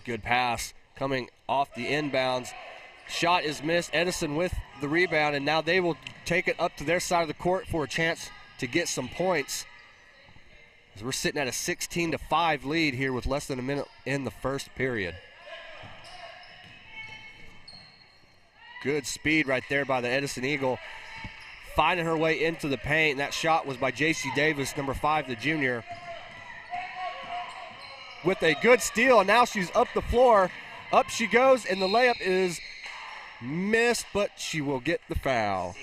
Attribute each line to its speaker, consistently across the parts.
Speaker 1: Good pass coming off the inbounds. Shot is missed. Edison with the rebound, and now they will take it up to their side of the court for a chance to get some points. As we're sitting at a 16-5 lead here with less than a minute in the first period. Good speed right there by the Edison Eagle, finding her way into the paint. And that shot was by J.C. Davis, number 5, the junior, with a good steal. And now she's up the floor. Up she goes, and the layup is missed, but she will get the foul.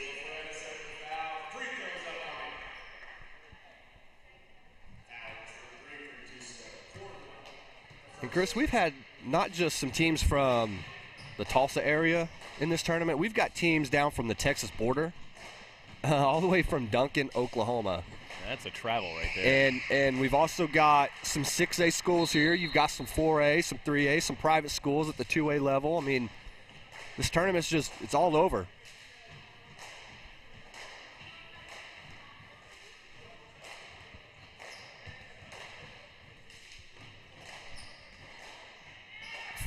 Speaker 1: And Chris, we've had not just some teams from the Tulsa area in this tournament. We've got teams down from the Texas border, all the way from Duncan, Oklahoma.
Speaker 2: That's a travel right there.
Speaker 1: And we've also got some 6A schools here. You've got some 4A, some 3A, some private schools at the 2A level. I mean, this tournament's just, it's all over.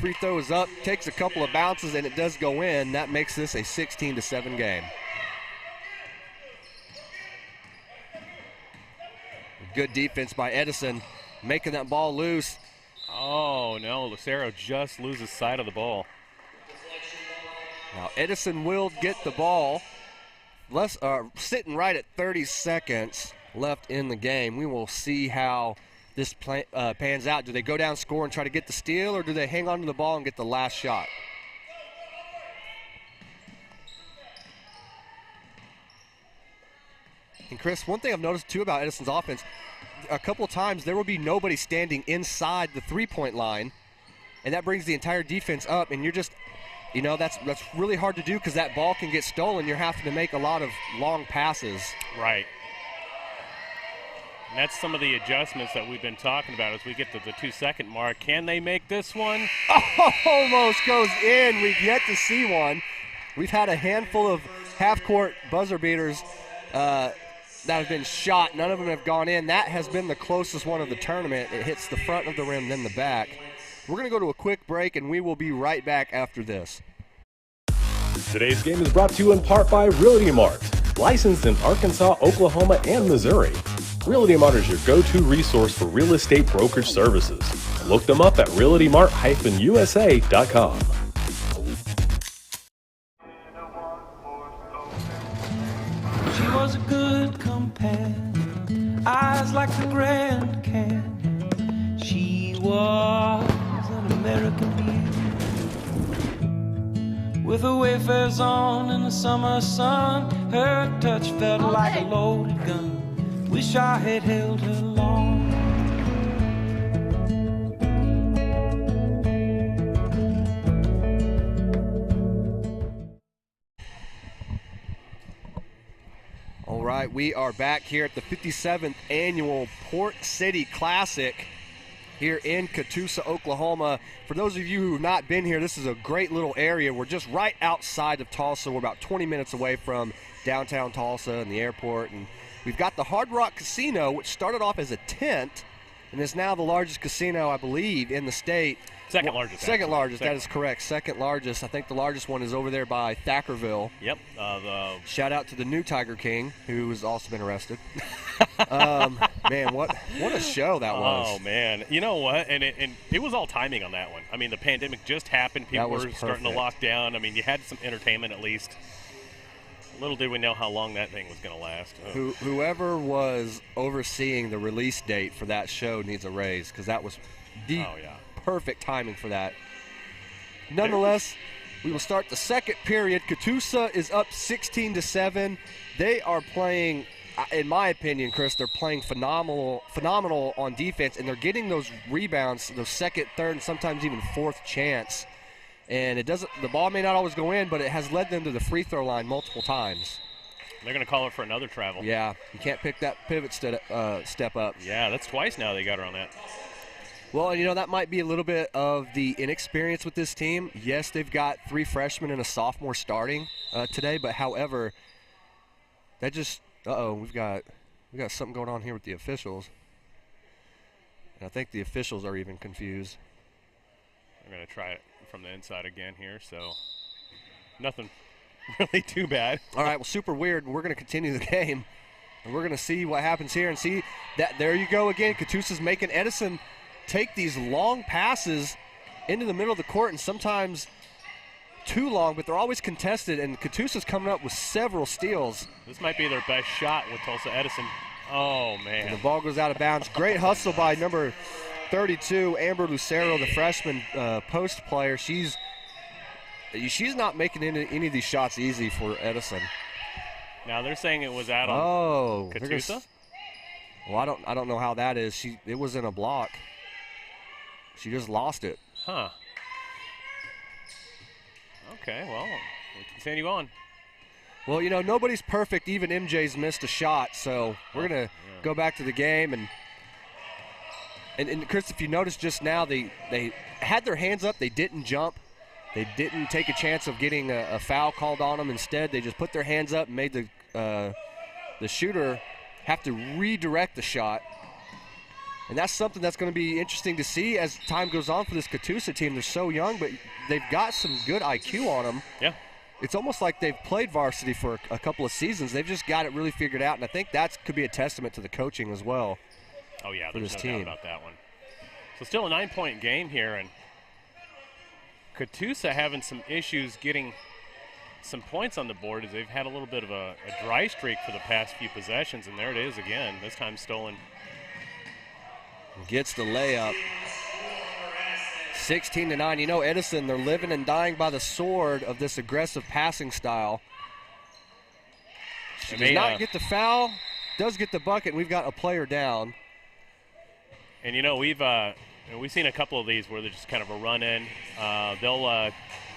Speaker 1: Free throw is up, takes a couple of bounces, and it does go in. That makes this a 16-7 game. Good defense by Edison, making that ball loose.
Speaker 2: Oh, no, Lucero just loses sight of the ball.
Speaker 1: Now Edison will get the ball. Sitting right at 30 seconds left in the game. We will see how this pans out. Do they go down, score, and try to get the steal, or do they hang on to the ball and get the last shot? And Chris, one thing I've noticed too about Edison's offense, a couple of times there will be nobody standing inside the three-point line, and that brings the entire defense up, and you're just, you know, that's really hard to do because that ball can get stolen. You're having to make a lot of long passes.
Speaker 2: Right. And that's some of the adjustments that we've been talking about as we get to the 2-second mark. Can they make this one?
Speaker 1: Almost goes in. We've yet to see one. We've had a handful of half-court buzzer beaters that have been shot. None of them have gone in. That has been the closest one of the tournament. It hits the front of the rim, then the back. We're going to go to a quick break, and we will be right back after this.
Speaker 3: Today's game is brought to you in part by Realty Mart, licensed in Arkansas, Oklahoma, and Missouri. Realty Mart is your go-to resource for real estate brokerage services. Look them up at realtymart-usa.com.
Speaker 4: She was a good companion, eyes like the Grand Canyon. She was an American beauty, with her wayfares on in the summer sun. Her touch felt like a loaded gun. Wish I had held her long.
Speaker 1: All right, we are back here at the 57th Annual Port City Classic here in Catoosa, Oklahoma. For those of you who have not been here, this is a great little area. We're just right outside of Tulsa. We're about 20 minutes away from downtown Tulsa and the airport. And we've got the Hard Rock Casino, which started off as a tent and is now the largest casino, I believe, in the state.
Speaker 2: Second largest.
Speaker 1: Second largest, that is correct. Second largest. I think the largest one is over there by Thackerville.
Speaker 2: Yep.
Speaker 1: Shout out to the new Tiger King, who has also been arrested. Man, what a show that was.
Speaker 2: Oh, man. You know what? And it was all timing on that one. I mean, the pandemic just happened. People were starting to lock down. I mean, you had some entertainment at least. Little did we know how long that thing was going to last.
Speaker 1: Whoever was overseeing the release date for that show needs a raise, because that was the perfect timing for that. Nonetheless, we will start the second period. Catoosa is up 16-7. They are playing, in my opinion, Chris, they're playing phenomenal on defense, and they're getting those rebounds, those second, third, and sometimes even fourth chance. And the ball may not always go in, but it has led them to the free throw line multiple times.
Speaker 2: They're going to call it for another travel.
Speaker 1: Yeah, you can't pick that pivot step up.
Speaker 2: Yeah, that's twice now they got her on that.
Speaker 1: Well, you know, that might be a little bit of the inexperience with this team. Yes, they've got 3 freshmen and a sophomore starting today, but however, that just we've got something going on here with the officials. And I think the officials are even confused.
Speaker 2: We're going to try it from the inside again here, so nothing really too bad.
Speaker 1: All right, well, super weird. We're going to continue the game, and we're going to see what happens here and see that there you go again. Catoosa's making Edison take these long passes into the middle of the court, and sometimes too long, but they're always contested, and Catoosa's coming up with several steals.
Speaker 2: This might be their best shot with Tulsa Edison. Oh, man.
Speaker 1: And the ball goes out of bounds. Great hustle by number 32, Amber Lucero, the freshman post player. She's not making any of these shots easy for Edison.
Speaker 2: Now they're saying it was out on Catoosa.
Speaker 1: Well, I don't know how that is. It was in a block. She just lost it.
Speaker 2: Huh. Okay, well, we'll continue on.
Speaker 1: Well, you know, nobody's perfect. Even MJ's missed a shot, so we're going to go back to the game. And Chris, if you notice just now, they had their hands up. They didn't jump. They didn't take a chance of getting a foul called on them. Instead, they just put their hands up and made the shooter have to redirect the shot. And that's something that's going to be interesting to see as time goes on for this Catoosa team. They're so young, but they've got some good IQ on them.
Speaker 2: Yeah.
Speaker 1: It's almost like they've played varsity for a couple of seasons. They've just got it really figured out, and I think that could be a testament to the coaching as well.
Speaker 2: Oh, yeah,
Speaker 1: for
Speaker 2: there's
Speaker 1: this
Speaker 2: no
Speaker 1: team.
Speaker 2: doubt about that one. So still a 9-point game here, and Catoosa having some issues getting some points on the board as they've had a little bit of a dry streak for the past few possessions, and there it is again, this time stolen.
Speaker 1: Gets the layup. 16-9. You know, Edison, they're living and dying by the sword of this aggressive passing style. She does not get the foul, does get the bucket, and we've got a player down.
Speaker 2: And, you know, we've seen a couple of these where they're just kind of a run-in. They'll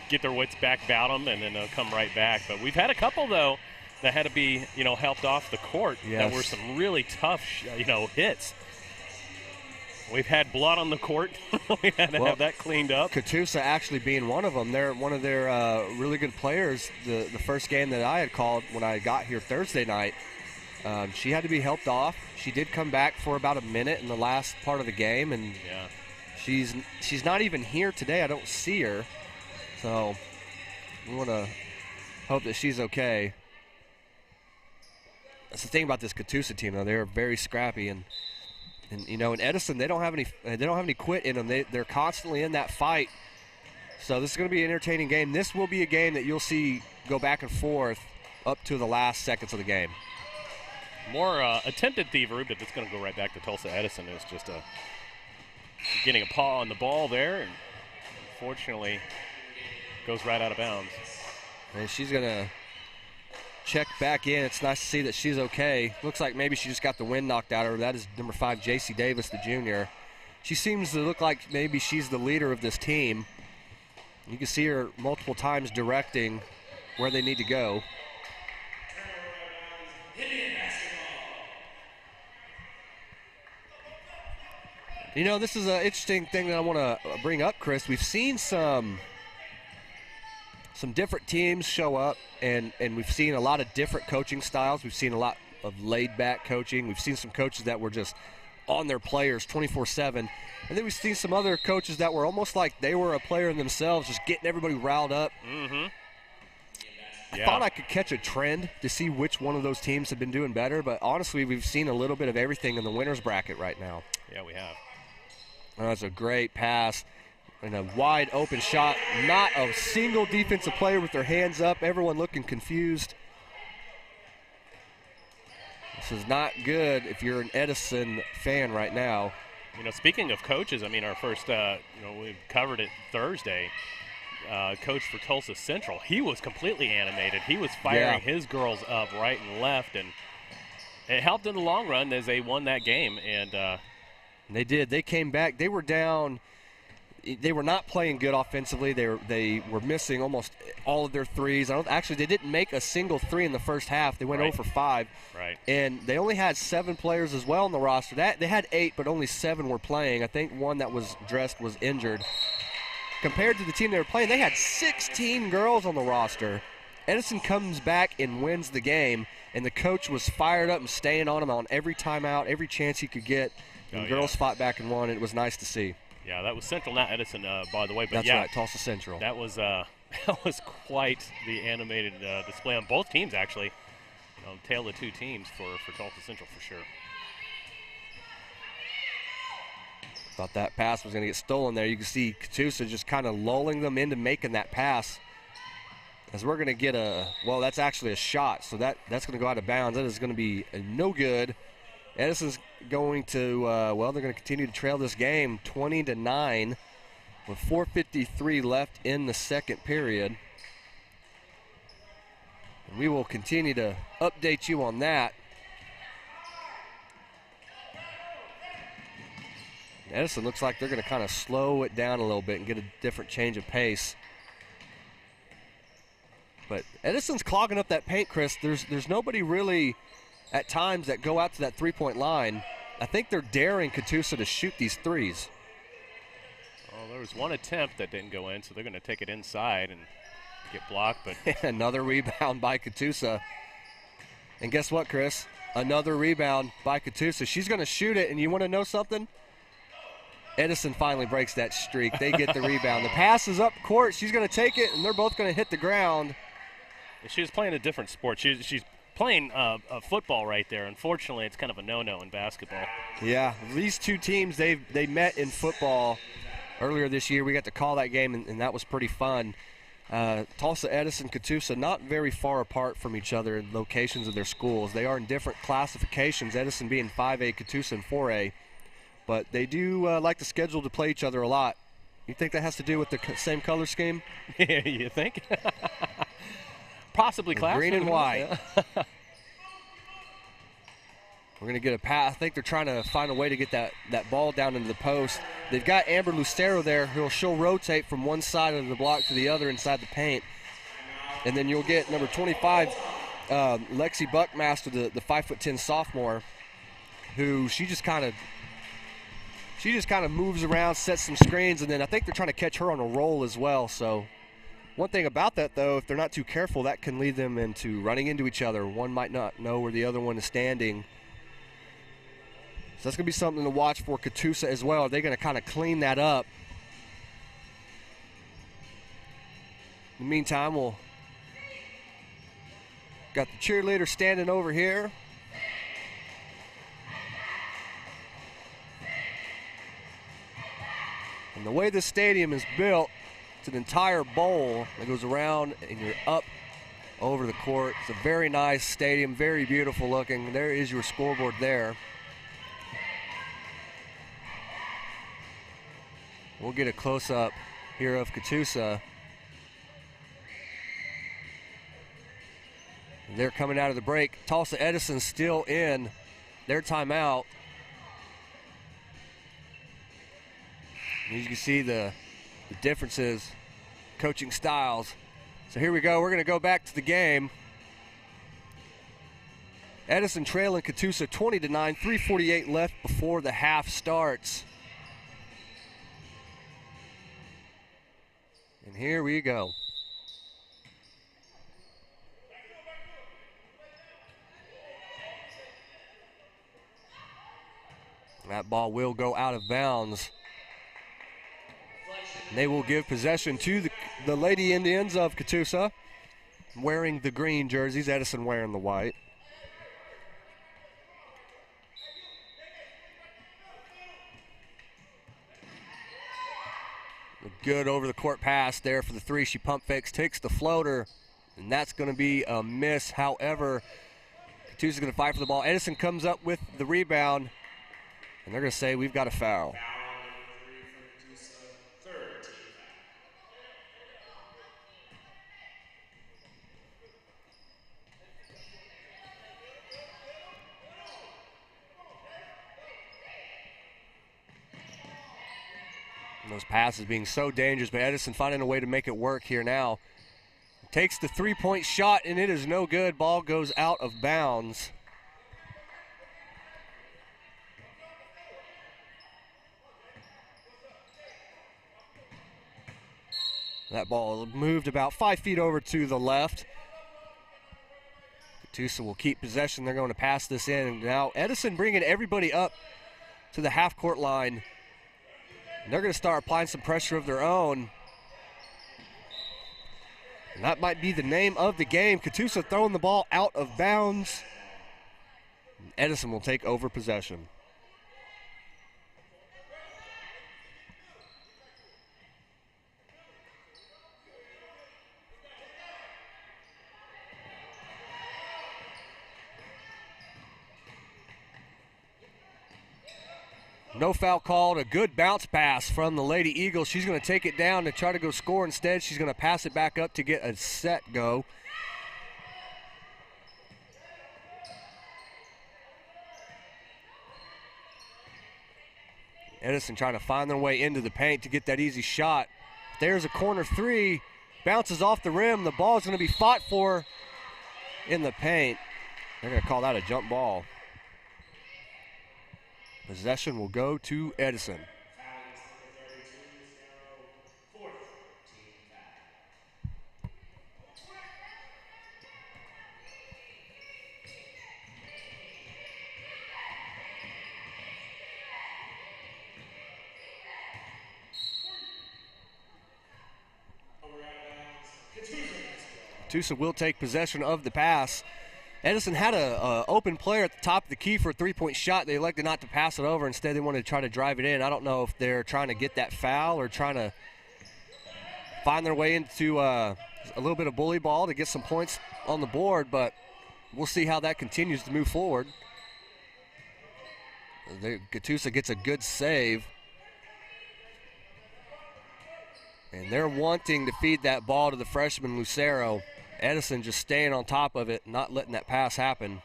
Speaker 2: get their wits back about them, and then they'll come right back. But we've had a couple, though, that had to be, you know, helped off the court.
Speaker 1: Yes.
Speaker 2: That were some really tough, hits. We've had blood on the court. We had to have that cleaned up.
Speaker 1: Catoosa actually being one of them. They're one of their really good players. The first game that I had called when I got here Thursday night, she had to be helped off. She did come back for about a minute in the last part of the game, and she's not even here today. I don't see her. So we want to hope that she's okay. That's the thing about this Catoosa team, though. They're very scrappy, and you know, in Edison, they don't have any quit in them. They're constantly in that fight. So this is going to be an entertaining game. This will be a game that you'll see go back and forth up to the last seconds of the game.
Speaker 2: More attempted thievery, but it's going to go right back to Tulsa Edison. It's just getting a paw on the ball there, and unfortunately goes right out of bounds.
Speaker 1: And she's going to check back in. It's nice to see that she's okay. Looks like maybe she just got the wind knocked out of her. That is number 5, J.C. Davis, the junior. She seems to look like maybe she's the leader of this team. You can see her multiple times directing where they need to go. You know, this is an interesting thing that I want to bring up, Chris. We've seen some different teams show up, and we've seen a lot of different coaching styles. We've seen a lot of laid-back coaching. We've seen some coaches that were just on their players 24/7. And then we've seen some other coaches that were almost like they were a player in themselves, just getting everybody riled up.
Speaker 2: Mm-hmm.
Speaker 1: I thought I could catch a trend to see which one of those teams have been doing better, but honestly, we've seen a little bit of everything in the winner's bracket right now.
Speaker 2: Yeah, we have.
Speaker 1: That's a great pass. And a wide open shot. Not a single defensive player with their hands up. Everyone looking confused. This is not good if you're an Edison fan right now.
Speaker 2: You know, speaking of coaches, I mean, our first, we covered it Thursday. Coach for Tulsa Central, he was completely animated. He was firing his girls up right and left, and it helped in the long run as they won that game. And
Speaker 1: they did. They came back. They were down. They were not playing good offensively. They were missing almost all of their threes. Actually, they didn't make a single three in the first half. They went 0 for 5.
Speaker 2: Right.
Speaker 1: And they only had 7 players as well on the roster. They had 8, but only 7 were playing. I think one that was dressed was injured. Compared to the team they were playing, they had 16 girls on the roster. Edison comes back and wins the game, and the coach was fired up and staying on him on every timeout, every chance he could get. And the girls fought back and won. It was nice to see.
Speaker 2: Yeah, that was Central, not Edison, by the way. But
Speaker 1: That's
Speaker 2: yeah,
Speaker 1: right, Tulsa Central.
Speaker 2: That was that was quite the animated display on both teams, actually. Tale of two teams for Tulsa Central for sure.
Speaker 1: Thought that pass was going to get stolen there. You can see Catoosa just kind of lulling them into making that pass. As we're going to get well, that's actually a shot, so that's going to go out of bounds. That is going to be no good. Edison's going to, well, they're going to continue to trail this game 20-9 with 4:53 left in the second period. And we will continue to update you on that. Edison looks like they're going to kind of slow it down a little bit and get a different change of pace. But Edison's clogging up that paint, Chris. There's nobody really at times that go out to that three-point line. I think they're daring Catoosa to shoot these threes.
Speaker 2: Well, there was one attempt that didn't go in, so they're going to take it inside and get blocked. But
Speaker 1: another rebound by Catoosa. And guess what, Chris? Another rebound by Catoosa. She's going to shoot it, and you want to know something? Edison finally breaks that streak. They get the rebound. The pass is up court. She's going to take it, and they're both going to hit the ground.
Speaker 2: She was playing a different sport. She's playing football right there. Unfortunately, it's kind of a no-no in basketball.
Speaker 1: Yeah, these two teams, they met in football earlier this year. We got to call that game, and that was pretty fun. Tulsa, Edison, Catoosa, not very far apart from each other in locations of their schools. They are in different classifications, Edison being 5A, Catoosa in 4A. But they do like to schedule to play each other a lot. You think that has to do with the same color scheme?
Speaker 2: You think? Possibly class.
Speaker 1: Green and white. We're going to get a pass. I think they're trying to find a way to get that ball down into the post. They've got Amber Lucero there she'll rotate from one side of the block to the other inside the paint. And then you'll get number 25, Lexi Buckmaster, the 5'10" sophomore, who she just kind of moves around, sets some screens, and then I think they're trying to catch her on a roll as well. So one thing about that, though, if they're not too careful, that can lead them into running into each other. One might not know where the other one is standing. So that's going to be something to watch for Catoosa as well. They're going to kind of clean that up. In the meantime, we'll got the cheerleader standing over here. And the way this stadium is built, it's an entire bowl that goes around and you're up over the court. It's a very nice stadium, very beautiful looking. There is your scoreboard there. We'll get a close-up here of Catoosa. They're coming out of the break. Tulsa Edison still in their timeout. As you can see the differences, coaching styles. So here we go. We're going to go back to the game. Edison trailing Catoosa 20-9, 3:48 left before the half starts. And here we go. That ball will go out of bounds. And they will give possession to the Lady Indians of Catoosa, wearing the green jerseys, Edison wearing the white. A good over-the-court pass there for the three. She pump fakes, takes the floater, and that's going to be a miss. However, Catoosa's going to fight for the ball. Edison comes up with the rebound, and they're going to say we've got a foul. And those passes being so dangerous, but Edison finding a way to make it work here now. Takes the three-point shot, and it is no good. Ball goes out of bounds. That ball moved about 5 feet over to the left. Catoosa will keep possession. They're going to pass this in. And now Edison bringing everybody up to the half-court line. They're going to start applying some pressure of their own. And that might be the name of the game. Catoosa throwing the ball out of bounds. Edison will take over possession. No foul called. A good bounce pass from the Lady Eagles. She's going to take it down to try to go score. Instead, she's going to pass it back up to get a set go. Edison trying to find their way into the paint to get that easy shot. There's a corner three. Bounces off the rim. The ball is going to be fought for in the paint. They're going to call that a jump ball. Possession will go to Edison. Catoosa will take possession of the pass. Edison had a open player at the top of the key for a three-point shot. They elected not to pass it over. Instead, they wanted to try to drive it in. I don't know if they're trying to get that foul or trying to find their way into a little bit of bully ball to get some points on the board, but we'll see how that continues to move forward. Catoosa gets a good save. And they're wanting to feed that ball to the freshman Lucero. Edison just staying on top of it, not letting that pass happen.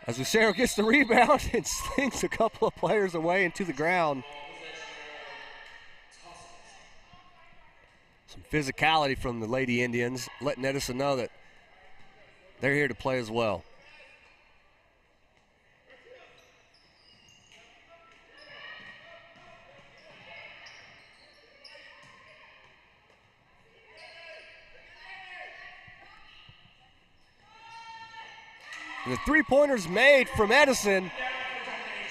Speaker 1: As Lucero gets the rebound and slings a couple of players away into the ground. Some physicality from the Lady Indians, letting Edison know that they're here to play as well. And the three-pointer's made from Edison,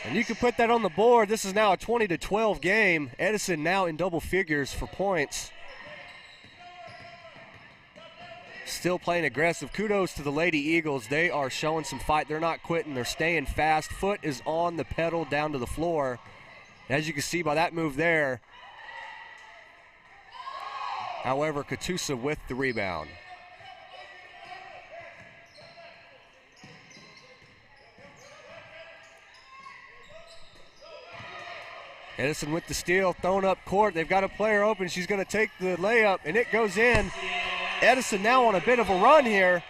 Speaker 1: and you can put that on the board. This is now a 20-12 game. Edison now in double figures for points. Still playing aggressive. Kudos to the Lady Eagles. They are showing some fight. They're not quitting. They're staying fast. Foot is on the pedal down to the floor. As you can see by that move there. However, Catoosa with the rebound. Edison with the steal, thrown up court. They've got a player open. She's going to take the layup, and it goes in. Edison now on a bit of a run here.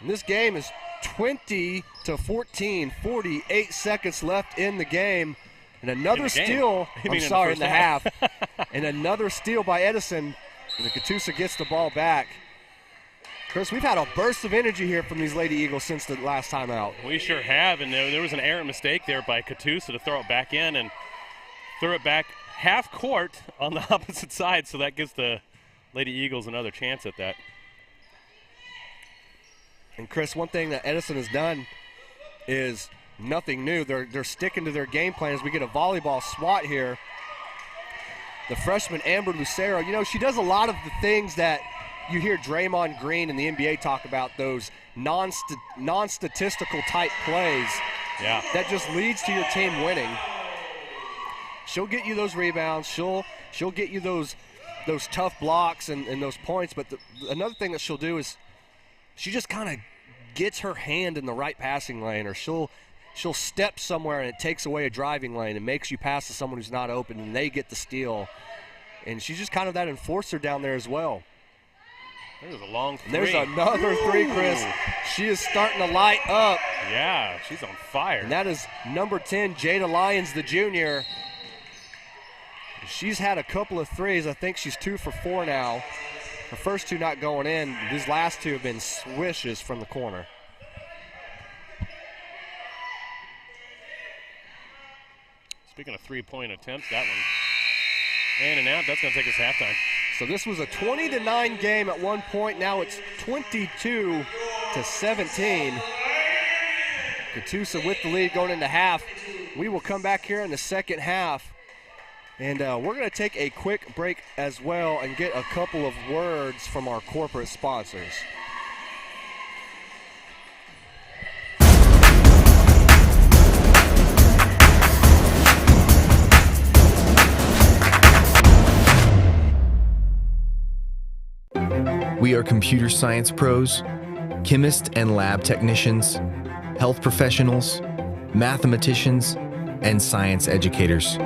Speaker 1: And this game is 20-14, 48 seconds left in the game. And another steal, in the half. And another steal by Edison. And the Catoosa gets the ball back. Chris, we've had a burst of energy here from these Lady Eagles since the last time out.
Speaker 2: We sure have, and there was an errant mistake there by Catoosa to throw it back in and throw it back half court on the opposite side, so that gives the Lady Eagles another chance at that.
Speaker 1: And Chris, one thing that Edison has done is nothing new. They're sticking to their game plan as we get a volleyball swat here. The freshman Amber Lucero, you know, she does a lot of the things that you hear Draymond Green and the NBA talk about, those non-statistical type plays.
Speaker 2: Yeah.
Speaker 1: That just leads to your team winning. She'll get you those rebounds. She'll get you those tough blocks and those points. But another thing that she'll do is she just kind of gets her hand in the right passing lane, or she'll step somewhere and it takes away a driving lane and makes you pass to someone who's not open, and they get the steal. And she's just kind of that enforcer down there as well.
Speaker 2: There's a long three.
Speaker 1: There's another three, Chris. She is starting to light up.
Speaker 2: Yeah, she's on fire.
Speaker 1: And that is number 10, Jada Lyons, the junior. She's had a couple of threes. I think she's 2 for 4 now. Her first two not going in. These last two have been swishes from the corner.
Speaker 2: Speaking of three-point attempts, that one in and out. That's going to take us halftime.
Speaker 1: So this was a 20-9 game at one point. Now it's 22-17. Catoosa with the lead going into half. We will come back here in the second half, and we're going to take a quick break as well and get a couple of words from our corporate sponsors.
Speaker 5: We are computer science pros, chemists and lab technicians, health professionals, mathematicians, and science educators.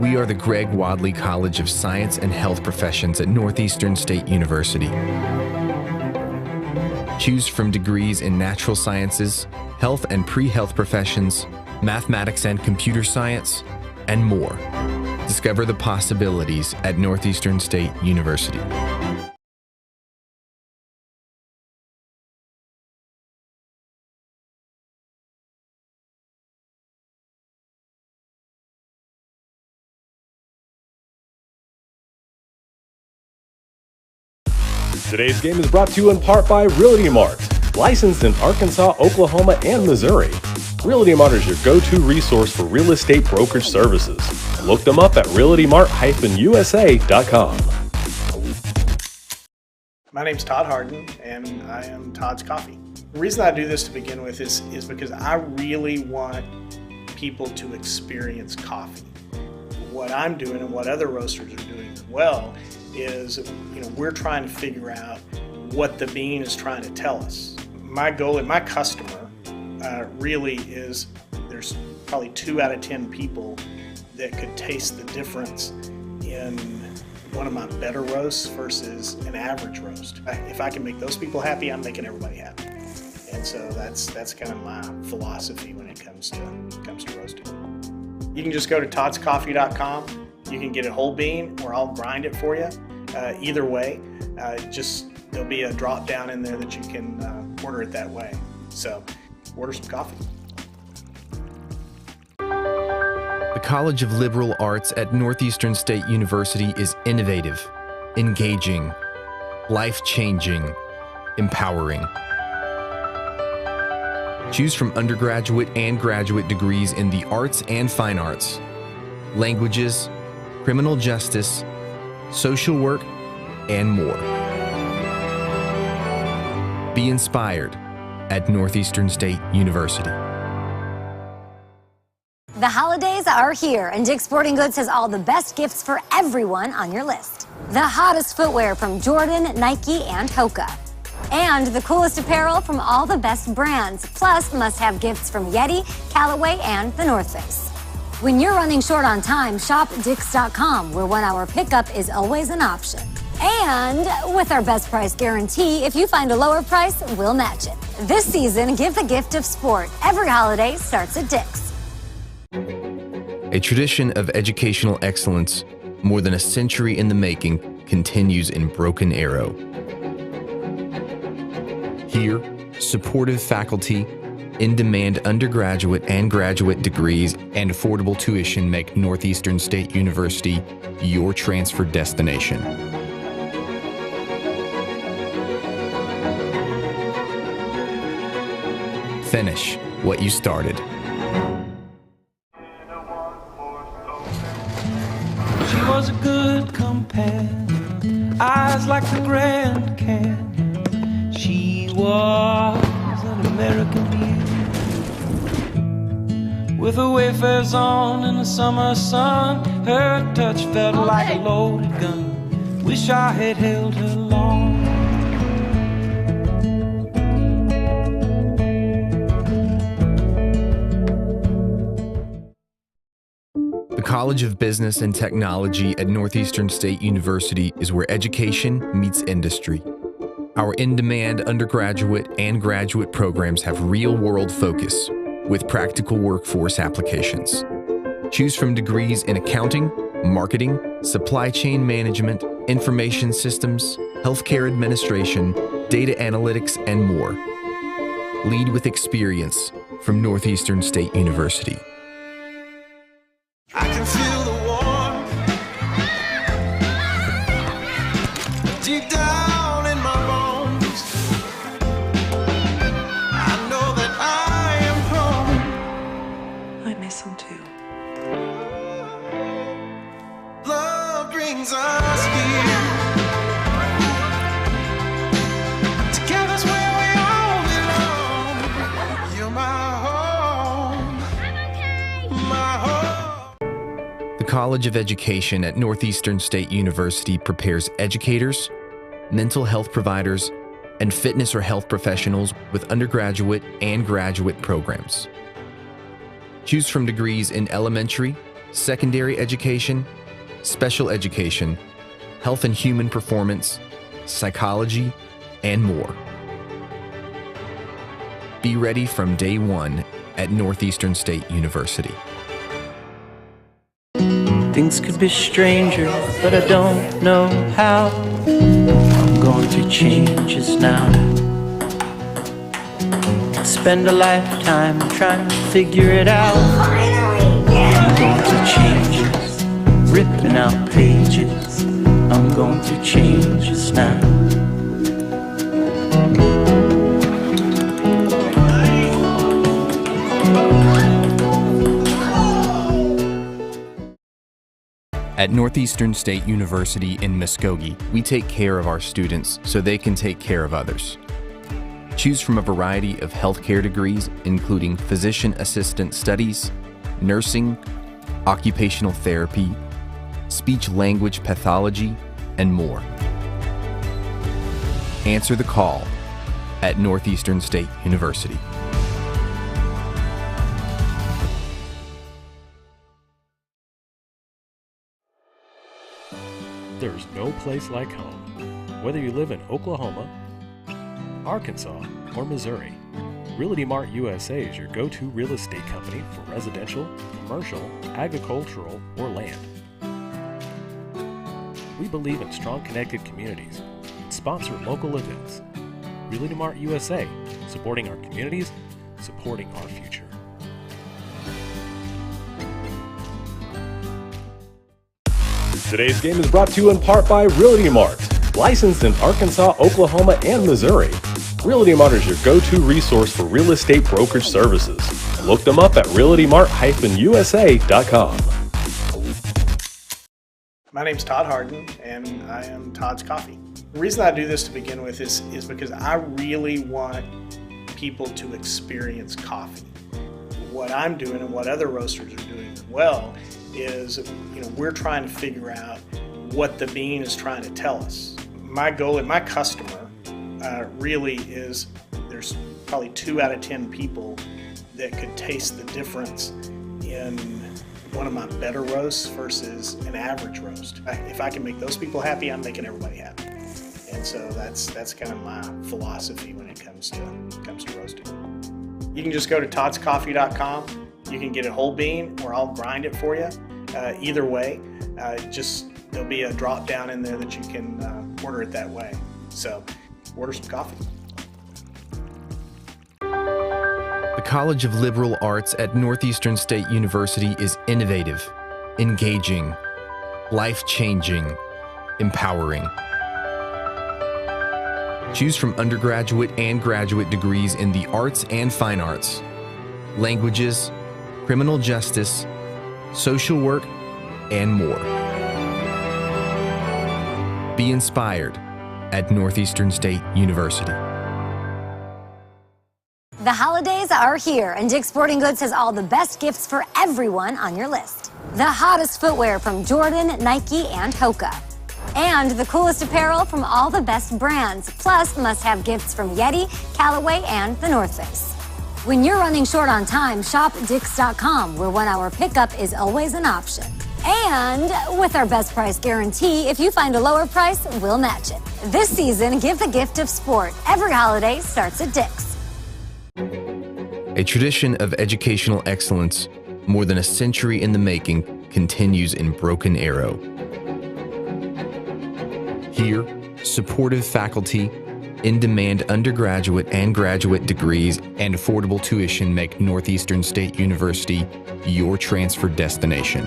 Speaker 5: We are the Greg Wadley College of Science and Health Professions at Northeastern State University. Choose from degrees in natural sciences, health and pre-health professions, mathematics and computer science, and more. Discover the possibilities at Northeastern State University.
Speaker 3: Today's game is brought to you in part by Realty Mart, licensed in Arkansas, Oklahoma, and Missouri. Realty Mart is your go-to resource for real estate brokerage services. Look them up at realtymart-usa.com.
Speaker 6: My name's Todd Harden, and I am Todd's Coffee. The reason I do this to begin with is because I really want people to experience coffee. What I'm doing and what other roasters are doing as well is, we're trying to figure out what the bean is trying to tell us. My goal and my customer really is, there's probably 2 out of 10 people that could taste the difference in one of my better roasts versus an average roast. If I can make those people happy, I'm making everybody happy. And so that's kind of my philosophy when it comes to roasting. You can just go to toddscoffee.com. You can get a whole bean, or I'll grind it for you. Either way, there'll be a drop down in there that you can order it that way. So order some coffee.
Speaker 5: The College of Liberal Arts at Northeastern State University is innovative, engaging, life-changing, empowering. Choose from undergraduate and graduate degrees in the arts and fine arts, languages, criminal justice, social work, and more. Be inspired at Northeastern State University.
Speaker 7: The holidays are here, and Dick's Sporting Goods has all the best gifts for everyone on your list. The hottest footwear from Jordan, Nike, and Hoka. And the coolest apparel from all the best brands, plus must-have gifts from Yeti, Callaway, and the North Face. When you're running short on time, shop Dicks.com, where 1-hour pickup is always an option. And with our best price guarantee, if you find a lower price, we'll match it. This season, give the gift of sport. Every holiday starts at Dick's.
Speaker 5: A tradition of educational excellence, more than a century in the making, continues in Broken Arrow. Here, supportive faculty, in-demand undergraduate and graduate degrees, and affordable tuition make Northeastern State University your transfer destination. Finish what you started.
Speaker 4: She was a good companion, eyes like the Grand Canyon. She was an American beauty, with her wayfares on in the summer sun. Her touch felt like a loaded gun. Wish I had held her long.
Speaker 5: The College of Business and Technology at Northeastern State University is where education meets industry. Our in-demand undergraduate and graduate programs have real-world focus with practical workforce applications. Choose from degrees in accounting, marketing, supply chain management, information systems, healthcare administration, data analytics, and more. Lead with experience from Northeastern State University.
Speaker 4: I can feel the war deep down in my bones. I know that I am home brings us here. Together's where we all belong. You're my home, my home.
Speaker 5: The College of Education at Northeastern State University prepares educators, mental health providers, and fitness or health professionals with undergraduate and graduate programs. Choose from degrees in elementary, secondary education, special education, health and human performance, psychology, and more. Be ready from day one at Northeastern State University.
Speaker 8: Things could be stranger, but I don't know how. I'm going through changes now. Spend a lifetime trying to figure it out. I'm going through changes, ripping out pages. I'm going through changes now.
Speaker 5: At Northeastern State University in Muskogee, we take care of our students so they can take care of others. Choose from a variety of healthcare degrees, including physician assistant studies, nursing, occupational therapy, speech-language pathology, and more. Answer the call at Northeastern State University.
Speaker 2: There's no place like home. Whether you live in Oklahoma, Arkansas, or Missouri, Realty Mart USA is your go-to real estate company for residential, commercial, agricultural, or land. We believe in strong connected communities and sponsor local events. Realty Mart USA, supporting our communities, supporting our future.
Speaker 3: Today's game is brought to you in part by Realty Mart, licensed in Arkansas, Oklahoma, and Missouri. Realty Mart is your go-to resource for real estate brokerage services. Look them up at realtymart-usa.com.
Speaker 6: My name's Todd Harden, and I am Todd's Coffee. The reason I do this to begin with is because I really want people to experience coffee. What I'm doing and what other roasters are doing as well is, we're trying to figure out what the bean is trying to tell us. My goal and my customer really is, there's probably 2 out of 10 people that could taste the difference in one of my better roasts versus an average roast. If I can make those people happy, I'm making everybody happy. And so that's kind of my philosophy when it comes to roasting. You can just go to toddscoffee.com. You can get a whole bean, or I'll grind it for you. Either way, there'll be a drop down in there that you can order it that way. So order some coffee.
Speaker 5: The College of Liberal Arts at Northeastern State University is innovative, engaging, life-changing, empowering. Choose from undergraduate and graduate degrees in the arts and fine arts, languages, criminal justice, social work, and more. Be inspired at Northeastern State University.
Speaker 7: The holidays are here, and Dick's Sporting Goods has all the best gifts for everyone on your list. The hottest footwear from Jordan, Nike, and Hoka. And the coolest apparel from all the best brands, plus must-have gifts from Yeti, Callaway, and The North Face. When you're running short on time, shop Dicks.com, where 1-hour pickup is always an option. And with our best price guarantee, if you find a lower price, we'll match it. This season, give the gift of sport. Every holiday starts at Dick's.
Speaker 5: A tradition of educational excellence, more than a century in the making, continues in Broken Arrow. Here, supportive faculty, in-demand undergraduate and graduate degrees, and affordable tuition make Northeastern State University your transfer destination.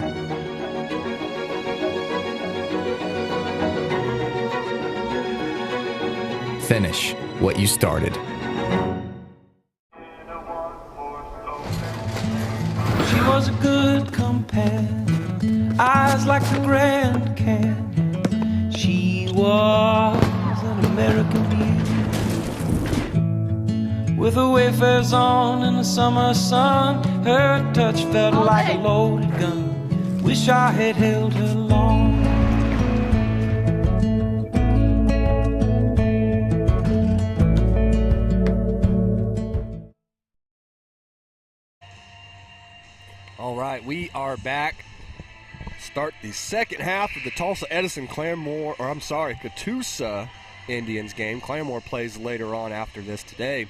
Speaker 5: Finish what you started.
Speaker 4: She was a good companion, eyes like the Grand Canyon. She was an American beauty, with her wayfarers on in the summer sun. Her touch felt like a loaded gun. Wish I had held her long.
Speaker 1: All right, we are back. Start the second half of the Tulsa Edison Catoosa Indians game. Claremore plays later on after this today.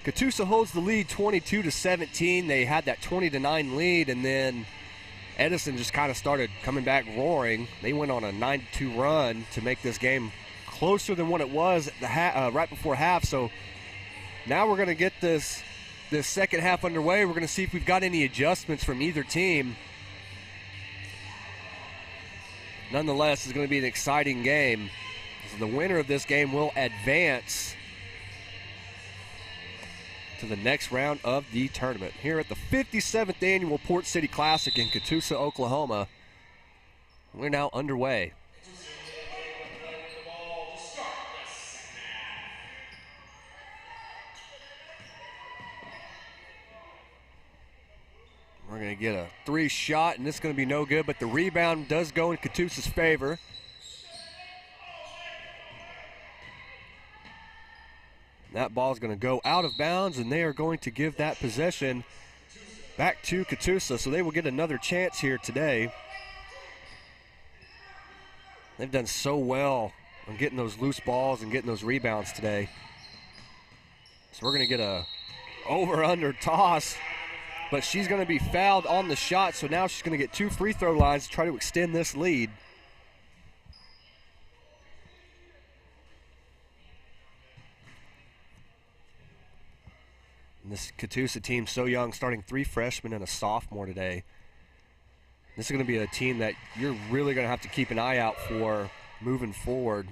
Speaker 1: Catoosa holds the lead 22-17. They had that 20-9 lead, and then Edison just kind of started coming back roaring. They went on a 9-2 run to make this game closer than what it was at the right before half. So now we're going to get this second half underway. We're going to see if we've got any adjustments from either team. Nonetheless, it's going to be an exciting game. So the winner of this game will advance to the next round of the tournament. Here at the 57th Annual Port City Classic in Catoosa, Oklahoma, we're now underway. We're going to get a 3 shot, and this is going to be no good, but the rebound does go in Catoosa's favor. That ball is going to go out of bounds, and they are going to give that possession back to Catoosa, so they will get another chance here today. They've done so well on getting those loose balls and getting those rebounds today. So we're going to get a over-under toss, but she's going to be fouled on the shot, so now she's going to get 2 free throw lines to try to extend this lead. And this Catoosa team, so young, starting 3 freshmen and a sophomore today. This is going to be a team that you're really going to have to keep an eye out for moving forward.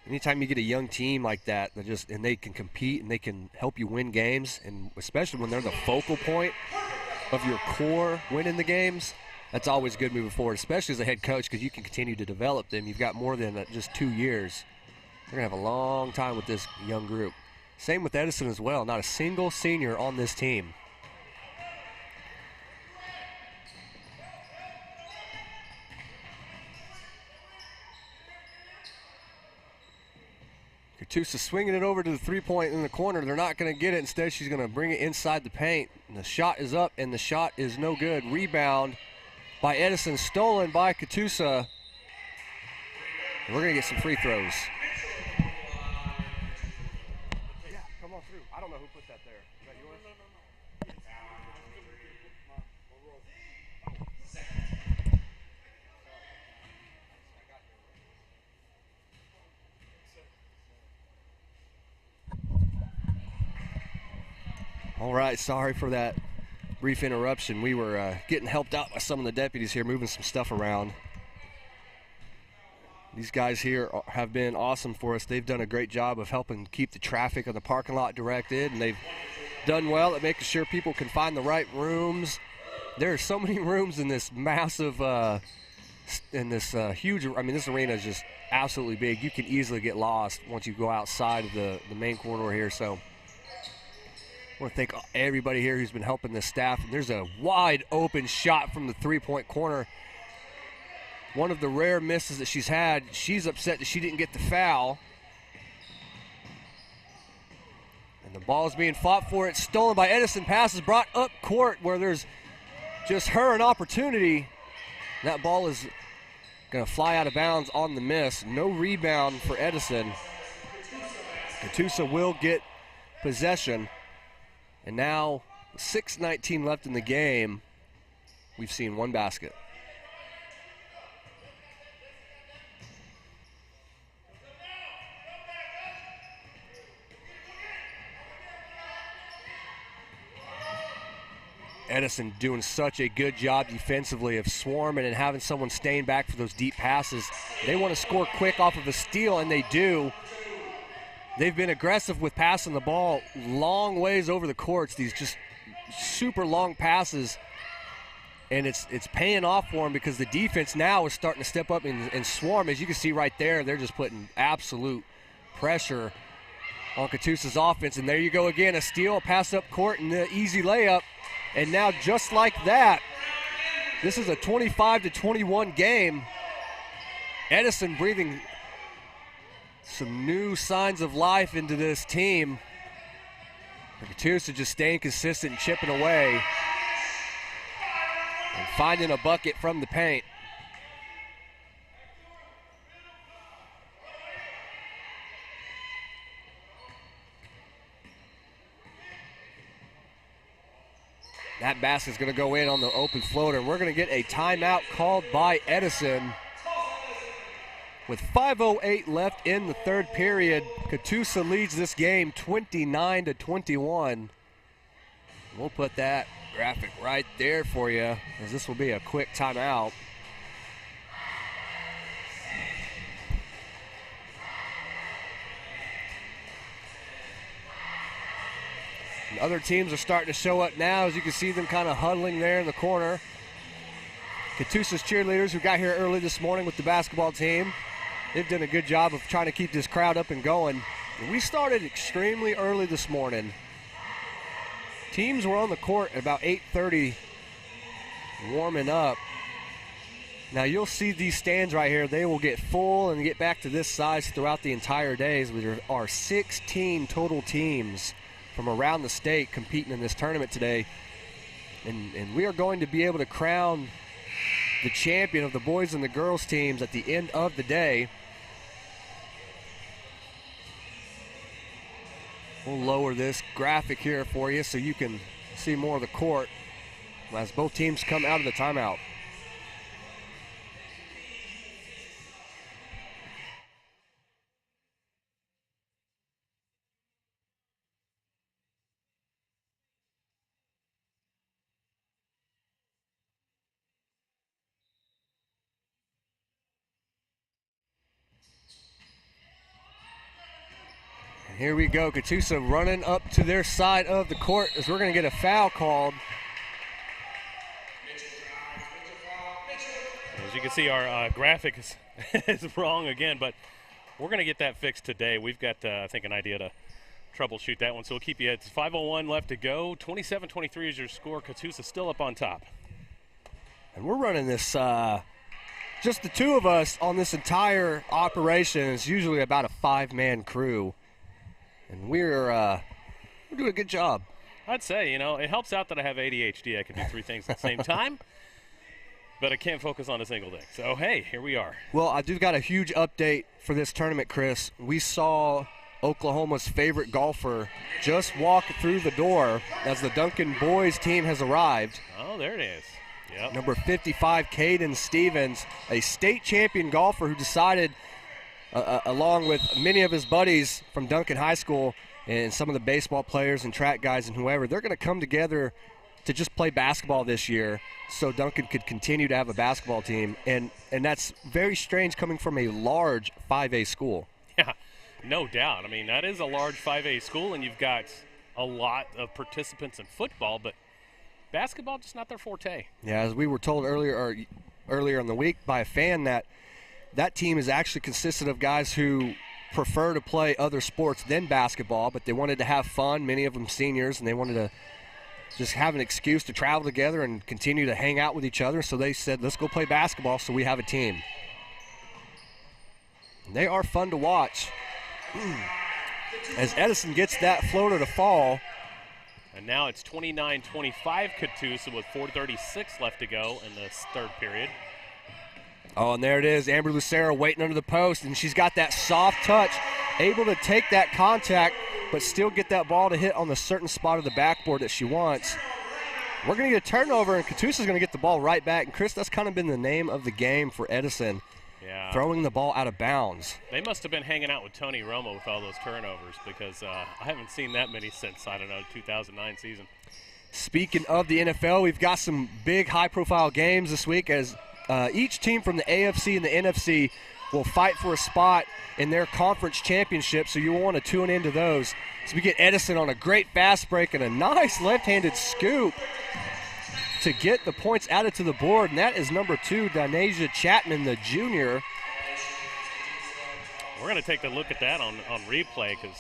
Speaker 1: Anytime you get a young team like that, and they can compete and they can help you win games, and especially when they're the focal point of your core winning the games, that's always good moving forward, especially as a head coach, because you can continue to develop them. You've got more than just 2 years. They're going to have a long time with this young group. Same with Edison as well. Not a single senior on this team. Catoosa swinging it over to the 3-point in the corner. They're not going to get it. Instead, she's going to bring it inside the paint. And the shot is up, and the shot is no good. Rebound by Edison, stolen by Catoosa. And we're going to get some free throws. Yeah, come on through. I don't know who put that there. Is that yours? All right, sorry for that brief interruption. We were getting helped out by some of the deputies here, moving some stuff around. These guys here have been awesome for us. They've done a great job of helping keep the traffic on the parking lot directed, and they've done well at making sure people can find the right rooms. There are so many rooms in this massive, huge, this arena is just absolutely big. You can easily get lost once you go outside of the main corridor here, so I want to thank everybody here who's been helping this staff. And there's a wide open shot from the 3-point corner. One of the rare misses that she's had. She's upset that she didn't get the foul. And the ball is being fought for. It's stolen by Edison. Pass is brought up court where there's just her an opportunity. That ball is going to fly out of bounds on the miss. No rebound for Edison. Catoosa will get possession. And now, 6:19 left in the game, we've seen 1 basket. Edison doing such a good job defensively of swarming and having someone staying back for those deep passes. They want to score quick off of a steal, and they do. They've been aggressive with passing the ball long ways over the courts, these just super long passes. And it's paying off for them because the defense now is starting to step up and swarm. As you can see right there, they're just putting absolute pressure on Catoosa's offense. And there you go again, a steal, a pass up court, and the easy layup. And now just like that, this is a 25-21 game. Edison breathing some new signs of life into this team. Catoosa just staying consistent and chipping away and finding a bucket from the paint. That basket's going to go in on the open floater. We're going to get a timeout called by Edison. With 5:08 left in the third period, Catoosa leads this game 29-21. We'll put that graphic right there for you, as this will be a quick timeout. And other teams are starting to show up now, as you can see them kind of huddling there in the corner. Catoosa's cheerleaders, who got here early this morning with the basketball team, they've done a good job of trying to keep this crowd up and going. And we started extremely early this morning. Teams were on the court at about 8:30 warming up. Now you'll see these stands right here. They will get full and get back to this size throughout the entire day. There are 16 total teams from around the state competing in this tournament today. And we are going to be able to crown the champion of the boys and the girls teams at the end of the day. We'll lower this graphic here for you so you can see more of the court as both teams come out of the timeout. Here we go, Catoosa running up to their side of the court as we're going to get a foul called.
Speaker 2: As you can see, our graphic is wrong again, but we're going to get that fixed today. We've got, I think, an idea to troubleshoot that one, so we'll keep you. It's 5:01 left to go. 27-23 is your score. Catoosa still up on top.
Speaker 1: And we're running this, just the two of us on this entire operation. It's usually about a 5-man crew. And we're doing a good job.
Speaker 2: I'd say, it helps out that I have ADHD. I can do 3 things at the same time, but I can't focus on a single thing. So, hey, here we are.
Speaker 1: Well, I do got a huge update for this tournament, Chris. We saw Oklahoma's favorite golfer just walk through the door as the Duncan boys team has arrived.
Speaker 2: Oh, there it is. Yep.
Speaker 1: Number 55, Caden Stevens, a state champion golfer who decided along with many of his buddies from Duncan High School and some of the baseball players and track guys and whoever, they're going to come together to just play basketball this year so Duncan could continue to have a basketball team. And that's very strange coming from a large 5A school.
Speaker 2: Yeah, no doubt. I mean, that is a large 5A school, and you've got a lot of participants in football, but basketball just not their forte.
Speaker 1: Yeah, as we were told earlier in the week by a fan that team is actually consisted of guys who prefer to play other sports than basketball, but they wanted to have fun, many of them seniors, and they wanted to just have an excuse to travel together and continue to hang out with each other. So they said, let's go play basketball so we have a team. And they are fun to watch. As Edison gets that floater to fall.
Speaker 2: And now it's 29-25 Catoosa with 4:36 left to go in this third period.
Speaker 1: Oh, and there it is, Amber Lucero waiting under the post, and she's got that soft touch, able to take that contact, but still get that ball to hit on the certain spot of the backboard that she wants. We're going to get a turnover, and Catoosa's going to get the ball right back. And, Chris, that's kind of been the name of the game for Edison, throwing the ball out of bounds.
Speaker 2: They must have been hanging out with Tony Romo with all those turnovers because I haven't seen that many since, 2009 season.
Speaker 1: Speaking of the NFL, we've got some big high-profile games this week as each team from the AFC and the NFC will fight for a spot in their conference championship, so you will want to tune into those. So we get Edison on a great fast break and a nice left-handed scoop. to get the points added to the board, and that is number 2, Danasia Chapman, the junior.
Speaker 2: We're going to take a look at that on replay because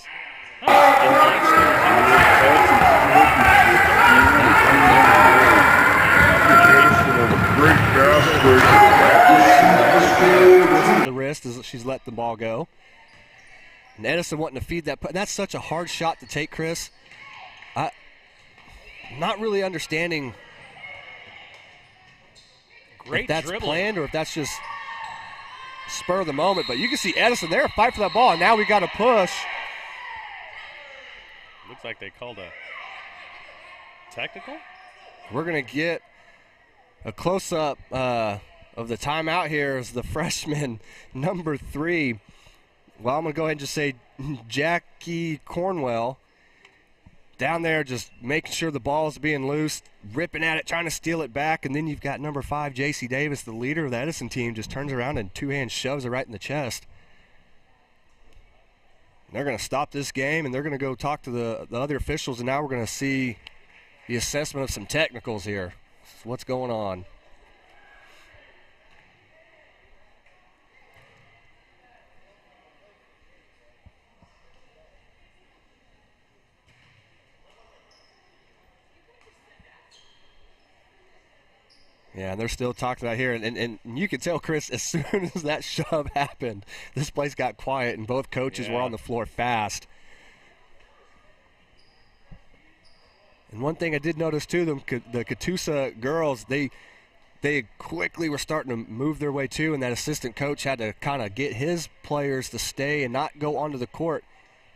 Speaker 1: the wrist as she's let the ball go. And Edison wanting to feed that. That's such a hard shot to take, Chris. I'm not really understanding if that's
Speaker 2: dribbling.
Speaker 1: planned or if that's just spur of the moment. But you can see Edison there fight for that ball, and now we got to push.
Speaker 2: Looks like they called a technical.
Speaker 1: We're going to get a close-up of the timeout here as the freshman, number 3. Well, I'm going to go ahead and just say Jackie Cornwell down there just making sure the ball is being loose, ripping at it, trying to steal it back. And then you've got number 5, J.C. Davis, the leader of the Edison team, just turns around and 2 hands shoves it right in the chest. And they're going to stop this game, and they're going to go talk to the other officials, and now we're going to see the assessment of some technicals here. What's going on? Yeah, and they're still talking about here. And you can tell, Chris, as soon as that shove happened, this place got quiet, and both coaches were on the floor fast. And one thing I did notice, too, the Catoosa girls, they quickly were starting to move their way, too, and that assistant coach had to kind of get his players to stay and not go onto the court.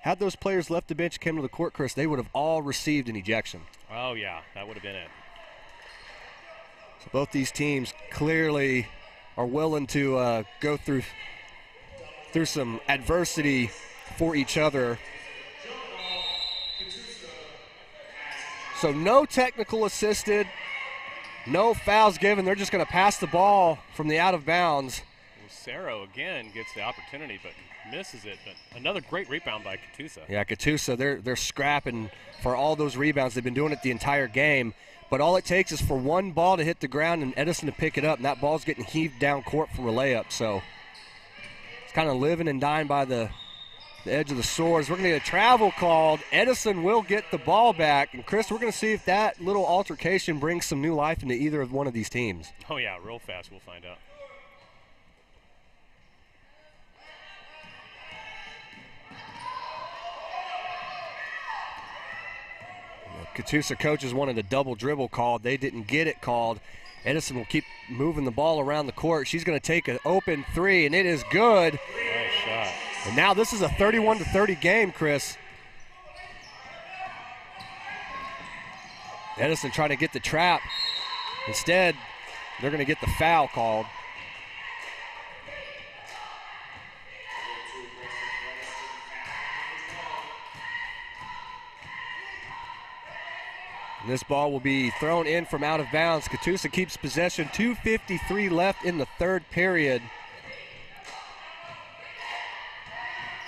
Speaker 1: Had those players left the bench and came to the court, Chris, they would have all received an ejection.
Speaker 2: Oh, yeah, that would have been it.
Speaker 1: So both these teams clearly are willing to go through some adversity for each other. So no technical assisted, no fouls given. They're just going to pass the ball from the out of bounds.
Speaker 2: Well, Cerro again gets the opportunity but misses it. But another great rebound by Catoosa.
Speaker 1: Yeah, Catoosa, they're scrapping for all those rebounds. They've been doing it the entire game. But all it takes is for one ball to hit the ground and Edison to pick it up, and that ball's getting heaved down court for a layup. So it's kind of living and dying by the edge of the swords. We're going to get a travel called. Edison will get the ball back. And, Chris, we're going to see if that little altercation brings some new life into either of one of these teams.
Speaker 2: Oh, yeah, real fast. We'll find out.
Speaker 1: Catoosa coaches wanted a double dribble called. They didn't get it called. Edison will keep moving the ball around the court. She's going to take an open 3, and it is good.
Speaker 2: Nice shot.
Speaker 1: And now this is a 31-30 game, Chris. Edison trying to get the trap. Instead, they're going to get the foul called. And this ball will be thrown in from out of bounds. Catoosa keeps possession. 2:53 left in the third period.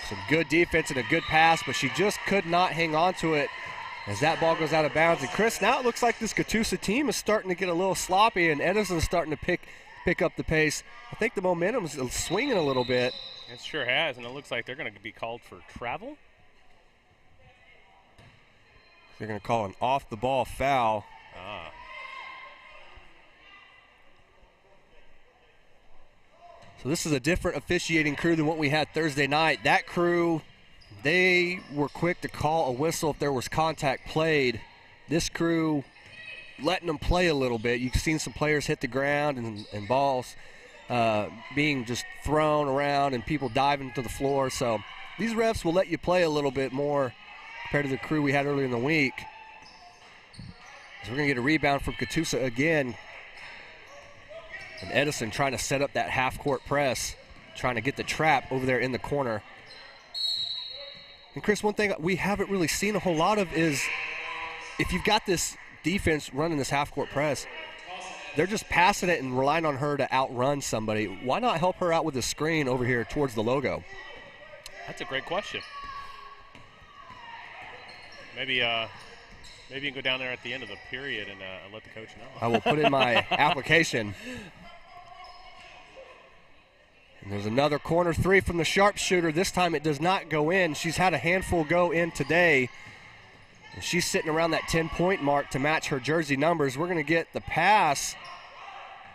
Speaker 1: Some good defense and a good pass, but she just could not hang on to it as that ball goes out of bounds. And, Chris, now it looks like this Catoosa team is starting to get a little sloppy, and Edison's starting to pick up the pace. I think the momentum is swinging a little bit.
Speaker 2: It sure has, and it looks like they're going to be called for travel.
Speaker 1: They're going to call an off-the-ball foul. So this is a different officiating crew than what we had Thursday night. That crew, they were quick to call a whistle if there was contact played. This crew letting them play a little bit. You've seen some players hit the ground and balls being just thrown around and people diving to the floor. So these refs will let you play a little bit more compared to the crew we had earlier in the week. So we're going to get a rebound from Catoosa again. And Edison trying to set up that half-court press, trying to get the trap over there in the corner. And, Chris, one thing we haven't really seen a whole lot of is if you've got this defense running this half-court press, they're just passing it and relying on her to outrun somebody. Why not help her out with a screen over here towards the logo?
Speaker 2: That's a great question. Maybe Maybe you can go down there at the end of the period and let the coach know.
Speaker 1: I will put in my application. And there's another corner three from the sharpshooter. This time it does not go in. She's had a handful go in today. And she's sitting around that 10-point mark to match her jersey numbers. We're going to get the pass.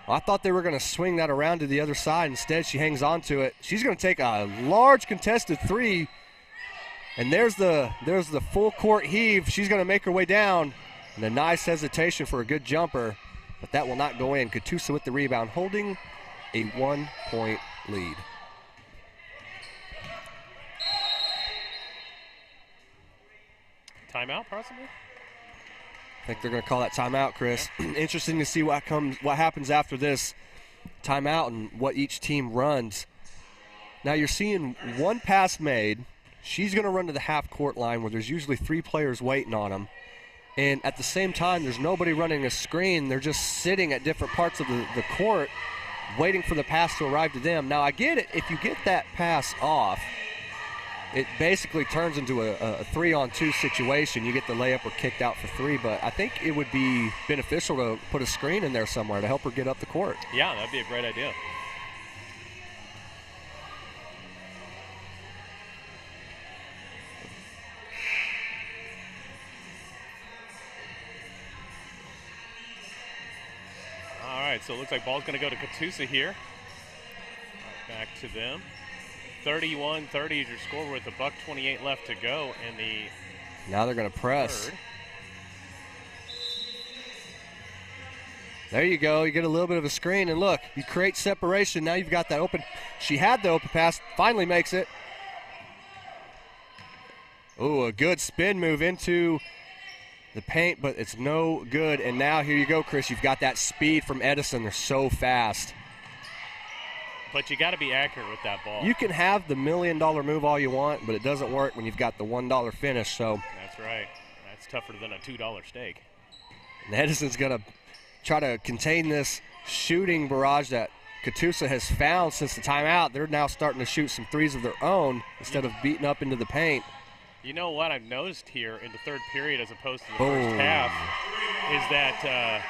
Speaker 1: Well, I thought they were going to swing that around to the other side. Instead, she hangs on to it. She's going to take a large contested three. And there's the full court heave. She's going to make her way down. And a nice hesitation for a good jumper. But that will not go in. Catoosa with the rebound, holding a 1-point lead.
Speaker 2: Timeout, possibly?
Speaker 1: I think they're going to call that timeout, Chris. Interesting to see what happens after this timeout and what each team runs. Now you're seeing one pass made. She's going to run to the half-court line where there's usually 3 players waiting on them. And at the same time, there's nobody running a screen. They're just sitting at different parts of the court waiting for the pass to arrive to them. Now, I get it. If you get that pass off, it basically turns into a 3-on-2 situation. You get the layup or kicked out for 3, but I think it would be beneficial to put a screen in there somewhere to help her get up the court.
Speaker 2: Yeah, that'd be a great idea. All right, so it looks like ball's going to go to Catoosa here. Back to them. 31-30 is your score with $1:28 left to go in the
Speaker 1: Now they're going to press.
Speaker 2: third.
Speaker 1: There you go. You get a little bit of a screen, and look, you create separation. Now you've got that open. She had the open pass, finally makes it. Ooh, a good spin move into the paint, but it's no good. And now here you go, Chris. You've got that speed from Edison. They're so fast.
Speaker 2: But you got to be accurate with that ball.
Speaker 1: You can have the $1 million move all you want, but it doesn't work when you've got the $1 finish. So
Speaker 2: That's right. That's tougher than a $2 steak.
Speaker 1: and Edison's going to try to contain this shooting barrage that Catoosa has found since the timeout. They're now starting to shoot some threes of their own instead of beating up into the paint.
Speaker 2: You know what I've noticed here in the third period as opposed to the
Speaker 1: Boom.
Speaker 2: first half is that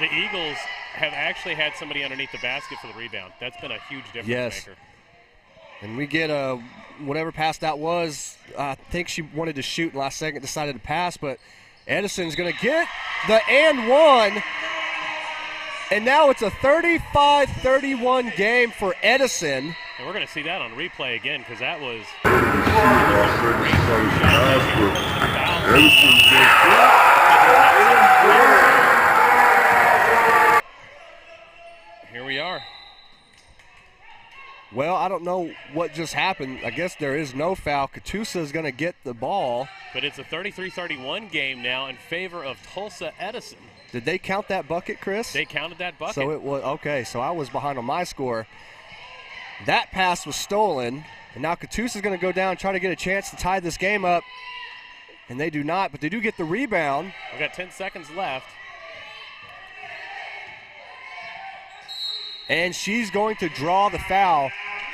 Speaker 2: the Eagles have actually had somebody underneath the basket for the rebound. That's been a huge difference
Speaker 1: Yes.
Speaker 2: maker.
Speaker 1: And we get whatever pass that was. I think she wanted to shoot in the last second, decided to pass, but Edison's going to get the and one. And now it's a 35-31 game for Edison.
Speaker 2: And we're going to see that on replay again because that was here we are.
Speaker 1: Well, I don't know what just happened. I guess there is no foul. Catoosa is going to get the ball.
Speaker 2: But it's a 33-31 game now in favor of Tulsa Edison.
Speaker 1: Did they count that bucket, Chris?
Speaker 2: They counted that bucket.
Speaker 1: So it was okay. So I was behind on my score. That pass was stolen, and now Catoosa is going to go down and try to get a chance to tie this game up, and they do not. But they do get the rebound.
Speaker 2: We've got 10 seconds left.
Speaker 1: And she's going to draw the foul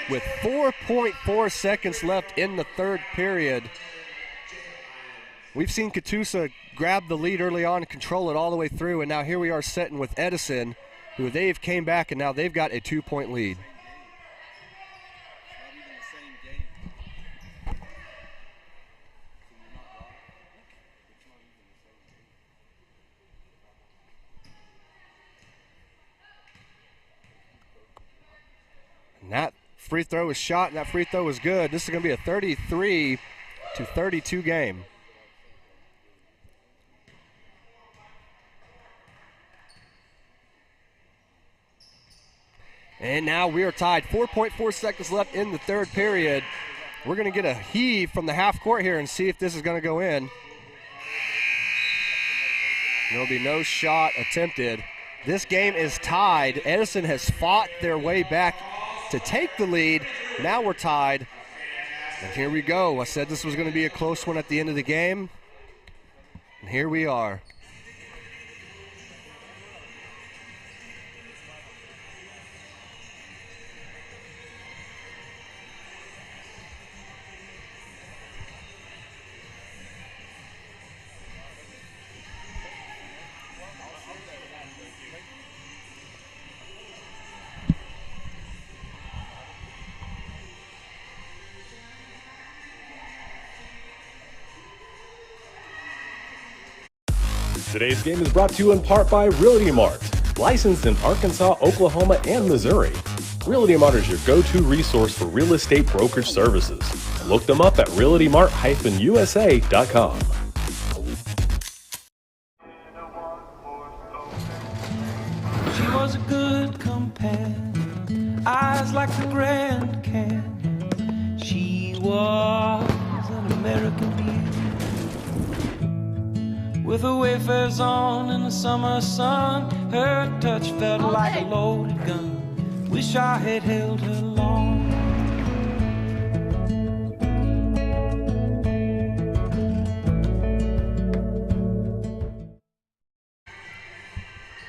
Speaker 1: with 4.4 seconds left in the third period. We've seen Catoosa grab the lead early on and control it all the way through, and now here we are sitting with Edison, who they've came back, and now they've got a 2-point lead. And that free throw was shot, and that free throw was good. This is going to be a 33-32 game. And now we are tied. 4.4 seconds left in the third period. We're going to get a heave from the half court here and see if this is going to go in. There will be no shot attempted. This game is tied. Edison has fought their way back to take the lead. Now we're tied. And here we go. I said this was going to be a close one at the end of the game. And here we are.
Speaker 3: Today's game is brought to you in part by Realty Mart, licensed in Arkansas, Oklahoma, and Missouri. Realty Mart is your go-to resource for real estate brokerage services. Look them up at realtymart-usa.com.
Speaker 4: She was a good companion, eyes like the Grand Canyon. She was an American beauty, with her wayfarers on in the summer sun. Her touch felt like a loaded gun. Wish I had held her long.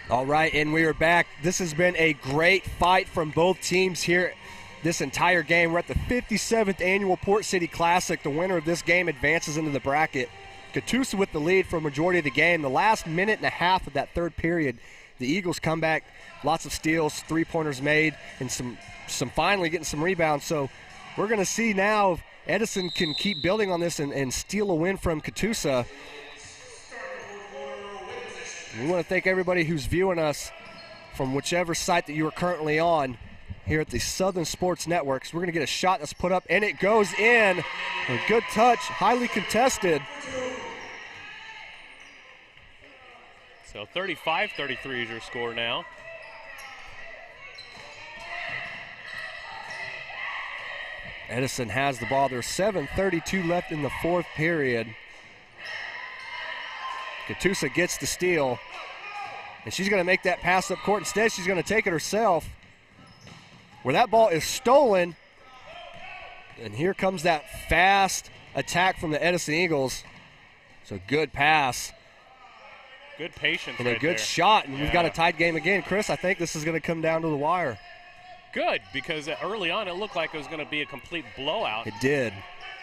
Speaker 1: All right, and we are back. This has been a great fight from both teams here this entire game. We're at the 57th Annual Port City Classic. The winner of this game advances into the bracket. Catoosa with the lead for a majority of the game. The last minute and a half of that third period, the Eagles come back, lots of steals, three-pointers made, and some finally getting some rebounds. So we're going to see now if Edison can keep building on this and steal a win from Catoosa. We want to thank everybody who's viewing us from whichever site that you are currently on here at the Southern Sports Networks. We're going to get a shot that's put up, and it goes in. A good touch, highly contested.
Speaker 2: So 35-33 is your score now.
Speaker 1: Edison has the ball. There's 7:32 left in the fourth period. Catoosa gets the steal, and she's going to make that pass up court. Instead, she's going to take it herself, where that ball is stolen. And here comes that fast attack from the Edison Eagles. So good pass.
Speaker 2: Good patience
Speaker 1: and a
Speaker 2: right
Speaker 1: good
Speaker 2: there.
Speaker 1: shot, and we've got a tied game again. Chris, I think this is going to come down to the wire.
Speaker 2: Good, because early on it looked like it was going to be a complete blowout.
Speaker 1: It did.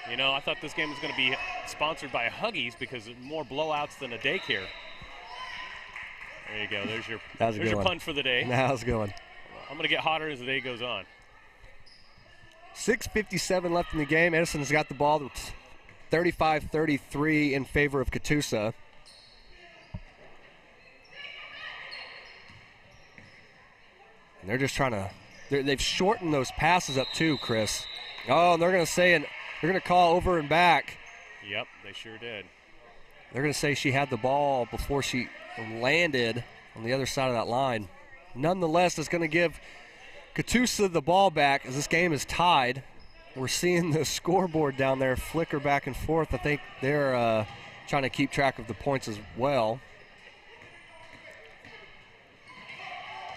Speaker 2: You know, I thought this game was going to be sponsored by Huggies because more blowouts than a daycare. There you go. There's your punt for the day.
Speaker 1: That was a good one.
Speaker 2: I'm going to get hotter as the day goes on.
Speaker 1: 6:57 left in the game. Edison's got the ball. It's 35-33 in favor of Catoosa. And they're just trying to they've shortened those passes up too, Chris. Oh, and they're going to say they're going to call over and back.
Speaker 2: Yep, they sure did.
Speaker 1: They're going to say she had the ball before she landed on the other side of that line. Nonetheless, it's going to give Catoosa the ball back as this game is tied. We're seeing the scoreboard down there flicker back and forth. I think they're trying to keep track of the points as well.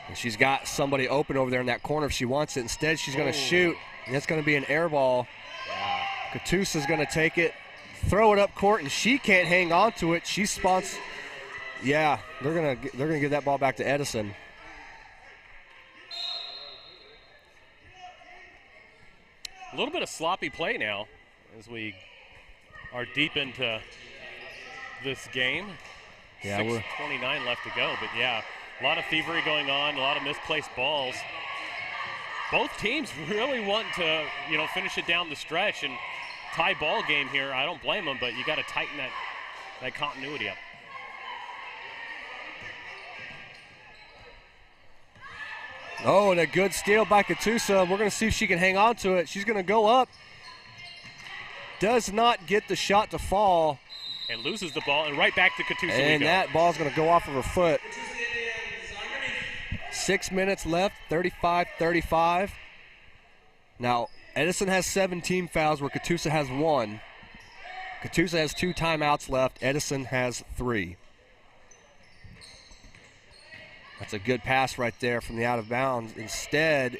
Speaker 1: And she's got somebody open over there in that corner if she wants it. Instead, she's going to shoot, and it's going to be an air ball.
Speaker 2: Yeah.
Speaker 1: Catoosa's going to take it, throw it up court, and she can't hang on to it. She spawns. Yeah, they're going to give that ball back to Edison.
Speaker 2: A little bit of sloppy play now as we are deep into this game.
Speaker 1: Yeah,
Speaker 2: 6:29 left to go, but yeah, a lot of thievery going on, a lot of misplaced balls. Both teams really want to, finish it down the stretch and tie ball game here. I don't blame them, but you got to tighten that continuity up.
Speaker 1: Oh, and a good steal by Catoosa. We're going to see if she can hang on to it. She's going to go up. Does not get the shot to fall.
Speaker 2: And loses the ball, and right back to Catoosa.
Speaker 1: And that ball's going to go off of her foot. 6 minutes left, 35-35. Now, Edison has 17 fouls where Catoosa has 1. Catoosa has 2 timeouts left. Edison has 3. That's a good pass right there from the out of bounds. Instead,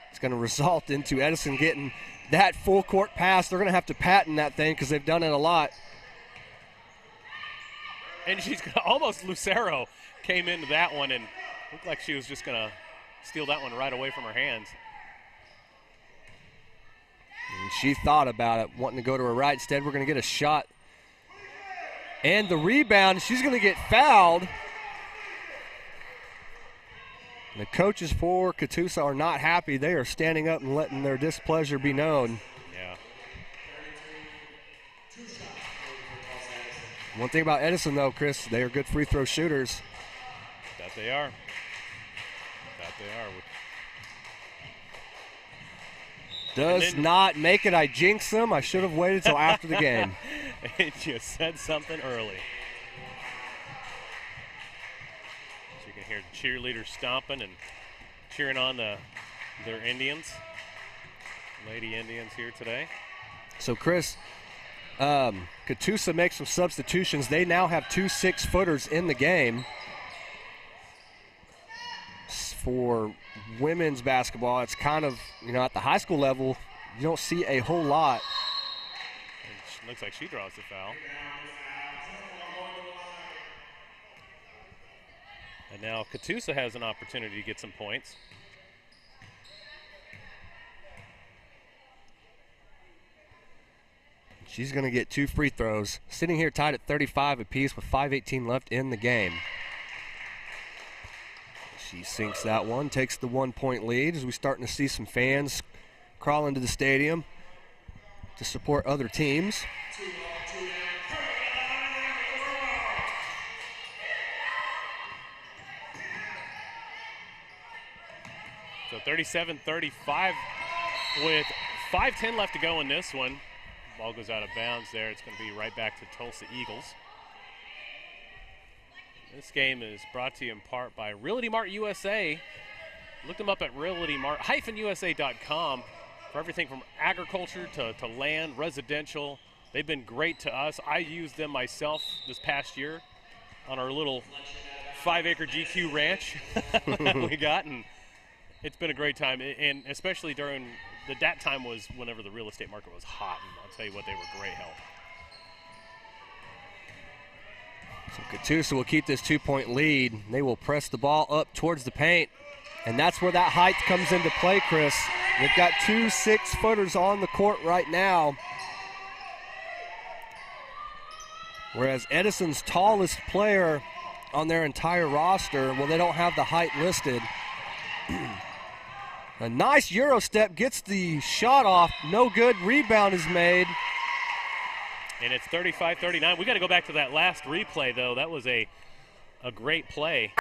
Speaker 1: it's going to result into Edison getting that full court pass. They're going to have to patent that thing because they've done it a lot.
Speaker 2: And she's almost Lucero came into that one and looked like she was just going to steal that one right away from her hands.
Speaker 1: And she thought about it, wanting to go to her right. Instead, we're going to get a shot. And the rebound, she's going to get fouled. And the coaches for Catoosa are not happy. They are standing up and letting their displeasure be known.
Speaker 2: Yeah.
Speaker 1: One thing about Edison, though, Chris, they are good free throw shooters.
Speaker 2: That they are. That they are.
Speaker 1: Does not make it. I jinx them. I should have waited till after the game.
Speaker 2: You said something early. So you can hear the cheerleaders stomping and cheering on their Indians, Lady Indians here today.
Speaker 1: So, Chris, Catoosa makes some substitutions. They now have 2 6-footers in the game. For women's basketball, it's kind of, at the high school level, you don't see a whole lot.
Speaker 2: It looks like she draws the foul. And now Catoosa has an opportunity to get some points.
Speaker 1: She's going to get 2 free throws. Sitting here tied at 35 apiece with 5:18 left in the game. She sinks that one, takes the 1-point lead as we're starting to see some fans crawl into the stadium to support other teams.
Speaker 2: So 37-35 with 5:10 left to go in this one. Ball goes out of bounds there. It's going to be right back to Tulsa Eagles. This game is brought to you in part by Realty Mart USA. Look them up at realtymart-usa.com for everything from agriculture to land, residential. They've been great to us. I used them myself this past year on our little 5-acre GQ ranch we got, and it's been a great time. And especially during that time was whenever the real estate market was hot, and I'll tell you what, they were great help.
Speaker 1: So Catoosa will keep this 2-point lead. They will press the ball up towards the paint, and that's where that height comes into play, Chris. They've got 2 6-footers on the court right now, whereas Edison's tallest player on their entire roster, well, they don't have the height listed. A nice Euro step, gets the shot off, no good, rebound is made.
Speaker 2: And it's 35-39. We got to go back to that last replay, though. That was a great play.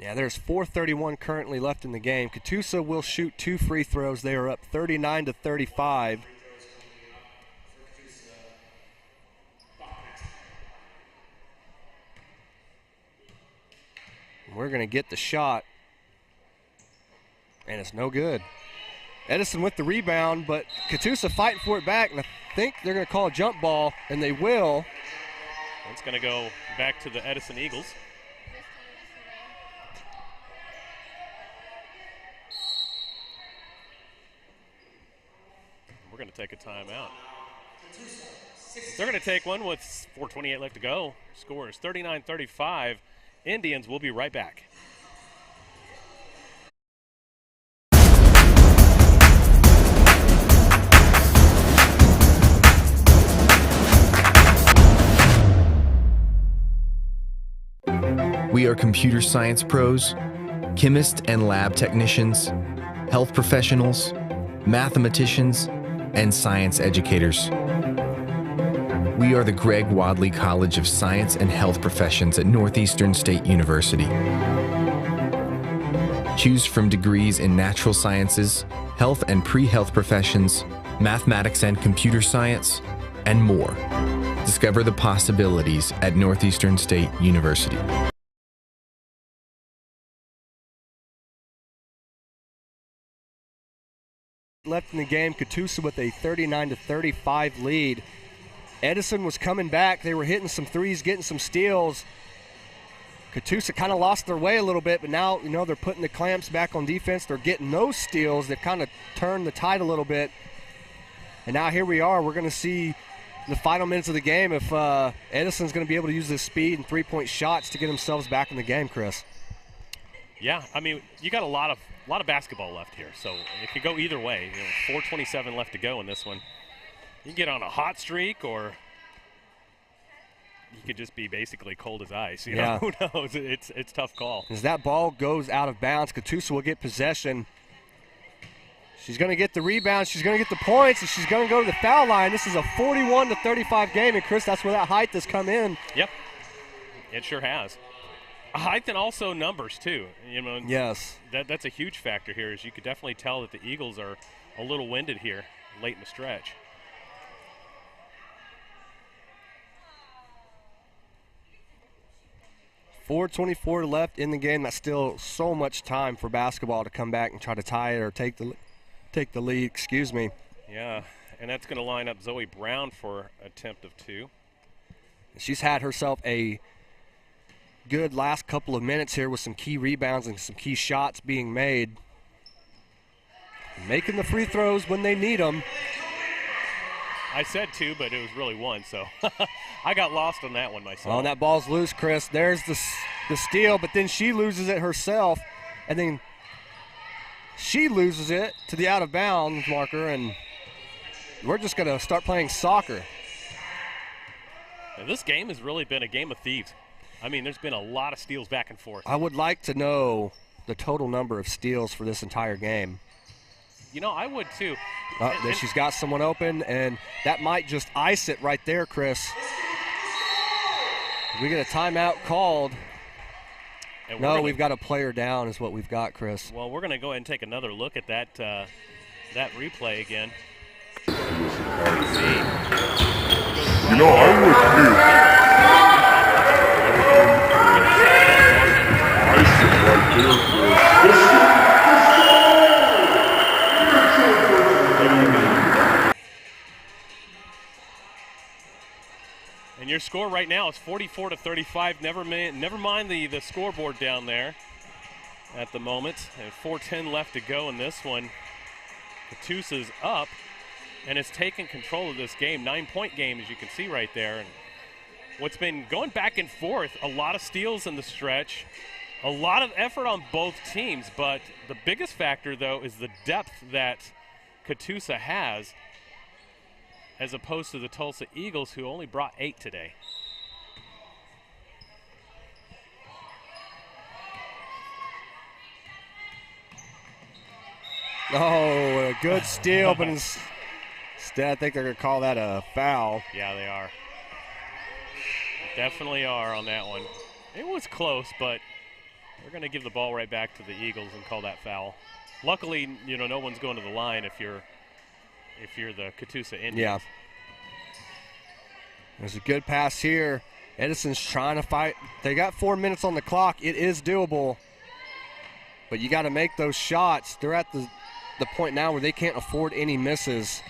Speaker 1: Yeah, there's 4:31 currently left in the game. Catoosa will shoot 2 free throws. They are up 39-35. We're going to get the shot, and it's no good. Edison with the rebound, but Catoosa fighting for it back, and I think they're going to call a jump ball, and they will.
Speaker 2: It's going to go back to the Edison Eagles. We're going to take a timeout. They're going to take one with 4:28 left to go. Score is 39-35. Indians will be right back.
Speaker 5: We are computer science pros, chemists and lab technicians, health professionals, mathematicians, and science educators. We are the Greg Wadley College of Science and Health Professions at Northeastern State University. Choose from degrees in natural sciences, health and pre-health professions, mathematics and computer science, and more. Discover the possibilities at Northeastern State University.
Speaker 1: Left in the game, Catoosa with a 39-35 lead. Edison was coming back. They were hitting some threes, getting some steals. Catoosa kind of lost their way a little bit, but now, they're putting the clamps back on defense. They're getting those steals. They've kind of turned the tide a little bit. And now here we are. We're going to see the final minutes of the game if Edison's going to be able to use this speed and three-point shots to get themselves back in the game, Chris.
Speaker 2: Yeah, I mean, you got a lot of basketball left here, so it could go either way. 4:27 left to go in this one. You can get on a hot streak, or he could just be basically cold as ice. You
Speaker 1: Yeah.
Speaker 2: know, who knows? It's tough call.
Speaker 1: As that ball goes out of bounds, Catoosa will get possession. She's going to get the rebound. She's going to get the points, and she's going to go to the foul line. This is a 41-35 game, and Chris, that's where that height has come in.
Speaker 2: Yep, it sure has. Height and also numbers too. You know,
Speaker 1: yes,
Speaker 2: that's a huge factor here. Is you could definitely tell that the Eagles are a little winded here late in the stretch.
Speaker 1: .424 left in the game. That's still so much time for basketball to come back and try to tie it or take the lead. Excuse me.
Speaker 2: Yeah, and that's going to line up Zoe Brown for attempt of 2.
Speaker 1: She's had herself a good last couple of minutes here with some key rebounds and some key shots being made. Making the free throws when they need them.
Speaker 2: I said 2, but it was really 1, so I got lost on that one myself.
Speaker 1: Oh, and that ball's loose, Chris. There's the steal, but then she loses it herself, and then she loses it to the out-of-bounds marker, and we're just going to start playing soccer.
Speaker 2: Now, this game has really been a game of thieves. I mean, there's been a lot of steals back and forth.
Speaker 1: I would like to know the total number of steals for this entire game.
Speaker 2: You know, I would too.
Speaker 1: Then she's got someone open, and that might just ice it right there, Chris. We get a timeout called. No, we've got a player down is what we've got, Chris.
Speaker 2: Well, we're going to go ahead and take another look at that replay again.
Speaker 9: You know, I would do. Ice it right there, Chris.
Speaker 2: And your score right now is 44-35. Never mind the scoreboard down there at the moment. And 4:10 left to go in this one. Catoosa's up and has taken control of this game. 9-point game, as you can see right there. And what's been going back and forth, a lot of steals in the stretch, a lot of effort on both teams. But the biggest factor, though, is the depth that Catoosa has, as opposed to the Tulsa Eagles, who only brought 8 today.
Speaker 1: Oh, a good steal, but instead I think they're going to call that a foul.
Speaker 2: Yeah, they are. Definitely are on that one. It was close, but they're going to give the ball right back to the Eagles and call that foul. Luckily, you know, no one's going to the line if you're the Catoosa Indians.
Speaker 1: Yeah. There's a good pass here. Edison's trying to fight. They got 4 minutes on the clock. It is doable. But you got to make those shots. They're at the point now where they can't afford any misses.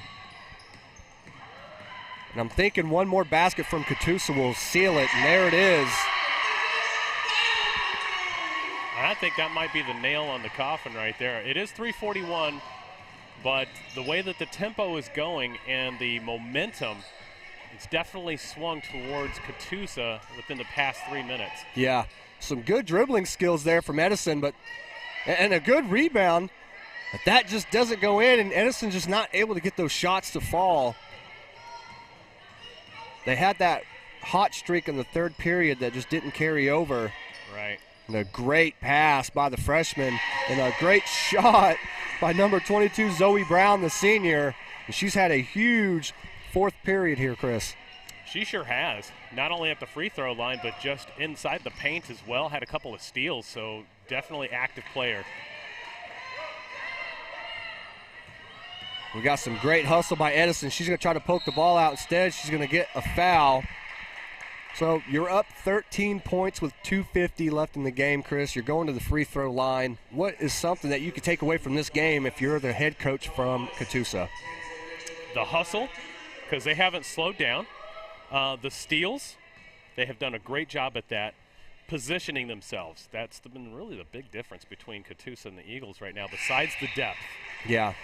Speaker 1: And I'm thinking one more basket from Catoosa will seal it, and there it is.
Speaker 2: I think that might be the nail on the coffin right there. It is 3:41, but the way that the tempo is going and the momentum, it's definitely swung towards Catoosa within the past 3 minutes.
Speaker 1: Yeah, some good dribbling skills there from Edison, and a good rebound. But that just doesn't go in, and Edison just not able to get those shots to fall. They had that hot streak in the third period that just didn't carry over.
Speaker 2: Right.
Speaker 1: And a great pass by the freshman, and a great shot by number 22, Zoe Brown, the senior. And she's had a huge fourth period here, Chris.
Speaker 2: She sure has. Not only at the free throw line, but just inside the paint as well. Had a couple of steals, so definitely active player.
Speaker 1: We got some great hustle by Edison. She's going to try to poke the ball out. Instead, she's going to get a foul. So you're up 13 points with 2:50 left in the game, Chris. You're going to the free throw line. What is something that you could take away from this game if you're the head coach from Catoosa?
Speaker 2: The hustle, because they haven't slowed down. The steals, they have done a great job at that. Positioning themselves. That's been really the big difference between Catoosa and the Eagles right now, besides the depth.
Speaker 1: Yeah.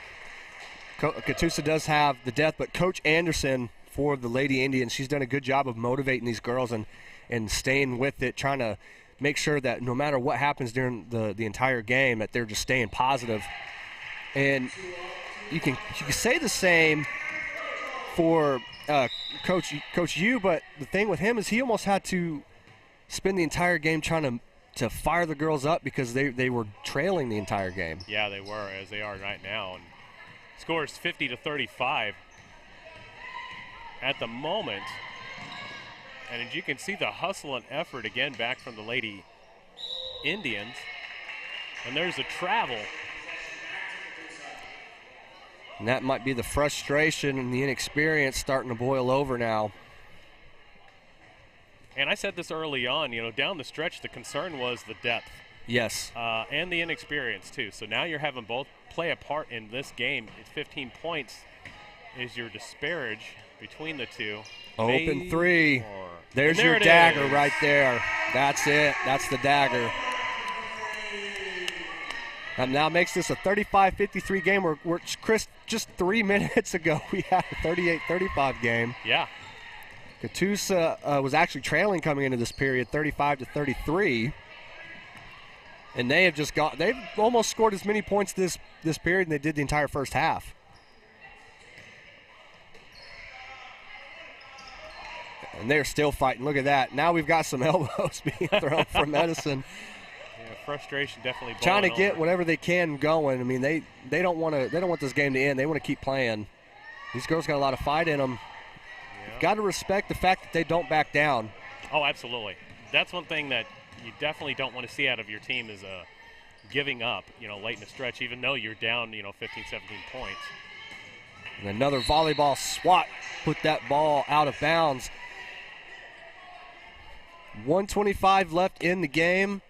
Speaker 1: Catoosa does have the depth, but Coach Anderson for the Lady Indians, she's done a good job of motivating these girls and staying with it, trying to make sure that no matter what happens during the entire game, that they're just staying positive. And you can say the same for Coach Yu, but the thing with him is he almost had to spend the entire game trying to fire the girls up because they were trailing the entire game.
Speaker 2: Yeah, they were, as they are right now. And scores 50-35 at the moment. And as you can see, the hustle and effort again back from the Lady Indians. And there's a travel.
Speaker 1: And that might be the frustration and the inexperience starting to boil over now.
Speaker 2: And I said this early on, down the stretch, the concern was the depth.
Speaker 1: Yes.
Speaker 2: And the inexperience, too. So now you're having both play a part in this game. It's 15 points is your disparage between the two.
Speaker 1: Open three. There's your dagger right there. That's it. That's the dagger. And now makes this a 35-53 game where Chris, just 3 minutes ago, we had a 38-35 game.
Speaker 2: Yeah.
Speaker 1: Catoosa was actually trailing coming into this period, 35-33. And they've almost scored as many points this period than they did the entire first half. And they're still fighting. Look at that. Now we've got some elbows being thrown from Edison.
Speaker 2: Yeah, frustration definitely
Speaker 1: trying to get
Speaker 2: over.
Speaker 1: whatever they can going. I mean, they don't want this game to end. They want to keep playing. These girls got a lot of fight in them.
Speaker 2: Yeah.
Speaker 1: Got to respect the fact that they don't back down.
Speaker 2: Oh, absolutely. That's one thing that you definitely don't want to see out of your team is giving up, late in the stretch, even though you're down, 15, 17 points.
Speaker 1: And another volleyball swat put that ball out of bounds. 1:25 left in the game.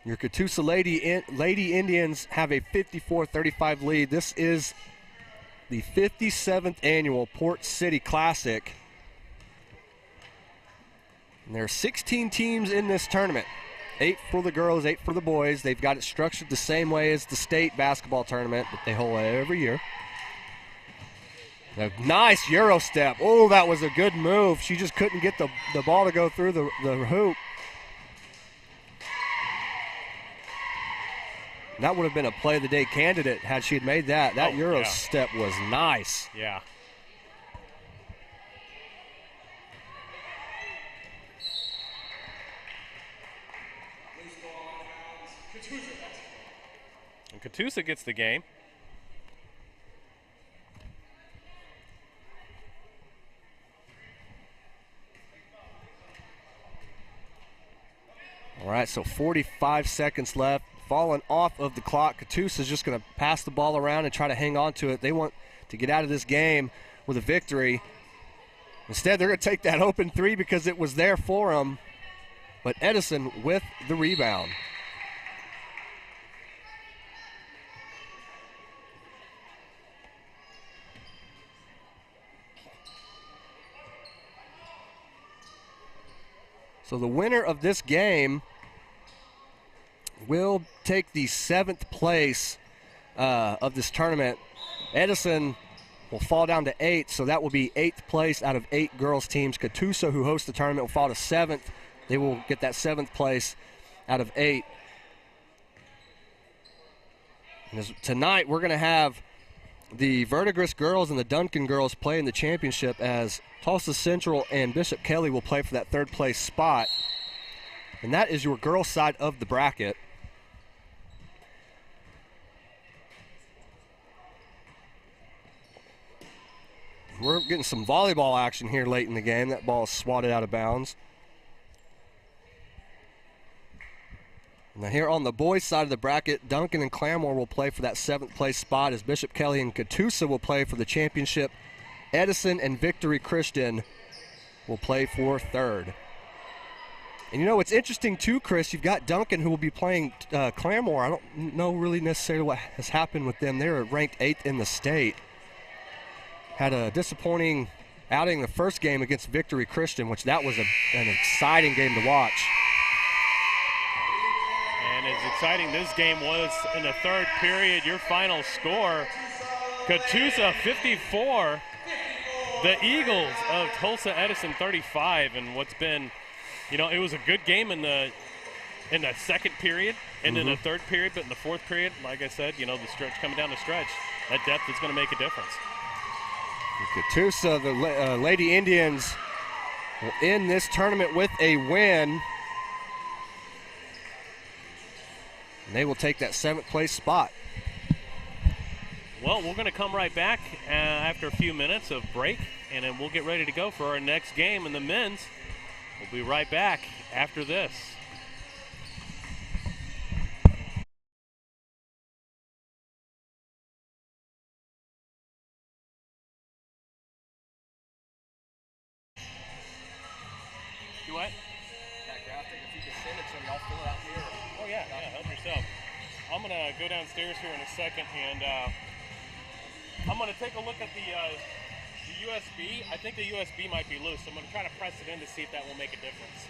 Speaker 1: Your Catoosa Lady Indians have a 54-35 lead. This is the 57th annual Port City Classic. And there are 16 teams in this tournament. 8 for the girls, 8 for the boys. They've got it structured the same way as the state basketball tournament that they hold every year. A nice Euro step. Oh, that was a good move. She just couldn't get the ball to go through the hoop. That would have been a play of the day candidate had she had made that. That Euro step was nice.
Speaker 2: Yeah. And Catoosa gets the game.
Speaker 1: All right, so 45 seconds left. Falling off of the clock. Catoosa is just going to pass the ball around and try to hang on to it. They want to get out of this game with a victory. Instead, they're going to take that open three because it was there for them. But Edison with the rebound. So the winner of this game will take the 7th place of this tournament. Edison will fall down to 8, so that will be 8th place out of 8 girls teams. Catoosa, who hosts the tournament, will fall to 7th. They will get that 7th place out of 8. And tonight we're going to have the Verdigris girls and the Duncan girls play in the championship, as Tulsa Central and Bishop Kelly will play for that 3rd place spot. And that is your girls' side of the bracket. We're getting some volleyball action here late in the game. That ball is swatted out of bounds. Now here on the boys' side of the bracket, Duncan and Claremore will play for that 7th place spot, as Bishop Kelly and Catoosa will play for the championship. Edison and Victory Christian will play for 3rd. And it's interesting too, Chris, you've got Duncan who will be playing Claremore. I don't know really necessarily what has happened with them. They're ranked 8th in the state. Had a disappointing outing the first game against Victory Christian, which that was an exciting game to watch.
Speaker 2: And as exciting this game was in the 3rd period, your final score, Catoosa 54, the Eagles of Tulsa Edison 35. And what's been, it was a good game in the 2nd period and in the 3rd period, but in the 4th period, like I said, the stretch coming down the stretch, that depth is going to make a difference.
Speaker 1: Catoosa, the Lady Indians, will end this tournament with a win. And they will take that 7th place spot.
Speaker 2: Well, we're going to come right back after a few minutes of break, and then we'll get ready to go for our next game in the men's. We'll be right back after this. Do what?
Speaker 1: That graphic, if you can send it to me, I'll fill it out here.
Speaker 2: Oh, yeah, help yourself. I'm going to go downstairs here in a second, and I'm going to take a look at the USB. I think the USB might be loose, so I'm going to try to press it in to see if that will make a difference.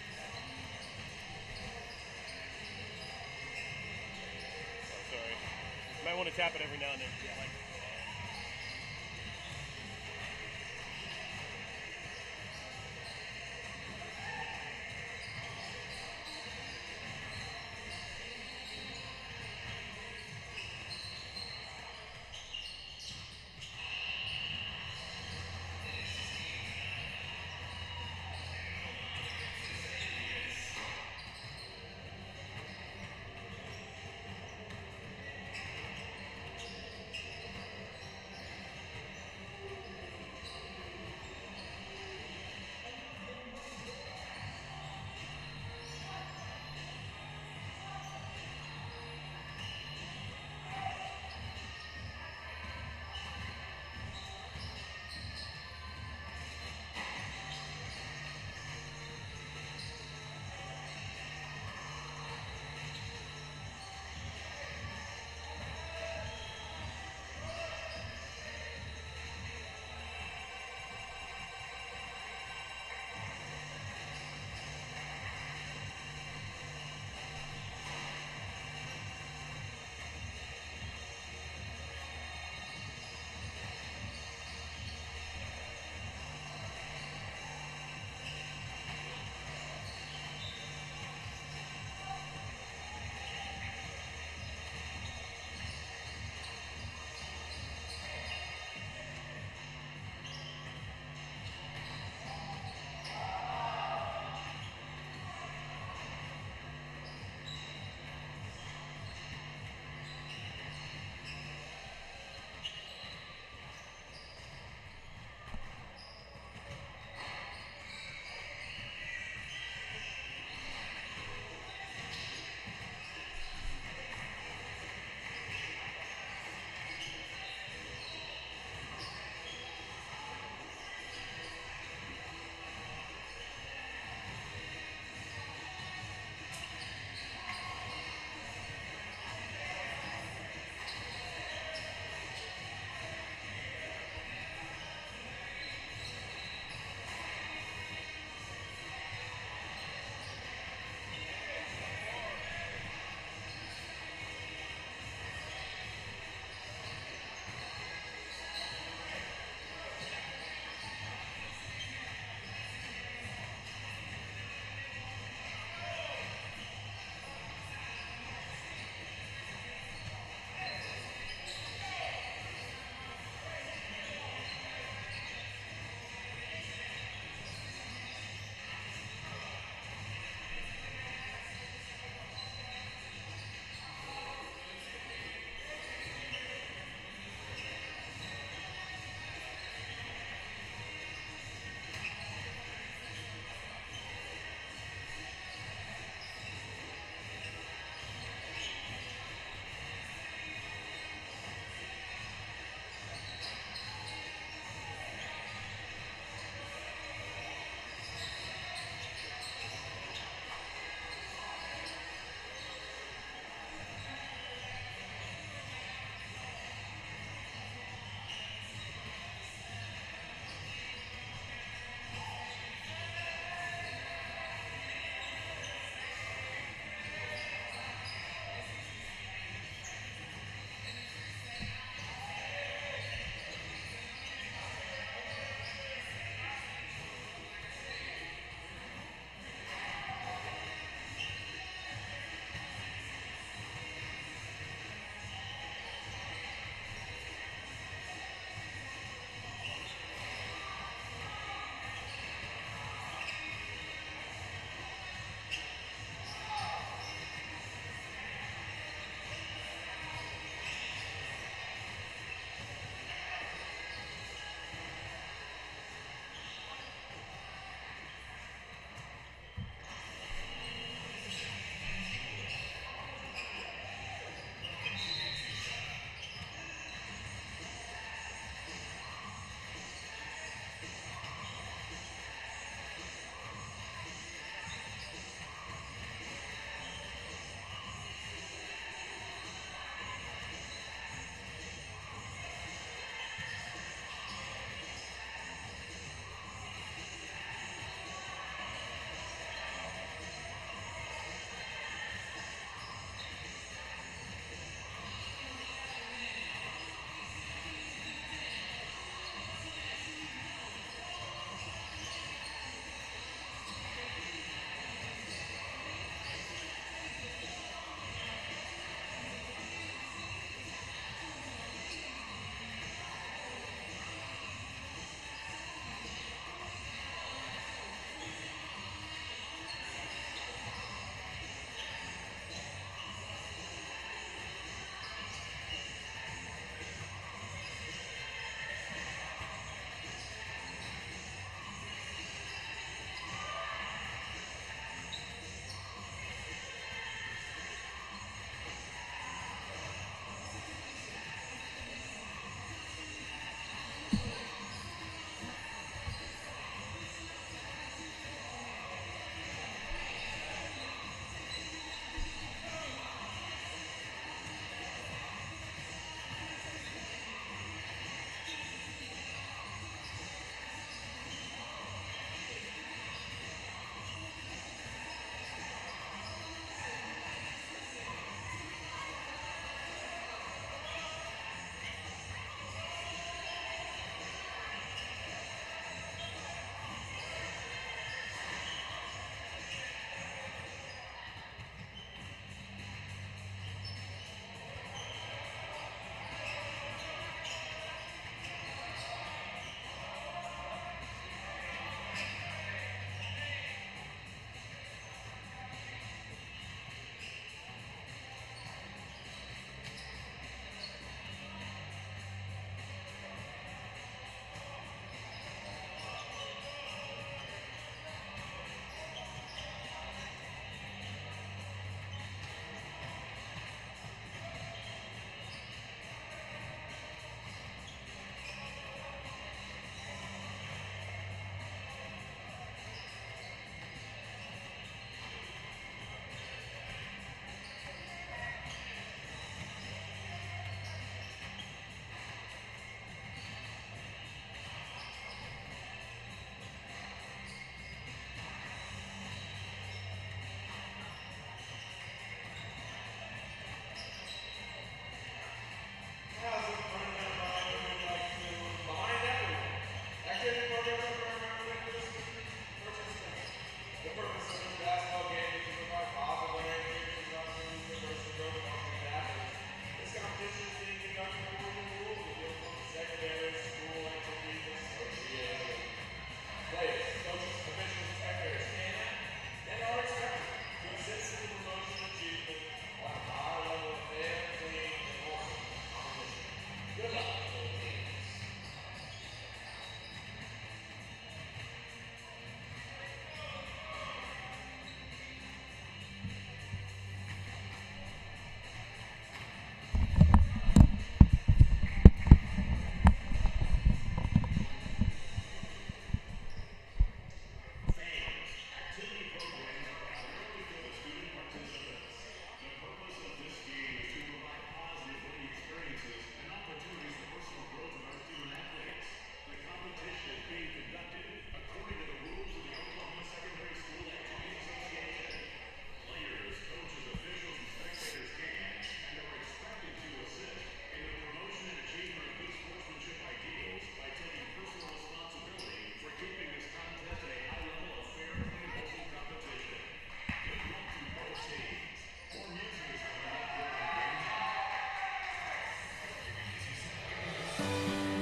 Speaker 2: Oh, sorry. You might want to tap it every now and then. Yeah.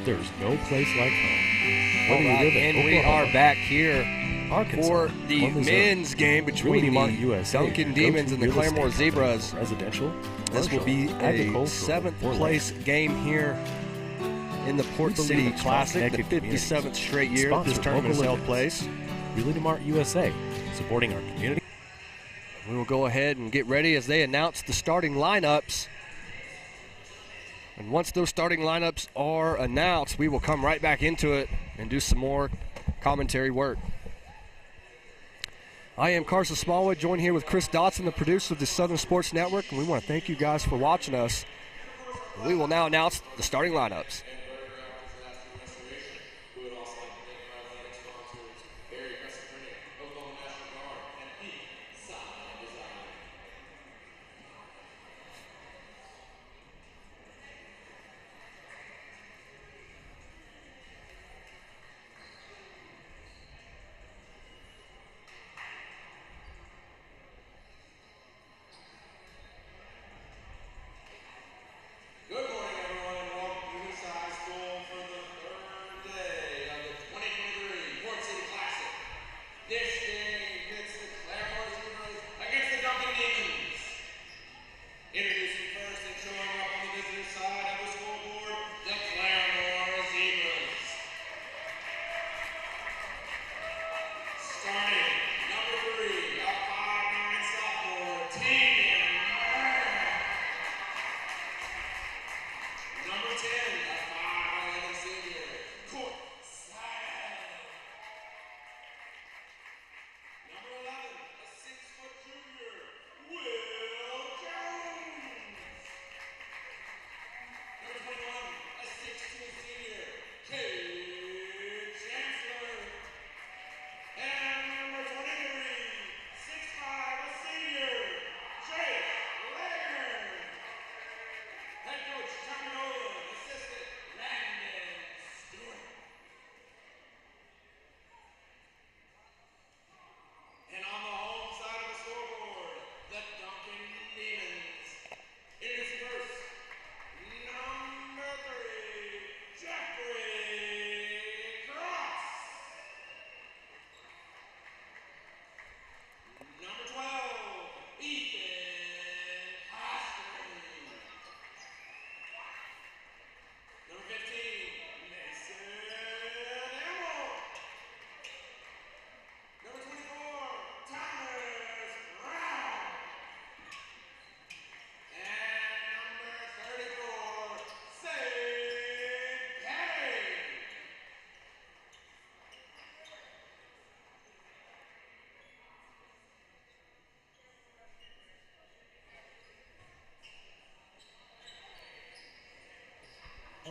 Speaker 3: There's no place like home. Whether you
Speaker 1: All right,
Speaker 3: live in
Speaker 1: and we
Speaker 3: Oklahoma,
Speaker 1: are back here
Speaker 3: Arkansas,
Speaker 1: for the
Speaker 3: or Missouri,
Speaker 1: men's game between
Speaker 3: Realty Mart
Speaker 1: the
Speaker 3: USA,
Speaker 1: Duncan
Speaker 3: your
Speaker 1: Demons
Speaker 3: go-to
Speaker 1: and the
Speaker 3: real
Speaker 1: Claremore
Speaker 3: estate
Speaker 1: Zebras.
Speaker 3: Residential,
Speaker 1: This will be
Speaker 3: commercial,
Speaker 1: a
Speaker 3: agricultural,
Speaker 1: seventh
Speaker 3: or
Speaker 1: place
Speaker 3: land.
Speaker 1: game here in the Port
Speaker 3: believe
Speaker 1: City
Speaker 3: in
Speaker 1: Classic, the
Speaker 3: connected
Speaker 1: 57th straight year that this
Speaker 3: Sponsored
Speaker 1: tournament has
Speaker 3: local
Speaker 1: held place.
Speaker 3: Realty Mart USA, supporting our community.
Speaker 1: We will go ahead and get ready as they announce the starting lineups. And once those starting lineups are announced, we will come right back into it and do some more commentary work. I am Carson Smallwood, joined here with Chris Dotson, the producer of the Southern Sports Network, and we want to thank you guys for watching us. We will now announce the starting lineups.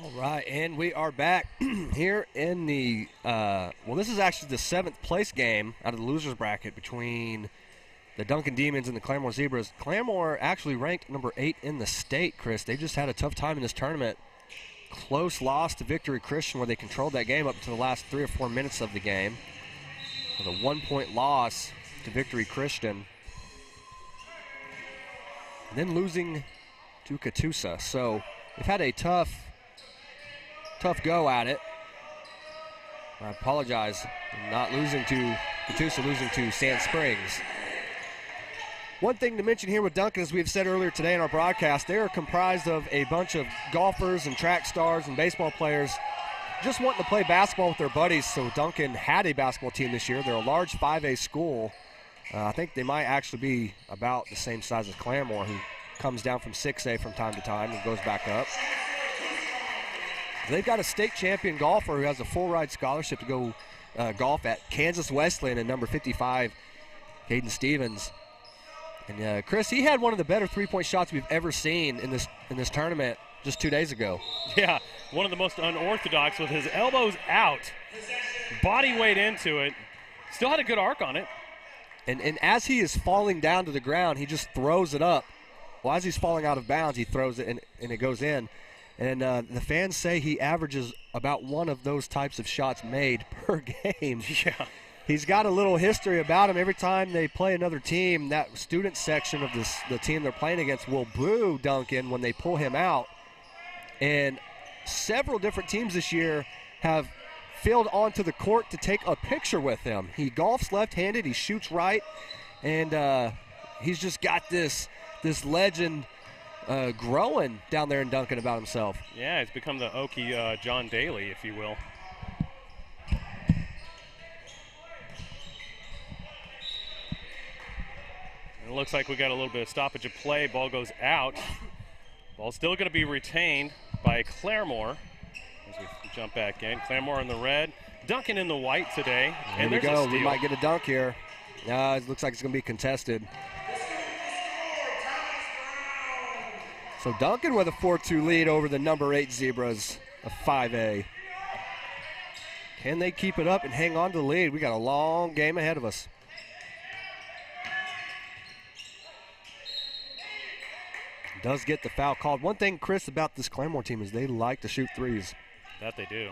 Speaker 1: All right, and we are back here in the, well, this is actually the seventh place game out of the loser's bracket between the Duncan Demons and the Claremore Zebras. Claremore actually ranked number 8 in the state, Chris. They just had a tough time in this tournament. Close loss to Victory Christian where they controlled that game up to the last 3 or 4 minutes of the game. With a 1-point loss to Victory Christian. And then losing to Catoosa. So they've had a tough go at it. I apologize for not losing to Catoosa, losing to Sand Springs. One thing to mention here with Duncan, as we've said earlier today in our broadcast, they are comprised of a bunch of golfers and track stars and baseball players just wanting to play basketball with their buddies. So Duncan had a basketball team this year. They're a large 5A school. I think they might actually be about the same size as Claremore, who comes down from 6A from time to time and goes back up. They've got a state champion golfer who has a full ride scholarship to go golf at Kansas Wesleyan and number 55, Caden Stevens. And Chris, he had one of the better three-point shots we've ever seen in this tournament just 2 days ago.
Speaker 2: Yeah, one of the most unorthodox with his elbows out, body weight into it. Still had a good arc on it.
Speaker 1: And as he is falling down to the ground, he just throws it up. Well, as he's falling out of bounds, he throws it and it goes in. And the fans say he averages about one of those types of shots made per game.
Speaker 2: Yeah.
Speaker 1: He's got a little history about him. Every time they play another team, that student section of the team they're playing against will boo Duncan when they pull him out. And several different teams this year have filled onto the court to take a picture with him. He golfs left-handed, he shoots right, and he's just got this legend growing down there in Duncan about himself.
Speaker 2: Yeah, it's become the Okie John Daly, if you will. And it looks like we got a little bit of stoppage of play. Ball goes out. Ball's still going to be retained by Claremore as we jump back in. Claremore in the red, Duncan in the white today.
Speaker 1: And there we go. We might get a dunk here. It looks like it's going to be contested. So Duncan with a 4-2 lead over the number 8 Zebras of 5A. Can they keep it up and hang on to the lead? We got a long game ahead of us. Does get the foul called. One thing, Chris, about this Claremore team is they like to shoot threes.
Speaker 2: That they do.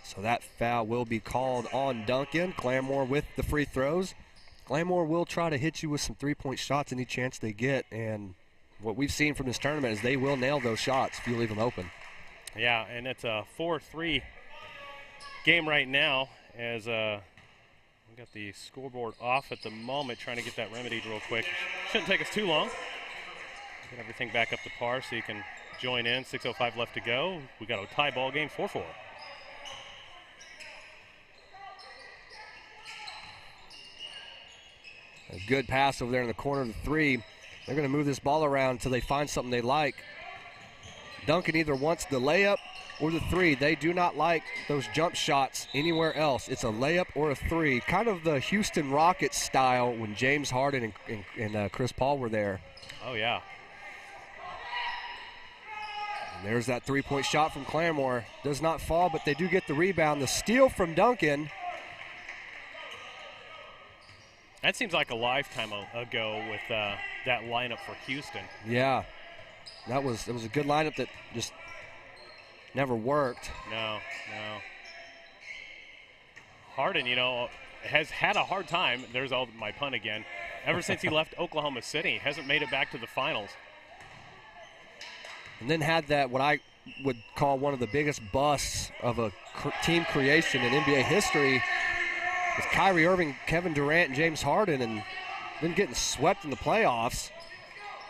Speaker 1: So that foul will be called on Duncan. Claremore with the free throws. Claremore will try to hit you with some three-point shots any chance they get, and what we've seen from this tournament is they will nail those shots if you leave them open.
Speaker 2: Yeah, and it's a 4-3 game right now as we got the scoreboard off at the moment, trying to get that remedied real quick. Shouldn't take us too long. Get everything back up to par so you can join in. 6:05 left to go. We got a tie ball game, 4-4.
Speaker 1: A good pass over there in the corner of the three. They're going to move this ball around until they find something they like. Duncan either wants the layup or the three. They do not like those jump shots anywhere else. It's a layup or a three. Kind of the Houston Rockets style when James Harden and Chris Paul were there.
Speaker 2: Oh, yeah.
Speaker 1: And there's that three-point shot from Claremore. Does not fall, but they do get the rebound. The steal from Duncan.
Speaker 2: That seems like a lifetime ago with that lineup for Houston.
Speaker 1: Yeah. It was a good lineup that just never worked.
Speaker 2: No. Harden, has had a hard time. There's all my pun again. Ever since he left Oklahoma City, hasn't made it back to the finals.
Speaker 1: And then had that what I would call one of the biggest busts of a team creation in NBA history with Kyrie Irving, Kevin Durant, and James Harden, and then getting swept in the playoffs.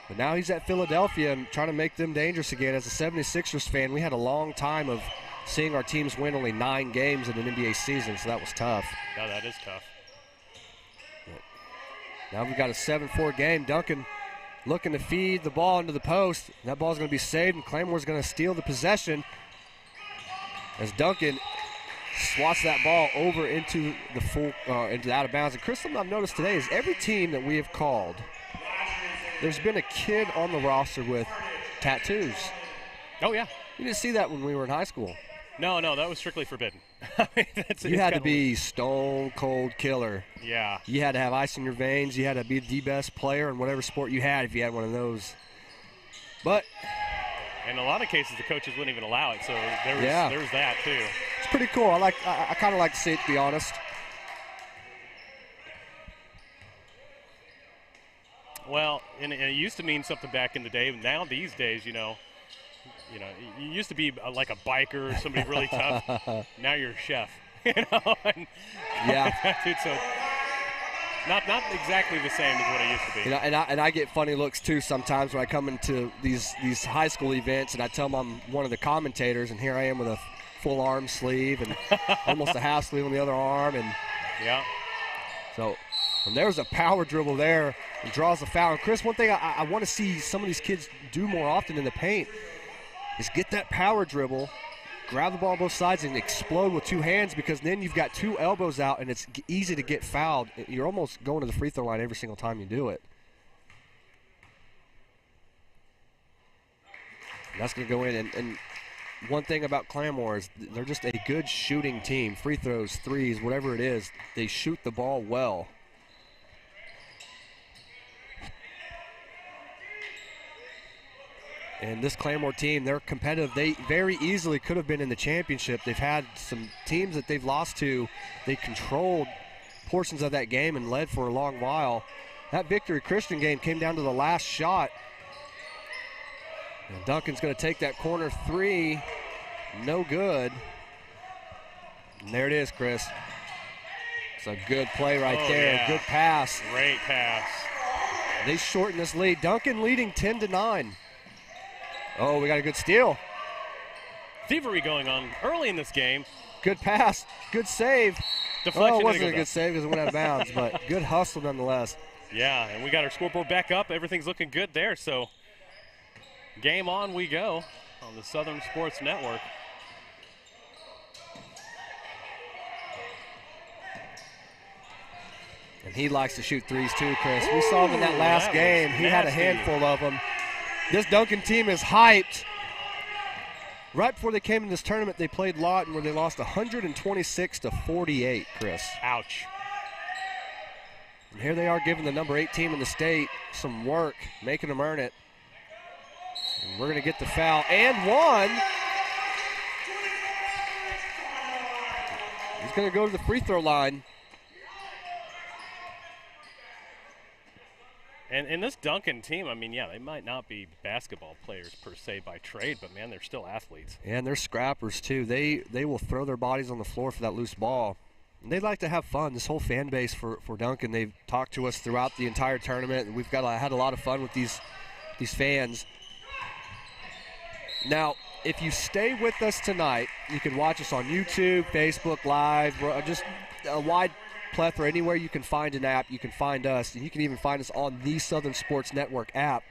Speaker 1: But now he's at Philadelphia and trying to make them dangerous again. As a 76ers fan, we had a long time of seeing our teams win only 9 games in an NBA season, so that was tough.
Speaker 2: No, that is tough.
Speaker 1: But now we've got a 7-4 game. Duncan looking to feed the ball into the post. That ball's going to be saved, and Claremore's going to steal the possession as Duncan swats that ball over into the out of bounds. And Chris, something I've noticed today is every team that we have called, there's been a kid on the roster with tattoos.
Speaker 2: Oh, yeah.
Speaker 1: You didn't see that when we were in high school.
Speaker 2: No, that was strictly forbidden.
Speaker 1: You had to be stone cold killer.
Speaker 2: Yeah.
Speaker 1: You had to have ice in your veins. You had to be the best player in whatever sport you had if you had one of those. But
Speaker 2: in a lot of cases, the coaches wouldn't even allow it, so there was that too.
Speaker 1: It's pretty cool. I kind of like to see it, to be honest.
Speaker 2: Well, and it used to mean something back in the day. Now these days, you used to be like a biker or somebody really tough. Now you're a chef,
Speaker 1: Yeah.
Speaker 2: Dude, so not exactly the same as what it used to be.
Speaker 1: And I get funny looks too sometimes when I come into these high school events and I tell them I'm one of the commentators, and here I am with a full arm sleeve and almost a half sleeve on the other arm, and
Speaker 2: yeah.
Speaker 1: So and there's a power dribble there and draws a foul. And Chris, one thing I want to see some of these kids do more often in the paint is get that power dribble, grab the ball on both sides, and explode with 2 hands, because then you've got 2 elbows out and it's easy to get fouled. You're almost going to the free throw line every single time you do it. And that's going to go in. And one thing about Claremore is they're just a good shooting team. Free throws, threes, whatever it is, they shoot the ball well. And this Claremore team, they're competitive. They very easily could have been in the championship. They've had some teams that they've lost to. They controlled portions of that game and led for a long while. That Victory Christian game came down to the last shot, And Duncan's going to take that corner three. No good. And there it is, Chris. It's a good play right there.
Speaker 2: Yeah.
Speaker 1: Good pass.
Speaker 2: Great pass.
Speaker 1: They shorten this lead. Duncan leading 10-9. Oh, we got a good steal.
Speaker 2: Thievery going on early in this game.
Speaker 1: Good pass. Good save.
Speaker 2: Deflection.
Speaker 1: Oh, it wasn't a good save because it went out of bounds, but good hustle nonetheless.
Speaker 2: Yeah, and we got our scoreboard back up. Everything's looking good there. So game on we go on the Southern Sports Network.
Speaker 1: And he likes to shoot threes too, Chris. We saw him in that last game. He had a handful of them. This Duncan team is hyped. Right before they came in this tournament, they played Lawton where they lost 126-48, Chris.
Speaker 2: Ouch.
Speaker 1: And here they are giving the number 8 team in the state some work, making them earn it. And we're going to get the foul and one. He's going to go to the free throw line.
Speaker 2: And this Duncan team, I mean, yeah, they might not be basketball players per se by trade, but, man, they're still athletes.
Speaker 1: And they're scrappers, too. They will throw their bodies on the floor for that loose ball. And they like to have fun. This whole fan base for Duncan, they've talked to us throughout the entire tournament. We've had a lot of fun with these fans. Now, if you stay with us tonight, you can watch us on YouTube, Facebook Live, just a wide plethora. Anywhere you can find an app, you can find us, and you can even find us on the Southern Sports Network app.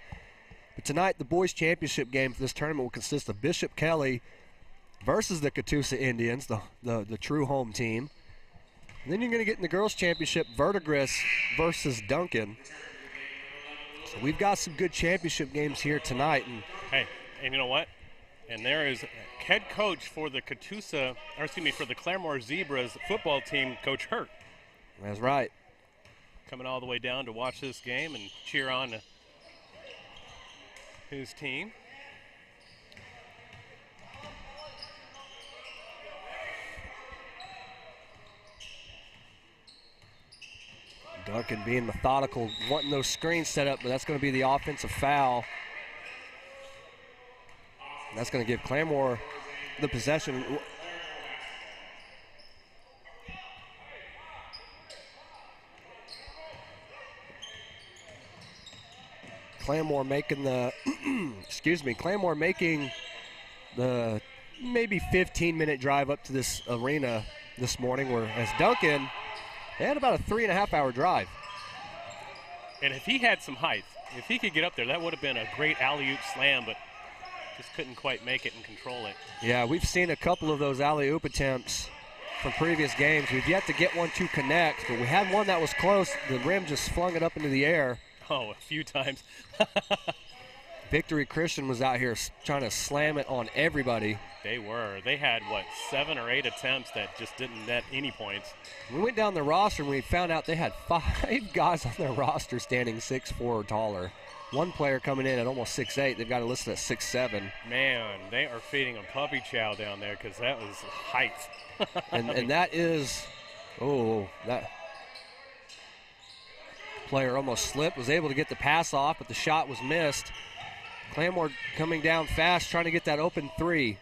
Speaker 1: But tonight, the boys' championship game for this tournament will consist of Bishop Kelly versus the Catoosa Indians, the true home team. And then you're going to get in the girls' championship, Verdigris versus Duncan. So we've got some good championship games here tonight. And
Speaker 2: hey, and you know what? And there is head coach for the for the Claremore Zebras football team, Coach Hurt.
Speaker 1: That's right.
Speaker 2: Coming all the way down to watch this game and cheer on his team.
Speaker 1: Duncan being methodical, wanting those screens set up, but that's going to be the offensive foul. And that's going to give Claremore the possession. Claremore making the, Claremore making the maybe 15-minute drive up to this arena this morning, whereas Duncan, they had about a 3.5-hour drive.
Speaker 2: And if he had some height, if he could get up there, that would have been a great alley-oop slam, but just couldn't quite make it and control it.
Speaker 1: Yeah, we've seen a couple of those alley-oop attempts from previous games. We've yet to get one to connect, but we had one that was close. The rim just flung it up into the air.
Speaker 2: Oh, a few times.
Speaker 1: Victory Christian was out here trying to slam it on everybody.
Speaker 2: They were. They had, 7 or 8 attempts that just didn't net any points.
Speaker 1: We went down the roster and we found out they had 5 guys on their roster standing 6'4" or taller. One player coming in at almost 6'8". They've got it listed at 6'7".
Speaker 2: Man, they are feeding them puppy chow down there because that was height.
Speaker 1: and that is, that player almost slipped, was able to get the pass off, but the shot was missed. Claremore coming down fast, trying to get that open three.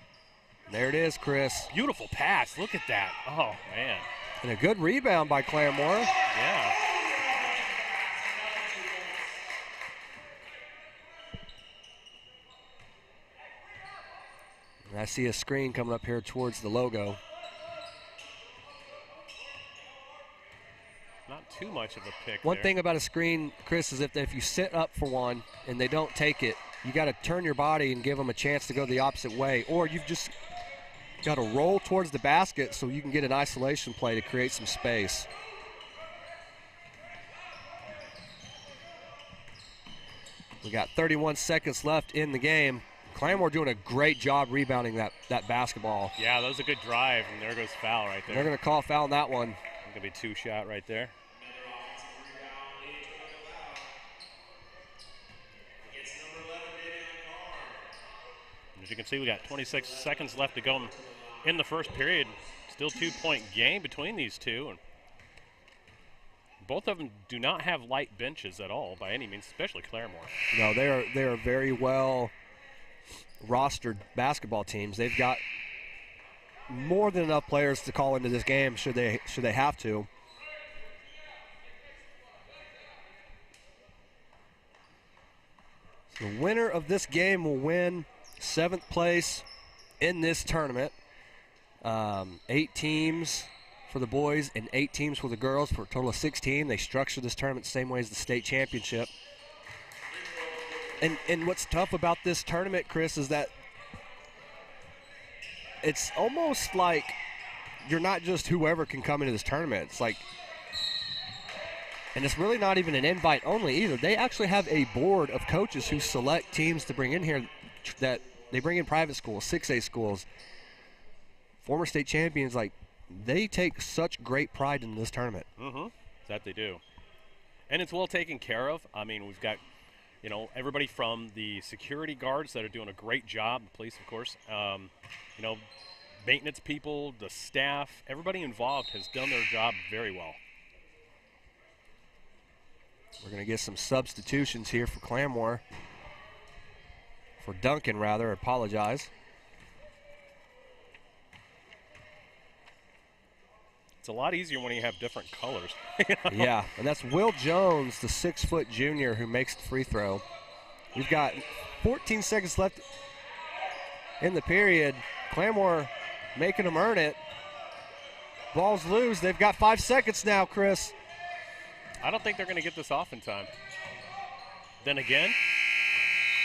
Speaker 1: There it is, Chris.
Speaker 2: Beautiful pass. Look at that. Oh, man.
Speaker 1: And a good rebound by Claremore.
Speaker 2: Yeah.
Speaker 1: And I see a screen coming up here towards the logo.
Speaker 2: Not too much of a pick
Speaker 1: One
Speaker 2: there.
Speaker 1: thing about a screen, Chris, is if you sit up for one and they don't take it, you got to turn your body and give them a chance to go the opposite way. Or you've just got to roll towards the basket so you can get an isolation play to create some space. We got 31 seconds left in the game. Claremore doing a great job rebounding that basketball.
Speaker 2: Yeah, that was a good drive, and there goes foul right there.
Speaker 1: They're going to call foul on that one.
Speaker 2: Going to be 2 shot right there. As you can see, we got 26 seconds left to go in the first period. Still 2-point game between these two. And both of them do not have light benches at all by any means, especially Claremore.
Speaker 1: No, they are very well rostered basketball teams. They've got more than enough players to call into this game should they have to. So the winner of this game will win 7th place in this tournament. 8 teams for the boys and 8 teams for the girls for a total of 16. They structure this tournament the same way as the state championship. And what's tough about this tournament, Chris, is that it's almost like you're not just whoever can come into this tournament. It's like, and it's really not even an invite only either. They actually have a board of coaches who select teams to bring in here that they bring in private schools, 6A schools, former state champions. Like, they take such great pride in this tournament.
Speaker 2: That they do. And it's well taken care of. I mean, we've got, you know, everybody from the security guards that are doing a great job, the police, of course, you know, maintenance people, the staff, everybody involved has done their job very well.
Speaker 1: We're going to get some substitutions here for Claremore. For Duncan, rather, I apologize.
Speaker 2: It's a lot easier when you have different colors.
Speaker 1: You know? Yeah, and that's Will Jones, the 6-foot junior who makes the free throw. We've got 14 seconds left in the period. Claremore making them earn it. Ball's loose. They've got 5 seconds now, Chris.
Speaker 2: I don't think they're going to get this off in time. Then again,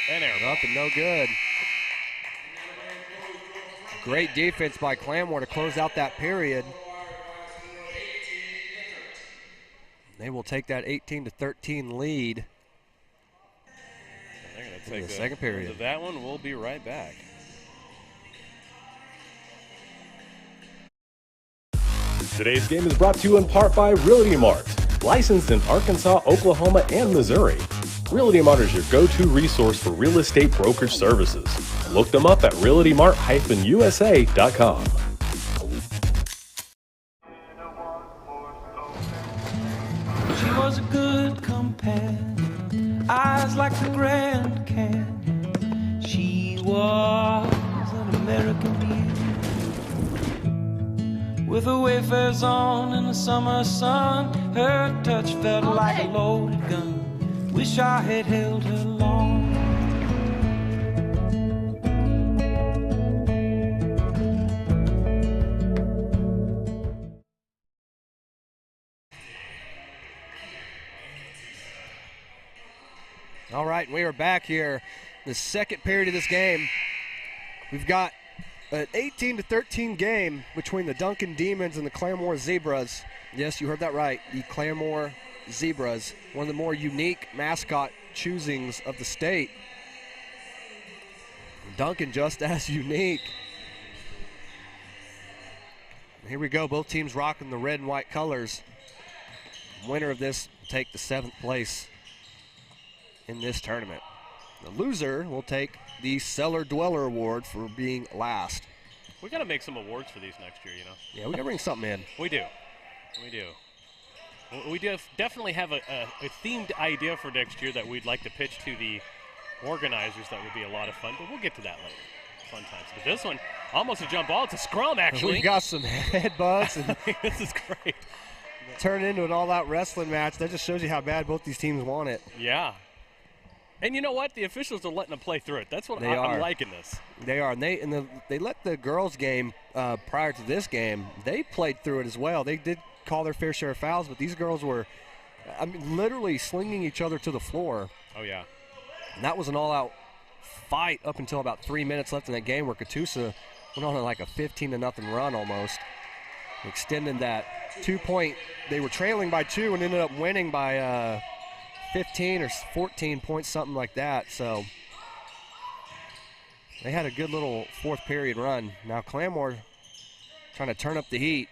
Speaker 2: and air.
Speaker 1: Up and no good. Great defense by Claremore to close out that period. They will take that 18-13 lead.
Speaker 2: They're going to take
Speaker 1: the second period.
Speaker 2: That one. We'll be right back.
Speaker 3: Today's game is brought to you in part by Realty Mart, licensed in Arkansas, Oklahoma, and Missouri. Realty Mart is your go-to resource for real estate brokerage services. Look them up at realtymart-usa.com.
Speaker 4: She was a good companion, eyes like the Grand Canyon. She was an American beauty, with her wayfarers on in the summer sun. Her touch felt like a loaded gun. Wish I had held her long.
Speaker 1: All right, we are back here. The second period of this game. We've got an 18-13 game between the Duncan Demons and the Claremore Zebras. Yes, you heard that right. The Claremore Zebras, one of the more unique mascot choosings of the state. Duncan just as unique. Here we go, both teams rocking the red and white colors. Winner of this will take the 7th place in this tournament. The loser will take the Cellar Dweller Award for being last.
Speaker 2: We got to make some awards for these next year, you know.
Speaker 1: Yeah, we got to bring something in.
Speaker 2: We do. We definitely have a themed idea for next year that we'd like to pitch to the organizers. That would be a lot of fun, but we'll get to that later. Fun times. But this one, almost a jump ball. It's a scrum, actually.
Speaker 1: We've got some headbutts. And
Speaker 2: this is great.
Speaker 1: Turn into an all-out wrestling match. That just shows you how bad both these teams want it.
Speaker 2: Yeah. And you know what? The officials are letting them play through it. That's what I'm liking this.
Speaker 1: They are. And they let the girls' game prior to this game, they played through it as well. They did call their fair share of fouls, but these girls were, literally slinging each other to the floor.
Speaker 2: Oh, yeah.
Speaker 1: And that was an all-out fight up until about 3 minutes left in that game, where Catoosa went on like a 15-0 run almost, extending that 2-point. They were trailing by 2 and ended up winning by 15 or 14 points, something like that. So they had a good little fourth period run. Now Claremore trying to turn up the heat.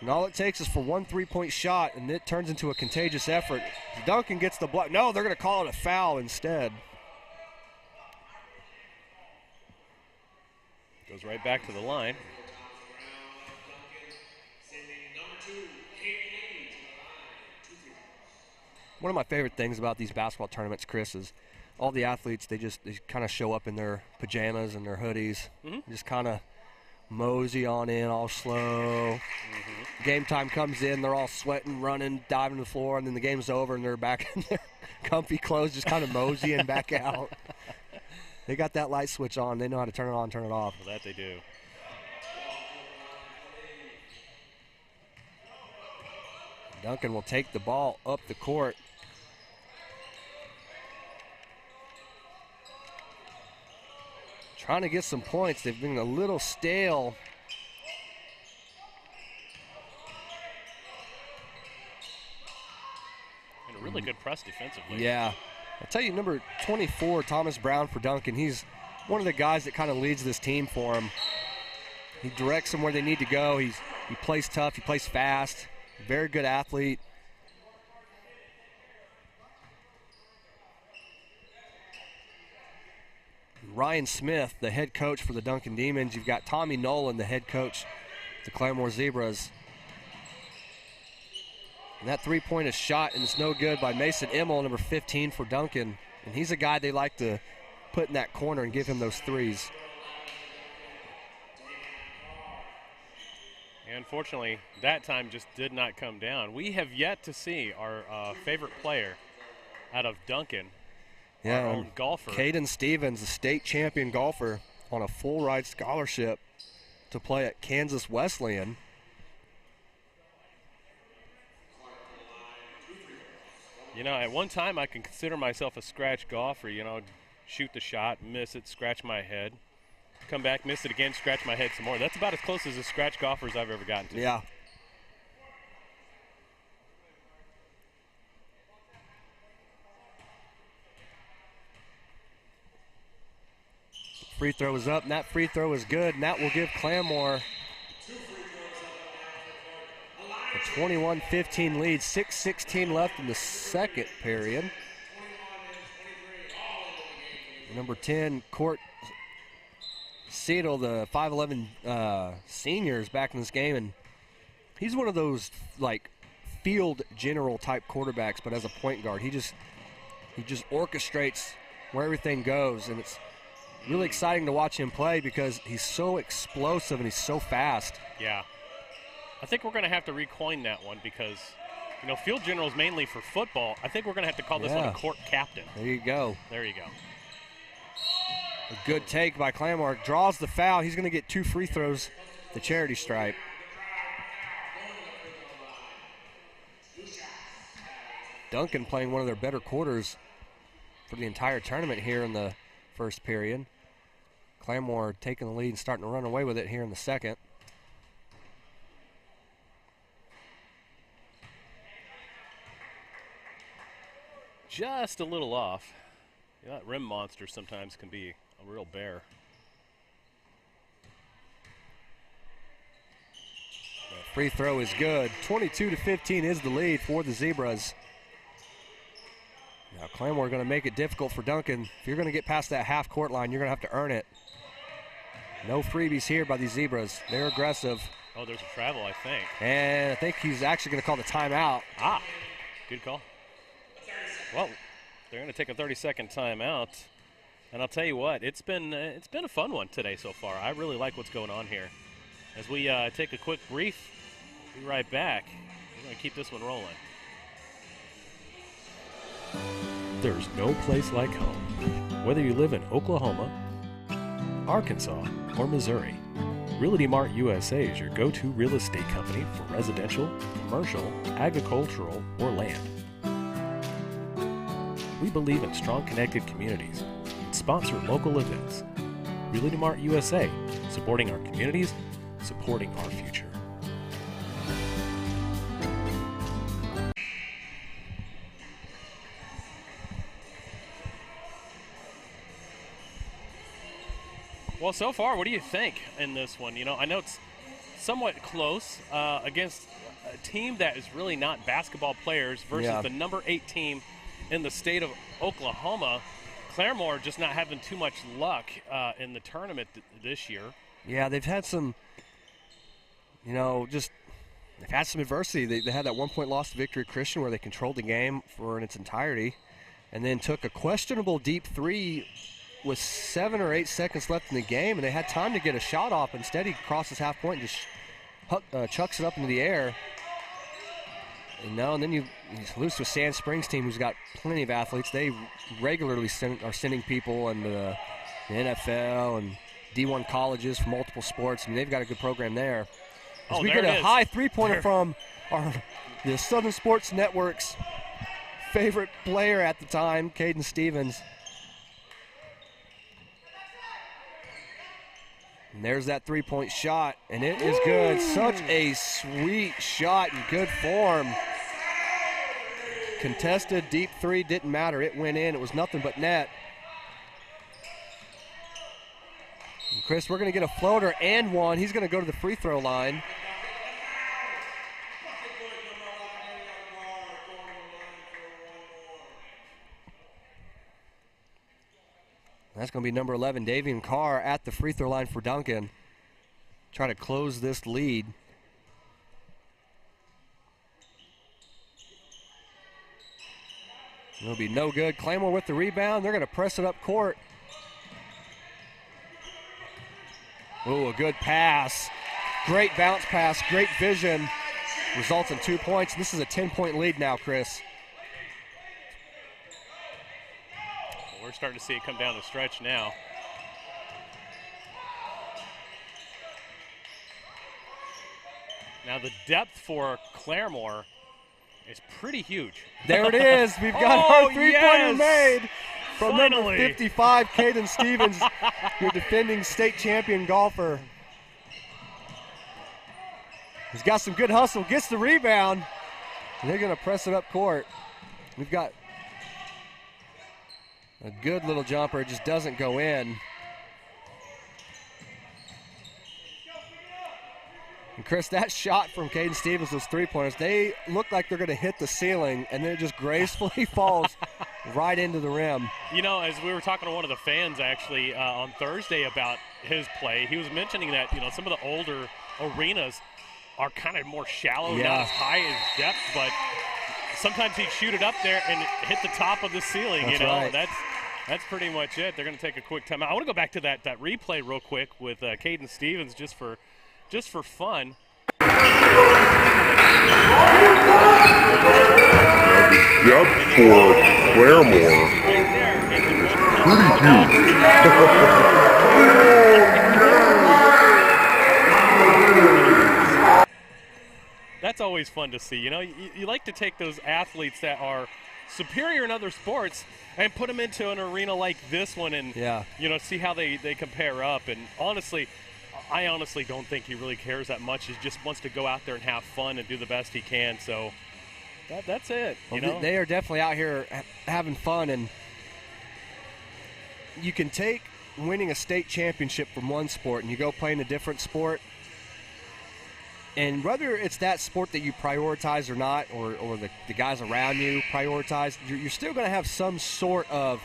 Speaker 1: And all it takes is for one 3-point shot, and it turns into a contagious effort. Duncan gets the block. No, they're going to call it a foul instead.
Speaker 2: Goes right back to the line.
Speaker 1: One of my favorite things about these basketball tournaments, Chris, is all the athletes, they kind of show up in their pajamas and their hoodies, just kind of mosey on in all slow. Game time comes in, they're all sweating, running, diving to the floor, and then the game's over and they're back in their comfy clothes, just kind of moseying back out. They got that light switch on. They know how to turn it on, turn it off.
Speaker 2: Well, that they do.
Speaker 1: Duncan will take the ball up the court. Trying to get some points. They've been a little stale.
Speaker 2: And a really good press defensively.
Speaker 1: Yeah. I'll tell you, number 24, Thomas Brown for Duncan, he's one of the guys that kind of leads this team for him. He directs them where they need to go. He plays tough. He plays fast. Very good athlete. Ryan Smith, the head coach for the Duncan Demons. You've got Tommy Nolan, the head coach, the Claremore Zebras. And that three-point is shot, and it's no good by Mason Emmel, number 15 for Duncan. And he's a guy they like to put in that corner and give him those threes.
Speaker 2: Unfortunately, that time just did not come down. We have yet to see our favorite player out of Duncan, our own golfer.
Speaker 1: Caden Stevens, the state champion golfer, on a full-ride scholarship to play at Kansas Wesleyan.
Speaker 2: You know, at one time I can consider myself a scratch golfer, you know, shoot the shot, miss it, scratch my head, come back, miss it again, scratch my head some more. That's about as close as a scratch golfer as I've ever gotten to.
Speaker 1: Yeah. Free throw is up, and that free throw is good, and that will give Claremore a 21-15 lead. 6:16 left in the second period. Number 10, Court Seidel, the 5'11 senior, is back in this game, and he's one of those like field general type quarterbacks, but as a point guard, he just orchestrates where everything goes, and it's really exciting to watch him play because he's so explosive and he's so fast.
Speaker 2: Yeah. I think we're going to have to recoin that one because, you know, field general is mainly for football. I think we're going to have to call this one a court captain.
Speaker 1: There you go.
Speaker 2: There you go.
Speaker 1: A good take by Claremore. Draws the foul. He's going to get 2 free throws, the charity stripe. Duncan playing one of their better quarters for the entire tournament here in the first period. Claremore taking the lead and starting to run away with it here in the second.
Speaker 2: Just a little off. You know, that rim monster sometimes can be a real bear.
Speaker 1: The free throw is good. 22-15 is the lead for the Zebras. Now Claremore going to make it difficult for Duncan. If you're going to get past that half-court line, you're going to have to earn it. No freebies here by the Zebras. They're aggressive.
Speaker 2: Oh, there's a travel, I think.
Speaker 1: And I think he's actually going to call the timeout.
Speaker 2: Ah, good call. Well, they're going to take a 30-second timeout. And I'll tell you what, it's been a fun one today so far. I really like what's going on here. As we take a quick brief, we'll be right back. We're going to keep this one rolling. There's no place like home. Whether you live in Oklahoma, Arkansas, or Missouri, Realty Mart USA is your go-to real estate company for residential, commercial, agricultural, or land. We believe in strong connected communities and sponsor local events. Realty Mart USA, supporting our communities, supporting our future. Well, so far, what do you think in this one? You know, I know it's somewhat close against a team that is really not basketball players versus the number 8 team in the state of Oklahoma. Claremore just not having too much luck in the tournament this year.
Speaker 1: Yeah, they've had some, you know, they've had some adversity. They had that 1-point loss to Victory Christian where they controlled the game for in its entirety. and then took a questionable deep three with 7 or 8 seconds left in the game, and they had time to get a shot off. Instead, he crosses half point and just chucks it up into the air. And then you lose to a Sand Springs team who's got plenty of athletes. They regularly are sending people into the NFL and D1 colleges for multiple sports. I mean, they've got a good program there. As we get a high three-pointer from the Southern Sports Network's favorite player at the time, Caden Stevens. And there's that three-point shot, and it is good. Such a sweet shot in good form. Contested deep three, didn't matter. It went in. It was nothing but net. And Chris, we're going to get a floater and one. He's going to go to the free throw line. That's going to be number 11, Davian Carr, at the free throw line for Duncan. Try to close this lead. It'll be no good. Claremore with the rebound. They're going to press it up court. Oh, a good pass. Great bounce pass, great vision. Results in 2 points. This is a 10-point lead now, Chris.
Speaker 2: We're starting to see it come down the stretch now. Now the depth for Claremore is pretty huge.
Speaker 1: There it is. We've got our three-pointer made from number 55, Caden Stevens, your defending state champion golfer. He's got some good hustle, gets the rebound, and they're going to press it up court. We've got a good little jumper. It just doesn't go in. And Chris, that shot from Caden Stevens, those three-pointers, they look like they're going to hit the ceiling, and then it just gracefully falls right into the rim.
Speaker 2: You know, as we were talking to one of the fans actually on Thursday about his play, he was mentioning that, you know, some of the older arenas are kind of more shallow, not as high as depth, but sometimes he'd shoot it up there and hit the top of the ceiling.
Speaker 1: That's
Speaker 2: you know,
Speaker 1: right.
Speaker 2: That's pretty much it. They're going to take a quick timeout. I want to go back to that replay real quick with Caden Stevens just for fun.
Speaker 9: The depth for Claremore, pretty huge.
Speaker 2: That's always fun to see. You know, you like to take those athletes that are superior in other sports and put them into an arena like this one and, you know, see how they compare up. And honestly, I honestly don't think he really cares that much. He just wants to go out there and have fun and do the best he can. So that's it.
Speaker 1: Well,
Speaker 2: you know?
Speaker 1: They are definitely out here having fun, and you can take winning a state championship from one sport and you go play in a different sport, and whether it's that sport that you prioritize or not, or the guys around you prioritize, you're still going to have some sort of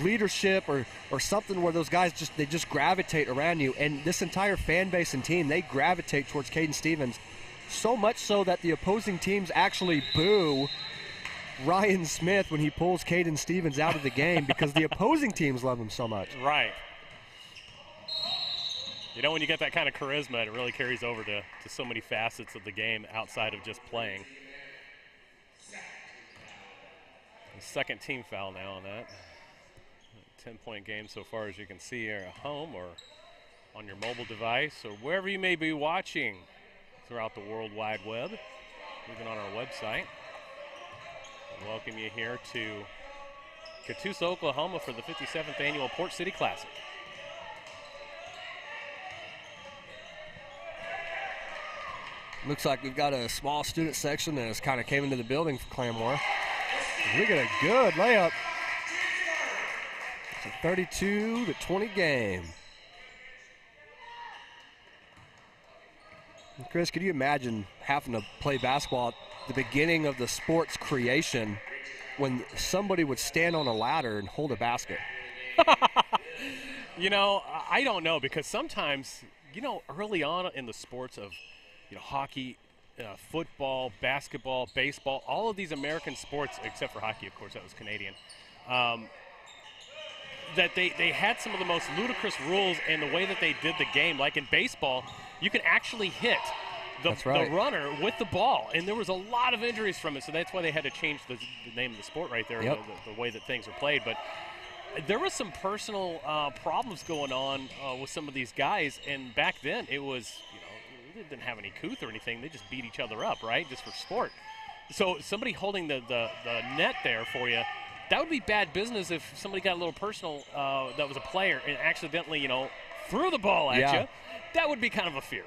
Speaker 1: leadership or something where those guys just gravitate around you. And this entire fan base and team, they gravitate towards Caden Stevens, so much so that the opposing teams actually boo Ryan Smith when he pulls Caden Stevens out of the game because the opposing teams love him so much.
Speaker 2: Right. You know, when you get that kind of charisma, it really carries over to so many facets of the game outside of just playing. The second team foul now on that. 10-point game so far, as you can see here at home or on your mobile device or wherever you may be watching throughout the World Wide Web, even on our website. I welcome you here to Catoosa, Oklahoma for the 57th annual Port City Classic.
Speaker 1: Looks like we've got a small student section that has kind of came into the building for Claremore. We got a good layup. It's a 32-20 game. And Chris, could you imagine having to play basketball at the beginning of the sport's creation when somebody would stand on a ladder and hold a basket?
Speaker 2: You know, I don't know, because sometimes, you know, early on in the sports of, you know, hockey, football, basketball, baseball, all of these American sports, except for hockey, of course, that was Canadian, that they had some of the most ludicrous rules in the way that they did the game. Like in baseball, you can actually hit the runner with the ball, and there was a lot of injuries from it, so that's why they had to change the name of the sport right there, the way that things are played. But there was some personal problems going on with some of these guys, and back then it was, they didn't have any couth or anything. They just beat each other up, right, just for sport. So somebody holding the net there for you, that would be bad business if somebody got a little personal that was a player and accidentally, threw the ball at you. That would be kind of a fear.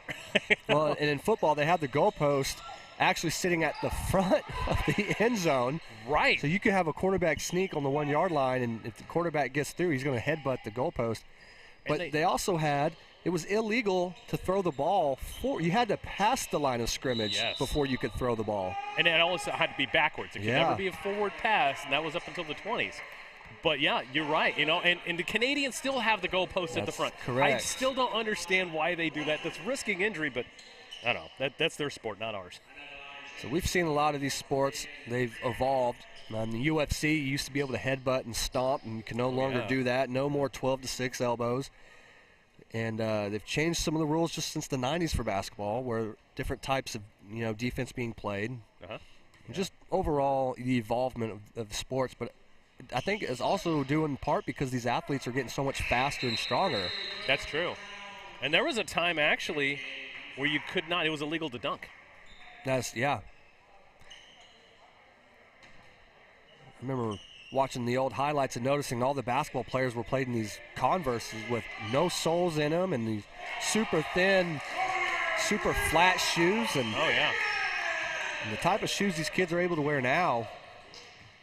Speaker 1: Well, and in football, they have the goalpost actually sitting at the front of the end zone.
Speaker 2: Right.
Speaker 1: So you could have a quarterback sneak on the 1-yard line, and if the quarterback gets through, he's going to headbutt the goalpost. But they also had, it was illegal to throw the ball. You had to pass the line of scrimmage before you could throw the ball.
Speaker 2: And it also had to be backwards. It could never be a forward pass, and that was up until the 20s. But, yeah, you're right, and the Canadians still have the goalpost at the front.
Speaker 1: Correct.
Speaker 2: I still don't understand why they do that. That's risking injury, but I don't know. That's their sport, not ours.
Speaker 1: So we've seen a lot of these sports. They've evolved. In the UFC, you used to be able to headbutt and stomp, and you can no longer do that. No more 12-6 elbows. And they've changed some of the rules just since the 90s for basketball, where different types of defense being played. Just overall the evolvement of sports. But I think it's also due in part because these athletes are getting so much faster and stronger.
Speaker 2: That's true. And there was a time, actually, where you could not – it was illegal to dunk.
Speaker 1: I remember watching the old highlights and noticing all the basketball players were playing these Converses with no soles in them and these super thin, super flat shoes. And and the type of shoes these kids are able to wear now.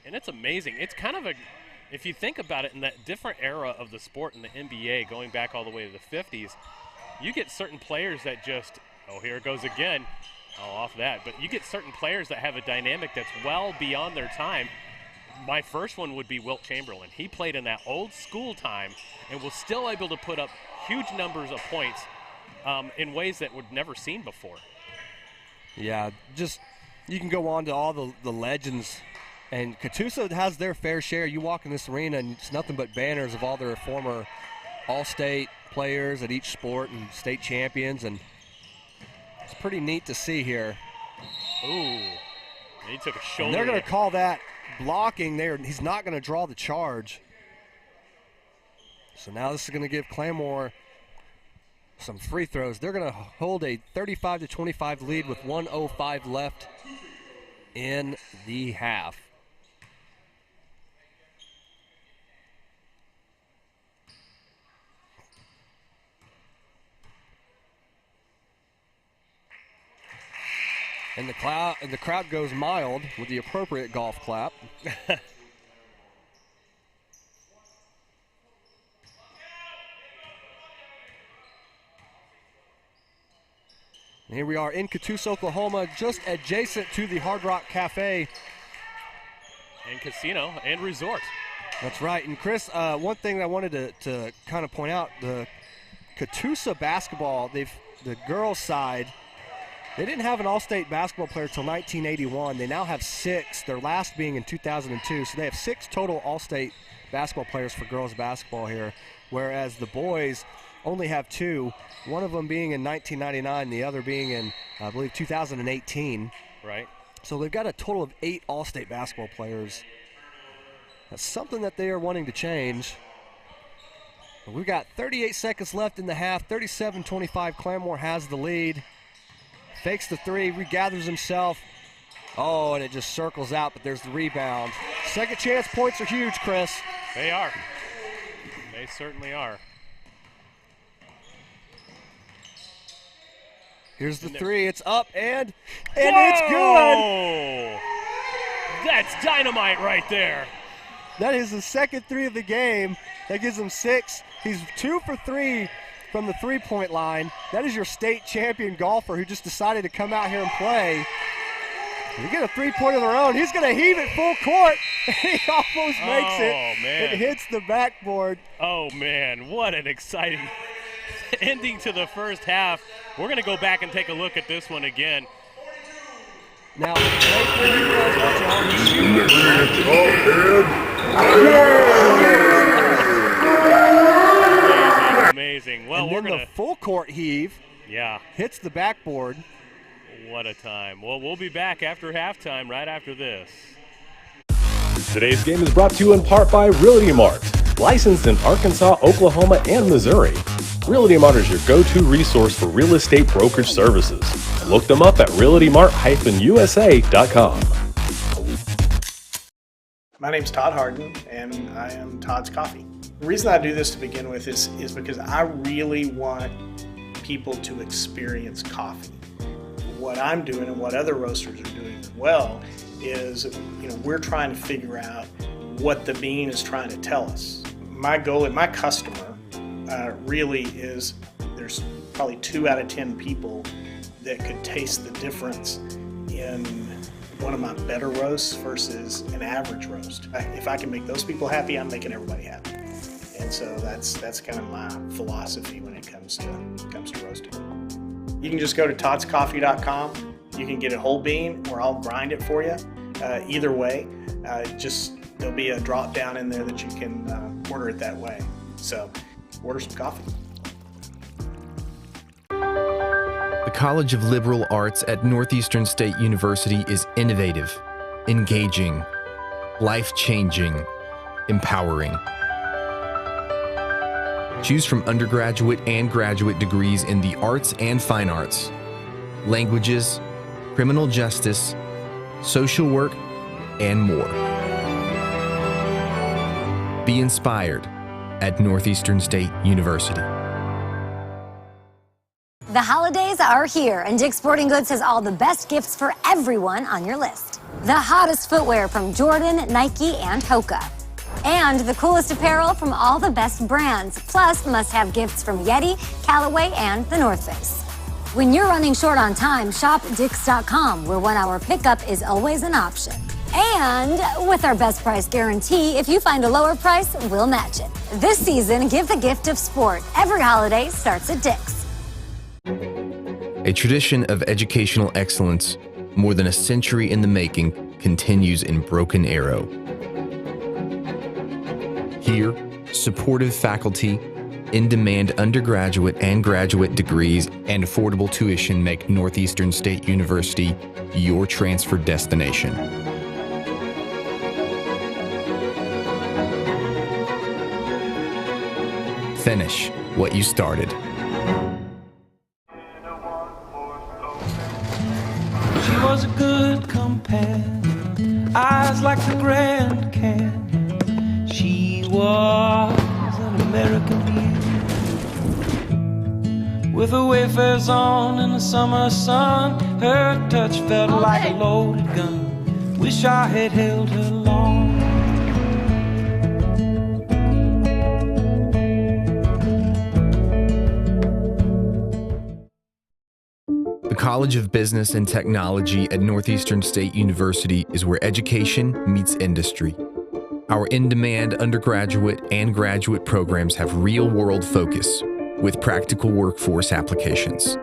Speaker 2: And it's amazing. It's kind of if you think about it, in that different era of the sport in the NBA, going back all the way to the 50s, you get certain players that just, here it goes again, off that. But you get certain players that have a dynamic that's well beyond their time. My first one would be Wilt Chamberlain. He played in that old school time and was still able to put up huge numbers of points in ways that were never seen before.
Speaker 1: Yeah, just you can go on to all the legends. And Catoosa has their fair share. You walk in this arena, and it's nothing but banners of all their former all-state players at each sport and state champions. And it's pretty neat to see here.
Speaker 2: Ooh, he took a shoulder.
Speaker 1: And they're going to call that blocking there. He's not going to draw the charge. So now this is going to give Claremore some free throws. They're going to hold a 35-25 lead with 1:05 left in the half. And the crowd goes mild with the appropriate golf clap. And here we are in Catoosa, Oklahoma, just adjacent to the Hard Rock Cafe.
Speaker 2: And casino and resort.
Speaker 1: That's right. And Chris, one thing I wanted to kind of point out, the Catoosa basketball, the girls' side, they didn't have an all-state basketball player until 1981. They now have 6, their last being in 2002. So they have 6 total all-state basketball players for girls basketball here, whereas the boys only have 2, one of them being in 1999, the other being in, I believe, 2018.
Speaker 2: Right.
Speaker 1: So they've got a total of 8 all-state basketball players. That's something that they are wanting to change. But we've got 38 seconds left in the half, 37-25. Claremore has the lead. Fakes the 3, regathers himself. Oh, and it just circles out, but there's the rebound. Second chance points are huge, Chris.
Speaker 2: They are. They certainly are.
Speaker 1: Here's the 3. It's up, and it's good.
Speaker 2: That's dynamite right there.
Speaker 1: That is the second 3 of the game. That gives him 6. He's 2 for 3 from the three-point line. That is your state champion golfer who just decided to come out here and play. You get a three-pointer of their own. He's going to heave it full court. He almost makes it.
Speaker 2: Man.
Speaker 1: It hits the backboard.
Speaker 2: Oh, man, what an exciting ending to the first half. We're going to go back and take a look at this one again.
Speaker 1: Now, Nathan, you guys watch all these
Speaker 2: Amazing. Well,
Speaker 1: and
Speaker 2: we're
Speaker 1: then
Speaker 2: going
Speaker 1: the full court heave hits the backboard.
Speaker 2: What a time. Well, we'll be back after halftime, right after this.
Speaker 3: Today's game is brought to you in part by Realty Mart, licensed in Arkansas, Oklahoma, and Missouri. Realty Mart is your go-to resource for real estate brokerage services. Look them up at realtymart-usa.com.
Speaker 6: My name's Todd Harden, and I am Todd's Coffee. The reason I do this to begin with is because I really want people to experience coffee. What I'm doing and what other roasters are doing as well is, we're trying to figure out what the bean is trying to tell us. My goal and my customer really is, there's probably 2 out of 10 people that could taste the difference in one of my better roasts versus an average roast. If I can make those people happy, I'm making everybody happy. And so that's kind of my philosophy when it comes to roasting. You can just go to toddscoffee.com. You can get a whole bean, or I'll grind it for you. Either way, there'll be a drop down in there that you can order it that way. So order some coffee.
Speaker 5: The College of Liberal Arts at Northeastern State University is innovative, engaging, life-changing, empowering. Choose from undergraduate and graduate degrees in the arts and fine arts, languages, criminal justice, social work, and more. Be inspired at Northeastern State University.
Speaker 7: The holidays are here, and Dick's Sporting Goods has all the best gifts for everyone on your list. The hottest footwear from Jordan, Nike, and Hoka. And the coolest apparel from all the best brands, plus must-have gifts from Yeti, Callaway, and the North Face. When you're running short on time, shop Dicks.com, where 1-hour pickup is always an option. And with our best price guarantee, if you find a lower price, we'll match it. This season, give the gift of sport. Every holiday starts at Dick's.
Speaker 5: A tradition of educational excellence, more than a century in the making, continues in Broken Arrow. Here, supportive faculty, in-demand undergraduate and graduate degrees, and affordable tuition make Northeastern State University your transfer destination. Finish what you started.
Speaker 4: She was a good companion, eyes like the Grand Canyon. She was an American beauty, with her wayfarers on in the summer sun. Her touch felt like a loaded gun. Wish I had held her long.
Speaker 5: The College of Business and Technology at Northeastern State University is where education meets industry. Our in-demand undergraduate and graduate programs have real-world focus with practical workforce applications.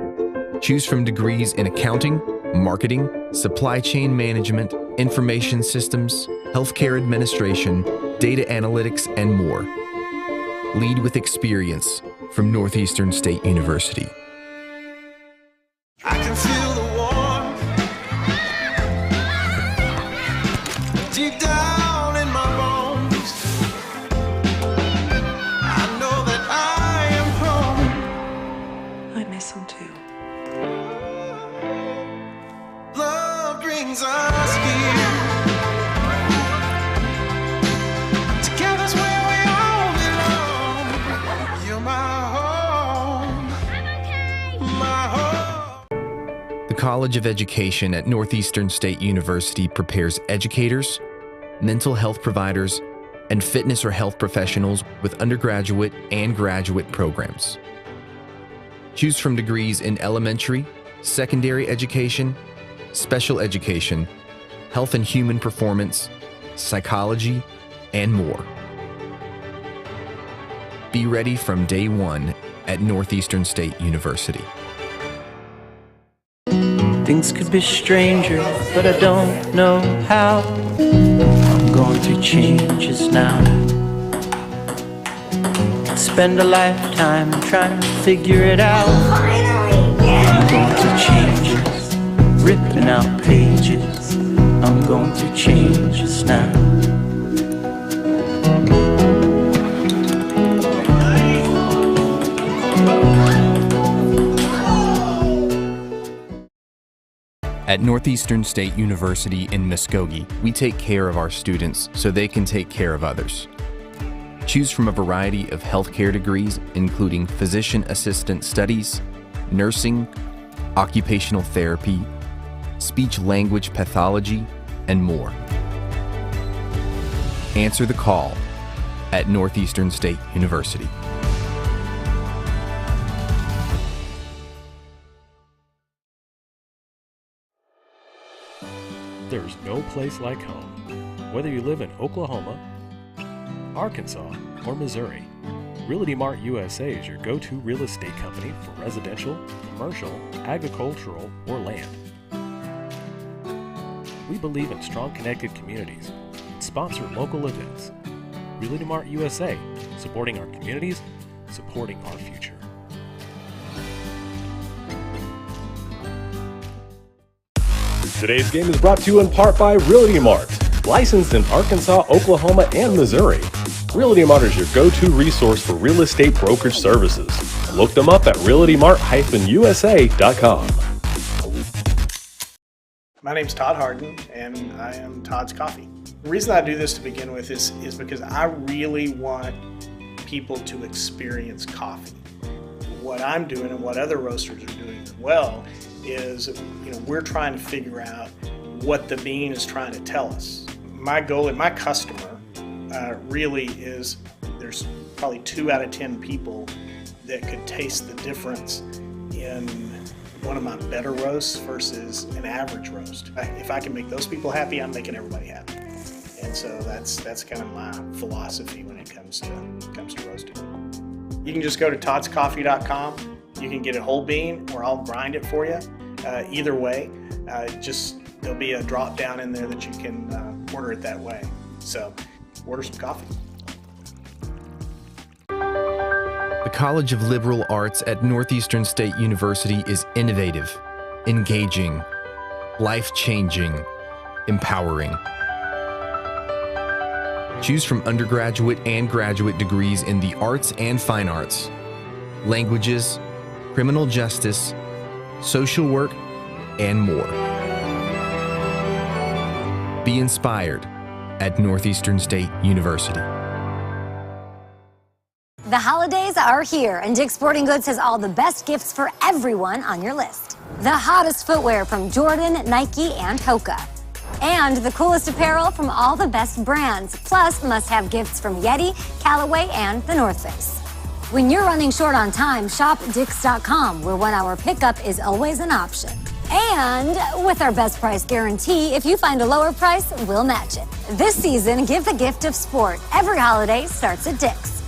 Speaker 5: Choose from degrees in accounting, marketing, supply chain management, information systems, healthcare administration, data analytics, and more. Lead with experience from Northeastern State University.
Speaker 4: I can feel the warmth deep down in my bones. I know that I am home. I miss him too. Love brings us here. Together's where we all belong. You're my home. My home.
Speaker 5: The College of Education at Northeastern State University prepares educators, mental health providers, and fitness or health professionals with undergraduate and graduate programs. Choose from degrees in elementary, secondary education, special education, health and human performance, psychology, and more. Be ready from day one at Northeastern State University.
Speaker 8: Things could be stranger, but I don't know how. I'm going through changes now. Spend a lifetime trying to figure it out. I'm going through changes, ripping out pages. I'm going through changes now.
Speaker 5: At Northeastern State University in Muskogee, we take care of our students so they can take care of others. Choose from a variety of healthcare degrees, including physician assistant studies, nursing, occupational therapy, speech-language pathology, and more. Answer the call at Northeastern State University.
Speaker 2: There's no place like home. Whether you live in Oklahoma, Arkansas, or Missouri, Realty Mart USA is your go-to real estate company for residential, commercial, agricultural, or land. We believe in strong connected communities and sponsor local events. Realty Mart USA, supporting our communities, supporting our future.
Speaker 3: Today's game is brought to you in part by Realty Mart, licensed in Arkansas, Oklahoma, and Missouri. Realty Mart is your go-to resource for real estate brokerage services. Look them up at realtymart-usa.com.
Speaker 6: My name's Todd Harden, and I am Todd's Coffee. The reason I do this to begin with is because I really want people to experience coffee. What I'm doing and what other roasters are doing as well is, we're trying to figure out what the bean is trying to tell us. My goal and my customer really is, there's probably 2 out of 10 people that could taste the difference in one of my better roasts versus an average roast. If I can make those people happy, I'm making everybody happy. And so that's kind of my philosophy when it comes to roasting. You can just go to toddscoffee.com. You can get a whole bean, or I'll grind it for you. Either way, there'll be a drop down in there that you can order it that way. So order some coffee.
Speaker 5: The College of Liberal Arts at Northeastern State University is innovative, engaging, life-changing, empowering. Choose from undergraduate and graduate degrees in the arts and fine arts, languages, criminal justice, social work, and more. Be inspired at Northeastern State University.
Speaker 7: The holidays are here, and Dick's Sporting Goods has all the best gifts for everyone on your list. The hottest footwear from Jordan, Nike, and Hoka. And the coolest apparel from all the best brands, plus must-have gifts from Yeti, Callaway, and the North Face. When you're running short on time, shop Dicks.com, where 1-hour pickup is always an option. And with our best price guarantee, if you find a lower price, we'll match it. This season, give the gift of sport. Every holiday starts at Dick's.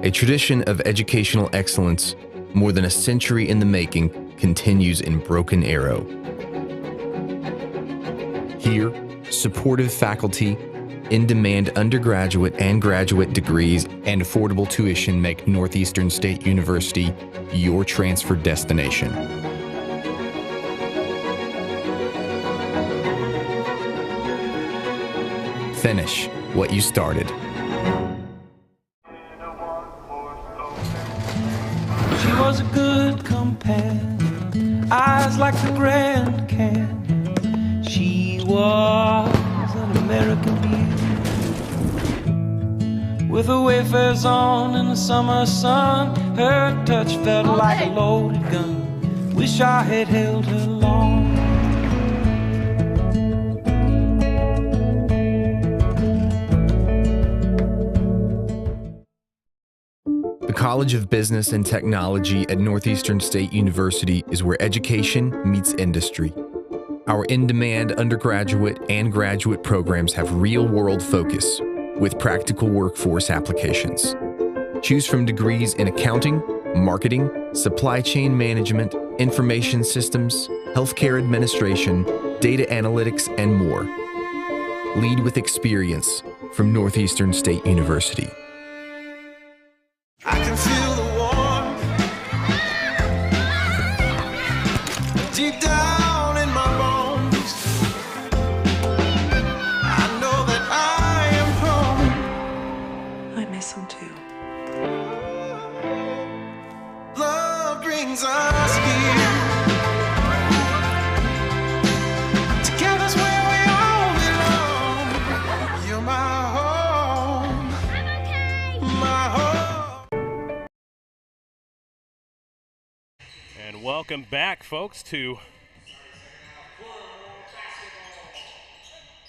Speaker 5: A tradition of educational excellence, more than a century in the making, continues in Broken Arrow. Here, supportive faculty, in-demand undergraduate and graduate degrees, and affordable tuition make Northeastern State University your transfer destination. Finish what you started.
Speaker 4: She was a good companion, eyes like the Grand Canyon. She was an American beauty, with her wayfarers on in the summer sun. Her touch felt like a loaded gun. Wish I had held her long.
Speaker 5: The College of Business and Technology at Northeastern State University is where education meets industry. Our in-demand undergraduate and graduate programs have real-world focus with practical workforce applications. Choose from degrees in accounting, marketing, supply chain management, information systems, healthcare administration, data analytics, and more. Lead with experience from Northeastern State University.
Speaker 4: I can feel the warmth deep down in my bones. I know that I am home. I miss him too. Love brings us here. Together's where we all belong. You're my home. My home.
Speaker 2: And welcome back, folks, to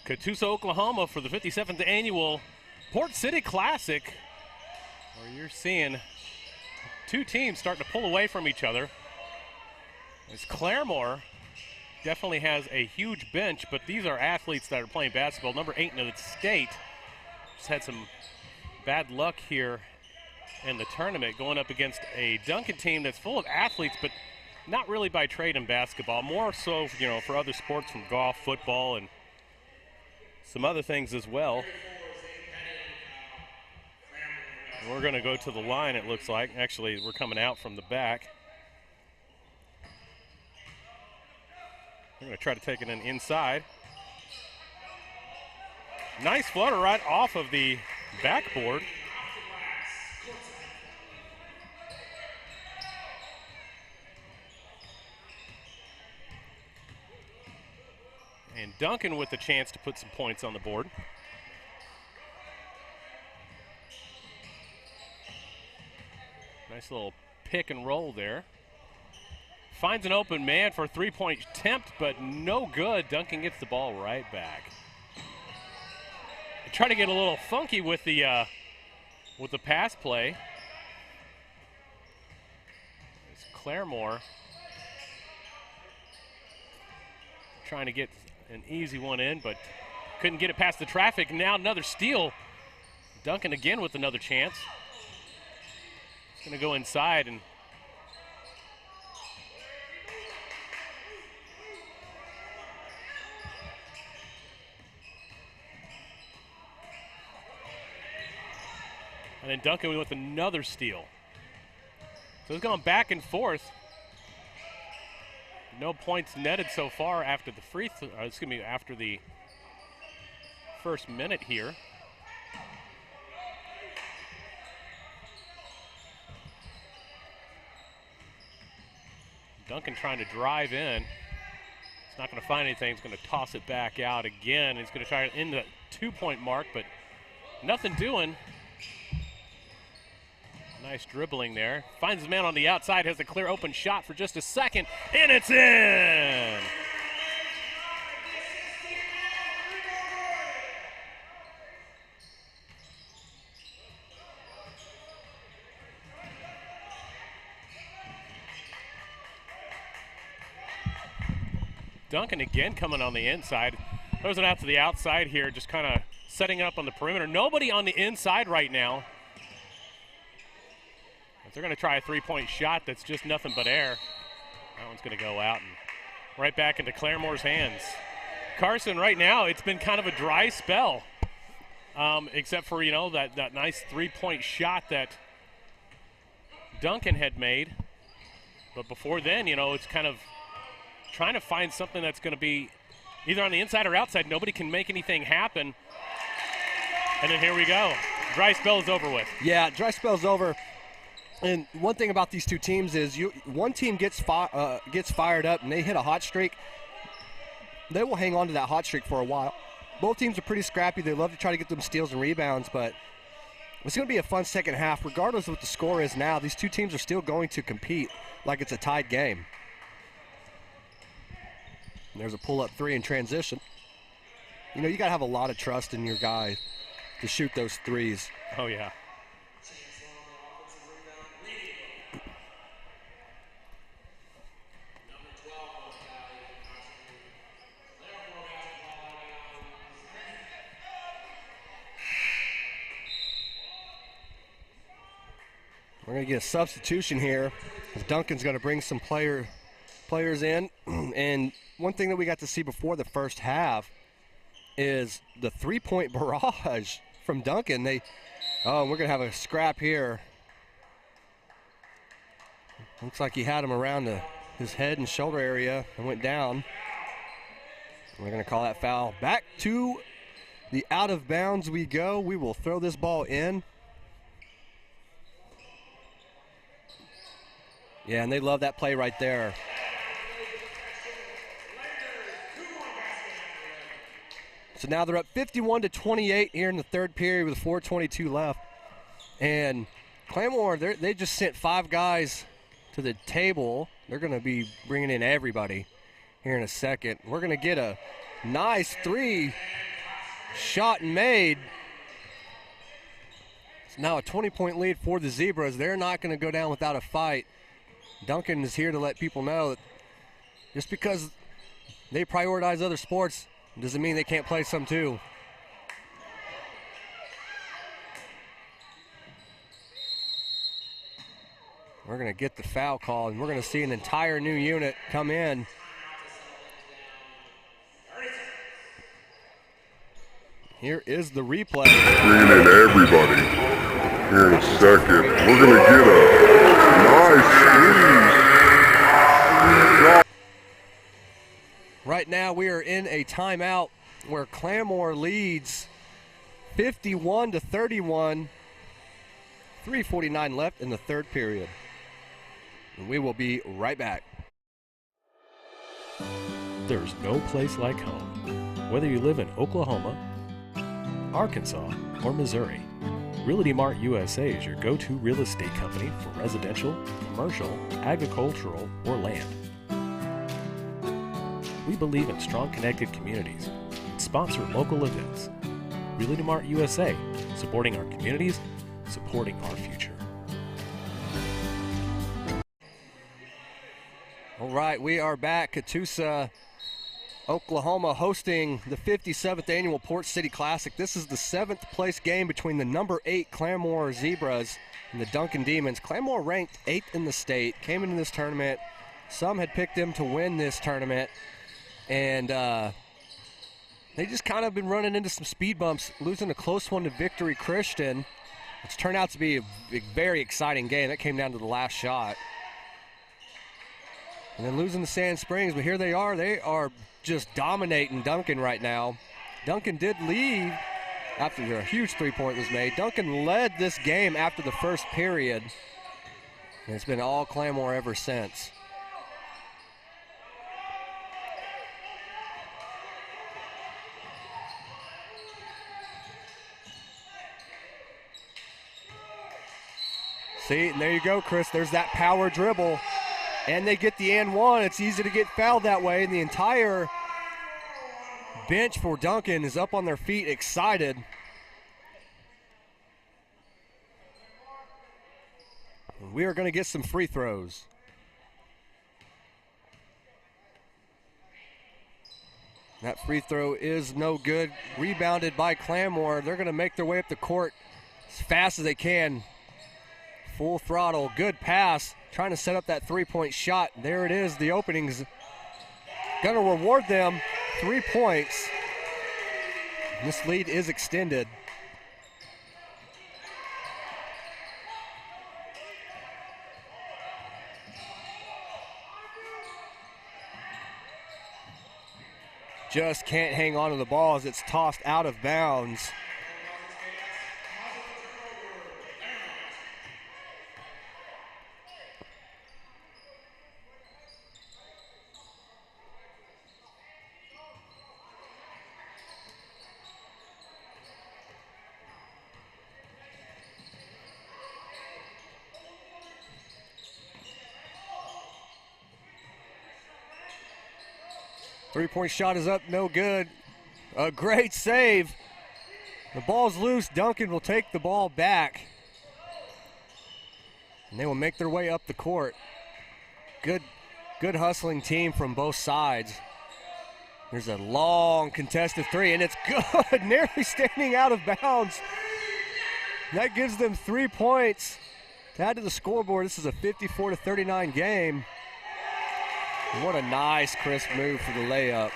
Speaker 2: Catoosa, Oklahoma for the 57th annual Port City Classic, where you're seeing two teams starting to pull away from each other. As Claremore definitely has a huge bench, but these are athletes that are playing basketball. Number 8 in the state just had some bad luck here in the tournament, going up against a Duncan team that's full of athletes, but not really by trade in basketball, more so, you know, for other sports from golf, football, and some other things as well. We're going to go to the line, it looks like. Actually, we're coming out from the back. We're going to try to take it in inside. Nice flutter right off of the backboard. And Duncan with the chance to put some points on the board. Nice little pick and roll there. Finds an open man for a three-point attempt, but no good. Duncan gets the ball right back. Trying to get a little funky with the pass play. It's Claremore trying to get an easy one in, but couldn't get it past the traffic. Now another steal. Duncan again with another chance. He's going to go inside and then Duncan with another steal. So it's going back and forth. No points netted so far after the after the first minute here. Duncan trying to drive in. He's not going to find anything. He's going to toss it back out again. He's going to try it in the 2-point mark, but nothing doing. Nice dribbling there. Finds his man on the outside, has a clear open shot for just a second, and it's in! Duncan again coming on the inside. Throws it out to the outside here, just kind of setting up on the perimeter. Nobody on the inside right now. They're going to try a three-point shot that's just nothing but air. That one's going to go out and right back into Claremore's hands. Carson, right now, it's been kind of a dry spell, except for, you know, that nice three-point shot that Duncan had made. But before then, you know, it's kind of trying to find something that's going to be either on the inside or outside. Nobody can make anything happen. And then here we go. Dry spell is over with.
Speaker 1: Yeah, dry spell's over. And one thing about these two teams is one team gets fired up and they hit a hot streak. They will hang on to that hot streak for a while. Both teams are pretty scrappy. They love to try to get them steals and rebounds, but it's going to be a fun second half. Regardless of what the score is now, these two teams are still going to compete like it's a tied game. And there's a pull-up three in transition. You know, you got to have a lot of trust in your guy to shoot those threes.
Speaker 2: Oh, yeah.
Speaker 1: We're going to get a substitution here. Duncan's going to bring some players in. And one thing that we got to see before the first half is the three-point barrage from Duncan. We're going to have a scrap here. Looks like he had him around his head and shoulder area and went down. We're going to call that foul. Back to the out of bounds we go. We will throw this ball in. Yeah, and they love that play right there. So now they're up 51-28 here in the third period with 4:22 left. And Claremore, they just sent 5 guys to the table. They're going to be bringing in everybody here in a second. We're going to get a nice 3 shot made. It's now a 20-point lead for the Zebras. They're not going to go down without a fight. Duncan is here to let people know that just because they prioritize other sports doesn't mean they can't play some too. We're going to get the foul call, and we're going to see an entire new unit come in. Here is the replay.
Speaker 9: Bringing in everybody here in a second. We're going to get a nice squeeze.
Speaker 1: Right now we are in a timeout where Claremore leads 51-31. 3:49 left in the third period. And we will be right back.
Speaker 3: There's no place like home. Whether you live in Oklahoma, Arkansas, or Missouri, Realty Mart USA is your go-to real estate company for residential, commercial, agricultural, or land. We believe in strong connected communities and sponsor local events. Realty Mart USA, supporting our communities, supporting our future.
Speaker 1: All right, we are back. Catoosa, Oklahoma, hosting the 57th annual Port City Classic. This is the 7th place game between the number 8 Claremore Zebras and the Duncan Demons. Claremore ranked 8th in the state, came into this tournament. Some had picked them to win this tournament, and they just kind of been running into some speed bumps, losing a close one to Victory Christian, which turned out to be a very exciting game. That came down to the last shot. And then losing to Sand Springs, but here they are just dominating Duncan right now. Duncan did lead after a huge three-point was made. Duncan led this game after the first period, and it's been all Claremore ever since. See, and there you go, Chris. There's that power dribble. And they get the and one. It's easy to get fouled that way. And the entire bench for Duncan is up on their feet, excited. We are going to get some free throws. That free throw is no good. Rebounded by Claremore. They're going to make their way up the court as fast as they can. Full throttle, good pass, trying to set up that three-point shot. There it is, the opening's gonna reward them 3 points. This lead is extended. Just can't hang on to the ball as it's tossed out of bounds. Three-point shot is up, no good. A great save. The ball's loose. Duncan will take the ball back. And they will make their way up the court. Good hustling team from both sides. There's a long contested three, and it's good. Nearly standing out of bounds. That gives them 3 points To add to the scoreboard, this is a 54-39 game. And what a nice, crisp move for the layup.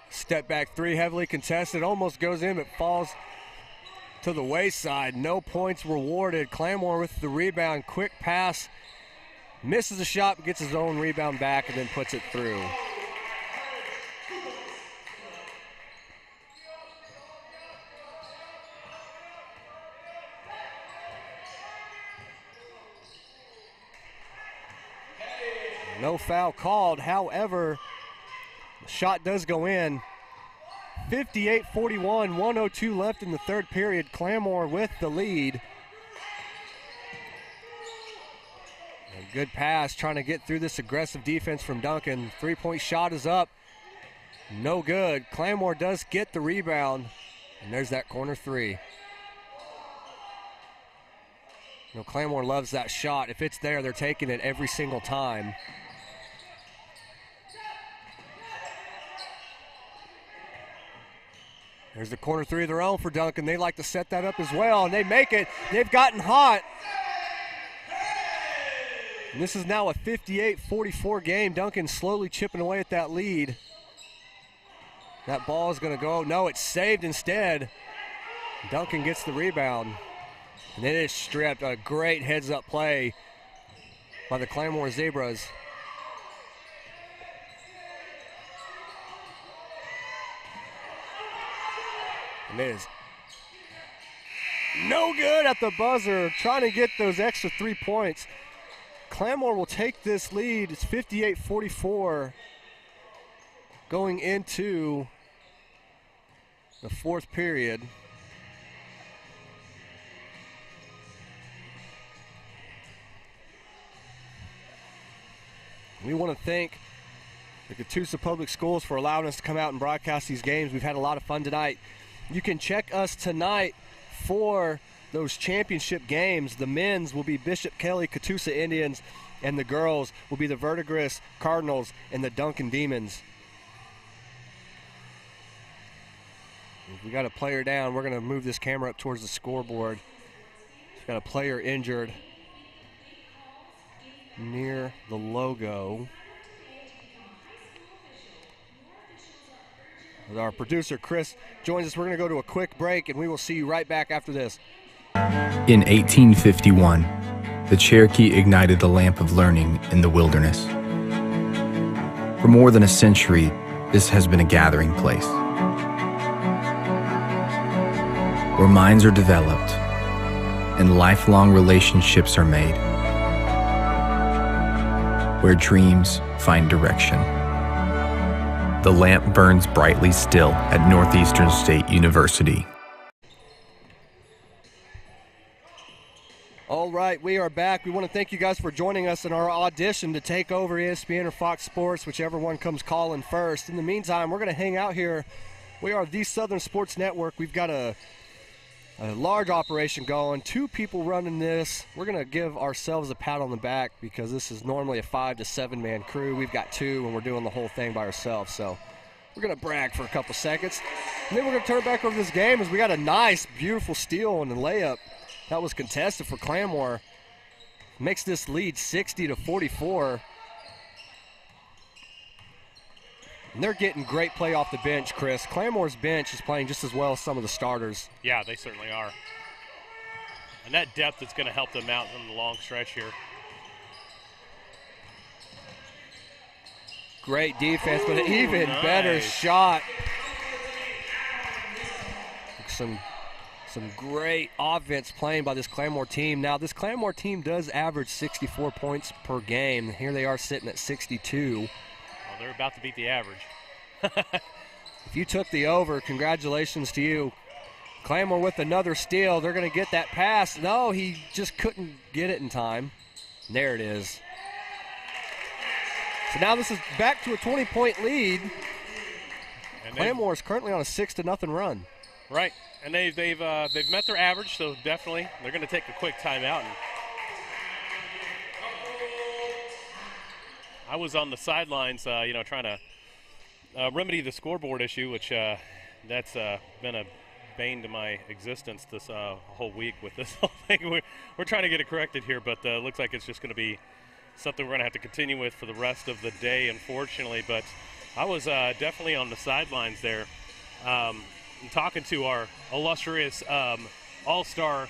Speaker 1: Step back three, heavily contested, almost goes in, but falls to the wayside. No points rewarded. Claremore with the rebound, quick pass, misses the shot, gets his own rebound back, and then puts it through. No foul called, however, the shot does go in. 58-41, 1:02 left in the third period. Claremore with the lead. A good pass, trying to get through this aggressive defense from Duncan. Three-point shot is up. No good. Claremore does get the rebound. And there's that corner three. You know, Claremore loves that shot. If it's there, they're taking it every single time. There's the corner three of their own for Duncan. They like to set that up as well, and they make it. They've gotten hot. And this is now a 58-44 game. Duncan slowly chipping away at that lead. That ball is going to go. No, it's saved instead. Duncan gets the rebound. And it is stripped. A great heads-up play by the Claremore Zebras. And it is no good at the buzzer, trying to get those extra 3 points. Claremore will take this lead. It's 58-44 going into the fourth period. We want to thank the Catoosa Public Schools for allowing us to come out and broadcast these games. We've had a lot of fun tonight. You can check us tonight for those championship games. The men's will be Bishop Kelly Catoosa Indians, and the girls will be the Verdigris Cardinals and the Duncan Demons. If we got a player down, we're going to move this camera up towards the scoreboard. We've got a player injured near the logo. Our producer, Chris, joins us. We're going to go to a quick break, and we will see you right back after this.
Speaker 5: In 1851, the Cherokee ignited the lamp of learning in the wilderness. For more than a century, this has been a gathering place where minds are developed and lifelong relationships are made, where dreams find direction. The lamp burns brightly still at Northeastern State University.
Speaker 1: All right, we are back. We want to thank you guys for joining us in our audition to take over ESPN or Fox Sports, whichever one comes calling first. In the meantime, we're going to hang out here. We are the Southern Sports Network. We've got a large operation going, 2 people running this. We're going to give ourselves a pat on the back because this is normally a 5 to 7 man crew. We've got 2 and we're doing the whole thing by ourselves. So we're going to brag for a couple seconds. And then we're going to turn back over this game as we got a nice, beautiful steal and a layup that was contested for Claremore. Makes this lead 60-44. And they're getting great play off the bench, Chris. Claremore's bench is playing just as well as some of the starters.
Speaker 2: Yeah, they certainly are. And that depth is going to help them out in the long stretch here.
Speaker 1: Great defense, but an even better shot. Some great offense playing by this Claremore team. Now, this Claremore team does average 64 points per game. Here they are sitting at 62.
Speaker 2: Well, they're about to beat the average.
Speaker 1: If you took the over, congratulations to you. Claremore with another steal. They're going to get that pass. No, he just couldn't get it in time. There it is. So now this is back to a 20-point lead. Claremore is currently on a 6-0 run.
Speaker 2: Right, and they've met their average, so definitely they're going to take a quick timeout. I was on the sidelines, trying to remedy the scoreboard issue, which that's been a bane to my existence this whole week with this whole thing. We're trying to get it corrected here, but looks like it's just going to be something we're going to have to continue with for the rest of the day, unfortunately. But I was definitely on the sidelines there, talking to our illustrious all-star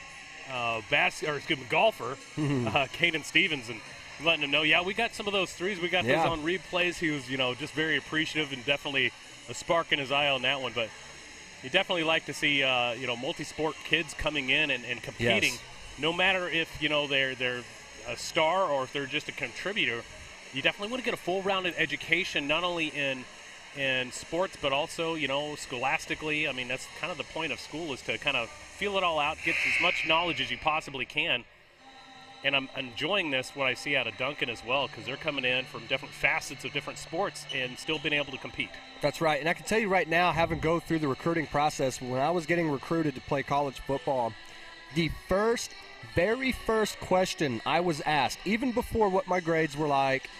Speaker 2: golfer, Caden Stevens, and letting him know, we got some of those threes. We got those on replays. He was, just very appreciative and definitely a spark in his eye on that one. But you definitely like to see, multi-sport kids coming in and competing, no matter if, they're a star or if they're just a contributor. You definitely want to get a full-rounded education, not only in sports, but also, scholastically. I mean, that's kind of the point of school, is to kind of feel it all out, get as much knowledge as you possibly can. And I'm enjoying this, what I see out of Duncan as well, because they're coming in from different facets of different sports and still being able to compete.
Speaker 1: That's right. And I can tell you right now, having go through the recruiting process, when I was getting recruited to play college football, the very first question I was asked, even before what my grades were like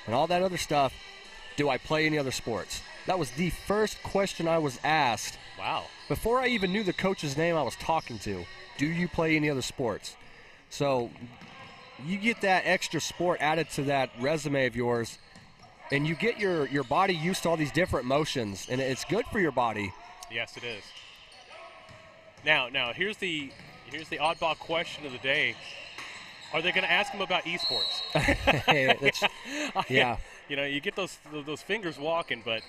Speaker 1: and all that other stuff, do I play any other sports? That was the first question I was asked.
Speaker 2: Wow. Before
Speaker 1: I even knew the coach's name I was talking to. Do you play any other sports? So you get that extra sport added to that resume of yours, and you get your body used to all these different motions, and it's good for your body.
Speaker 2: Yes, it is. Now here's the oddball question of the day. Are they going to ask him about esports?
Speaker 1: Yeah.
Speaker 2: You get those fingers walking, but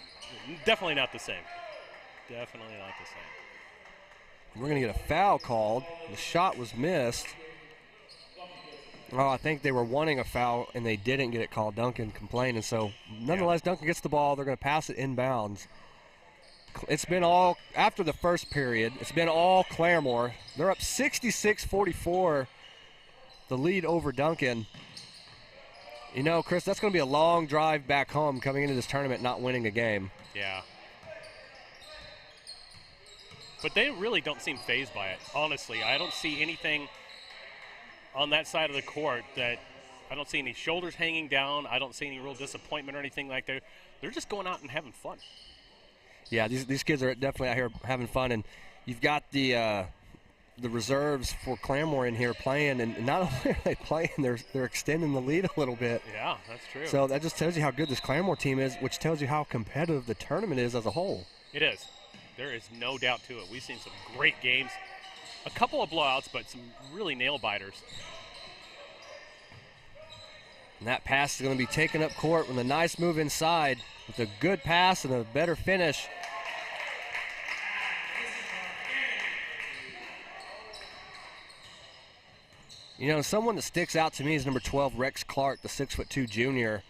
Speaker 2: definitely not the same. Definitely not the same.
Speaker 1: We're going to get a foul called. The shot was missed. Oh, I think they were wanting a foul, and they didn't get it called. Duncan complained, and so nonetheless, Duncan gets the ball. They're going to pass it inbounds. It's been all, after the first period, it's been all Claremore. They're up 66-44, the lead over Duncan. Chris, that's going to be a long drive back home coming into this tournament not winning a game.
Speaker 2: Yeah. But they really don't seem fazed by it, honestly. I don't see anything on that side of the court that I don't see any shoulders hanging down. I don't see any real disappointment or anything like that. They're just going out and having fun.
Speaker 1: Yeah, these kids are definitely out here having fun, and you've got the reserves for Claremore in here playing, and not only are they playing, they're extending the lead a little bit.
Speaker 2: Yeah, that's true.
Speaker 1: So that just tells you how good this Claremore team is, which tells you how competitive the tournament is as a whole.
Speaker 2: It is. There is no doubt to it. We've seen some great games. A couple of blowouts, but some really nail-biters.
Speaker 1: And that pass is going to be taken up court with a nice move inside with a good pass and a better finish. Someone that sticks out to me is number 12, Rex Clark, the 6'2" junior.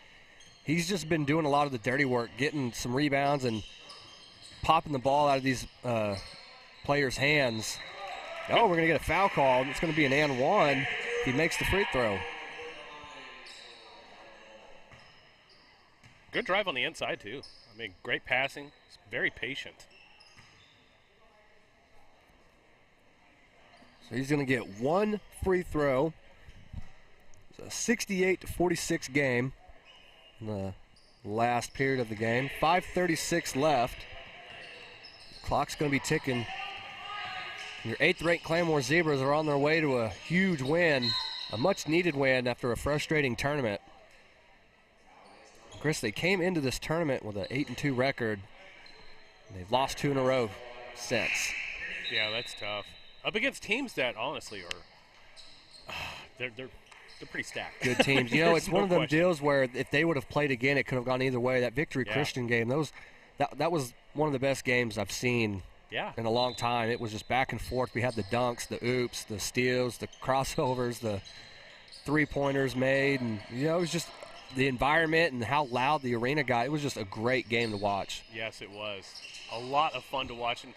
Speaker 1: He's just been doing a lot of the dirty work, getting some rebounds and popping the ball out of these players' hands. Oh, we're going to get a foul call. It's going to be an and one if he makes the free throw.
Speaker 2: Good drive on the inside, too. I mean, great passing. He's very patient.
Speaker 1: So he's going to get one free throw. It's a 68-46 game in the last period of the game. 5:36 left. Clock's going to be ticking. Your 8th-ranked Claremore Zebras are on their way to a huge win, a much-needed win after a frustrating tournament. Chris, they came into this tournament with an 8-2 record. And they've lost 2 in a row since.
Speaker 2: Yeah, that's tough. Up against teams that honestly are, they're pretty stacked.
Speaker 1: Good teams. It's one of them deals where if they would have played again, it could have gone either way. That Victory Christian game, that was one of the best games I've seen. In a long time. It was just back and forth. We had the dunks, the oops, the steals, the crossovers, the three-pointers made, and it was just the environment and how loud the arena got. It was just a great game to watch.
Speaker 2: Yes, it was. A lot of fun to watch. And,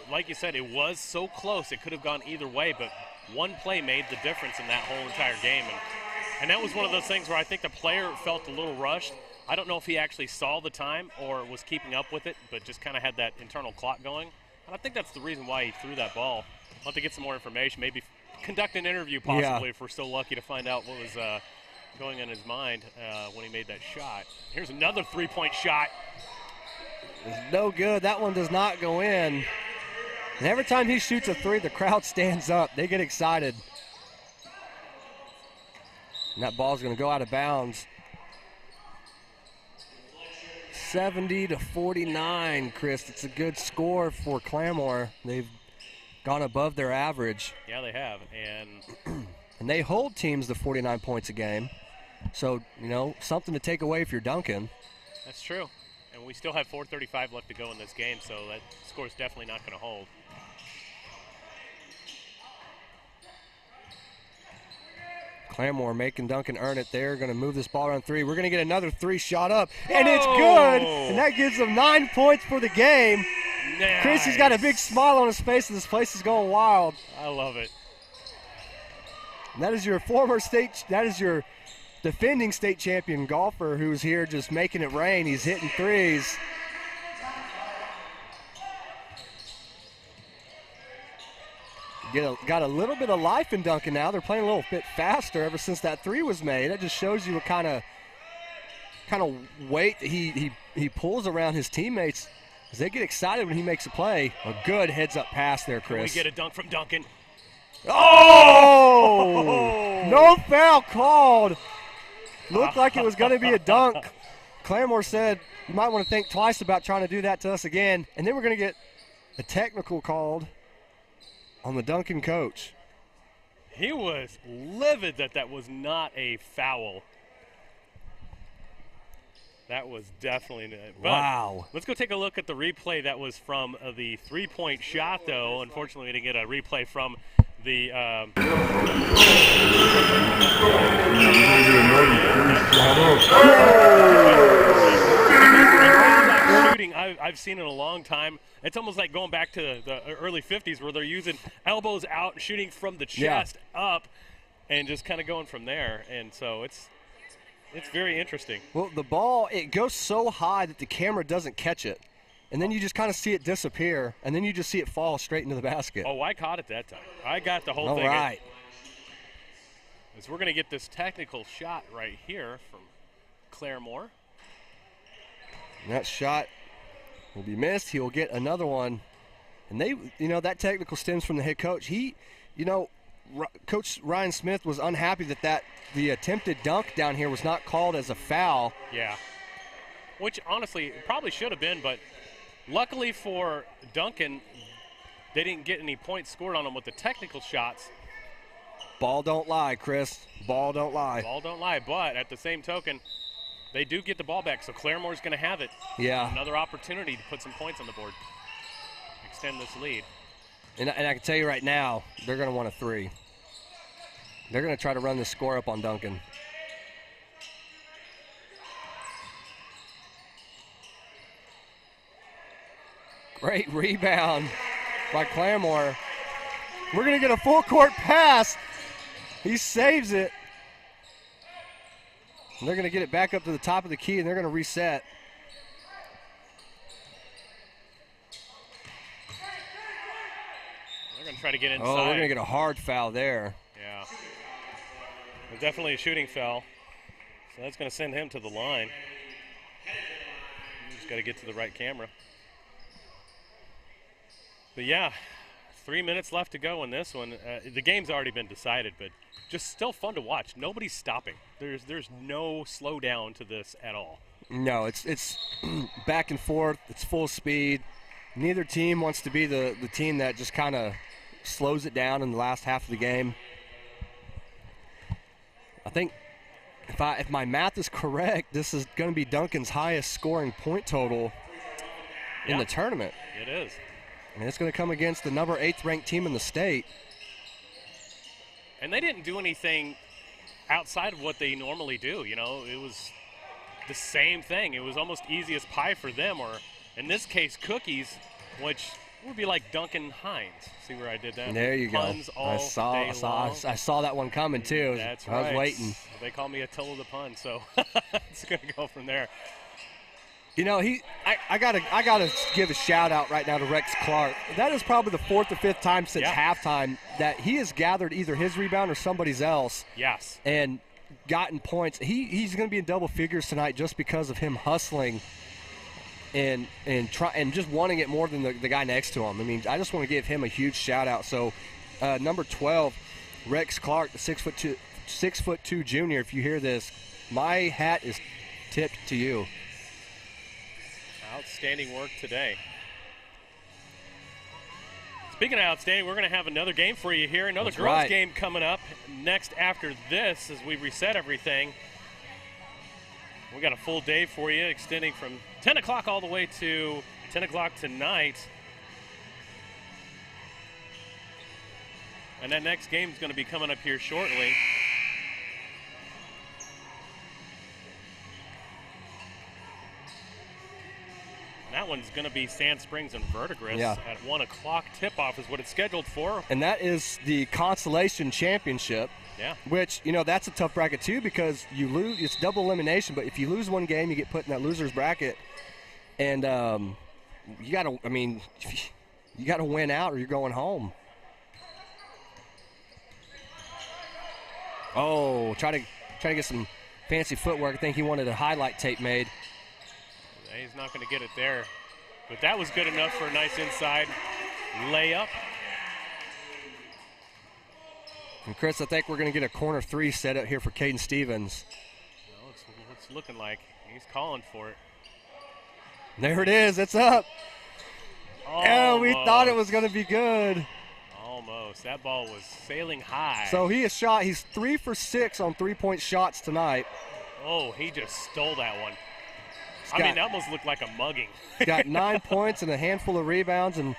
Speaker 2: like you said, it was so close. It could have gone either way, but one play made the difference in that whole entire game. And that was one of those things where I think the player felt a little rushed. I don't know if he actually saw the time or was keeping up with it, but just kind of had that internal clock going. And I think that's the reason why he threw that ball. I'll have to get some more information, maybe conduct an interview possibly if we're still lucky to find out what was going in his mind when he made that shot. Here's another three-point shot.
Speaker 1: It's no good. That one does not go in. And every time he shoots a three, the crowd stands up. They get excited. And that ball's going to go out of bounds. 70-49, Chris. It's a good score for Claremore. They've gone above their average.
Speaker 2: Yeah, they have.
Speaker 1: And they hold teams to 49 points a game. So, you know, something to take away if you're Duncan.
Speaker 2: That's true. And we still have 4:35 left to go in this game, so that score's definitely not going to hold.
Speaker 1: Claremore making Duncan earn it. They're going to move this ball around three. We're going to get another three shot up, and it's good. And that gives them 9 points for the game.
Speaker 2: Nice.
Speaker 1: Chris, he's got a big smile on his face, and this place is going wild.
Speaker 2: I love it.
Speaker 1: And that is your defending state champion golfer who's here just making it rain. He's hitting threes. Got a little bit of life in Duncan now. They're playing a little bit faster ever since that three was made. That just shows you what kind of weight he pulls around his teammates as they get excited when he makes a play. A good heads-up pass there, Chris.
Speaker 2: Can we get a dunk from Duncan?
Speaker 1: Oh! No foul called. Looked like it was going to be a dunk. Claremore said, you might want to think twice about trying to do that to us again. And then we're going to get a technical called on the Duncan coach.
Speaker 2: He was livid that was not a foul. That was definitely
Speaker 1: wow.
Speaker 2: Let's go take a look at the replay that was from the three-point shot, though. Unfortunately, we didn't get a replay from the shooting I've seen in a long time. It's almost like going back to the early 50s where they're using elbows out, shooting from the chest up, and just kind of going from there. And so it's very interesting.
Speaker 1: Well, the ball, it goes so high that the camera doesn't catch it. And then you just kind of see it disappear, and then you just see it fall straight into the basket.
Speaker 2: Oh, I caught it that time. I got the whole thing.
Speaker 1: All right.
Speaker 2: As we're going to get this technical shot right here from Claremore.
Speaker 1: And that shot will be missed. He will get another one. And that technical stems from the head coach. Coach Ryan Smith was unhappy that the attempted dunk down here was not called as a foul.
Speaker 2: Yeah. Which, honestly, it probably should have been, but luckily for Duncan, they didn't get any points scored on them with the technical shots.
Speaker 1: Ball don't lie, Chris. Ball don't lie.
Speaker 2: Ball don't lie, but at the same token, they do get the ball back, so Claremore's going to have it.
Speaker 1: Yeah.
Speaker 2: Another opportunity to put some points on the board, extend this lead.
Speaker 1: And I can tell you right now, they're going to want a three. They're going to try to run the score up on Duncan. Great rebound by Claremore. We're going to get a full court pass. He saves it. And they're going to get it back up to the top of the key, and they're going to reset.
Speaker 2: They're going to try to get inside.
Speaker 1: Oh, they're going to get a hard foul there.
Speaker 2: Yeah. Definitely a shooting foul. So that's going to send him to the line. Just got to get to the right camera. But yeah, 3 minutes left to go in this one. The game's already been decided, but just still fun to watch. Nobody's stopping. There's no slowdown to this at all.
Speaker 1: No, it's back and forth. It's full speed. Neither team wants to be the team that just kind of slows it down in the last half of the game. I think if my math is correct, this is going to be Duncan's highest scoring point total in the tournament.
Speaker 2: It is.
Speaker 1: And it's going to come against the number 8th ranked team in the state.
Speaker 2: And they didn't do anything outside of what they normally do. You know, it was the same thing. It was almost easy as pie for them, or in this case, cookies, which would be like Duncan Hines. See where I did that?
Speaker 1: There you
Speaker 2: Puns
Speaker 1: go.
Speaker 2: I
Speaker 1: saw that one coming too.
Speaker 2: That's
Speaker 1: right. I was waiting.
Speaker 2: They call me Attila of the pun, so it's going to go from there.
Speaker 1: You know, I gotta give a shout out right now to Rex Clark. That is probably the 4th or 5th time since halftime that he has gathered either his rebound or somebody else.
Speaker 2: Yes.
Speaker 1: And gotten points. He's going to be in double figures tonight just because of him hustling and just wanting it more than the guy next to him. I mean, I just want to give him a huge shout out. So number 12, Rex Clark, the 6'2" junior. If you hear this, my hat is tipped to you.
Speaker 2: Outstanding work today. Speaking of outstanding, we're going to have another game for you here. Another girls' game coming up next after this as we reset everything. We got a full day for you, extending from 10 o'clock all the way to 10 o'clock tonight. And that next game is going to be coming up here shortly. That one's going to be Sand Springs and Verdigris at 1 o'clock. Tip-off is what it's scheduled for.
Speaker 1: And that is the Consolation Championship.
Speaker 2: Yeah.
Speaker 1: Which, you know, that's a tough bracket too because you lose. It's double elimination, but if you lose one game, you get put in that loser's bracket. And you got to, I mean, you got to win out or you're going home. Oh, try to get some fancy footwork. I think he wanted a highlight tape made.
Speaker 2: He's not going to get it there. But that was good enough for a nice inside layup.
Speaker 1: And Chris, I think we're going to get a corner three set up here for Caden Stevens.
Speaker 2: Well, it's looking like he's calling for it.
Speaker 1: There it is. It's up. Oh, we thought it was going to be good.
Speaker 2: Almost. That ball was sailing high.
Speaker 1: So he has shot. He's 3 for 6 on three-point shots tonight.
Speaker 2: Oh, he just stole that one. I mean, that almost looked like a mugging.
Speaker 1: Got 9 points and a handful of rebounds and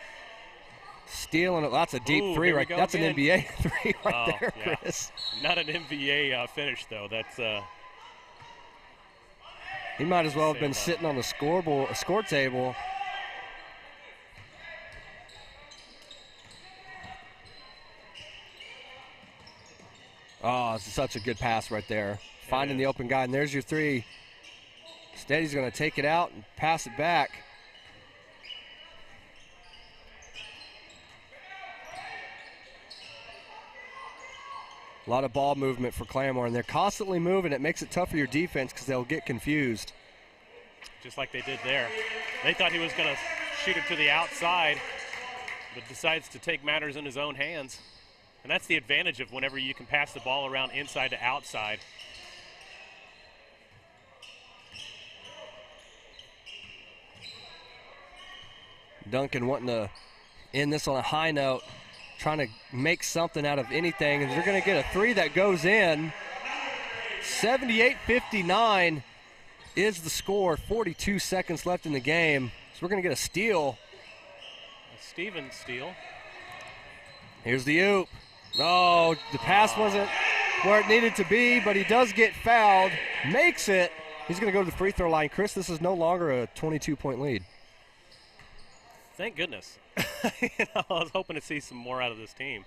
Speaker 1: stealing it. That's a deep three right there. That's an NBA three right there, Chris.
Speaker 2: Not an NBA finish, though. That's
Speaker 1: he might as well have been sitting on the score table. Oh, it's such a good pass right there. Finding the open guy, and there's your three. Instead, he's going to take it out and pass it back. A lot of ball movement for Claremore, and they're constantly moving. It makes it tough for your defense because they'll get confused.
Speaker 2: Just like they did there. They thought he was going to shoot it to the outside, but decides to take matters in his own hands. And that's the advantage of whenever you can pass the ball around inside to outside.
Speaker 1: Duncan wanting to end this on a high note, trying to make something out of anything, and they're going to get a three that goes in. 78-59 is the score. 42 seconds left in the game. So we're going to get a steal.
Speaker 2: A Stevens steal.
Speaker 1: Here's the oop. Oh, the pass wasn't where it needed to be, but he does get fouled. Makes it. He's going to go to the free throw line. Chris, this is no longer a 22-point lead.
Speaker 2: Thank goodness. I was hoping to see some more out of this team.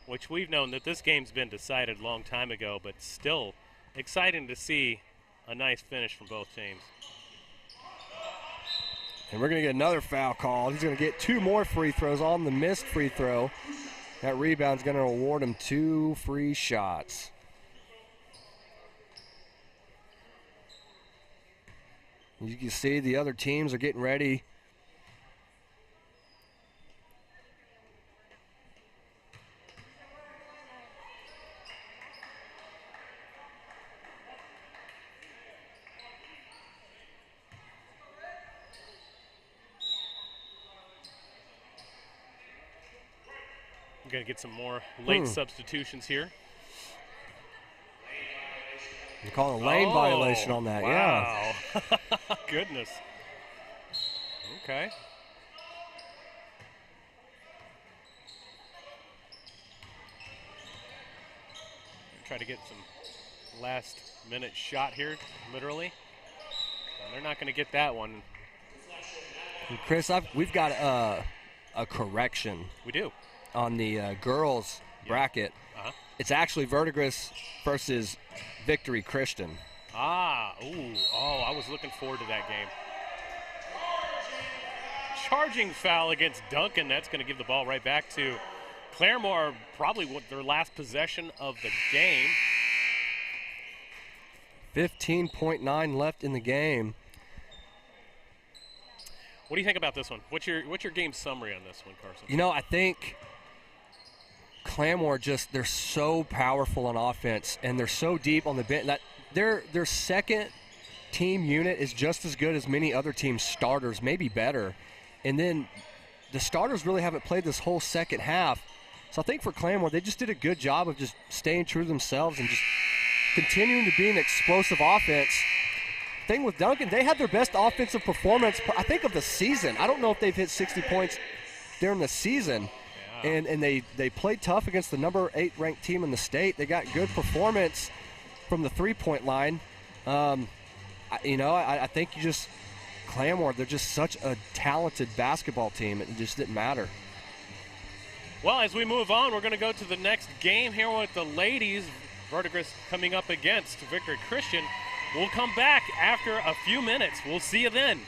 Speaker 2: Which we've known that this game's been decided a long time ago, but still exciting to see a nice finish from both teams.
Speaker 1: And we're going to get another foul call. He's going to get 2 more free throws on the missed free throw. That rebound's going to award him 2 free shots. You can see the other teams are getting ready.
Speaker 2: We're going to get some more late substitutions here.
Speaker 1: You call a lane violation on that,
Speaker 2: wow. Goodness. Okay. Try to get some last-minute shot here, literally. And they're not going to get that one.
Speaker 1: And Chris, we've got a correction.
Speaker 2: We do.
Speaker 1: On the girls bracket.
Speaker 2: Uh-huh.
Speaker 1: It's actually Verdigris versus Victory Christian.
Speaker 2: I was looking forward to that game. Charging foul against Duncan. That's going to give the ball right back to Claremore probably with their last possession of the game.
Speaker 1: 15.9 left in the game.
Speaker 2: What do you think about this one? What's your game summary on this one, Carson?
Speaker 1: You know, I think Claremore they're so powerful on offense, and they're so deep on the bench that their second team unit is just as good as many other teams' starters, maybe better. And then the starters really haven't played this whole second half. So I think for Claremore, they just did a good job of just staying true to themselves and just continuing to be an explosive offense. Thing with Duncan, they had their best offensive performance, I think, of the season. I don't know if they've hit 60 points during the season. Yeah. And they played tough against the number 8 ranked team in the state. They got good performance from the 3-point line. I think Claremore, they're just such a talented basketball team. It just didn't matter.
Speaker 2: Well, as we move on, we're going to go to the next game here with the ladies. Verdigris coming up against Victory Christian. We'll come back after a few minutes. We'll see you then.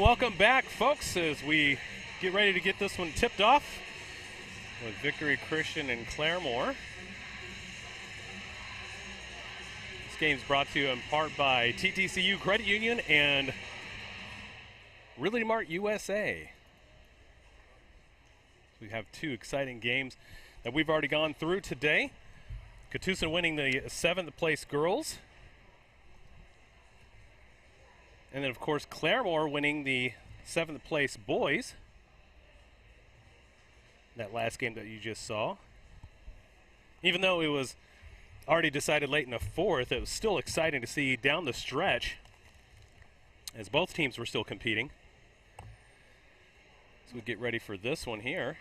Speaker 2: welcome back, folks, as we get ready to get this one tipped off with Victory Christian and Claremore. This game's brought to you in part by TTCU Credit Union and Realty Mart USA. We have two exciting games that we've already gone through today. Catoosa winning the 7th place girls. And then, of course, Claremore winning the 7th place boys. That last game that you just saw. Even though it was already decided late in the 4th, it was still exciting to see down the stretch as both teams were still competing. So we get ready for this one here.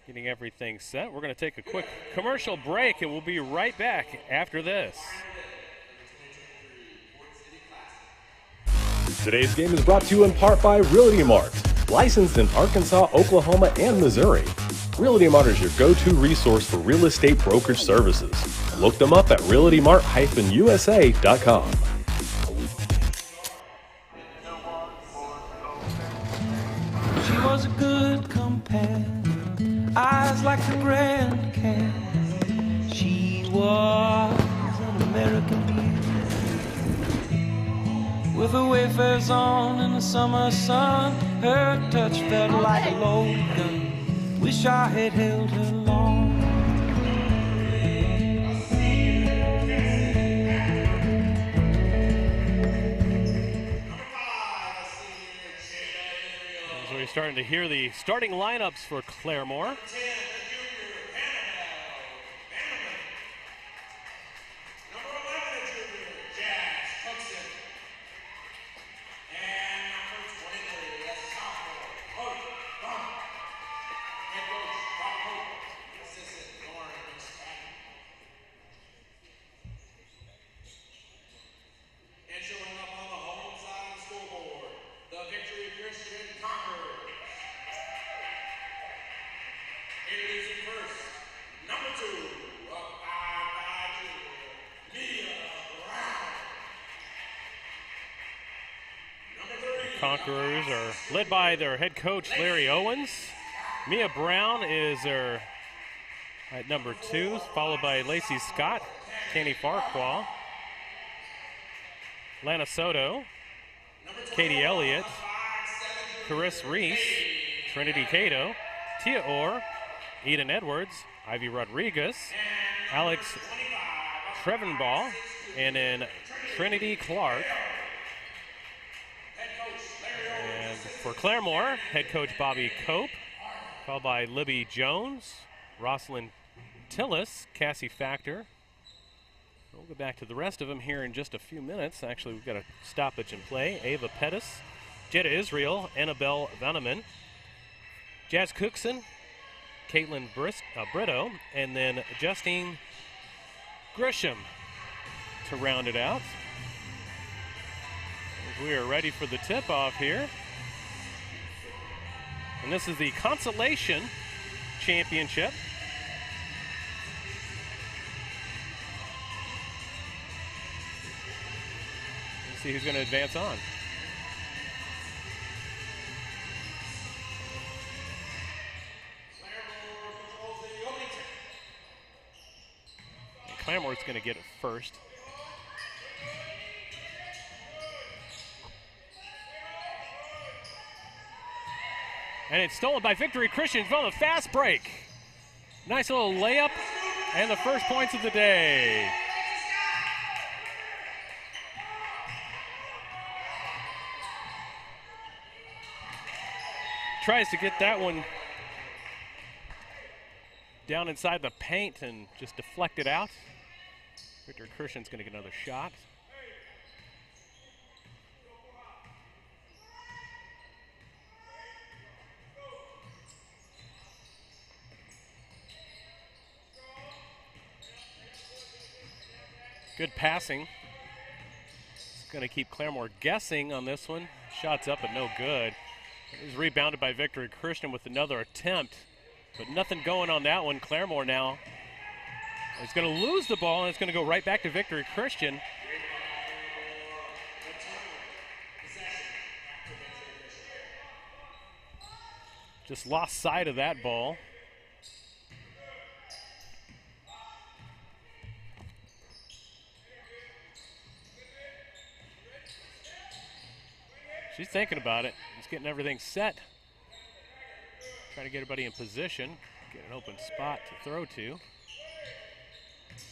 Speaker 2: Getting everything set. We're going to take a quick commercial break, and we'll be right back after this.
Speaker 3: Today's game is brought to you in part by Realty Mart, licensed in Arkansas, Oklahoma, and Missouri. Realty Mart is your go-to resource for real estate brokerage services. Look them up at realtymart-usa.com.
Speaker 4: She was a good companion, eyes like the Grand Canyon. She was an American beauty, with her wafers on in the summer sun. Her touch felt like a loaded gun. Wish I had held her long.
Speaker 2: So we're starting to hear the starting lineups for Claremore. Conquerors are led by their head coach, Larry Owens. Mia Brown is their at number 2, followed by Lacey Scott, Kenny Farquhar, Lana Soto, Katie Elliott, Chris Reese, Trinity Cato, Tia Orr, Eden Edwards, Ivy Rodriguez, Alex Trevenball, and then Trinity Clark. And for Claremore, head coach Bobby Cope, followed by Libby Jones, Rosalind Tillis, Cassie Factor. We'll go back to the rest of them here in just a few minutes. Actually, we've got a stoppage in play. Ava Pettis, Jetta Israel, Annabelle Vanneman, Jazz Cookson, Caitlin Brito, and then Justine Grisham to round it out. As we are ready for the tip-off here. And this is the Consolation Championship. Let's see who's going to advance on. And Claremore's going to get it first. And it's stolen by Victory Christian from a fast break. Nice little layup and the first points of the day. Tries to get that one down inside the paint and just deflect it out. Victory Christian's going to get another shot. Good passing. It's going to keep Claremore guessing on this one. Shots up, but no good. It was rebounded by Victory Christian with another attempt, but nothing going on that one. Claremore now is going to lose the ball, and it's going to go right back to Victory Christian. just lost sight of that ball. She's thinking about it. Just getting everything set. Trying to get everybody in position. Get an open spot to throw to. Just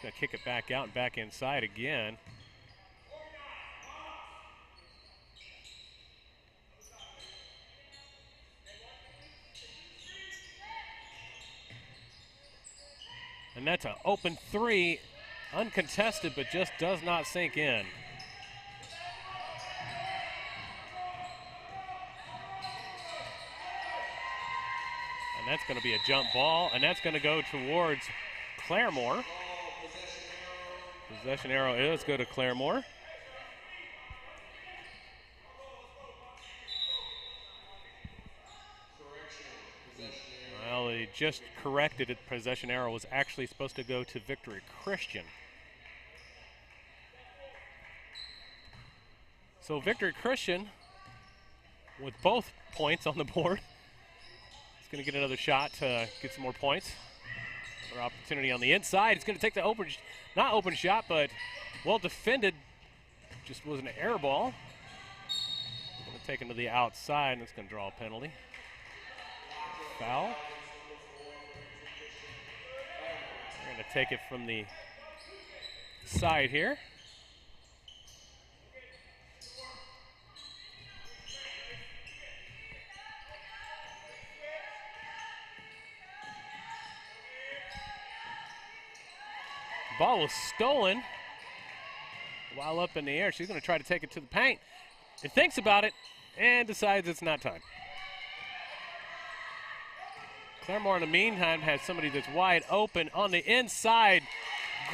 Speaker 2: going to kick it back out and back inside again. And that's an open three, uncontested, but just does not sink in. And that's going to be a jump ball, and that's going to go towards Claremore. Possession arrow is go to Claremore. Well, he just corrected it. Possession arrow was actually supposed to go to Victory Christian. So Victory Christian, with both points on the board, is going to get another shot to get some more points. Another opportunity on the inside. It's going to take the open, not open shot, but well defended. Just was an air ball. Going to take him to the outside, and it's going to draw a penalty. Foul. We're going to take it from the side here. Ball was stolen while up in the air. She's going to try to take it to the paint. It thinks about it and decides it's not time. Claremore, in the meantime, has somebody that's wide open on the inside.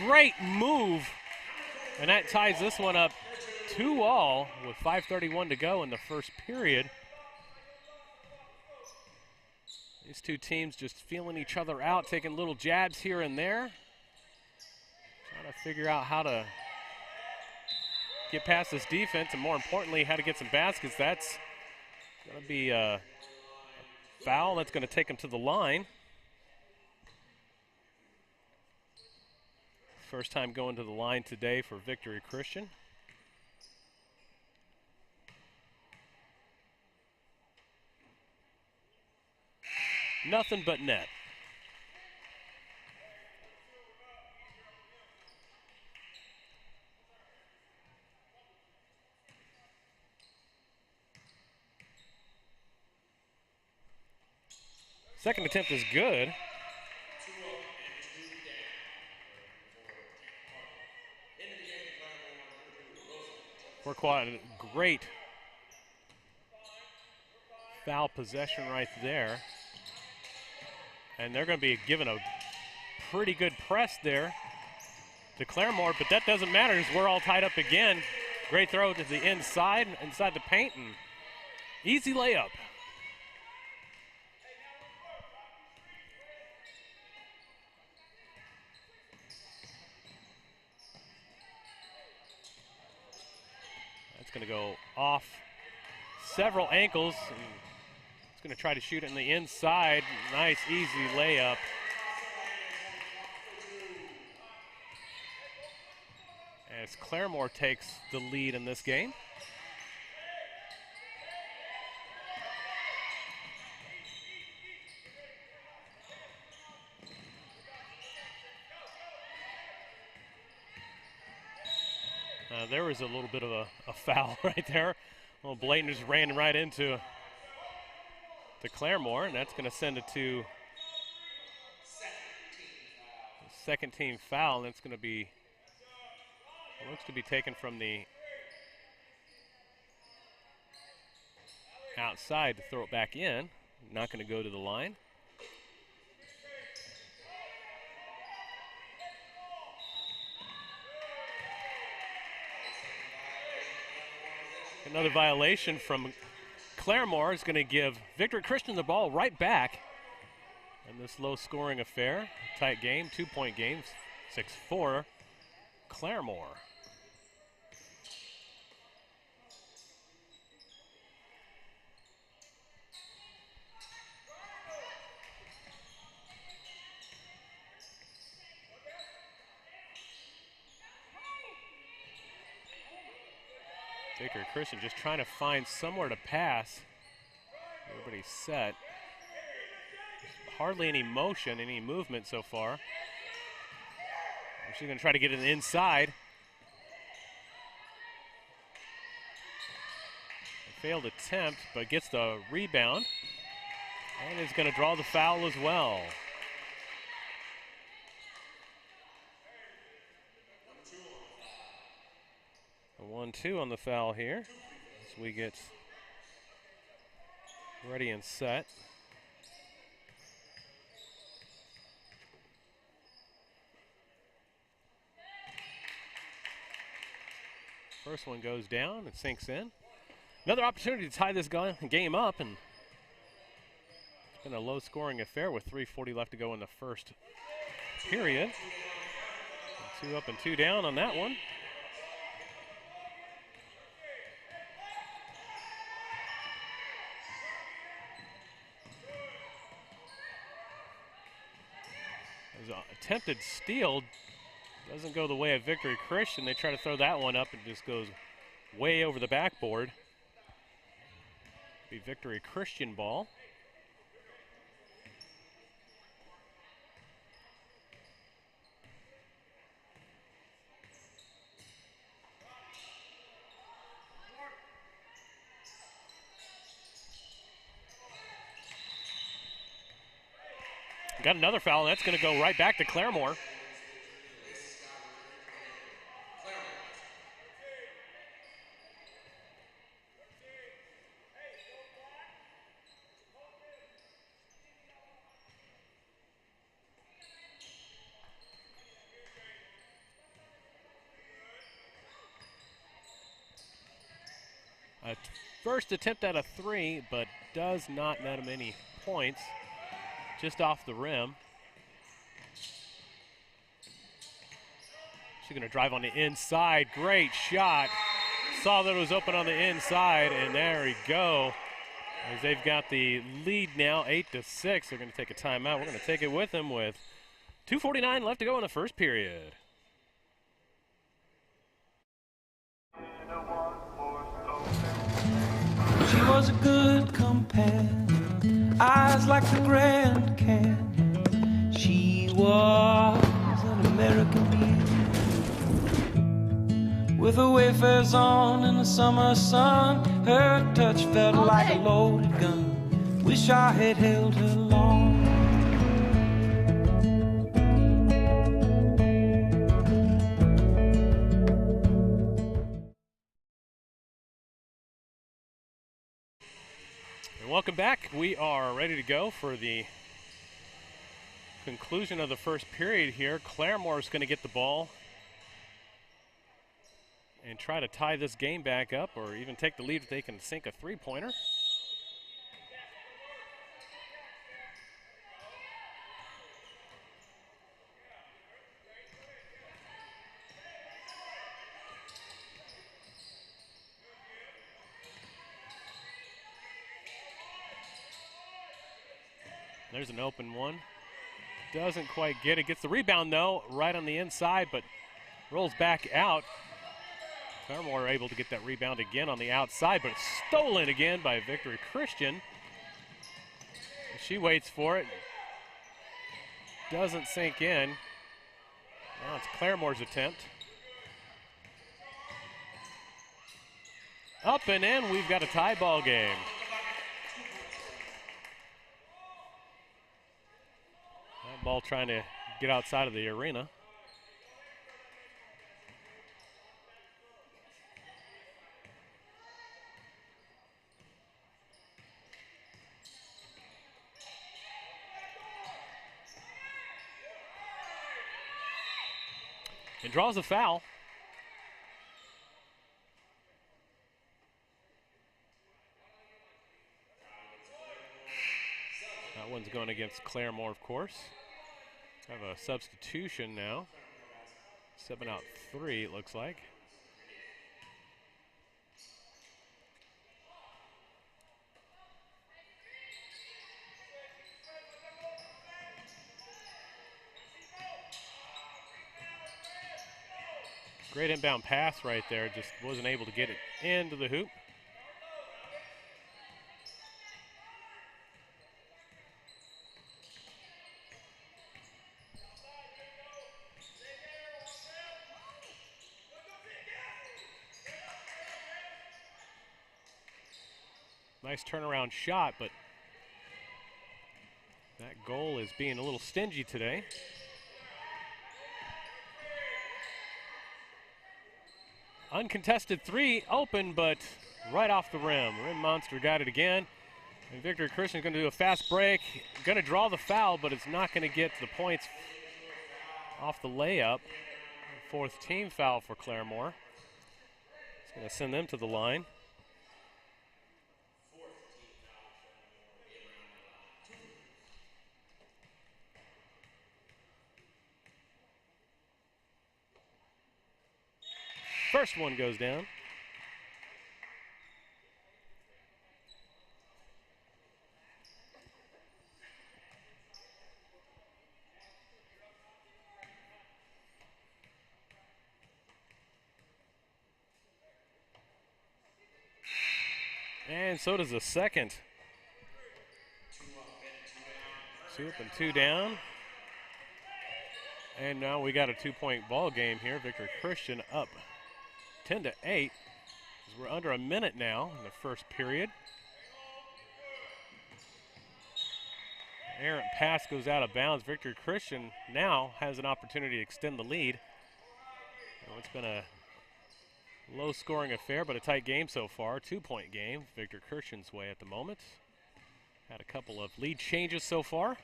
Speaker 2: Great move. And that ties this one up 2-all with 5:31 to go in the first period. These two teams just feeling each other out, taking little jabs here and there. Trying to figure out how to get past this defense, and more importantly, how to get some baskets. That's going to be a foul. That's going to take him to the line. First time going to the line today for Victory Christian. Nothing but net. Second attempt is good. For quite a great foul possession right there. And they're going to be given a pretty good press there to Claremore, but that doesn't matter as we're all tied up again. Great throw to the inside the paint, and easy layup. That's going to go off several ankles. It's going to try to shoot it in the inside. Nice, easy layup. As Claremore takes the lead in this game. There was a little bit of a foul right there. Well, Blayton just ran right into the Claremore, and that's going to send it to the second team foul. And it's going to be, looks to be taken from the outside to throw it back in. Not going to go to the line. Another violation from Claremore is going to give Victory Christian the ball right back in this low-scoring affair. Tight game, 2-point game, 6-4, Claremore. Victory Christian just trying to find somewhere to pass. Everybody's set. Hardly any motion, any movement so far. She's going to try to get it inside. A failed attempt, but gets the rebound. And is going to draw the foul as well. A 1-2 on the foul here as we get ready and set. First one goes down, it sinks in. Another opportunity to tie this game up, and it's been a low-scoring affair with 3:40 left to go in the first period. 2 up and 2 down on that one. There's an attempted steal. Doesn't go the way of Victory Christian. They try to throw that one up and just goes way over the backboard. Be Victory Christian ball. Got another foul, and that's going to go right back to Claremore. First attempt at a 3, but does not net him any points. Just off the rim. She's going to drive on the inside. Great shot. Saw that it was open on the inside, and there we go. As they've got the lead now, 8-6. They're going to take a timeout. We're going to take it with them with 2:49 left to go in the first period.
Speaker 4: She was a good companion, eyes like the Grand Canyon. She was an American beauty, with her wayfarers on in the summer sun. Her touch felt like a loaded gun. Wish I had held her long.
Speaker 2: Welcome back. We are ready to go for the conclusion of the first period here. Claremore is going to get the ball and try to tie this game back up, or even take the lead if they can sink a three-pointer. There's an open one. Doesn't quite get it. Gets the rebound, though, right on the inside, but rolls back out. Claremore able to get that rebound again on the outside, but it's stolen again by Victory Christian. She waits for it. Doesn't sink in. Now it's Claremore's attempt. Up and in. We've got a tie ball game. Ball trying to get outside of the arena. And draws a foul. That one's going against Claremore, of course. Have a substitution now. 7 out 3, it looks like. Great inbound pass right there, just wasn't able to get it into the hoop. Nice turnaround shot, but that goal is being a little stingy today. Uncontested three, open, but right off the rim. Rim Monster got it again. And Victor Christian's going to do a fast break. Going to draw the foul, but it's not going to get the points off the layup. Fourth team foul for Claremore. It's going to send them to the line. First one goes down. And so does the second. 2 up and 2 down. And now we got a 2-point ball game here. Victor Christian up 10-8. As we're under a minute now in the first period. Errant pass goes out of bounds. Victor Christian now has an opportunity to extend the lead. It's been a low-scoring affair, but a tight game so far. 2-point game, Victor Christian's way at the moment. Had a couple of lead changes so far.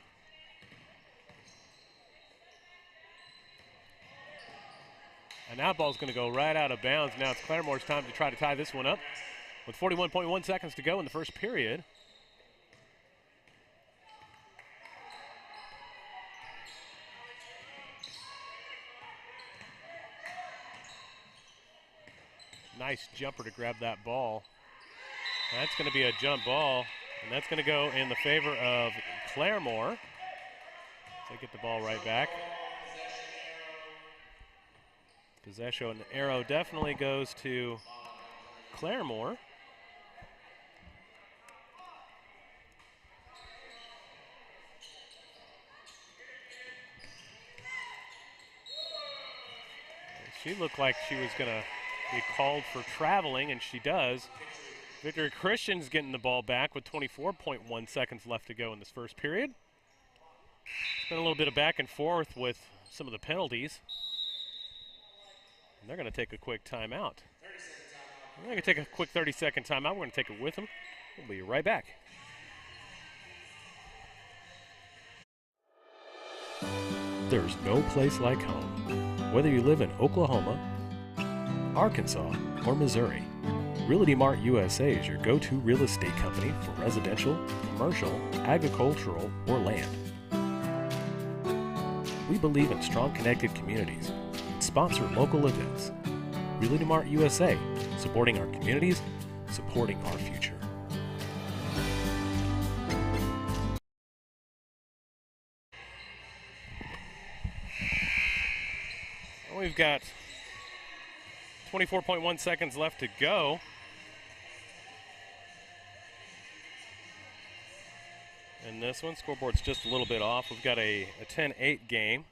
Speaker 2: And that ball's going to go right out of bounds. Now it's Claremore's time to try to tie this one up with 41.1 seconds to go in the first period. Nice jumper to grab that ball. That's going to be a jump ball, and that's going to go in the favor of Claremore. They get the ball right back. Possession arrow definitely goes to Claremore. She looked like she was going to be called for traveling, and she does. Victor Christian's getting the ball back with 24.1 seconds left to go in this first period. It's been a little bit of back and forth with some of the penalties. And they're going to take a quick timeout. They're going to take a quick 30-second timeout. We're going to take it with them. We'll be right back. There's no place like home. Whether you live in Oklahoma, Arkansas, or Missouri, Realty Mart USA is your go-to real estate company for residential, commercial, agricultural, or land. We believe in strong connected communities and sponsor local events. Realty Mart USA, supporting our communities, supporting our future. We've got 24.1 seconds left to go. And this one, scoreboard's just a little bit off. We've got a 10-8 game.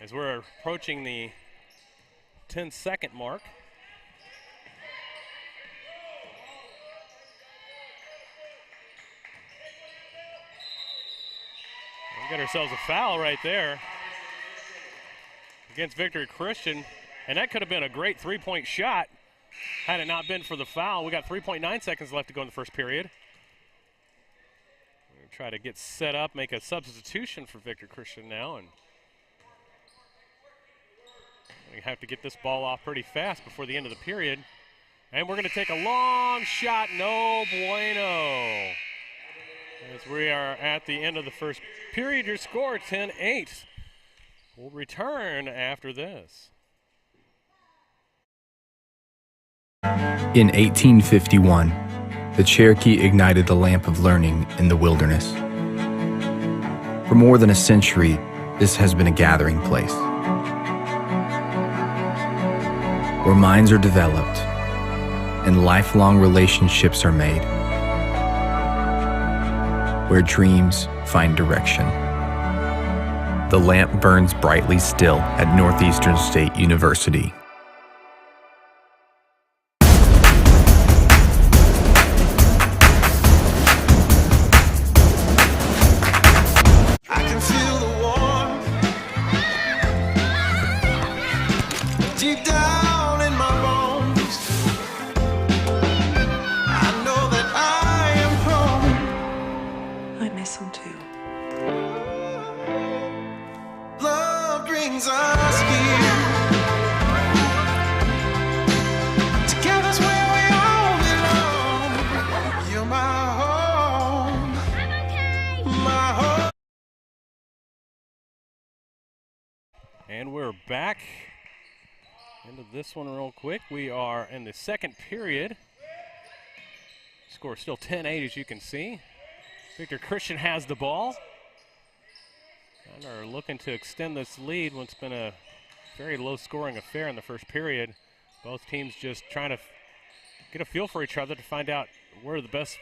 Speaker 2: As we're approaching the 10-second mark. We got ourselves a foul right there against Victor Christian, and that could have been a great three-point shot had it not been for the foul. We got 3.9 seconds left to go in the first period. We're going to try to get set up, make a substitution for Victor Christian now, and we have to get this ball off pretty fast before the end of the period. And we're going to take a long shot, no bueno. As we are at the end of the first period, your score 10-8. We'll return after this.
Speaker 5: In 1851, the Cherokee ignited the lamp of learning in the wilderness. For more than a century, this has been a gathering place where minds are developed and lifelong relationships are made, where dreams find direction. The lamp burns brightly still at Northeastern State University.
Speaker 2: And we're back into this one real quick. We are in the second period. Score still 10-8, as you can see. Victor Christian has the ball and are looking to extend this lead when it's been a very low-scoring affair in the first period. Both teams just trying to get a feel for each other to find out where the best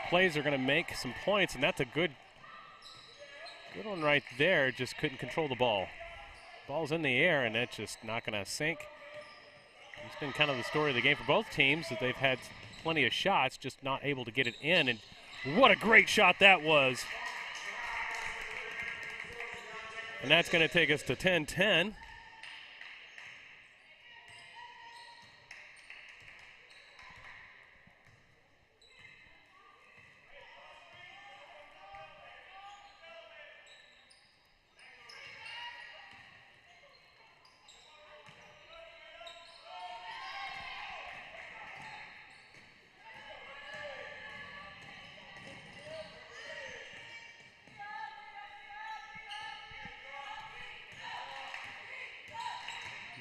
Speaker 2: plays are going to make some points, and that's a good one right there. Just couldn't control the ball. Ball's in the air, and that's just not going to sink. It's been kind of the story of the game for both teams, that they've had plenty of shots, just not able to get it in. And what a great shot that was. And that's going to take us to 10-10.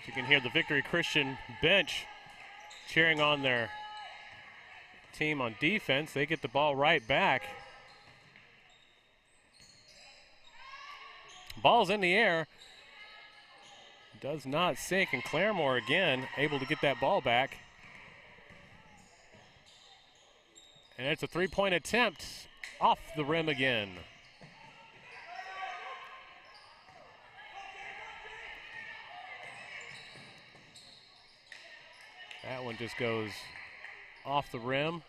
Speaker 2: You can hear the Victory Christian bench cheering on their team on defense. They get the ball right back. Ball's in the air. Does not sink, and Claremore again able to get that ball back. And it's a three-point attempt off the rim again. That one just goes off the rim.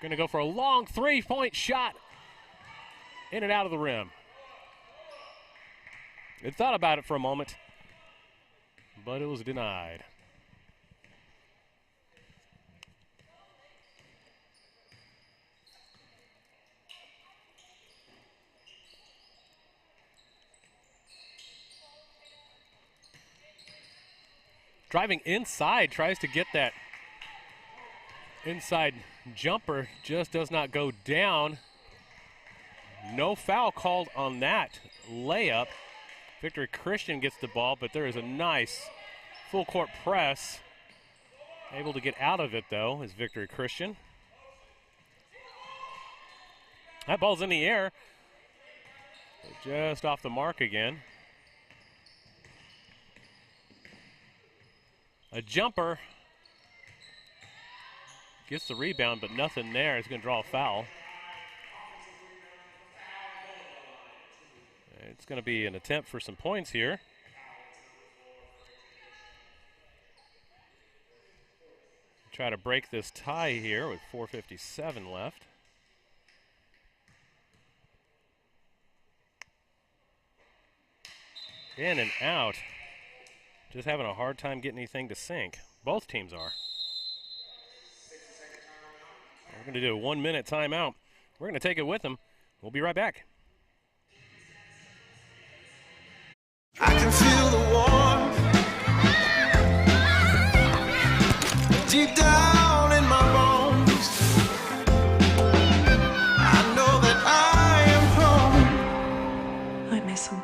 Speaker 2: Going to go for a long three-point shot. In and out of the rim. It thought about it for a moment, but it was denied. Driving inside, tries to get that inside jumper, just does not go down. No foul called on that layup. Victory Christian gets the ball, but there is a nice full court press. Able to get out of it, though, is Victory Christian. That ball's in the air. Just off the mark again. A jumper. Gets the rebound, but nothing there. It's going to draw a foul. It's going to be an attempt for some points here. Try to break this tie here with 4:57 left. In and out. Just having a hard time getting anything to sink. Both teams are. We're going to do a 1 minute timeout. We're going to take it with them. We'll be right back.
Speaker 4: I can feel the warmth deep down in my bones. I know that I am home. I miss home.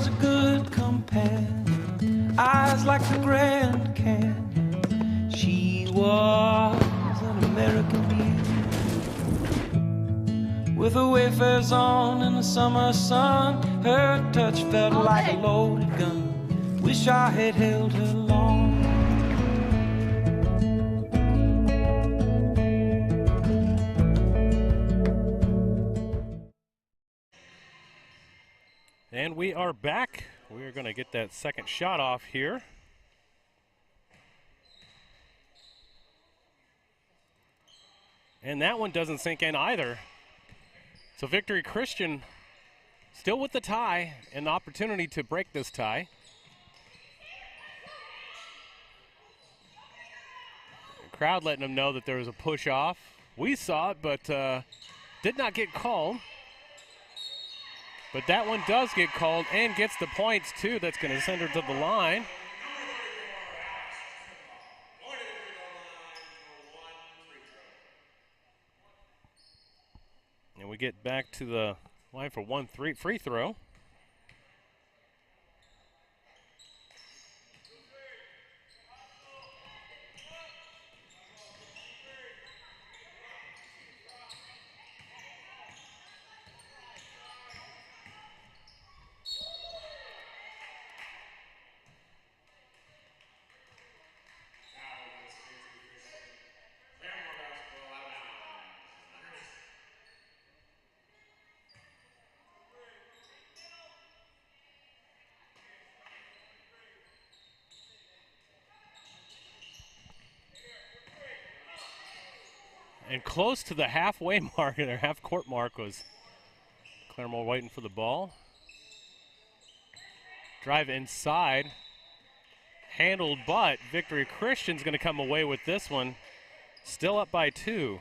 Speaker 4: was a good companion, eyes like the Grand Canyon. She was an American beauty, with her wayfarers on in the summer sun. Her touch felt like a loaded gun. Wish I had held her long.
Speaker 2: And we are back. We are going to get that second shot off here. And that one doesn't sink in either. So Victory Christian still with the tie and the opportunity to break this tie. The crowd letting them know that there was a push off. We saw it, but did not get called. But that one does get called and gets the points too. That's going to send her to the line. And we get back to the line for 1 free throw. And close to the halfway mark, or half-court mark, was Claremore waiting for the ball. Drive inside. Handled, but Victory Christian's going to come away with this one. Still up by 2.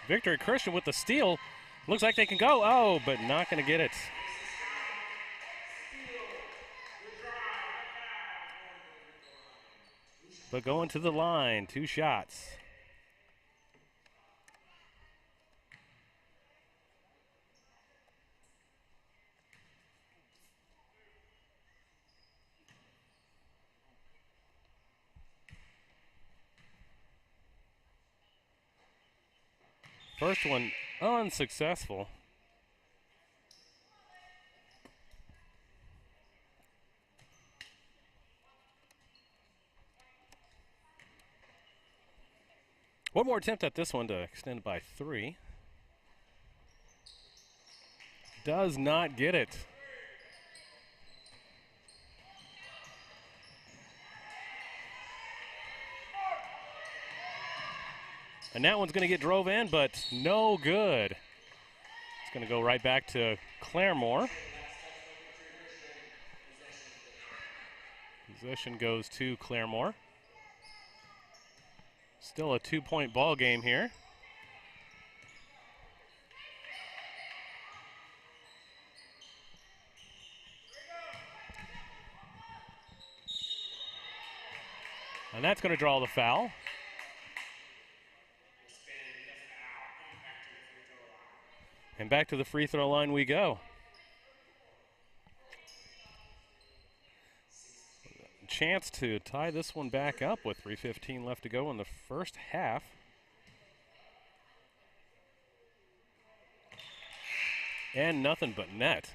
Speaker 2: Victory Christian with the steal. Looks like they can go. Oh, but not going to get it. But going to the line, 2 shots. First one unsuccessful. One more attempt at this one to extend by 3. Does not get it. And that one's going to get drove in, but no good. It's going to go right back to Claremore. Possession goes to Claremore. Still a 2-point ball game here. And that's going to draw the foul. And back to the free throw line we go. Chance to tie this one back up with 3:15 left to go in the first half. And nothing but net.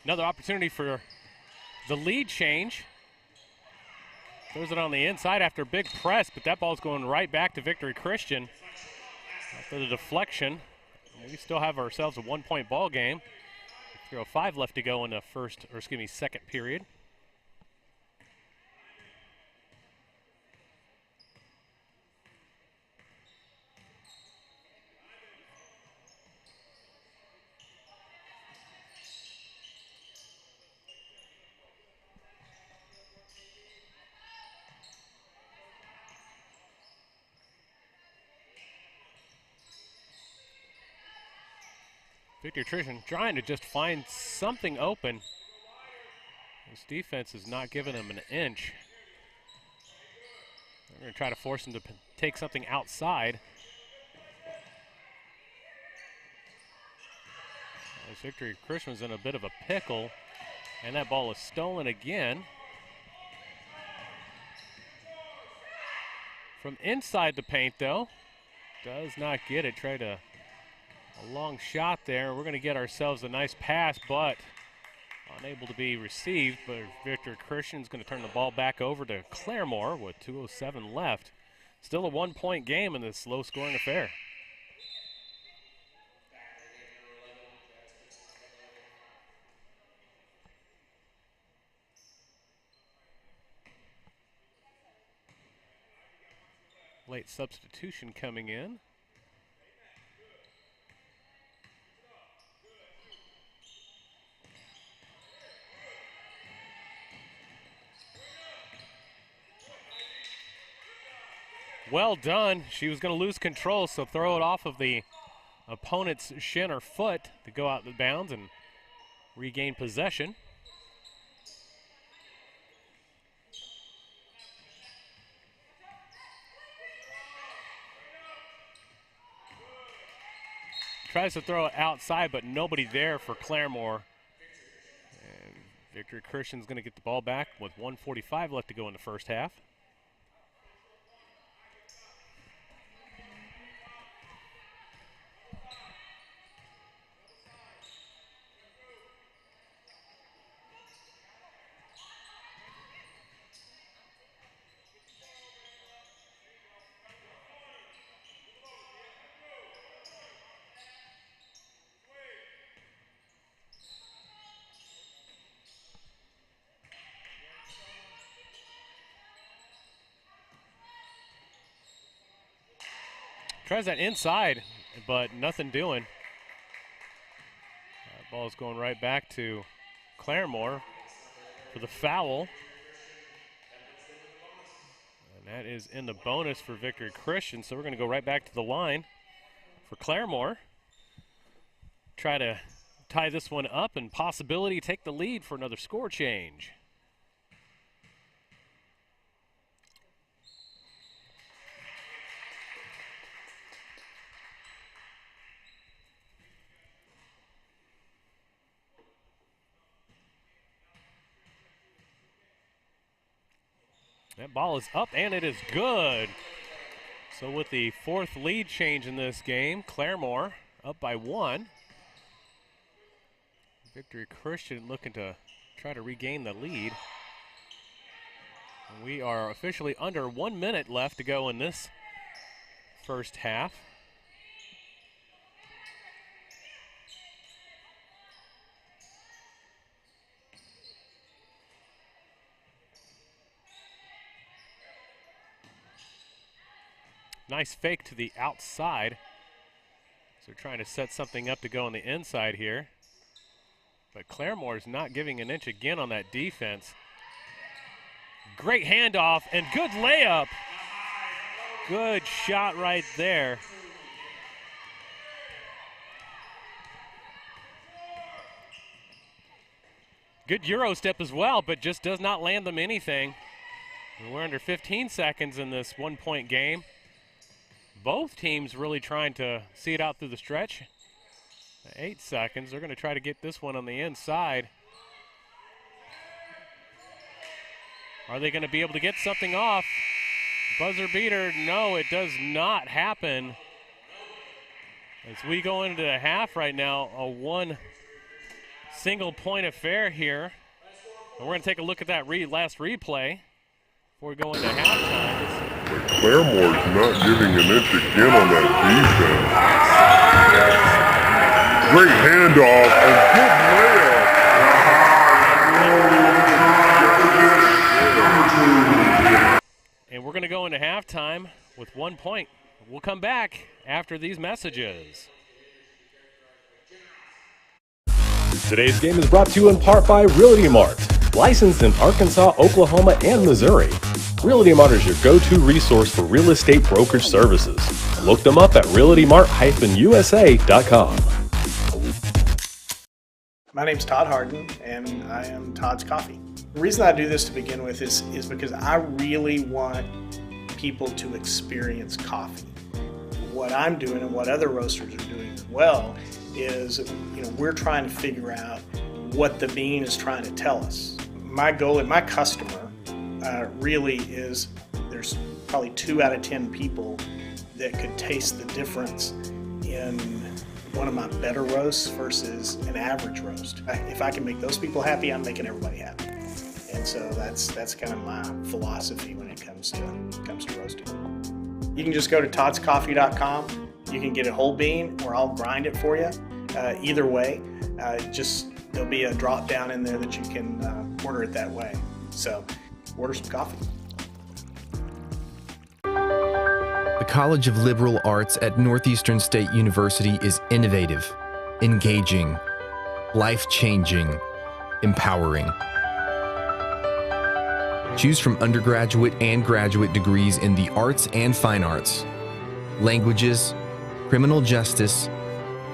Speaker 2: Another opportunity for the lead change. Throws it on the inside after a big press, but that ball's going right back to Victory Christian. After the deflection, we still have ourselves a 1-point ball game. 3:05 left to go in the second period. Victor Christian trying to just find something open. This defense is not giving him an inch. They're going to try to force him to take something outside. As Victor Christian's in a bit of a pickle, and that ball is stolen again. From inside the paint, though. Does not get it. Tried a long shot there. We're going to get ourselves a nice pass, but unable to be received. But Victor Christian's going to turn the ball back over to Claremore with 2:07 left. Still a 1-point game in this low-scoring affair. Late substitution coming in. Well done. She was going to lose control, so throw it off of the opponent's shin or foot to go out the bounds and regain possession. Tries to throw it outside, but nobody there for Claremore. And Victor Christian's going to get the ball back with 1:45 left to go in the first half. Tries that inside, but nothing doing. That ball is going right back to Claremore for the foul. And that is in the bonus for Victor Christian, so we're going to go right back to the line for Claremore. Try to tie this one up and possibility take the lead for another score change. That ball is up, and it is good. So with the fourth lead change in this game, Claremore up by 1. Victor Christian looking to try to regain the lead. And we are officially under 1 minute left to go in this first half. Nice fake to the outside. So trying to set something up to go on the inside here. But Claremore is not giving an inch again on that defense. Great handoff and good layup. Good shot right there. Good Euro step as well, but just does not land them anything. And we're under 15 seconds in this 1-point game. Both teams really trying to see it out through the stretch. 8 seconds. They're going to try to get this one on the inside. Are they going to be able to get something off? Buzzer beater. No, it does not happen. As we go into the half right now, a one single point affair here. And we're going to take a look at that last replay before we go into halftime.
Speaker 9: Claremore's not giving an inch again on that defense. Great handoff and good layup.
Speaker 2: And we're going to go into halftime with 1 point. We'll come back after these messages.
Speaker 3: Today's game is brought to you in part by Realty Mart, licensed in Arkansas, Oklahoma, and Missouri. Realty Mart is your go-to resource for real estate brokerage services. Look them up at realtymart-usa.com.
Speaker 6: My name's Todd Harden, and I am Todd's Coffee. The reason I do this to begin with is because I really want people to experience coffee. What I'm doing and what other roasters are doing as well is, we're trying to figure out what the bean is trying to tell us. My goal and my customer really is, there's probably 2 out of 10 people that could taste the difference in one of my better roasts versus an average roast. If I can make those people happy, I'm making everybody happy. And so that's kind of my philosophy when it comes to roasting. You can just go to toddscoffee.com. You can get it whole bean, or I'll grind it for you. Either way, there'll be a drop down in there that you can order it that way. So order some coffee.
Speaker 5: The College of Liberal Arts at Northeastern State University is innovative, engaging, life-changing, empowering. Choose from undergraduate and graduate degrees in the arts and fine arts, languages, criminal justice,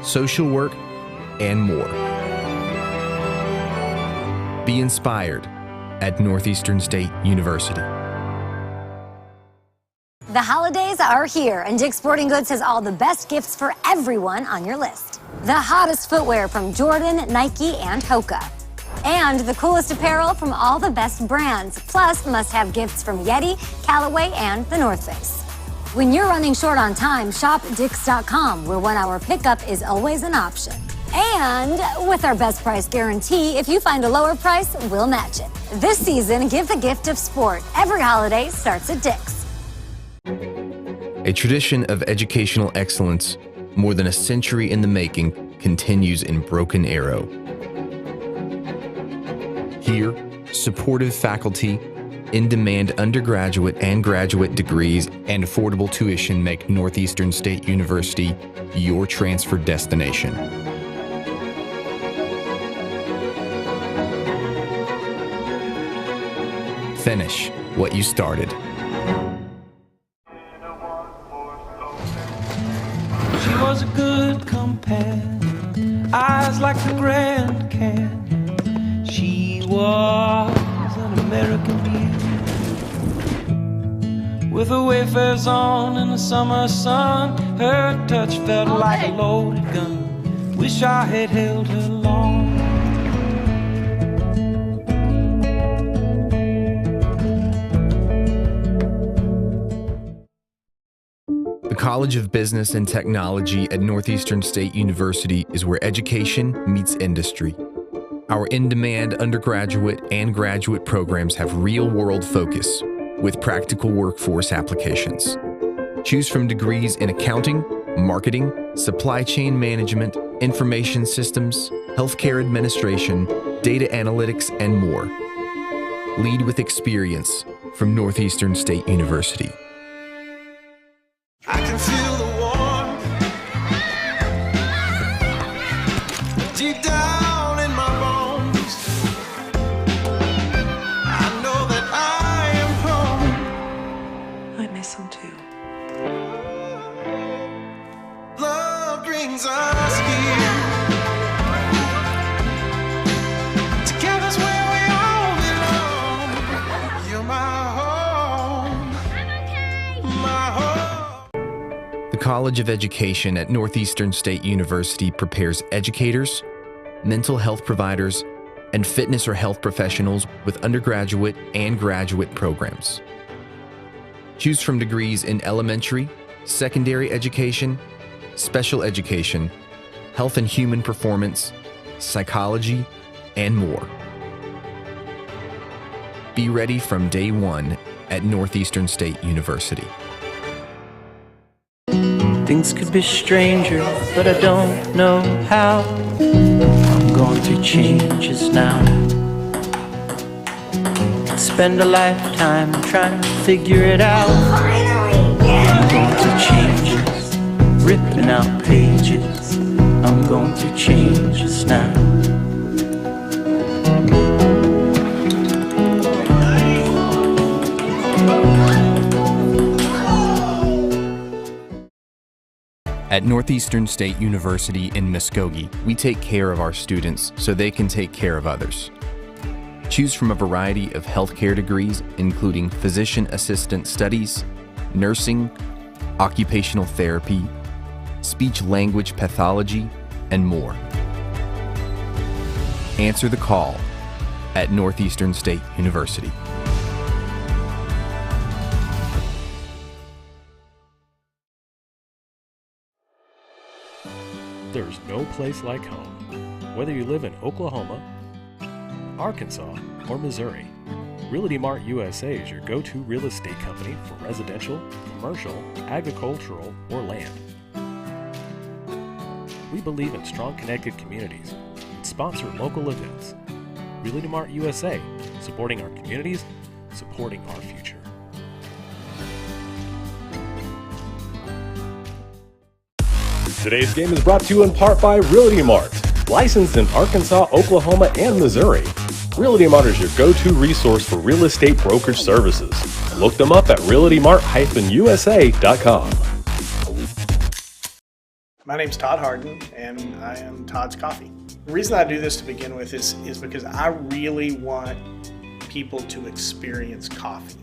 Speaker 5: social work, and more. Be inspired at Northeastern State University.
Speaker 7: The holidays are here, and Dick's Sporting Goods has all the best gifts for everyone on your list. The hottest footwear from Jordan, Nike, and Hoka. And the coolest apparel from all the best brands, plus must-have gifts from Yeti, Callaway, and The North Face. When you're running short on time, shop Dicks.com, where 1-hour pickup is always an option. And with our best price guarantee, if you find a lower price, we'll match it. This season, give the gift of sport. Every holiday starts at Dick's.
Speaker 5: A tradition of educational excellence, more than a century in the making, continues in Broken Arrow. Here, supportive faculty, in-demand undergraduate and graduate degrees, and affordable tuition make Northeastern State University your transfer destination. Finish what you started.
Speaker 4: She was a good companion, eyes like the Grand Canyon. She was an American beauty, with her wayfarers on in the summer sun. Her touch felt like a loaded gun. Wish I had held her long.
Speaker 5: The College of Business and Technology at Northeastern State University is where education meets industry. Our in-demand undergraduate and graduate programs have real-world focus with practical workforce applications. Choose from degrees in accounting, marketing, supply chain management, information systems, healthcare administration, data analytics, and more. Lead with experience from Northeastern State University.
Speaker 4: I can feel the warmth deep down in my bones. I know that I am home. I miss him too. Love brings us here. Together's where we all belong. You're my home. I'm okay. My home.
Speaker 5: The College of Education at Northeastern State University prepares educators, mental health providers, and fitness or health professionals with undergraduate and graduate programs. Choose from degrees in elementary, secondary education, special education, health and human performance, psychology, and more. Be ready from day one at Northeastern State University.
Speaker 8: Things could be stranger, but I don't know how. I'm going through changes now. Spend a lifetime trying to figure it out. I'm going through changes, ripping out pages. I'm going through changes now.
Speaker 5: At Northeastern State University in Muskogee, we take care of our students so they can take care of others. Choose from a variety of healthcare degrees, including physician assistant studies, nursing, occupational therapy, speech-language pathology, and more. Answer the call at Northeastern State University.
Speaker 2: There's no place like home. Whether you live in Oklahoma, Arkansas, or Missouri, Realty Mart USA is your go-to real estate company for residential, commercial, agricultural, or land. We believe in strong connected communities and sponsor local events. Realty Mart USA, supporting our communities, supporting our future.
Speaker 3: Today's game is brought to you in part by Realty Mart, licensed in Arkansas, Oklahoma, and Missouri. Realty Mart is your go-to resource for real estate brokerage services. Look them up at realtymart-usa.com.
Speaker 6: My name's Todd Harden, and I am Todd's Coffee. The reason I do this to begin with is because I really want people to experience coffee.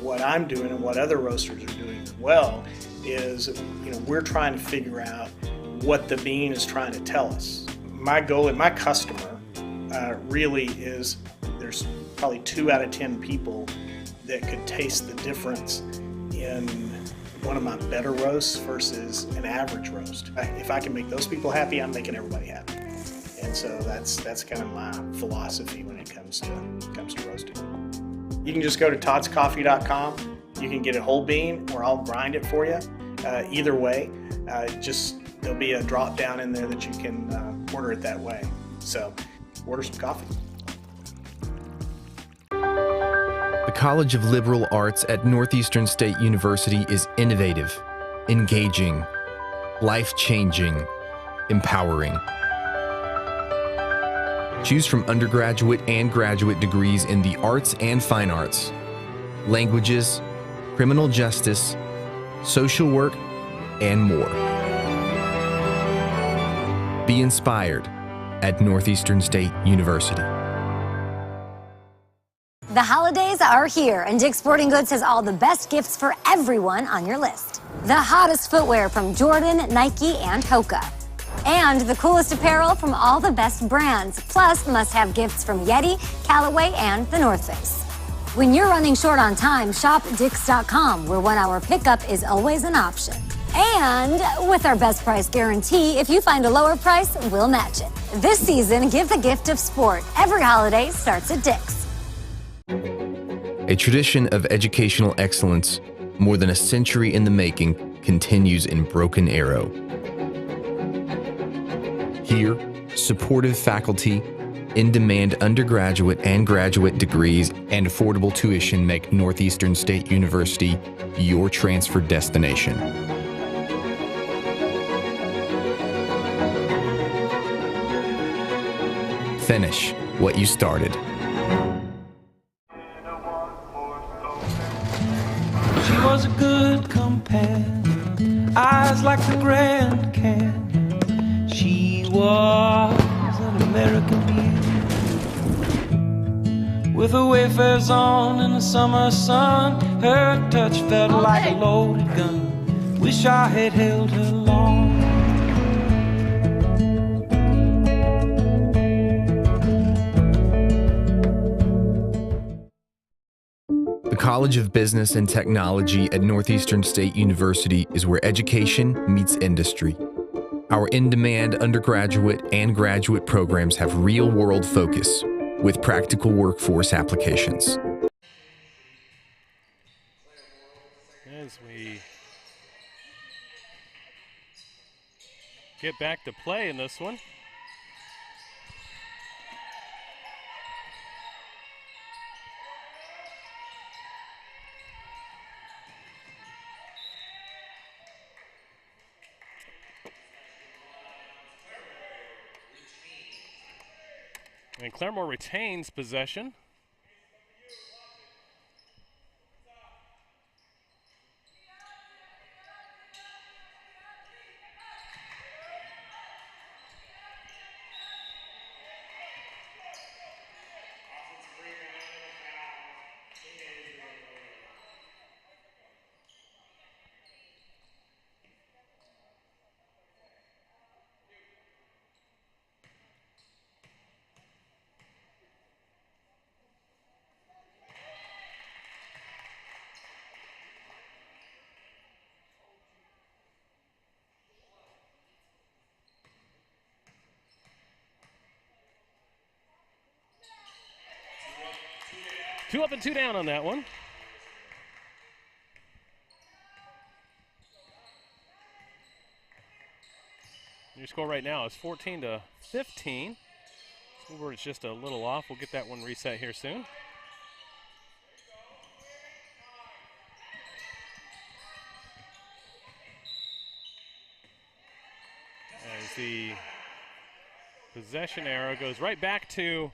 Speaker 6: What I'm doing and what other roasters are doing as well is, we're trying to figure out what the bean is trying to tell us. My goal and my customer really is, there's probably 2 out of 10 people that could taste the difference in one of my better roasts versus an average roast. If I can make those people happy, I'm making everybody happy. And so that's kind of my philosophy when it comes to roasting. You can just go to toddscoffee.com. You can get a whole bean, or I'll grind it for you. Either way, there'll be a drop down in there that you can order it that way. So order some coffee.
Speaker 5: The College of Liberal Arts at Northeastern State University is innovative, engaging, life-changing, empowering. Choose from undergraduate and graduate degrees in the arts and fine arts, languages, criminal justice, social work, and more. Be inspired at Northeastern State University.
Speaker 7: The holidays are here, and Dick's Sporting Goods has all the best gifts for everyone on your list. The hottest footwear from Jordan, Nike, and Hoka. And the coolest apparel from all the best brands, plus must-have gifts from Yeti, Callaway, and The North Face. When you're running short on time, shop Dicks.com, where 1-hour pickup is always an option. And with our best price guarantee, if you find a lower price, we'll match it. This season, give the gift of sport. Every holiday starts at Dick's.
Speaker 5: A tradition of educational excellence, more than a century in the making, continues in Broken Arrow. Here, supportive faculty, in-demand undergraduate and graduate degrees, and affordable tuition make Northeastern State University your transfer destination. Finish what you started.
Speaker 4: She was a good companion, eyes like the Grand Canyon. She was an American beauty, with her wayfarers on in the summer sun. Her touch felt like a loaded gun. Wish I had held her long.
Speaker 5: The College of Business and Technology at Northeastern State University is where education meets industry. Our in-demand undergraduate and graduate programs have real-world focus with practical workforce applications.
Speaker 2: As we get back to play in this one. And Claremore retains possession. 2 up and 2 down on that one. Your score right now is 14-15. Scoreboard is just a little off. We'll get that one reset here soon. As the possession arrow goes right back to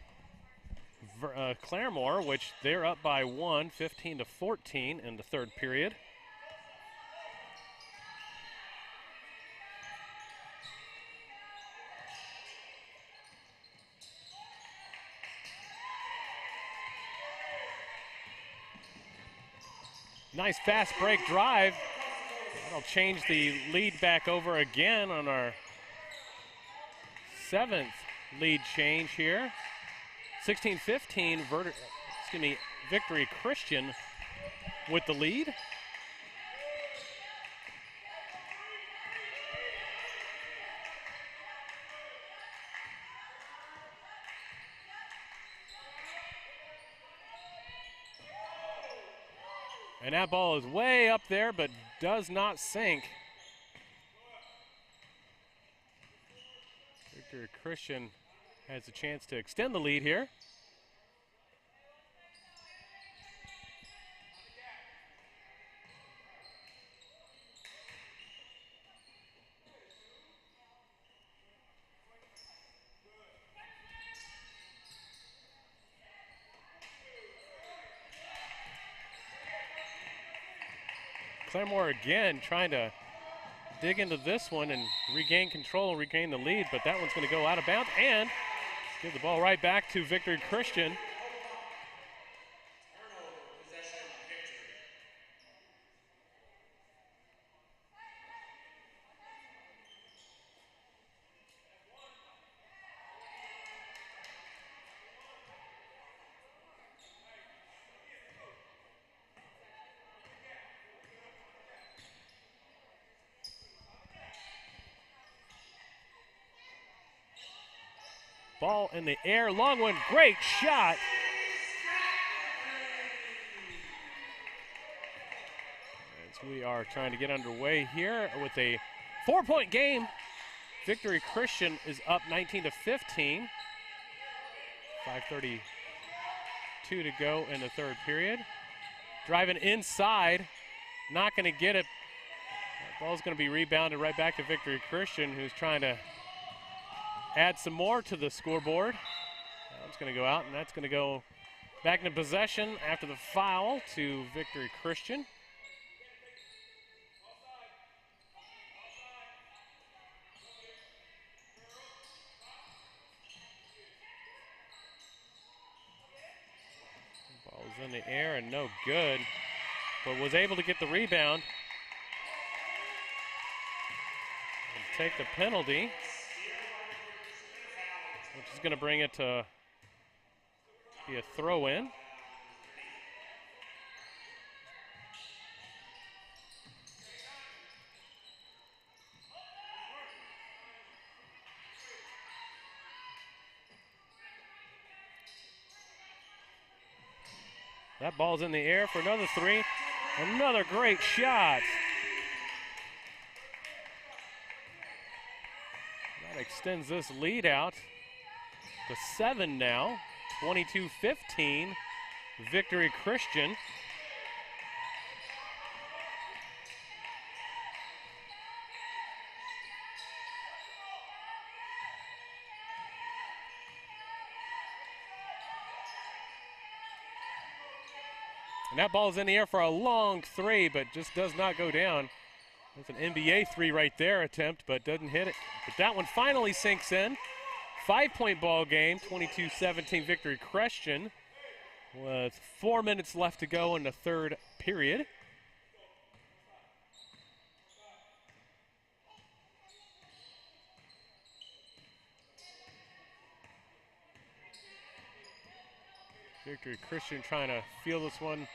Speaker 2: Claremore, which they're up by 1, 15-14 in the third period. Nice fast break drive. That'll change the lead back over again on our 7th lead change here. 16-15, Victory Christian with the lead. And that ball is way up there, but does not sink. Victory Christian has a chance to extend the lead here. Claremore again trying to dig into this one and regain control and regain the lead, but that one's going to go out of bounds and give the ball right back to Victory Christian. Ball in the air, long one, great shot. As we are trying to get underway here with a 4-point game. Victory Christian is up 19-15. 5:32 to go in the third period. Driving inside, not going to get it. That ball's going to be rebounded right back to Victory Christian, who's trying to add some more to the scoreboard. That's going to go out, and that's going to go back into possession after the foul to Victory Christian. Ball was in the air and no good, but was able to get the rebound and take the penalty, which is going to bring it to be a throw-in. That ball's in the air for another three. Another great shot. That extends this lead out to 7 now, 22-15, Victory Christian. And that ball's in the air for a long three, but just does not go down. That's an NBA three right there attempt, but doesn't hit it. But that one finally sinks in. 5-point ball game, 22-17 Victory Christian, with 4 minutes left to go in the third period. Victory Christian trying to feel this one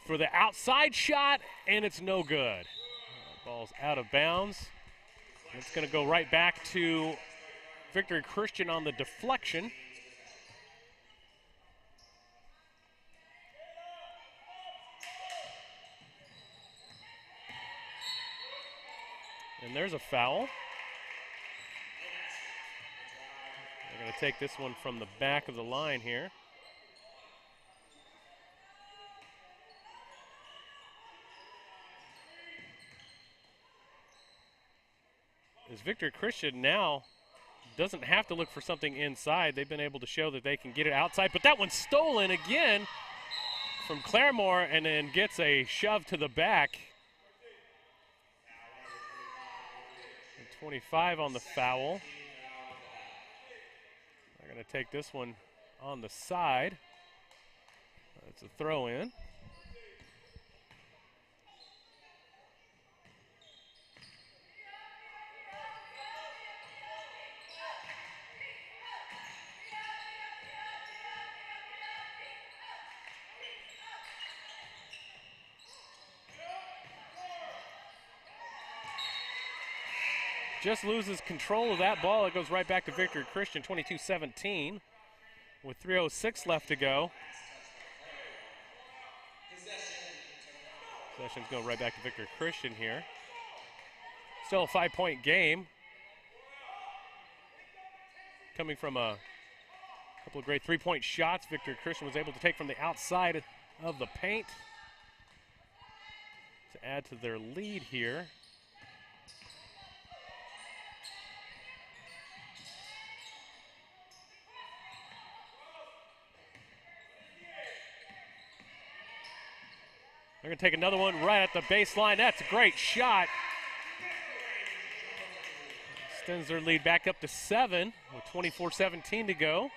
Speaker 2: for the outside shot, and it's no good. Ball's out of bounds. It's going to go right back to Victory Christian on the deflection. And there's a foul. They're going to take this one from the back of the line here. As Victory Christian now doesn't have to look for something inside. They've been able to show that they can get it outside, but that one's stolen again from Claremore and then gets a shove to the back. And 25 on the foul. They're going to take this one on the side. That's a throw in. Just loses control of that ball. It goes right back to Victory Christian, 22-17, with 3:06 left to go. Possession's going right back to Victory Christian here. Still a 5-point game. Coming from a couple of great three-point shots, Victory Christian was able to take from the outside of the paint to add to their lead here. They're going to take another one right at the baseline. That's a great shot. Extends their lead back up to 7 with 24-17 to go.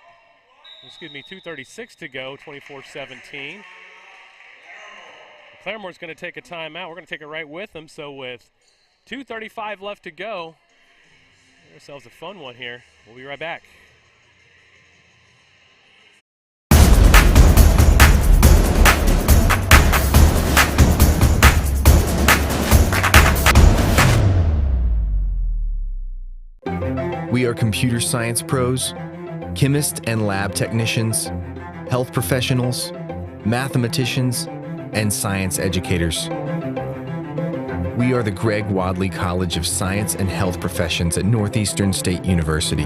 Speaker 2: Excuse me, 2:36 to go, 24-17. Claremore's going to take a timeout. We're going to take it right with them. So with 2:35 left to go, give ourselves a fun one here. We'll be right back.
Speaker 5: We are computer science pros, chemists and lab technicians, health professionals, mathematicians, and science educators. We are the Greg Wadley College of Science and Health Professions at Northeastern State University.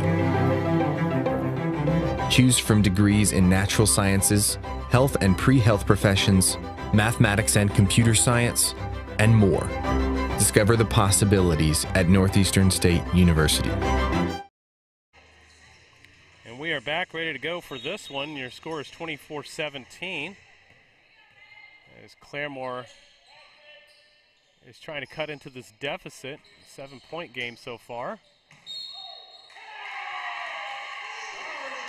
Speaker 5: Choose from degrees in natural sciences, health and pre-health professions, mathematics and computer science, and more. Discover the possibilities at Northeastern State University.
Speaker 2: And we are back ready to go for this one. Your score is 24-17. As Claremore is trying to cut into this deficit. 7-point game so far.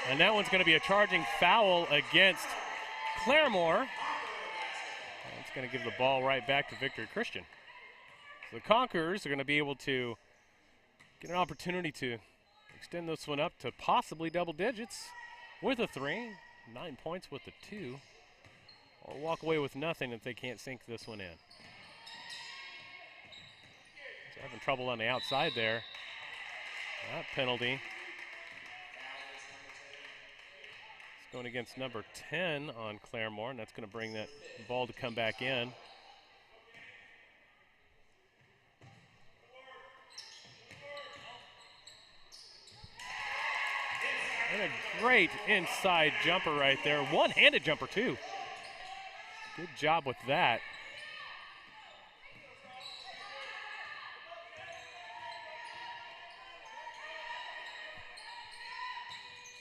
Speaker 2: And that one's going to be a charging foul against Claremore. It's going to give the ball right back to Victory Christian. So the Conquerors are going to be able to get an opportunity to extend this one up to possibly double digits with a 3, 9 points with a 2, or walk away with nothing if they can't sink this one in. So having trouble on the outside there. That penalty. It's going against number 10 on Claremore, and that's going to bring that ball to come back in. And a great inside jumper right there. One-handed jumper, too. Good job with that.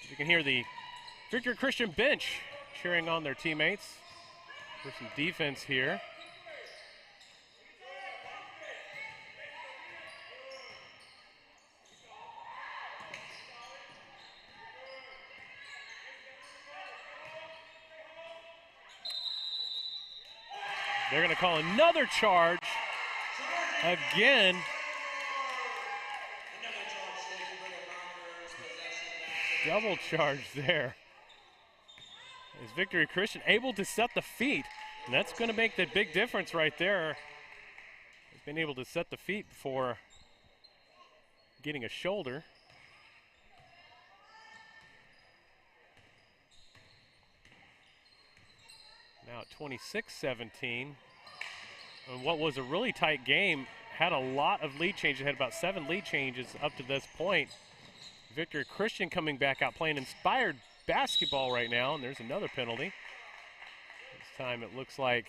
Speaker 2: You can hear the Victory Christian bench cheering on their teammates for some defense here. They're going to call another charge again. Double charge there. Is Victory Christian able to set the feet? And that's going to make the big difference right there. He's been able to set the feet before getting a shoulder. Now at 26-17. And what was a really tight game had a lot of lead changes. Had about 7 lead changes up to this point. Victor Christian coming back out playing inspired basketball right now, and there's another penalty. This time it looks like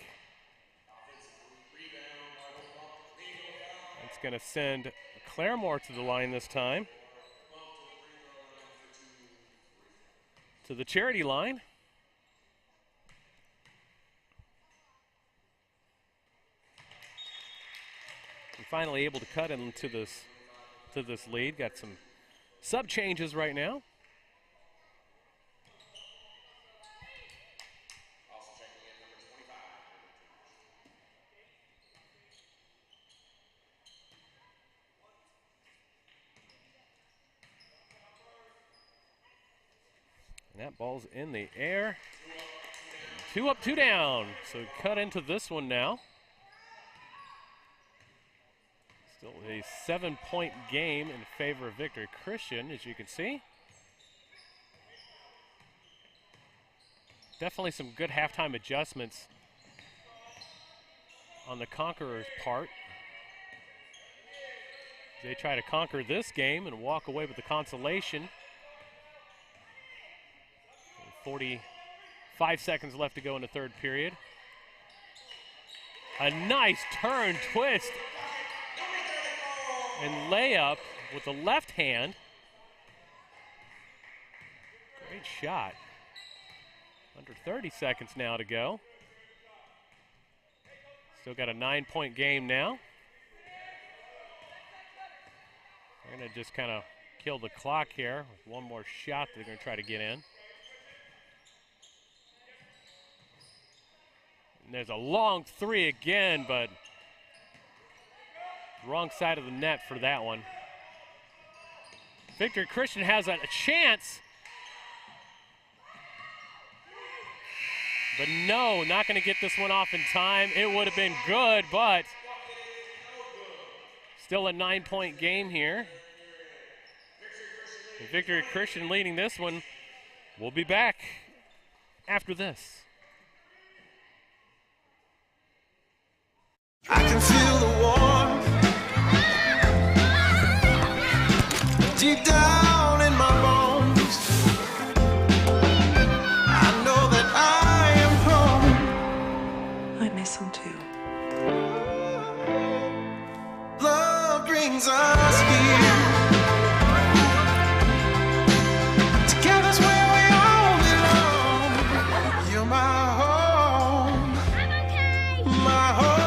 Speaker 2: it's going to send Claremore to the line this time. To the charity line. And finally able to cut into this lead. Got some sub changes right now. And that ball's in the air. 2 up, 2 down. So cut into this one now. Still a 7-point game in favor of Victor Christian, as you can see. Definitely some good halftime adjustments on the Conquerors' part. They try to conquer this game and walk away with the consolation. 45 seconds left to go in the third period. A nice turn, twist, and layup with the left hand. Great shot. Under 30 seconds now to go. Still got a 9-point game now. They're going to just kind of kill the clock here with one more shot they're going to try to get in. And there's a long 3 again, but wrong side of the net for that one. Victor Christian has a chance. But no, not going to get this one off in time. It would have been good, but still a 9-point game here. And Victor Christian leading this one. We'll be back after this.
Speaker 4: I can feel the warmth deep down in my bones. I know that I am home. I miss him too. Love brings us here. Together's where we all belong. You're my home. I'm okay. My home.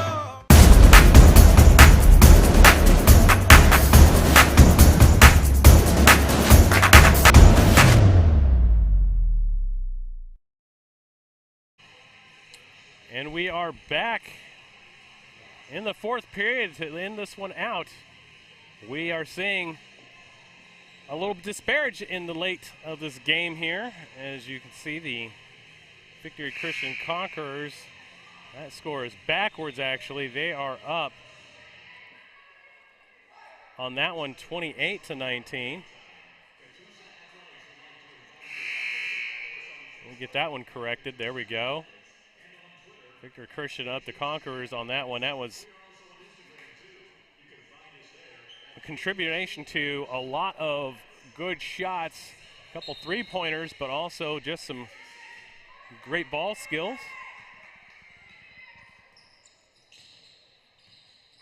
Speaker 2: And we are back in the fourth period to end this one out. We are seeing a little disparage in the late of this game here. As you can see, the Victory Christian Conquerors, that score is backwards actually. They are up on that one 28-19. We'll get that one corrected. There we go. Victor Christian up the Conquerors on that one. That was a contribution to a lot of good shots, a couple three-pointers, but also just some great ball skills.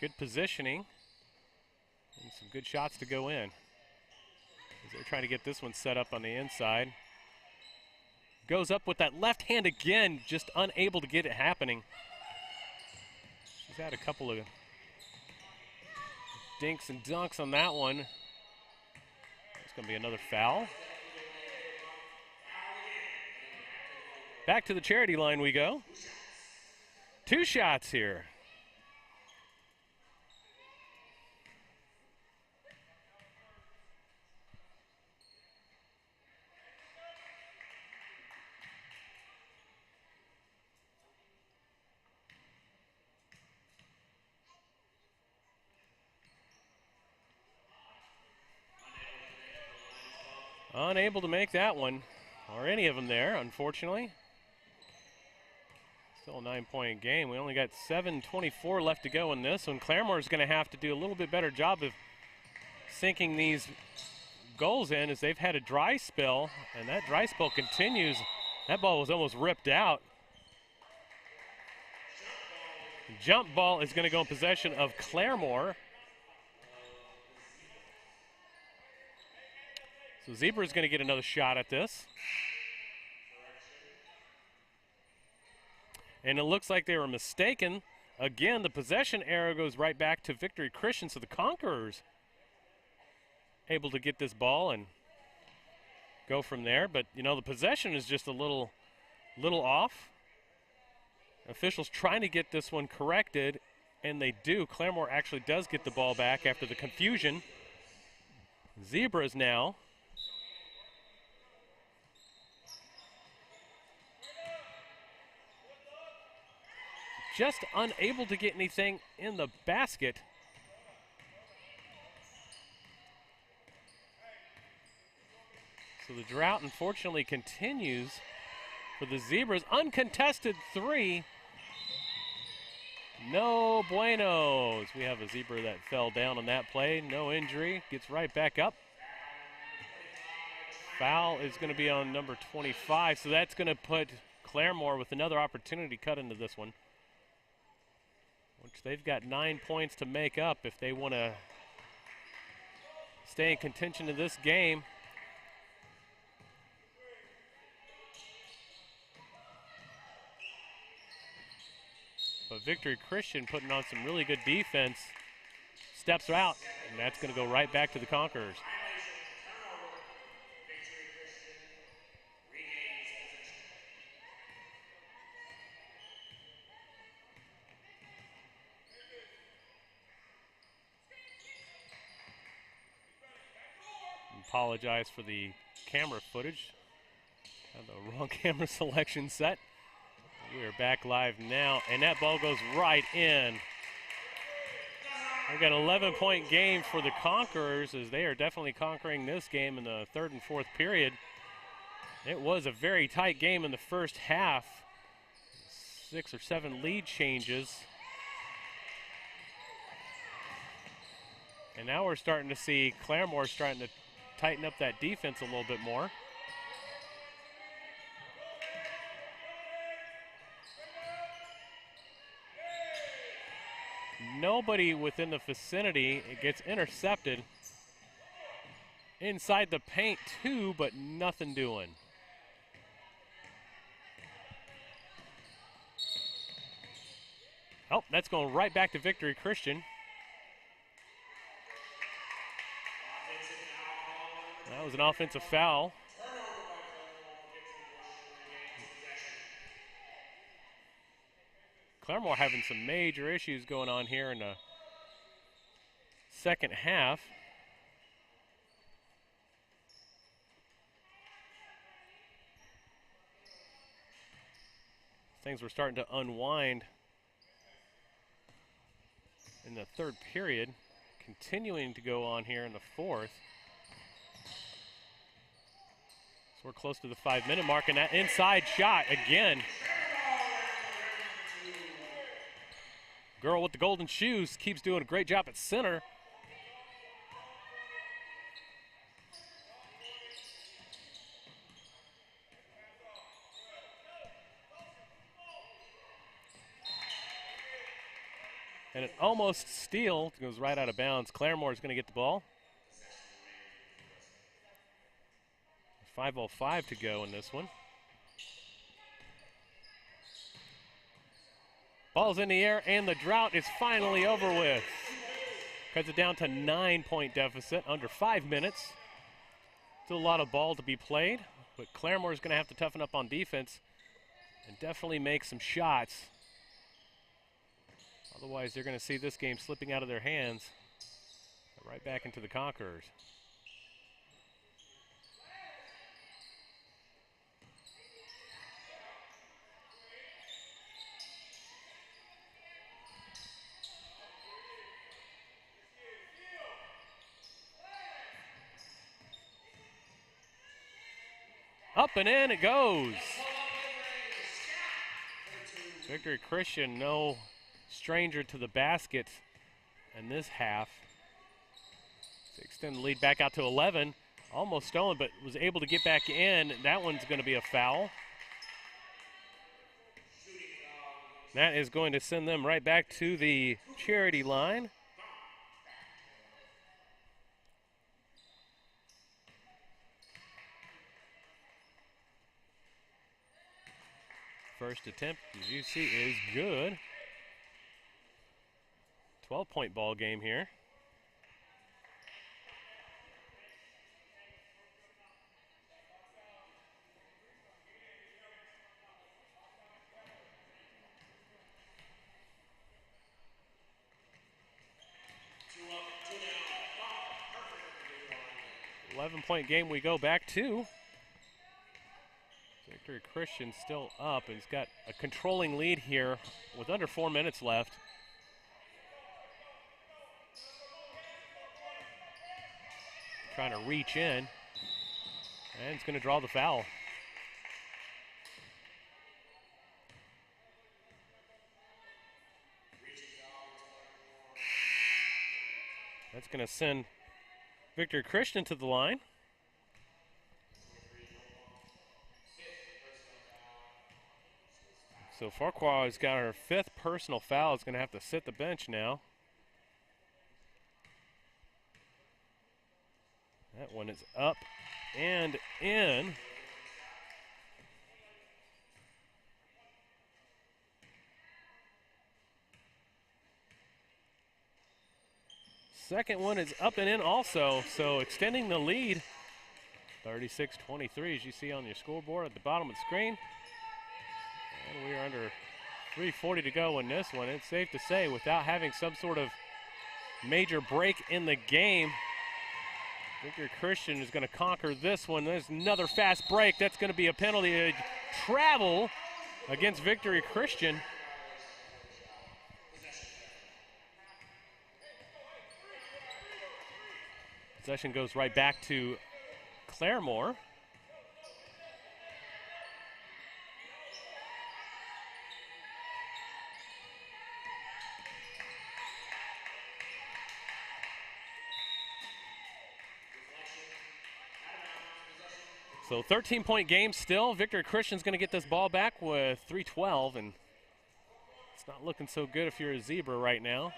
Speaker 2: Good positioning and some good shots to go in. As they're trying to get this one set up on the inside. Goes up with that left hand again, just unable to get it happening. She's had a couple of dinks and dunks on that one. It's going to be another foul. Back to the charity line we go. 2 shots here. Unable to make that one, or any of them there, unfortunately. Still a 9-point game. We only got 7:24 left to go in this one. Claremore's going to have to do a little bit better job of sinking these goals in, as they've had a dry spell, and that dry spell continues. That ball was almost ripped out. Jump ball is going to go in possession of Claremore. So Zebra's going to get another shot at this. And it looks like they were mistaken. Again, the possession arrow goes right back to Victory Christian, so the Conquerors able to get this ball and go from there. But, you know, the possession is just a little off. Officials trying to get this one corrected, and they do. Claremore actually does get the ball back after the confusion. Zebras now just unable to get anything in the basket. So the drought unfortunately continues for the Zebras. Uncontested three. No buenos. We have a Zebra that fell down on that play. No injury. Gets right back up. Foul is going to be on number 25, so that's going to put Claremore with another opportunity to cut into this one, which they've got 9 points to make up if they want to stay in contention in this game. But Victory Christian, putting on some really good defense, steps out, and that's going to go right back to the Conquerors. Apologize for the camera footage. Have the wrong camera selection set. We are back live now, and that ball goes right in. We've got an 11-point game for the Conquerors, as they are definitely conquering this game in the third and fourth period. It was a very tight game in the first half. 6 or 7 lead changes. And now we're starting to see Claremore starting to tighten up that defense a little bit more. Nobody within the vicinity. It gets intercepted. Inside the paint too, but nothing doing. Oh, that's going right back to Victory Christian. That was an offensive foul. Claremore having some major issues going on here in the second half. Things were starting to unwind in the third period, continuing to go on here in the fourth. So we're close to the 5-minute mark, and that inside shot again. Girl with the golden shoes keeps doing a great job at center. And it almost steal, goes right out of bounds. Claremore is going to get the ball. 5:05 to go in this one. Ball's in the air, and the drought is finally over with. Cuts it down to 9-point deficit, under 5 minutes. Still a lot of ball to be played, but Claremore is going to have to toughen up on defense and definitely make some shots. Otherwise, they're going to see this game slipping out of their hands. Right back into the Conquerors. Up and in it goes. Victory Christian, no stranger to the basket in this half. So extend the lead back out to 11. Almost stolen, but was able to get back in. That one's going to be a foul. That is going to send them right back to the charity line. First attempt, as you see, is good. 12-point ball game here. Point game we go back to. Victory Christian still up, and he's got a controlling lead here with under 4 minutes left. Trying to reach in, and he's going to draw the foul. That's going to send Victory Christian to the line. So Farquhar has got her 5th personal foul. Is going to have to sit the bench now. That one is up and in. Second one is up and in also, so extending the lead. 36-23 as you see on your scoreboard at the bottom of the screen. And we are under 3:40 to go in this one. It's safe to say, without having some sort of major break in the game, Victory Christian is going to conquer this one. There's another fast break. That's going to be a penalty travel against Victory Christian. Possession goes right back to Claremore. So 13-point game still. Victory Christian's going to get this ball back with 3:12, and it's not looking so good if you're a Zebra right now.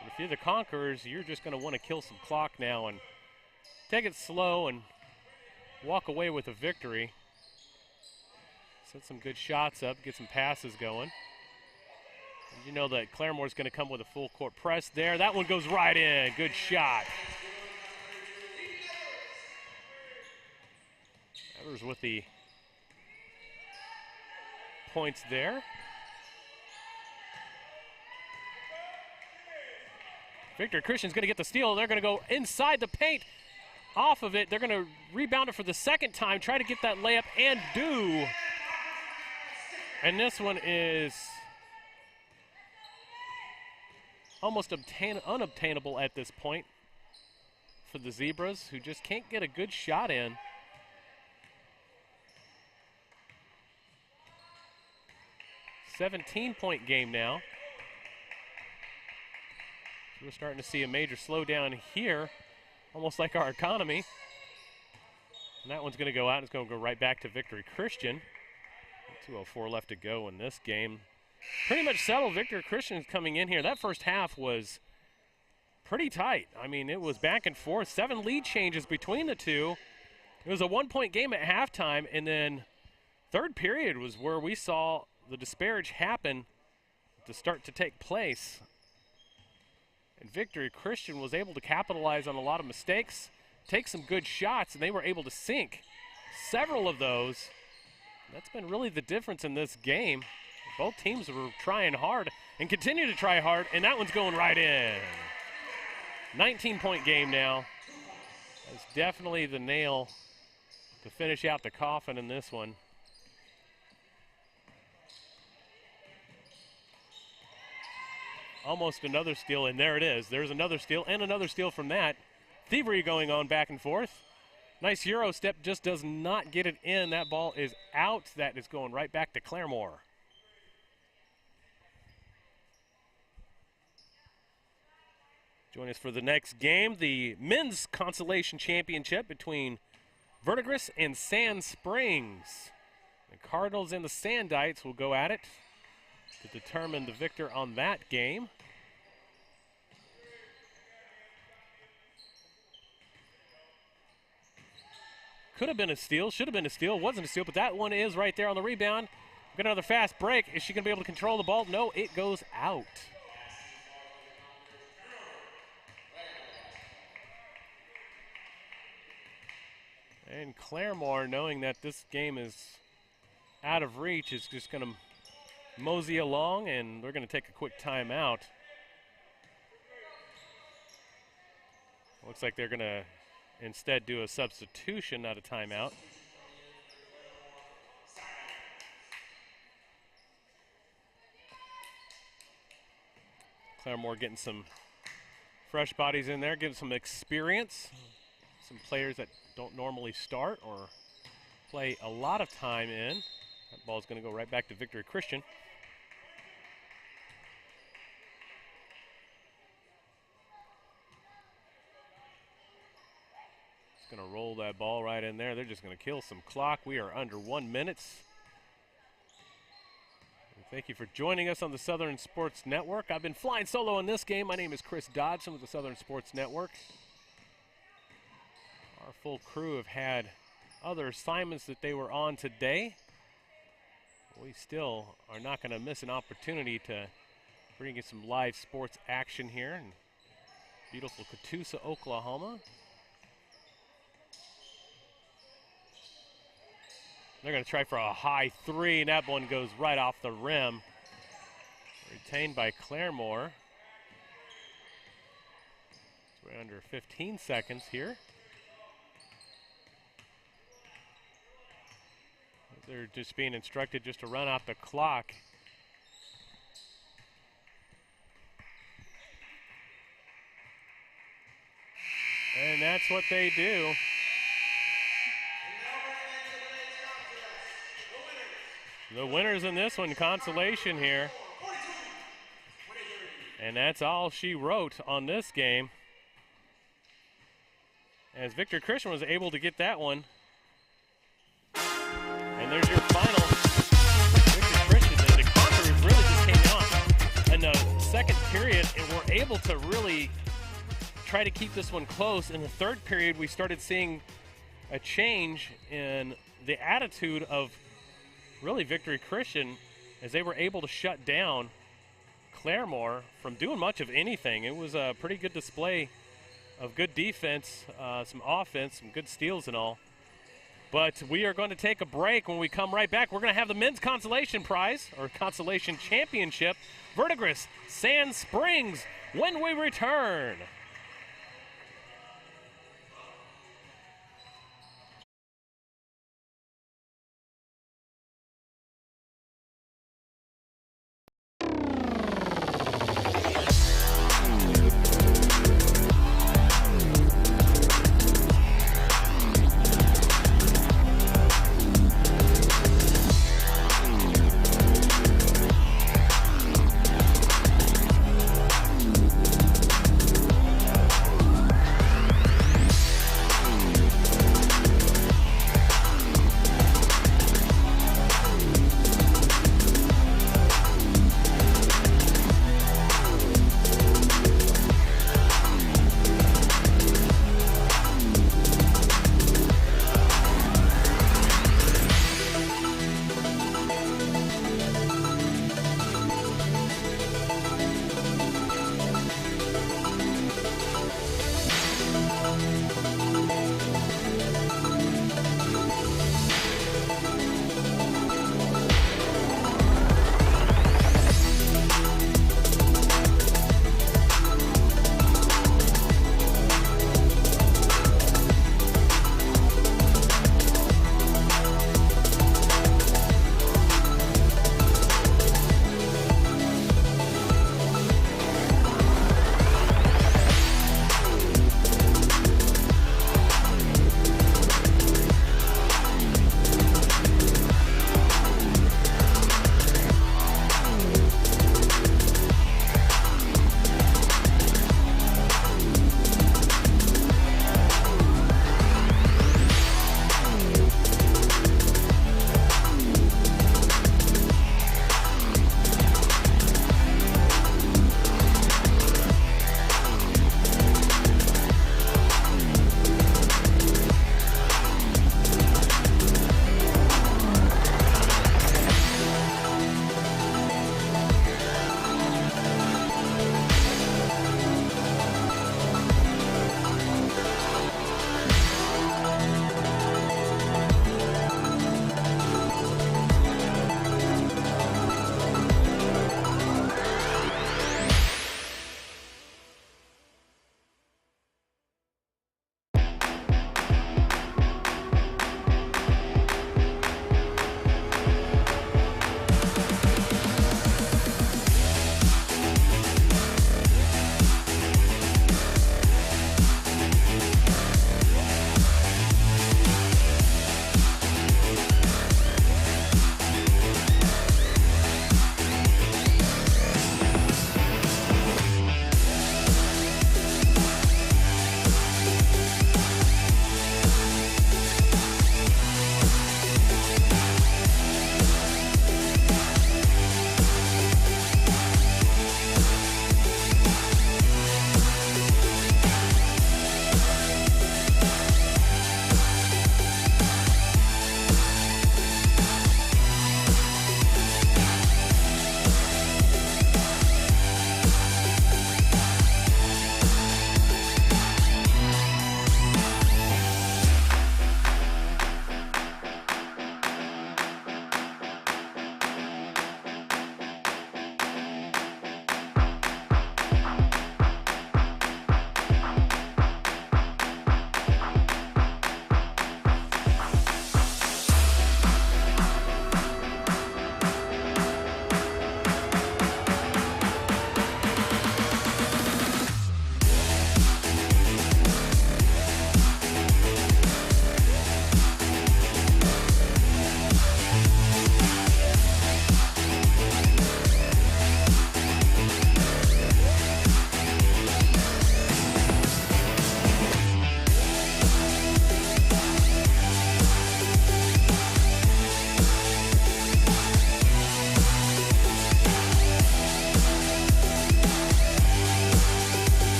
Speaker 2: But if you're the Conquerors, you're just going to want to kill some clock now and take it slow and walk away with a victory. Set some good shots up, get some passes going. And you know that Claremore's going to come with a full court press there. That one goes right in. Good shot. Evers with the points there. Victory Christian's going to get the steal. They're going to go inside the paint, off of it. They're going to rebound it for the second time, try to get that layup, and do. And this one is almost unobtainable at this point for the Zebras, who just can't get a good shot in. $17-point game now. We're starting to see a major slowdown here, almost like our economy. And that one's going to go out. It's going to go right back to Victory Christian. 2:04 left to go in this game. Pretty much settled. Victory Christian coming in here. That first half was pretty tight. I mean, it was back and forth. 7 lead changes between the two. It was a 1-point game at halftime, and then third period was where we saw the disparage happen to start to take place. And Victory Christian was able to capitalize on a lot of mistakes, take some good shots, and they were able to sink several of those. That's been really the difference in this game. Both teams were trying hard and continue to try hard, and that one's going right in. 19-point game now. That's definitely the nail to finish out the coffin in this one. Almost another steal, and there it is. There's another steal and another steal from that. Thievery going on back and forth. Nice Euro step, just does not get it in. That ball is out. That is going right back to Claremore. Join us for the next game, the Men's Consolation Championship between Verdigris and Sand Springs. The Cardinals and the Sandites will go at it to determine the victor on that game. Could have been a steal, should have been a steal, wasn't a steal, but that one is right there on the rebound. Got another fast break. Is she going to be able to control the ball? No, it goes out. And Claremore, knowing that this game is out of reach, is just going to mosey along, and we're going to take a quick timeout. Looks like they're going to instead do a substitution, not a timeout. Claremore getting some fresh bodies in there, getting some experience. Some players that don't normally start or play a lot of time in. That ball is going to go right back to Victory Christian. It's going to roll that ball right in there. They're just going to kill some clock. We are under 1 minute. Thank you for joining us on the Southern Sports Network. I've been flying solo in this game. My name is Chris Dodson with the Southern Sports Network. Our full crew have had other assignments that they were on today. We still are not going to miss an opportunity to bring you some live sports action here in beautiful Catoosa, Oklahoma. They're going to try for a high three, and that one goes right off the rim. Retained by Claremore. We're under 15 seconds here. They're just being instructed just to run out the clock. And that's what they do. The winners in this one, Consolation here. And that's all she wrote on this game. As Victor Christian was able to get that one. And there's your final. Victor Christian, the Conquerors really just came on in the second period and were able to really try to keep this one close. In the third period, we started seeing a change in the attitude of really Victory Christian as they were able to shut down Claremore from doing much of anything. It was a pretty good display of good defense, some offense, some good steals and all. But we are going to take a break. When we come right back, we're going to have the Men's Consolation Prize, or Consolation Championship, Verdigris, Sand Springs, when we return.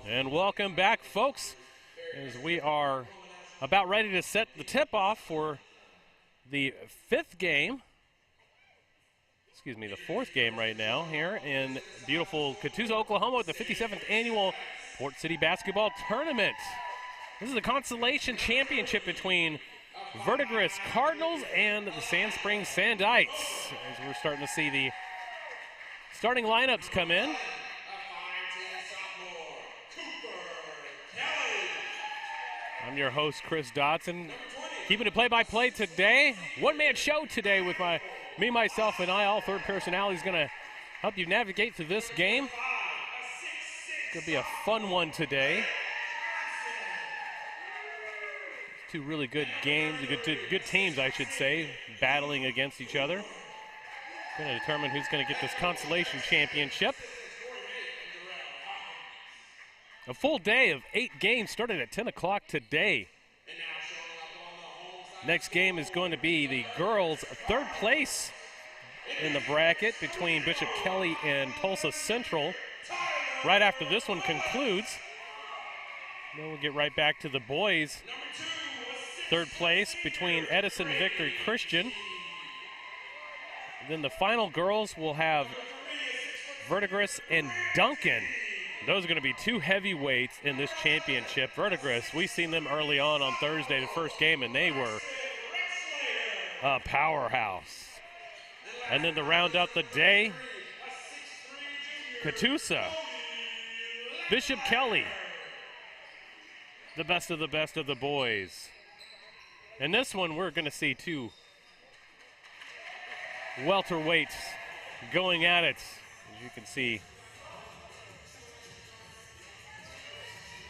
Speaker 2: And welcome back, folks, as we are about ready to set the tip-off for the fourth game right now here in beautiful Catoosa, Oklahoma with the 57th Annual Port City Basketball Tournament. This is the Consolation Championship between Verdigris Cardinals and the Sand Springs Sandites, as we're starting to see the starting lineups come in. I'm your host, Chris Dodson, keeping it play-by-play today. One-man show today with me, myself, and I, all third personalities, going to help you navigate through this game. It's going to be a fun one today. Two really good games, good teams, I should say, battling against each other. Going to determine who's going to get this Consolation Championship. A full day of 8 games started at 10 o'clock today. Next game is going to be the girls' third place in the bracket between Bishop Kelly and Tulsa Central. Right after this one concludes, then we'll get right back to the boys' third place between Edison and Victory Christian. Then the final girls will have Verdigris and Duncan. Those are going to be two heavyweights in this championship. Verdigris, we've seen them early on Thursday, the first game, and they were a powerhouse. And then to round out the day, Catoosa, Bishop Kelly, the best of the boys. In this one, we're going to see two welterweights going at it. As you can see,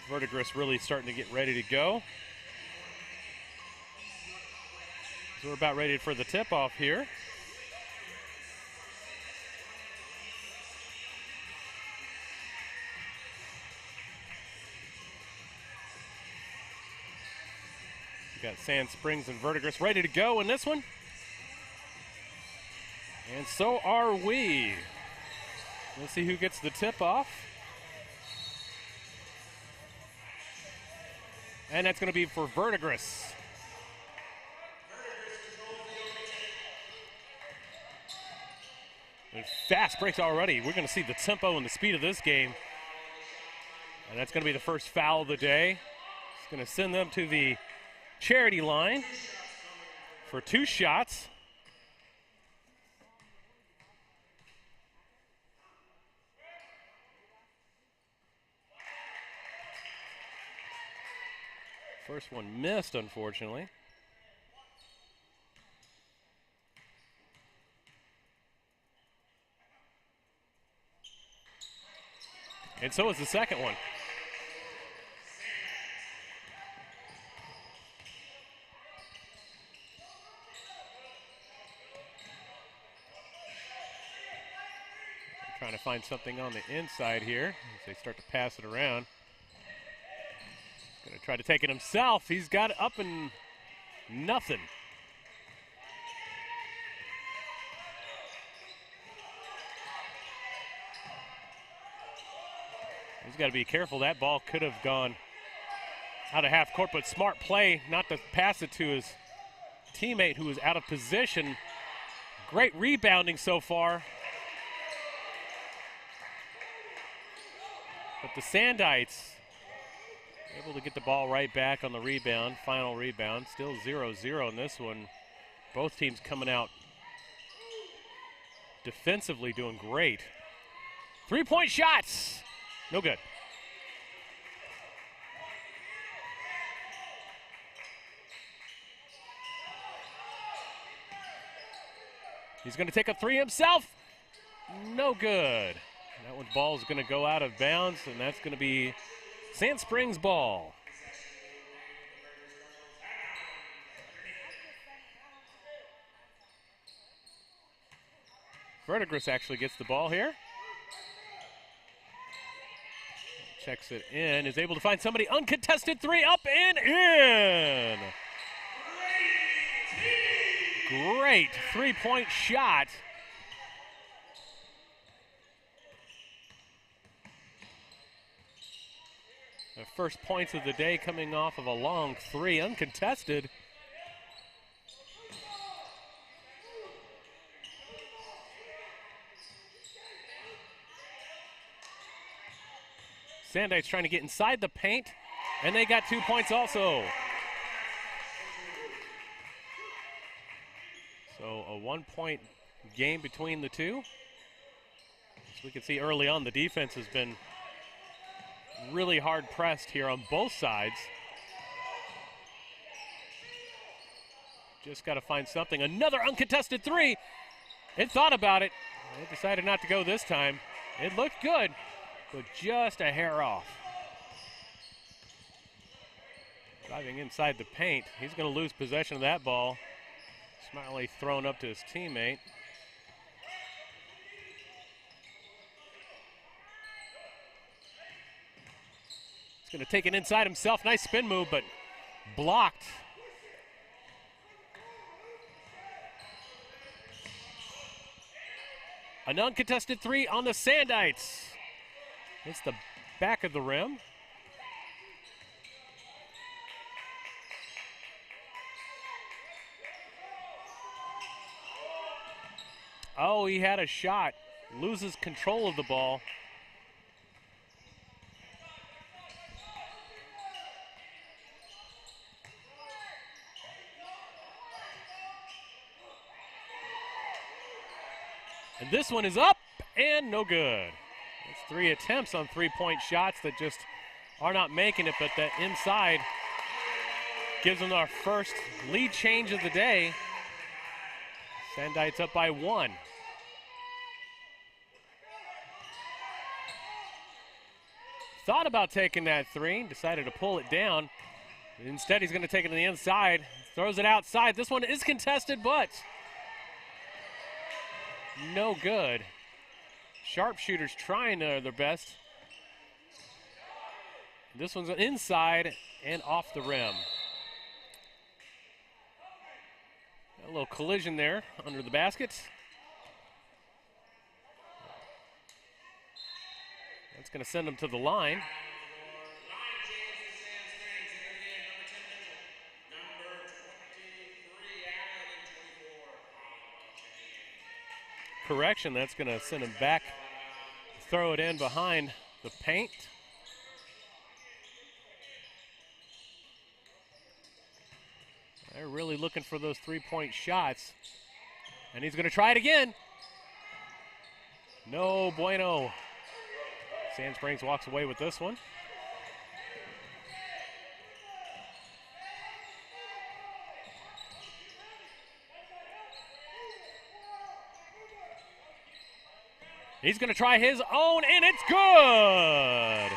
Speaker 2: Verdigris really starting to get ready to go. So we're about ready for the tip-off here. We got Sand Springs and Verdigris ready to go in this one. And so are we. Let's see who gets the tip-off. And that's going to be for Verdigris. And fast breaks already. We're going to see the tempo and the speed of this game. And that's going to be the first foul of the day. It's going to send them to the charity line for 2 shots. First one missed, unfortunately. And so is the second one. Trying to find something on the inside here as they start to pass it around. Gonna try to take it himself. He's got it up and nothing. He's got to be careful. That ball could have gone out of half court, but smart play not to pass it to his teammate who was out of position. Great rebounding so far. But the Sandites able to get the ball right back on the rebound, final rebound. Still 0-0 in this one. Both teams coming out defensively doing great. 3-point shots. No good. He's going to take a 3 himself. No good. That one's ball is going to go out of bounds, and that's going to be Sand Springs ball. Verdigris actually gets the ball here. Checks it in, is able to find somebody. Uncontested 3, up and in. Great 3-point shot. first points of the day coming off of a long three, uncontested. Sandites trying to get inside the paint, and they got 2 points also. So a 1 point game between the two. As we can see early on, the defense has been really hard pressed here on both sides. Just got to find something. Another uncontested three. It thought about it. It decided not to go this time. It looked good, but just a hair off. Driving inside the paint. He's going to lose possession of that ball. Smiley thrown up to his teammate. He's going to take it inside himself. Nice spin move, but blocked. An uncontested three on the Sandites. It's the back of the rim. Oh, he had a shot. Loses control of the ball. And this one is up and no good. It's 3 attempts on three-point shots that just are not making it, but that inside gives them our first lead change of the day. Sandites up by 1. Thought about taking that three, decided to pull it down. Instead, he's going to take it to the inside, throws it outside. This one is contested, but no good. Sharpshooters trying their best. This one's inside and off the rim. A little collision there under the basket. That's going to send them to the line. Correction, that's going to send him back, throw it in behind the paint. They're really looking for those three-point shots. And he's going to try it again. No bueno. Sand Springs walks away with this one. He's going to try his own, and it's good.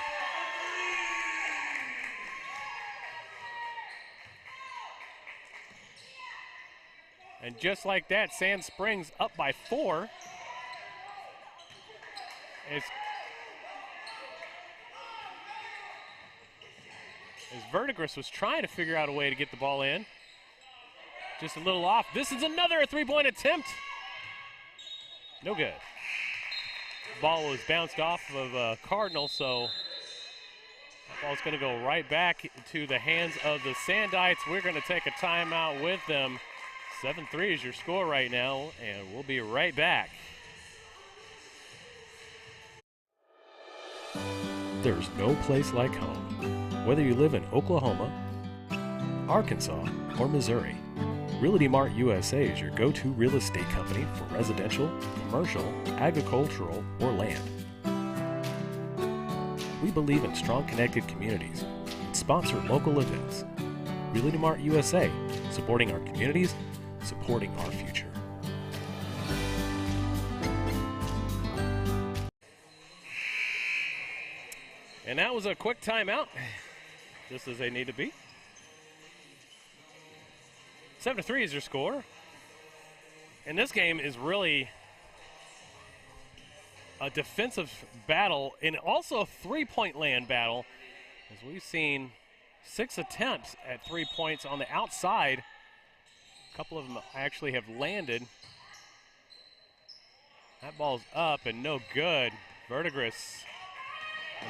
Speaker 2: And just like that, Sand Springs up by 4. As Verdigris was trying to figure out a way to get the ball in. Just a little off. This is another three-point attempt. No good. Ball was bounced off of Cardinal, so that ball's going to go right back to the hands of the Sandites. We're going to take a timeout with them. 7-3 is your score right now, and we'll be right back. There's no place like home. Whether you live in Oklahoma, Arkansas, or Missouri, Realty Mart USA is your go-to real estate company for residential, commercial, agricultural, or land. We believe in strong connected communities and sponsor local events. Realty Mart USA, supporting our communities, supporting our future. And that was a quick timeout, just as they need to be. 7-3 is your score. And this game is really a defensive battle and also a three-point land battle, as we've seen 6 attempts at 3 points on the outside. A couple of them actually have landed. That ball's up and no good. Verdigris,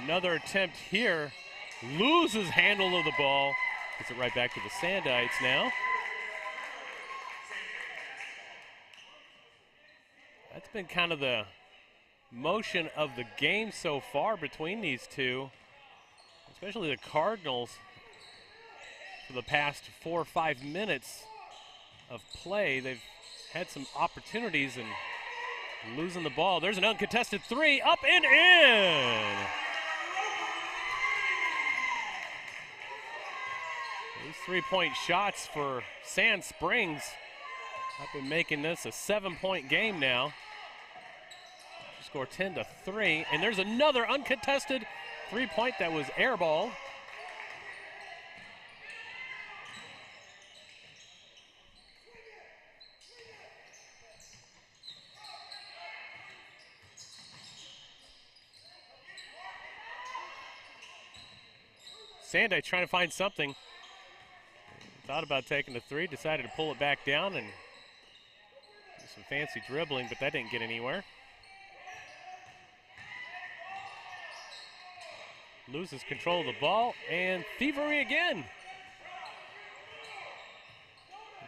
Speaker 2: another attempt here loses handle of the ball. Gets it right back to the Sandites now. That's been kind of the motion of the game so far between these two, especially the Cardinals. For the past 4 or 5 minutes of play, they've had some opportunities and losing the ball. There's an uncontested three, up and in. These 3-point shots for Sand Springs have been making this a 7-point game now. Score 10-3, and there's another uncontested 3-point that was airball. Sandites trying to find something. Thought about taking the three, decided to pull it back down and do some fancy dribbling, but that didn't get anywhere. Loses control of the ball, and thievery again.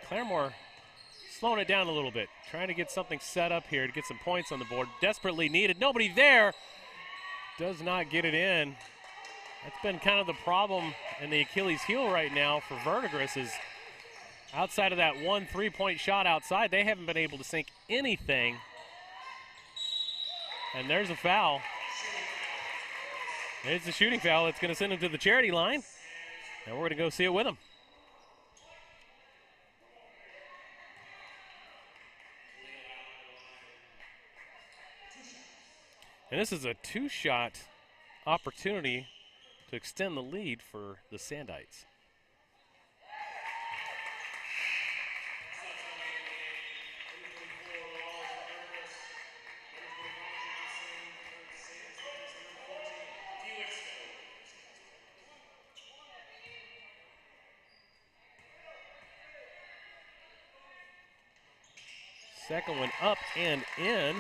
Speaker 2: Claremore slowing it down a little bit, trying to get something set up here to get some points on the board. Desperately needed, nobody there. Does not get it in. That's been kind of the problem and the Achilles heel right now for Verdigris is outside of that 1 3-point shot outside, they haven't been able to sink anything. And there's a foul. It's a shooting foul. It's going to send him to the charity line. And we're going to go see it with him. And this is a 2-shot opportunity to extend the lead for the Sandites. Second one up and in.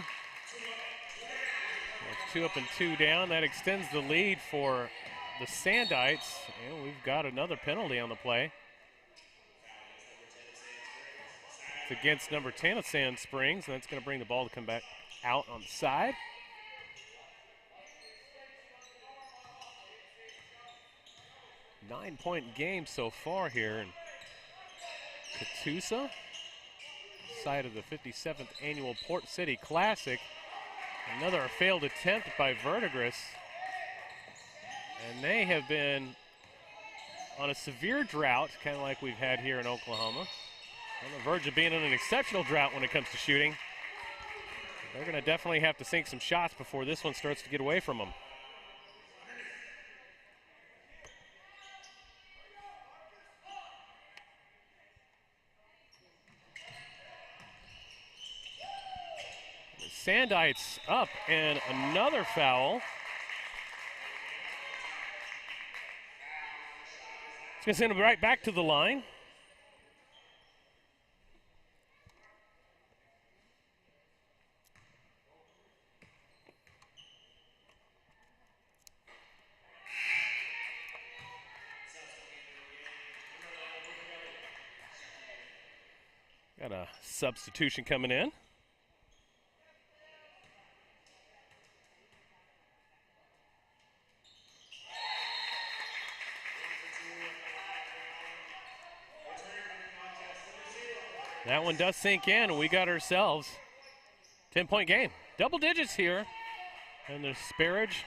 Speaker 2: That's 2 up and 2 down. That extends the lead for the Sandites. And we've got another penalty on the play. It's against number 10 of Sand Springs. And that's going to bring the ball to come back out on the side. Nine-point game so far here in Catoosa, site of the 57th annual Port City Classic. Another failed attempt by Verdigris. And they have been on a severe drought, kind of like we've had here in Oklahoma. On the verge of being in an exceptional drought when it comes to shooting. They're going to definitely have to sink some shots before this one starts to get away from them. Sandites up and another foul. It's going to send him right back to the line. Got a substitution coming in. That one does sink in, and we got ourselves 10-point game. Double digits here. And the Sparridge.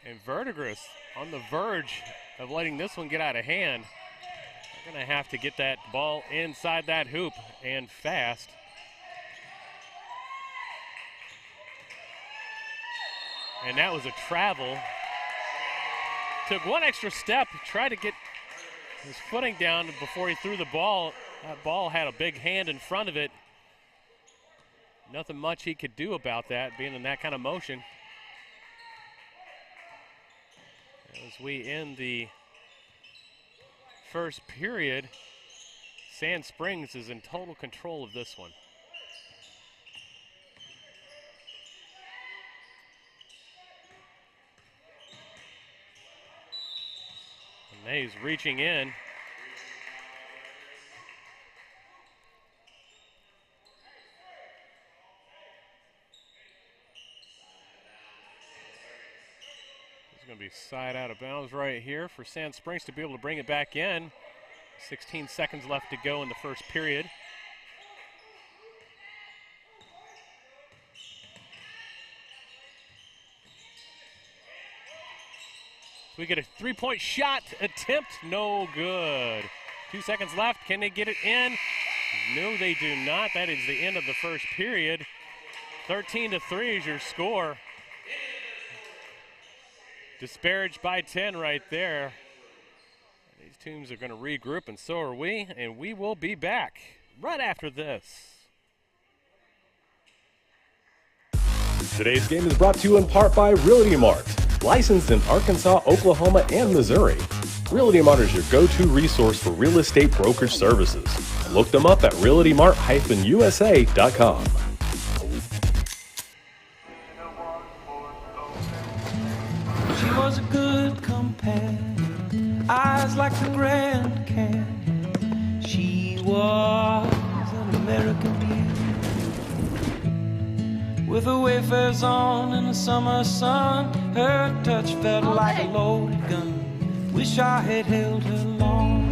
Speaker 2: And Verdigris on the verge of letting this one get out of hand. They're going to have to get that ball inside that hoop and fast. And that was a travel. Took one extra step, tried to get his footing down before he threw the ball. That ball had a big hand in front of it. Nothing much he could do about that, being in that kind of motion. As we end the first period, Sand Springs is in total control of this one. And he's reaching in. It's going to be side out of bounds right here for Sand Springs to be able to bring it back in. 16 seconds left to go in the first period. We get a three-point shot attempt, no good. 2 seconds left, can they get it in? No, they do not. That is the end of the first period. 13-3 is your score. Disparaged by 10 right there. These teams are going to regroup, and so are we, and we will be back right after this.
Speaker 3: Today's game is brought to you in part by Realty Mart, licensed in Arkansas, Oklahoma, and Missouri. Realty Mart is your go-to resource for real estate brokerage services. Look them up at realtymart-usa.com.
Speaker 4: She was a good companion, eyes like the Grand Canyon. She was an American beauty, with her wayfares on in the summer sun. Her touch felt like a loaded gun. Wish I had held her long.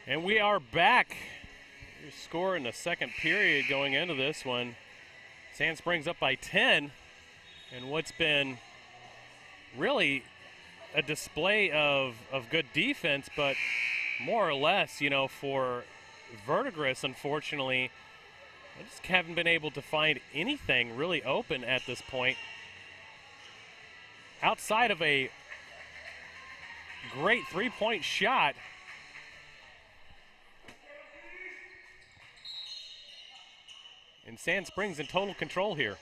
Speaker 2: And we are back. Your score in the second period going into this one. Sand Springs up by 10. And what's been really a display of good defense, but more or less, you know, for Verdigris, unfortunately, I just haven't been able to find anything really open at this point. Outside of a great three-point shot, and Sand Springs in total control here.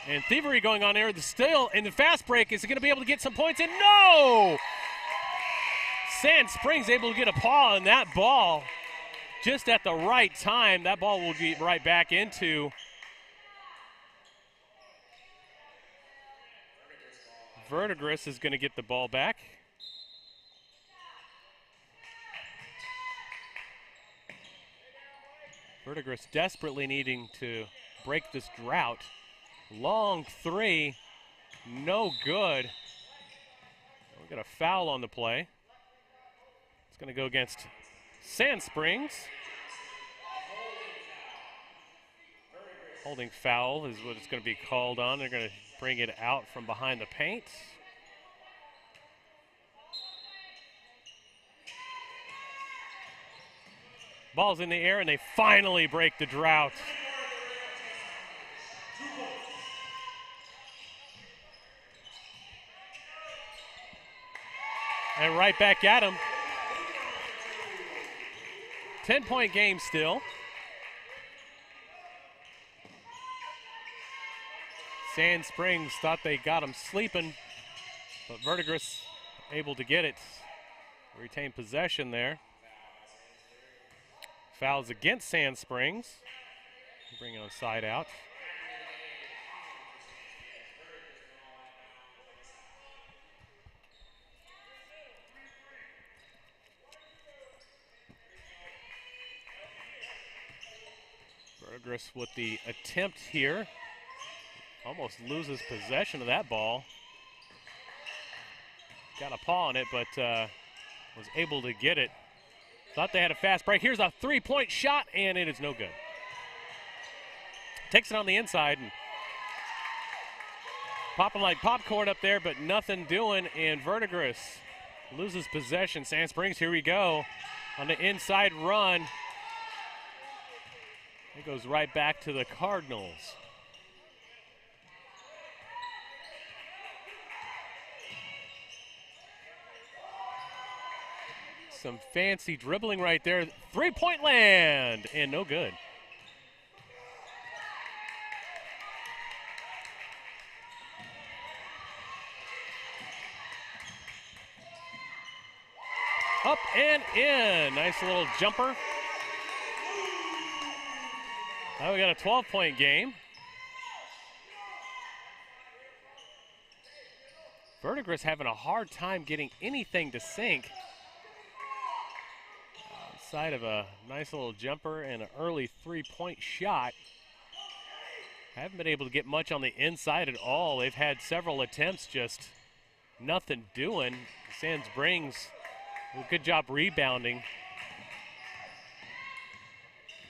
Speaker 2: And thievery going on there. The steal and the fast break. Is it going to be able to get some points in? No! Sand Springs able to get a paw on that ball just at the right time. That ball will get right back into Verdigris. Is going to get the ball back. Verdigris desperately needing to break this drought. Long three, no good. We got a foul on the play. It's going to go against Sand Springs. Holding foul is what it's going to be called on. They're going to bring it out from behind the paint. Ball's in the air, and they finally break the drought. And right back at him. 10-point game still. Sand Springs thought they got him sleeping, but Verdigris able to get it. Retain possession there. Fouls against Sand Springs. Bring it on side out. Verdigris with the attempt here. Almost loses possession of that ball. Got a paw on it, but was able to get it. Thought they had a fast break. Here's a three-point shot, and it is no good. Takes it on the inside and popping like popcorn up there, but nothing doing, and Verdigris loses possession. Sand Springs, here we go on the inside run. It goes right back to the Cardinals. Some fancy dribbling right there. Three-point land, and no good. Up and in. Nice little jumper. Now we got a 12-point game. Verdigris having a hard time getting anything to sink. Outside of a nice little jumper and an early three-point shot. Haven't been able to get much on the inside at all. They've had several attempts, just nothing doing. Sand Springs, a good job rebounding.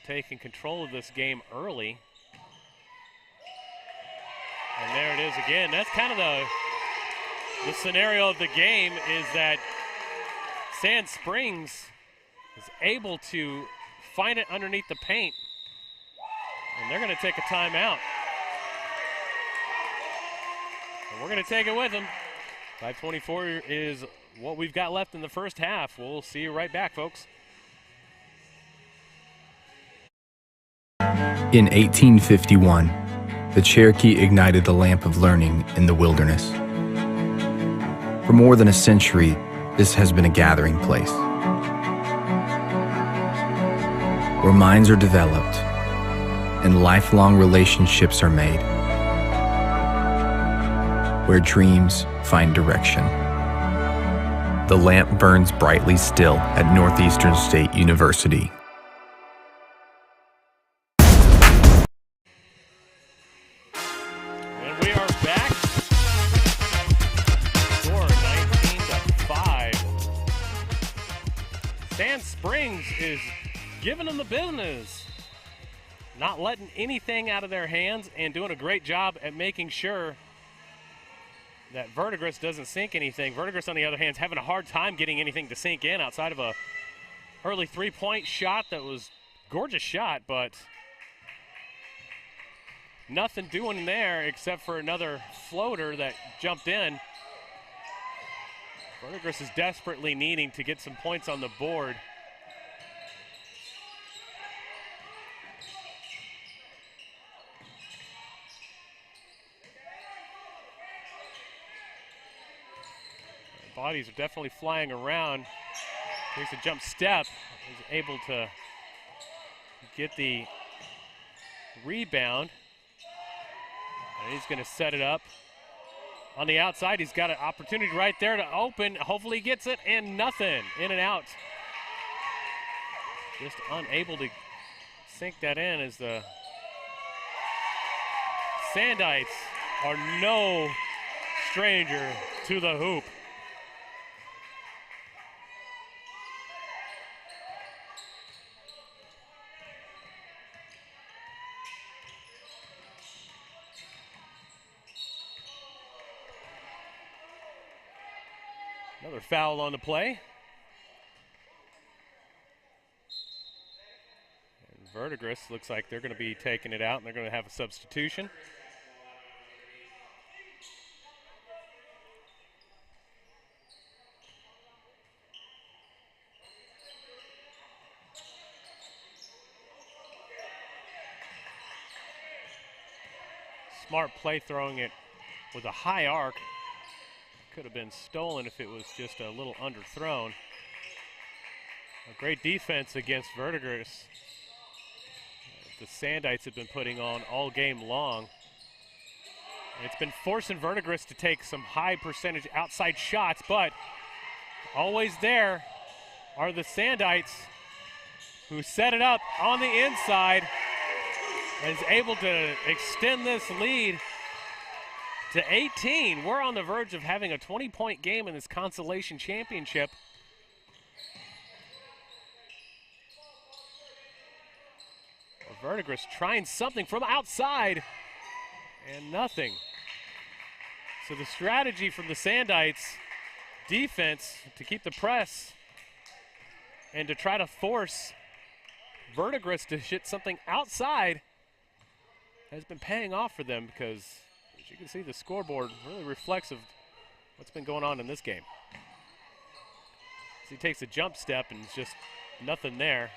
Speaker 2: Taking control of this game early. And there it is again. That's kind of the scenario of the game, is that Sand Springs is able to find it underneath the paint. And they're going to take a timeout. And we're going to take it with them. 5:24 is what we've got left in the first half. We'll see you right back, folks.
Speaker 5: In 1851, the Cherokee ignited the lamp of learning in the wilderness. For more than a century, this has been a gathering place where minds are developed and lifelong relationships are made, where dreams find direction. The lamp burns brightly still at Northeastern State University.
Speaker 2: Is giving them the business, not letting anything out of their hands, and doing a great job at making sure that Verdigris doesn't sink anything. Verdigris, on the other hand, is having a hard time getting anything to sink in outside of a early three-point shot that was gorgeous shot, but nothing doing there except for another floater that jumped in. Verdigris is desperately needing to get some points on the board. Bodies are definitely flying around. Takes a jump step. He's able to get the rebound. And he's going to set it up. On the outside, he's got an opportunity right there to open. Hopefully he gets it, and nothing. In and out. Just unable to sink that in, as the Sandites are no stranger to the hoop. Another foul on the play. And Verdigris looks like they're going to be taking it out, and they're going to have a substitution. Smart play, throwing it with a high arc. Could have been stolen if it was just a little underthrown. A great defense against Verdigris. The Sandites have been putting on all game long. It's been forcing Verdigris to take some high percentage outside shots, but always there are the Sandites, who set it up on the inside and is able to extend this lead to 18. We're on the verge of having a 20-point game in this Consolation Championship. Verdigris trying something from outside, and nothing. So the strategy from the Sandites defense to keep the press and to try to force Verdigris to hit something outside has been paying off for them, because as you can see, the scoreboard really reflects of what's been going on in this game. So he takes a jump step and it's just nothing there.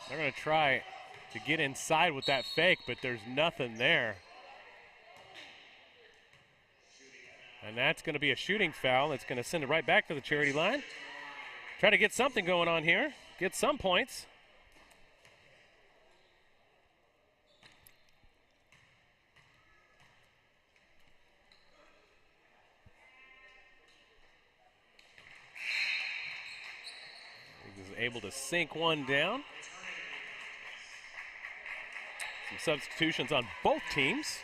Speaker 2: They're going to try to get inside with that fake, but there's nothing there. And that's going to be a shooting foul. That's going to send it right back to the charity line. Try to get something going on here, get some points. He was able to sink one down. Some substitutions on both teams.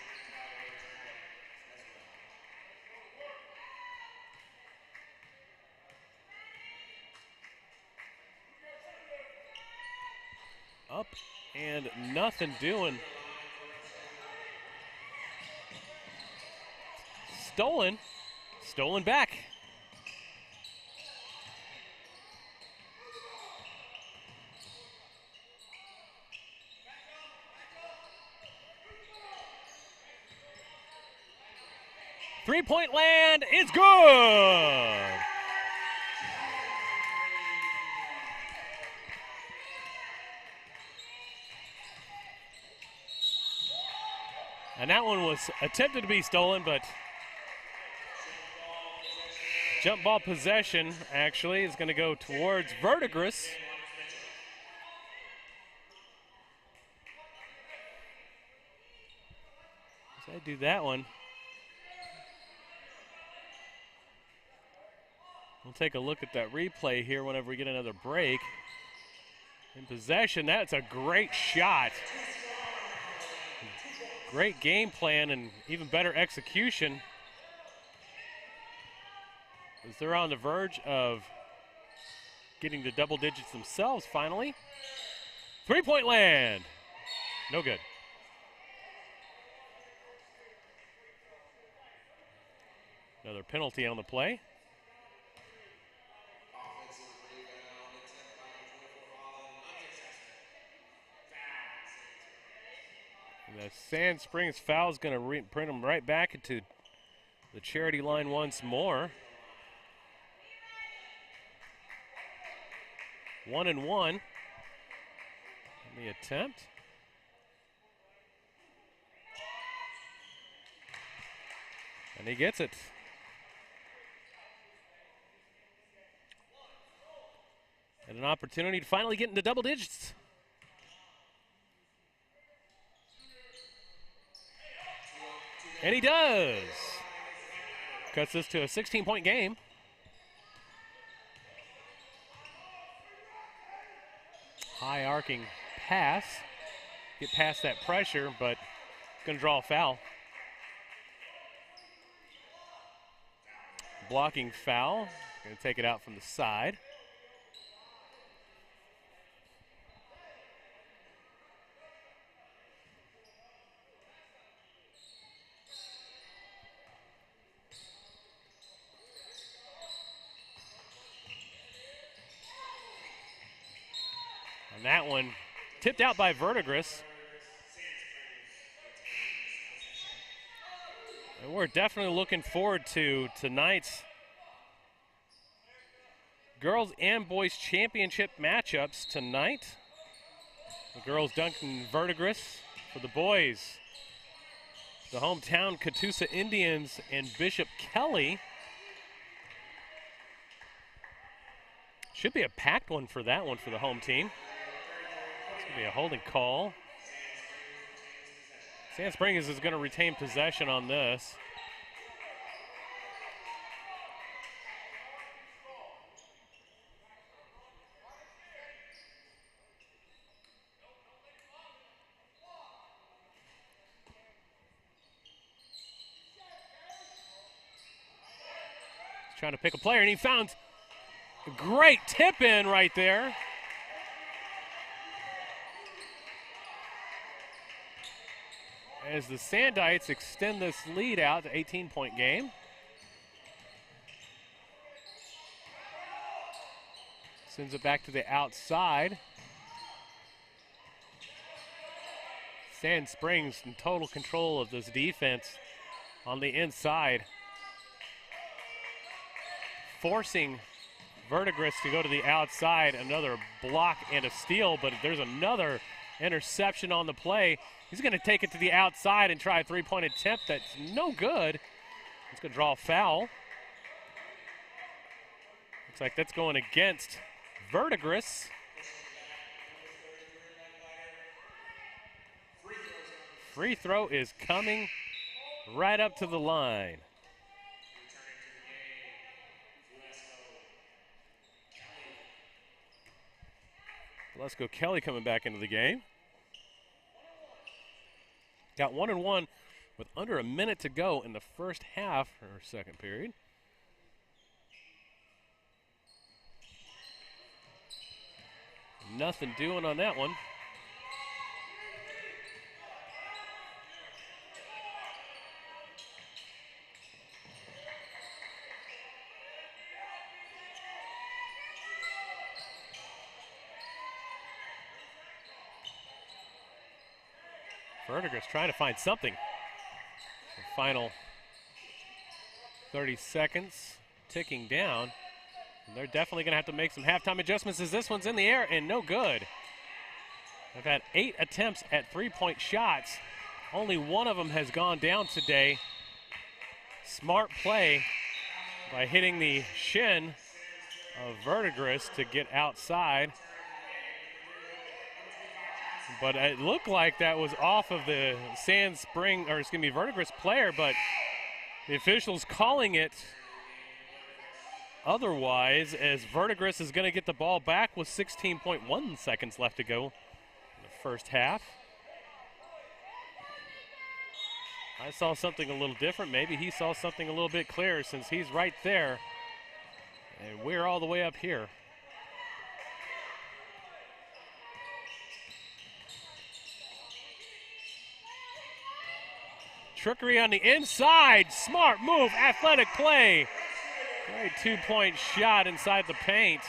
Speaker 2: Up and nothing doing. Stolen back. Three-point land is good. And that one was attempted to be stolen, but jump ball possession actually is going to go towards Verdigris. So I do that one. We'll take a look at that replay here whenever we get another break. In possession, that's a great shot. Great game plan and even better execution. As they're on the verge of getting to double digits themselves finally. Three-point land. No good. Another penalty on the play. The Sand Springs foul is going to print them right back into the charity line once more. 1-1 in the attempt. And he gets it. And an opportunity to finally get into double digits. And he does. Cuts this to a 16-point game. High arcing pass. Get past that pressure, but going to draw a foul. Blocking foul. Going to take it out from the side. And that one tipped out by Verdigris. And we're definitely looking forward to tonight's girls and boys championship matchups tonight. The girls, Duncan Verdigris. For the boys, the hometown Catoosa Indians and Bishop Kelly. Should be a packed one for that one for the home team. It's going to be a holding call. Sand Springs is going to retain possession on this. He's trying to pick a player, and he found a great tip in right there. As the Sandites extend this lead out to 18-point game. Sends it back to the outside. Sand Springs in total control of this defense on the inside, forcing Verdigris to go to the outside. Another block and a steal, but there's another interception on the play. He's going to take it to the outside and try a three-point attempt that's no good. He's going to draw a foul. Looks like that's going against Verdigris. Free throw is coming right up to the line. Let's go Kelly coming back into the game. Got 1-1 with under a minute to go in the first half or second period. Nothing doing on that one. Verdigris trying to find something. The final 30 seconds ticking down. And they're definitely going to have to make some halftime adjustments as this one's in the air and no good. They've had 8 attempts at three-point shots. Only one of them has gone down today. Smart play by hitting the shin of Verdigris to get outside. But it looked like that was off of the Verdigris player, but the officials calling it otherwise, as Verdigris is going to get the ball back with 16.1 seconds left to go in the first half. I saw something a little different. Maybe he saw something a little bit clearer since he's right there, and we're all the way up here. Trickery on the inside. Smart move, athletic play. Great two-point shot inside the paint.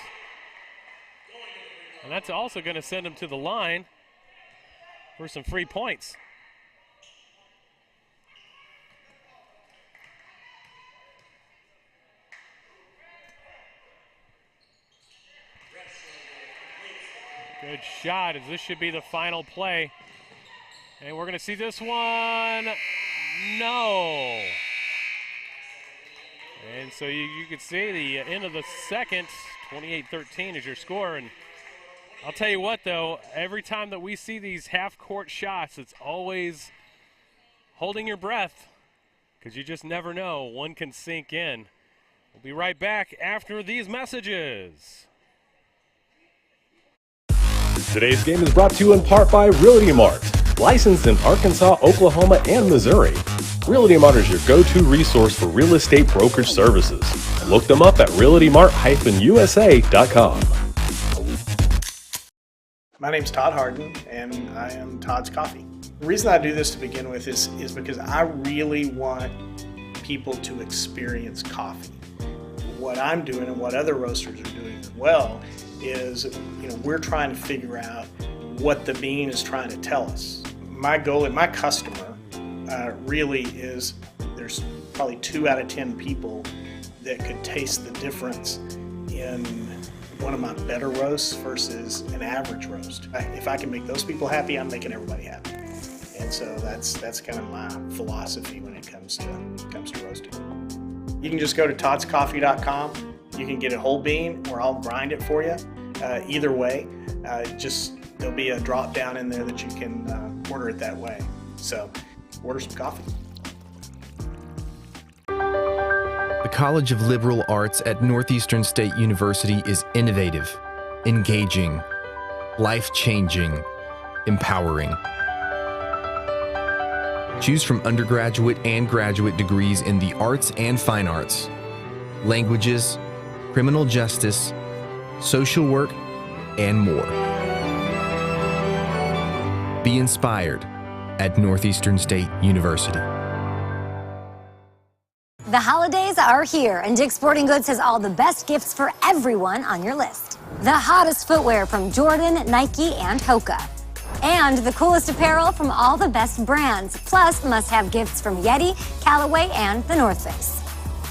Speaker 2: And that's also going to send him to the line for some free points. Good shot, as this should be the final play. And we're going to see this one. No. And so you can see the end of the second, 28-13 is your score. And I'll tell you what, though, every time that we see these half-court shots, it's always holding your breath because you just never know. One can sink in. We'll be right back after these messages.
Speaker 3: Today's game is brought to you in part by Realty Mart. Licensed in Arkansas, Oklahoma, and Missouri. Realty Mart is your go-to resource for real estate brokerage services. Look them up at realtymart-usa.com.
Speaker 6: My name's Todd Harden, and I am Todd's Coffee. The reason I do this to begin with is because I really want people to experience coffee. What I'm doing and what other roasters are doing as well is, we're trying to figure out what the bean is trying to tell us. My goal and my customer really is, there's probably 2 out of 10 people that could taste the difference in one of my better roasts versus an average roast. If I can make those people happy, I'm making everybody happy. And so that's kind of my philosophy when it comes to roasting. You can just go to toddscoffee.com. You can get a whole bean, or I'll grind it for you. Either way, there'll be a drop down in there that you can order it that way. So order some coffee.
Speaker 5: The College of Liberal Arts at Northeastern State University is innovative, engaging, life-changing, empowering. Choose from undergraduate and graduate degrees in the arts and fine arts, languages, criminal justice, social work, and more. Be inspired at Northeastern State University.
Speaker 7: The holidays are here, and Dick's Sporting Goods has all the best gifts for everyone on your list. The hottest footwear from Jordan, Nike, and Hoka. And the coolest apparel from all the best brands, plus must-have gifts from Yeti, Callaway, and The North Face.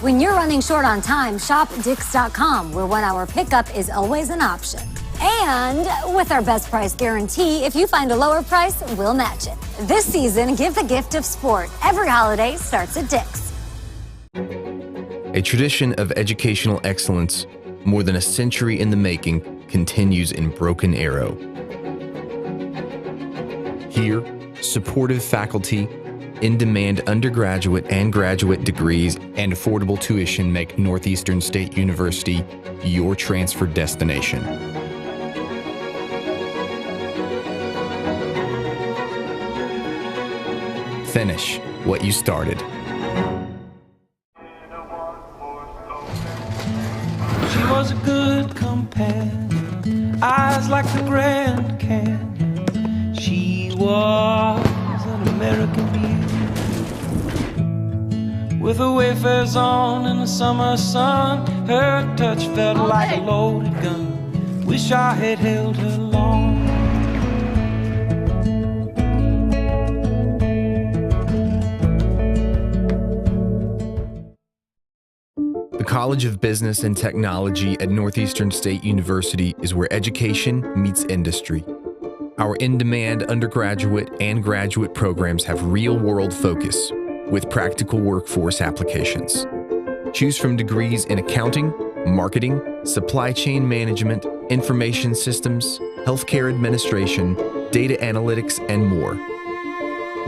Speaker 7: When you're running short on time, shop Dix.com, where 1 hour pickup is always an option. And with our best price guarantee, if you find a lower price, we'll match it. This season, give the gift of sport. Every holiday starts at Dix.
Speaker 5: A tradition of educational excellence, more than a century in the making, continues in Broken Arrow. Here, supportive faculty, in-demand undergraduate and graduate degrees, and affordable tuition make Northeastern State University your transfer destination. Finish what you started.
Speaker 4: She was a good companion, eyes like the Grand Canyon. She was an American beauty, with her wayfarers on in the summer sun. Her touch felt like a loaded gun. Wish I had held her long.
Speaker 5: The College of Business and Technology at Northeastern State University is where education meets industry. Our in-demand undergraduate and graduate programs have real-world focus with practical workforce applications. Choose from degrees in accounting, marketing, supply chain management, information systems, healthcare administration, data analytics, and more.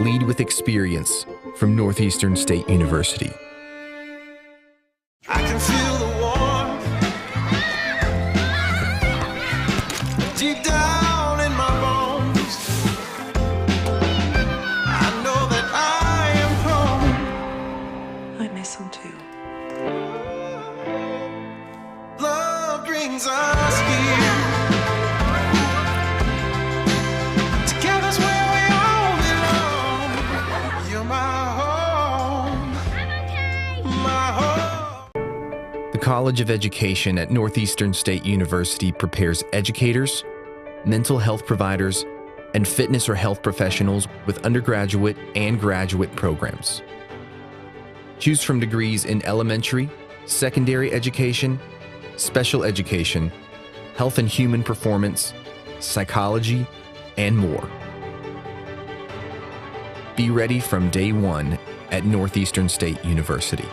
Speaker 5: Lead with experience from Northeastern State University.
Speaker 4: I can feel the warmth deep down in my bones. I know that I am home. I miss him too. Love brings us here. Together's where we all belong. You're my home. My home.
Speaker 5: The College of Education at Northeastern State University prepares educators, mental health providers, and fitness or health professionals with undergraduate and graduate programs. Choose from degrees in elementary, secondary education, special education, health and human performance, psychology, and more. Be ready from day one at Northeastern State University.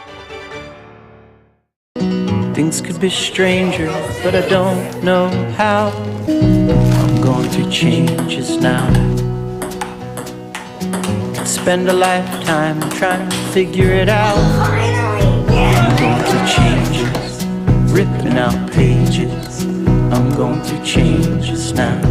Speaker 8: Things could be stranger, but I don't know how. I'm going to change this now. Spend a lifetime trying to figure it out. I'm going to change this, ripping out pages. I'm going to change this now.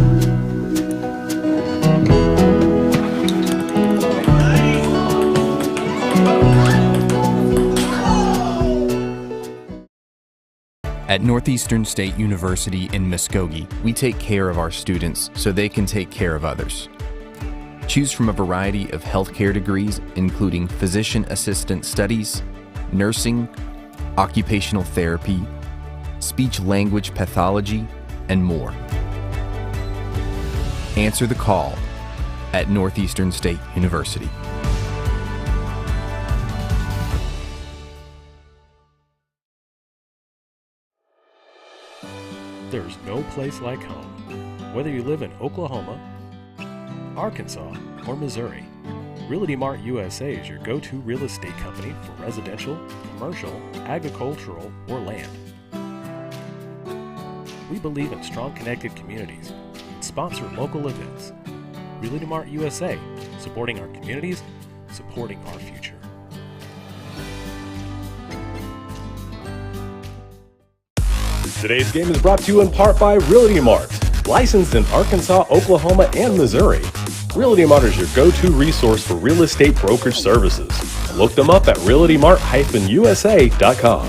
Speaker 5: At Northeastern State University in Muskogee, we take care of our students so they can take care of others. Choose from a variety of healthcare degrees, including physician assistant studies, nursing, occupational therapy, speech-language pathology, and more. Answer the call at Northeastern State University.
Speaker 2: There's no place like home. Whether you live in Oklahoma, Arkansas, or Missouri, Realty Mart USA is your go-to real estate company for residential, commercial, agricultural, or land. We believe in strong connected communities and sponsor local events. Realty Mart USA, supporting our communities, supporting our future.
Speaker 3: Today's game is brought to you in part by Realty Mart, licensed in Arkansas, Oklahoma, and Missouri. Realty Mart is your go-to resource for real estate brokerage services. Look them up at realtymart-usa.com.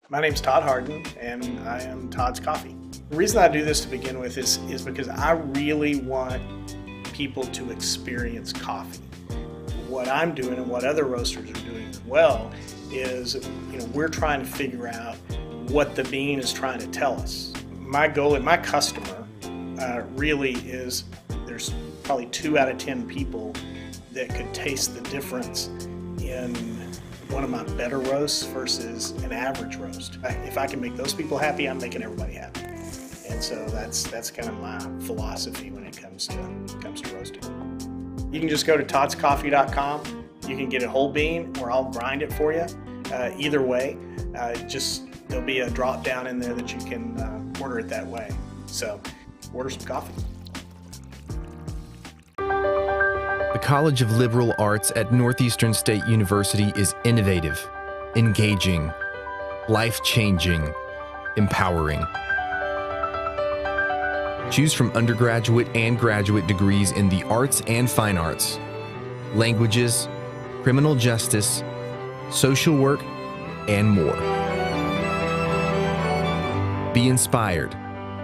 Speaker 6: My name's Todd Harden, and I am Todd's Coffee. The reason I do this to begin with is because I really want people to experience coffee. What I'm doing and what other roasters are doing as well is, we're trying to figure out what the bean is trying to tell us. My goal and my customer really is, there's probably 2 out of 10 people that could taste the difference in one of my better roasts versus an average roast. If I can make those people happy, I'm making everybody happy. And so that's kind of my philosophy when it comes to roasting. You can just go to toddscoffee.com. You can get a whole bean, or I'll grind it for you. Either way, there'll be a drop down in there that you can order it that way. So order some coffee.
Speaker 5: The College of Liberal Arts at Northeastern State University is innovative, engaging, life-changing, empowering. Choose from undergraduate and graduate degrees in the arts and fine arts, languages, criminal justice, social work, and more. Be inspired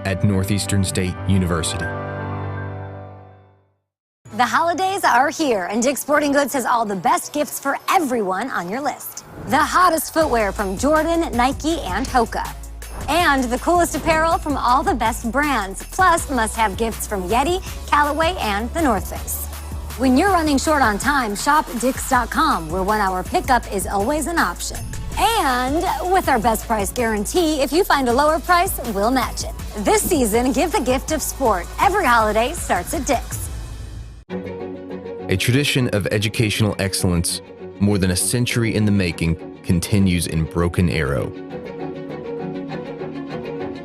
Speaker 5: at Northeastern State University.
Speaker 7: The holidays are here, and Dick's Sporting Goods has all the best gifts for everyone on your list. The hottest footwear from Jordan, Nike, and Hoka. And the coolest apparel from all the best brands, plus must-have gifts from Yeti, Callaway, and The North Face. When you're running short on time, shop Dicks.com, where 1-hour pickup is always an option. And with our best price guarantee, if you find a lower price, we'll match it. This season, give the gift of sport. Every holiday starts at Dick's.
Speaker 5: A tradition of educational excellence, more than a century in the making, continues in Broken Arrow.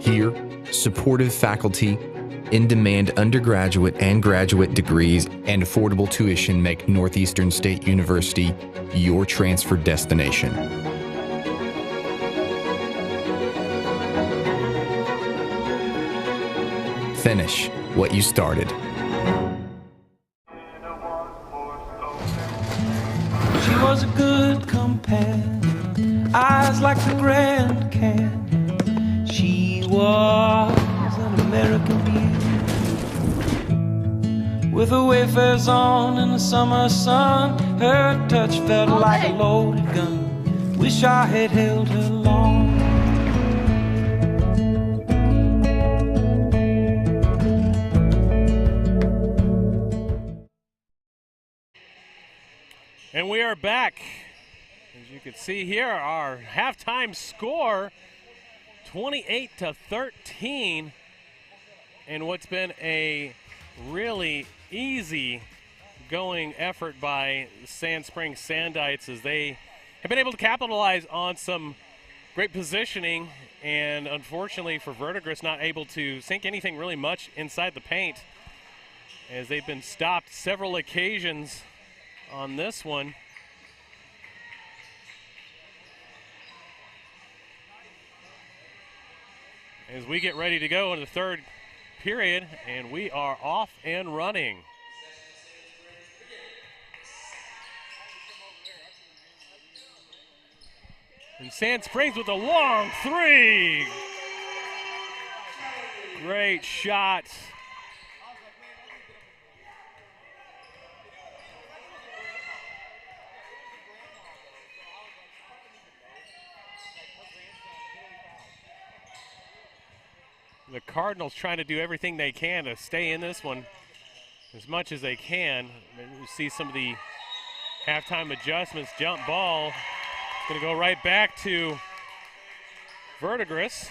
Speaker 5: Here, supportive faculty, in-demand undergraduate and graduate degrees, and affordable tuition make Northeastern State University your transfer destination. Finish what you started.
Speaker 4: She was a good companion, eyes like the Grand Canyon. She was an American beauty, with her wayfarers on in the summer sun. Her touch felt like a loaded gun. Wish I had held her long.
Speaker 2: And we are back. As you can see here, our halftime score, 28-13, and what's been a really easy going effort by Sand Springs Sandites, as they have been able to capitalize on some great positioning, and unfortunately for Verdigris, not able to sink anything really much inside the paint, as they've been stopped several occasions on this one. As we get ready to go into the third period, and we are off and running. And Sand Springs with a long three. Great shot. The Cardinals trying to do everything they can to stay in this one as much as they can. You see some of the halftime adjustments. Jump ball. Going to go right back to Verdigris.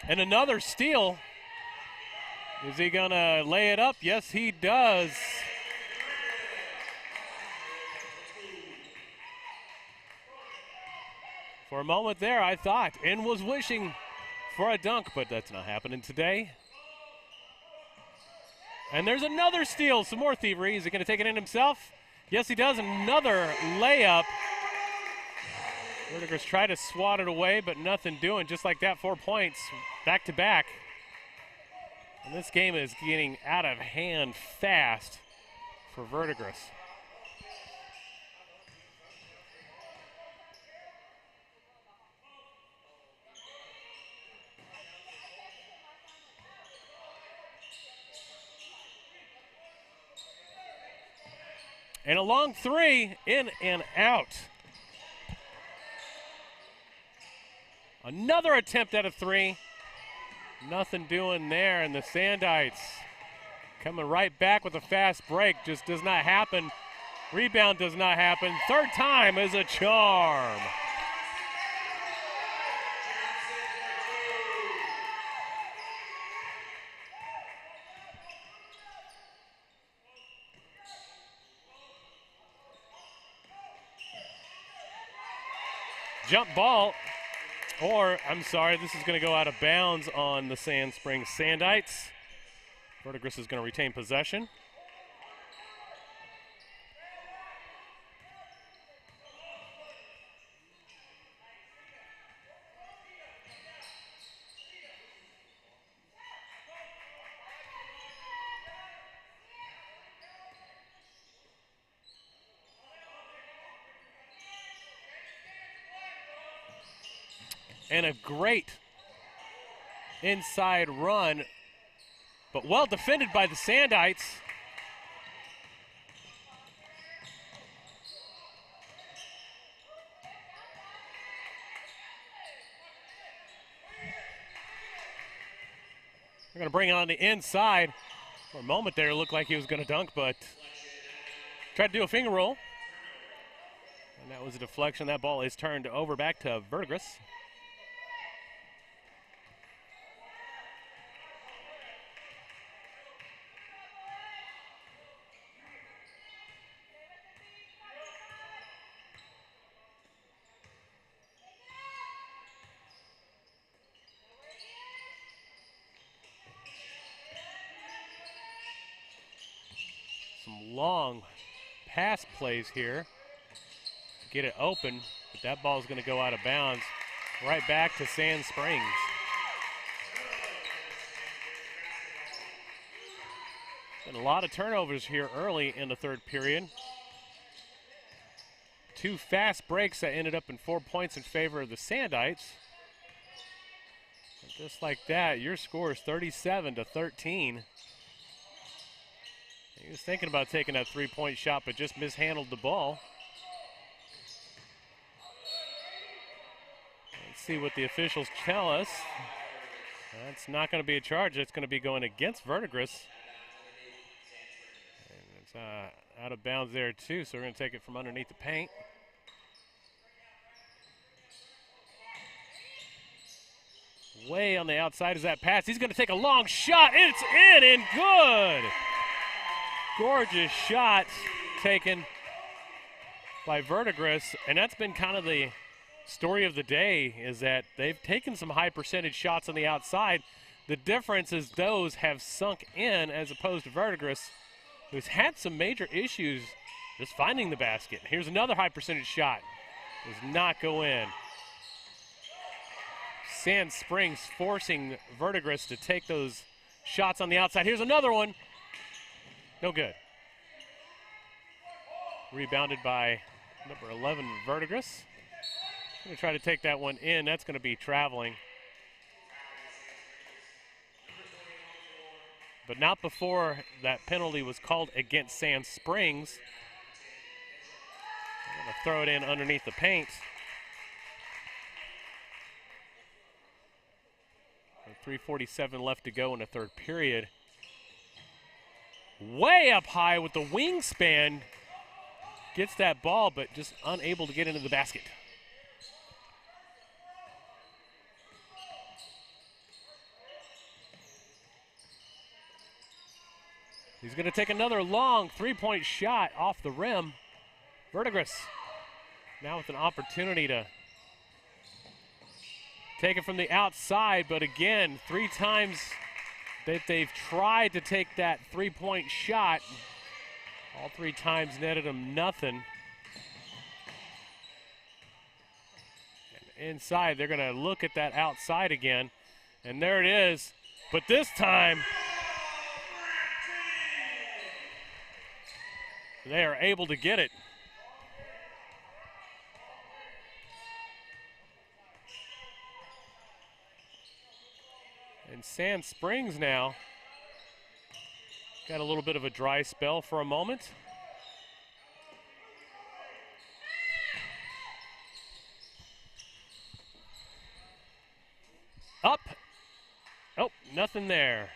Speaker 2: And another steal. Is he going to lay it up? Yes, he does. For a moment there, I thought and was wishing for a dunk, but that's not happening today. And there's another steal, some more thievery. Is he going to take it in himself? Yes, he does. Another layup. Verdigris tried to swat it away, but nothing doing. Just like that, 4 points back to back. And this game is getting out of hand fast for Verdigris. And a long three, in and out. Another attempt at a three. Nothing doing there, and the Sandites coming right back with a fast break. Just does not happen. Rebound does not happen. Third time is a charm. Jump ball, or I'm sorry, this is going to go out of bounds on the Sand Springs Sandites. Verdigris is going to retain possession. And a great inside run, but well defended by the Sandites. They're going to bring it on the inside. For a moment there, it looked like he was going to dunk, but tried to do a finger roll. And that was a deflection. That ball is turned over back to Verdigris. Long pass plays here to get it open, but that ball is going to go out of bounds right back to Sand Springs. Been a lot of turnovers here early in the third period. Two fast breaks that ended up in 4 points in favor of the Sandites. And just like that, your score is 37-13. He was thinking about taking that three-point shot, but just mishandled the ball. Let's see what the officials tell us. That's not going to be a charge. It's going to be going against Verdigris. And it's out of bounds there, too, so we're going to take it from underneath the paint. Way on the outside is that pass. He's going to take a long shot. It's in and good. Gorgeous shot taken by Verdigris, and that's been kind of the story of the day, is that they've taken some high percentage shots on the outside. The difference is those have sunk in, as opposed to Verdigris, who's had some major issues just finding the basket. Here's another high percentage shot. Does not go in. Sand Springs forcing Verdigris to take those shots on the outside. Here's another one. No good. Rebounded by number 11, Verdigris. Going to try to take that one in. That's going to be traveling. But not before that penalty was called against Sand Springs. I'm going to throw it in underneath the paint. 3:47 left to go in the third period. Way up high with the wingspan. Gets that ball, but just unable to get into the basket. He's going to take another long three-point shot off the rim. Verdigris now with an opportunity to take it from the outside, but again, 3 times that they've tried to take that three-point shot. All 3 times netted them nothing. And inside, they're going to look at that outside again, and there it is. But this time, they are able to get it. And Sand Springs now got a little bit of a dry spell for a moment. Up. Oh, nothing there.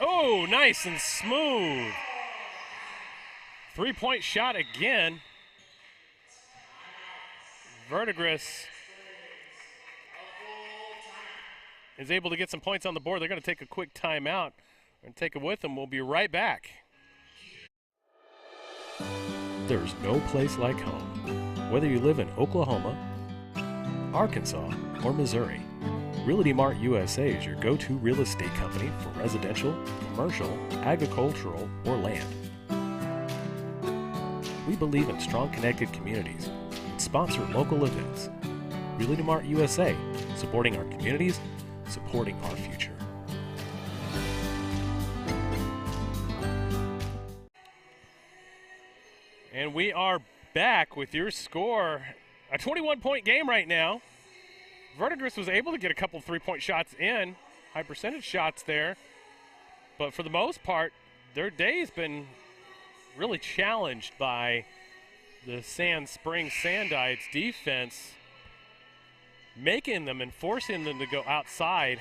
Speaker 2: Oh, nice and smooth. 3-point shot again. Verdigris is able to get some points on the board. They're going to take a quick timeout and take it with them. We'll be right back. There's no place like home. Whether you live in Oklahoma, Arkansas, or Missouri, Realty Mart USA is your go-to real estate company for residential, commercial, agricultural, or land. We believe in strong connected communities and sponsor local events. Realty Mart USA, supporting our communities, supporting our future. And we are back with your score. A 21-point game right now. Verdigris was able to get a couple 3-point shots in, high percentage shots there. But for the most part, their day's been really challenged by the Sand Springs Sandites defense, making them and forcing them to go outside.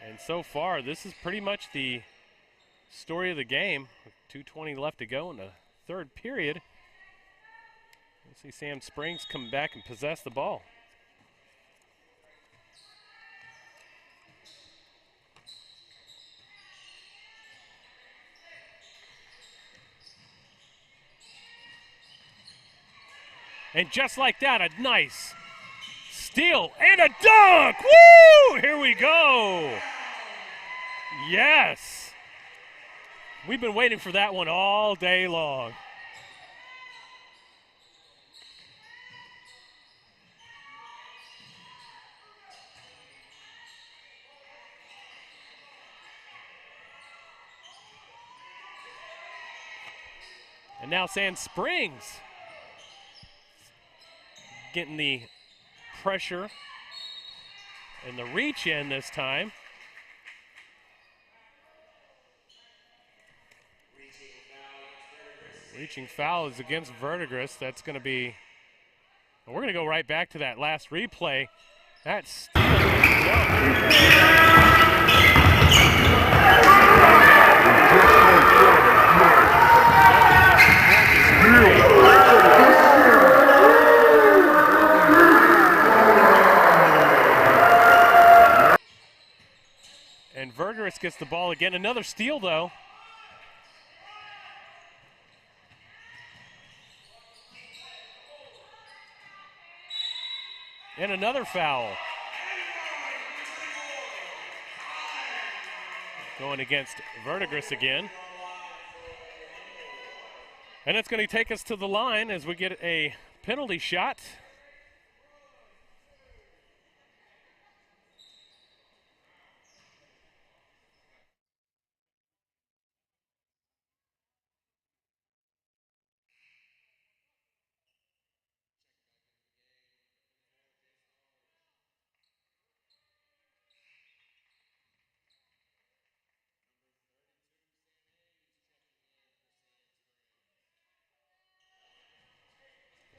Speaker 2: And so far, this is pretty much the story of the game. With 2:20 left to go in the third period. We'll see Sand Springs come back and possess the ball. And just like that, a nice steal and a dunk! Woo! Here we go! Yes! We've been waiting for that one all day long. And now Sand Springs getting the pressure and the reach in this time. Reaching foul is against Verdigris. That's going to be, we're going to go right back to that last replay. That's steal. And Verdigris gets the ball again. Another steal, though. And another foul. Going against Verdigris again. And it's going to take us to the line as we get a penalty shot.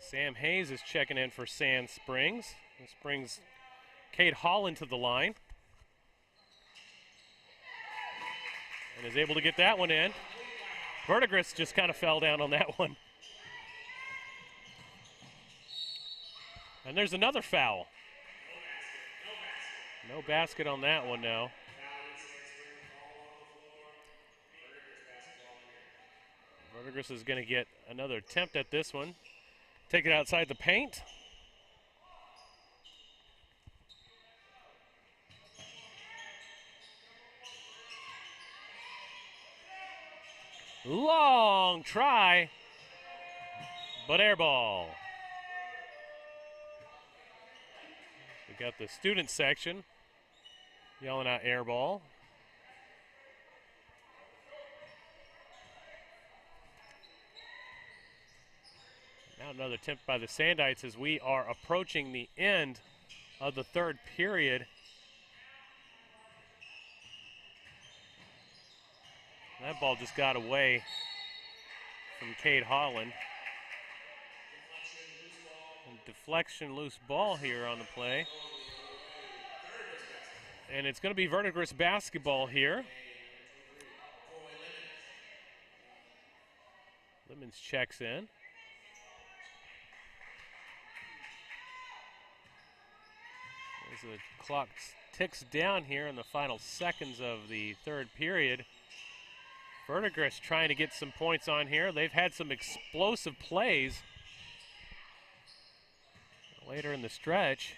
Speaker 2: Sam Hayes is checking in for Sand Springs. This brings Kate Holland to the line. And is able to get that one in. Verdigris just kind of fell down on that one. And there's another foul. No basket on that one now. Verdigris is going to get another attempt at this one. Take it outside the paint. Long try, but air ball. We got the student section yelling out air ball. Now another attempt by the Sandites as we are approaching the end of the third period. That ball just got away from Cade Holland. Deflection, loose ball here on the play. And it's going to be Verdigris basketball here. Lemons checks in. As the clock ticks down here in the final seconds of the third period. Verdigris trying to get some points on here. They've had some explosive plays later in the stretch.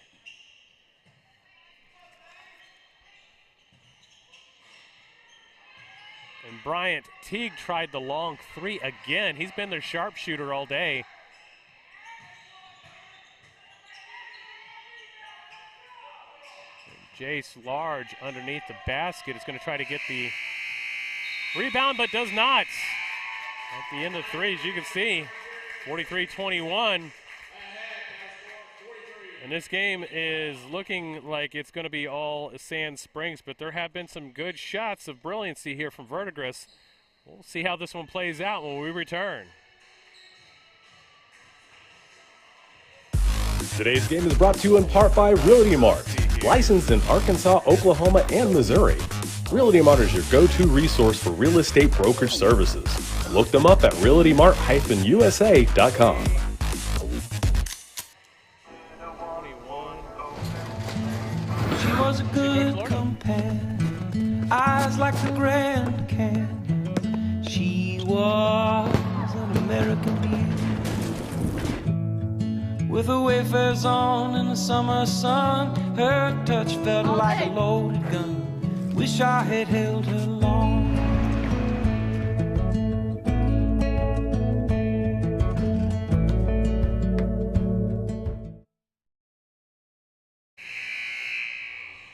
Speaker 2: And Bryant Teague tried the long three again. He's been their sharpshooter all day. And Jace Large underneath the basket is going to try to get the rebound, but does not. At the end of three, as you can see, 43-21. And this game is looking like it's going to be all Sand Springs, but there have been some good shots of brilliancy here from Verdigris. We'll see how this one plays out when we return.
Speaker 3: Today's game is brought to you in part by Realty Mart, licensed in Arkansas, Oklahoma, and Missouri. Realty Mart is your go-to resource for real estate brokerage services. Look them up at realtymart-usa.com.
Speaker 4: She was a good companion, eyes like the Grand Canyon. She was an American beauty, with her wafers on in the summer sun. Her touch felt like a loaded gun. Wish I had held her long.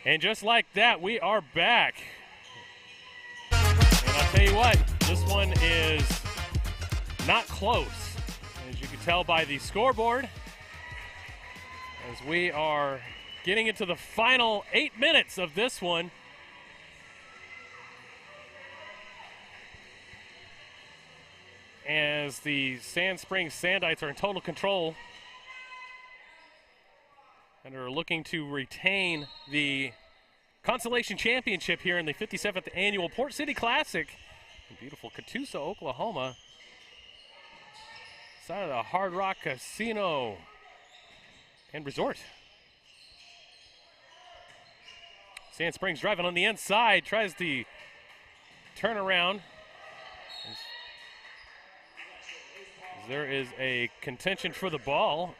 Speaker 2: And just like that, we are back. And I'll tell you what, this one is not close, as you can tell by the scoreboard, as we are getting into the final 8 minutes of this one. As the Sand Springs Sandites are in total control and are looking to retain the Consolation Championship here in the 57th Annual Port City Classic in beautiful Catoosa, Oklahoma. Side of the Hard Rock Casino and Resort. Sand Springs driving on the inside, tries the turnaround. There is a contention for the ball.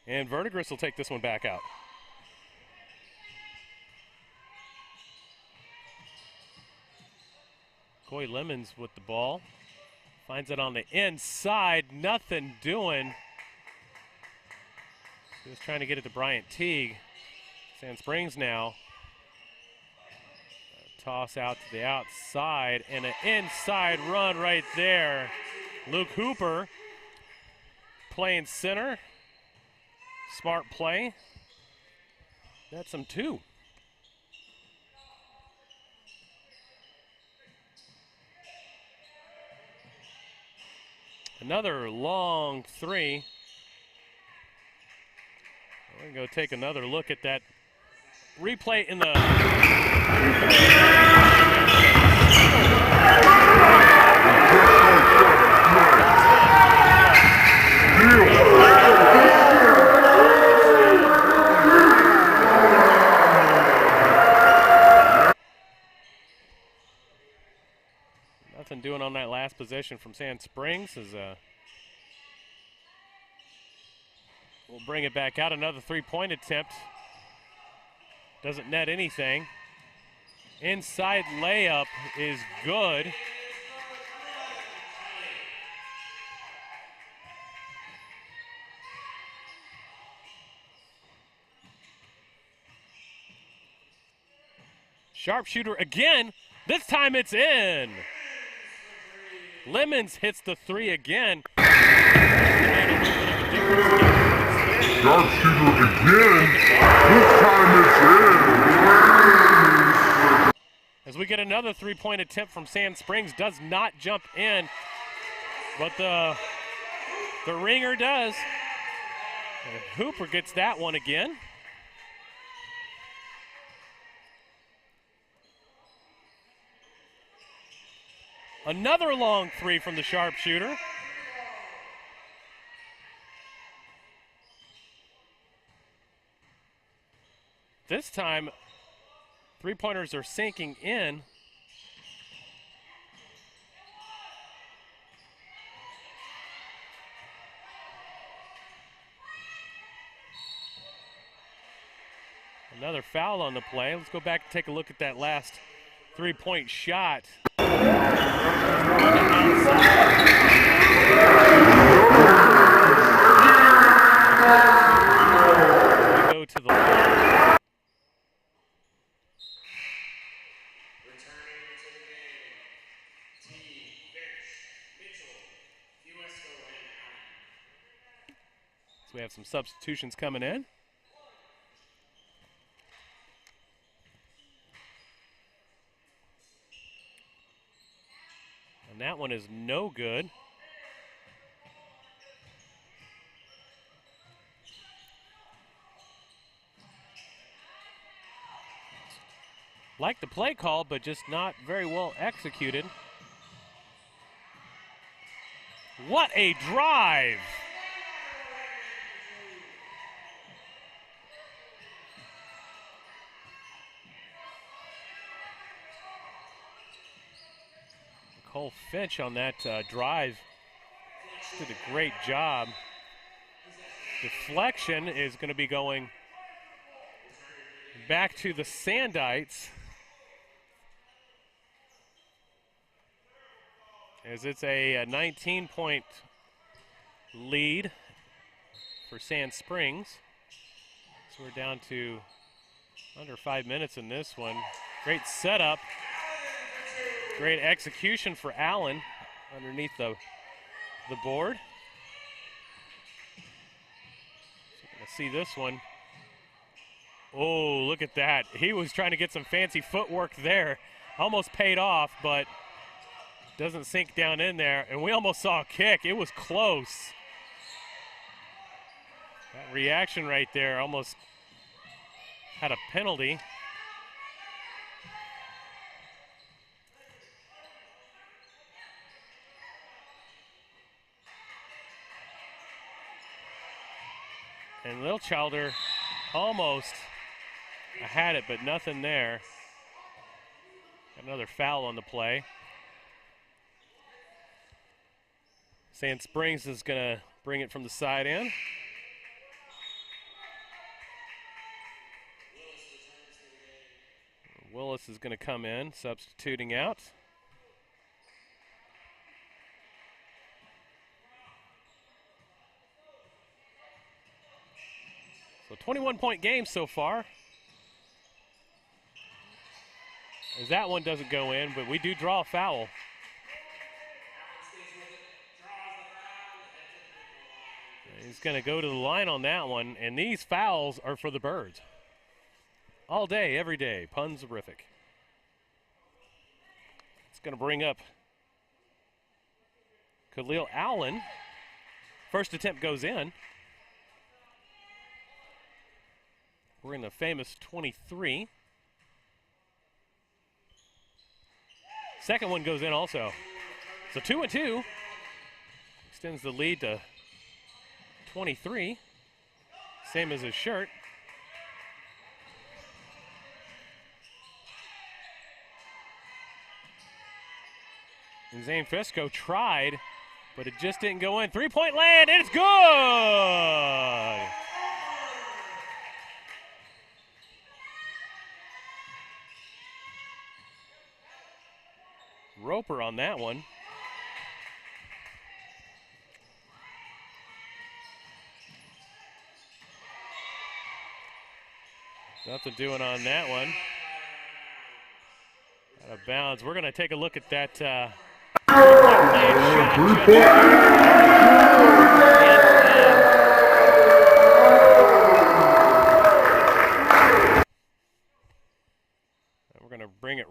Speaker 2: And Verdigris will take this one back out. Coy Lemons with the ball. Finds it on the inside. Nothing doing. He was trying to get it to Bryant Teague. Sand Springs now. Toss out to the outside and an inside run right there. Luke Hooper playing center. Smart play. That's some two. Another long three. We're going to go take another look at that replay in the... Nothing doing on that last possession from Sand Springs as we'll bring it back out. Another three-point attempt. Doesn't net anything. Inside layup is good. Sharpshooter again. This time it's in. Lemons hits the three again.
Speaker 9: sharpshooter again. This time it's in.
Speaker 2: As we get another three-point attempt from Sand Springs, does not jump in, but the ringer does. And Hooper gets that one again. Another long three from the sharpshooter. This time, three-pointers are sinking in. Another foul on the play. Let's go back and take a look at that last three-point shot. We go to the line. So we have some substitutions coming in. And that one is no good. Like the play call, but just not very well executed. What a drive! Cole Finch on that drive did a great job. Deflection is going to be going back to the Sandites, as it's a 19-point lead for Sand Springs. So we're down to under 5 minutes in this one. Great setup. Great execution for Allen underneath the board. So we're going to see this one. Oh, look at that. He was trying to get some fancy footwork there. Almost paid off, but doesn't sink down in there. And we almost saw a kick. It was close. That reaction right there almost had a penalty. And Lilchilder almost had it, but nothing there. Another foul on the play. Sand Springs is going to bring it from the side in. Willis is going to come in, substituting out. So 21-point game so far. As that one doesn't go in, but we do draw a foul. He's going to go to the line on that one, and these fouls are for the Birds. All day, every day. Punzerific. It's going to bring up Khalil Allen. First attempt goes in. We're in the famous 23. Second one goes in also. So 2-2. Extends the lead to 23. Same as his shirt. And Zane Fisco tried, but it just didn't go in. Three-point land, and it's good! Roper on that one. Nothing doing on that one. Out of bounds. We're going to take a look at that.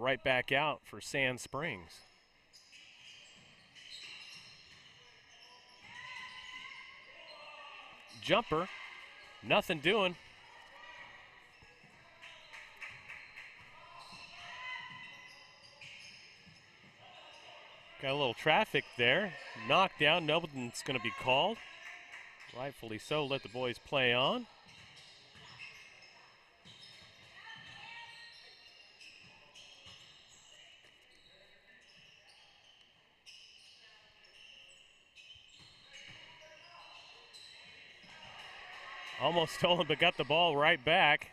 Speaker 2: right back out for Sand Springs. Jumper, nothing doing. Got a little traffic there. Knockdown, nothing's going to be called. Rightfully so, let the boys play on. Almost stolen, but got the ball right back.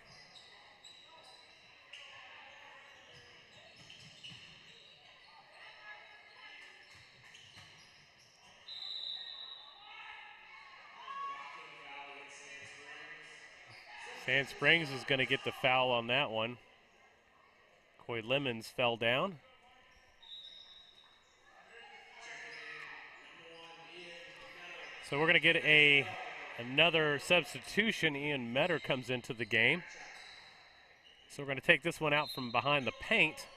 Speaker 2: Sand Springs is going to get the foul on that one. Coy Lemons fell down. So we're going to get another substitution. Ian Metter comes into the game. So we're going to take this one out from behind the paint.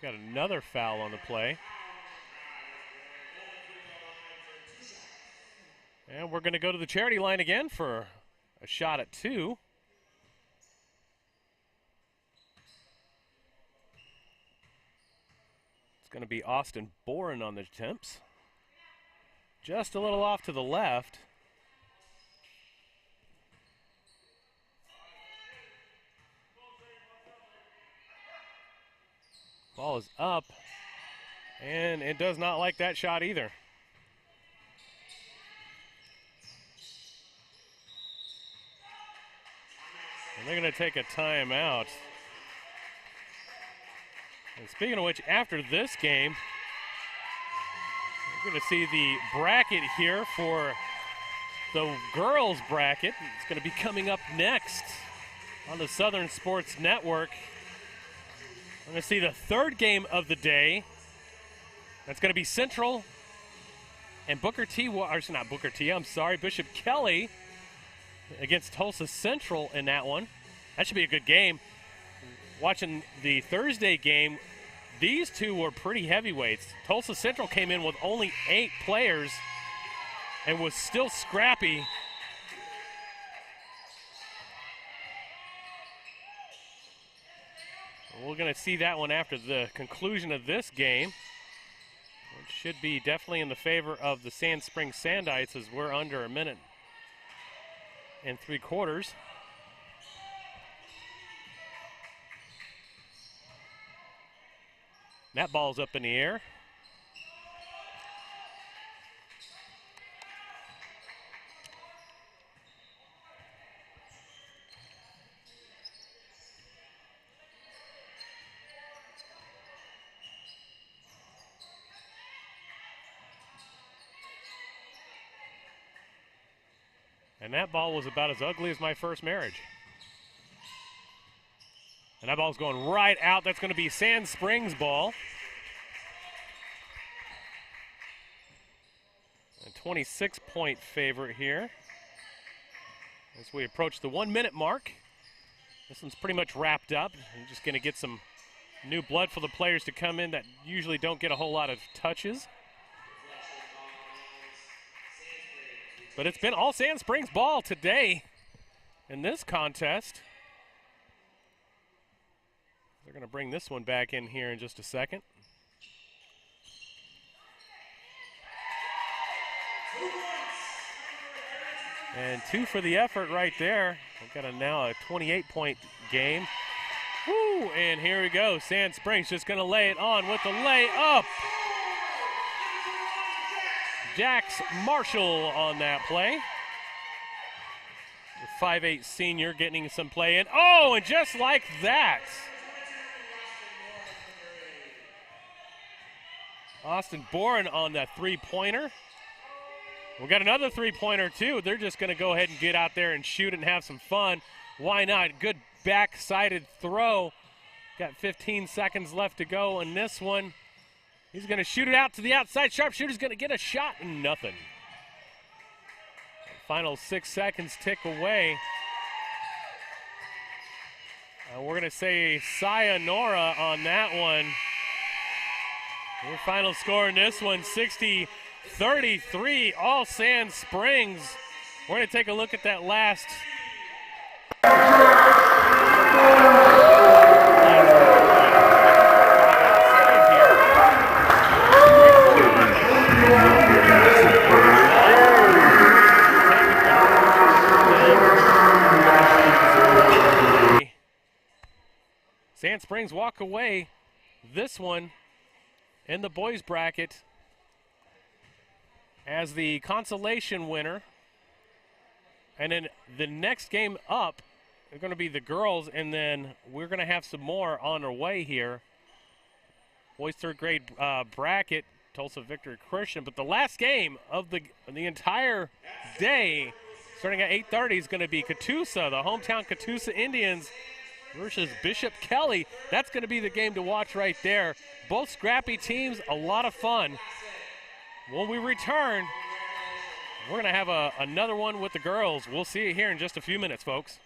Speaker 2: Got another foul on the play. And we're going to go to the charity line again for a shot at 2. It's going to be Austin Boren on the attempts. Just a little off to the left. Ball is up, and it does not like that shot either. And they're going to take a timeout. And speaking of which, after this game, we're going to see the bracket here for the girls bracket. It's going to be coming up next on the Southern Sports Network. We're going to see the third game of the day. That's going to be Central and Bishop Kelly against Tulsa Central in that one. That should be a good game. Watching the Thursday game, these two were pretty heavyweights. Tulsa Central came in with only 8 players and was still scrappy. We're going to see that one after the conclusion of this game. It should be definitely in the favor of the Sand Springs Sandites as we're under a minute and 3/4. That ball's up in the air. And that ball was about as ugly as my first marriage. And that ball's going right out. That's going to be Sand Springs ball. A 26-point favorite here as we approach the 1-minute mark. This one's pretty much wrapped up. I'm just going to get some new blood for the players to come in that usually don't get a whole lot of touches. But it's been all Sand Springs ball today in this contest. They're going to bring this one back in here in just a second. And 2 for the effort right there. We've got now a 28-point game. Woo! And here we go. Sand Springs just going to lay it on with the layup. Jax Marshall on that play. The 5'8" senior getting some play in. Oh, and just like that. Austin Boren on that three-pointer. We got another three-pointer, too. They're just going to go ahead and get out there and shoot and have some fun. Why not? Good back-sided throw. Got 15 seconds left to go in this one. He's going to shoot it out to the outside. Sharpshooter's going to get a shot and nothing. Final 6 seconds tick away. We're going to say sayonara on that one. Your final score in this one, 60-33, all Sand Springs. We're going to take a look at that last. Sand Springs walk away this one in the boys bracket as the consolation winner. And then the next game up are going to be the girls, and then we're going to have some more on our way here. Boys third grade bracket, Tulsa Victory Christian. But the last game of the entire day, starting at 8:30, is going to be Catoosa, the hometown Catoosa Indians, versus Bishop Kelly. That's going to be the game to watch right there. Both scrappy teams, a lot of fun. When we return, we're going to have another one with the girls. We'll see you here in just a few minutes, folks.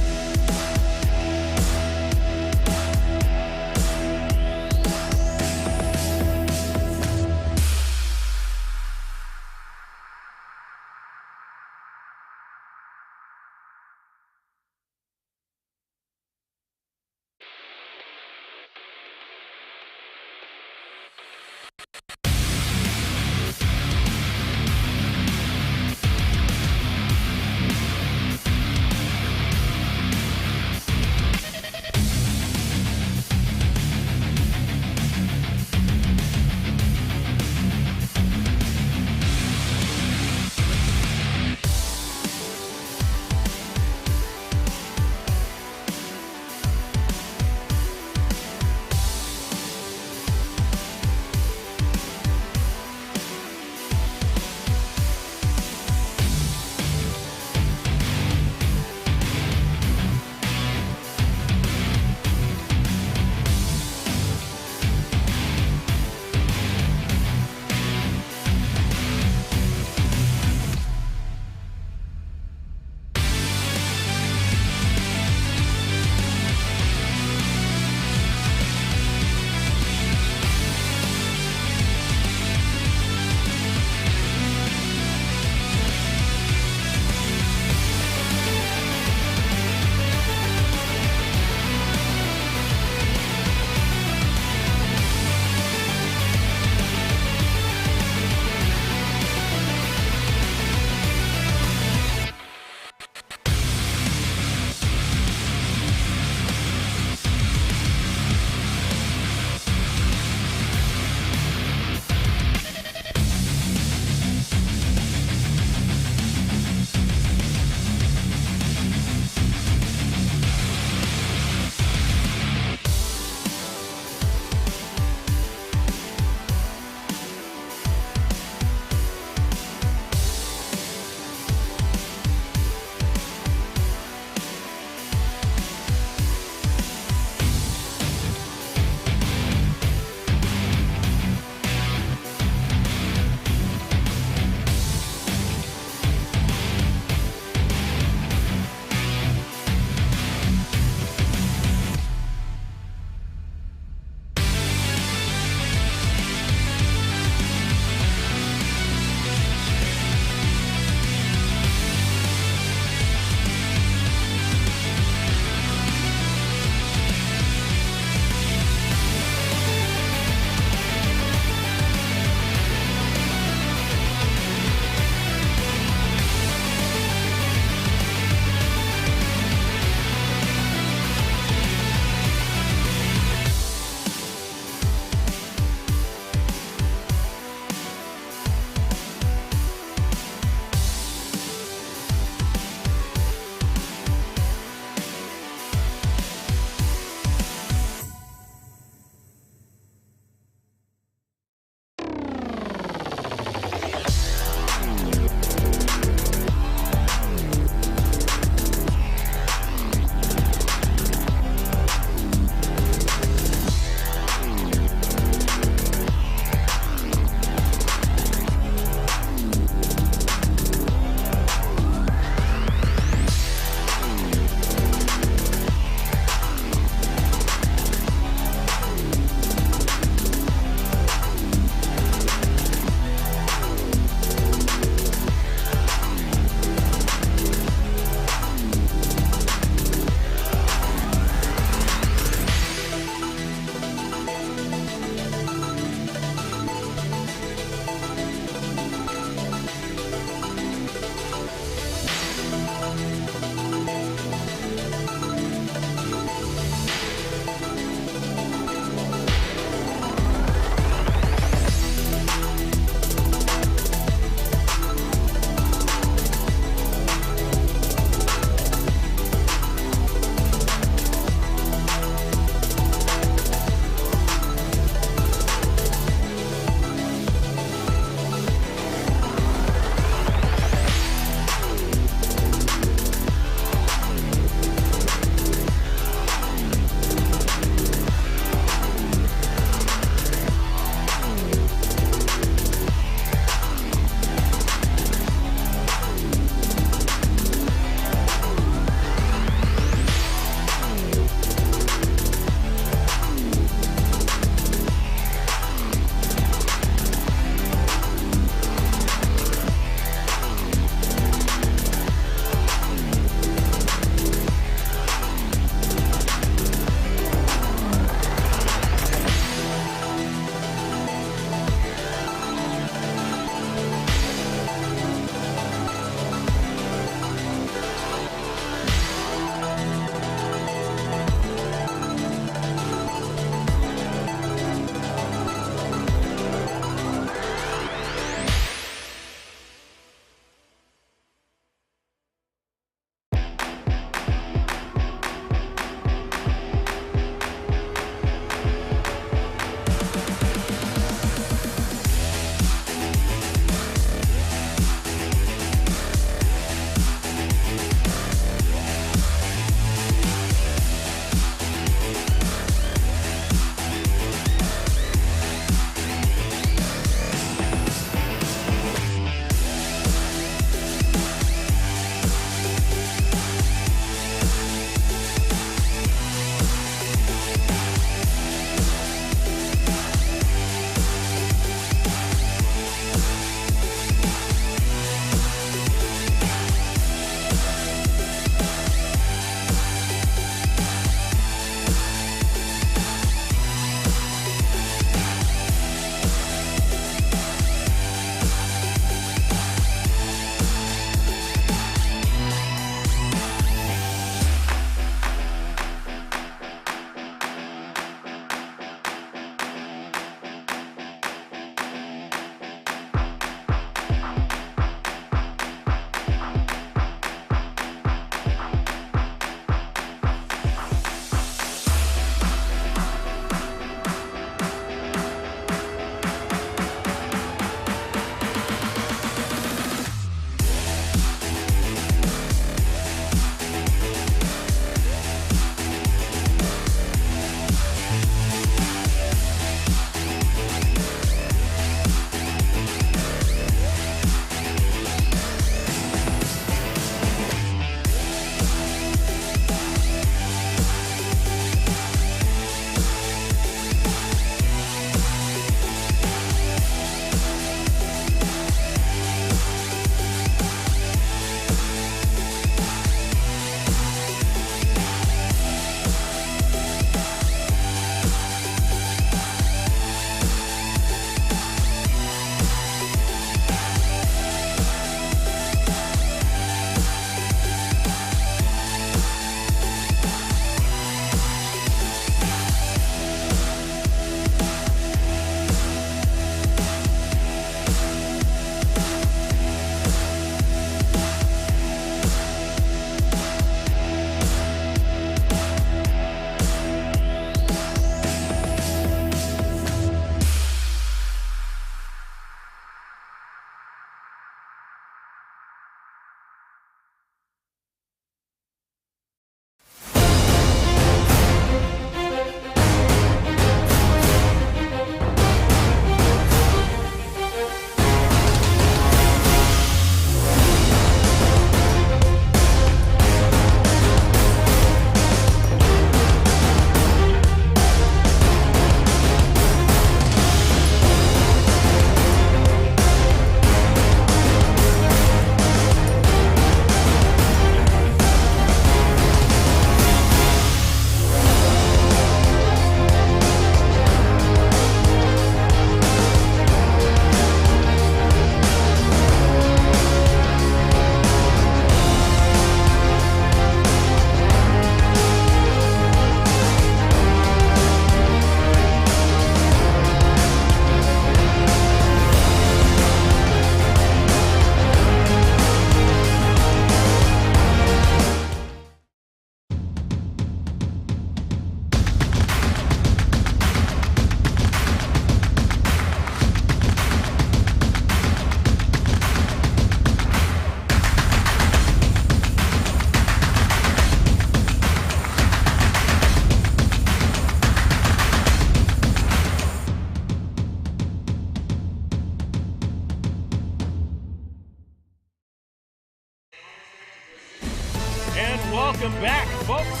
Speaker 2: Welcome back, folks,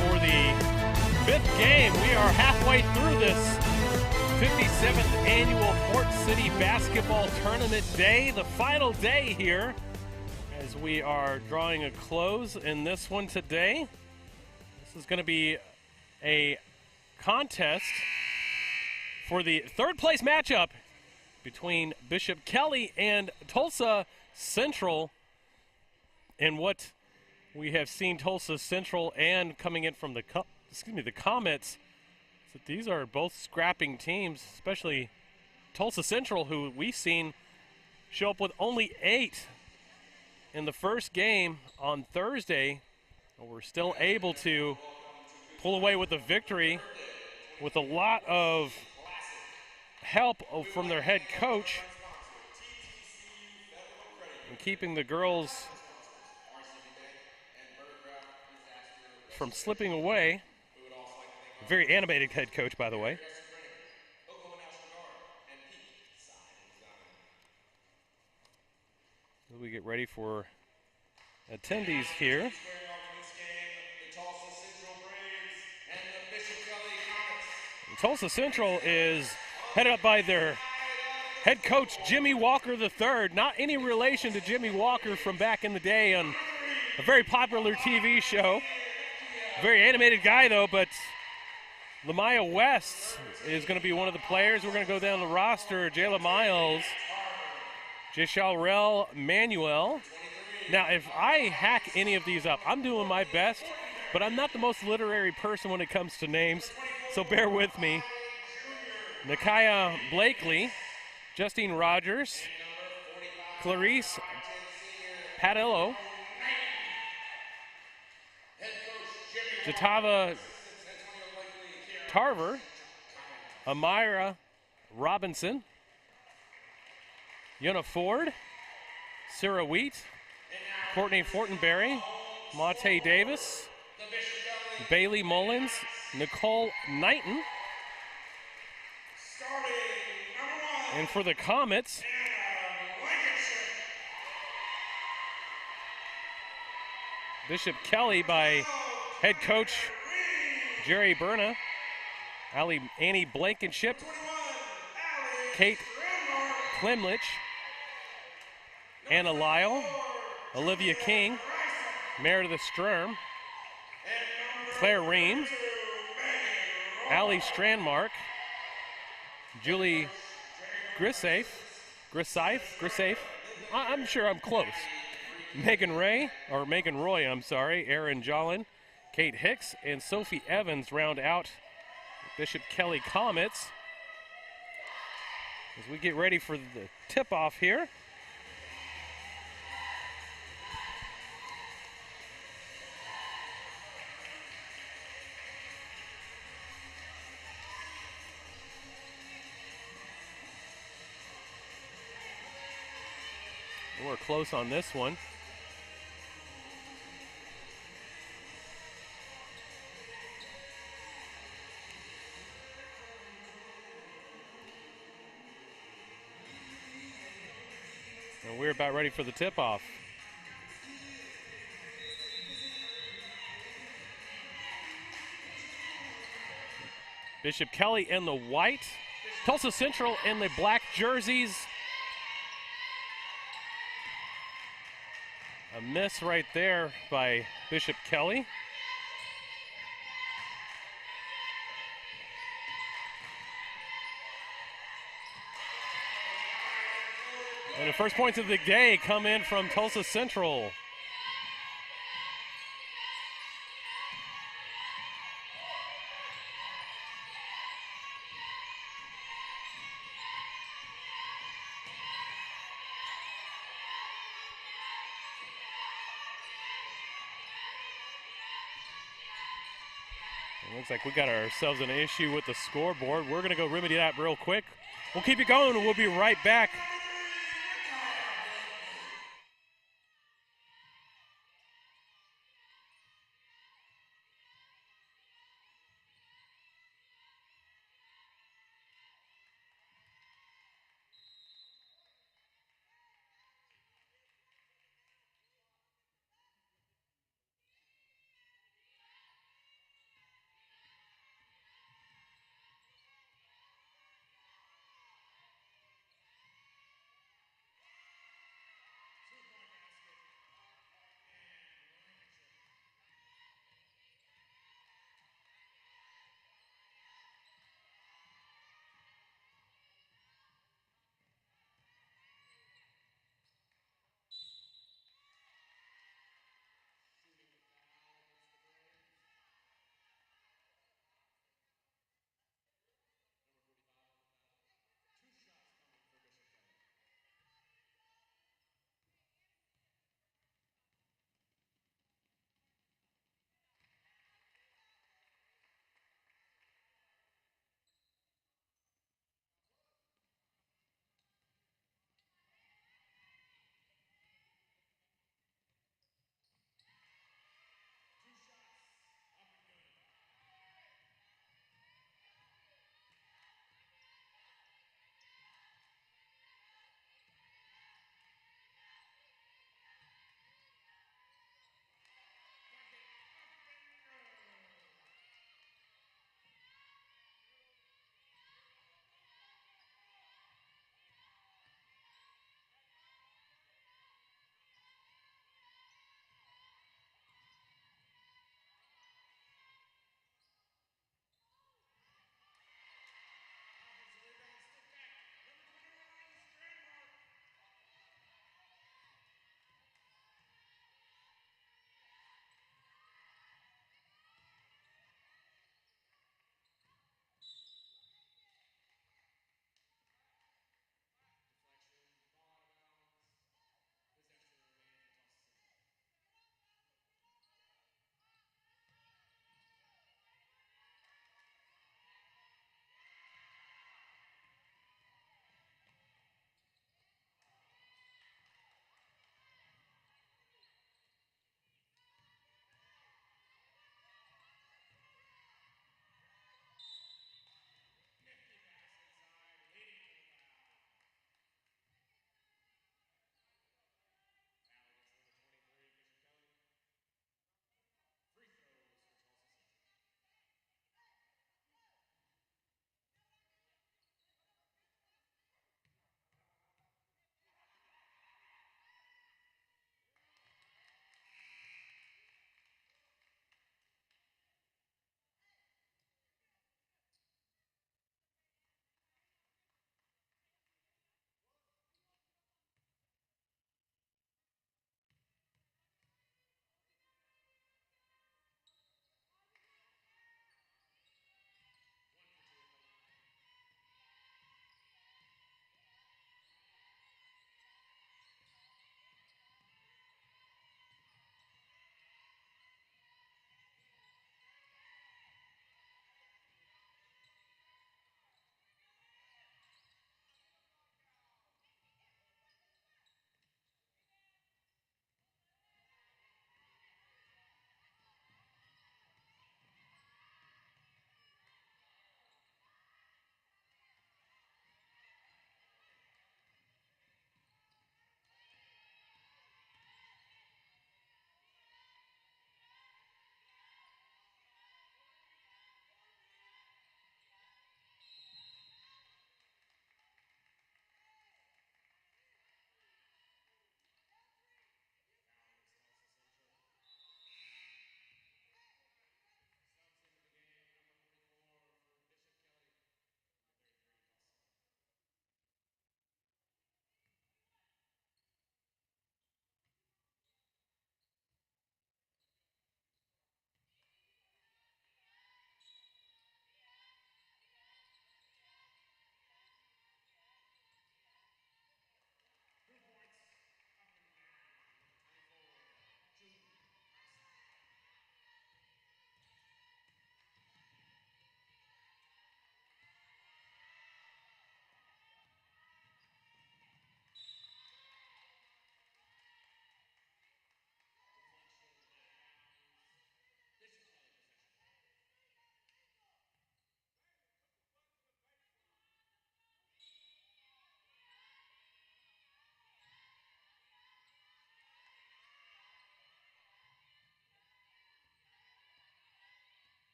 Speaker 2: for the 5th game. We are halfway through this 57th annual Port City Basketball Tournament Day, the final day here, as we are drawing a close in this one today. This is going to be a contest for the 3rd place matchup between Bishop Kelly and Tulsa Central. And what we have seen Tulsa Central and coming in from the Comets, is that these are both scrapping teams, especially Tulsa Central, who we've seen show up with only 8 in the first game on Thursday. We're still able to pull away with a victory with a lot of help from their head coach and keeping the girls from slipping away. A very animated head coach, by the way. As we get ready for attendees here. Tulsa Central is headed up by their head coach, Jimmy Walker III. Not any relation to Jimmy Walker from back in the day on a very popular TV show. Very animated guy, though, but Lamaya West is going to be one of the players. We're going to go down the roster. Jayla Miles, Jeshalrel Manuel. Now, if I hack any of these up, I'm doing my best, but I'm not the most literary person when it comes to names, so bear with me. Nakaya Blakely, Justine Rogers, Clarice Padillo, Jatava Tarver, Amira Robinson, Yona Ford, Sarah Wheat, Courtney Fortenberry, Monte Davis, Bailey Mullins, Nicole Knighton. And for the Comets, Bishop Kelly by head coach Jerry Berna, Annie Blankenship, Kate Klimlich, Anna Lyle, Olivia King, Meredith Sturm, Claire Ream, Allie Strandmark, Julie Grisafe. I'm sure I'm close. Megan Roy, Erin Jolin, Kate Hicks, and Sophie Evans round out Bishop Kelly Comets. As we get ready for the tip-off here. We're close on this one. And we're about ready for the tip-off. Bishop Kelly in the white, Tulsa Central in the black jerseys. A miss right there by Bishop Kelly. And the first points of the day come in from Tulsa Central. Looks like we got ourselves an issue with the scoreboard. We're going to go remedy that real quick. We'll keep it going and we'll be right back.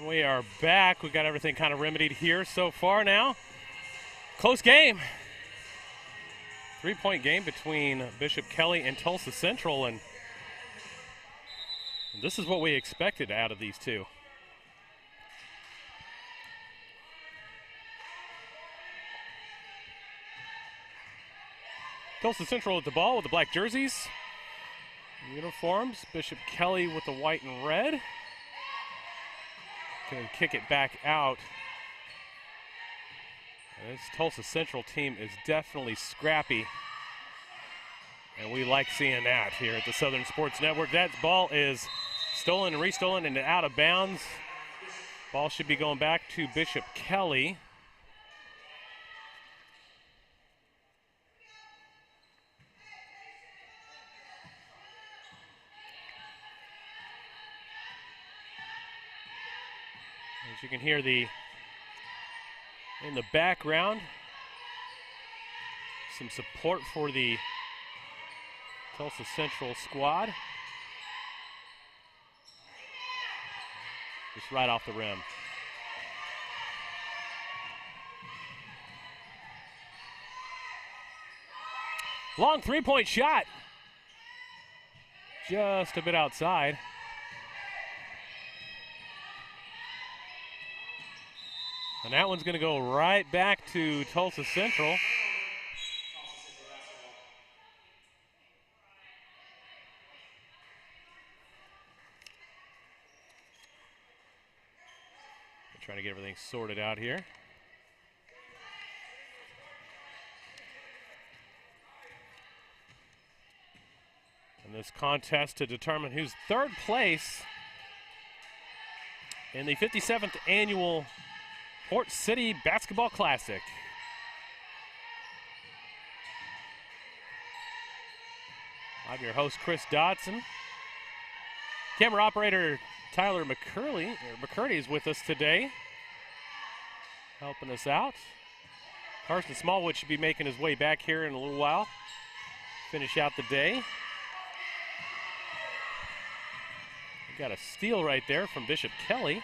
Speaker 2: We are back. We got everything kind of remedied here so far now. Close game. 3-point game between Bishop Kelly and Tulsa Central, and this is what we expected out of these two. Tulsa Central with the ball with the black jerseys, uniforms. Bishop Kelly with the white and red. Can kick it back out. This Tulsa Central team is definitely scrappy, and we like seeing that here at the Southern Sports Network. That ball is stolen and restolen and out of bounds. Ball should be going back to Bishop Kelly. As you can hear in the background, some support for the Tulsa Central squad. Just right off the rim. Long three-point shot. Just a bit outside. And that one's going to go right back to Tulsa Central. Trying to get everything sorted out here. And this contest to determine who's third place in the 57th annual Port City Basketball Classic. I'm your host, Chris Dodson. Camera operator Tyler McCurdy is with us today, helping us out. Carson Smallwood should be making his way back here in a little while. Finish out the day. We got a steal right there from Bishop Kelly.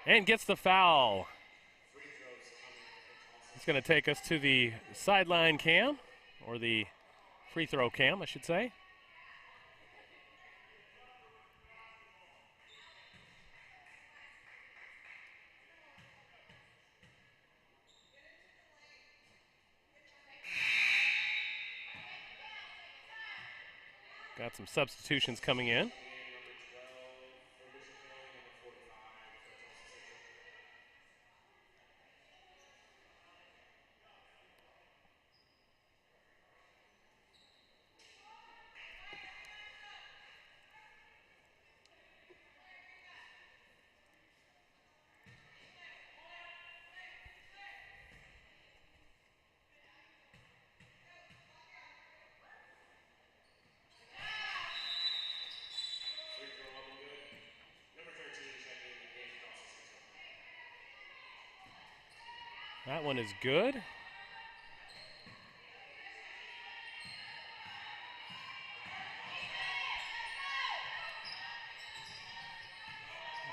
Speaker 2: And gets the foul. It's going to take us to the sideline cam, or the free throw cam, I should say. Got some substitutions coming in. That one is good.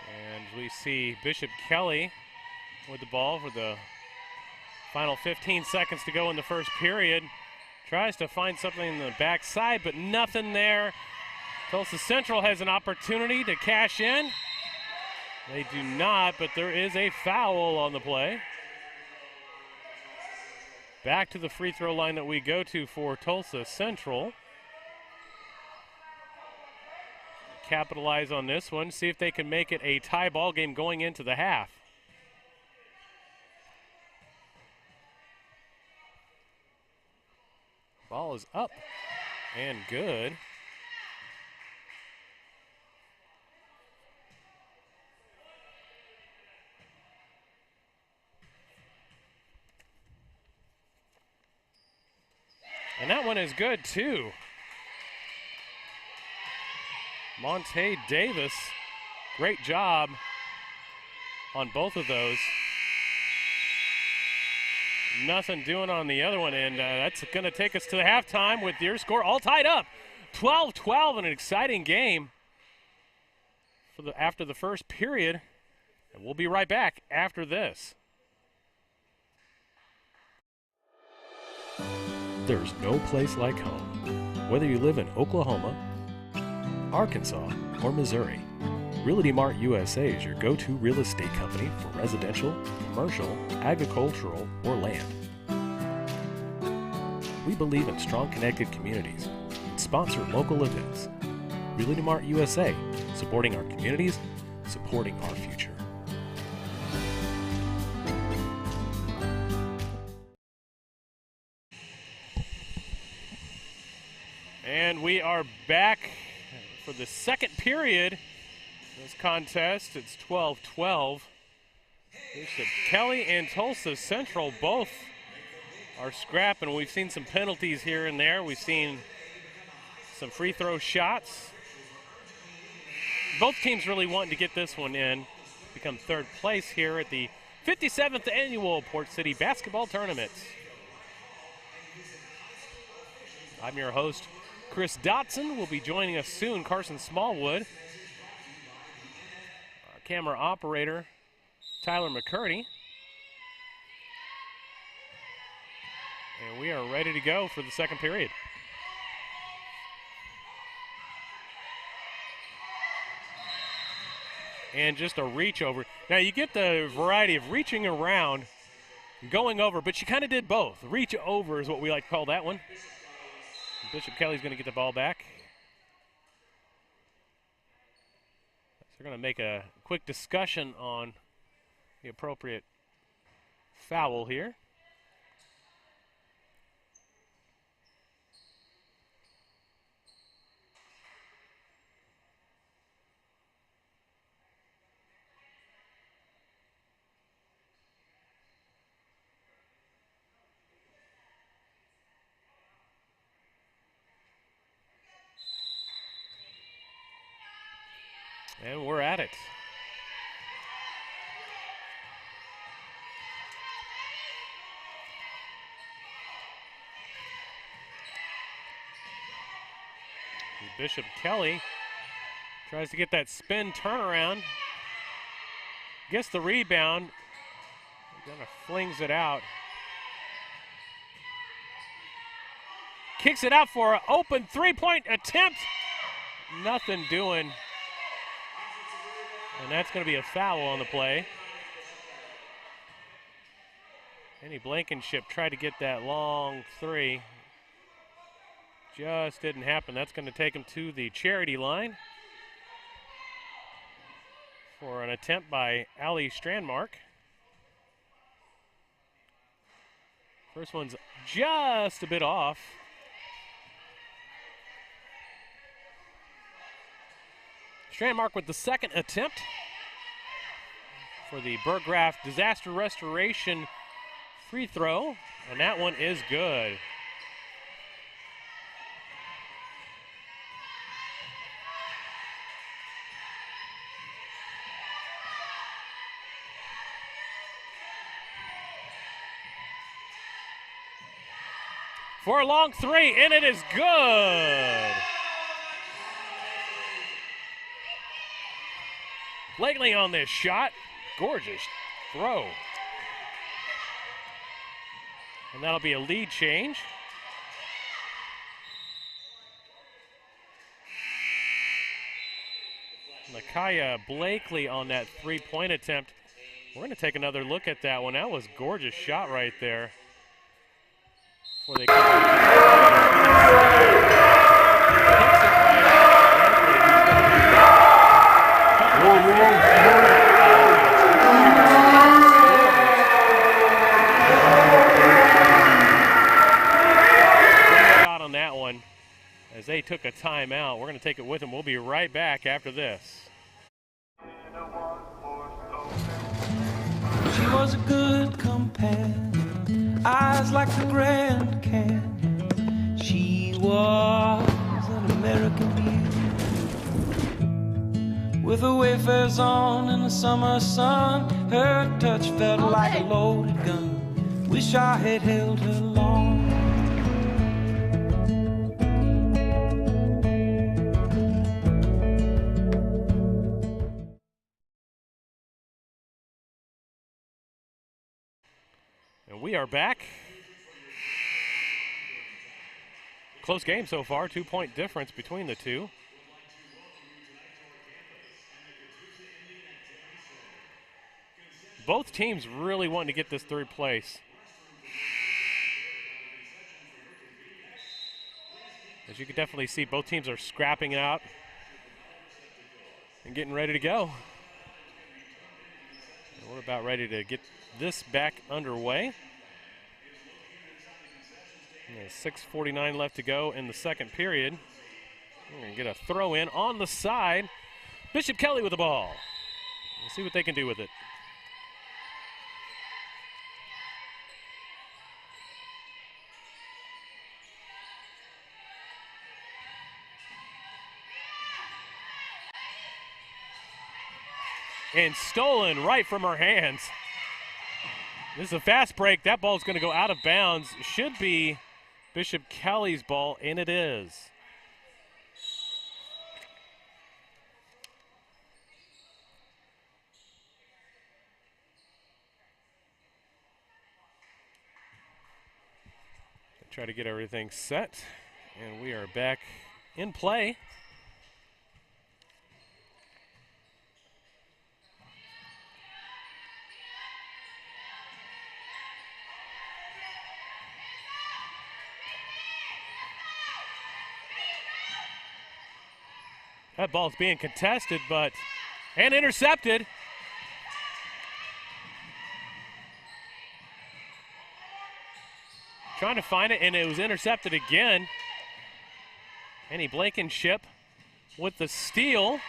Speaker 2: And we see Bishop Kelly with the ball for the final 15 seconds to go in the first period. Tries to find something in the backside, but nothing there. Tulsa Central has an opportunity to cash in. They do not, but there is a foul on the play. Back to the free throw line that we go to for Tulsa Central. Capitalize on this one, see if they can make it a tie ball game going into the half. Ball is up and good. And that one is good, too. Monte Davis, great job on both of those. Nothing doing on the other one, and that's going to take us to the halftime with your score all tied up. 12-12 in an exciting game after the first period. And we'll be right back after this. There's no place like home. Whether you live in Oklahoma, Arkansas, or Missouri, Realty Mart USA is your go-to real estate company for residential, commercial, agricultural, or land. We believe in strong connected communities and sponsor local events. Realty Mart USA, supporting our communities, supporting our future. And we are back for the second period of this contest. It's 12-12. Bishop Kelly and Tulsa Central both are scrapping. We've seen some penalties here and there. We've seen some free throw shots. Both teams really wanting to get this one in, become third place here at the 57th annual Port City Basketball Tournament. I'm your host, Chris Dotson. Will be joining us soon, Carson Smallwood. Our camera operator, Tyler McCurdy. And we are ready to go for the second period. And just a reach over. Now you get the variety of reaching around, going over, but she kind of did both. Reach over is what we like to call that one. Bishop Kelly's going to get the ball back. So they're going to make a quick discussion on the appropriate foul here. And we're at it. Bishop Kelly tries to get that spin turnaround. Gets the rebound. Kind of flings it out. Kicks it out for an open three-point attempt. Nothing doing. And that's going to be a foul on the play. Kenny Blankenship tried to get that long three. Just didn't happen. That's going to take him to the charity line for an attempt by Allie Strandmark. First one's just a bit off. Strandmark with the second attempt for the Burgraff Disaster Restoration free throw, and that one is good. For a long three, and it is good. Blakely on this shot. Gorgeous throw. And that'll be a lead change. Micaiah Blakely on that three-point attempt. We're going to take another look at that one. That was a gorgeous shot right there. Before they on that one as they took a timeout. We're going to take it with them. We'll be right back after this.
Speaker 4: She was a good companion, eyes like the Grand Canyon. was an American beauty, with her wayfarers on in the summer sun. Her touch felt like a loaded gun. Wish I had held her long.
Speaker 2: And we are back. Close game so far, 2-point difference between the two. Both teams really wanting to get this third place. As you can definitely see, both teams are scrapping it out and getting ready to go. And we're about ready to get this back underway. There's 6:49 left to go in the second period. We're going to get a throw in on the side. Bishop Kelly with the ball. We'll see what they can do with it. And stolen right from her hands. This is a fast break. That ball's going to go out of bounds. Should be Bishop Kelly's ball, and it is. Try to get everything set, and we are back in play. That ball's being contested, and intercepted. Trying to find it, and it was intercepted again. Annie Blankenship with the steal.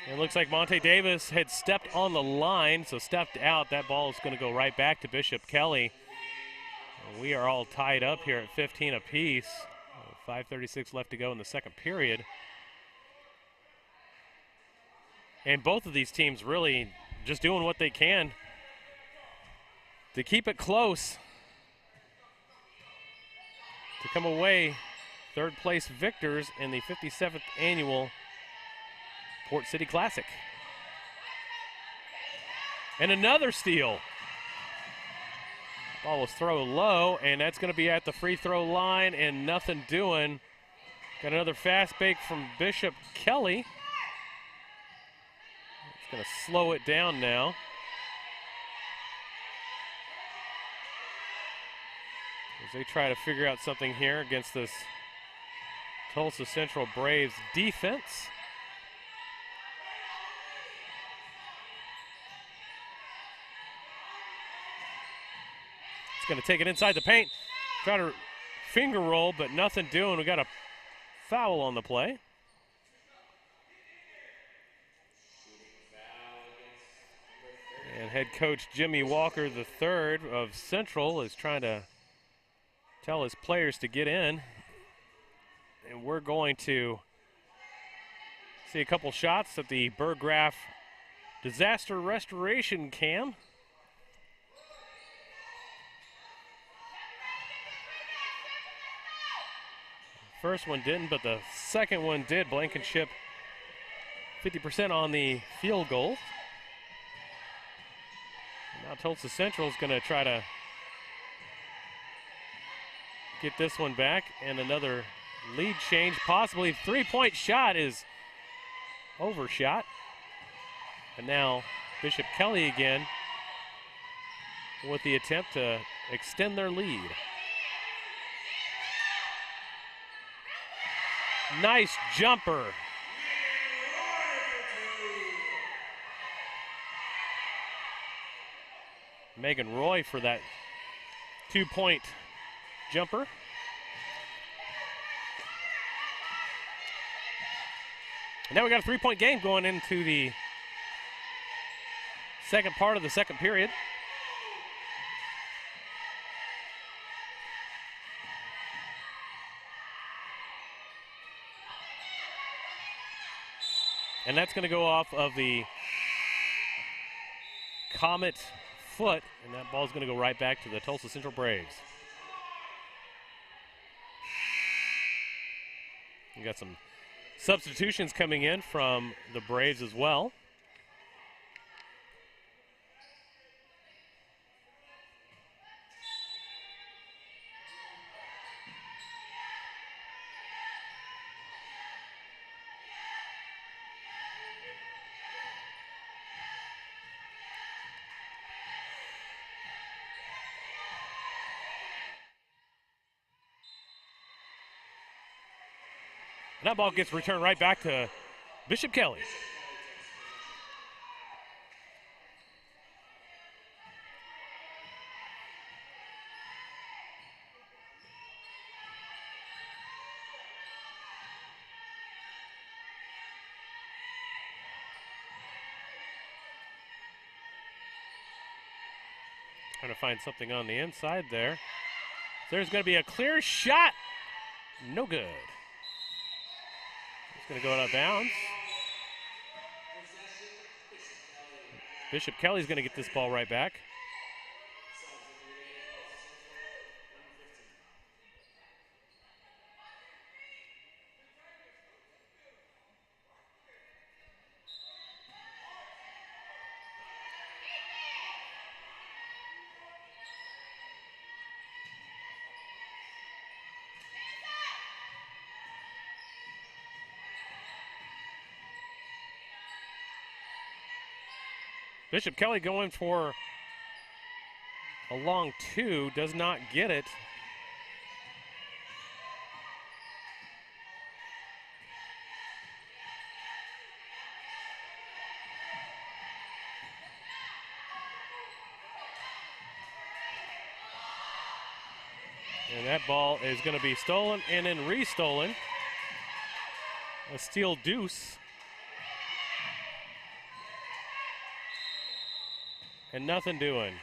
Speaker 2: It looks like Monte Davis had stepped on the line, so stepped out. That ball is going to go right back to Bishop Kelly. We are all tied up here at 15 apiece. 5:36 left to go in the second period. And both of these teams really just doing what they can to keep it close, to come away third place victors in the 57th annual Port City Classic. And another steal. Ball was thrown low, and that's going to be at the free throw line, and nothing doing. Got another fast break from Bishop Kelly. It's going to slow it down now. As they try to figure out something here against this Tulsa Central Braves defense. It's going to take it inside the paint. Try to finger roll, but nothing doing. We got a foul on the play. And head coach Jimmy Walker III of Central is trying to tell his players to get in. And we're going to see a couple shots at the Burgraff Disaster Restoration Cam. First one didn't, but the second one did. Blankenship 50% on the field goal. Now Tulsa Central is going to try to get this one back, and another lead change, possibly. Three-point shot is overshot. And now Bishop Kelly again with the attempt to extend their lead. Nice jumper. Megan Roy for that 2-point jumper. And now we got a 3-point game going into the second part of the second period. And that's going to go off of the Comet foot, and that ball's going to go right back to the Tulsa Central Braves. We got some substitutions coming in from the Braves as well. And that ball gets returned right back to Bishop Kelly. Trying to find something on the inside there. There's going to be a clear shot. No good. It's going to go out of bounds. Bishop Kelly's going to get this ball right back. Bishop Kelly going for a long two, does not get it. And that ball is going to be stolen and then restolen. A steal deuce. And nothing doing.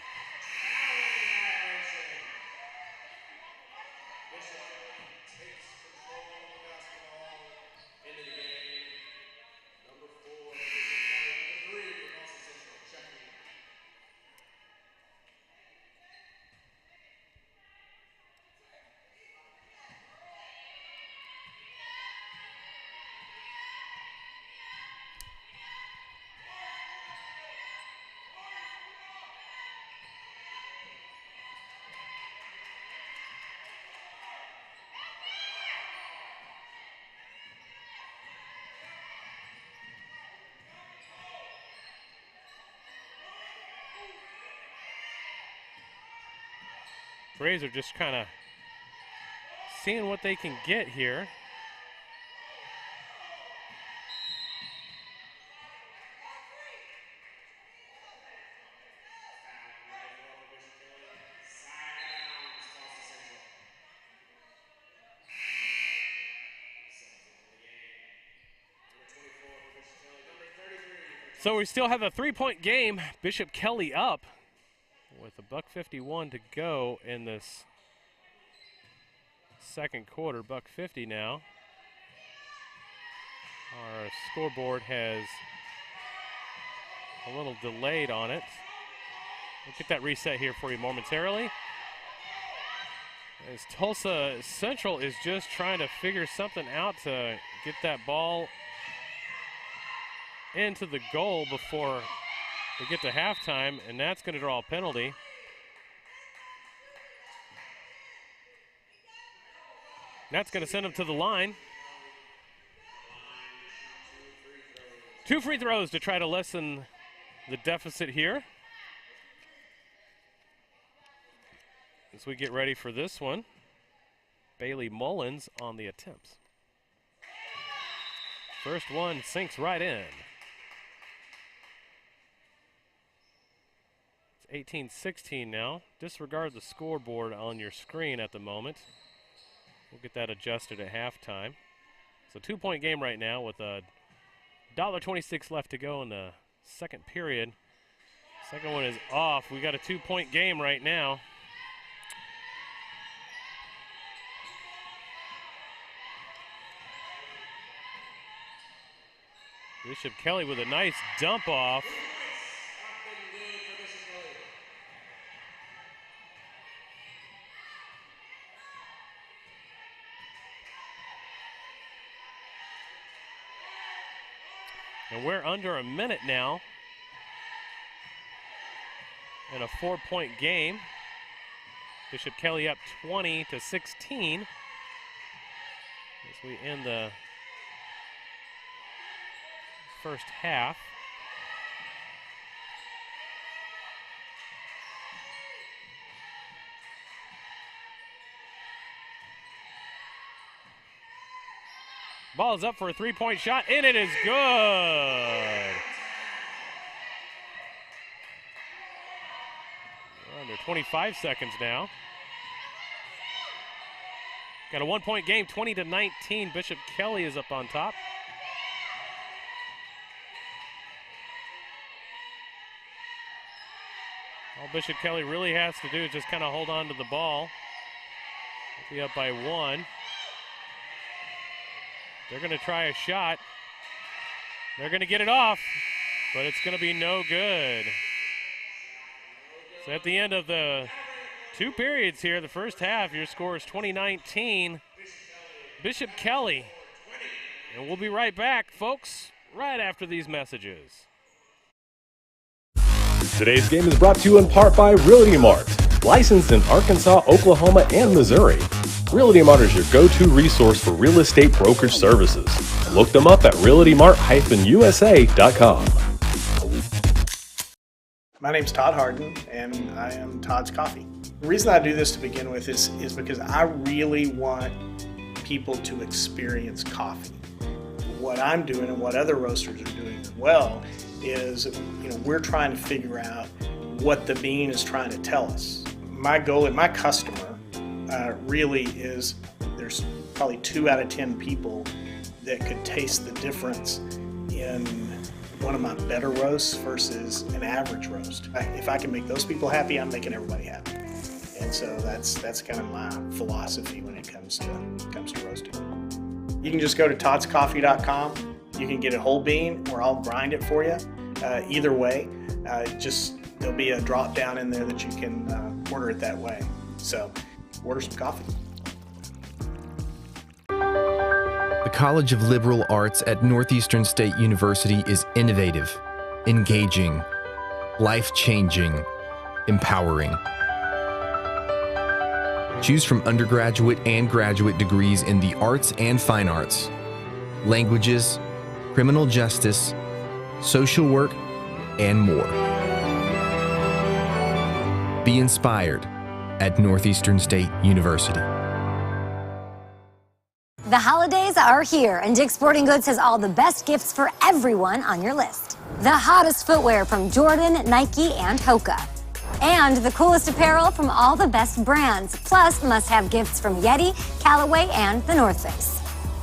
Speaker 2: Braves are just kind of seeing what they can get here. So we still have a 3-point game. Bishop Kelly up with $1:51 to go in this second quarter. $1:50 now. Our scoreboard has a little delayed on it. We'll get that reset here for you momentarily. As Tulsa Central is just trying to figure something out to get that ball into the goal before we get to halftime, and that's going to draw a penalty. That's going to send them to the line. 2 free throws to try to lessen the deficit here. As we get ready for this one, Bailey Mullins on the attempts. First one sinks right in. It's 18-16 now. Disregard the scoreboard on your screen at the moment. We'll get that adjusted at halftime. It's a 2-point game right now with a $1.26 left to go in the second period. Second one is off. We got a 2-point game right now. Bishop Kelly with a nice dump off. And we're under a minute now in a 4-point game. Bishop Kelly up 20-16 as we end the first half. Ball is up for a 3-point shot, and it is good. We're under 25 seconds now. Got a 1-point game, 20-19. Bishop Kelly is up on top. All Bishop Kelly really has to do is just kind of hold on to the ball. They'll be up by 1. They're going to try a shot. They're going to get it off, but it's going to be no good. So at the end of the 2 periods here, the first half, your score is 20-19. Bishop Kelly. And we'll be right back, folks, right after these messages.
Speaker 3: Today's game is brought to you in part by Realty Mart, licensed in Arkansas, Oklahoma, and Missouri. Realty Mart is your go-to resource for real estate brokerage services. Look them up at realtymart-usa.com.
Speaker 6: My name's Todd Harden, and I am Todd's Coffee. The reason I do this to begin with is because I really want people to experience coffee. What I'm doing and what other roasters are doing as well is, we're trying to figure out what the bean is trying to tell us. My goal and my customer really is, there's probably 2 out of 10 people that could taste the difference in one of my better roasts versus an average roast. If I can make those people happy, I'm making everybody happy. And so that's kind of my philosophy when it comes to roasting. You can just go to toddscoffee.com. You can get a whole bean, or I'll grind it for you. Either way, there'll be a drop down in there that you can order it that way. So order some coffee.
Speaker 5: The College of Liberal Arts at Northeastern State University is innovative, engaging, life-changing, empowering. Choose from undergraduate and graduate degrees in the arts and fine arts, languages, criminal justice, social work, and more. Be inspired at Northeastern State University.
Speaker 7: The holidays are here, and Dick's Sporting Goods has all the best gifts for everyone on your list. The hottest footwear from Jordan, Nike, and Hoka. And the coolest apparel from all the best brands, plus must-have gifts from Yeti, Callaway, and The North Face.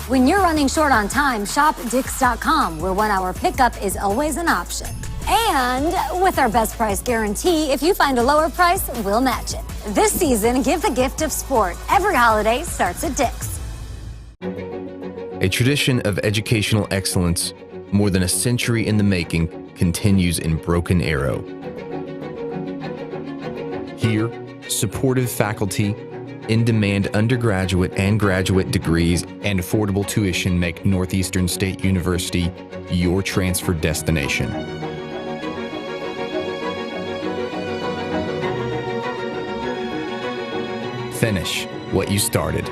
Speaker 7: When you're running short on time, shop Dicks.com, where 1-hour pickup is always an option. And with our best price guarantee, if you find a lower price, we'll match it. This season, give the gift of sport. Every holiday starts at Dick's.
Speaker 5: A tradition of educational excellence, more than a century in the making, continues in Broken Arrow. Here, supportive faculty, in-demand undergraduate and graduate degrees, and affordable tuition make Northeastern State University your transfer destination. Finish what you started.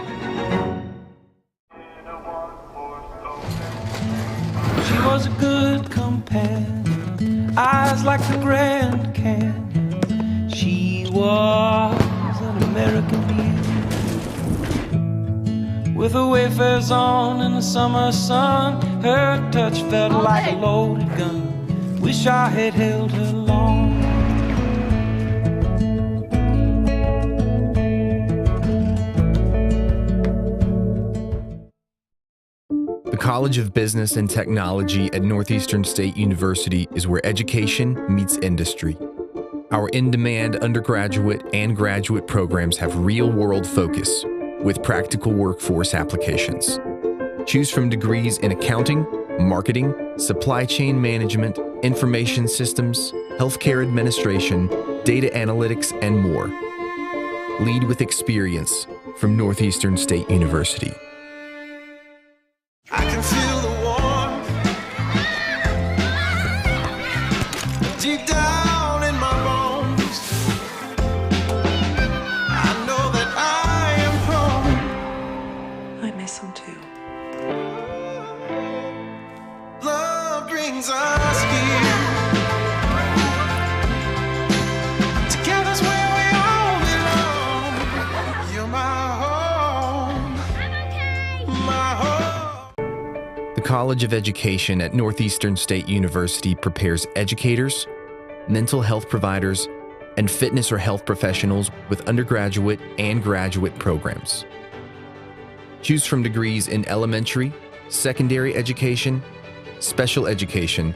Speaker 4: She was a good companion, eyes like the Grand Canyon. She was an American beauty, with her wayfarers on in the summer sun. Her touch felt like a loaded gun. Wish I had held her long.
Speaker 5: The College of Business and Technology at Northeastern State University is where education meets industry. Our in-demand undergraduate and graduate programs have real-world focus with practical workforce applications. Choose from degrees in accounting, marketing, supply chain management, information systems, healthcare administration, data analytics, and more. Lead with experience from Northeastern State University.
Speaker 4: I can feel the warmth deep down in my bones. I know that I am home.
Speaker 10: I miss him too.
Speaker 4: Love brings us here. Together's where we all belong. You're my home. My home.
Speaker 5: The College of Education at Northeastern State University prepares educators, mental health providers, and fitness or health professionals with undergraduate and graduate programs. Choose from degrees in elementary, secondary education, special education,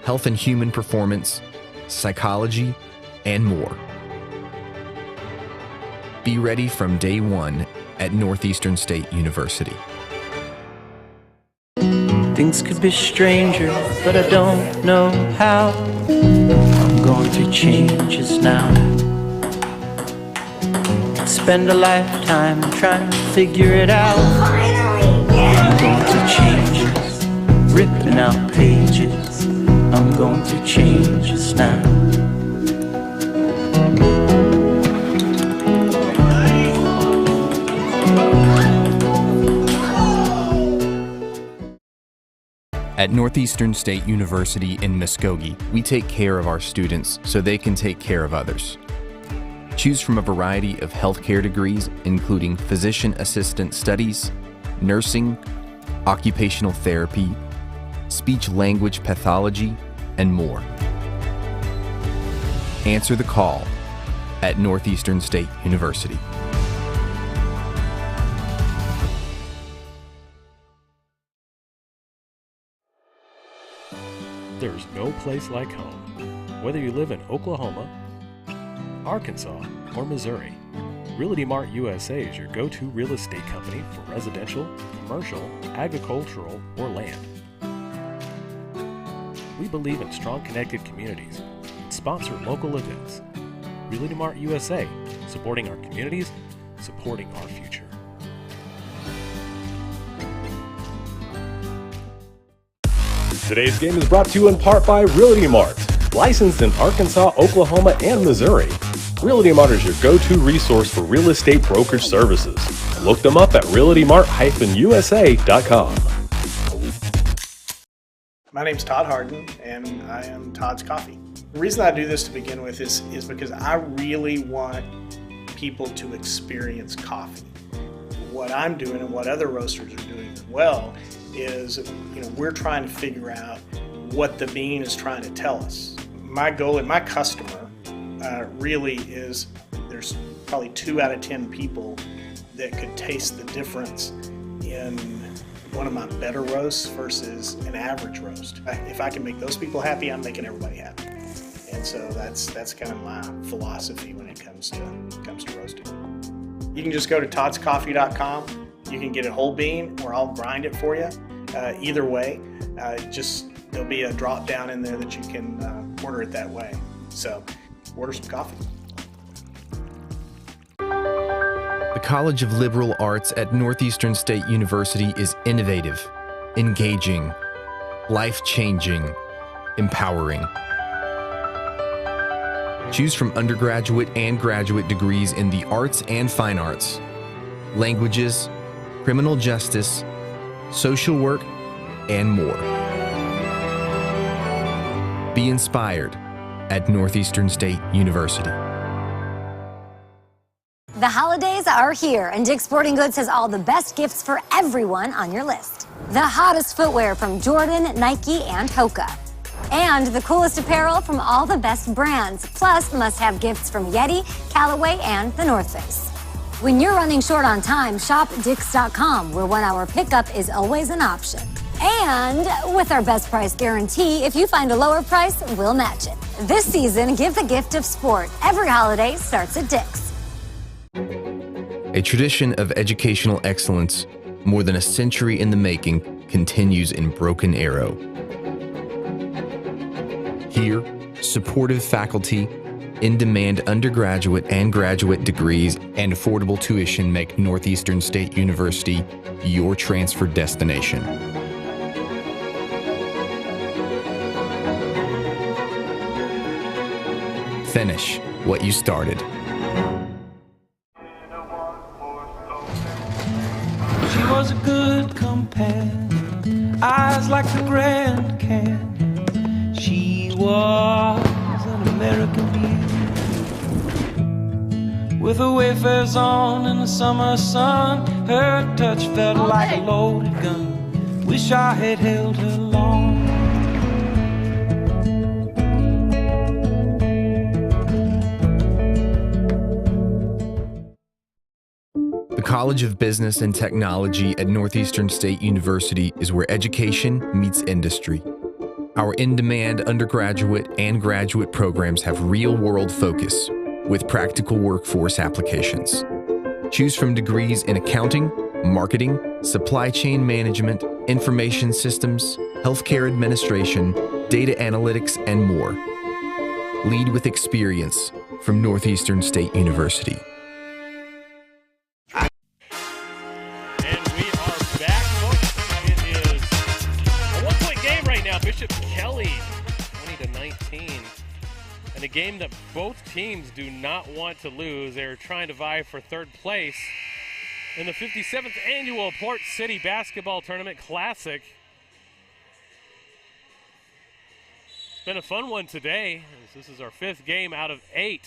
Speaker 5: health and human performance, psychology, and more. Be ready from day one at Northeastern State University.
Speaker 8: Things could be stranger, but I don't know how. I'm going to change this now. Spend a lifetime trying to figure it out. I'm going to change this, ripping out pages. I'm going to change this now.
Speaker 5: At Northeastern State University in Muskogee, we take care of our students so they can take care of others. Choose from a variety of healthcare degrees, including physician assistant studies, nursing, occupational therapy, speech-language pathology, and more. Answer the call at Northeastern State University.
Speaker 2: There's no place like home. Whether you live in Oklahoma, Arkansas, or Missouri, Realty Mart USA is your go-to real estate company for residential, commercial, agricultural, or land. We believe in strong connected communities and sponsor local events. Realty Mart USA, supporting our communities, supporting our future.
Speaker 3: Today's game is brought to you in part by Realty Mart, licensed in Arkansas, Oklahoma, and Missouri. Realty Mart is your go-to resource for real estate brokerage services. Look them up at realtymart-usa.com.
Speaker 6: My name's Todd Harden, and I am Todd's Coffee. The reason I do this to begin with is because I really want people to experience coffee. What I'm doing and what other roasters are doing as well is, we're trying to figure out what the bean is trying to tell us. My goal and my customer really is, there's probably 2 out of 10 people that could taste the difference in one of my better roasts versus an average roast. If I can make those people happy, I'm making everybody happy. And so that's kind of my philosophy when it comes to roasting. You can just go to toddscoffee.com. You can get it whole bean, or I'll grind it for you. Either way, there'll be a drop down in there that you can order it that way. So order some coffee.
Speaker 5: The College of Liberal Arts at Northeastern State University is innovative, engaging, life-changing, empowering. Choose from undergraduate and graduate degrees in the arts and fine arts, languages, criminal justice, social work, and more. Be inspired at Northeastern State University.
Speaker 7: The holidays are here, and Dick's Sporting Goods has all the best gifts for everyone on your list. The hottest footwear from Jordan, Nike, and Hoka. And the coolest apparel from all the best brands, plus must-have gifts from Yeti, Callaway, and The North Face. When you're running short on time, shop Dix.com, where 1 hour pickup is always an option. And with our best price guarantee, if you find a lower price, we'll match it. This season, give the gift of sport. Every holiday starts at Dix.
Speaker 5: A tradition of educational excellence, more than a century in the making, continues in Broken Arrow. Here, supportive faculty, in-demand undergraduate and graduate degrees, and affordable tuition make Northeastern State University your transfer destination. Finish what you started.
Speaker 4: She was a good companion, eyes like the Grand Canyon. She was an American beauty, with her wayfarers on in the summer sun. Her touch felt like a loaded gun. Wish I had held her long.
Speaker 5: The College of Business and Technology at Northeastern State University is where education meets industry. Our in-demand undergraduate and graduate programs have real-world focus with practical workforce applications. Choose from degrees in accounting, marketing, supply chain management, information systems, healthcare administration, data analytics, and more. Lead with experience from Northeastern State University.
Speaker 2: Bishop Kelly, 20-19, and a game that both teams do not want to lose. They're trying to vie for third place in the 57th annual Port City Basketball Tournament Classic. It's been a fun one today, as this is our 5th game out of 8.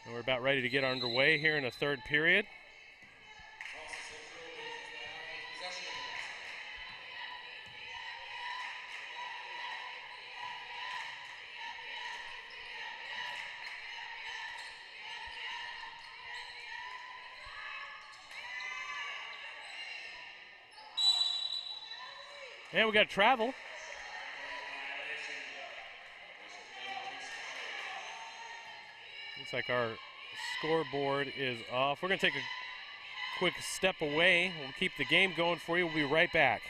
Speaker 2: And we're about ready to get underway here in the third period. And we got travel. Looks like our scoreboard is off. We're going to take a quick step away. We'll keep the game going for you. We'll be right back.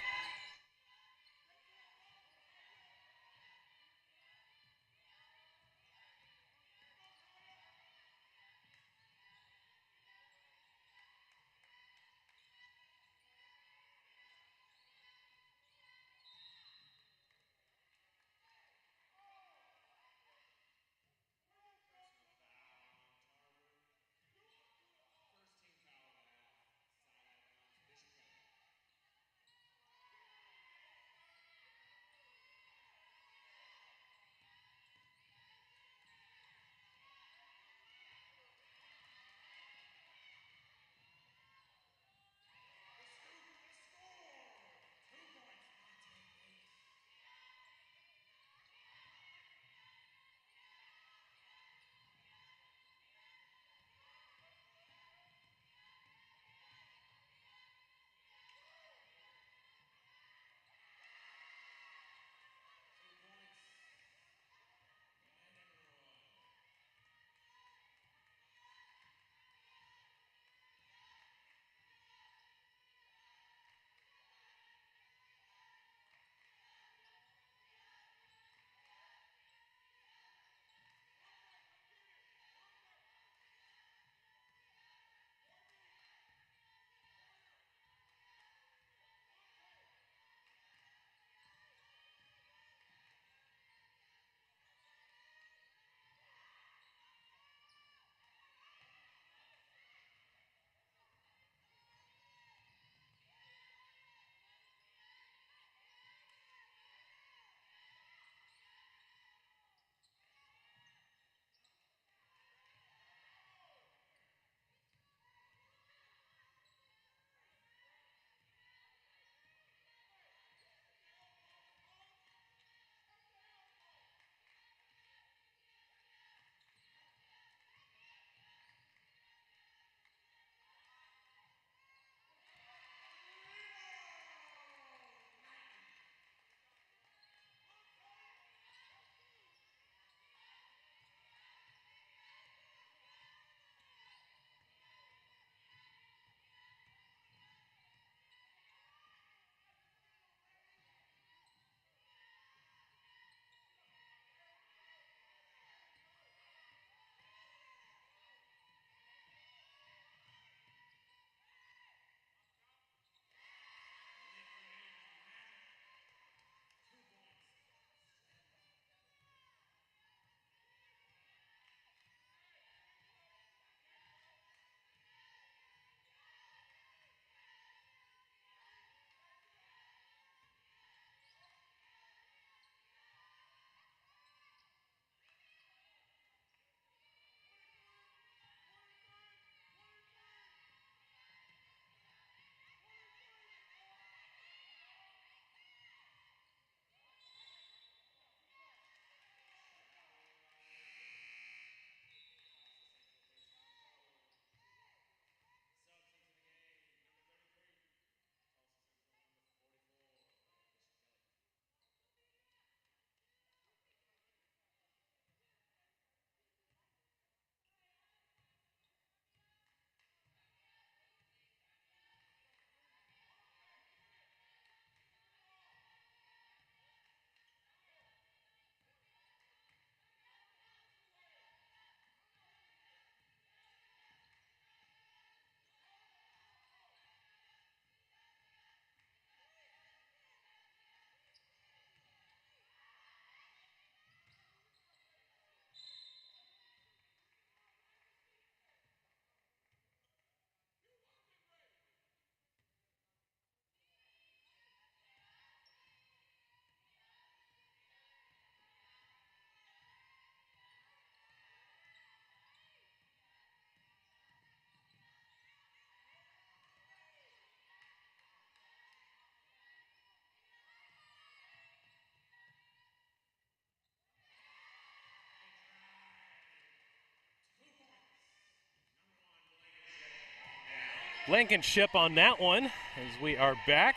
Speaker 2: Blankenship on that one as we are back.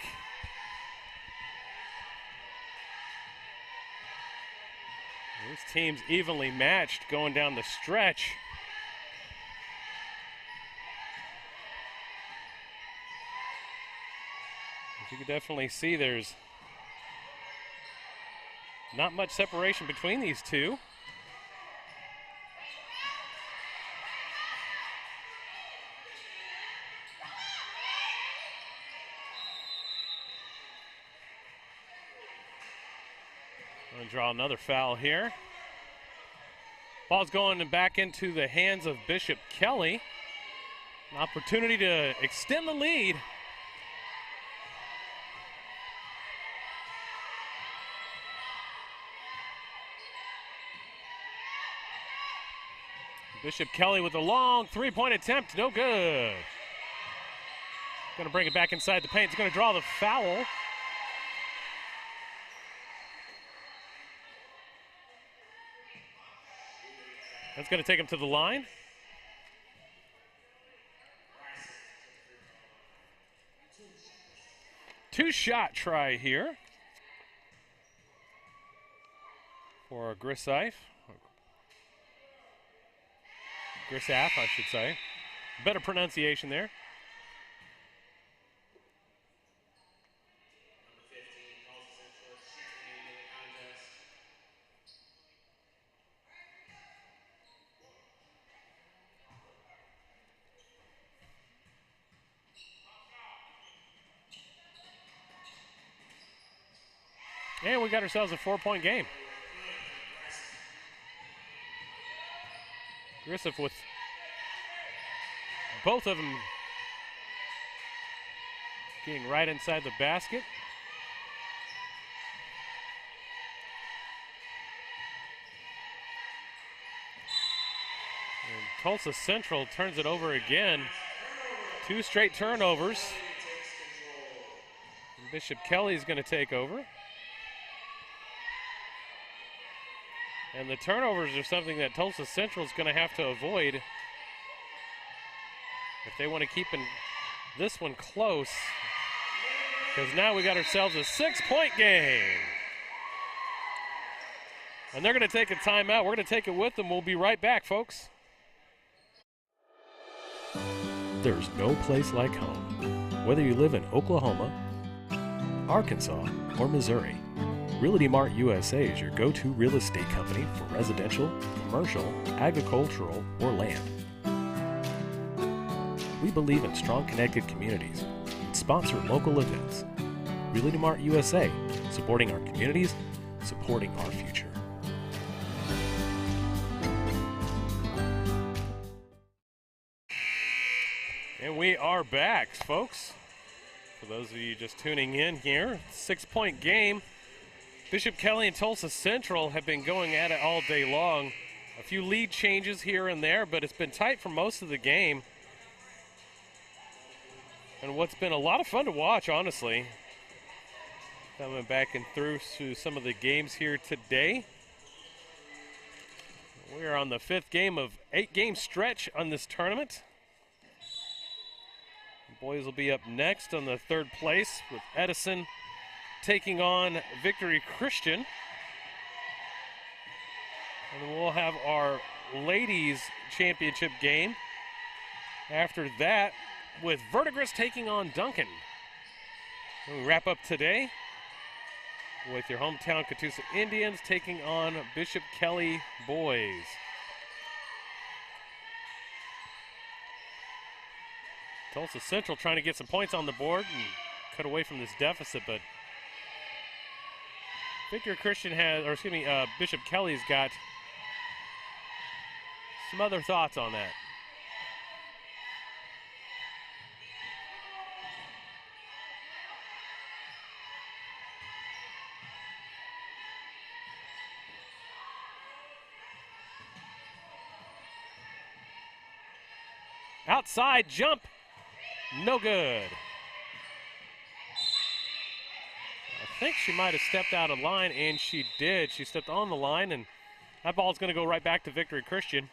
Speaker 2: These teams evenly matched going down the stretch. As you can definitely see, there's not much separation between these two. Going to draw another foul here. Ball's going back into the hands of Bishop Kelly. An opportunity to extend the lead. Bishop Kelly with a long three-point attempt, no good. Going to bring it back inside the paint. It's going to draw the foul. That's going to take him to the line. Two-shot try here for Grissaff, I should say. Better pronunciation there. And we got ourselves a 4-point game. Grissaff with both of them getting right inside the basket. And Tulsa Central turns it over again. 2 straight turnovers. And Bishop Kelly's going to take over. And the turnovers are something that Tulsa Central is going to have to avoid if they want to keep this one close. Because now we got ourselves a 6-point game. And they're going to take a timeout. We're going to take it with them. We'll be right back, folks.
Speaker 11: There's no place like home. Whether you live in Oklahoma, Arkansas, or Missouri, Realty Mart USA is your go-to real estate company for residential, commercial, agricultural, or land. We believe in strong connected communities and sponsor local events. Realty Mart USA, supporting our communities, supporting our future.
Speaker 2: And we are back, folks. For those of you just tuning in here, 6-point game. Bishop Kelly and Tulsa Central have been going at it all day long. A few lead changes here and there, but it's been tight for most of the game. And what's been a lot of fun to watch, honestly, coming back and through some of the games here today. We are on the 5th game of 8-game stretch on this tournament. The boys will be up next on the 3rd place with Edison taking on Victory Christian. And then we'll have our ladies championship game after that with Verdigris taking on Duncan. And we wrap up today with your hometown Catoosa Indians taking on Bishop Kelly boys. Tulsa Central trying to get some points on the board and cut away from this deficit, but Victory Christian Bishop Kelly's got some other thoughts on that. Outside jump, no good. I think she might have stepped out of line, and she did. She stepped on the line, and that ball's going to go right back to Victory Christian.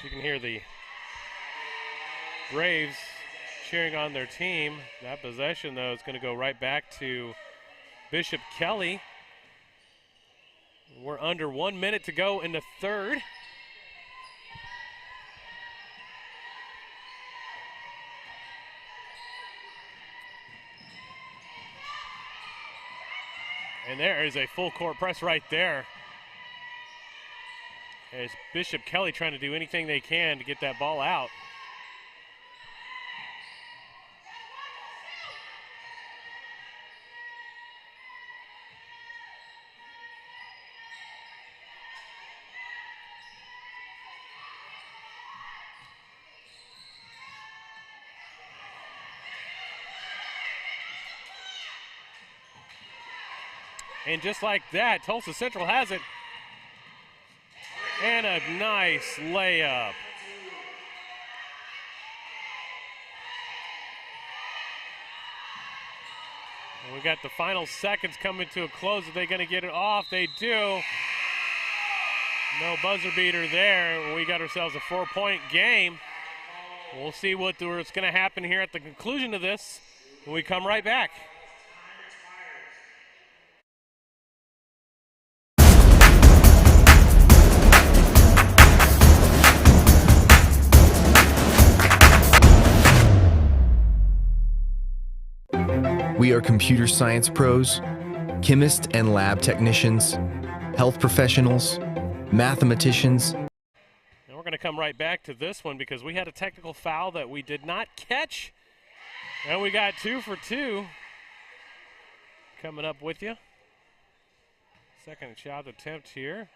Speaker 2: You can hear the Braves cheering on their team. That possession, though, is going to go right back to Bishop Kelly. We're under 1 minute to go in the third. And there is a full court press right there. As Bishop Kelly trying to do anything they can to get that ball out. And just like that, Tulsa Central has it. And a nice layup. And we got the final seconds coming to a close. Are they going to get it off? They do. No buzzer beater there. We got ourselves a 4-point game. We'll see what's going to happen here at the conclusion of this when we come right back.
Speaker 5: We are computer science pros, chemists and lab technicians, health professionals, mathematicians.
Speaker 2: And we're going to come right back to this one because we had a technical foul that we did not catch. And we got 2 for 2 coming up with you. Second shot attempt here.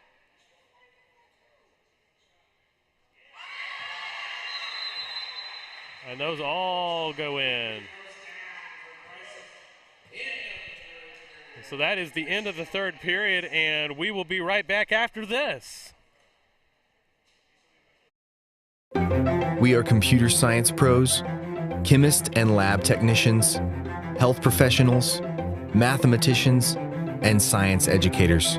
Speaker 2: And those all go in. So that is the end of the third period, and we will be right back after this.
Speaker 5: We are computer science pros, chemists and lab technicians, health professionals, mathematicians, and science educators.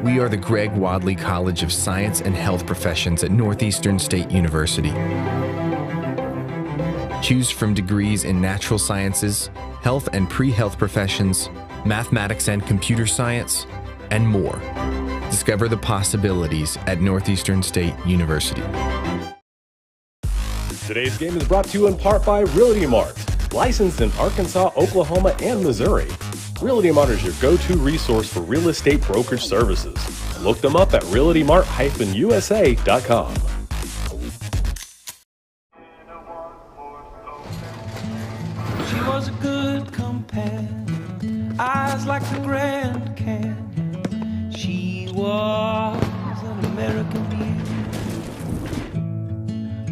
Speaker 5: We are the Greg Wadley College of Science and Health Professions at Northeastern State University. Choose from degrees in natural sciences, health and pre-health professions, mathematics and computer science, and more. Discover the possibilities at Northeastern State University.
Speaker 3: Today's game is brought to you in part by Realty Mart, licensed in Arkansas, Oklahoma, and Missouri. Realty Mart is your go-to resource for real estate brokerage services. Look them up at realtymart-usa.com.
Speaker 4: She was a good companion, eyes like the Grand Canyon. She was an American beauty,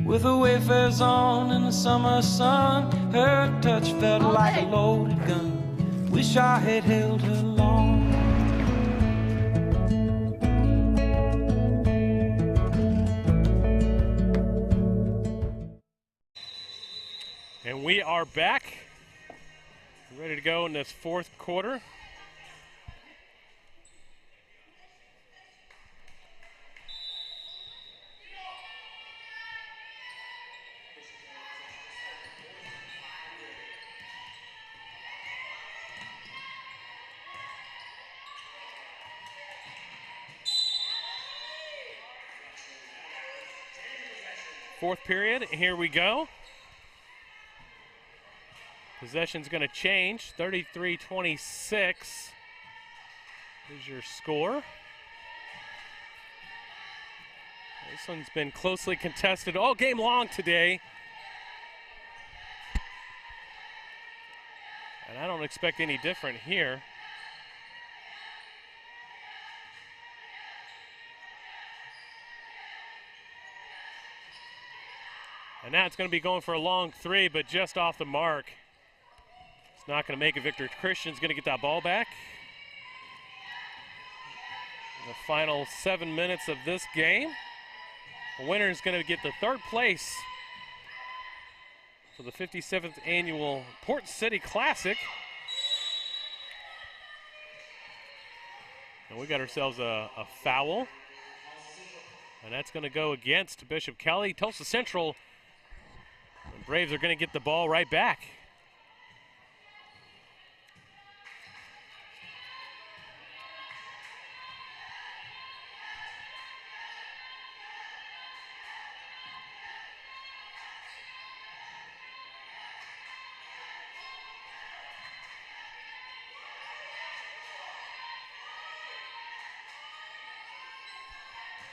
Speaker 4: with her wayfares on in the summer sun. Her touch felt like a loaded gun. Wish I had held her long.
Speaker 2: And we are back. Ready to go in this fourth quarter. Fourth period, here we go. Possession's going to change, 33-26 is your score. This one's been closely contested all game long today. And I don't expect any different here. And now it's going to be going for a long three, but just off the mark. It's not going to make it. Victor Christian's going to get that ball back. In the final 7 minutes of this game, the winner is going to get the third place for the 57th annual Port City Classic. And we got ourselves a foul. And that's going to go against Bishop Kelly. Tulsa Central, the Braves are going to get the ball right back.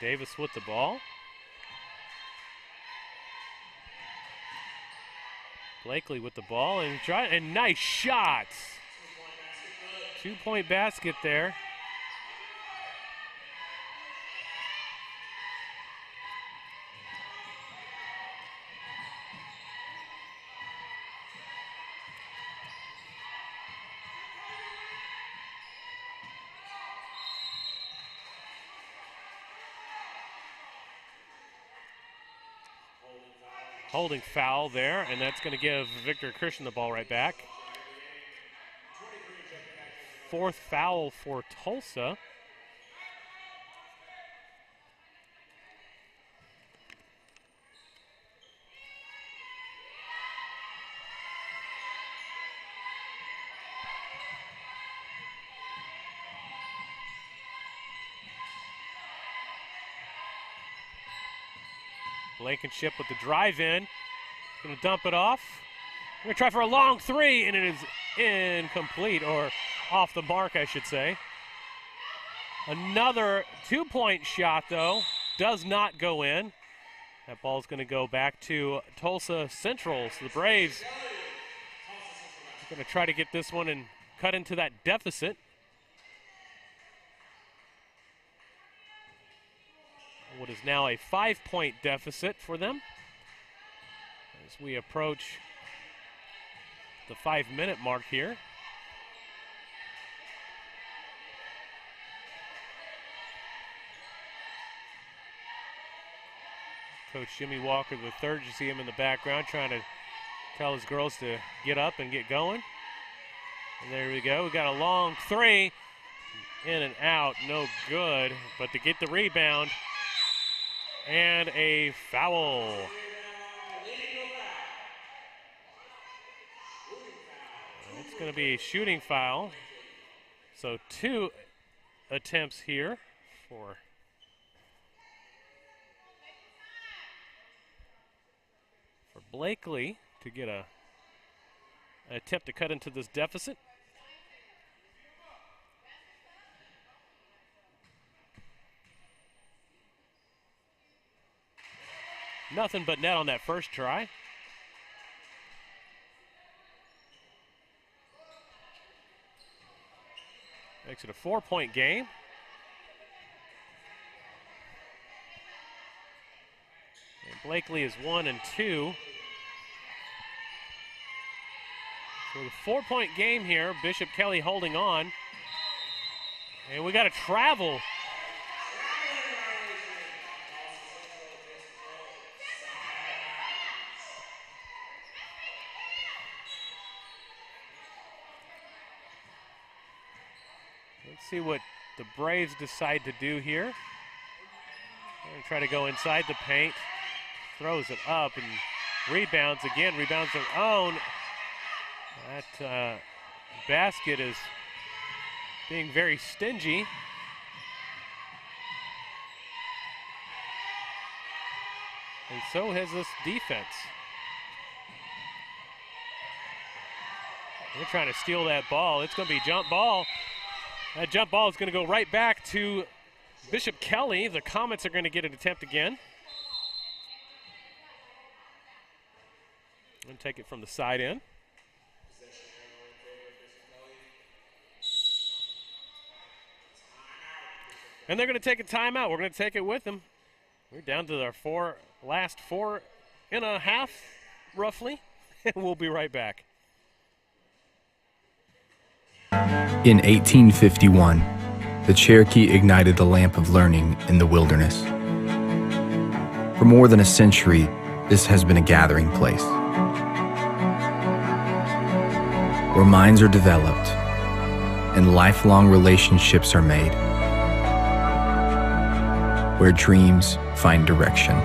Speaker 2: Davis with the ball. Blakely with the ball and nice shots. 2-point basket there. Holding foul there, and that's going to give Victor Christian the ball right back. 4th foul for Tulsa. Blankenship with the drive in. Going to dump it off. Going to try for a long 3, and it is incomplete, or off the mark, I should say. Another 2-point shot, though, does not go in. That ball is going to go back to Tulsa Central. So the Braves are going to try to get this one and cut into that deficit. What is now a 5-point deficit for them as we approach the 5-minute mark here. Coach Jimmy Walker III, you see him in the background trying to tell his girls to get up and get going. And there we go. We got a long 3, in and out, no good, but to get the rebound. And a foul. It's going to be a shooting foul. So 2 attempts here for Blakely to get an attempt to cut into this deficit. Nothing but net on that first try. Makes it a 4-point game. And Blakely is 1 and 2. So the 4-point game here. Bishop Kelly holding on. And we got a travel. Let's see what the Braves decide to do here. They're going to try to go inside the paint. Throws it up and rebounds again. Rebounds their own. That basket is being very stingy. And so has this defense. They're trying to steal that ball. It's going to be jump ball. That jump ball is going to go right back to Bishop Kelly. The Comets are going to get an attempt again. And take it from the side end. And they're going to take a timeout. We're going to take it with them. We're down to our last 4.5, roughly. And we'll be right back.
Speaker 5: In 1851, the Cherokee ignited the lamp of learning in the wilderness. For more than a century, this has been a gathering place where minds are developed and lifelong relationships are made. where dreams find direction.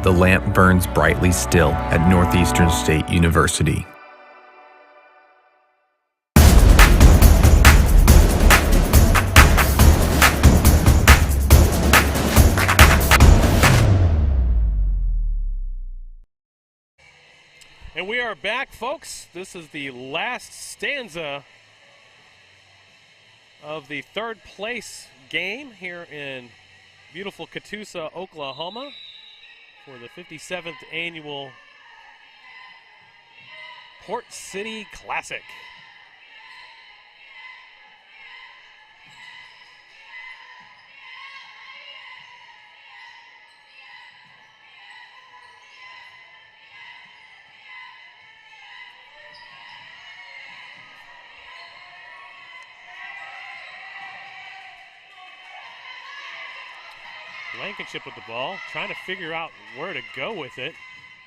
Speaker 5: The lamp burns brightly still at Northeastern State University.
Speaker 2: And we are back, folks. This is the last stanza of the third place game here in beautiful Catoosa, Oklahoma for the 57th annual Port City Classic. Blankenship with the ball, trying to figure out where to go with it.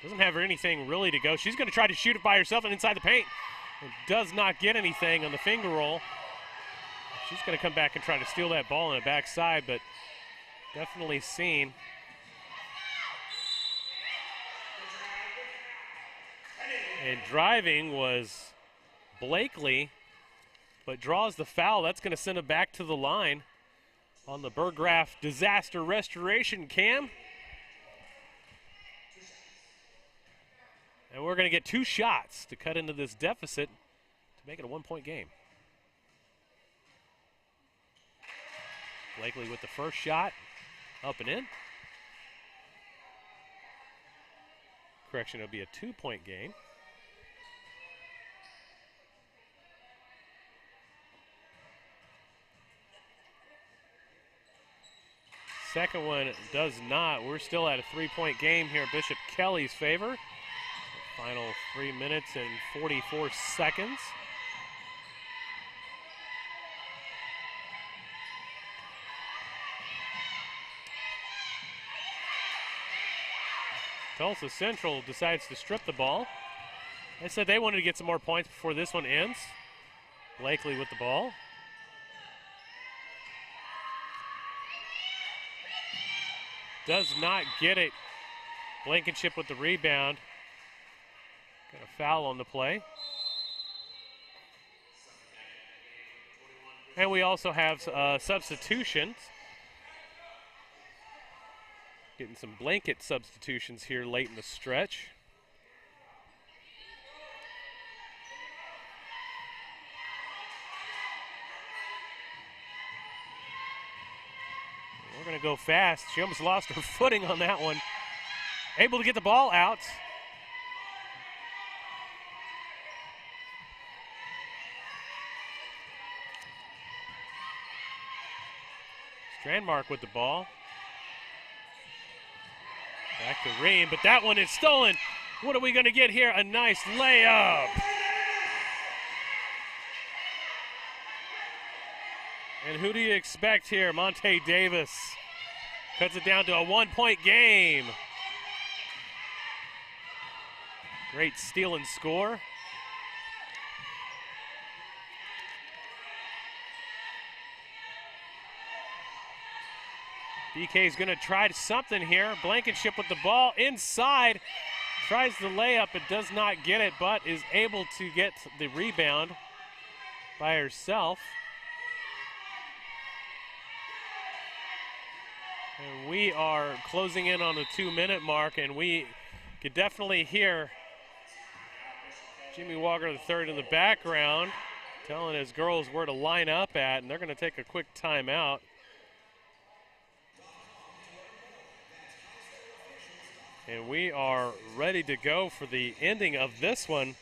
Speaker 2: Doesn't have anything really to go. She's going to try to shoot it by herself and inside the paint. It does not get anything on the finger roll. She's going to come back and try to steal that ball on the backside, but definitely seen. And driving was Blakely, but draws the foul. That's going to send it back to the line on the Burgraff disaster restoration cam. And we're going to get 2 shots to cut into this deficit to make it a 1-point game. Blakely with the first shot, up and in. Correction, it'll be a 2-point game. Second one does not. We're still at a 3-point game here in Bishop Kelly's favor. Final 3 minutes and 44 seconds. Tulsa Central decides to strip the ball. They said they wanted to get some more points before this one ends. Blakely with the ball. Does not get it. Blankenship with the rebound. Got a foul on the play. And we also have substitutions. Getting some blanket substitutions here late in the stretch. We're going to go fast. She almost lost her footing on that one. Able to get the ball out. Strandmark with the ball. Back to Ream, but that one is stolen. What are we going to get here? A nice layup. And who do you expect here? Monte Davis cuts it down to a 1-point game. Great steal and score. BK is going to try something here. Blankenship with the ball inside. Tries the layup. It does not get it, but is able to get the rebound by herself. And we are closing in on the 2-minute mark, and we could definitely hear Jimmy Walker III in the background telling his girls where to line up at, and they're going to take a quick timeout. And we are ready to go for the ending of this one.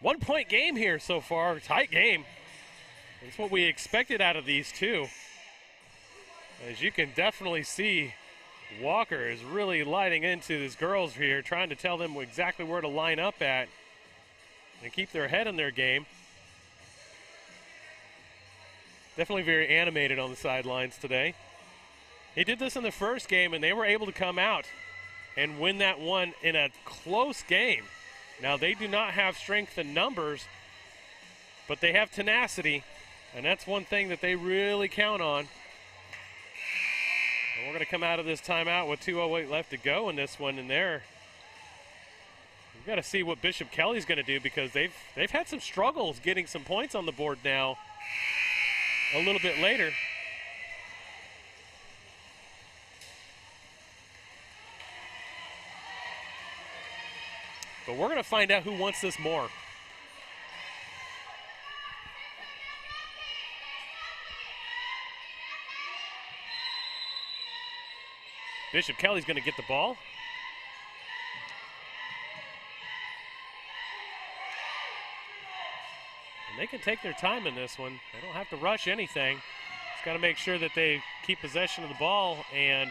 Speaker 2: 1-point game here so far, tight game. That's what we expected out of these two. As you can definitely see, Walker is really lighting into these girls here, trying to tell them exactly where to line up at and keep their head in their game. Definitely very animated on the sidelines today. He did this in the first game, and they were able to come out and win that one in a close game. Now, they do not have strength in numbers, but they have tenacity, and that's one thing that they really count on. And we're going to come out of this timeout with 2:08 left to go in this one. And there, we've got to see what Bishop Kelly's going to do, because they've had some struggles getting some points on the board now a little bit later. But we're going to find out who wants this more. Bishop Kelly's going to get the ball. And they can take their time in this one. They don't have to rush anything. Just got to make sure that they keep possession of the ball and,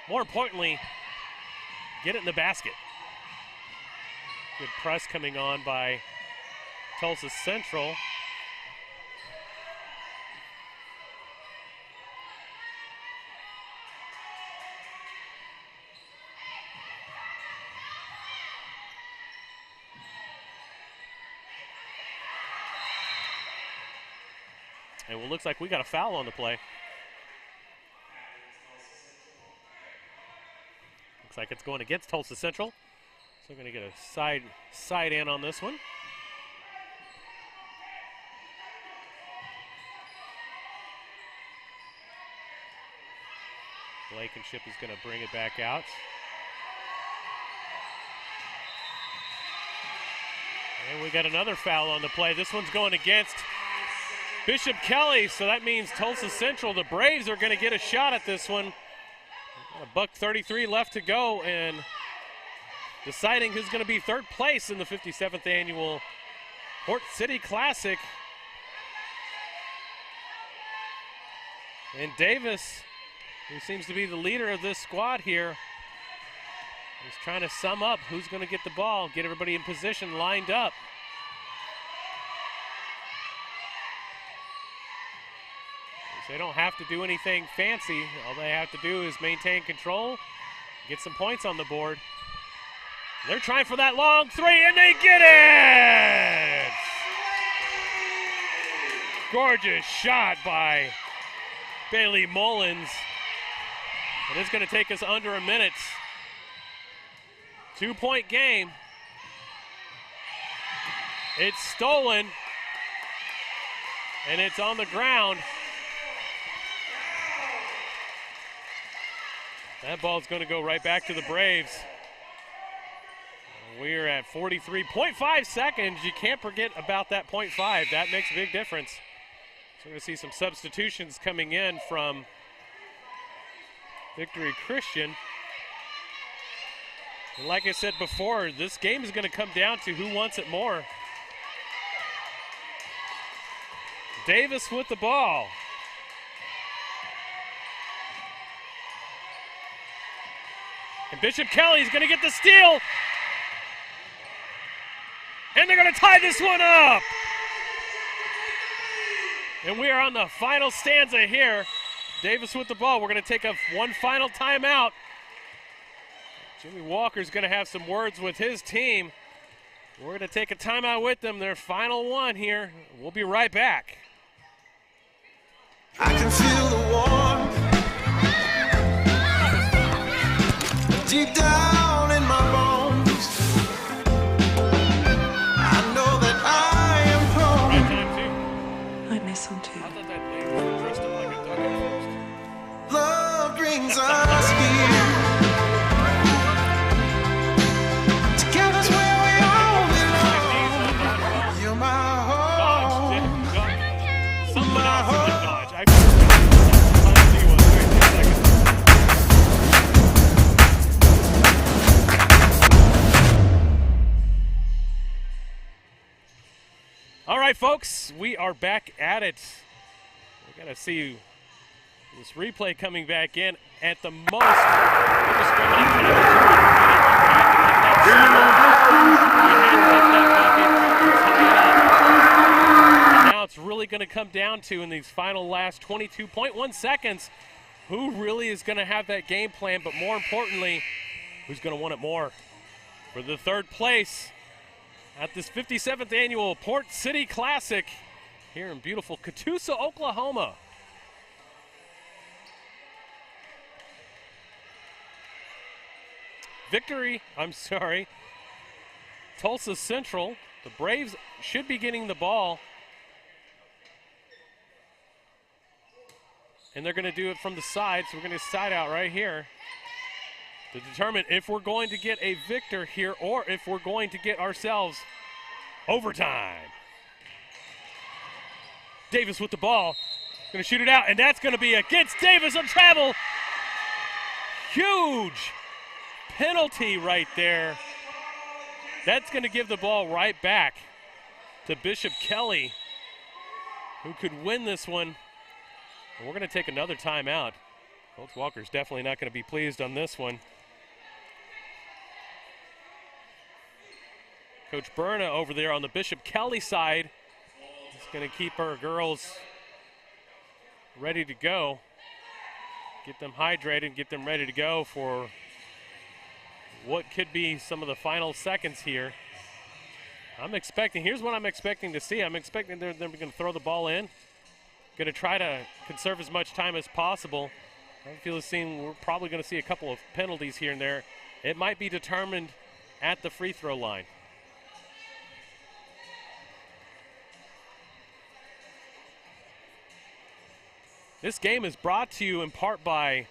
Speaker 2: more importantly, get it in the basket. Good press coming on by Tulsa Central. And it looks like we got a foul on the play. Looks like it's going against Tulsa Central. So we're going to get a side in on this one. Blankenship is going to bring it back out. And we got another foul on the play. This one's going against Bishop Kelly, so that means Tulsa Central, the Braves, are going to get a shot at this one. $1:33 left to go, and deciding who's going to be third place in the 57th annual Port City Classic. And Davis, who seems to be the leader of this squad here, is trying to sum up who's going to get the ball, get everybody in position, lined up. They don't have to do anything fancy. All they have to do is maintain control, get some points on the board. They're trying for that long three, and they get it! Gorgeous shot by Bailey Mullins. And it's going to take us under a minute. 2-point game. It's stolen, and it's on the ground. That ball's going to go right back to the Braves. We're at 43.5 seconds. You can't forget about that 0.5. That makes a big difference. So we're going to see some substitutions coming in from Victory Christian. And like I said before, this game is going to come down to who wants it more. Davis with the ball. And Bishop Kelly's going to get the steal. And they're going to tie this one up. And we are on the final stanza here. Davis with the ball. We're going to take one final timeout. Jimmy Walker's going to have some words with his team. We're going to take a timeout with them. Their final one here. We'll be right back.
Speaker 4: I can feel the warmth deep down in my bones. I know that I am home.
Speaker 10: I miss him too.
Speaker 2: I thought that lady was dressed up like a duck at first.
Speaker 4: Love brings us here. Together's where we all belong. You're my home.
Speaker 2: Something else in the Dodge. All right, folks, we are back at it. We got to see this replay coming back in at the most. Now it's really going to come down to, in these final last 22.1 seconds, who really is going to have that game plan, but more importantly, who's going to want it more. For the third place at this 57th annual Port City Classic here in beautiful Catoosa, Oklahoma. victory. I'm sorry. Tulsa Central. The Braves should be getting the ball. And they're going to do it from the side, so we're going to side out right here to determine if we're going to get a victor here or if we're going to get ourselves overtime. Davis with the ball. Going to shoot it out, and that's going to be against Davis on travel. Huge penalty right there. That's going to give the ball right back to Bishop Kelly, who could win this one. And we're going to take another timeout. Coach Walker's definitely not going to be pleased on this one. Coach Berna over there on the Bishop Kelly side is going to keep our girls ready to go. Get them hydrated, get them ready to go for what could be some of the final seconds here. Here's what I'm expecting to see. I'm expecting they're going to throw the ball in. Going to try to conserve as much time as possible. I feel we're probably going to see a couple of penalties here and there. It might be determined at the free throw line. This game is brought to you in part by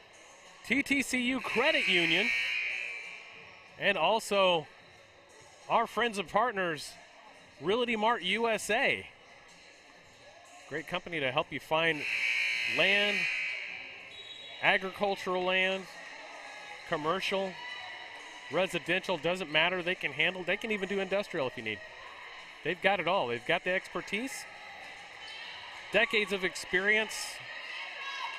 Speaker 2: TTCU Credit Union and also our friends and partners, Realty Mart USA. Great company to help you find land, agricultural land, commercial, residential, doesn't matter. They can even do industrial if you need. They've got it all. They've got the expertise, decades of experience,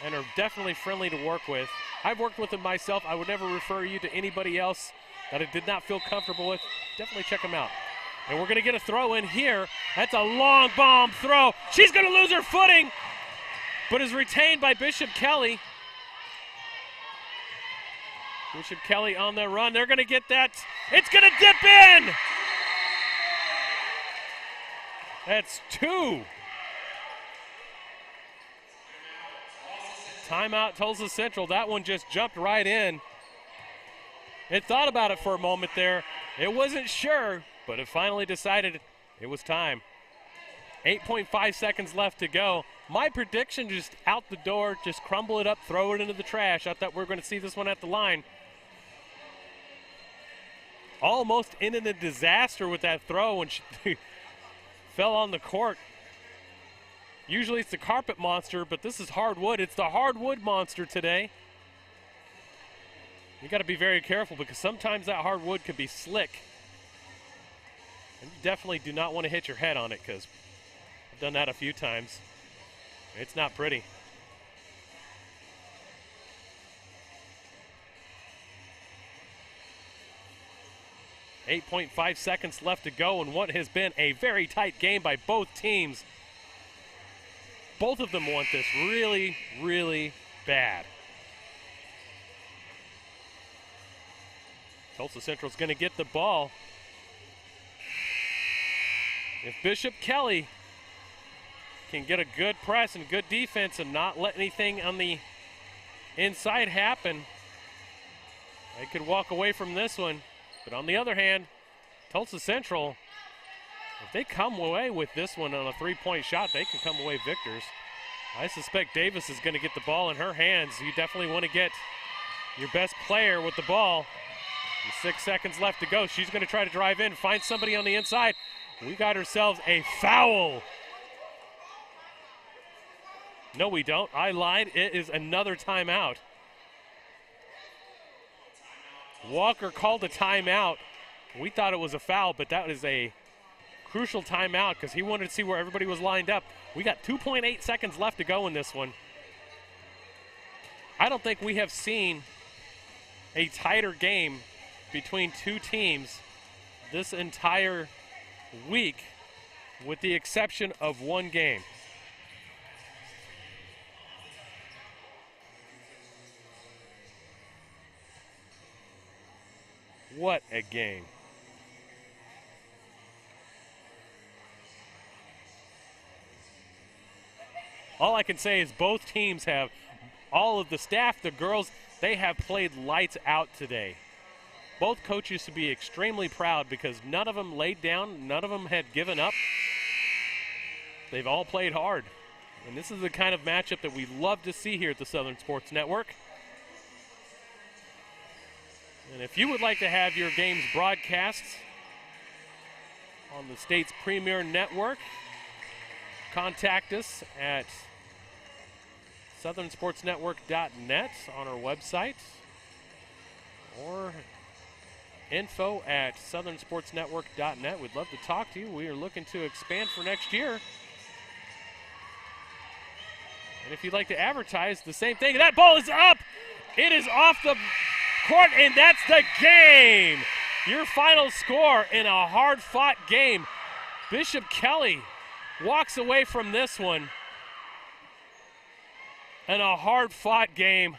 Speaker 2: and are definitely friendly to work with. I've worked with them myself. I would never refer you to anybody else that I did not feel comfortable with. Definitely check them out. And we're going to get a throw in here. That's a long bomb throw. She's going to lose her footing, but is retained by Bishop Kelly. Bishop Kelly on the run. They're going to get that. It's going to dip in. That's 2. Timeout Tulsa Central. That one just jumped right in. It thought about it for a moment there. It wasn't sure, but it finally decided it was time. 8.5 seconds left to go. My prediction, just out the door, just crumble it up, throw it into the trash. I thought we were going to see this one at the line. Almost ended a disaster with that throw when she fell on the court. Usually it's the carpet monster, but this is hardwood. It's the hardwood monster today. You got to be very careful because sometimes that hardwood could be slick. And you definitely do not want to hit your head on it because I've done that a few times. It's not pretty. .5 seconds left to go in what has been a very tight game by both teams. Both of them want this really, really bad. Tulsa Central's going to get the ball. If Bishop Kelly can get a good press and good defense and not let anything on the inside happen, they could walk away from this one. But on the other hand, Tulsa Central, if they come away with this one on a three-point shot, they can come away victors. I suspect Davis is going to get the ball in her hands. You definitely want to get your best player with the ball. 6 seconds left to go. She's going to try to drive in, find somebody on the inside. We got ourselves a foul. No, we don't. I lied. It is another timeout. Walker called a timeout. We thought it was a foul, but that is a crucial timeout because he wanted to see where everybody was lined up. We got 2.8 seconds left to go in this one. I don't think we have seen a tighter game between two teams this entire week, with the exception of one game. What a game. All I can say is both teams have, all of the staff, the girls, they have played lights out today. both coaches should be extremely proud because none of them laid down, none of them had given up. They've all played hard. And this is the kind of matchup that we love to see here at the Southern Sports Network. And if you would like to have your games broadcast on the state's premier network, contact us at southernsportsnetwork.net on our website or info@southernsportsnetwork.net. We'd love to talk to you. We are looking to expand for next year. And if you'd like to advertise, the same thing. That ball is up. It is off the court, and that's the game. Your final score in a hard-fought game. Bishop Kelly walks away from this one in a hard-fought game.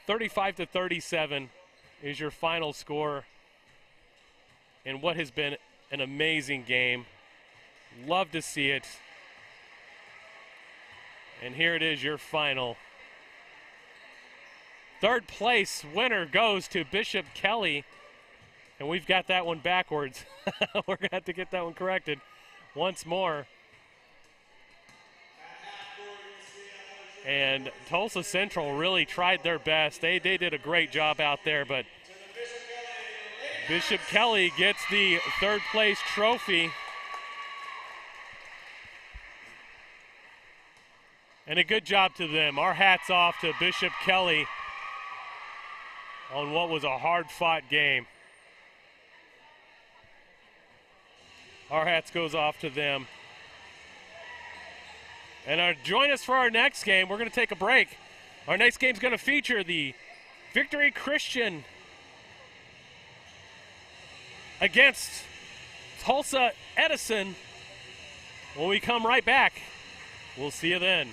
Speaker 2: 35-37 is your final score in what has been an amazing game. Love to see it. And here it is, your final. Third place winner goes to Bishop Kelly. And we've got that one backwards. We're going to have to get that one corrected once more. And Tulsa Central really tried their best. They did a great job out there, but Bishop Kelly gets the third place trophy. And a good job to them. Our hats off to Bishop Kelly on what was a hard-fought game. Our hats goes off to them. And join us for our next game. We're going to take a break. Our next game is going to feature the Victory Christian against Tulsa Edison. When we come right back, we'll see you then.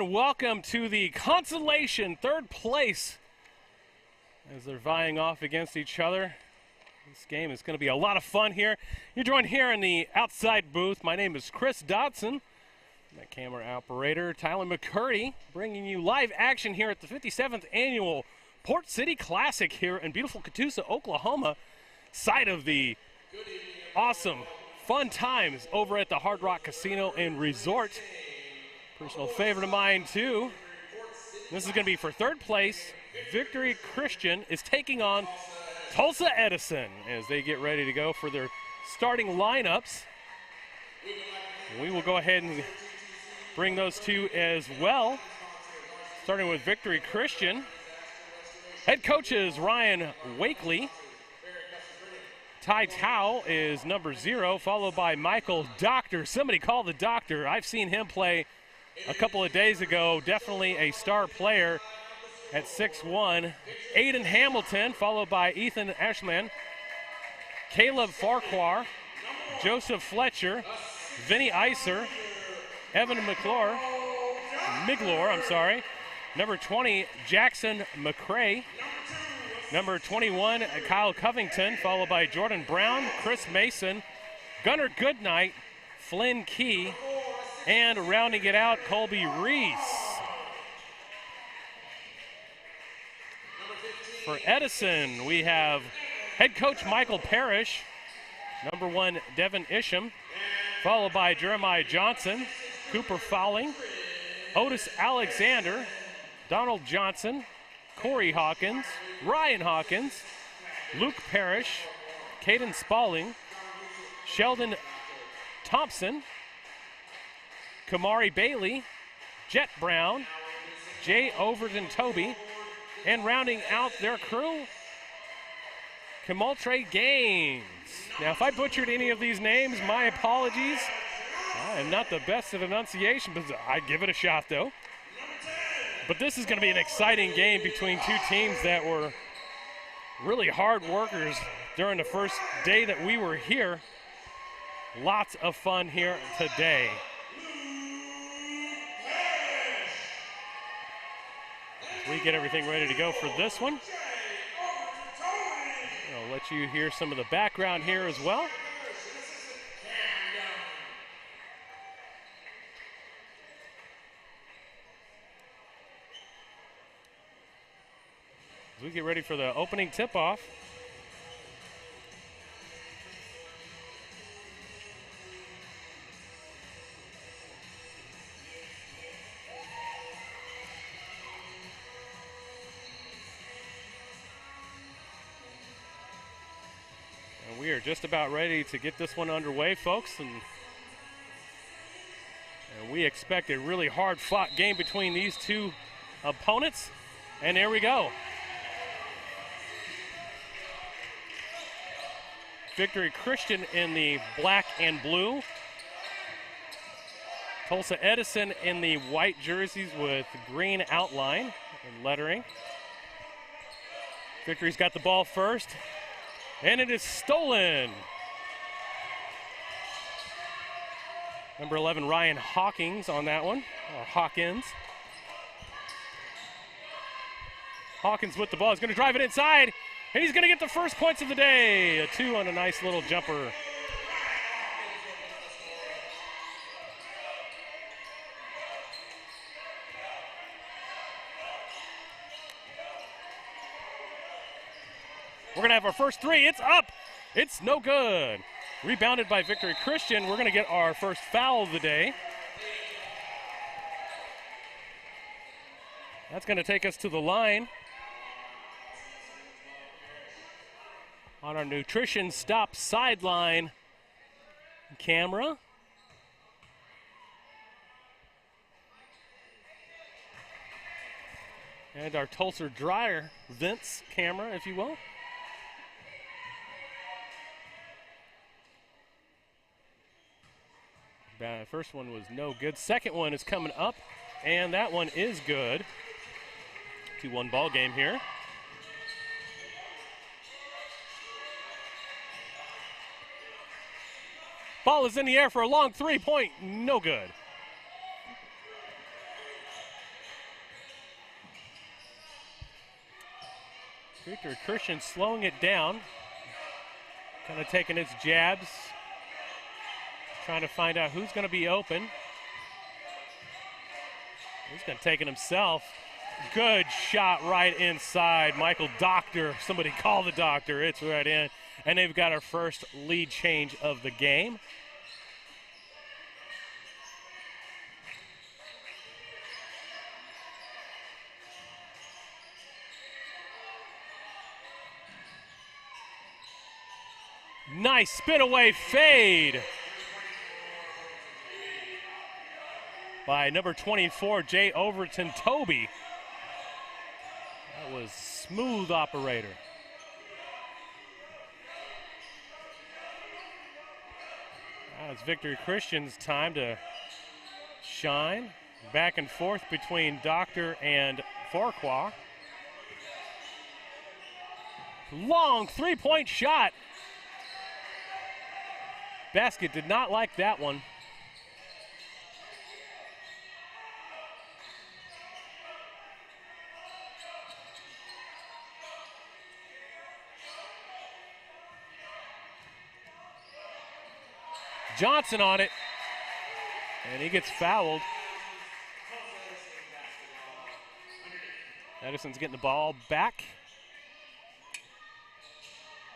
Speaker 2: and welcome to the Consolation, third place, as they're vying off against each other. This game is going to be a lot of fun here. You're joined here in the outside booth. My name is Chris Dodson. My camera operator, Tyler McCurdy, bringing you live action here at the 57th Annual Port City Classic here in beautiful Catoosa, Oklahoma, site of the awesome fun times over at the Hard Rock Casino and Resort. Personal favorite of mine, too. This is going to be for third place. Victory Christian is taking on Tulsa Edison as they get ready to go for their starting lineups. We will go ahead and bring those two as well. Starting with Victory Christian. Head coach is Ryan Wakely. Ty Tao is number 0, followed by Michael Doctor. Somebody call the doctor. I've seen him play a couple of days ago. Definitely a star player at 6'1". Aiden Hamilton, followed by Ethan Ashman. Caleb Farquhar. Joseph Fletcher. Vinny Iser. Evan Miglor. Number 20, Jackson McCrae. Number 21, Kyle Covington, followed by Jordan Brown, Chris Mason, Gunnar Goodnight, Flynn Key, and rounding it out, Colby Reese. For Edison, we have head coach Michael Parrish, number 1, Devin Isham, followed by Jeremiah Johnson, Cooper Fowling, Otis Alexander, Donald Johnson, Corey Hawkins, Ryan Hawkins, Luke Parrish, Caden Spaulding, Sheldon Thompson, Kamari Bailey, Jet Brown, Jay Overton Toby, and rounding out their crew, Kamultre Gaines. Now, if I butchered any of these names, my apologies. I am not the best at enunciation, but I'd give it a shot, though. But this is going to be an exciting game between two teams that were really hard workers during the first day that we were here. Lots of fun here today. As we get everything ready to go for this one, I'll let you hear some of the background here as well. As we get ready for the opening tip-off. And we are just about ready to get this one underway, folks. And we expect a really hard-fought game between these two opponents. And there we go. Victory Christian in the black and blue. Tulsa Edison in the white jerseys with green outline and lettering. Victory's got the ball first, and it is stolen. Number 11, Ryan Hawkins on that one, or Hawkins. Hawkins with the ball, he's gonna drive it inside. And he's going to get the first points of the day. A 2 on a nice little jumper. We're going to have our first 3. It's up. It's no good. Rebounded by Victory Christian. We're going to get our first foul of the day. That's going to take us to the line. On our nutrition stop sideline camera. And our Tulsa dryer vents camera, if you will. First one was no good. Second one is coming up, and that one is good. 2-1 ball game here. Ball is in the air for a long 3-point, no good. Victory Christian slowing it down. Kind of taking its jabs. Trying to find out who's going to be open. He's going to take it himself. Good shot right inside. Michael Doctor. Somebody call the doctor. It's right in. And they've got our first lead change of the game. Nice spin away fade by number 24, Jay Overton Toby. That was smooth operator. Now it's Victory Christian's time to shine. Back and forth between Doctor and Farquhar. Long three-point shot. Basket did not like that one. Johnson on it, and he gets fouled. Edison's getting the ball back.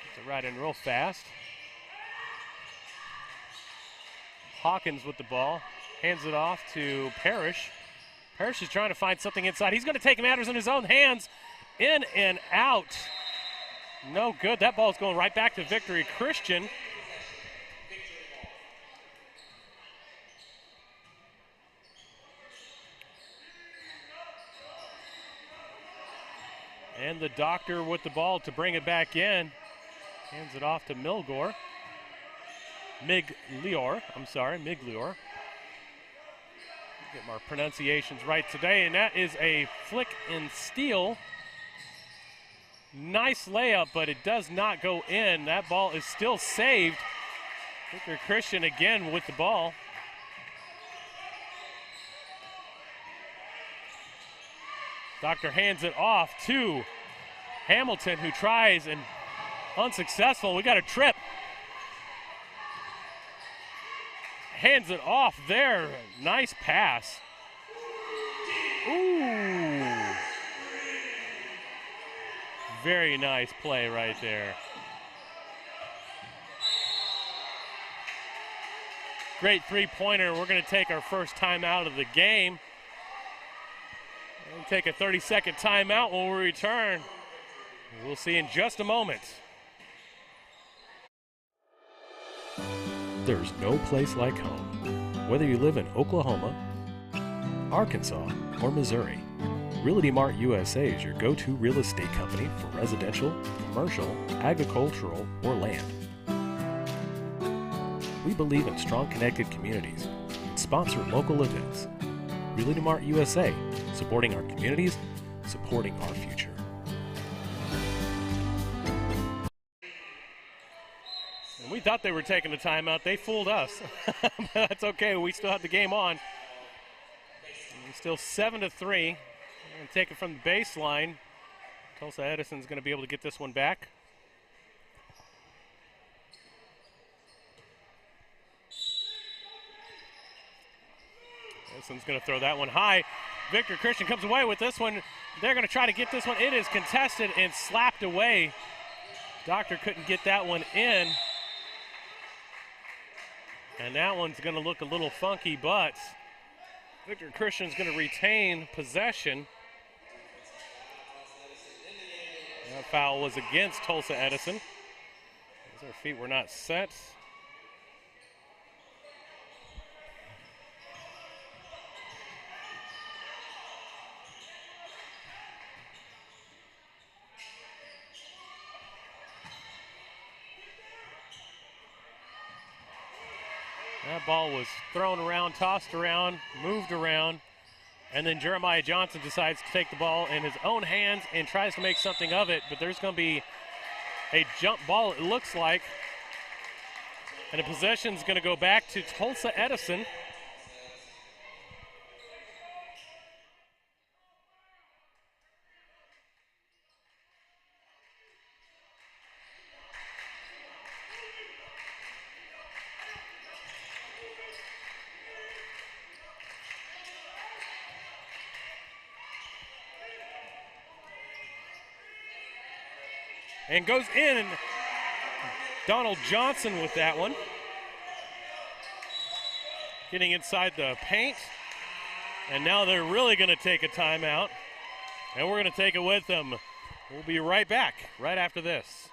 Speaker 2: Gets it right in real fast. Hawkins with the ball, hands it off to Parrish. Parrish is trying to find something inside. He's going to take matters in his own hands. In and out. No good. That ball's going right back to Victory Christian. And the Doctor with the ball to bring it back in. Hands it off to Miglior. Miglior. Get my pronunciations right today, and that is a flick and steal. Nice layup, but it does not go in. That ball is still saved. Victor Christian again with the ball. Doctor hands it off to Hamilton, who tries and unsuccessful. We got a trip. Hands it off there. Nice pass. Ooh. Very nice play right there. Great three-pointer. We're going to take our first timeout of the game. We'll take a 30-second timeout when we return. We'll see in just a moment.
Speaker 11: There's no place like home. Whether you live in Oklahoma, Arkansas, or Missouri, Realty Mart USA is your go-to real estate company for residential, commercial, agricultural, or land. We believe in strong connected communities and sponsor local events. Realty Mart USA, supporting our communities, supporting our future.
Speaker 2: We thought they were taking a timeout. They fooled us. That's okay. We still have the game on. It's still 7-3. We're going to take it from the baseline. Tulsa Edison's going to be able to get this one back. Edison's going to throw that one high. Victor Christian comes away with this one. They're going to try to get this one. It is contested and slapped away. Doctor couldn't get that one in. And that one's going to look a little funky, but Victor Christian's going to retain possession. That foul was against Tulsa Edison. As their feet were not set. That ball was thrown around, tossed around, moved around, and then Jeremiah Johnson decides to take the ball in his own hands and tries to make something of it, but there's going to be a jump ball, it looks like, and the possession's going to go back to Tulsa Edison. and goes in, and Donald Johnson with that one. Getting inside the paint, and now they're really going to take a timeout, and we're going to take it with them. We'll be right back right after this.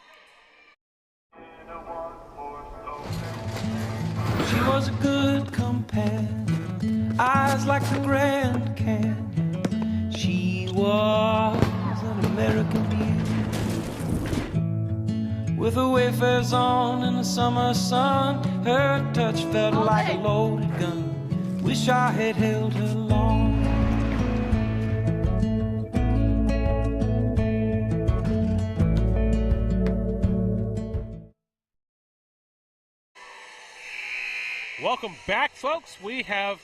Speaker 4: She was a good companion, eyes like the Grand Canyon. She was an American beauty, with her wayfarers on in the summer sun. Her touch felt like a loaded gun. Wish I had held her long.
Speaker 2: Welcome back, folks. We have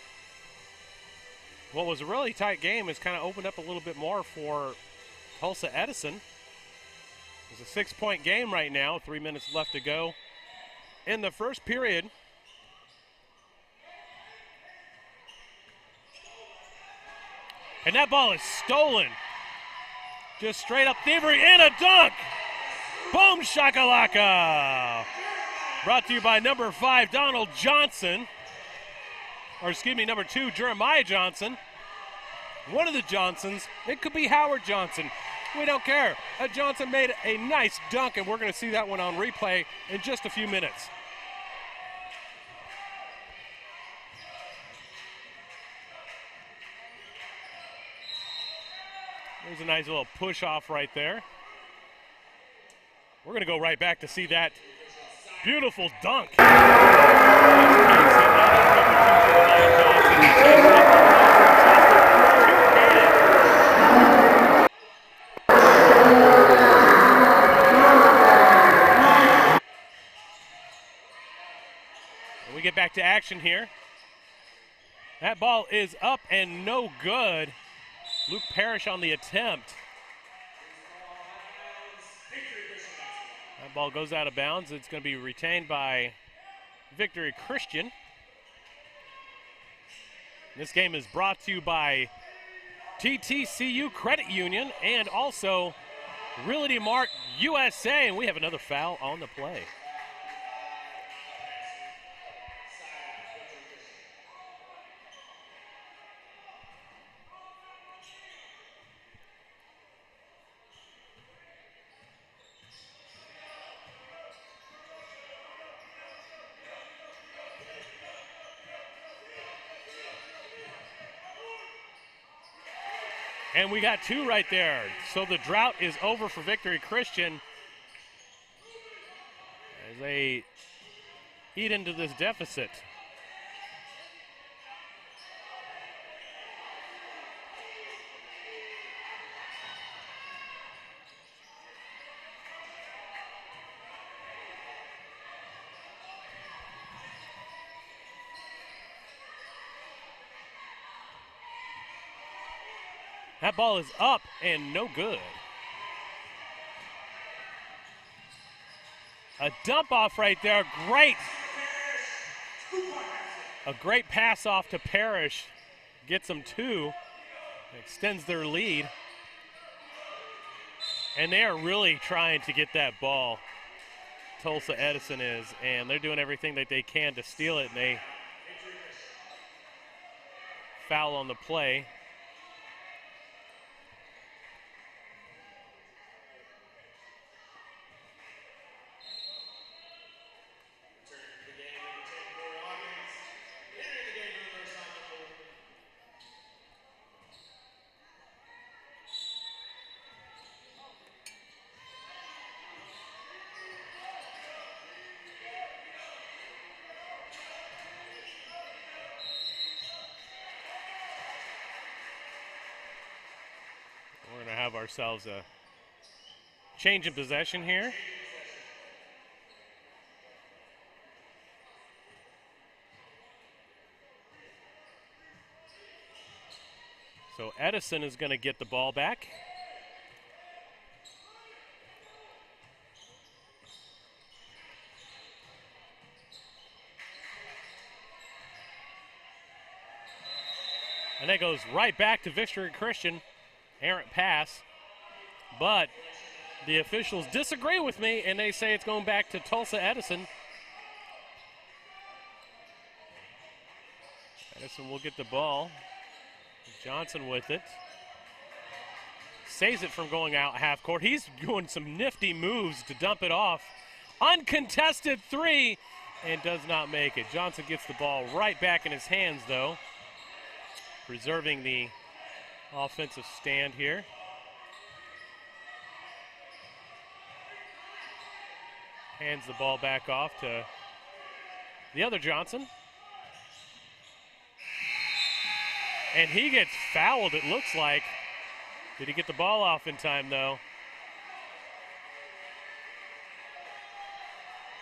Speaker 2: what was a really tight game has kind of opened up a little bit more for Tulsa Edison. It's a 6-point game right now, 3 minutes left to go in the first period. And that ball is stolen. Just straight up thievery and a dunk. Boom shakalaka. Brought to you by number 5, Donald Johnson. Or excuse me, number 2, Jeremiah Johnson. One of the Johnsons. It could be Howard Johnson. We don't care. Johnson made a nice dunk, and we're going to see that one on replay in just a few minutes. There's a nice little push off right there. We're going to go right back to see that beautiful dunk. We get back to action here. That ball is up and no good. Luke Parrish on the attempt. That ball goes out of bounds. It's going to be retained by Victory Christian. This game is brought to you by TTCU Credit Union and also Realty Mart USA. And we have another foul on the play. And we got 2 right there. So the drought is over for Victory Christian as they eat into this deficit. That ball is up and no good. A dump off right there, great. A great pass off to Parrish, gets them 2, extends their lead. And they are really trying to get that ball, Tulsa Edison is, and they're doing everything that they can to steal it, and they foul on the play. We're going to have ourselves a change in possession here. So Edison is going to get the ball back. And that goes right back to Victory Christian. Errant pass, but The officials disagree with me, and they say it's going back to Tulsa Edison. Edison will get the ball. Johnson with it. Saves it from going out half court. He's doing some nifty moves to dump it off. Uncontested three, and does not make it. Johnson gets the ball right back in his hands, though, preserving the offensive stand here. Hands the ball back off to the other Johnson. And he gets fouled, it looks like. Did he get the ball off in time, though?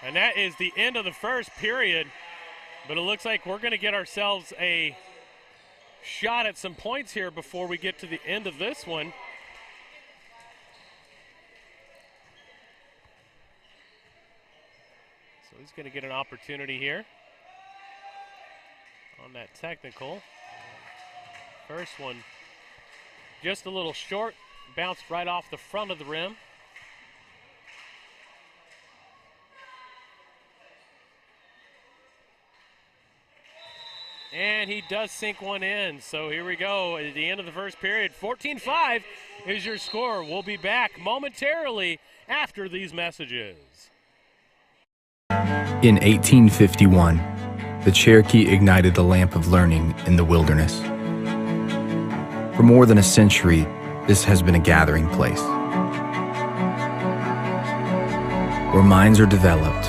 Speaker 2: And that is the end of the first period. But it looks like we're going to get ourselves a shot at some points here before we get to the end of this one. So he's going to get an opportunity here on that technical. First one just a little short, bounced right off the front of the rim. And he does sink one in. So here we go at the end of the first period. 14-5 is your score. We'll be back momentarily after these messages.
Speaker 5: In 1851, the Cherokee ignited the lamp of learning in the wilderness. For more than a century, this has been a gathering place where minds are developed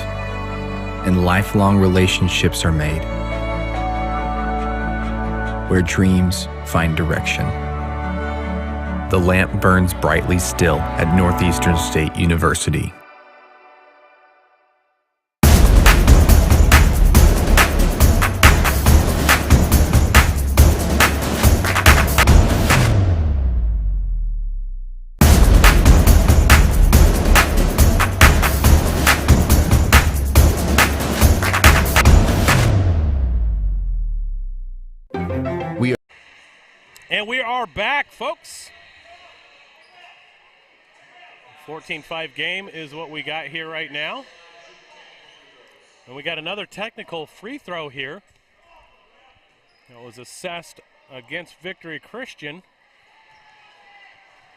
Speaker 5: and lifelong relationships are made, where dreams find direction. The lamp burns brightly still at Northeastern State University.
Speaker 2: And we are back, folks. 14-5 game is what we got here right now. And we got another technical free throw here. That was assessed against Victory Christian.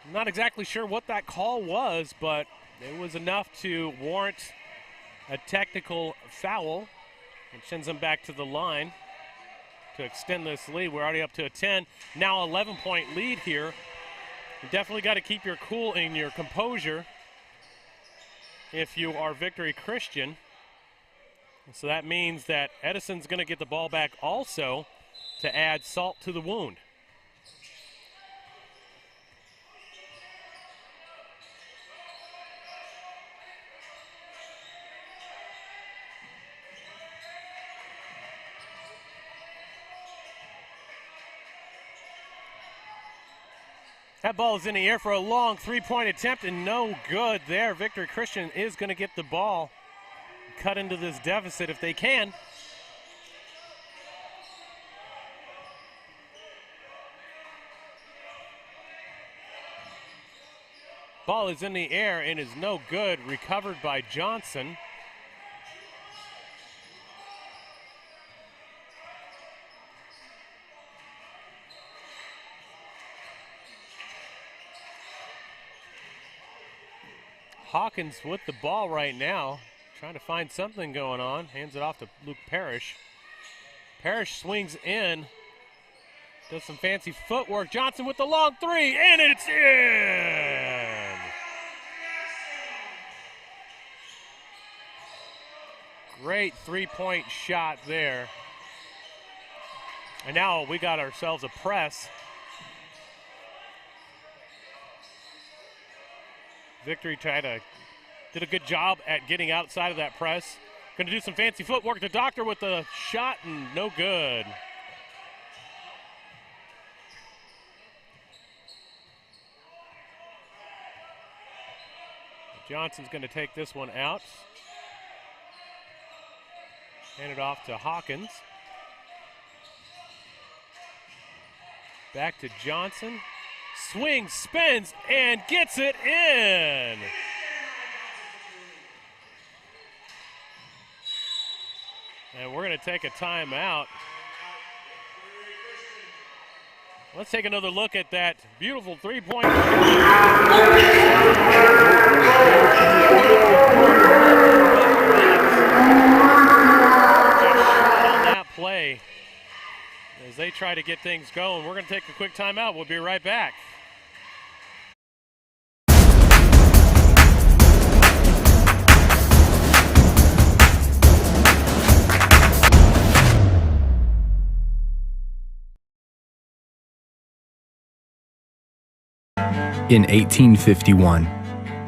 Speaker 2: I'm not exactly sure what that call was, but it was enough to warrant a technical foul, which sends them back to the line to extend this lead. We're already up to a 10, now 11-point lead here. You definitely got to keep your cool and your composure if you are Victory Christian. So that means that Edison's going to get the ball back also to add salt to the wound. That ball is in the air for a long three-point attempt and no good there. Victory Christian is going to get the ball, cut into this deficit if they can. Ball is in the air and is no good. Recovered by Johnson. Hawkins with the ball right now, trying to find something going on. Hands it off to Luke Parrish. Parrish swings in, does some fancy footwork. Johnson with the long three, and it's in! Great three-point shot there. And now we got ourselves a press. Victory did a good job at getting outside of that press. Going to do some fancy footwork. The Doctor with the shot and no good. Johnson's going to take this one out. Hand it off to Hawkins. Back to Johnson. Swings, spins, and gets it in. to take a timeout. Let's take another look at that beautiful three-point. On that play, as they try to get things going, we're going to take a quick timeout. We'll be right back.
Speaker 5: In 1851,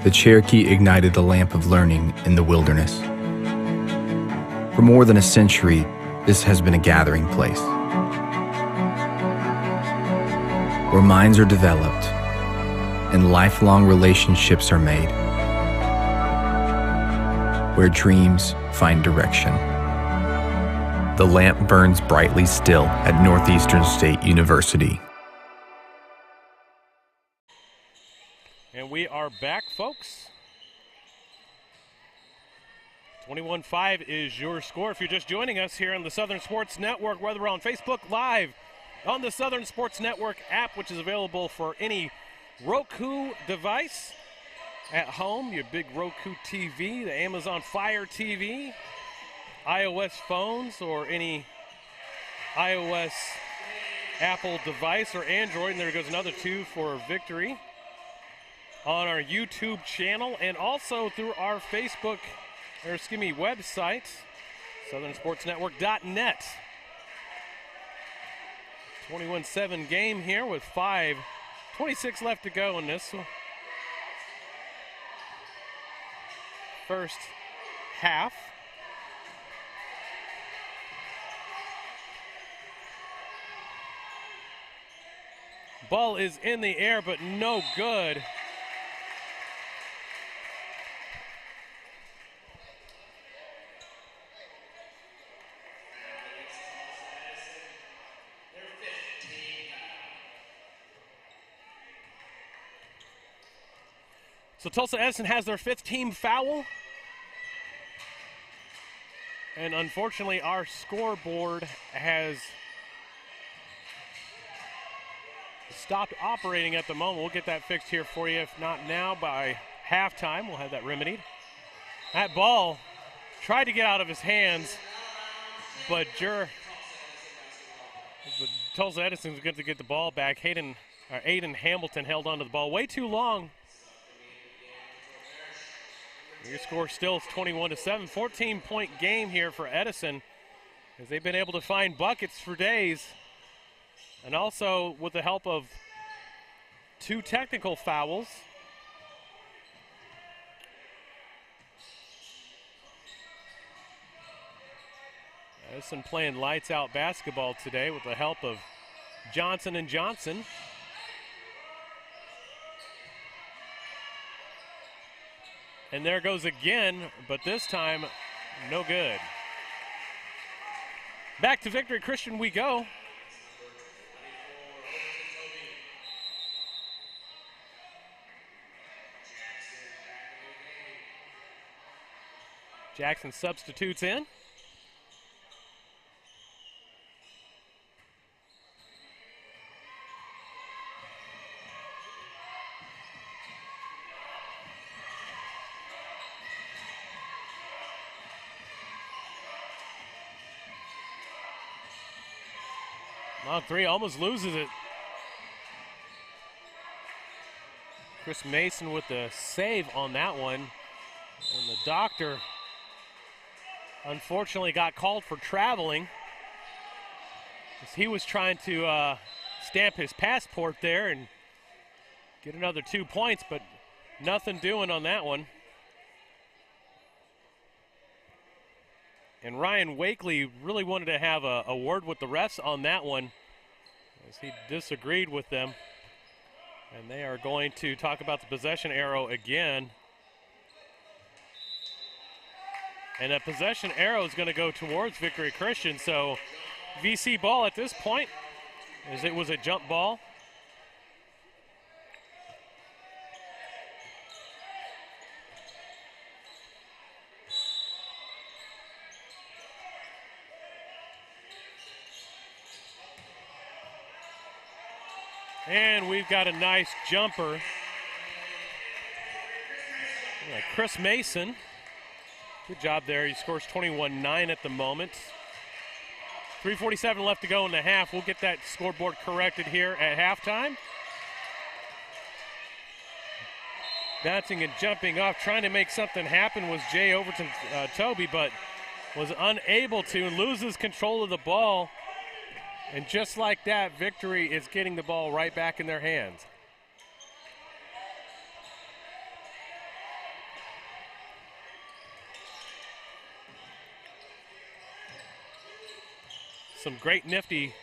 Speaker 5: the Cherokee ignited the lamp of learning in the wilderness. For more than a century, this has been a gathering place where minds are developed and lifelong relationships are made, where dreams find direction. The lamp burns brightly still at Northeastern State University.
Speaker 2: And we are back, folks. 21-5 is your score. If you're just joining us here on the Southern Sports Network, whether we're on Facebook Live, on the Southern Sports Network app, which is available for any Roku device at home, your big Roku TV, the Amazon Fire TV, iOS phones, or any iOS Apple device or Android. And there goes another two for victory. On our YouTube channel and also through our Facebook, website, southernsportsnetwork.net. 21-7 game here with 5:26 left to go in this first half. Ball is in the air, but no good. So Tulsa Edison has their 5th team foul. And unfortunately, our scoreboard has stopped operating at the moment. We'll get that fixed here for you. If not now, by halftime, we'll have that remedied. That ball tried to get out of his hands, but Tulsa Edison's going to get the ball back. Aiden Hamilton held onto the ball way too long. Your score still is 21-7. 14-point game here for Edison, as they've been able to find buckets for days. And also with the help of 2 technical fouls. Edison playing lights out basketball today with the help of Johnson & Johnson. And there goes again, but this time, no good. Back to Victory Christian we go. Jackson substitutes in. Long three, almost loses it. Chris Mason with the save on that one. And the doctor unfortunately got called for traveling, as he was trying to stamp his passport there and get another 2 points, but nothing doing on that one. And Ryan Wakely really wanted to have a word with the refs on that one, as he disagreed with them. And they are going to talk about the possession arrow again. And that possession arrow is going to go towards Victory Christian. So VC ball at this point, as it was a jump ball. And we've got a nice jumper. Chris Mason. Good job there. He scores 21-9 at the moment. 3:47 left to go in the half. We'll get that scoreboard corrected here at halftime. Bouncing and jumping off, trying to make something happen was Jay Overton Toby, but was unable to and loses control of the ball. And just like that, Victory is getting the ball right back in their hands. Some great nifty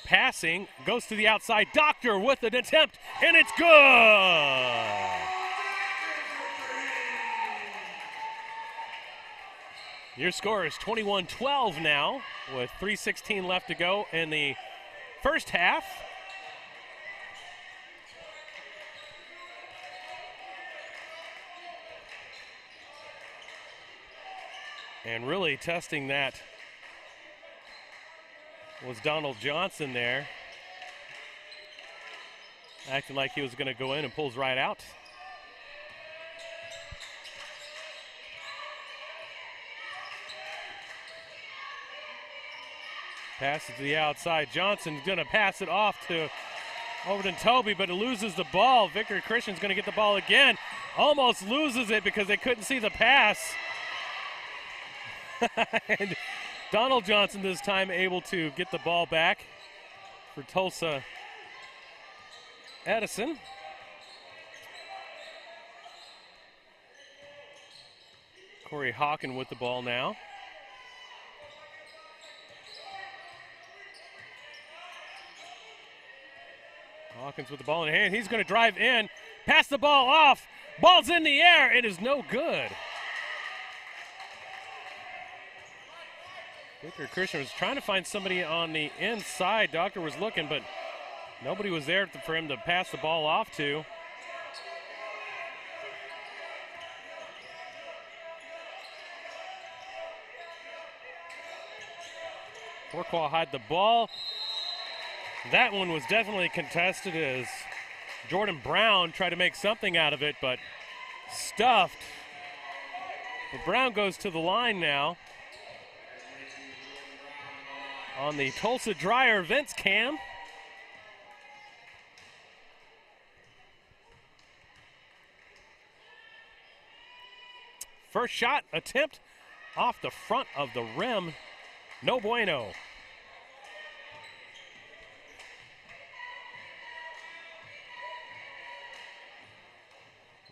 Speaker 2: passing. Goes to the outside. Doctor with an attempt, and it's good! Your score is 21-12 now with 3:16 left to go in the first half. And really testing that was Donald Johnson there. Acting like he was going to go in and pulls right out. Passes to the outside. Johnson's going to pass it off to Overton Toby, but it loses the ball. Victory Christian's going to get the ball again. Almost loses it because they couldn't see the pass. And Donald Johnson this time able to get the ball back for Tulsa Edison. Corey Hawken with the ball now. Hawkins with the ball in hand. He's going to drive in, pass the ball off. Ball's in the air. It is no good. Victor Christian was trying to find somebody on the inside. Doctor was looking, but nobody was there for him to pass the ball off to. Torquay had the ball. That one was definitely contested as Jordan Brown tried to make something out of it, but stuffed. But Brown goes to the line now. On the Tulsa Dryer Vents cam. First shot attempt off the front of the rim. No bueno.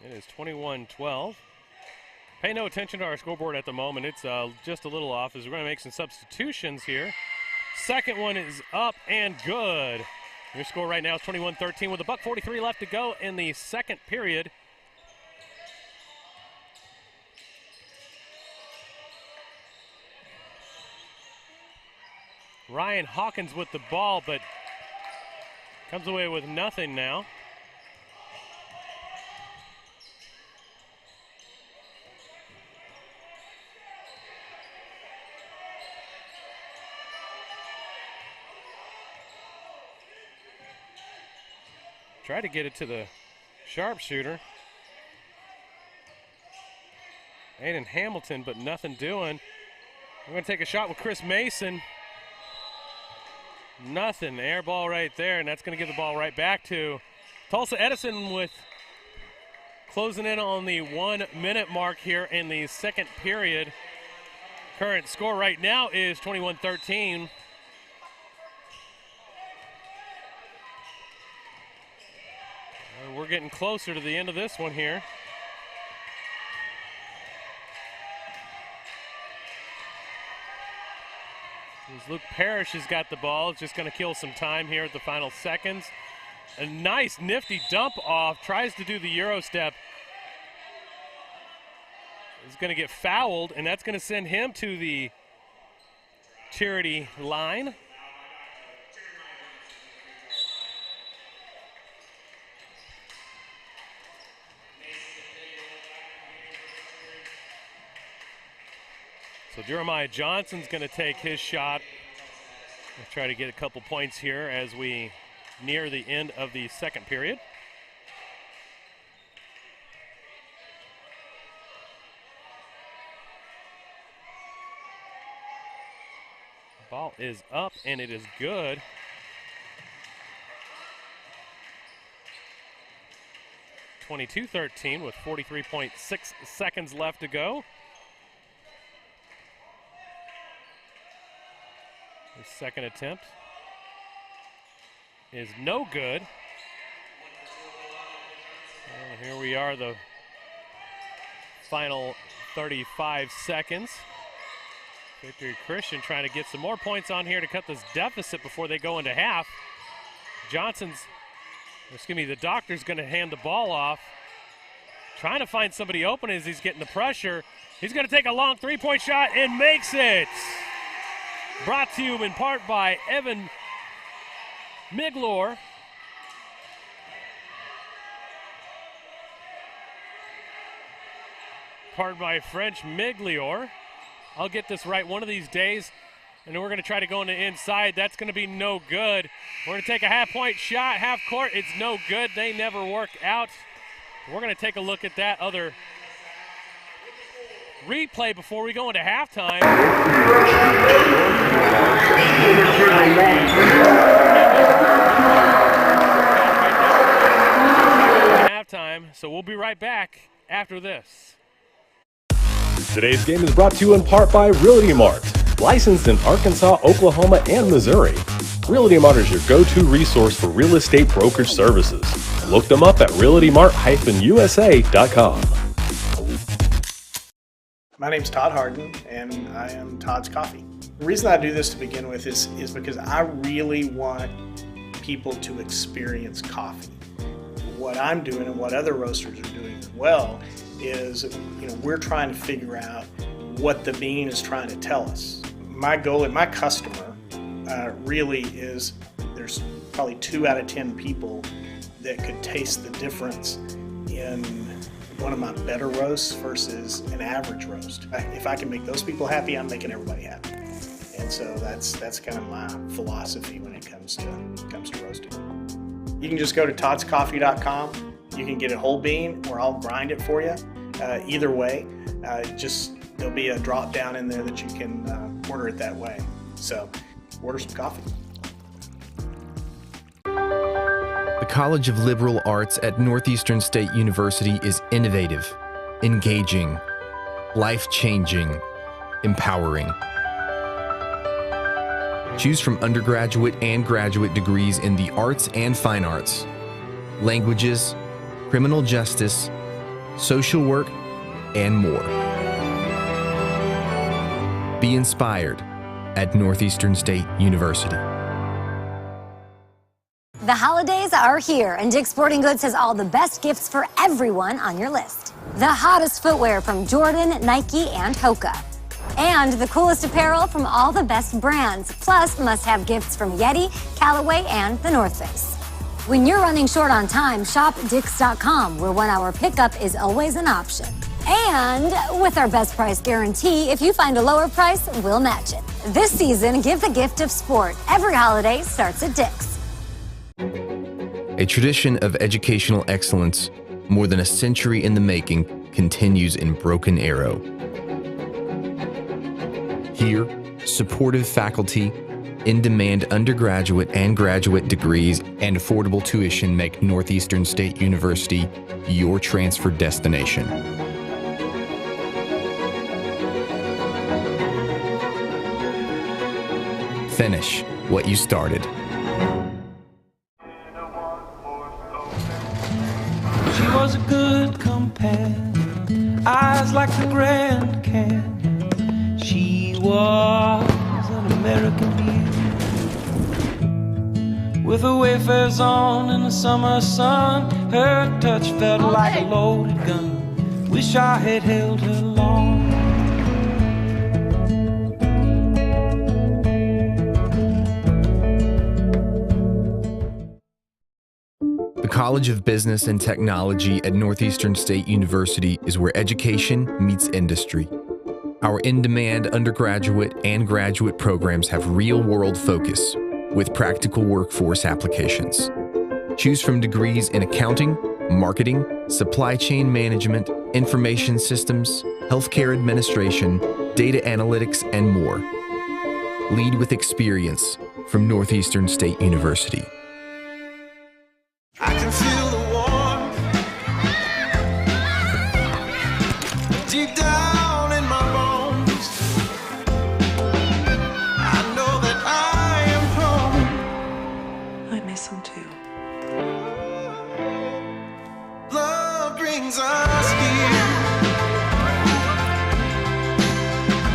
Speaker 2: It is 21-12. Pay no attention to our scoreboard at the moment. It's just a little off as we're going to make some substitutions here. Second one is up and good. Your score right now is 21-13 with $1:43 left to go in the second period. Ryan Hawkins with the ball, but comes away with nothing now. Try to get it to the sharpshooter. Aiden Hamilton, but nothing doing. I'm going to take a shot with Chris Mason. Nothing. Air ball right there, and that's going to give the ball right back to Tulsa Edison with closing in on the 1 minute mark here in the second period. Current score right now is 21-13. We're getting closer to the end of this one here. As Luke Parrish has got the ball, just going to kill some time here at the final seconds. A nice nifty dump off, tries to do the Euro step. He's going to get fouled, and that's going to send him to the charity line. So Jeremiah Johnson's going to take his shot. We'll try to get a couple points here as we near the end of the second period. Ball is up, and it is good. (22-13) with 43.6 seconds left to go. The second attempt is no good. And here we are, the final 35 seconds. Victory Christian trying to get some more points on here to cut this deficit before they go into half. The doctor's going to hand the ball off. Trying to find somebody open as he's getting the pressure. He's going to take a long three-point shot and makes it. Brought to you in part by Evan Miglor. Part by French Miglior. I'll get this right one of these days, and then we're going to try to go on the inside. That's going to be no good. We're going to take a half-point shot, half court. It's no good. They never work out. We're going to take a look at that other replay before we go into halftime. So we'll be right back after this.
Speaker 3: Today's game is brought to you in part by Realty Mart, licensed in Arkansas, Oklahoma, and Missouri. Realty Mart is your go-to resource for real estate brokerage services. Look them up at realtymart-usa.com.
Speaker 6: My name's Todd Harden, and I am Todd's Coffee. The reason I do this to begin with is because I really want people to experience coffee. What I'm doing and what other roasters are doing as well is, we're trying to figure out what the bean is trying to tell us. My goal and my customer really is, there's probably 2 out of 10 people that could taste the difference in one of my better roasts versus an average roast. If I can make those people happy, I'm making everybody happy. And so that's kind of my philosophy when it comes to roasting. You can just go to toddscoffee.com. You can get a whole bean, or I'll grind it for you. Either way, there'll be a drop down in there that you can order it that way. So order some coffee.
Speaker 5: The College of Liberal Arts at Northeastern State University is innovative, engaging, life-changing, empowering. Choose from undergraduate and graduate degrees in the arts and fine arts, languages, criminal justice, social work, and more. Be inspired at Northeastern State University.
Speaker 7: The holidays are here, and Dick's Sporting Goods has all the best gifts for everyone on your list. The hottest footwear from Jordan, Nike, and Hoka. And the coolest apparel from all the best brands, plus must-have gifts from Yeti, Callaway, and The North Face. When you're running short on time, shop Dicks.com, where 1-hour pickup is always an option. And with our best price guarantee, if you find a lower price, we'll match it. This season, give the gift of sport. Every holiday starts at Dick's.
Speaker 5: A tradition of educational excellence, more than a century in the making, continues in Broken Arrow. Here, supportive faculty, in-demand undergraduate and graduate degrees, and affordable tuition make Northeastern State University your transfer destination. Finish what you started.
Speaker 4: She was a good companion, eyes like the Grand Canyon. She was an American beauty, with her wayfarers on in the summer sun. Her touch felt like a loaded gun. Wish I had held her long.
Speaker 5: The College of Business and Technology at Northeastern State University is where education meets industry. Our in-demand undergraduate and graduate programs have real-world focus, with practical workforce applications. Choose from degrees in accounting, marketing, supply chain management, information systems, healthcare administration, data analytics, and more. Lead with experience from Northeastern State University.
Speaker 4: I can feel the warmth deep down in my bones. I know that I am home.
Speaker 10: I miss him too.
Speaker 4: Love brings us here.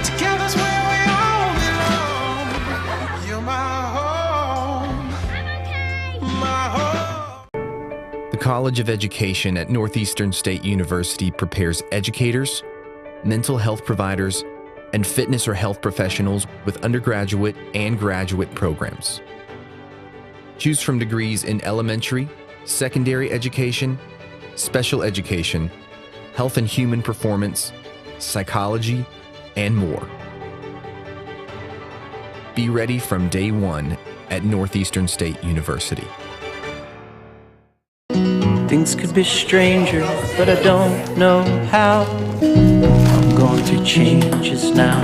Speaker 4: Together's where we all belong. You're my home. My home.
Speaker 5: The College of Education at Northeastern State University prepares educators, mental health providers, and fitness or health professionals with undergraduate and graduate programs. Choose from degrees in elementary, secondary education, special education, health and human performance, psychology, and more. Be ready from day one at Northeastern State University.
Speaker 8: Things could be stranger, but I don't know how. I'm going to change us now.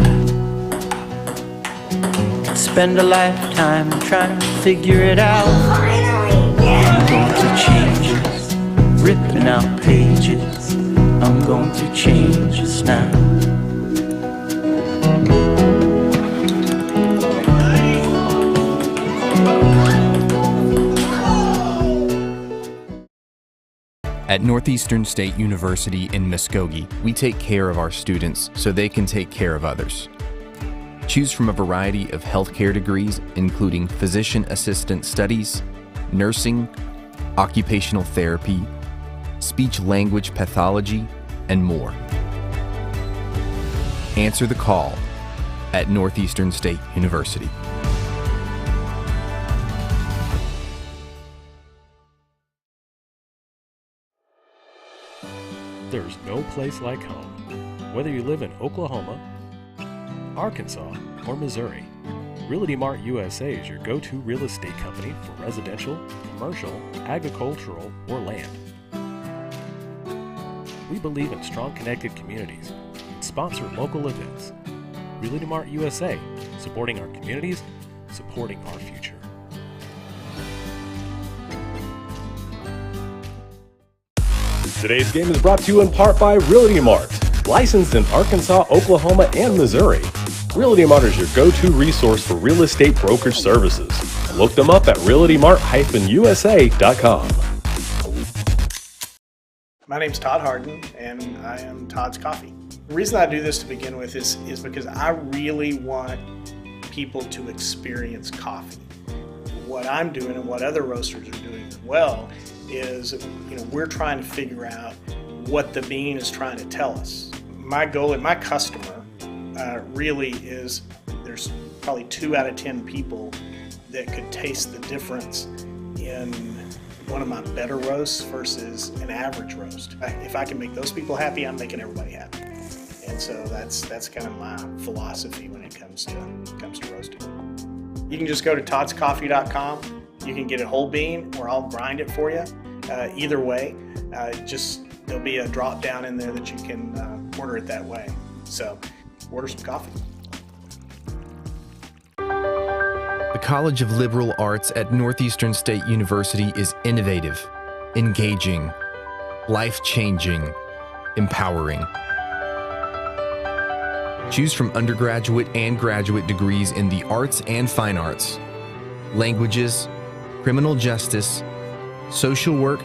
Speaker 8: Spend a lifetime trying to figure it out. I'm going to change us, ripping out pages. I'm going to change us now.
Speaker 5: At Northeastern State University in Muskogee, we take care of our students so they can take care of others. Choose from a variety of healthcare degrees, including physician assistant studies, nursing, occupational therapy, speech-language pathology, and more. Answer the call at Northeastern State University.
Speaker 11: There's no place like home. Whether you live in Oklahoma, Arkansas, or Missouri, Realty Mart USA is your go-to real estate company for residential, commercial, agricultural, or land. We believe in strong connected communities and sponsor local events. Realty Mart USA, supporting our communities, supporting our future.
Speaker 3: Today's game is brought to you in part by Realty Mart, licensed in Arkansas, Oklahoma, and Missouri. Realty Mart is your go-to resource for real estate brokerage services. Look them up at realtymart-usa.com.
Speaker 6: My name's Todd Harden, and I am Todd's Coffee. The reason I do this to begin with is because I really want people to experience coffee. What I'm doing and what other roasters are doing as well is, we're trying to figure out what the bean is trying to tell us. My goal and my customer really is, there's probably 2 out of 10 people that could taste the difference in one of my better roasts versus an average roast. If I can make those people happy, I'm making everybody happy. And so that's kind of my philosophy when it comes to roasting. You can just go to toddscoffee.com. You can get a whole bean, or I'll grind it for you. Either way, there'll be a drop down in there that you can order it that way. So order some coffee.
Speaker 5: The College of Liberal Arts at Northeastern State University is innovative, engaging, life-changing, empowering. Choose from undergraduate and graduate degrees in the arts and fine arts, languages, criminal justice, social work,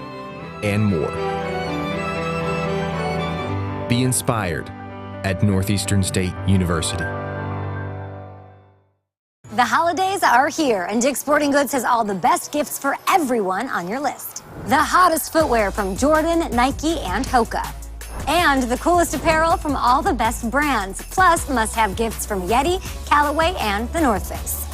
Speaker 5: and more. Be inspired at Northeastern State University.
Speaker 7: The holidays are here, and Dick's Sporting Goods has all the best gifts for everyone on your list. The hottest footwear from Jordan, Nike, and Hoka. And the coolest apparel from all the best brands, plus must-have gifts from Yeti, Callaway, and The North Face.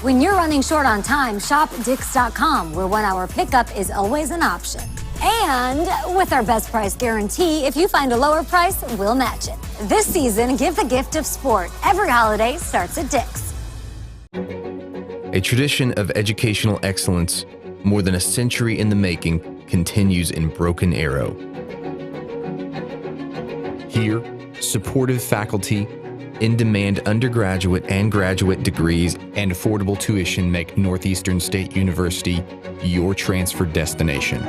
Speaker 7: When you're running short on time, shop Dicks.com, where 1-hour pickup is always an option. And with our best price guarantee, if you find a lower price, we'll match it. This season, give the gift of sport. Every holiday starts at Dick's.
Speaker 5: A A tradition of educational excellence, more than a century in the making, continues in Broken Arrow. Here, supportive faculty, in-demand undergraduate and graduate degrees, and affordable tuition make Northeastern State University your transfer destination.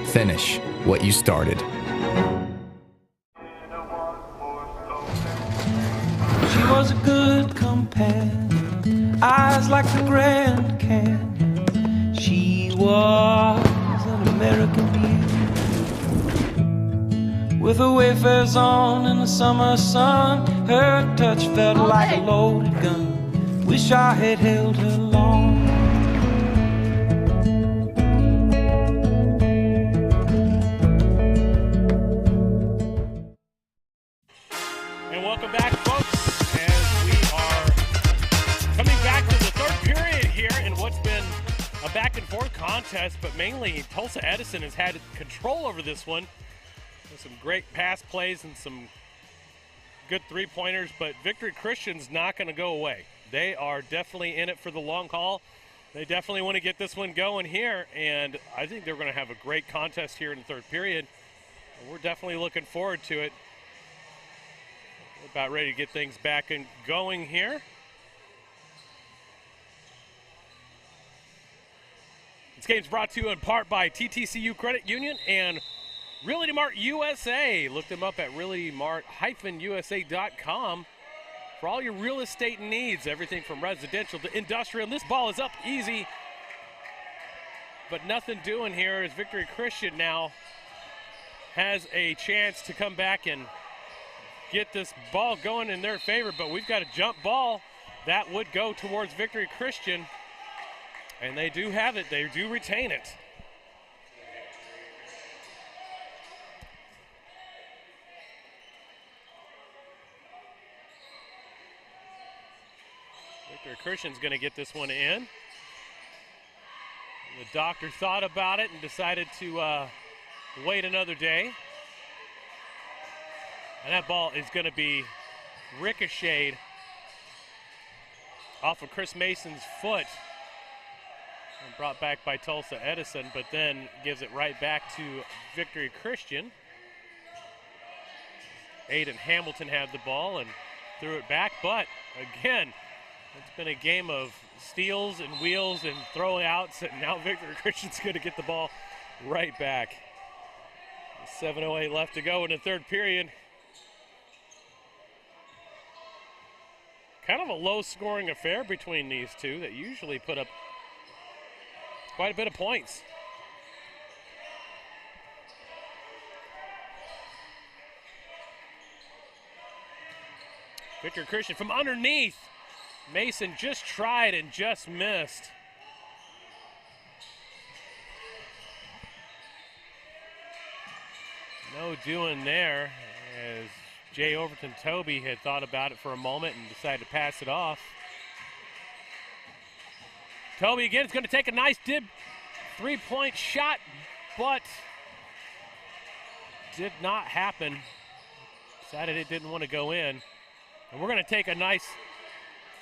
Speaker 5: Finish what you started.
Speaker 4: She was a good companion, eyes like the Grand Canyon. She was an American beauty, with her wayfarers on in the summer sun. Her touch felt like a loaded gun. Wish I had held her long.
Speaker 2: And welcome back, folks, as we are coming back to the third period here in what's been a back-and-forth contest, but mainly Tulsa Edison has had control over this one. With some great pass plays and some good three-pointers, but Victory Christian's not going to go away. They are definitely in it for the long haul. They definitely want to get this one going here, and I think they're going to have a great contest here in the third period. We're definitely looking forward to it. We're about ready to get things back and going here. This game's brought to you in part by TTCU Credit Union and Realty Mart USA. Look them up at realtymart-usa.com for all your real estate needs, everything from residential to industrial. And this ball is up easy, but nothing doing here as Victory Christian now has a chance to come back and get this ball going in their favor, but we've got a jump ball that would go towards Victory Christian, and they do have it. They do retain it. Victory Christian's going to get this one in. The doctor thought about it and decided to wait another day. And that ball is going to be ricocheted off of Chris Mason's foot and brought back by Tulsa Edison, but then gives it right back to Victory Christian. Aiden Hamilton had the ball and threw it back, but again, it's been a game of steals and wheels and throwouts, and now Victory Christian's going to get the ball right back. 7:08 left to go in the third period. Kind of a low-scoring affair between these two that usually put up quite a bit of points. Victory Christian from underneath. Mason just tried and just missed. No doing there, as Jay Overton Toby had thought about it for a moment and decided to pass it off. Toby again is going to take a nice three-point shot, but did not happen. Decided it didn't want to go in. And we're going to take a nice,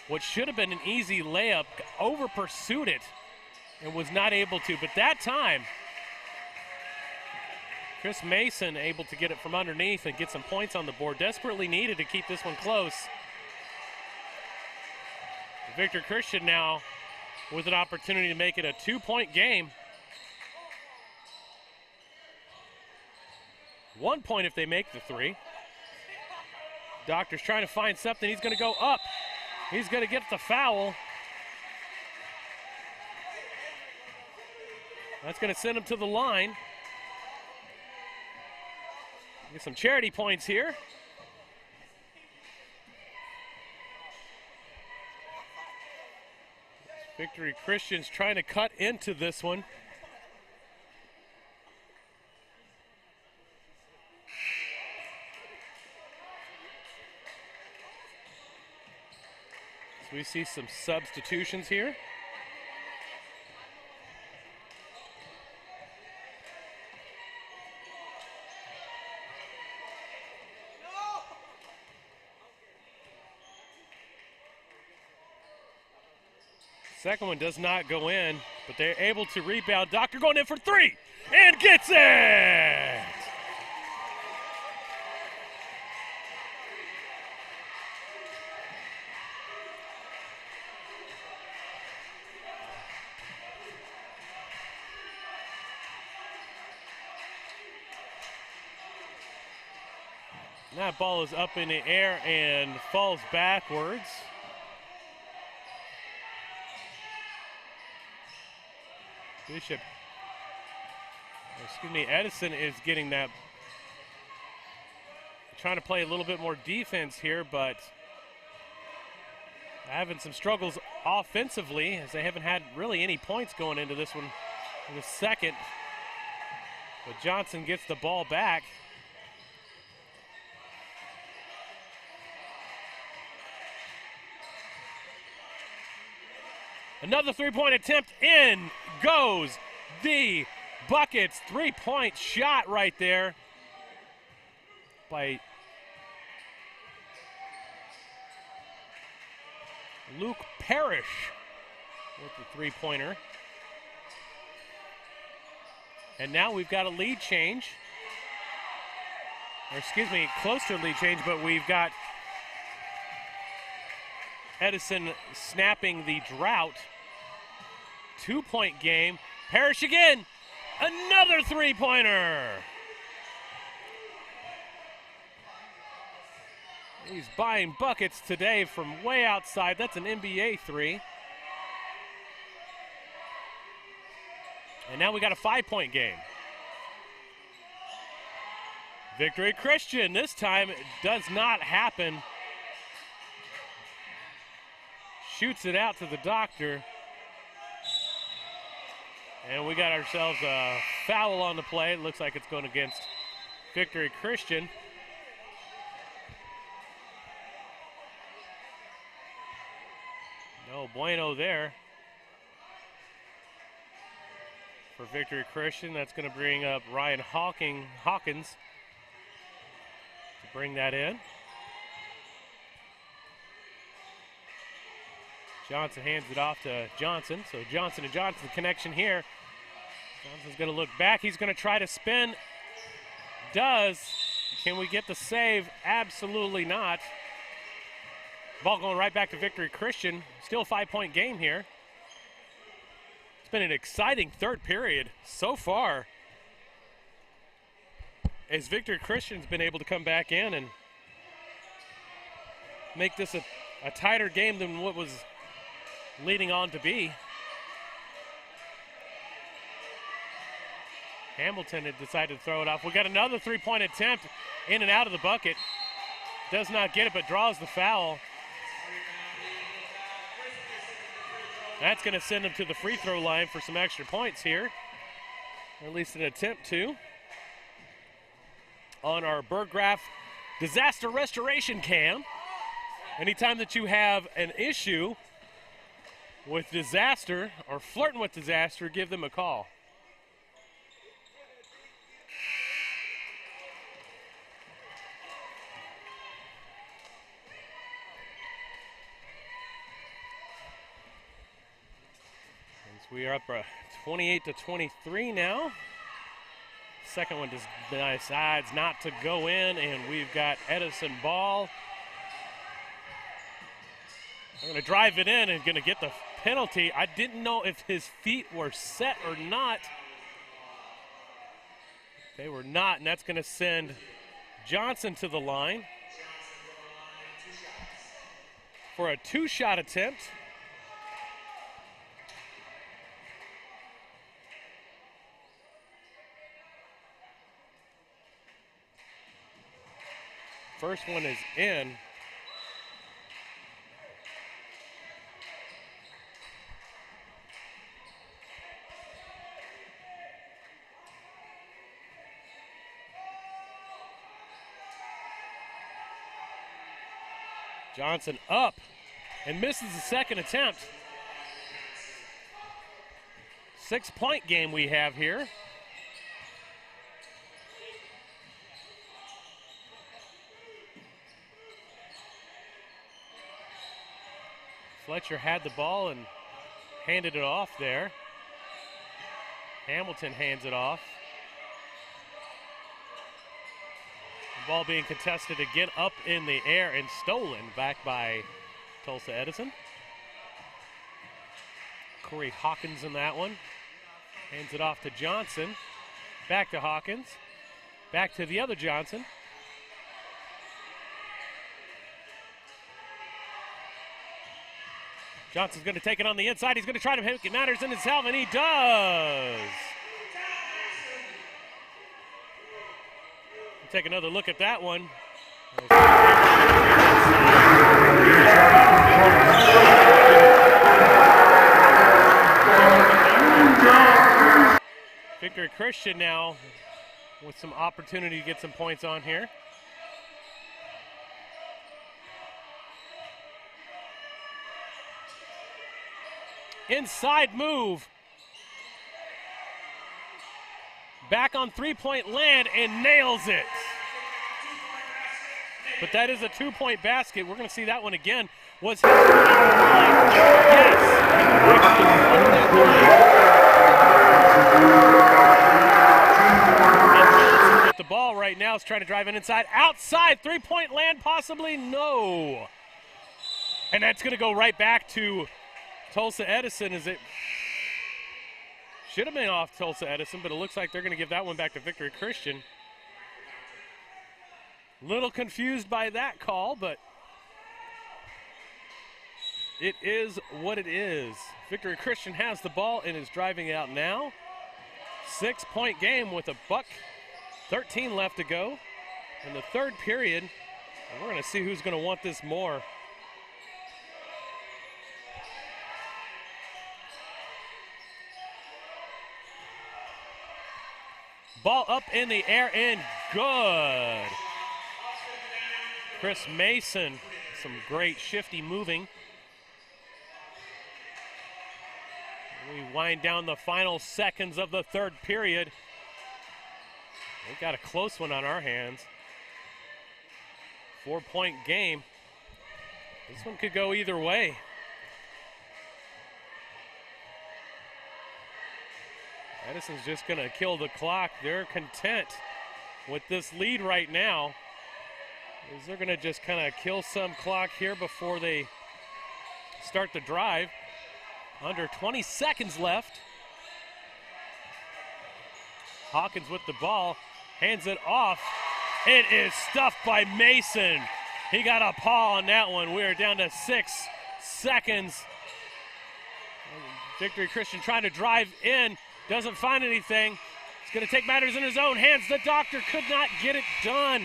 Speaker 2: what should have been an easy layup, over-pursued it and was not able to. But that time, Chris Mason able to get it from underneath and get some points on the board. Desperately needed to keep this one close. Victory Christian now with an opportunity to make it a 2-point game. 1 point if they make the three. Doctor's trying to find something. He's going to go up. He's going to get the foul. That's going to send him to the line. Get some charity points here. Victory Christian's trying to cut into this one. So we see some substitutions here. Second one does not go in, but they're able to rebound. Doctor going in for three and gets it! That ball is up in the air and falls backwards. Edison is getting that, trying to play a little bit more defense here, but having some struggles offensively as they haven't had really any points going into this one in the second. But Johnson gets the ball back. Another three-point attempt, in goes the buckets. Three-point shot right there by Luke Parrish with the three-pointer. And now we've got a lead change. Or excuse me, close to a lead change, but we've got Edison snapping the drought. 2-point game. Parrish again. Another three-pointer. He's buying buckets today from way outside. That's an NBA three. And now we got a 5-point game. Victory Christian. This time it does not happen. Shoots it out to the doctor. And we got ourselves a foul on the play. It looks like it's going against Victory Christian. No bueno there for Victory Christian. That's going to bring up Ryan Hawkins to bring that in. Johnson hands it off to Johnson. So Johnson and Johnson connection here. Johnson's going to look back. He's going to try to spin. Does. Can we get the save? Absolutely not. Ball going right back to Victory Christian. Still a 5-point game here. It's been an exciting third period so far, as Victory Christian's been able to come back in and make this a tighter game than what was leading on to be. Hamilton had decided to throw it off. We got another three-point attempt in and out of the bucket. Does not get it, but draws the foul. That's going to send him to the free throw line for some extra points here. Or at least an attempt to. On our Burggraf disaster restoration cam. Anytime that you have an issue with disaster or flirting with disaster, give them a call. We are up 28-23 now. Second one decides not to go in, and we've got Edison ball. I'm going to drive it in and going to get the penalty. I didn't know if his feet were set or not. They were not, and that's going to send Johnson to the line for a two-shot attempt. First one is in. Johnson up and misses the second attempt. 6-point game we have here. Fletcher had the ball and handed it off there. Hamilton hands it off. The ball being contested again up in the air and stolen back by Tulsa Edison. Corey Hawkins in that one. Hands it off to Johnson. Back to Hawkins. Back to the other Johnson. Johnson's going to take it on the inside. He's going to try to make matters in himself, and he does. Take another look at that one. Victory Christian now with some opportunity to get some points on here. Inside move. Back on three-point land and nails it. But that is a two-point basket. We're going to see that one again. Was his yes. With the ball right now is trying to drive it inside. Outside, three-point land, possibly no. And that's going to go right back to Tulsa Edison. Is it? Should have been off Tulsa Edison, but it looks like they're going to give that one back to Victory Christian. Little confused by that call, but it is what it is. Victory Christian has the ball and is driving out now. 6-point game with $1:13 left to go in the third period. And we're going to see who's going to want this more. Ball up in the air and good. Chris Mason, some great shifty moving. We wind down the final seconds of the third period. We got a close one on our hands. 4-point game. This one could go either way. Edison's just going to kill the clock. They're content with this lead right now. They're going to just kind of kill some clock here before they start the drive. Under 20 seconds left. Hawkins with the ball, hands it off. It is stuffed by Mason. He got a paw on that one. We are down to 6 seconds. Victory Christian trying to drive in. Doesn't find anything. He's going to take matters in his own hands. The doctor could not get it done.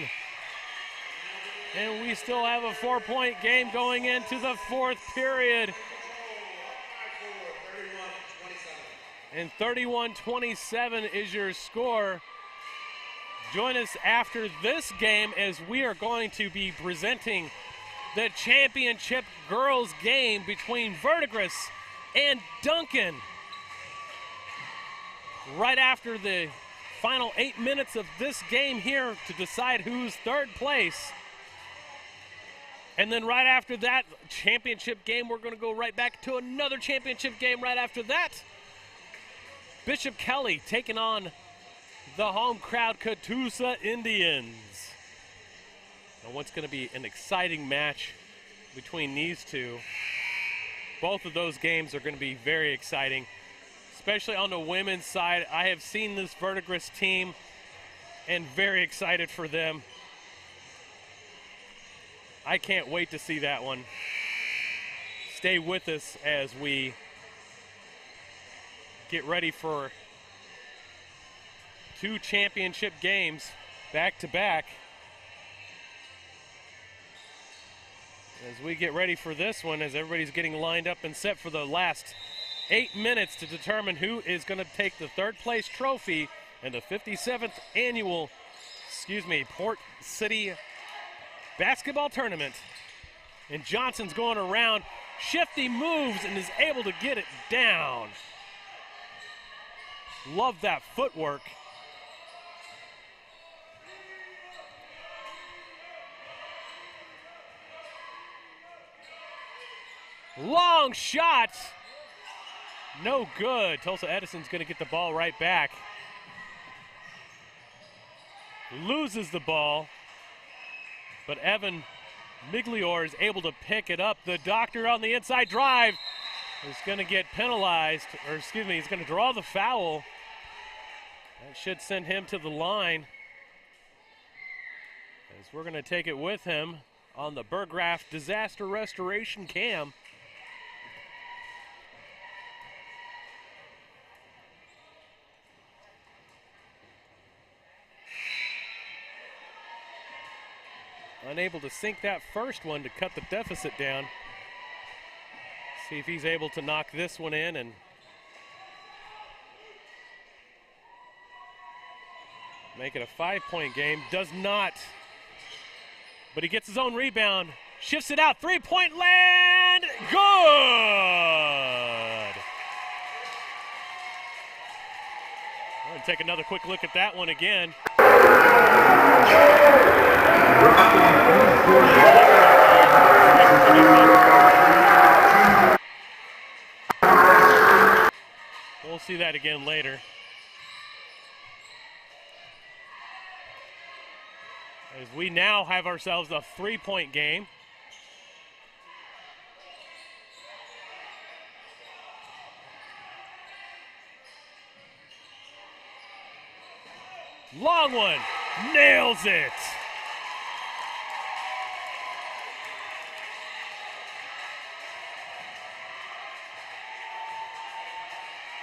Speaker 2: And we still have a 4-point game going into the fourth period. And 31-27 is your score. Join us after this game as we are going to be presenting the championship girls game between Verdigris and Duncan. Right after the final 8 minutes of this game here to decide who's third place. And then right after that championship game, we're going to go right back to another championship game right after that. Bishop Kelly taking on the home crowd Catoosa Indians. And what's going to be an exciting match between these two. Both of those games are going to be very exciting, especially on the women's side. I have seen this Verdigris team and very excited for them. I can't wait to see that one. Stay with us as we get ready for 2 championship games back to back. As we get ready for this one, as everybody's getting lined up and set for the last 8 minutes to determine who is going to take the third place trophy in the 57th annual, Port City basketball tournament. And Johnson's going around, shifty moves and is able to get it down. Love that footwork. Long shot. No good. Tulsa Edison's going to get the ball right back. Loses the ball, but Evan Miglior is able to pick it up. The doctor on the inside drive is going to get penalized, or excuse me, he's going to draw the foul. That should send him to the line, as we're going to take it with him on the Burgraff Disaster Restoration Cam. Unable to sink that first one to cut the deficit down. See if he's able to knock this one in and make it a 5-point game. Does not. But he gets his own rebound. Shifts it out. 3-point land. Good. We're going to take another quick look at that one again. We'll see that again later. As we now have ourselves a 3-point game. Long one, nails it.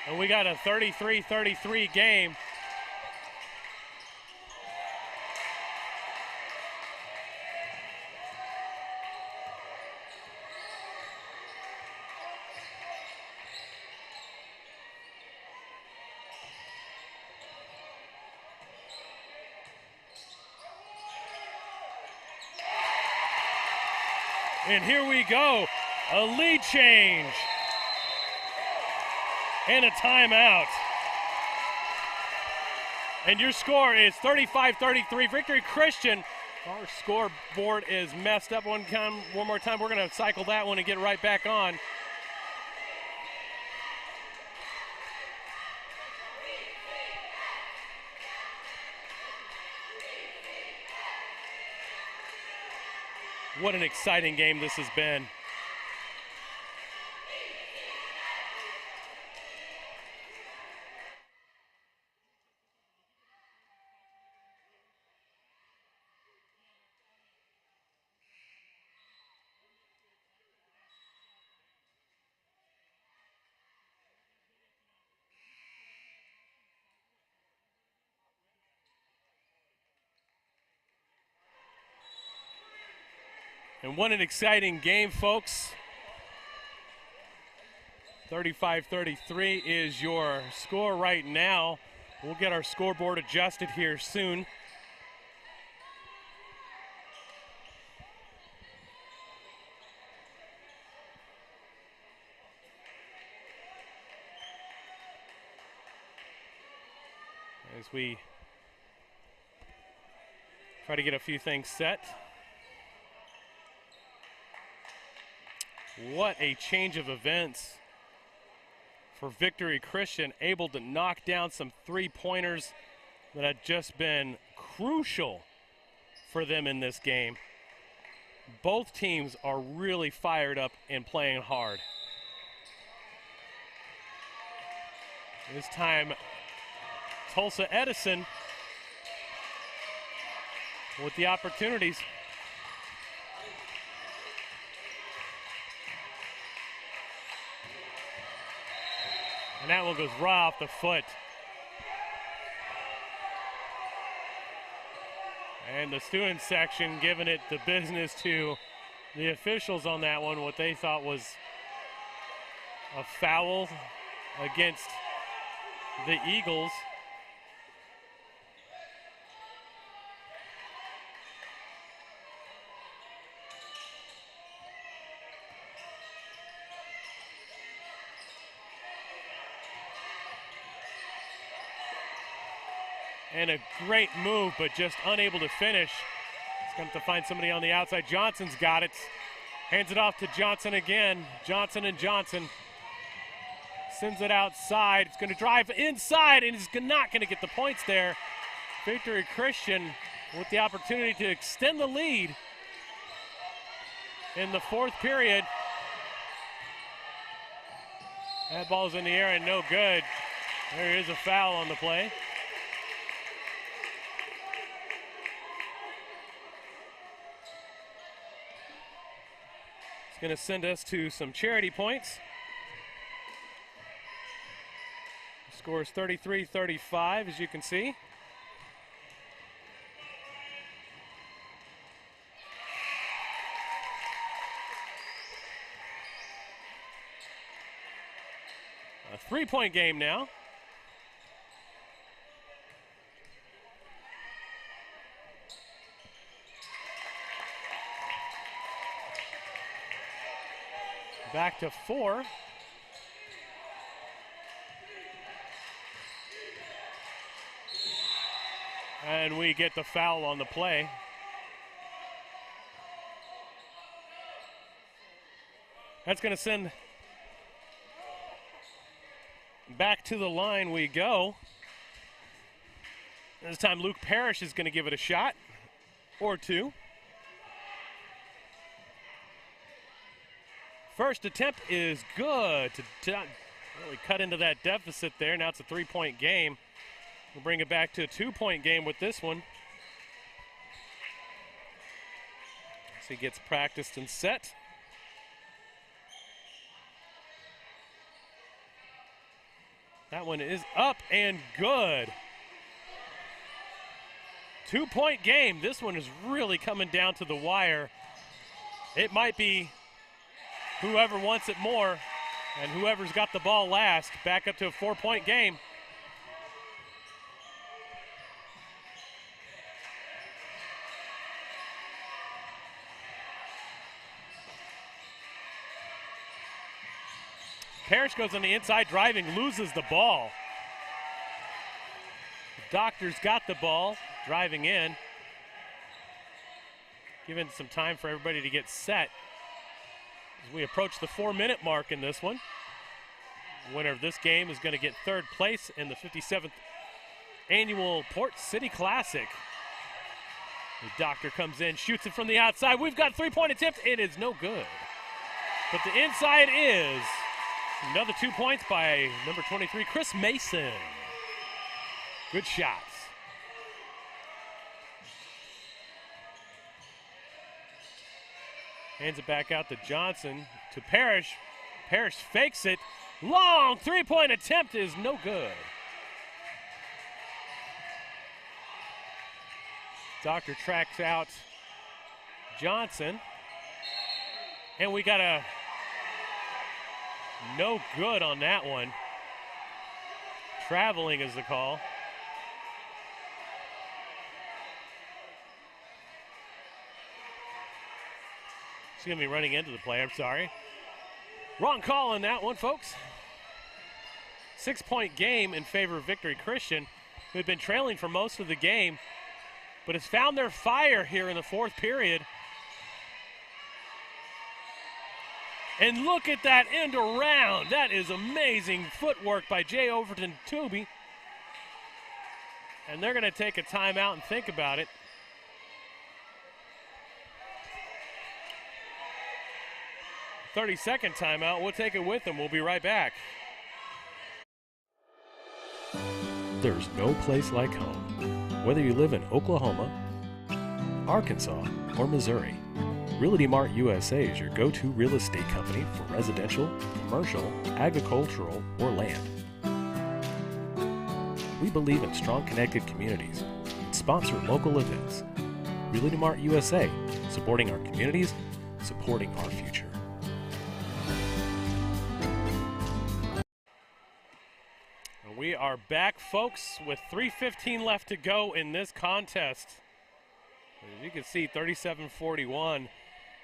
Speaker 2: And we got a 33-33 game. And here we go, a lead change and a timeout. And your score is 35-33, Victory Christian. Our scoreboard is messed up one more time. We're gonna cycle that one and get right back on. What an exciting game this has been. And what an exciting game, folks. 35-33 is your score right now. We'll get our scoreboard adjusted here soon. As we try to get a few things set. What a change of events for Victory Christian, able to knock down some three-pointers that had just been crucial for them in this game. Both teams are really fired up and playing hard. This time, Tulsa Edison with the opportunities. And that one goes right off the foot. And the student section giving it the business to the officials on that one, what they thought was a foul against the Eagles. And a great move, but just unable to finish. He's going to have to find somebody on the outside. Johnson's got it. Hands it off to Johnson again. Johnson and Johnson. Sends it outside. It's going to drive inside, and he's not going to get the points there. Victory Christian with the opportunity to extend the lead in the fourth period. That ball's in the air and no good. There is a foul on the play. It's going to send us to some charity points. Score is 33-35, as you can see. A three-point game now. Back to 4. And we get the foul on the play. That's going to send back to the line we go. This time Luke Parrish is going to give it a shot or two. First attempt is good to really cut into that deficit there. Now it's a three-point game. We'll bring it back to a two-point game with this one. So he gets practiced and set. That one is up and good. Two-point game. This one is really coming down to the wire. It might be whoever wants it more and whoever's got the ball last. Back up to a four-point game. Parrish goes on the inside driving, loses the ball. The Doctor's got the ball, driving in. Giving some time for everybody to get set as we approach the 4-minute mark in this one. The winner of this game is going to get third place in the 57th annual Port City Classic. The Doctor comes in, shoots it from the outside. We've got a three-point attempt. It is no good. But the inside is another 2 points by number 23, Chris Mason. Good shots. Hands it back out to Johnson, to Parrish. Parrish fakes it. Long three-point attempt is no good. Doctor tracks out Johnson. And we got a no good on that one. Traveling is the call. She's going to be running into the play, I'm sorry. Wrong call on that one, folks. 6-point game in favor of Victory Christian, who had been trailing for most of the game, but has found their fire here in the fourth period. And look at that end around. That is amazing footwork by Jay Overton Tooby. And they're going to take a timeout and think about it. 30-second timeout. We'll take it with them. We'll be right back.
Speaker 11: There's no place like home. Whether you live in Oklahoma, Arkansas, or Missouri, Realty Mart USA is your go-to real estate company for residential, commercial, agricultural, or land. We believe in strong connected communities and sponsor local events. Realty Mart USA, supporting our communities, supporting our future.
Speaker 2: We are back, folks, with 3:15 left to go in this contest. As you can see, 37-41.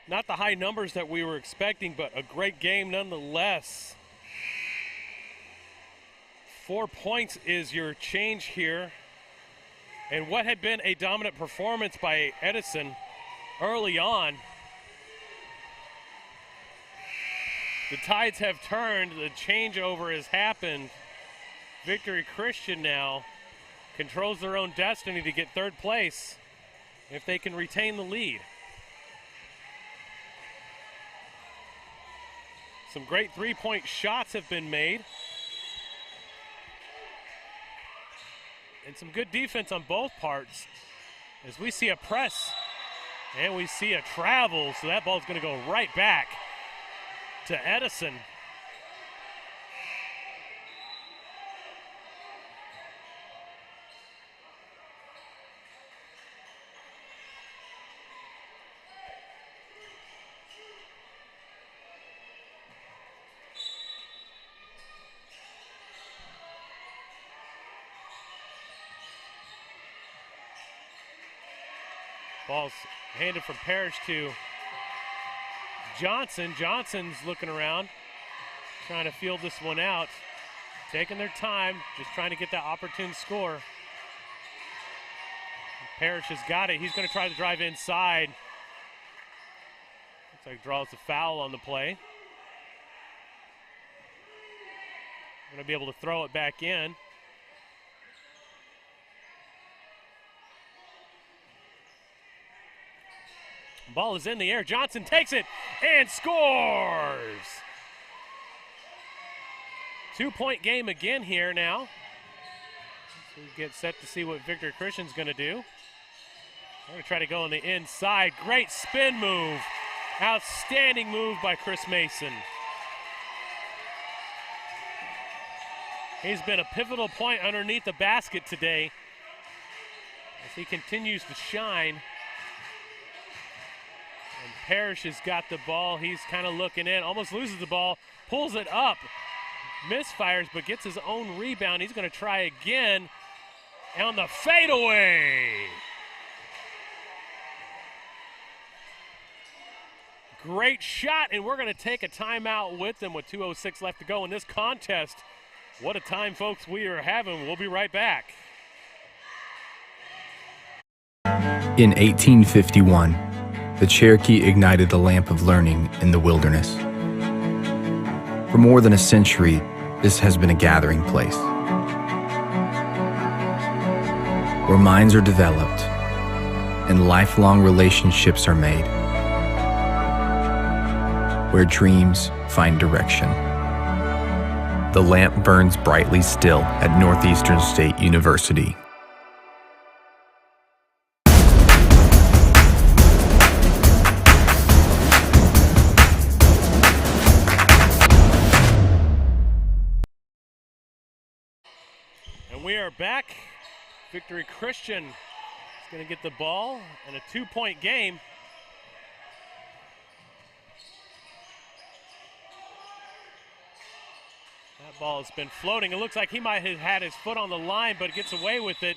Speaker 2: Not the high numbers that we were expecting, but a great game nonetheless. 4 points is your change here. And what had been a dominant performance by Edison early on The tides have turned. The changeover has happened. Victory Christian now controls their own destiny to get third place if they can retain the lead. Some great three-point shots have been made. And some good defense on both parts as we see a press and we see a travel, so that ball's going to go right back to Edison. Ball's handed from Parrish to Johnson. Johnson's looking around, trying to field this one out. Taking their time, just trying to get that opportune score. Parrish has got it. He's going to try to drive inside. Looks like draws a foul on the play. Going to be able to throw it back in. Ball is in the air. Johnson takes it and scores. 2-point game again here now. So we get set to see what Victory Christian's going to do. They're going to try to go on the inside. Great spin move. Outstanding move by Chris Mason. He's been a pivotal point underneath the basket today as he continues to shine. And Parrish has got the ball. He's kind of looking in, almost loses the ball, pulls it up, misfires, but gets his own rebound. He's going to try again on the fadeaway. Great shot, and we're going to take a timeout with them with 2:06 left to go in this contest. What a time, folks, we are having. We'll be right back.
Speaker 5: In 1851, the Cherokee ignited the lamp of learning in the wilderness. For more than a century, this has been a gathering place where minds are developed and lifelong relationships are made, where dreams find direction. The lamp burns brightly still at Northeastern State University.
Speaker 2: And we are back. Victory Christian is going to get the ball in a 2-point game. That ball has been floating. It looks like he might have had his foot on the line, but gets away with it.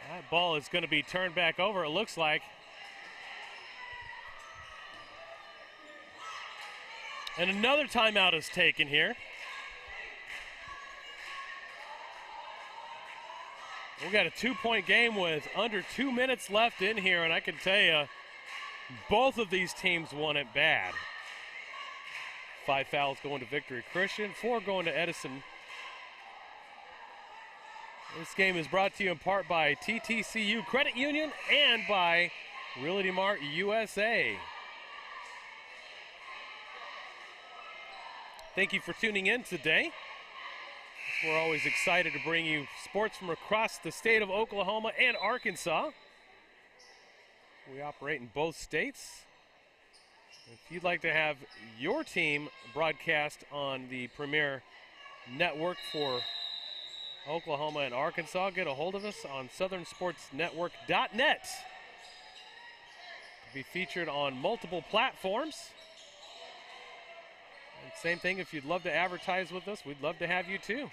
Speaker 2: That ball is going to be turned back over, it looks like. And another timeout is taken here. We got a 2-point game with under 2 minutes left in here, and I can tell you, both of these teams want it bad. 5 fouls going to Victory Christian, 4 going to Edison. This game is brought to you in part by TTCU Credit Union and by Realty Mart USA. Thank you for tuning in today. We're always excited to bring you sports from across the state of Oklahoma and Arkansas. We operate in both states. If you'd like to have your team broadcast on the premier network for Oklahoma and Arkansas, get a hold of us on southernsportsnetwork.net. Be featured on multiple platforms. And same thing, if you'd love to advertise with us, we'd love to have you too.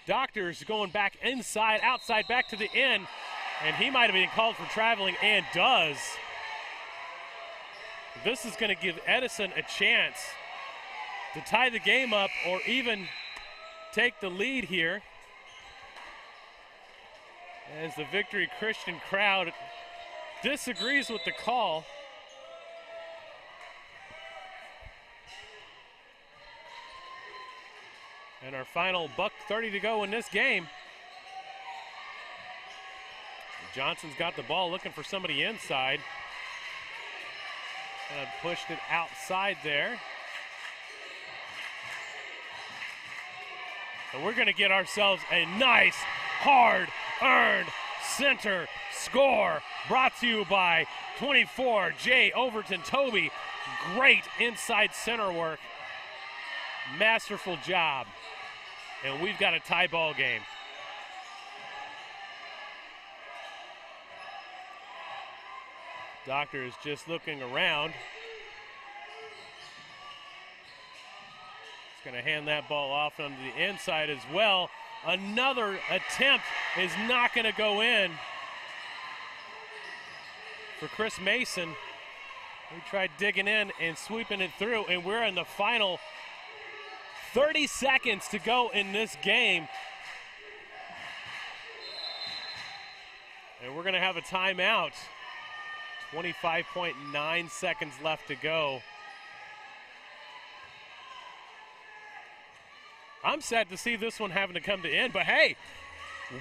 Speaker 2: Doctors going back inside, outside, back to the end, and he might have been called for traveling and does. This is going to give Edison a chance to tie the game up or even take the lead here, as the Victory Christian crowd disagrees with the call. And our final $1:30 to go in this game. Johnson's got the ball looking for somebody inside. And pushed it outside there. And we're going to get ourselves a nice, hard-earned center score brought to you by 24 J. Overton Toby. Great inside center work. Masterful job. And we've got a tie ball game. Doctor is just looking around. He's going to hand that ball off on the inside as well. Another attempt is not going to go in for Chris Mason. We tried digging in and sweeping it through, and we're in the final 30 seconds to go in this game. And we're going to have a timeout. 25.9 seconds left to go. I'm sad to see this one having to come to end, but hey,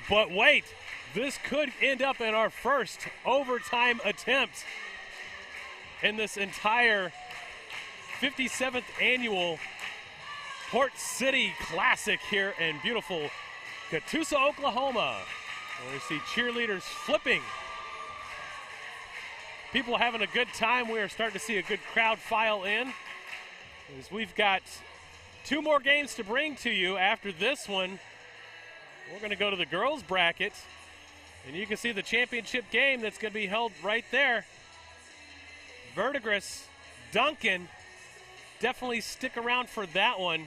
Speaker 2: but wait, this could end up in our first overtime attempt in this entire 57th annual Port City Classic here in beautiful Catoosa, Oklahoma. We see cheerleaders flipping. People having a good time. We are starting to see a good crowd file in. As we've got 2 more games to bring to you after this one. We're going to go to the girls bracket. And you can see the championship game that's going to be held right there. Verdigris, Duncan. Definitely stick around for that one.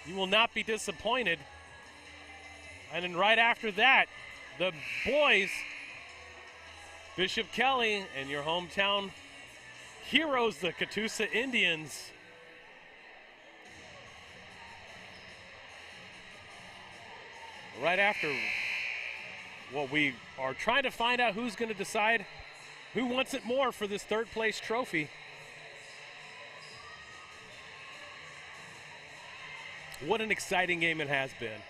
Speaker 2: You will not be disappointed. And then right after that, the boys, Bishop Kelly and your hometown heroes, the Catoosa Indians. Right after what we are trying to find out who's going to decide who wants it more for this 3rd place trophy. What an exciting game it has been.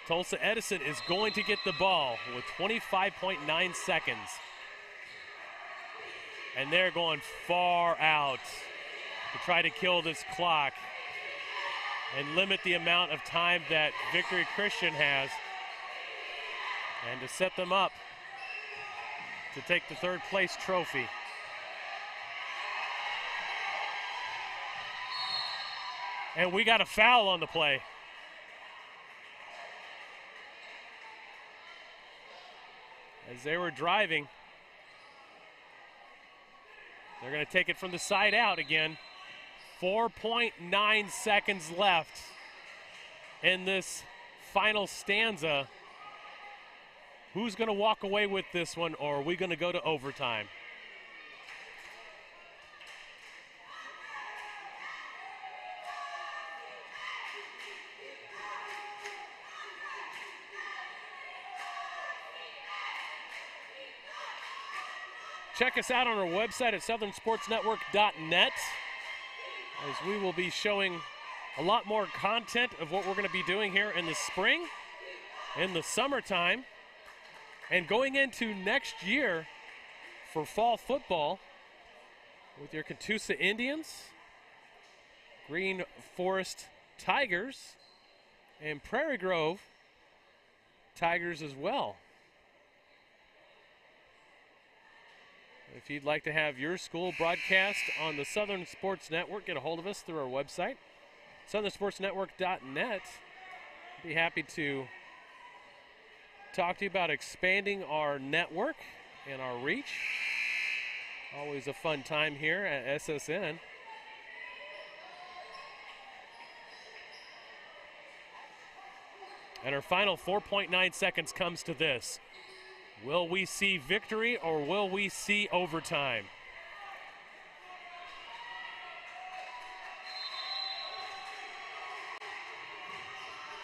Speaker 2: Tulsa Edison is going to get the ball with 25.9 seconds. And they're going far out to try to kill this clock and limit the amount of time that Victory Christian has, and to set them up to take the 3rd place trophy. And we got a foul on the play. As they were driving, they're going to take it from the side out again. 4.9 seconds left in this final stanza. Who's going to walk away with this one, or are we going to go to overtime? Check us out on our website at southernsportsnetwork.net, as we will be showing a lot more content of what we're going to be doing here in the spring, in the summertime, and going into next year for fall football with your Catoosa Indians, Green Forest Tigers, and Prairie Grove Tigers as well. If you'd like to have your school broadcast on the Southern Sports Network, get a hold of us through our website, southernsportsnetwork.net. Be happy to talk to you about expanding our network and our reach. Always a fun time here at SSN. And our final 4.9 seconds comes to this. Will we see victory, or will we see overtime?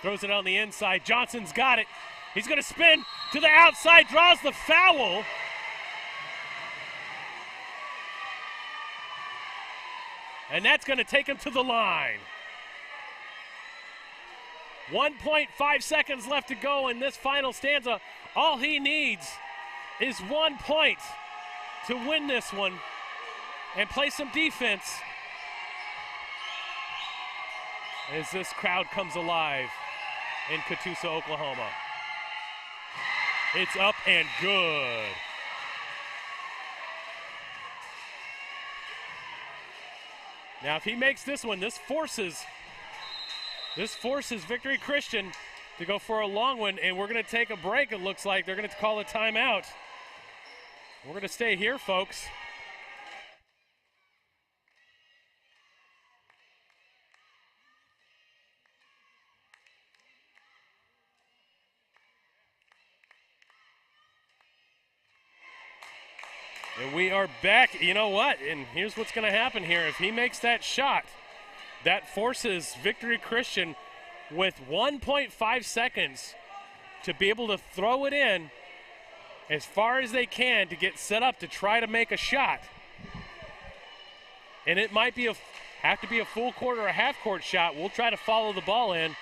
Speaker 2: Throws it on the inside. Johnson's got it. He's going to spin to the outside, draws the foul. and that's going to take him to the line. 1.5 seconds left to go in this final stanza. All he needs is 1 point to win this one and play some defense as this crowd comes alive in Catoosa, Oklahoma. It's up and good. Now, if he makes this one, this forces Victory Christian to go for a long one, and we're going to take a break. It looks like they're going to call a timeout. We're going to stay here, folks. And we are back. You know what? And here's what's going to happen here. If he makes that shot, that forces Victory Christian with 1.5 seconds to be able to throw it in as far as they can to get set up to try to make a shot. And it might be have to be a full court or a half court shot. We'll try to follow the ball in.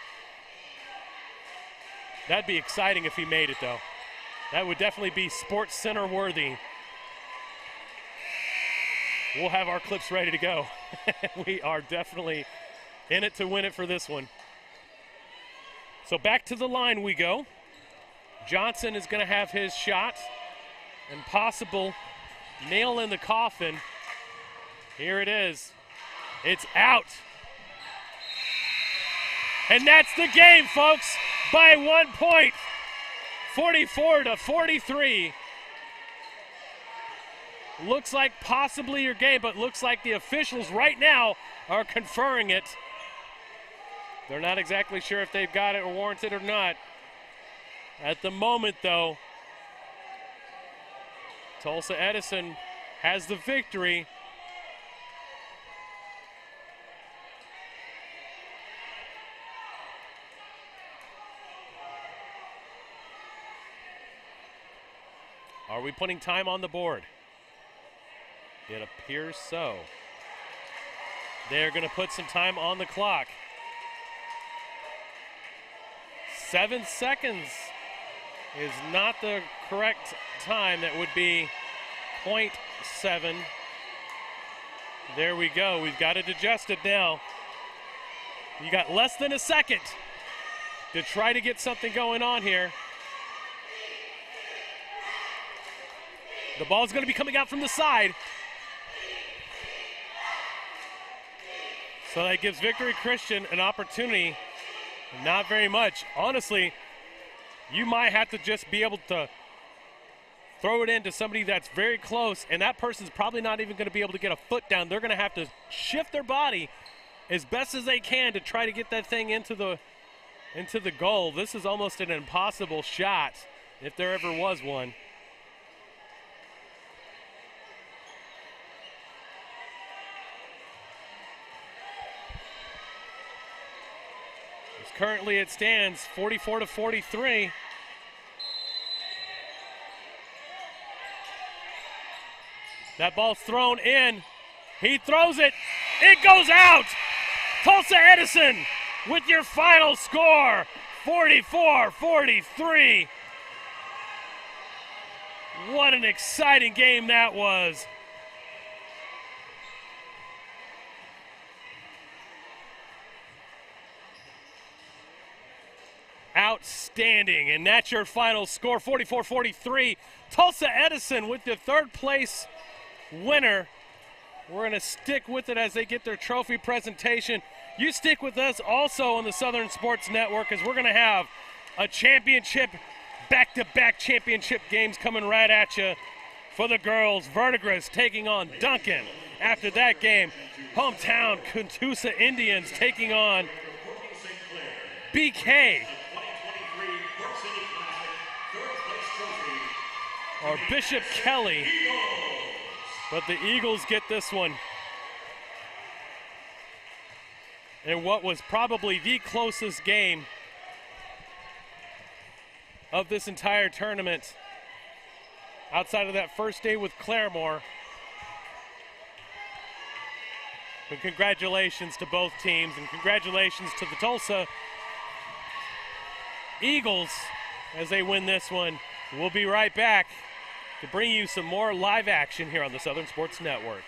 Speaker 2: That'd be exciting if he made it, though. That would definitely be Sports Center worthy. We'll have our clips ready to go. We are definitely in it to win it for this one. So back to the line we go. Johnson is going to have his shot and possible nail in the coffin. Here it is. It's out. And that's the game, folks, by 1 point, 44-43. Looks like possibly your game, but looks like the officials right now are conferring it. They're not exactly sure if they've got it or warranted or not. At the moment, though, Tulsa Edison has the victory. Are we putting time on the board? It appears so. They're going to put some time on the clock. 7 seconds is not the correct time. That would be 0.7. There we go. We've got it adjusted now. You got less than a second to try to get something going on here. The ball's going to be coming out from the side. So that gives Victory Christian an opportunity. Not very much. Honestly, you might have to just be able to throw it into somebody that's very close, and that person's probably not even going to be able to get a foot down. They're going to have to shift their body as best as they can to try to get that thing into the goal. This is almost an impossible shot, if there ever was one. Currently it stands 44-43. That ball's thrown in. He throws it. It goes out. Tulsa Edison with your final score, 44-43. What an exciting game that was. Outstanding, and that's your final score, 44-43. Tulsa Edison with the third place winner. We're going to stick with it as they get their trophy presentation. You stick with us also on the Southern Sports Network, as we're going to have a championship, back-to-back championship games coming right at you for the girls. Verdigris taking on Duncan. After that game, hometown Catoosa Indians taking on BK. Or Bishop Kelly, but the Eagles get this one. And what was probably the closest game of this entire tournament, outside of that first day with Claremore. And congratulations to both teams, and congratulations to the Tulsa Eagles as they win this one. We'll be right back to bring you some more live action here on the Southern Sports Network.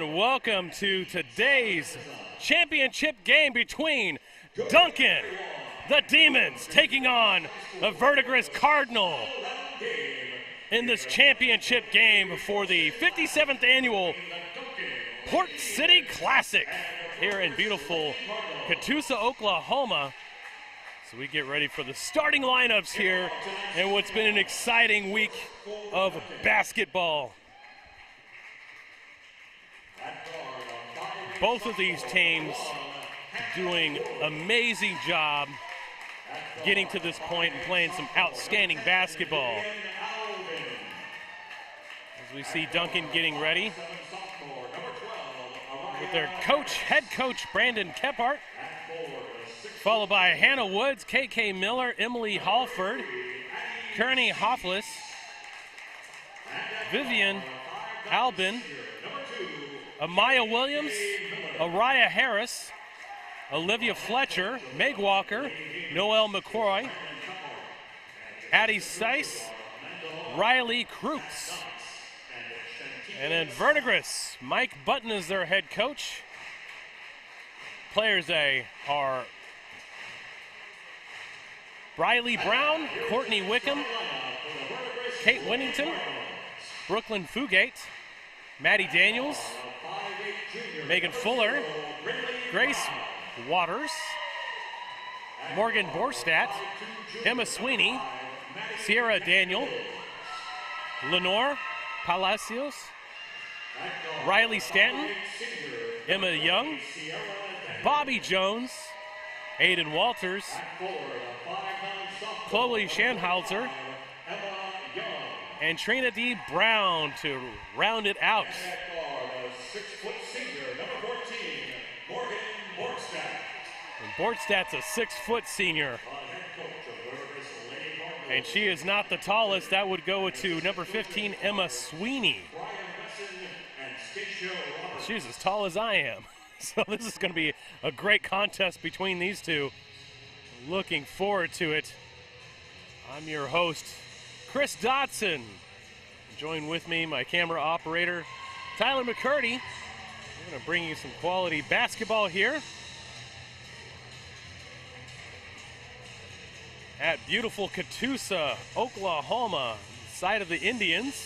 Speaker 2: and welcome to today's championship game between Duncan, the Demons, taking on the Verdigris Cardinal in this championship game for the 57th annual Port City Classic here in beautiful Catoosa, Oklahoma. So we get ready for the starting lineups here and what's been an exciting week of basketball. Both of these teams doing amazing job getting to this point and playing some outstanding basketball. As we see Duncan getting ready with their head coach Brandon Kephart, followed by Hannah Woods, KK Miller, Emily Halford, Kearney Hoffless, Vivian Albin, Amaya Williams, Araya Harris, Olivia Fletcher, Meg Walker, Noelle McCroy, Addie Seiss, Riley Kreutz. And then Verdigris, Mike Button is their head coach. Players are Briley Brown, Courtney Wickham, Kate Winnington, Brooklyn Fugate, Maddie Daniels, Megan Fuller, Grace Waters, Morgan Borstadt, Emma Sweeney, Sierra Daniel, Lenore Palacios, Riley Stanton, Emma Young, Bobby Jones, Aiden Walters, Chloe Schanhauser, and Trina D. Brown to round it out. And Borstadt's a 6-foot senior. And she is not the tallest. That would go to number 15, Emma Sweeney. She's as tall as I am. So this is going to be a great contest between these two. Looking forward to it. I'm your host, Chris Dotson. Join with me, my camera operator, Tyler McCurdy. We're going to bring you some quality basketball here at beautiful Catoosa, Oklahoma, site of the Indians,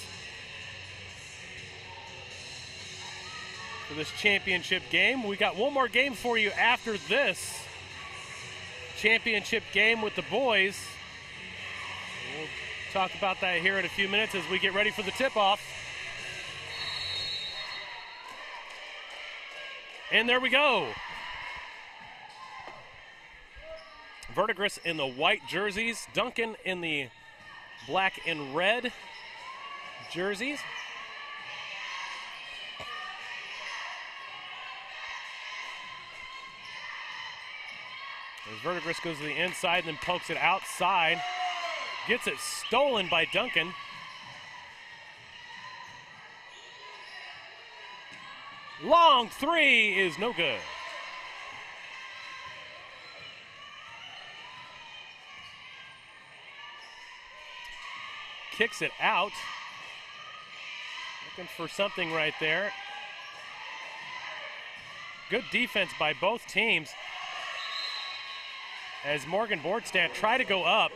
Speaker 2: for this championship game. We got one more game for you after this championship game with the boys. We'll talk about that here in a few minutes as we get ready for the tip-off. And there we go. Verdigris in the white jerseys, Duncan in the black and red jerseys. As Verdigris goes to the inside and then pokes it outside. Gets it stolen by Duncan. Long three is no good. Kicks it out. Looking for something right there. Good defense by both teams. As Morgan Borstadt tried to go up.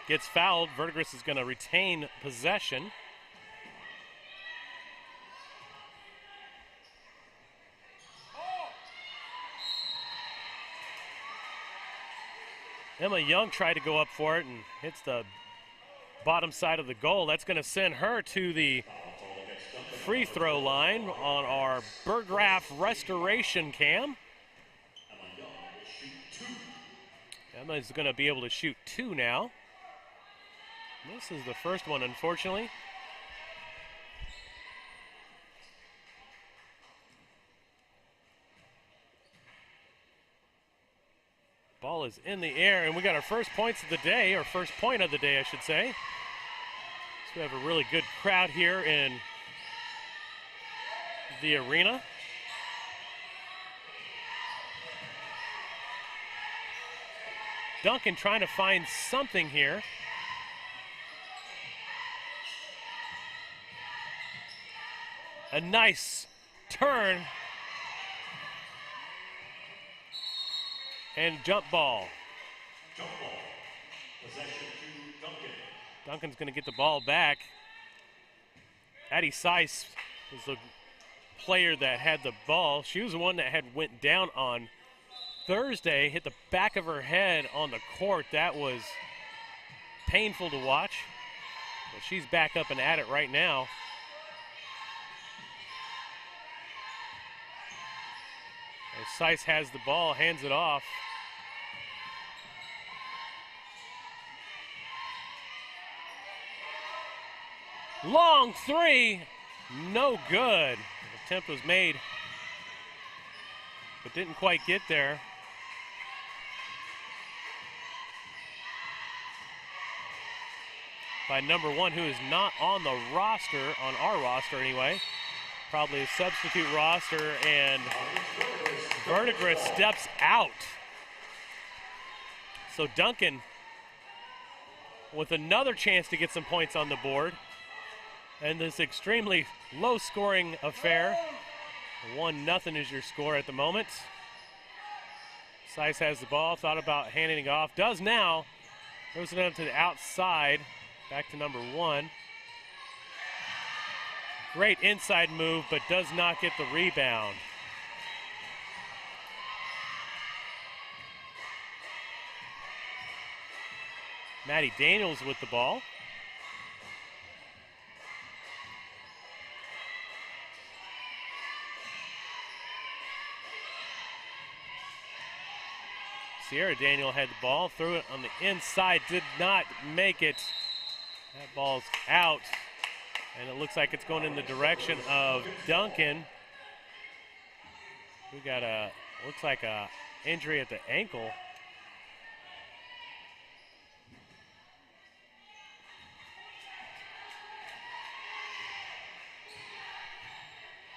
Speaker 2: Gets fouled. Verdigris is going to retain possession. Emma Young tried to go up for it and hits the bottom side of the goal. That's going to send her to the free throw line on our Burgraff restoration cam. Emma's going to be able to shoot 2 now. This is the first one, unfortunately. Ball is in the air, and we got our first points of the day, or first point of the day, I should say. So we have a really good crowd here in the arena. Duncan trying to find something here. a nice turn. And jump ball.
Speaker 11: Possession to Duncan.
Speaker 2: Duncan's going to get the ball back. Addie Seiss was the player that had the ball. She was the one that had went down on Thursday, hit the back of her head on the court. That was painful to watch. But she's back up and at it right now. As Seiss has the ball, hands it off. Long three, no good. The attempt was made, but didn't quite get there. By number 1, who is not on the roster, on our roster anyway. Probably a substitute roster, and Verdigris steps out. So Duncan with another chance to get some points on the board. And this extremely low-scoring affair. 1-0 is your score at the moment. Seiss has the ball, thought about handing it off. Does now. Goes it out to the outside. Back to number 1. Great inside move, but does not get the rebound. Maddie Daniels with the ball. Sierra Daniel had the ball, threw it on the inside, did not make it. That ball's out, and it looks like it's going in the direction of Duncan. We got looks like a injury at the ankle.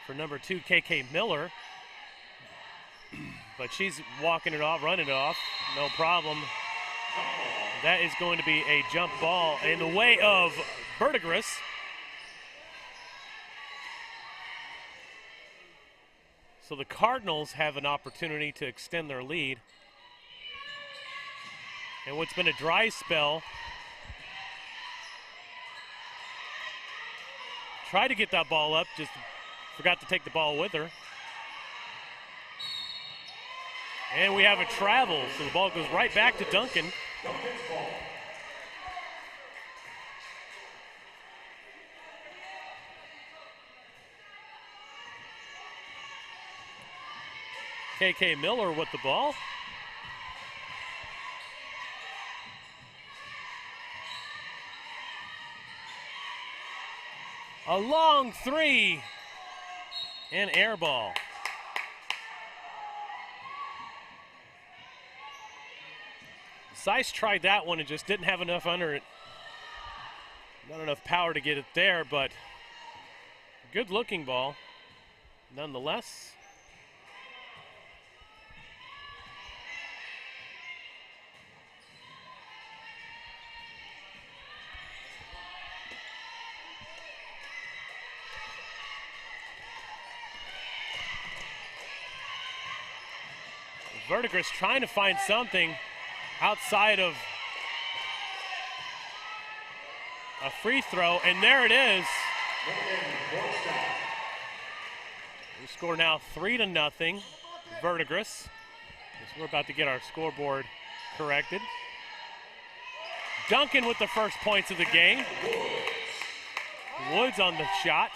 Speaker 2: For number 2, KK Miller. But she's walking it off, running it off, no problem. That is going to be a jump ball in the way of Verdigris. So the Cardinals have an opportunity to extend their lead. And what's been a dry spell. Tried to get that ball up, just forgot to take the ball with her. And we have a travel, so the ball goes right back to Duncan. KK Miller with the ball. A long three and air ball. Seiss tried that one and just didn't have enough under it. Not enough power to get it there, but good looking ball nonetheless. Verdigris trying to find something outside of a free throw, and there it is. We score now 3-0, Verdigris. We're about to get our scoreboard corrected. Duncan with the first points of the game. Woods on the shot.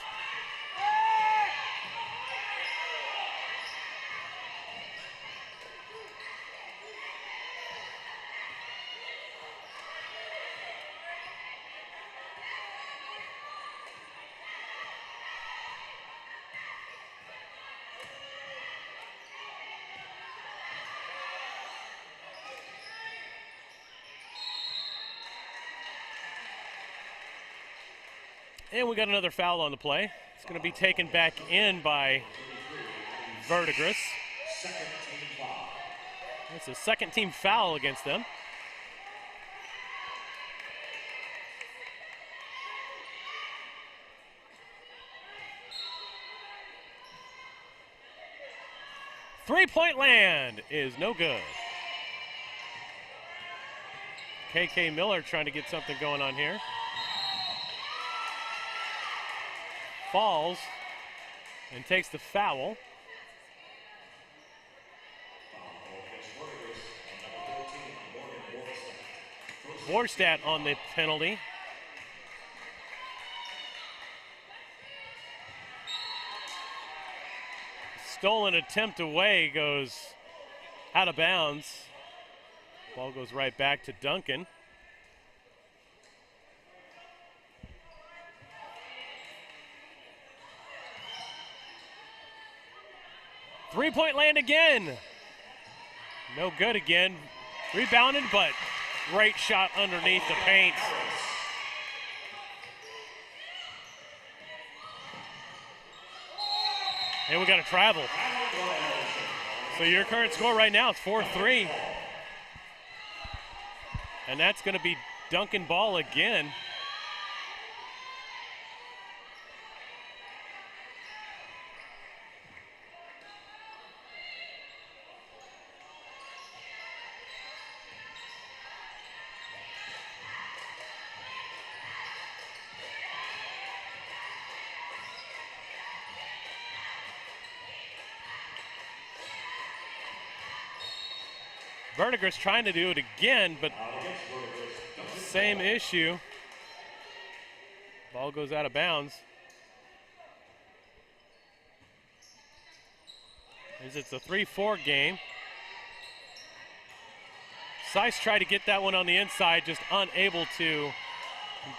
Speaker 2: And we got another foul on the play. It's going to be taken back in by Verdigris. It's a second team foul against them. Three-point land is no good. KK Miller trying to get something going on here. Falls and takes the foul. Vorstadt on the penalty. Stolen attempt away, goes out of bounds. Ball goes right back to Duncan. Three-point land again. No good again. Rebounded, but great shot underneath the paint. And we got to travel. So your current score right now is 4-3. And that's going to be Duncan ball again. Verdigris trying to do it again, but same issue. Ball goes out of bounds. As it's a 3-4 game. Seiss tried to get that one on the inside, just unable to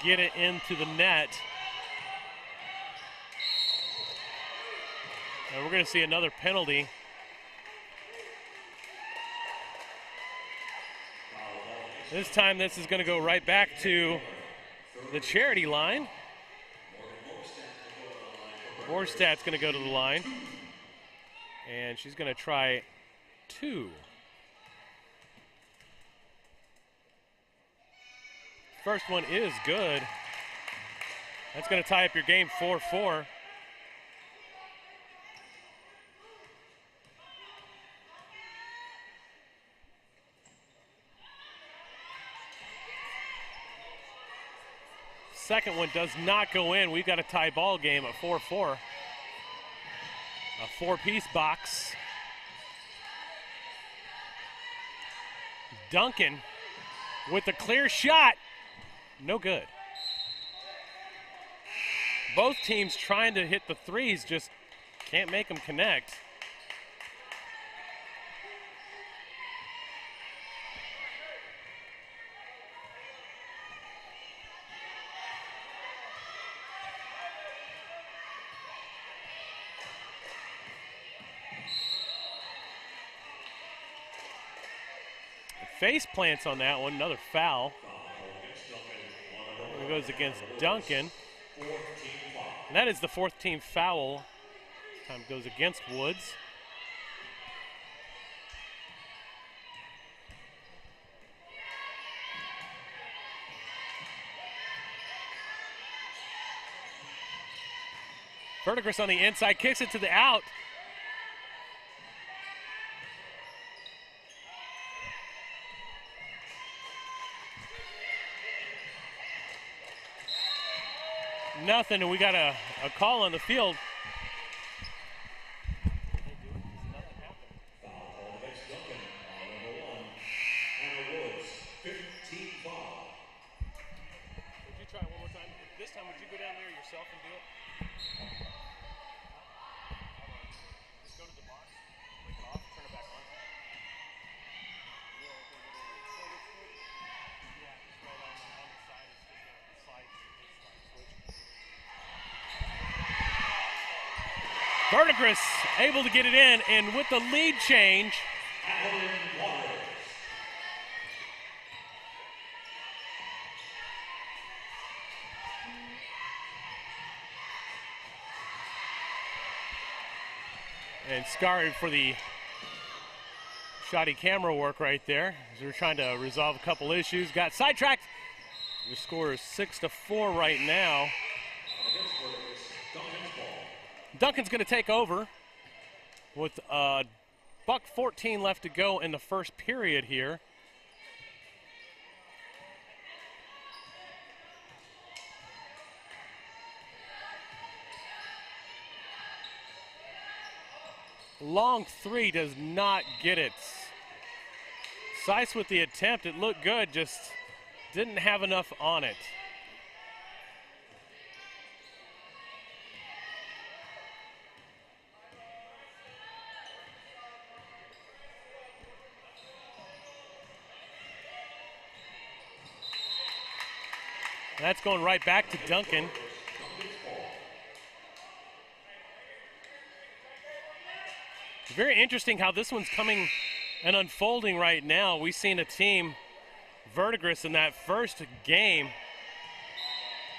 Speaker 2: get it into the net. And we're going to see another penalty. This time this is going to go right back to the charity line. Vorstadt's going to go to the line. And she's going to try 2. First one is good. That's going to tie up your game 4-4. Second one does not go in. We've got a tie ball game at 4-4. A 4-piece box. Duncan with a clear shot. No good. Both teams trying to hit the threes, just can't make them connect. Face plants on that one, another foul. It goes against Duncan. And that is the 4th team foul. This time goes against Woods. Verdigris on the inside, kicks it to the out. Nothing, and we got a call on the field. Would you try one more time? This time, would you go down there yourself and do it? Just go to the box, click it off, turn it back on. Yeah, it's right on the side. It's just a slide switch. Verdigris able to get it in, and with the lead change, and Scarry for the shoddy camera work right there as we're trying to resolve a couple issues. Got sidetracked. The score is 6-4 right now. Duncan's going to take over with 1:14 left to go in the first period here. Long three does not get it. Seiss with the attempt. It looked good, just didn't have enough on it. That's going right back to Duncan. Very interesting how this one's coming and unfolding right now. We've seen a team, Verdigris, in that first game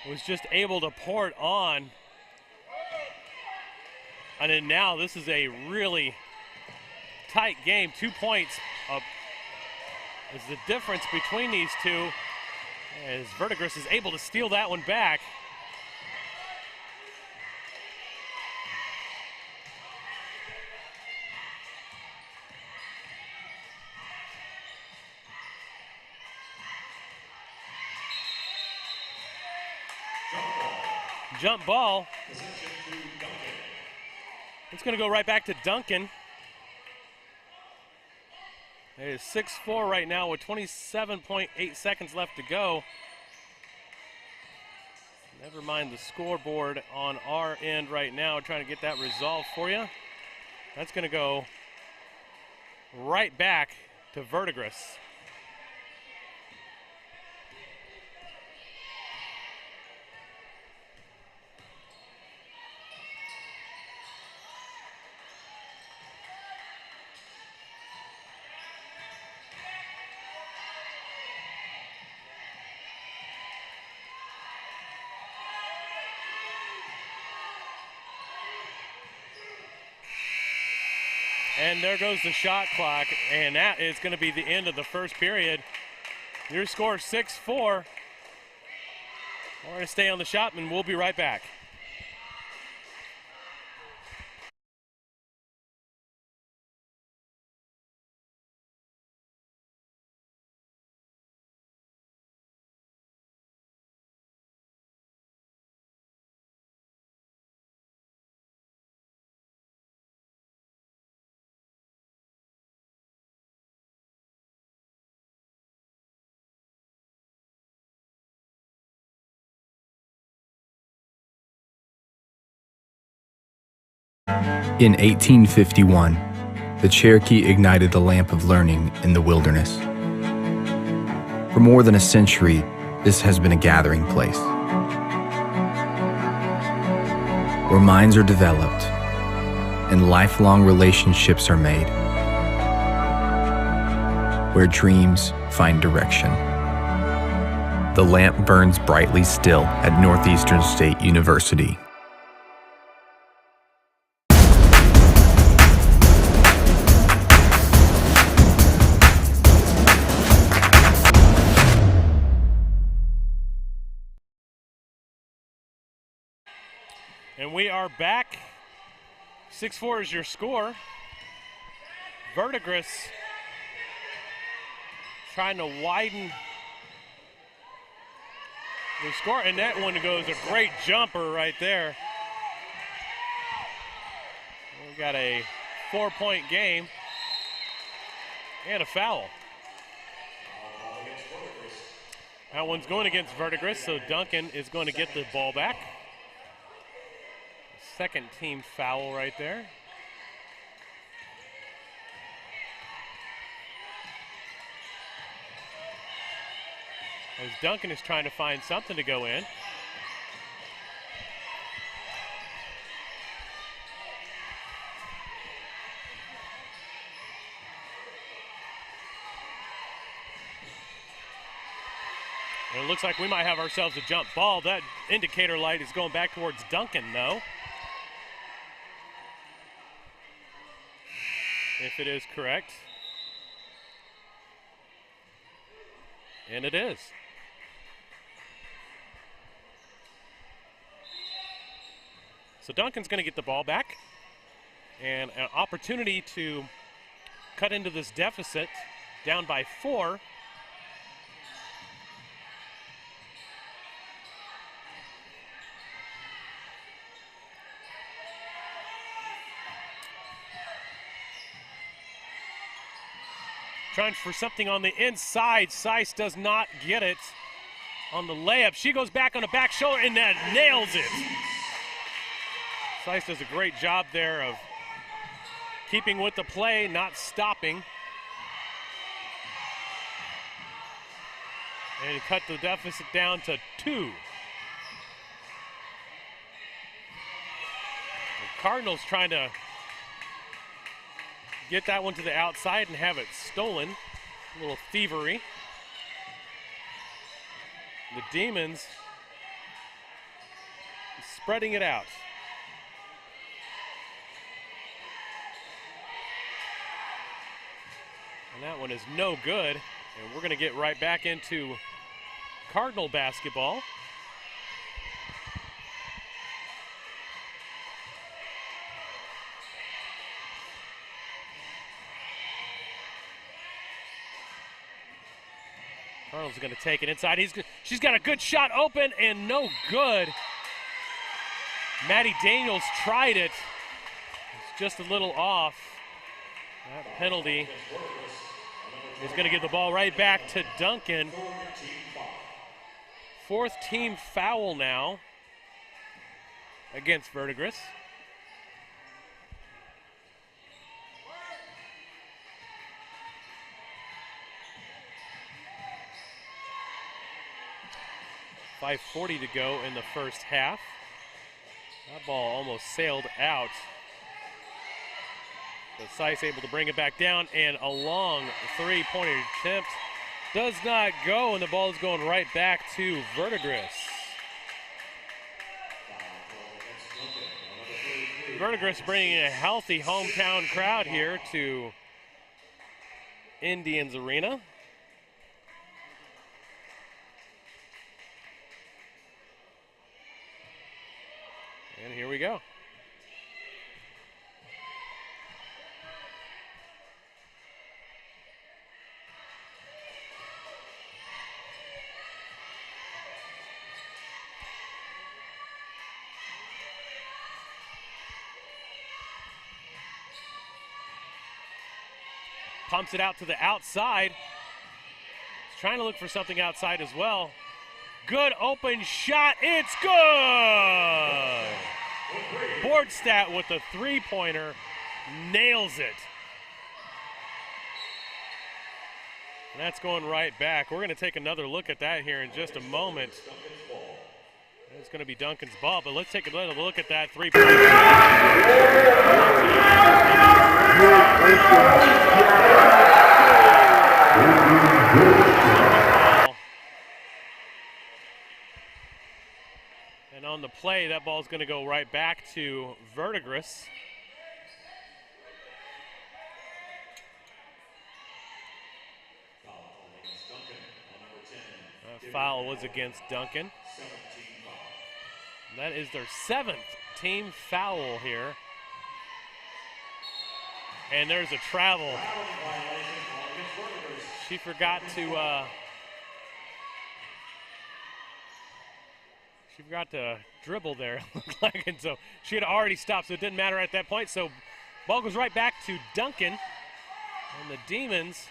Speaker 2: was just able to pour it on. And then now this is a really tight game. 2 points is the difference between these two, as Verdigris is able to steal that one back. Jump ball. It's going to go right back to Duncan. It is 6-4 right now with 27.8 seconds left to go. Never mind the scoreboard on our end right now, trying to get that resolved for you. That's going to go right back to Verdigris. And there goes the shot clock, and that is going to be the end of the first period. Your score 6-4. We're going to stay on the shot, and we'll be right back.
Speaker 5: In 1851, the Cherokee ignited the lamp of learning in the wilderness. For more than a century, this has been a gathering place where minds are developed and lifelong relationships are made, where dreams find direction. The lamp burns brightly still at Northeastern State University.
Speaker 2: And we are back. 6-4 is your score. Verdigris trying to widen the score, and that one goes a great jumper right there. We got a 4-point game and a foul. That one's going against Verdigris, so Duncan is going to get the ball back. Second team foul right there. As Duncan is trying to find something to go in. And it looks like we might have ourselves a jump ball. That indicator light is going back towards Duncan, though. If it is correct. And it is. So Duncan's going to get the ball back. And an opportunity to cut into this deficit, down by 4. Trying for something on the inside. Seiss does not get it on the layup. She goes back on the back shoulder and that nails it. Seiss does a great job there of keeping with the play, not stopping. And cut the deficit down to 2. The Cardinals trying to get that one to the outside and have it stolen. A little thievery. The Demons spreading it out. And that one is no good. And we're going to get right back into Cardinal basketball. Cardinals are going to take it inside. She's got a good shot open and no good. Maddie Daniels tried it. It's just a little off. That penalty is going to give the ball right back to Duncan. 4th team foul now against Verdigris. .540 to go in the first half. That ball almost sailed out. But Seiss able to bring it back down, and a long three-pointer attempt does not go, and the ball is going right back to Verdigris. Verdigris bringing a healthy hometown crowd here to Indians Arena. And here we go. Pumps it out to the outside. He's trying to look for something outside as well. Good open shot. It's good. Bordstat with the three-pointer nails it. And that's going right back. We're going to take another look at that here in just a moment. It's going to be Duncan's ball, but let's take another look at that three-pointer. And on the play, that ball's going to go right back to Verdigris. That foul was against Duncan. And that is their 7th team foul here. And there's a travel. She forgot to dribble there, looked like, and so she had already stopped, so it didn't matter at that point. So ball goes right back to Duncan, and the Demons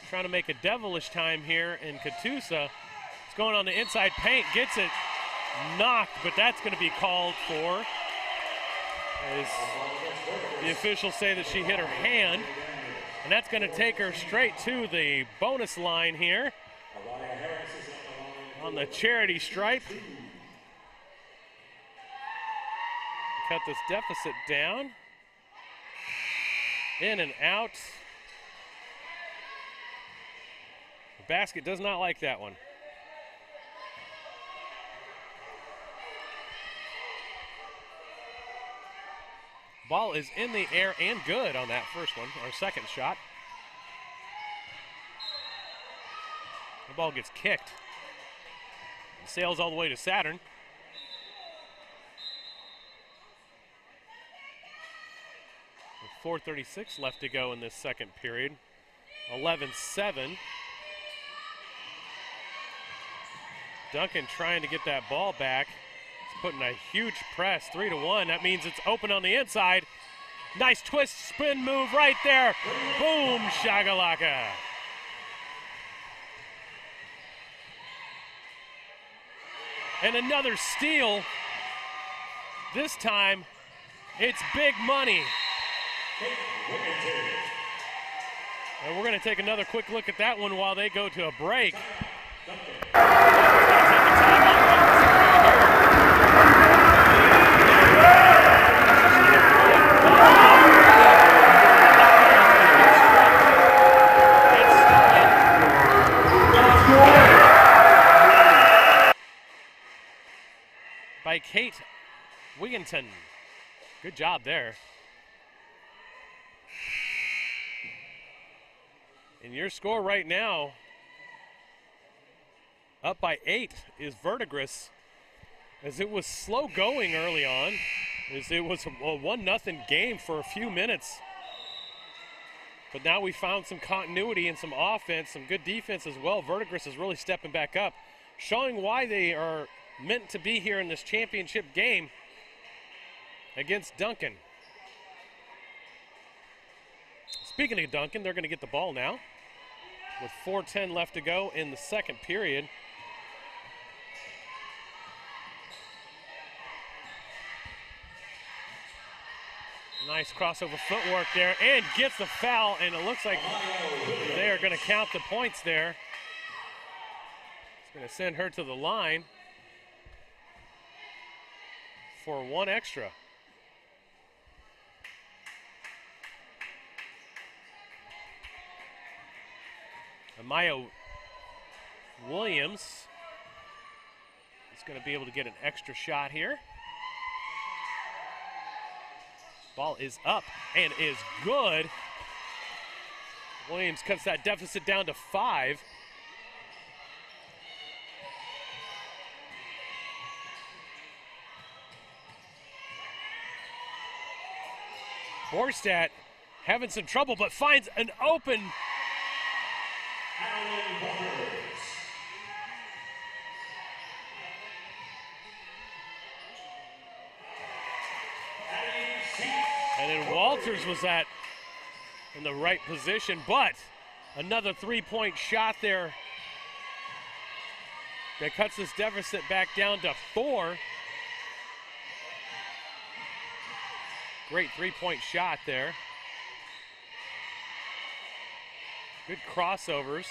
Speaker 2: trying to make a devilish time here in Catoosa. It's going on the inside paint, gets it knocked, but that's going to be called for, as the officials say that she hit her hand, and that's going to take her straight to the bonus line here on the charity stripe. Cut this deficit down. In and out. The basket does not like that one. Ball is in the air and good on that first one, our second shot. The ball gets kicked. It sails all the way to Saturn. With 4:36 left to go in this second period. 11-7. Duncan trying to get that ball back. He's putting a huge press, 3-1. That means it's open on the inside. Nice twist, spin move right there. Boom, shagalaka. And another steal. This time, it's big money. And we're going to take another quick look at that one while they go to a break. By Kate Wigginton. Good job there. And your score right now, up by 8, is Verdigris, as it was slow going early on, as it was a 1-0 game for a few minutes. But now we found some continuity and some offense, some good defense as well. Verdigris is really stepping back up, showing why they are meant to be here in this championship game against Duncan. Speaking of Duncan, they're going to get the ball now with 4:10 left to go in the second period. Nice crossover footwork there, and gets the foul, and it looks like they are going to count the points there. It's going to send her to the line for 1 extra. Amaya Williams is going to be able to get an extra shot here. Ball is up and is good. Williams cuts that deficit down to 5. Borstadt having some trouble, but finds an open. And then Walters was in the right position, but another 3-point shot there that cuts this deficit back down to 4. Great 3-point shot there. Good crossovers.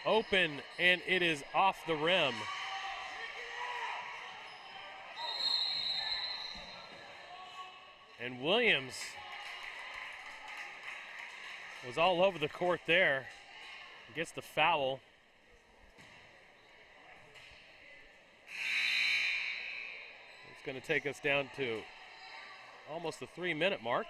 Speaker 2: Open, and it is off the rim. And Williams was all over the court there. Gets the foul. It's going to take us down to almost the 3-minute mark.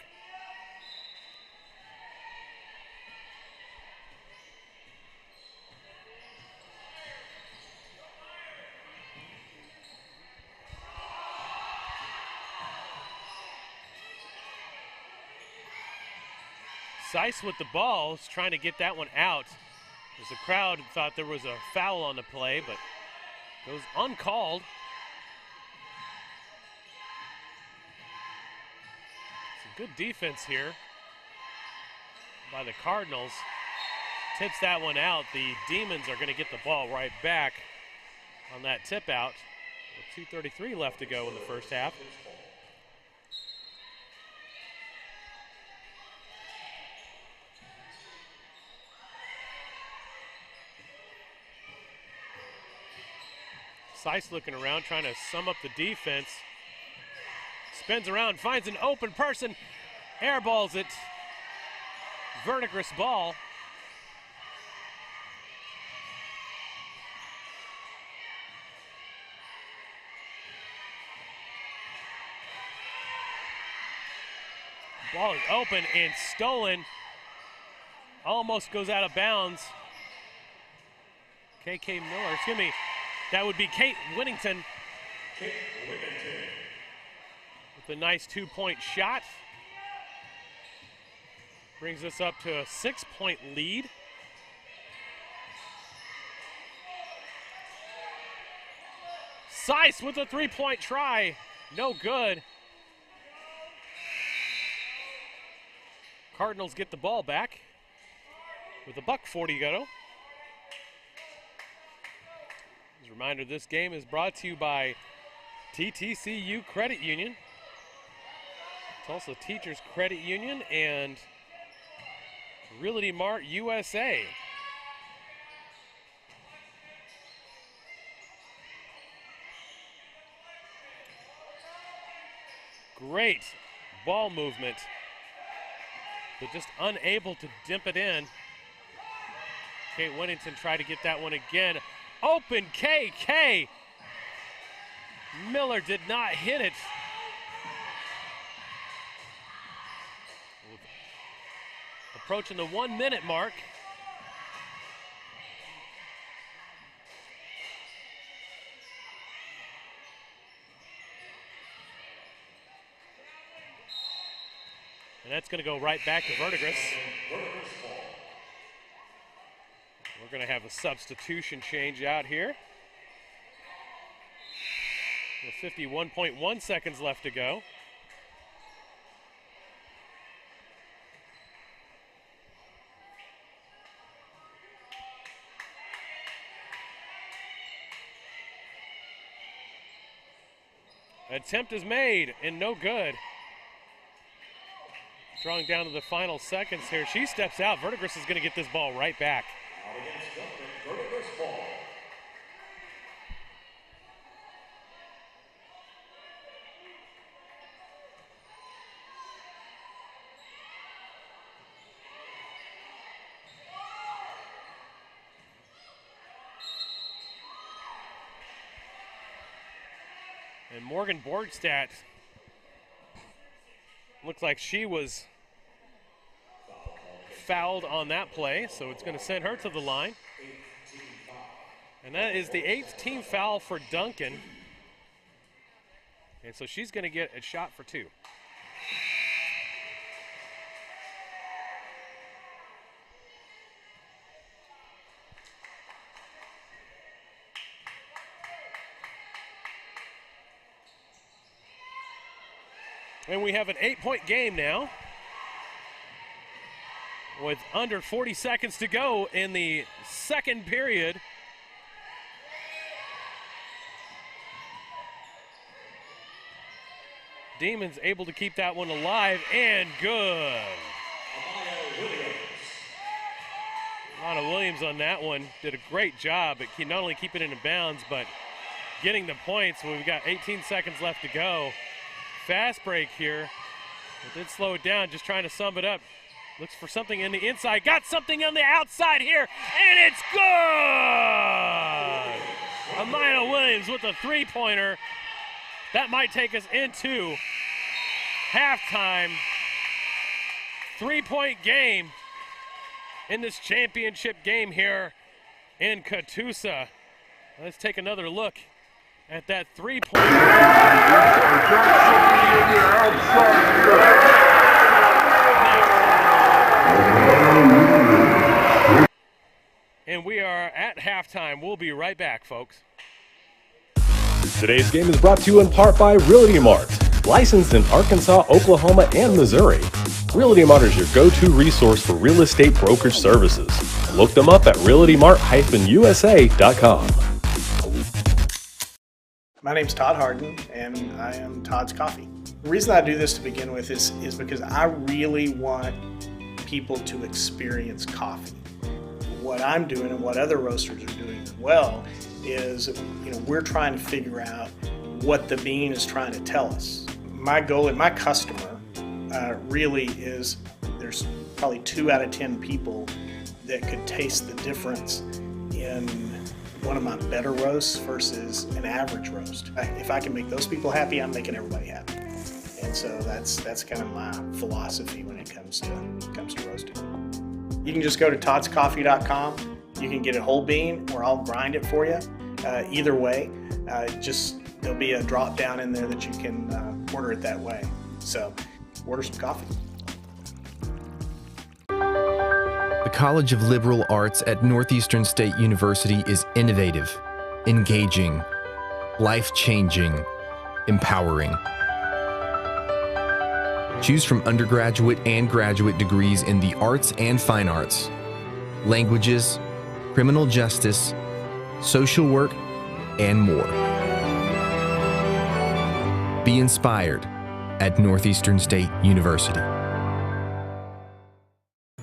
Speaker 2: Seiss with the ball is trying to get that one out, as the crowd thought there was a foul on the play, but goes uncalled. Some good defense here by the Cardinals. Tips that one out. The Demons are going to get the ball right back on that tip out with 2:33 left to go in the first half. Seiss looking around, trying to sum up the defense. Spins around, finds an open person, airballs it. Verdigris ball. Ball is open and stolen. Almost goes out of bounds. KK Miller, excuse me. That would be Kate Whittington. With with a nice 2-point shot. Brings us up to a 6-point lead. Seiss with a 3-point try. No good. Cardinals get the ball back with a $1:40 to go. As a reminder, this game is brought to you by TTCU Credit Union, Tulsa Teachers Credit Union, and Realty Mart USA. Great ball movement, but just unable to dimp it in. Kate Whittington tried to get that one again. Open KK. Miller did not hit it. Approaching the 1-minute mark. And that's going to go right back to Verdigris. We're going to have a substitution change out here. With 51.1 seconds left to go. Attempt is made and no good. Drawing down to the final seconds here. She steps out. Verdigris is going to get this ball right back. And Morgan Borgstadt looks like she was fouled on that play, so it's going to send her to the line. And that is the 8th team foul for Duncan. And so she's going to get a shot for 2. And we have an 8-point game now with under 40 seconds to go in the second period. Demons able to keep that one alive and good. Alana Williams on that one did a great job at not only keeping it in bounds, but getting the points when we've got 18 seconds left to go. Fast break here. It did slow it down, just trying to sum it up. Looks for something in the inside. Got something on the outside here, and it's good! Amaya Williams with a 3-pointer. That might take us into halftime. 3-point game in this championship game here in Catoosa. Let's take another look at that 3-point. And we are at halftime. We'll be right back, folks.
Speaker 3: Today's game is brought to you in part by Realty Mart, licensed in Arkansas, Oklahoma, and Missouri. Realty Mart is your go-to resource for real estate brokerage services. Look them up at realtymart-usa.com.
Speaker 6: My name's Todd Harden, and I am Todd's Coffee. The reason I do this to begin with is because I really want people to experience coffee. What I'm doing and what other roasters are doing as well is, we're trying to figure out what the bean is trying to tell us. My goal and my customer really is, there's probably 2 out of 10 people that could taste the difference in one of my better roasts versus an average roast. If I can make those people happy, I'm making everybody happy. And so that's kind of my philosophy when it comes to roasting. You can just go to toddscoffee.com. You can get a whole bean, or I'll grind it for you. Either way, there'll be a drop down in there that you can order it that way. So order some coffee.
Speaker 5: The College of Liberal Arts at Northeastern State University is innovative, engaging, life-changing, empowering. Choose from undergraduate and graduate degrees in the arts and fine arts, languages, criminal justice, social work, and more. Be inspired at Northeastern State University.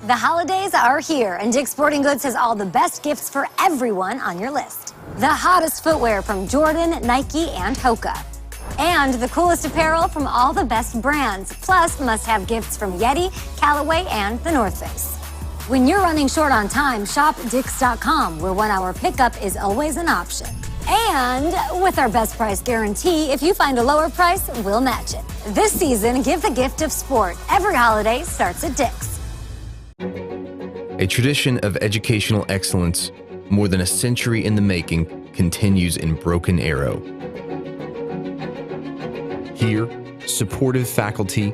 Speaker 7: The holidays are here, and Dick's Sporting Goods has all the best gifts for everyone on your list. The hottest footwear from Jordan, Nike, and Hoka. And the coolest apparel from all the best brands, plus must-have gifts from Yeti, Callaway, and the North Face. When you're running short on time, shop Dicks.com, where 1 hour pickup is always an option. And with our best price guarantee, if you find a lower price, we'll match it. This season, give the gift of sport. Every holiday starts at Dick's.
Speaker 5: A tradition of educational excellence, more than a century in the making, continues in Broken Arrow. Here, supportive faculty,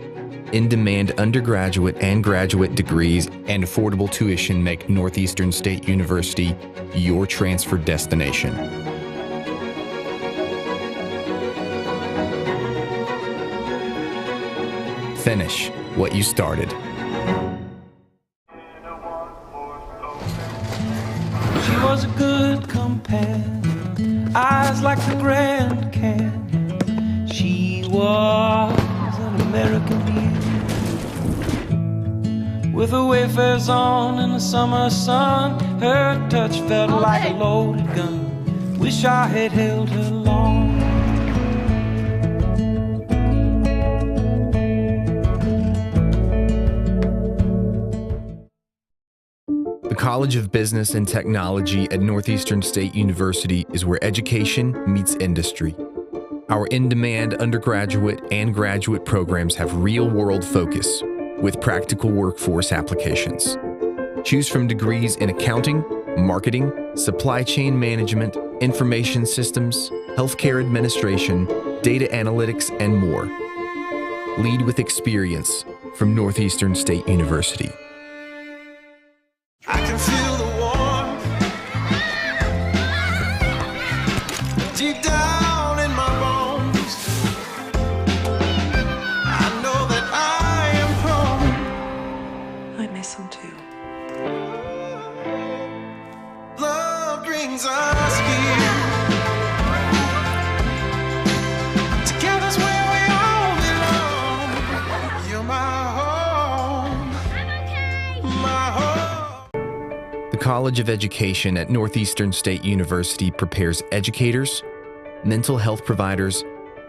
Speaker 5: in-demand undergraduate and graduate degrees, and affordable tuition make Northeastern State University your transfer destination. Finish what you started.
Speaker 4: She was a good companion, eyes like the Grand Canyon. She was an American beauty, with her wayfares on in the summer sun. Her touch felt like a loaded gun. Wish I had held her long.
Speaker 5: The College of Business and Technology at Northeastern State University is where education meets industry. Our in-demand undergraduate and graduate programs have real-world focus with practical workforce applications. Choose from degrees in accounting, marketing, supply chain management, information systems, healthcare administration, data analytics, and more. Lead with experience from Northeastern State University.
Speaker 4: I can feel the warmth deep down in my bones. I know that I am home.
Speaker 10: I miss him too.
Speaker 4: Love brings us here. Together's where we all belong. You're my home. My home.
Speaker 5: The College of Education at Northeastern State University prepares educators, mental health providers,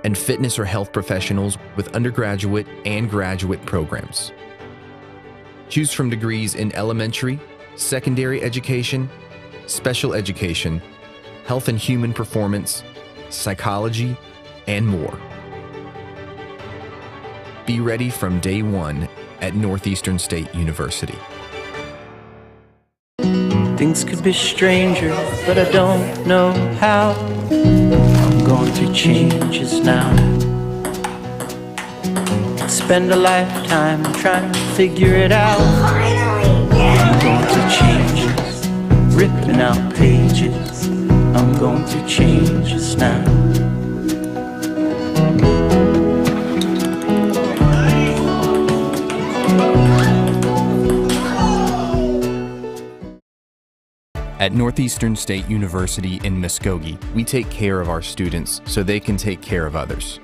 Speaker 5: and fitness or health professionals with undergraduate and graduate programs. Choose from degrees in elementary, secondary education, special education, health and human performance, psychology, and more. Be ready from day one at Northeastern State University.
Speaker 8: Things could be stranger, but I don't know how. I'm going to change this now. Spend a lifetime trying to figure it out. I'm going to change this, ripping out pages. I'm going to change this now.
Speaker 5: At Northeastern State University in Muskogee, we take care of our students so they can take care of others.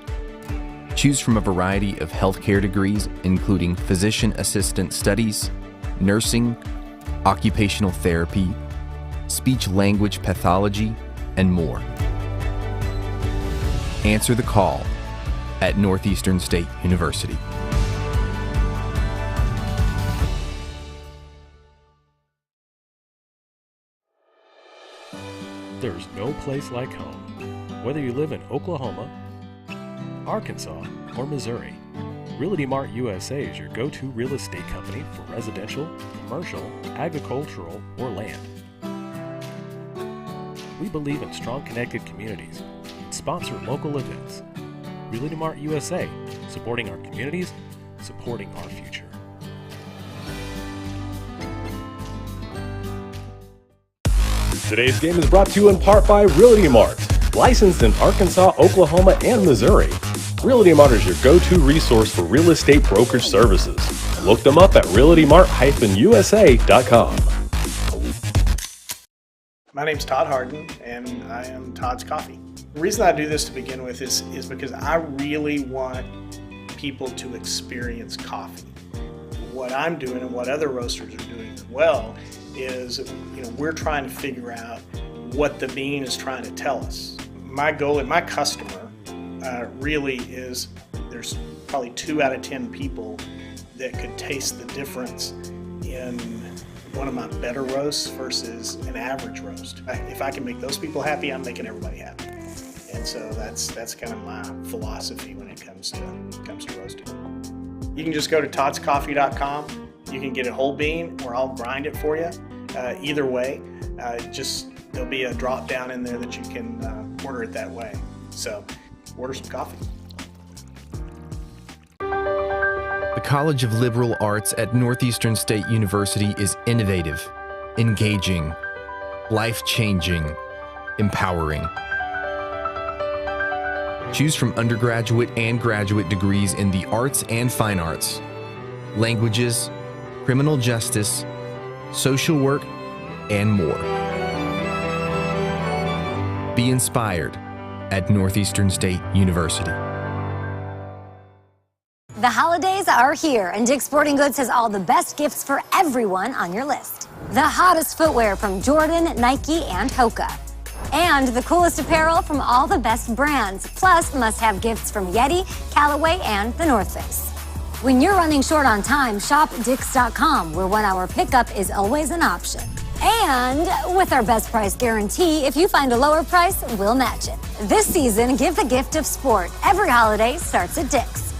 Speaker 5: Choose from a variety of healthcare degrees, including physician assistant studies, nursing, occupational therapy, speech-language pathology, and more. Answer the call at Northeastern State University.
Speaker 11: There's no place like home. Whether you live in Oklahoma, Arkansas, or Missouri, Realty Mart USA is your go-to real estate company for residential, commercial, agricultural, or land. We believe in strong connected communities and sponsor local events. Realty Mart USA, supporting our communities, supporting our future.
Speaker 3: Today's game is brought to you in part by Realty Mart, licensed in Arkansas, Oklahoma, and Missouri. Realty Mart is your go-to resource for real estate brokerage services. Look them up at realtymart-usa.com.
Speaker 6: My name's Todd Harden, and I am Todd's Coffee. The reason I do this to begin with is because I really want people to experience coffee. What I'm doing and what other roasters are doing as well is, we're trying to figure out what the bean is trying to tell us. My goal and my customer really is, there's probably 2 out of 10 people that could taste the difference in one of my better roasts versus an average roast. If I can make those people happy, I'm making everybody happy. And so that's kind of my philosophy when it comes to roasting. You can just go to toddscoffee.com. You can get a whole bean, or I'll grind it for you. Either way, there'll be a drop down in there that you can order it that way. So order some coffee.
Speaker 5: The College of Liberal Arts at Northeastern State University is innovative, engaging, life-changing, empowering. Choose from undergraduate and graduate degrees in the arts and fine arts, languages, criminal justice, social work, and more. Be inspired at Northeastern State University.
Speaker 7: The holidays are here, and Dick's Sporting Goods has all the best gifts for everyone on your list. The hottest footwear from Jordan, Nike, and Hoka. And the coolest apparel from all the best brands, plus must-have gifts from Yeti, Callaway, and The North Face. When you're running short on time, shop Dicks.com, where 1-hour pickup is always an option. And with our best price guarantee, if you find a lower price, we'll match it. This season, give the gift of sport. Every holiday starts at Dick's.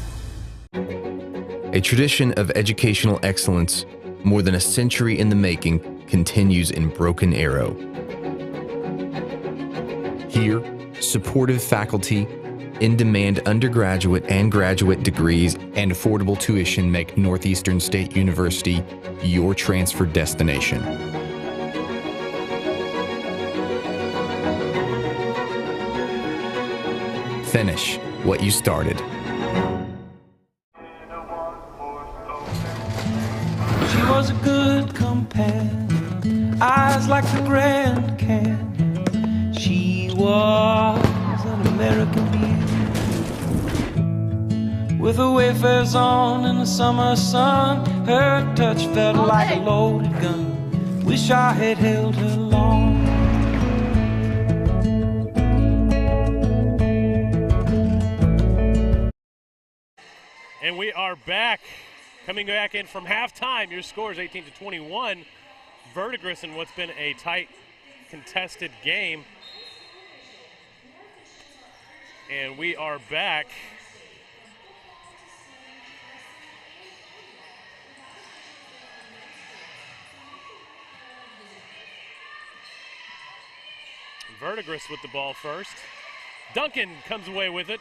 Speaker 5: A tradition of educational excellence, more than a century in the making, continues in Broken Arrow. Here, supportive faculty, in-demand undergraduate and graduate degrees, and affordable tuition make Northeastern State University your transfer destination. Finish what you started.
Speaker 4: She was a good companion, eyes like the Grand Canyon. She was an American beauty, with her wayfarers on in the summer sun. Her touch felt like a loaded gun. Wish I had held her long.
Speaker 2: And we are back. Coming back in from halftime, your score is 18-21. Verdigris in what's been a tight, contested game. And we are back. Verdigris with the ball first. Duncan comes away with it.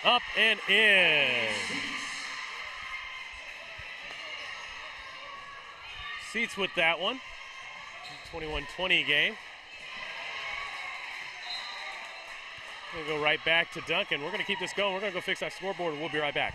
Speaker 2: Up and in. Seats with that one. 21-20 game. We'll go right back to Duncan. We're going to keep this going. We're going to go fix that scoreboard, and we'll be right back.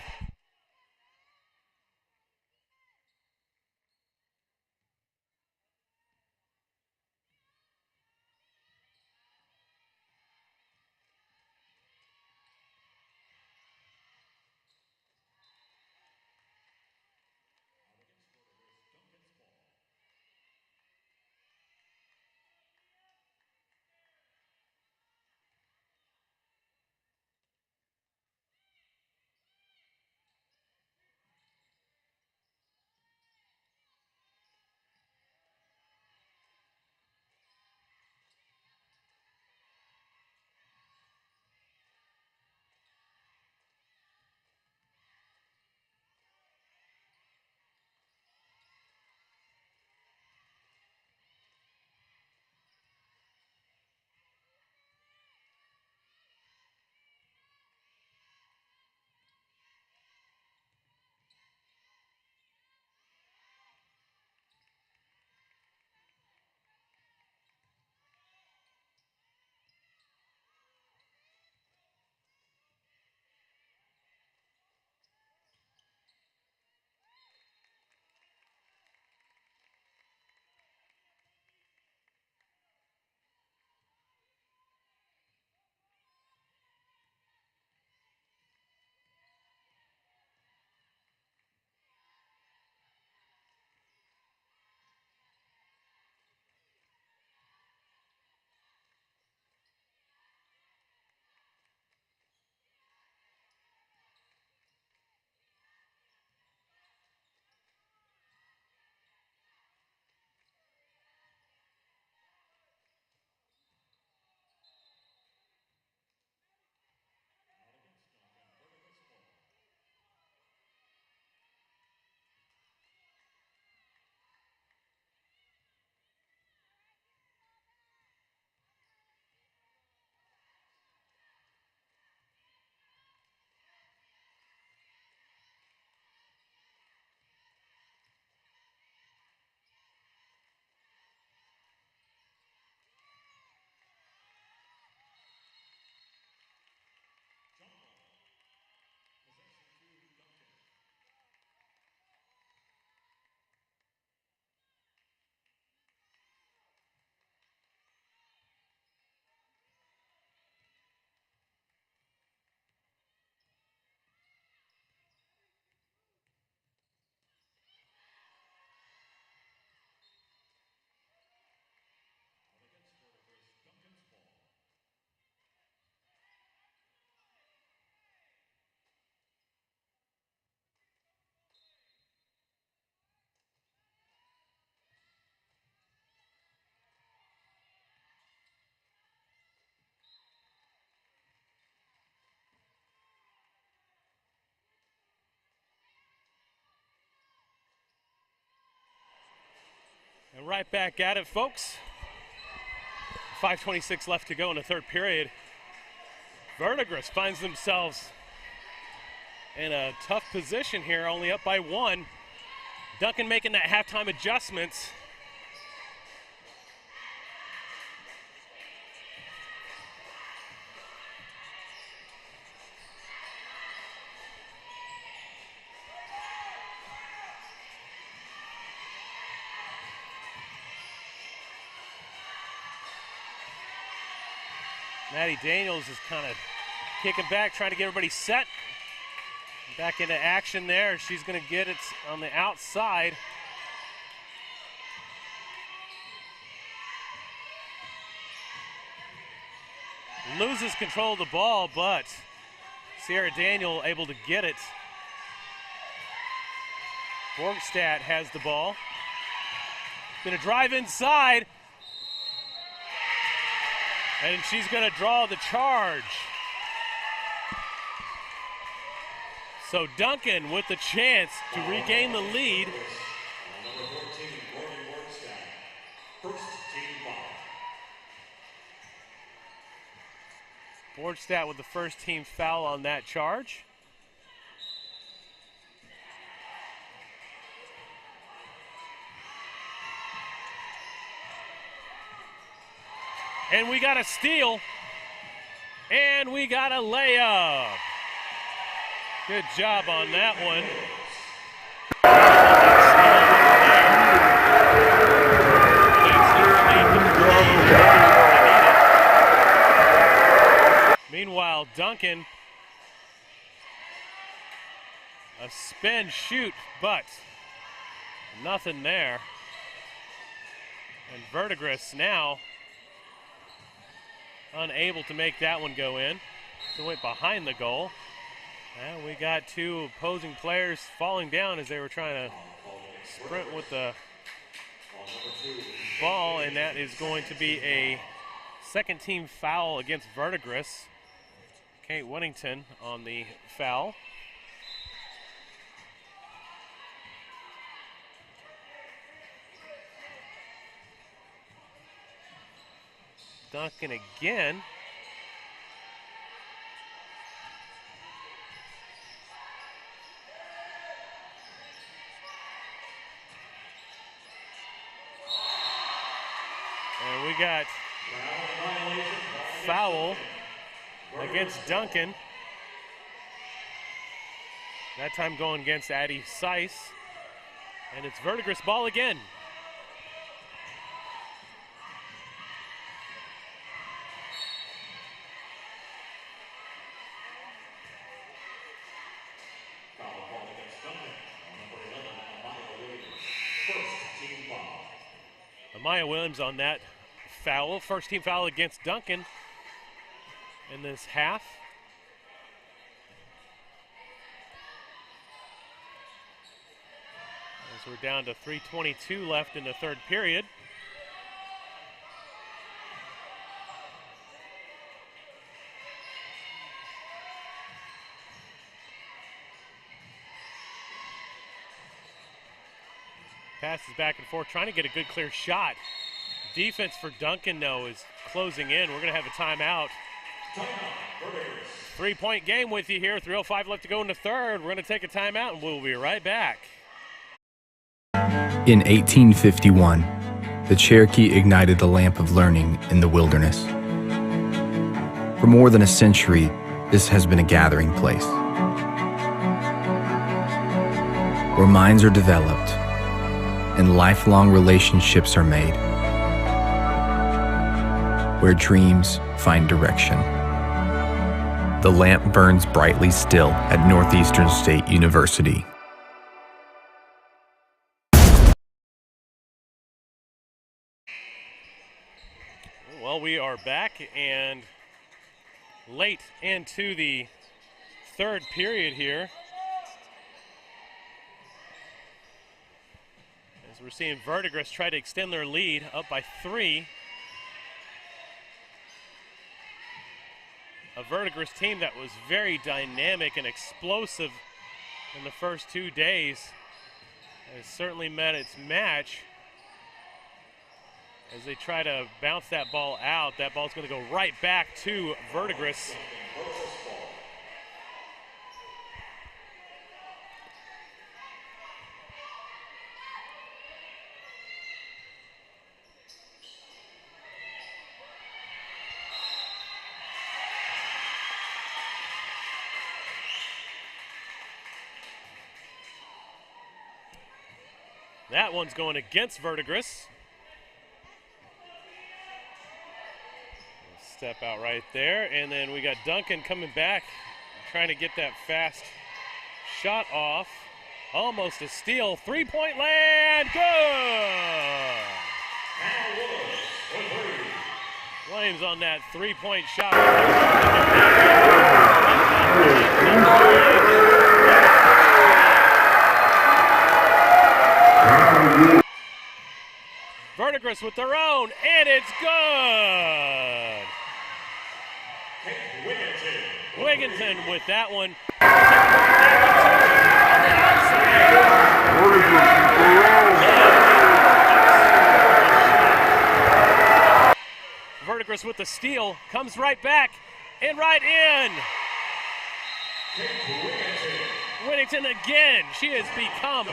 Speaker 2: Right back at it, folks. 5:26 left to go in the third period. Verdigris finds themselves in a tough position here, only up by 1. Duncan making that halftime adjustments. Maddie Daniels is kind of kicking back, trying to get everybody set. Back into action there. She's going to get it on the outside. Loses control of the ball, but Sierra Daniel able to get it. Borgstad has the ball. Going to drive inside. And she's going to draw the charge. So Duncan with the chance to regain the lead. Borgstad with the first team foul on that charge. And we got a steal. And we got a layup. Good job on that one. Meanwhile, Duncan, a spin shoot, but nothing there. And Verdigris now unable to make that one go in. So went behind the goal. And we got two opposing players falling down as they were trying to sprint with the ball, and that is going to be a second team foul against Verdigris. Kate Whittington on the foul. Duncan again. And we got foul against Duncan. That time going against Addie Seiss. And it's Verdigris ball again. Amaya Williams on that foul. First team foul against Duncan in this half. As we're down to 3:22 left in the third period. Passes back and forth, trying to get a good clear shot. Defense for Duncan, though, is closing in. We're going to have a timeout. 3-point game with you here. 3:05 left to go in the third. We're going to take a timeout, and we'll be right back.
Speaker 5: In 1851, the Cherokee ignited the lamp of learning in the wilderness. For more than a century, this has been a gathering place where minds are developed and lifelong relationships are made, where dreams find direction. The lamp burns brightly still at Northeastern State University.
Speaker 2: Well, we are back and late into the third period here. As we're seeing Verdigris try to extend their lead up by 3. A Verdigris team that was very dynamic and explosive in the first 2 days has certainly met its match as they try to bounce that ball out. That ball's going to go right back to Verdigris. That one's going against Verdigris. Step out right there, and then we got Duncan coming back, trying to get that fast shot off. Almost a steal. Three-point land. Good! Williams on that three-point shot. Verdigris with their own, and it's good. Wigginton with that one. Verdigris with the steal, comes right back and right in. Whittington again. She has become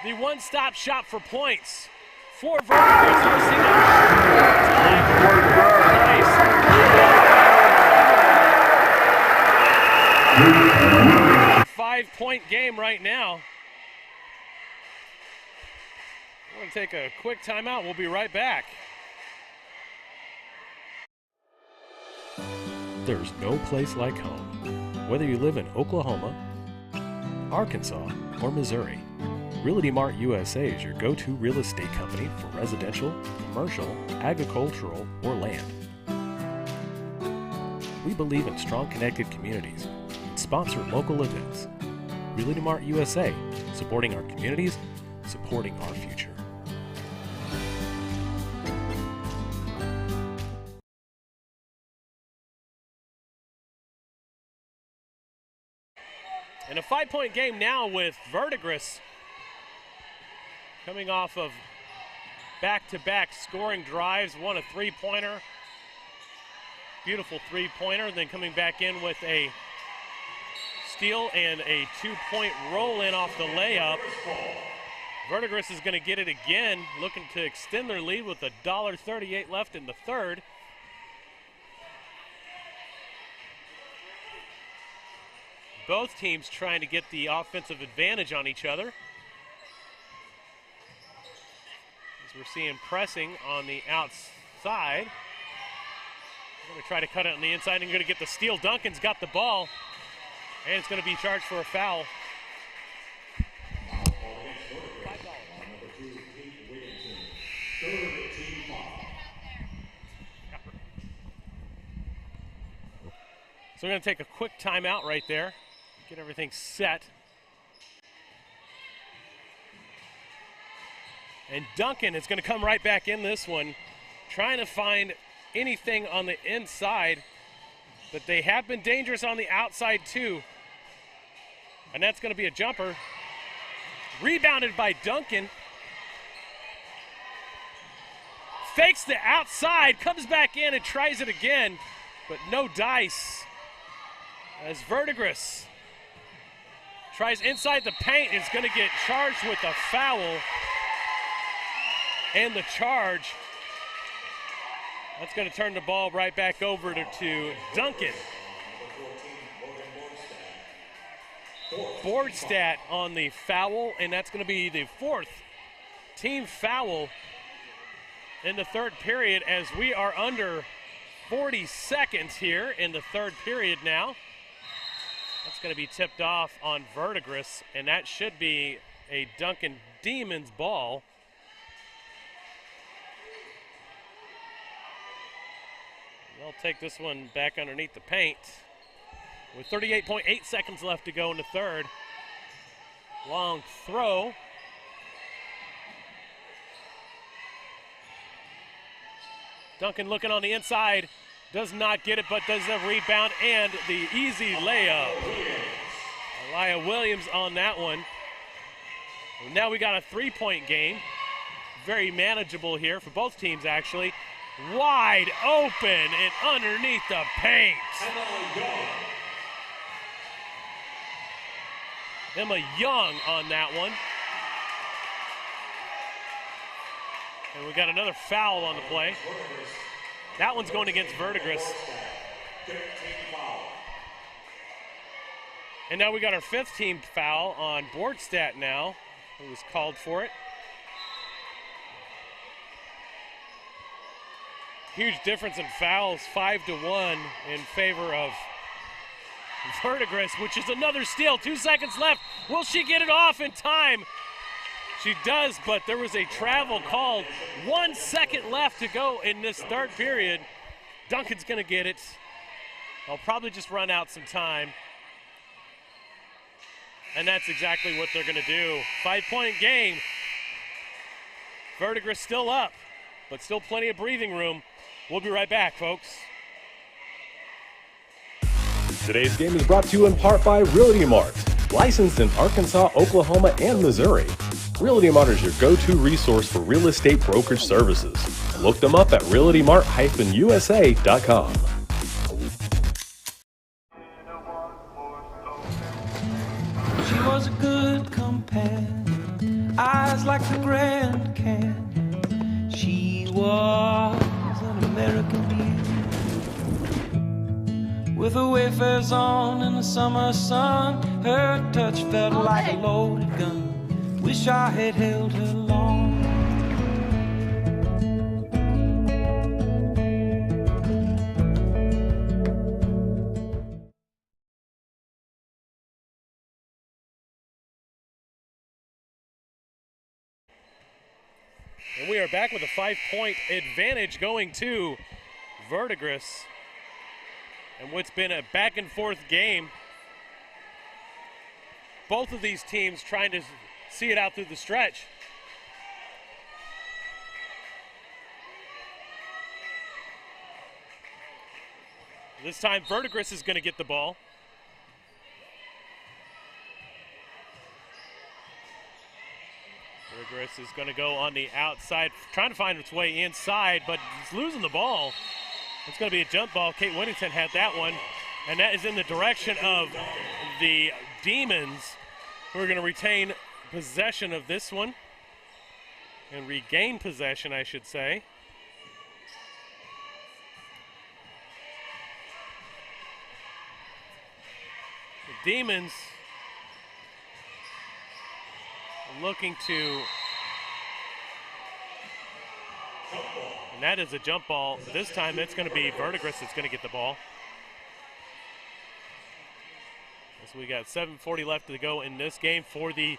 Speaker 2: the one-stop shop for points for Verdigris. 5-point game right now. We're going to take a quick timeout. We'll be right back.
Speaker 11: There's no place like home. Whether you live in Oklahoma, Arkansas, or Missouri, Realty Mart USA is your go-to real estate company for residential, commercial, agricultural, or land. We believe in strong connected communities and sponsor local events. Realty Mart USA, supporting our communities, supporting our future.
Speaker 2: And a 5-point game now with Verdigris coming off of back-to-back scoring drives. One a three-pointer, beautiful three-pointer, then coming back in with a steal and a 2-point roll-in off the layup. Verdigris is going to get it again, looking to extend their lead with $1:38 left in the third. Both teams trying to get the offensive advantage on each other. As we're seeing pressing on the outside. We're going to try to cut it on the inside and going to get the steal. Duncan's got the ball, and it's going to be charged for a foul. So we're going to take a quick timeout right there. Get everything set. And Duncan is going to come right back in this one, trying to find anything on the inside, but they have been dangerous on the outside too. And that's going to be a jumper. Rebounded by Duncan. Fakes the outside, comes back in and tries it again, but no dice. As Verdigris tries inside the paint, is going to get charged with a foul. And the charge, that's going to turn the ball right back over to Duncan. Board stat on the foul, and that's going to be the fourth team foul in the third period, as we are under 40 seconds here in the third period now. That's going to be tipped off on Verdigris, and that should be a Duncan Demons ball. They'll take this one back underneath the paint with 38.8 seconds left to go in the third. Long throw. Duncan looking on the inside. Does not get it, but does a rebound and the easy layup. Elijah Williams on that one. And now we got a 3-point game. very manageable here for both teams, actually. Wide open and underneath the paint. Emma Young on that one. And we got another foul on the play. That one's going against Verdigris. And now we got our 5th team foul on Borgstadt now, who was called for it. Huge difference in fouls, 5-1 in favor of Verdigris, which is another steal. 2 seconds left. Will she get it off in time? She does, but there was a travel called. 1 second left to go in this third period. Duncan's going to get it. I'll probably just run out some time. And that's exactly what they're going to do. 5-point game. Verdigris still up, but still plenty of breathing room. We'll be right back, folks.
Speaker 3: Today's game is brought to you in part by Realty Mart, licensed in Arkansas, Oklahoma, and Missouri. Realty Mart is your go-to resource for real estate brokerage services. Look them up at realtymart-usa.com.
Speaker 4: She was a good companion, eyes like the Grand Canyon. She was an American beauty, with her wayfares on in the summer sun. Her touch felt like a loaded gun. Wish I had held her long.
Speaker 2: And we are back with a 5-point advantage going to Verdigris. And what's been a back and forth game. Both of these teams trying to see it out through the stretch. This time Verdigris is going to get the ball. Verdigris is going to go on the outside, trying to find its way inside, but he's losing the ball. It's going to be a jump ball. Kate Whittington had that one, and that is in the direction of the Demons, who are going to retain possession of this one and regain possession, I should say. The Demons looking to, and that is a jump ball. This time it's going to be Verdigris that's going to get the ball. So we got 7:40 left to go in this game for the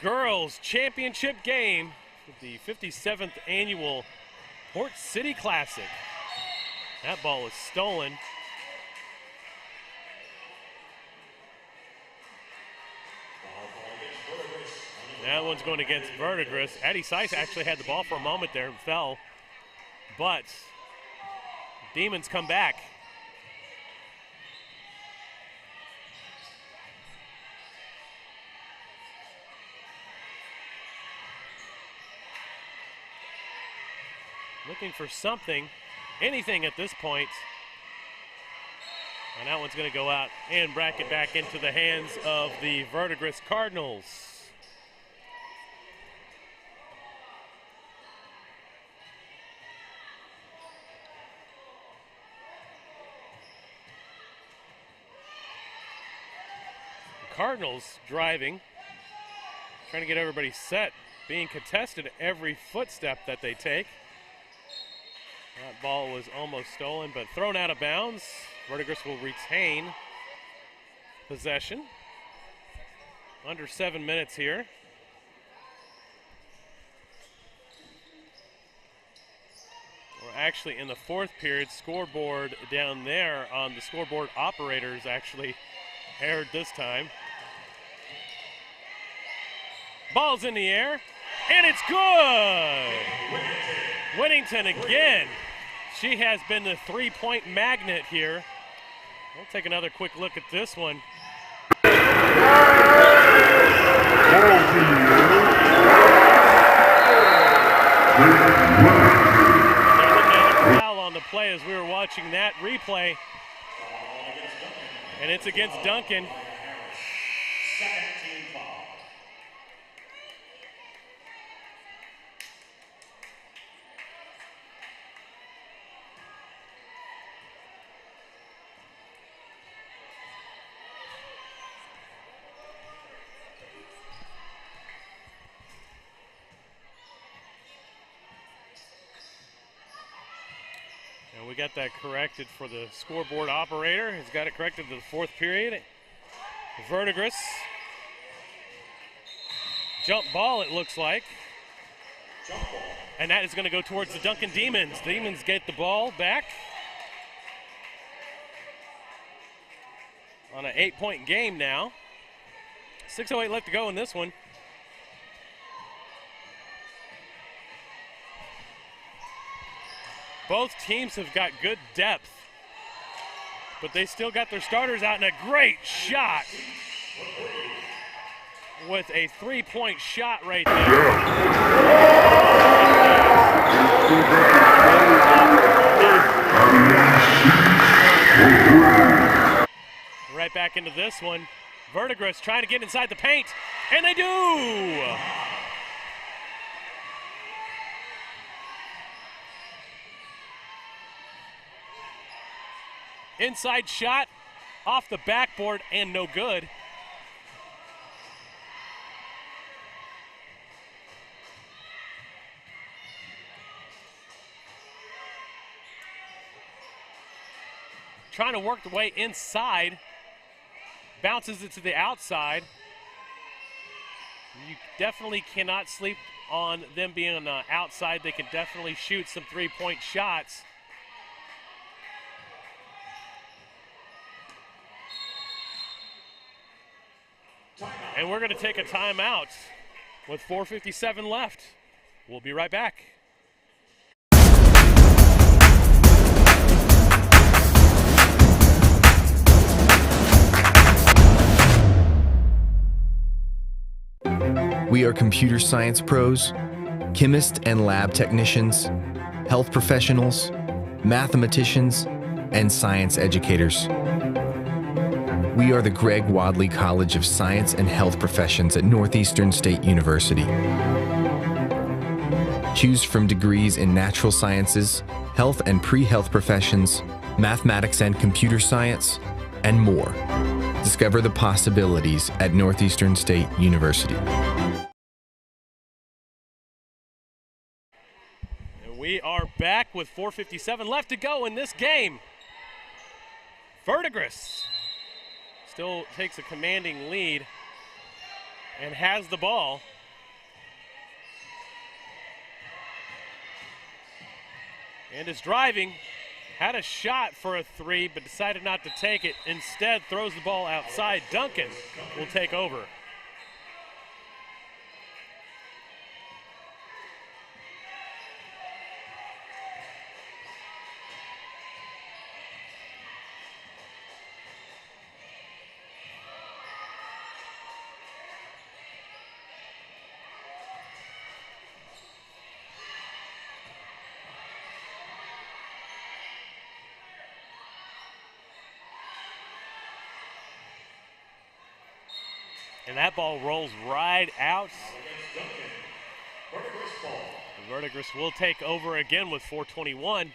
Speaker 2: girls championship game of the 57th annual Port City Classic. That ball is stolen. That one's going against Verdigris. Addie Seiss actually had the ball for a moment there and fell. But Demons come back. Looking for something, anything at this point. And that one's going to go out and bracket back into the hands of the Verdigris Cardinals. Cardinals driving, trying to get everybody set, being contested every footstep that they take. That ball was almost stolen, but thrown out of bounds. Verdigris will retain possession. Under 7 minutes here. We're actually in the fourth period. Scoreboard down there on the scoreboard operators actually aired this time. Ball's in the air, and it's good! Whittington again. She has been the three-point magnet here. We'll take another quick look at this one. another foul on the play as we were watching that replay. And it's against Duncan. And we got that corrected for the scoreboard operator. He's got it corrected to the fourth period. Verdigris. Jump ball, it looks like. And that is going to go towards the Duncan Demons. Demons get the ball back. On an 8-point game now. 6:08 left to go in this one. Both teams have got good depth, but they still got their starters out, and a great shot with a 3-point shot right there. Right back into this one. Verdigris trying to get inside the paint, and they do! Inside shot off the backboard and no good. Trying to work the way inside. Bounces it to the outside. You definitely cannot sleep on them being on the outside. They can definitely shoot some 3-point shots. And we're going to take a timeout with 4:57 left. We'll be right back.
Speaker 5: We are computer science pros, chemists and lab technicians, health professionals, mathematicians, and science educators. We are the Greg Wadley College of Science and Health Professions at Northeastern State University. Choose from degrees in natural sciences, health and pre-health professions, mathematics and computer science, and more. Discover the possibilities at Northeastern State University.
Speaker 2: And we are back with 4:57 left to go in this game. Verdigris still takes a commanding lead and has the ball. And is driving. Had a shot for a 3, but decided not to take it. Instead, throws the ball outside. Duncan will take over. And that ball rolls right out. Verdigris will take over again with 4:21.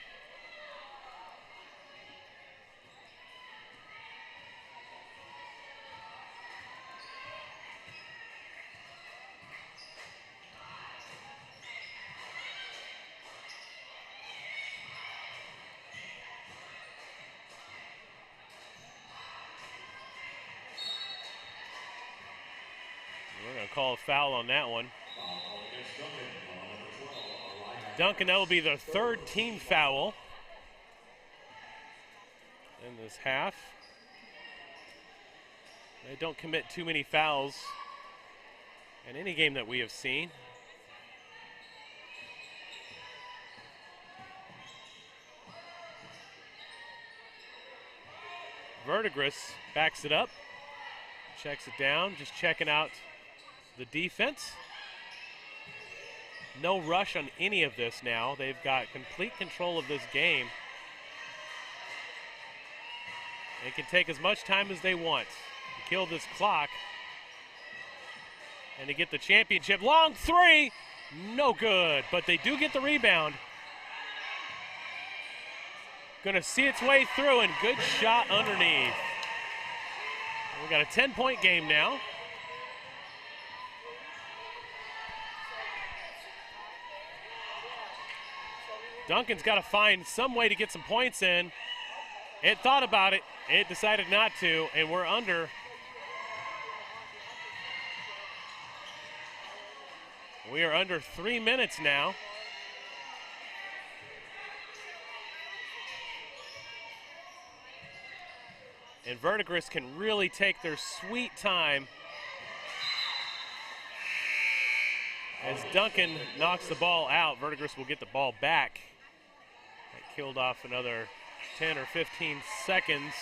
Speaker 2: We're going to call a foul on that one. Duncan, that will be the third team foul in this half. They don't commit too many fouls in any game that we have seen. Verdigris backs it up, checks it down, just checking out the defense. no rush on any of this now. They've got complete control of this game. They can take as much time as they want to kill this clock and to get the championship. Long three, no good, but they do get the rebound. Gonna see its way through, and good shot underneath. We got a 10-point game now. Duncan's got to find some way to get some points in. It thought about it. It decided not to, and we're under. We are under 3 minutes now. And Verdigris can really take their sweet time as Duncan knocks the ball out. Verdigris will get the ball back. That killed off another 10 or 15 seconds.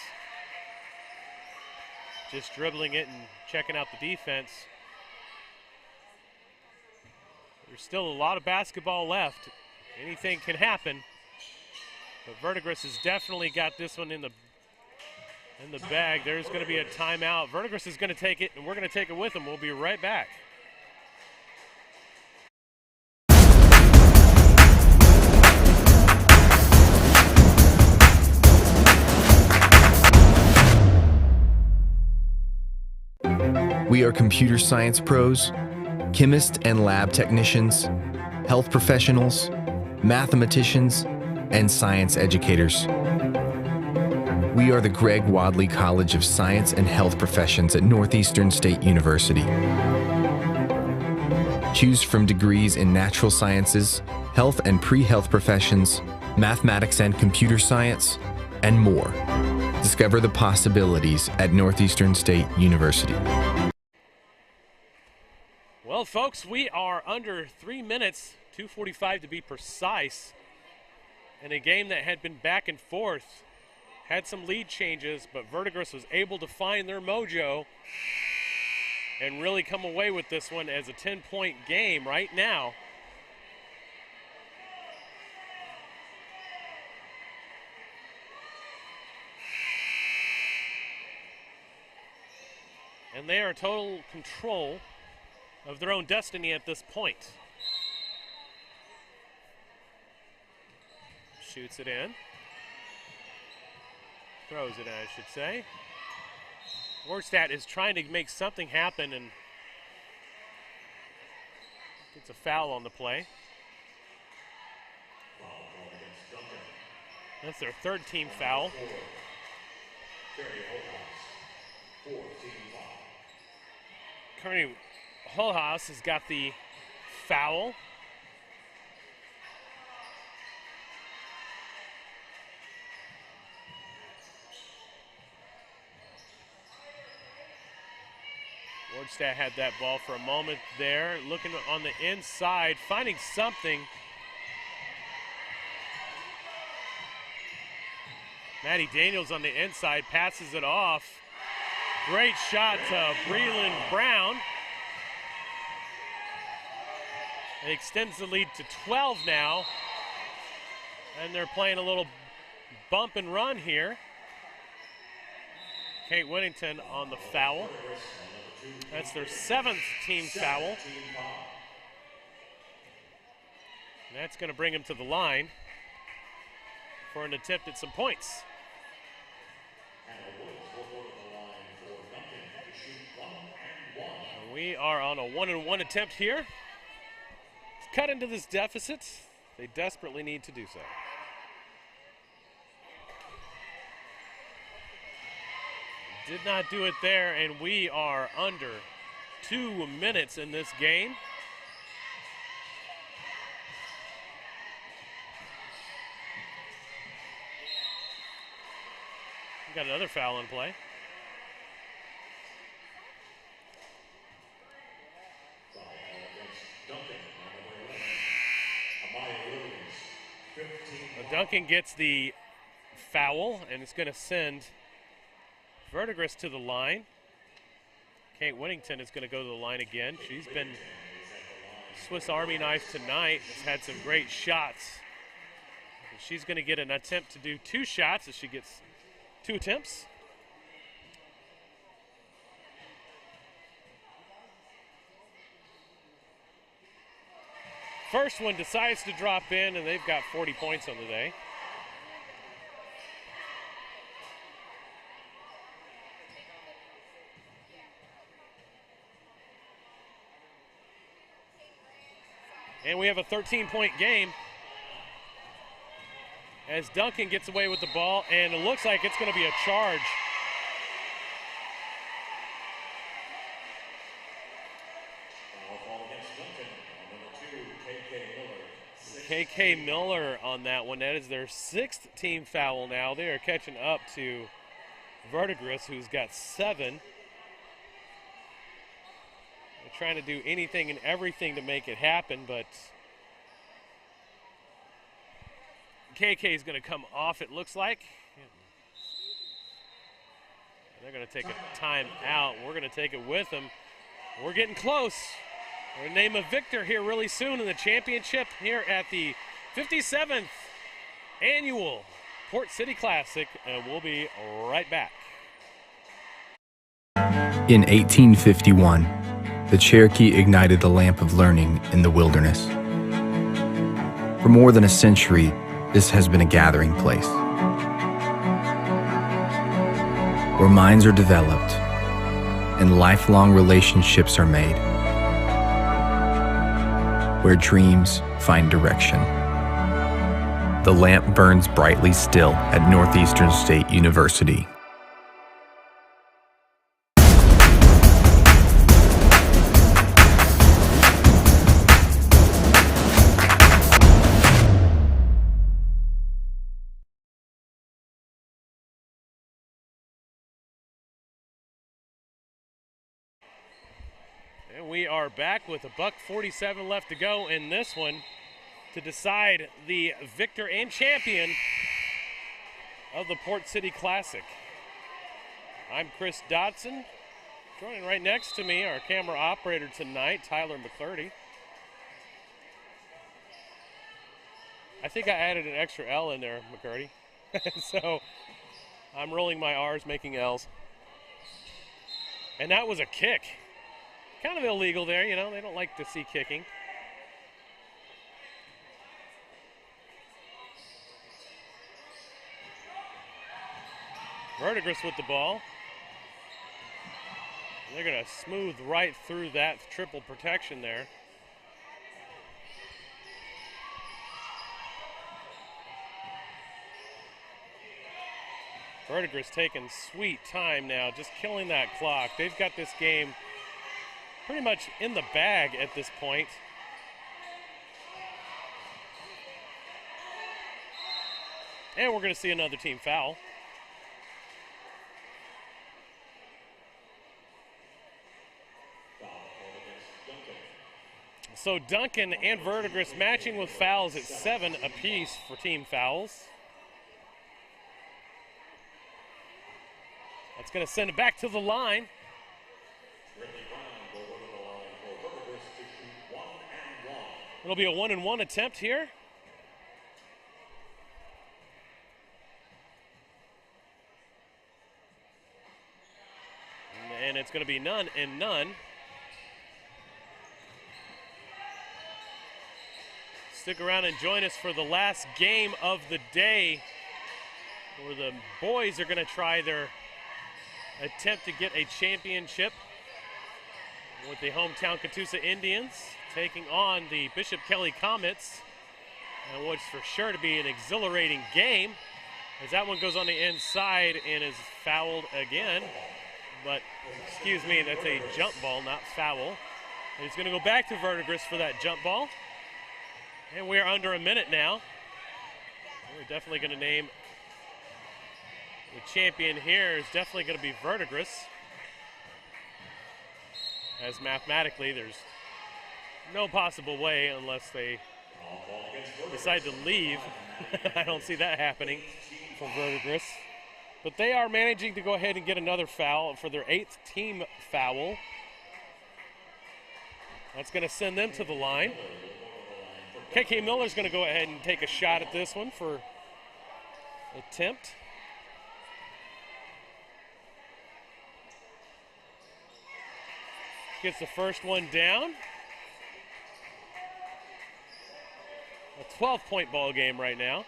Speaker 2: Just dribbling it and checking out the defense. There's still a lot of basketball left. Anything can happen. But Verdigris has definitely got this one in the bag. There's going to be a timeout. Verdigris is going to take it, and we're going to take it with them. We'll be right back.
Speaker 5: We are computer science pros, chemists and lab technicians, health professionals, mathematicians, and science educators. We are the Greg Wadley College of Science and Health Professions at Northeastern State University. Choose from degrees in natural sciences, health and pre-health professions, mathematics and computer science, and more. Discover the possibilities at Northeastern State University.
Speaker 2: Well, folks, we are under 3 minutes, 2:45 to be precise, in a game that had been back and forth. Had some lead changes, but Verdigris was able to find their mojo and really come away with this one as a 10-point game right now. And they are total control of their own destiny at this point. Shoots it in. Throws it in, I should say. Wordstad is trying to make something happen and gets a foul on the play. That's their third team foul. Kearney Hullhouse has got the foul. Wardstad had that ball for a moment there, looking on the inside, finding something. Maddie Daniels on the inside passes it off. Great shot to Breland Brown. It extends the lead to 12 now. And they're playing a little bump and run here. Kate Whittington on the foul. That's their 7th team foul. And that's going to bring him to the line for an attempt at some points. And we are on a 1-and-1 attempt here. To cut into this deficit, they desperately need to do so. Did not do it there, and we are under 2 minutes in this game. We got another foul in play. Duncan gets the foul, and it's going to send Verdigris to the line. Kate Whittington is going to go to the line again. She's been Swiss Army knife tonight. Has had some great shots. She's going to get an attempt to do 2 shots as she gets 2 attempts. First one decides to drop in, and they've got 40 points on the day. And we have a 13-point game as Duncan gets away with the ball, and it looks like it's going to be a charge. KK Miller on that one. That is their 6th team foul now. They are catching up to Verdigris, who's got 7. They're trying to do anything and everything to make it happen, but KK is going to come off, it looks like. They're going to take a time out. We're going to take it with them. We're getting close. We're going to name a victor here really soon in the championship here at the 57th Annual Port City Classic, and we'll be right back.
Speaker 5: In 1851, the Cherokee ignited the lamp of learning in the wilderness. For more than a century, this has been a gathering place where minds are developed and lifelong relationships are made, where dreams find direction. The lamp burns brightly still at Northeastern State University.
Speaker 2: We are back with $1:47 left to go in this one to decide the victor and champion of the Port City Classic. I'm Chris Dodson. Joining right next to me, our camera operator tonight, Tyler McCurdy. I think I added an extra L in there, McCurdy. So I'm rolling my R's, making L's. And that was a kick. Kind of illegal there, you know, they don't like to see kicking. Verdigris with the ball. They're going to smooth right through that triple protection there. Verdigris taking sweet time now, just killing that clock. They've got this game pretty much in the bag at this point. And we're going to see another team foul. So Duncan and Verdigris matching with fouls at 7 apiece for team fouls. That's going to send it back to the line. It'll be a 1-and-1 attempt here. And it's going to be none and none. Stick around and join us for the last game of the day, where the boys are going to try their attempt to get a championship with the hometown Catoosa Indians taking on the Bishop Kelly Comets, and what's for sure to be an exhilarating game, as that one goes on the inside and is fouled again. But, excuse me, that's a jump ball, not foul. And it's going to go back to Verdigris for that jump ball. And we're under a minute now. We're definitely going to name the champion here is definitely going to be Verdigris, as mathematically there's no possible way unless they decide to leave. I don't see that happening for Verdigris. But they are managing to go ahead and get another foul for their 8th team foul. That's going to send them to the line. KK Miller's going to go ahead and take a shot at this one for attempt. Gets the first one down. A 12-point ball game right now.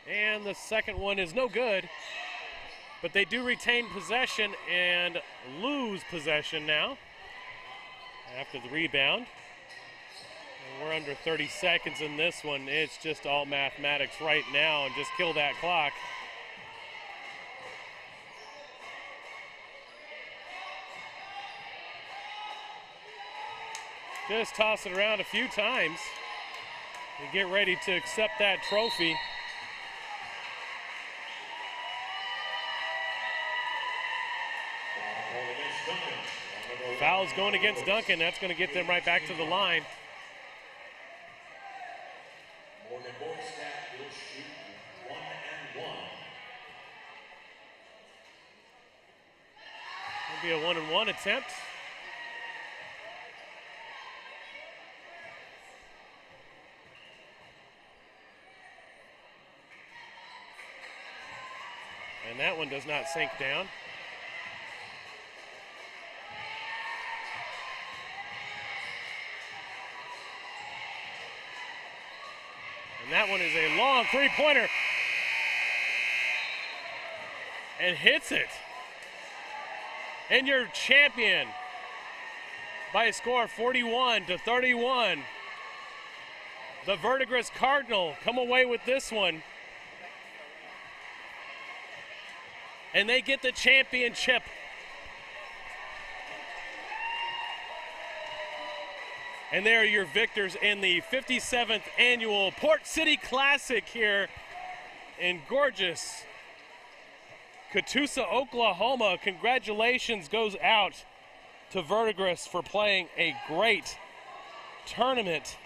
Speaker 2: And the second one is no good, but they do retain possession and lose possession now after the rebound. And we're under 30 seconds in this one. It's just all mathematics right now and just kill that clock. Just toss it around a few times and get ready to accept that trophy. Foul's going against Duncan. That's going to get them right back to the line.
Speaker 12: Morgan Borgstadt will shoot 1 and 1.
Speaker 2: It'll be a 1 and 1 attempt. And that one does not sink down. And that one is a long three-pointer. And hits it. And your champion by a score of 41-31. The Verdigris Cardinal come away with this one. And they get the championship. And they are your victors in the 57th annual Port City Classic here in gorgeous Catoosa, Oklahoma. Congratulations goes out to Verdigris for playing a great tournament.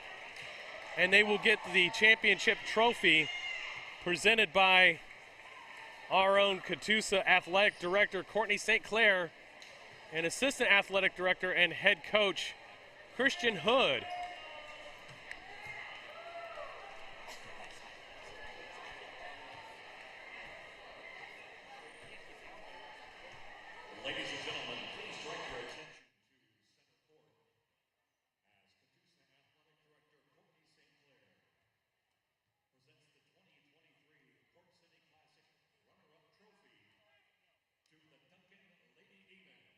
Speaker 2: And they will get the championship trophy presented by our own Catoosa Athletic Director Courtney St. Clair and Assistant Athletic Director and Head Coach Christian Hood.
Speaker 12: Ladies and gentlemen, please direct your attention to center court as Catoosa Athletic Director Courtney St. Clair presents the 2023 Port City Classic runner-up trophy to the Duncan Lady Demons.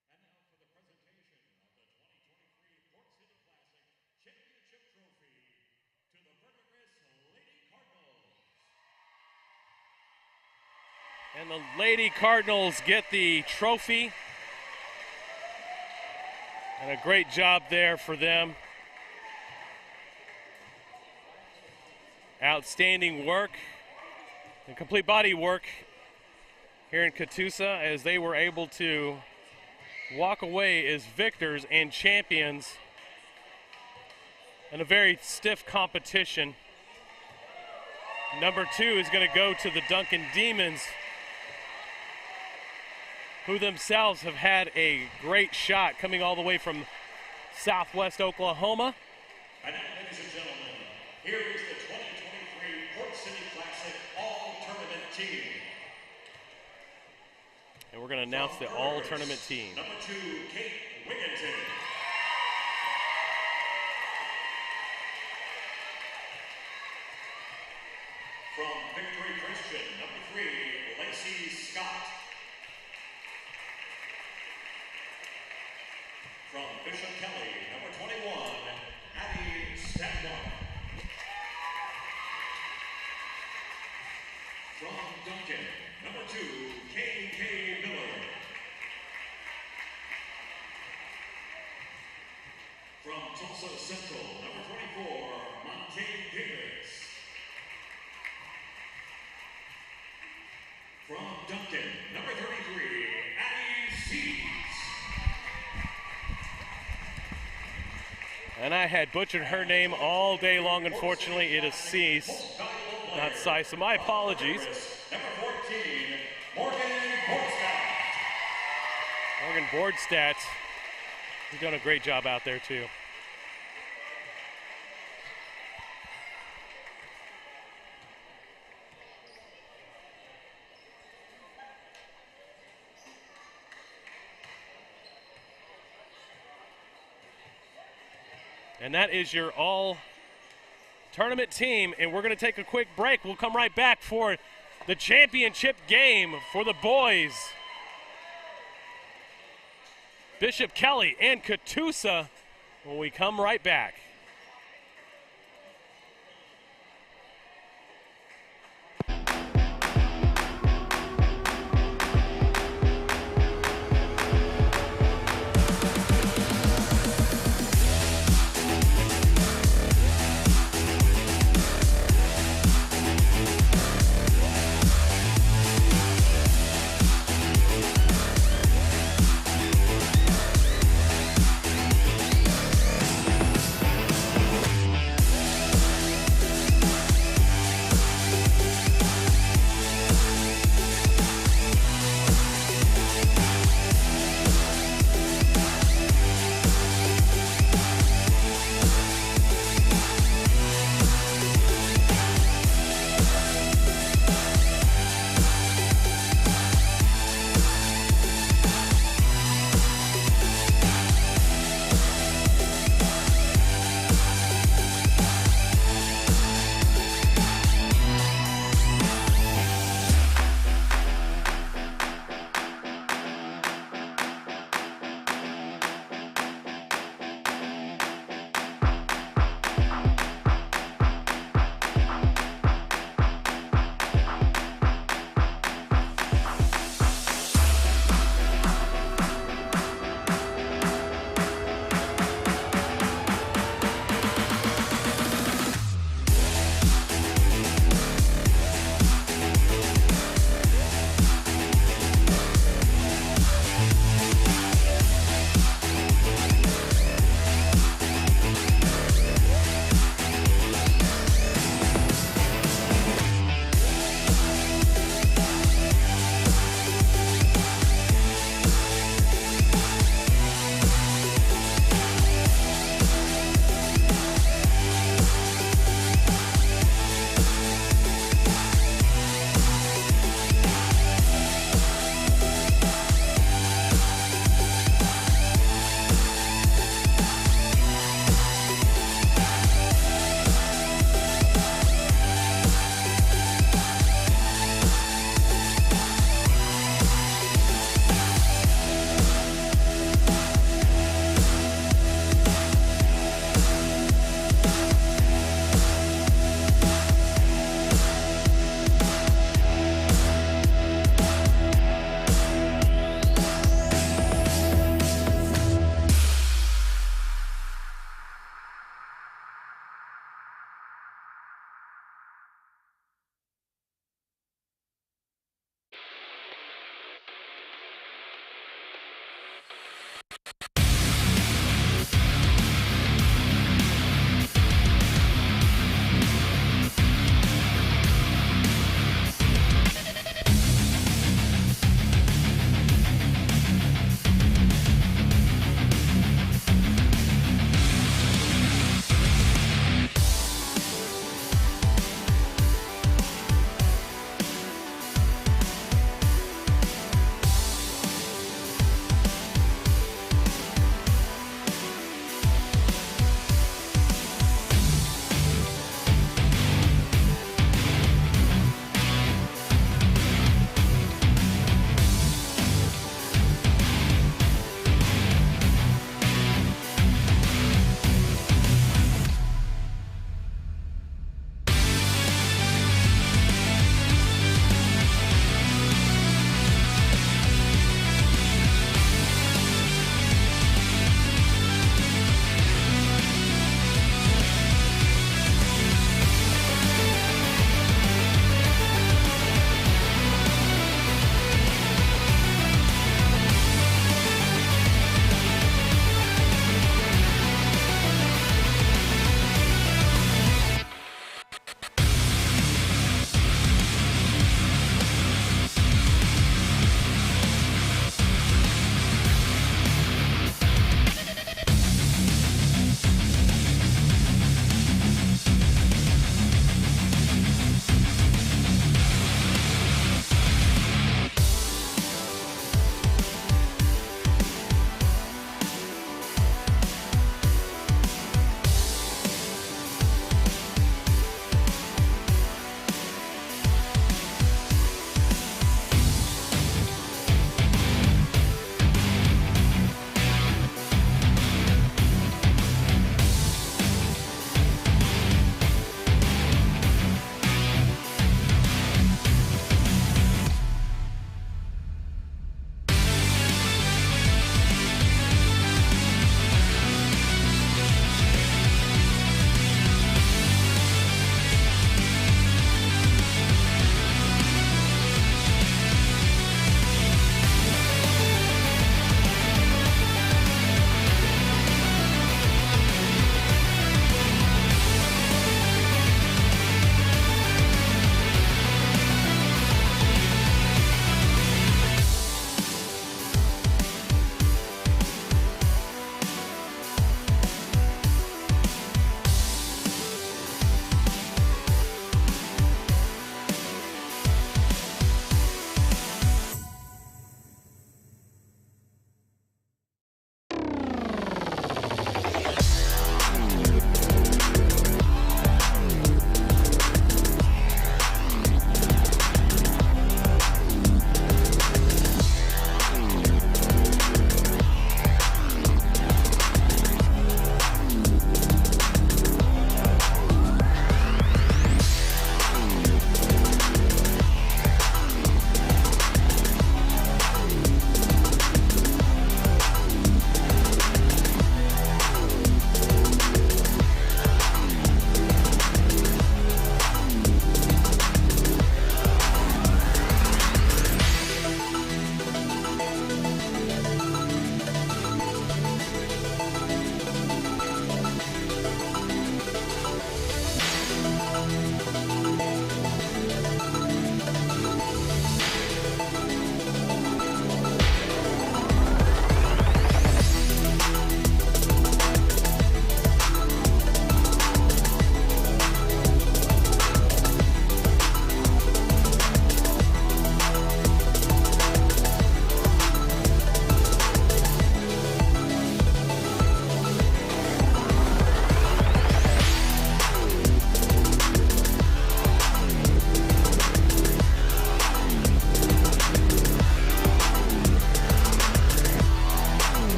Speaker 12: And now for the presentation of the 2023 Port City Classic Championship Trophy to the Verdigris Lady Cardinals.
Speaker 2: And the Lady Cardinals get the trophy. And a great job there for them. Outstanding work and complete body work here in Catoosa as they were able to walk away as victors and champions in a very stiff competition. Number 2 is going to go to the Duncan Demons, who themselves have had a great shot coming all the way from Southwest Oklahoma.
Speaker 12: And now, ladies and gentlemen, here is the 2023 Port City Classic All-Tournament Team.
Speaker 2: And we're going to announce the all-tournament team.
Speaker 12: Number 2, Kate Wigginton. From Victory Christian, number 3, Lacey Scott. From Bishop Kelly, number 21, Addie Stanmark. From Duncan, number 2, KK Miller. From Tulsa Central, number 24, Monte Davis. From Duncan, number 33, Addie Seeds.
Speaker 2: And I had butchered her name all day long. Unfortunately, it is Cease, not Sai. So my apologies.
Speaker 12: Number 14, Morgan Borstad.
Speaker 2: Morgan Borstad. He's done a great job out there, too. And that is your all-tournament team, and we're going to take a quick break. We'll come right back for the championship game for the boys. Bishop Kelly and Catoosa when we come right back.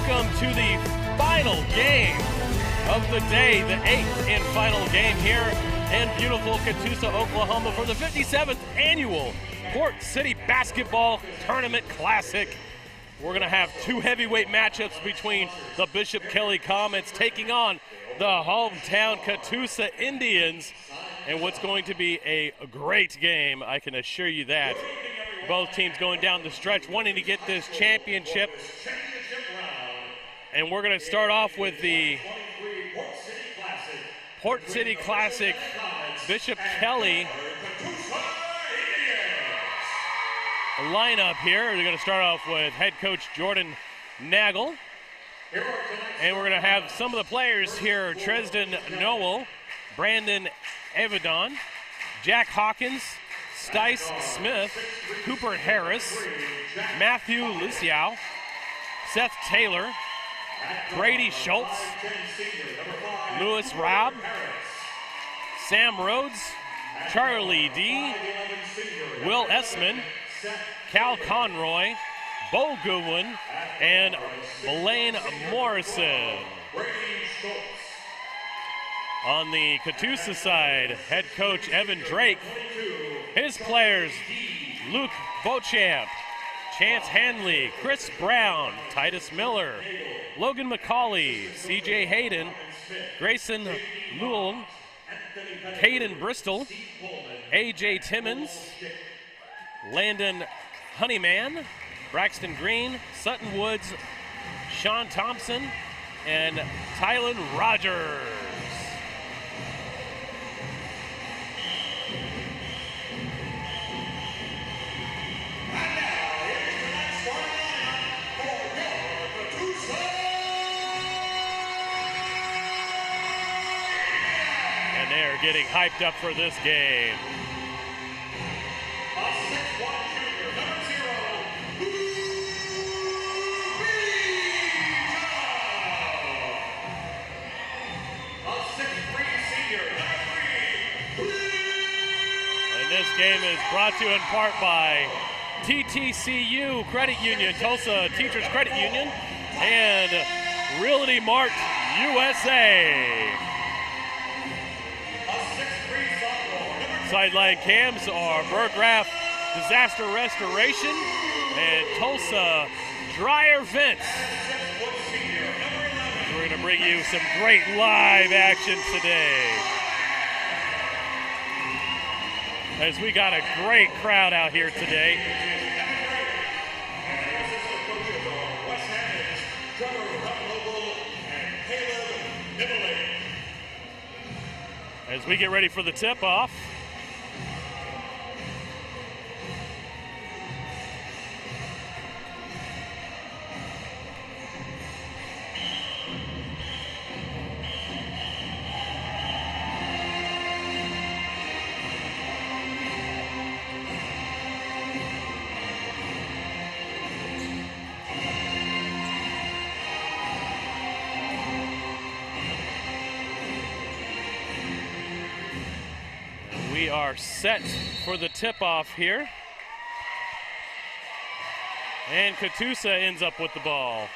Speaker 2: welcome to the final game of the day, the 8th and final game here in beautiful Catoosa, Oklahoma for the 57th annual Port City Basketball Tournament Classic. We're going to have two heavyweight matchups between the Bishop Kelly Comets taking on the hometown Catoosa Indians, and what's going to be a great game, I can assure you that. Both teams going down the stretch wanting to get this championship. And we're going to start off with the Port City Classic Bishop Kelly lineup here. They're going to start off with head coach Jordan Nagel. And we're going to have some of the players here: Tresden Noel, Brandon Avedon, Jack Hawkins, Stice Smith, Cooper Harris, Matthew Luciao, Seth Taylor, Brady Schultz, Lewis Rabb, Sam Rhodes, Charlie D, Will Essman, Cal Conroy, Bo Goodwin, and Blaine Morrison. On the Catoosa side, head coach Evan Drake. His players: Luke Beauchamp, Chance Hanley, Chris Brown, Titus Miller, Logan McCauley, CJ Hayden, Grayson Lewell, Caden Bristol, AJ Timmons, Landon Honeyman, Braxton Green, Sutton Woods, Sean Thompson, and Tylen Rogers. And they are getting hyped up for this game. This game is brought to you in part by TTCU Credit Union, Tulsa Teachers Credit Union, and Realty Mart USA. Sideline cams are Burgraff Disaster Restoration and Tulsa Dryer Vents. We're going to bring you some great live action today, as we got a great crowd out here today. As we get ready for the tip-off, we are set for the tip-off here. And Catoosa ends up with the ball.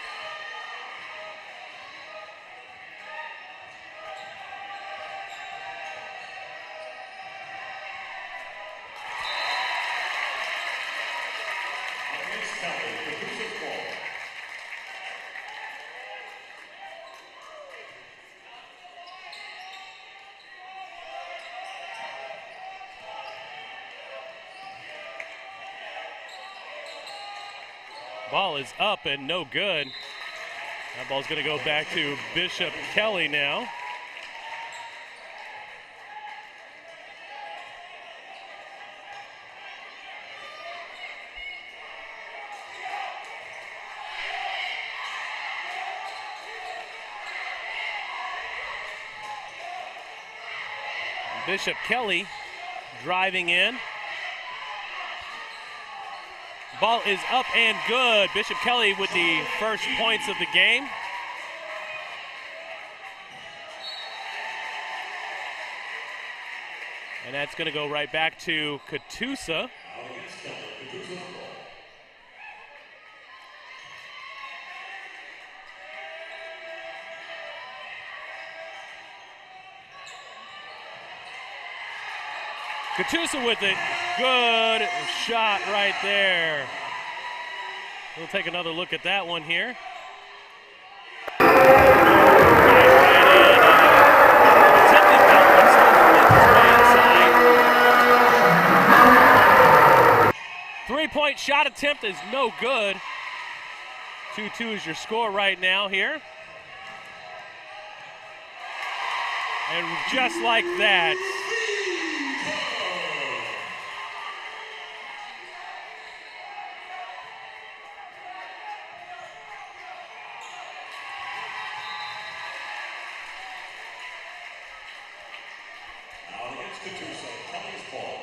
Speaker 2: Ball is up and no good. That ball's going to go back to Bishop Kelly now. Bishop Kelly driving in. Ball is up and good. Bishop Kelly with the first points of the game. And that's going to go right back to Catoosa. Catoosa with it. Good shot right there. We'll take another look at that one here. 3-point shot attempt is no good. 2-2 is your score right now here. And just like that,
Speaker 12: Now against Catoosa, Kelly's ball.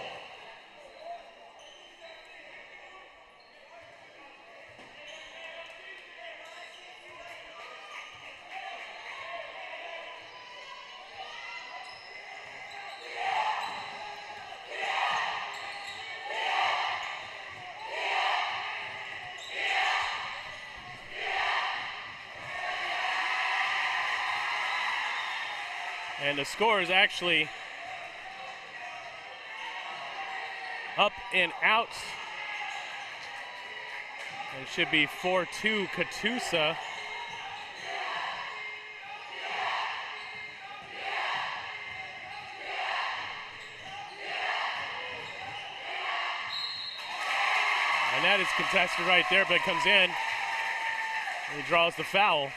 Speaker 2: and the score is actually up and out. It should be 4-2 Catoosa. And that is contested right there, but it comes in. And he draws the foul.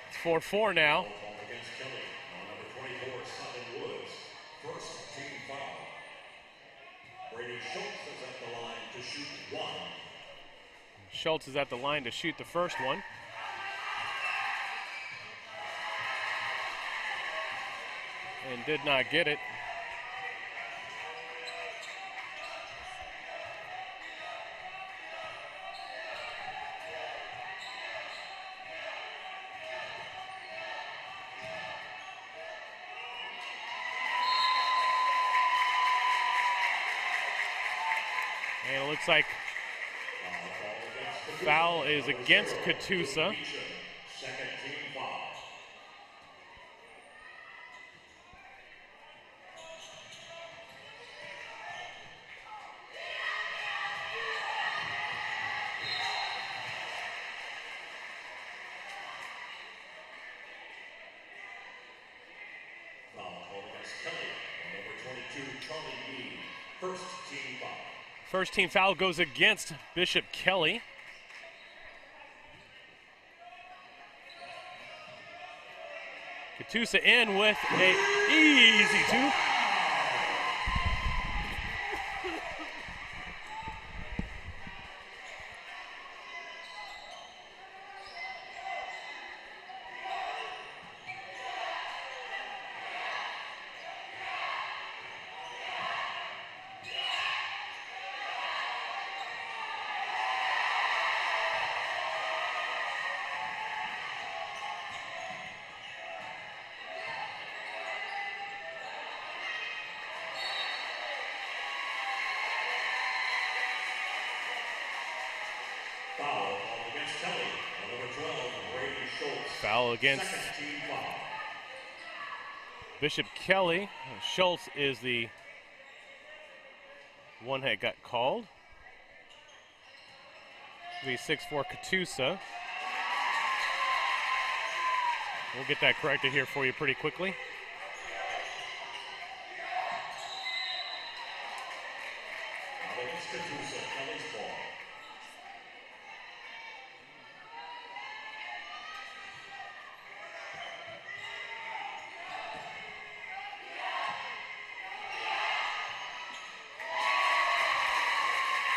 Speaker 2: It's 4-4 now.
Speaker 12: Against Kelly on number 24, Simon Woods. First team foul. Brady Schultz is at the line to shoot one.
Speaker 2: Schultz is at the line to shoot the first one. And did not get it. And it looks like foul is against Catoosa.
Speaker 12: Second team foul. Foul called against Kelly on number 22, Charlie B. First team foul.
Speaker 2: First team foul goes against Bishop Kelly. Catoosa in with a easy two.
Speaker 12: Foul called against Kelly on number 12, Brady Schultz.
Speaker 2: Foul against
Speaker 12: Second team foul.
Speaker 2: Bishop Kelly. Schultz is the one that got called. The 6'4" Catoosa. We'll get that corrected here for you pretty quickly.
Speaker 12: Now against Catoosa, Kelly's ball.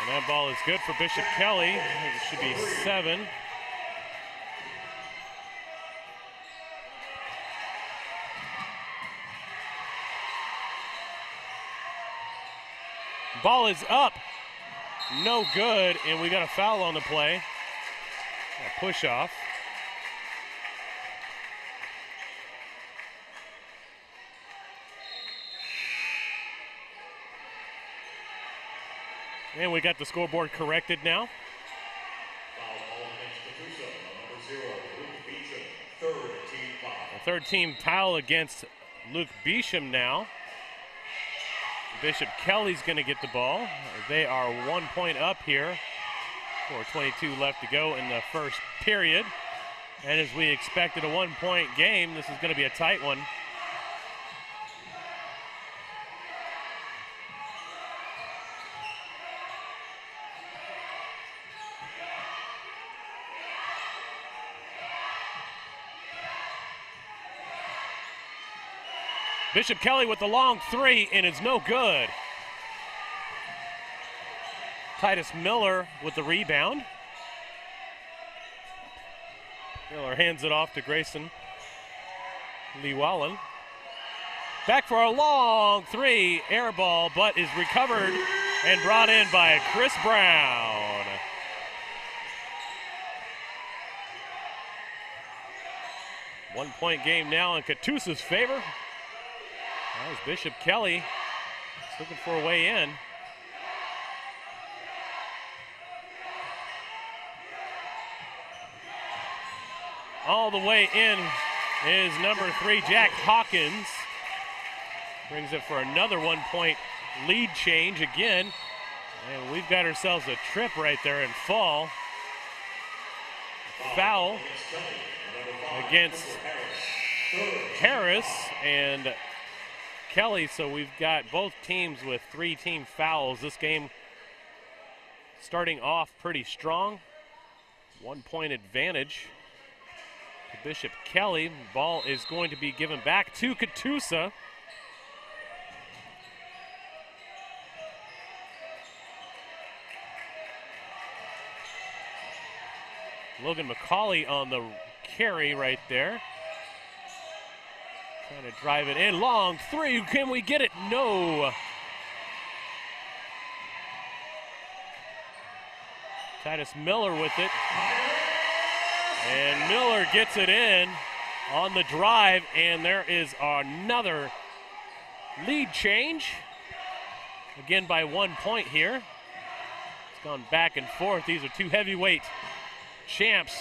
Speaker 2: And that ball is good for Bishop Kelly. It should be 7. Ball is up. No good, and we got a foul on the play. A push off. And we got the scoreboard corrected now.
Speaker 12: Foul call against Catoosa on number 0, Luke Beecham. Third team foul.
Speaker 2: A third team foul against Luke Beecham now. Bishop Kelly's going to get the ball. They are 1 point up here. 4:22 left to go in the first period. And as we expected a 1 point game, this is going to be a tight one. Bishop Kelly with the long three, and it's no good. Titus Miller with the rebound. Miller hands it off to Grayson Llewellyn. Back for a long three, air ball, but is recovered and brought in by Chris Brown. One point game now in Catoosa's favor. That was Bishop Kelly looking for a way in. All the way in is number 3, Jack Hawkins. Brings it for another 1 point lead change again. And we've got ourselves a trip right there and fall. Foul against Harris and Kelly, so we've got both teams with 3 team fouls. This game starting off pretty strong. 1 point advantage to Bishop Kelly. Ball is going to be given back to Catoosa. Logan McCauley on the carry right there. Trying to drive it in. Long three. Can we get it? No. Titus Miller with it. And Miller gets it in on the drive, and there is another lead change. Again by 1 point here. It's gone back and forth. These are two heavyweight champs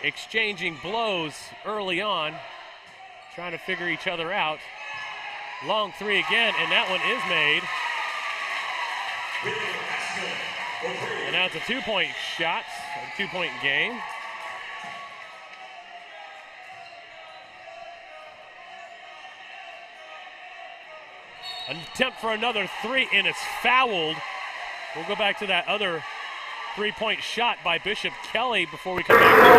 Speaker 2: exchanging blows early on, trying to figure each other out. Long three again, and that one is made. And now it's a 2 point shot, a 2 point game. An attempt for another three, and it's fouled. We'll go back to that other 3 point shot by Bishop Kelly before we come back to that.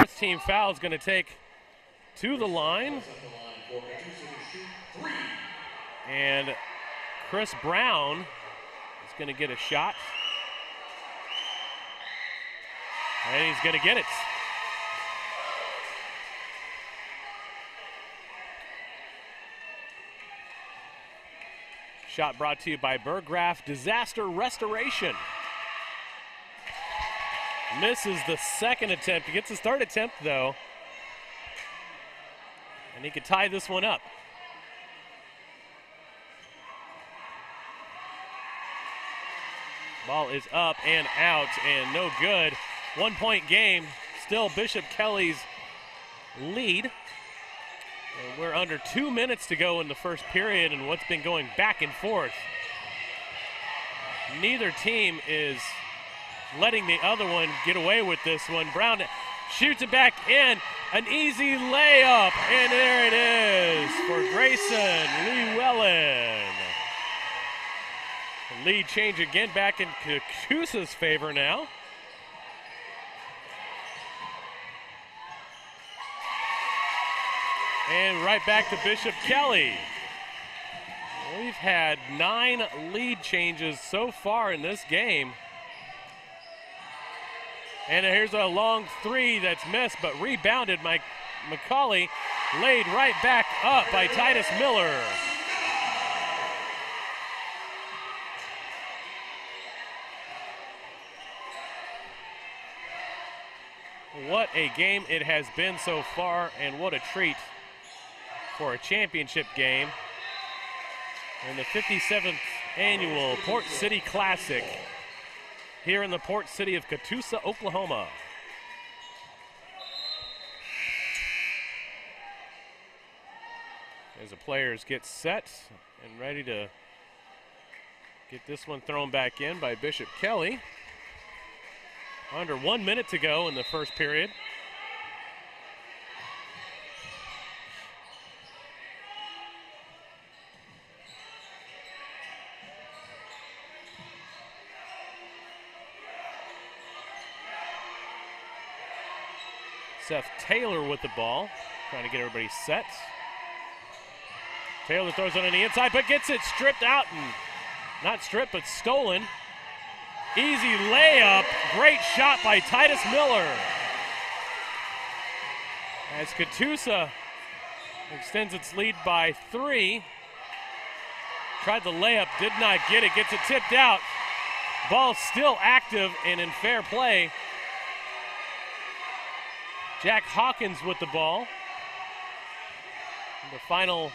Speaker 2: First team foul is going to take to the line. And Chris Brown is going to get a shot. And he's going to get it. Shot brought to you by Burgraff Disaster Restoration. Misses the second attempt. He gets a third attempt, though. And he could tie this one up. Ball is up and out and no good. 1 point game. Still Bishop Kelly's lead. And we're under 2 minutes to go in the first period, and what's been going back and forth. Neither team is letting the other one get away with this one. Brown shoots it back in. An easy layup, and there it is for Grayson Llewellyn. The lead change again back in Catoosa's favor now. And right back to Bishop Kelly. We've had 9 lead changes so far in this game. And here's a long three that's missed, but rebounded by McCauley. Laid right back up by Titus Miller. What a game it has been so far, and what a treat for a championship game in the 57th annual Port City Classic here in the port city of Catoosa, Oklahoma. as the players get set and ready to get this one thrown back in by Bishop Kelly. Under 1 minute to go in the first period. Seth Taylor with the ball, trying to get everybody set. Taylor throws it on the inside, but gets it stripped out, and not stripped, but stolen. Easy layup, great shot by Titus Miller. As Catoosa extends its lead by 3. Tried the layup, did not get it, gets it tipped out. Ball still active and in fair play. Jack Hawkins with the ball. The final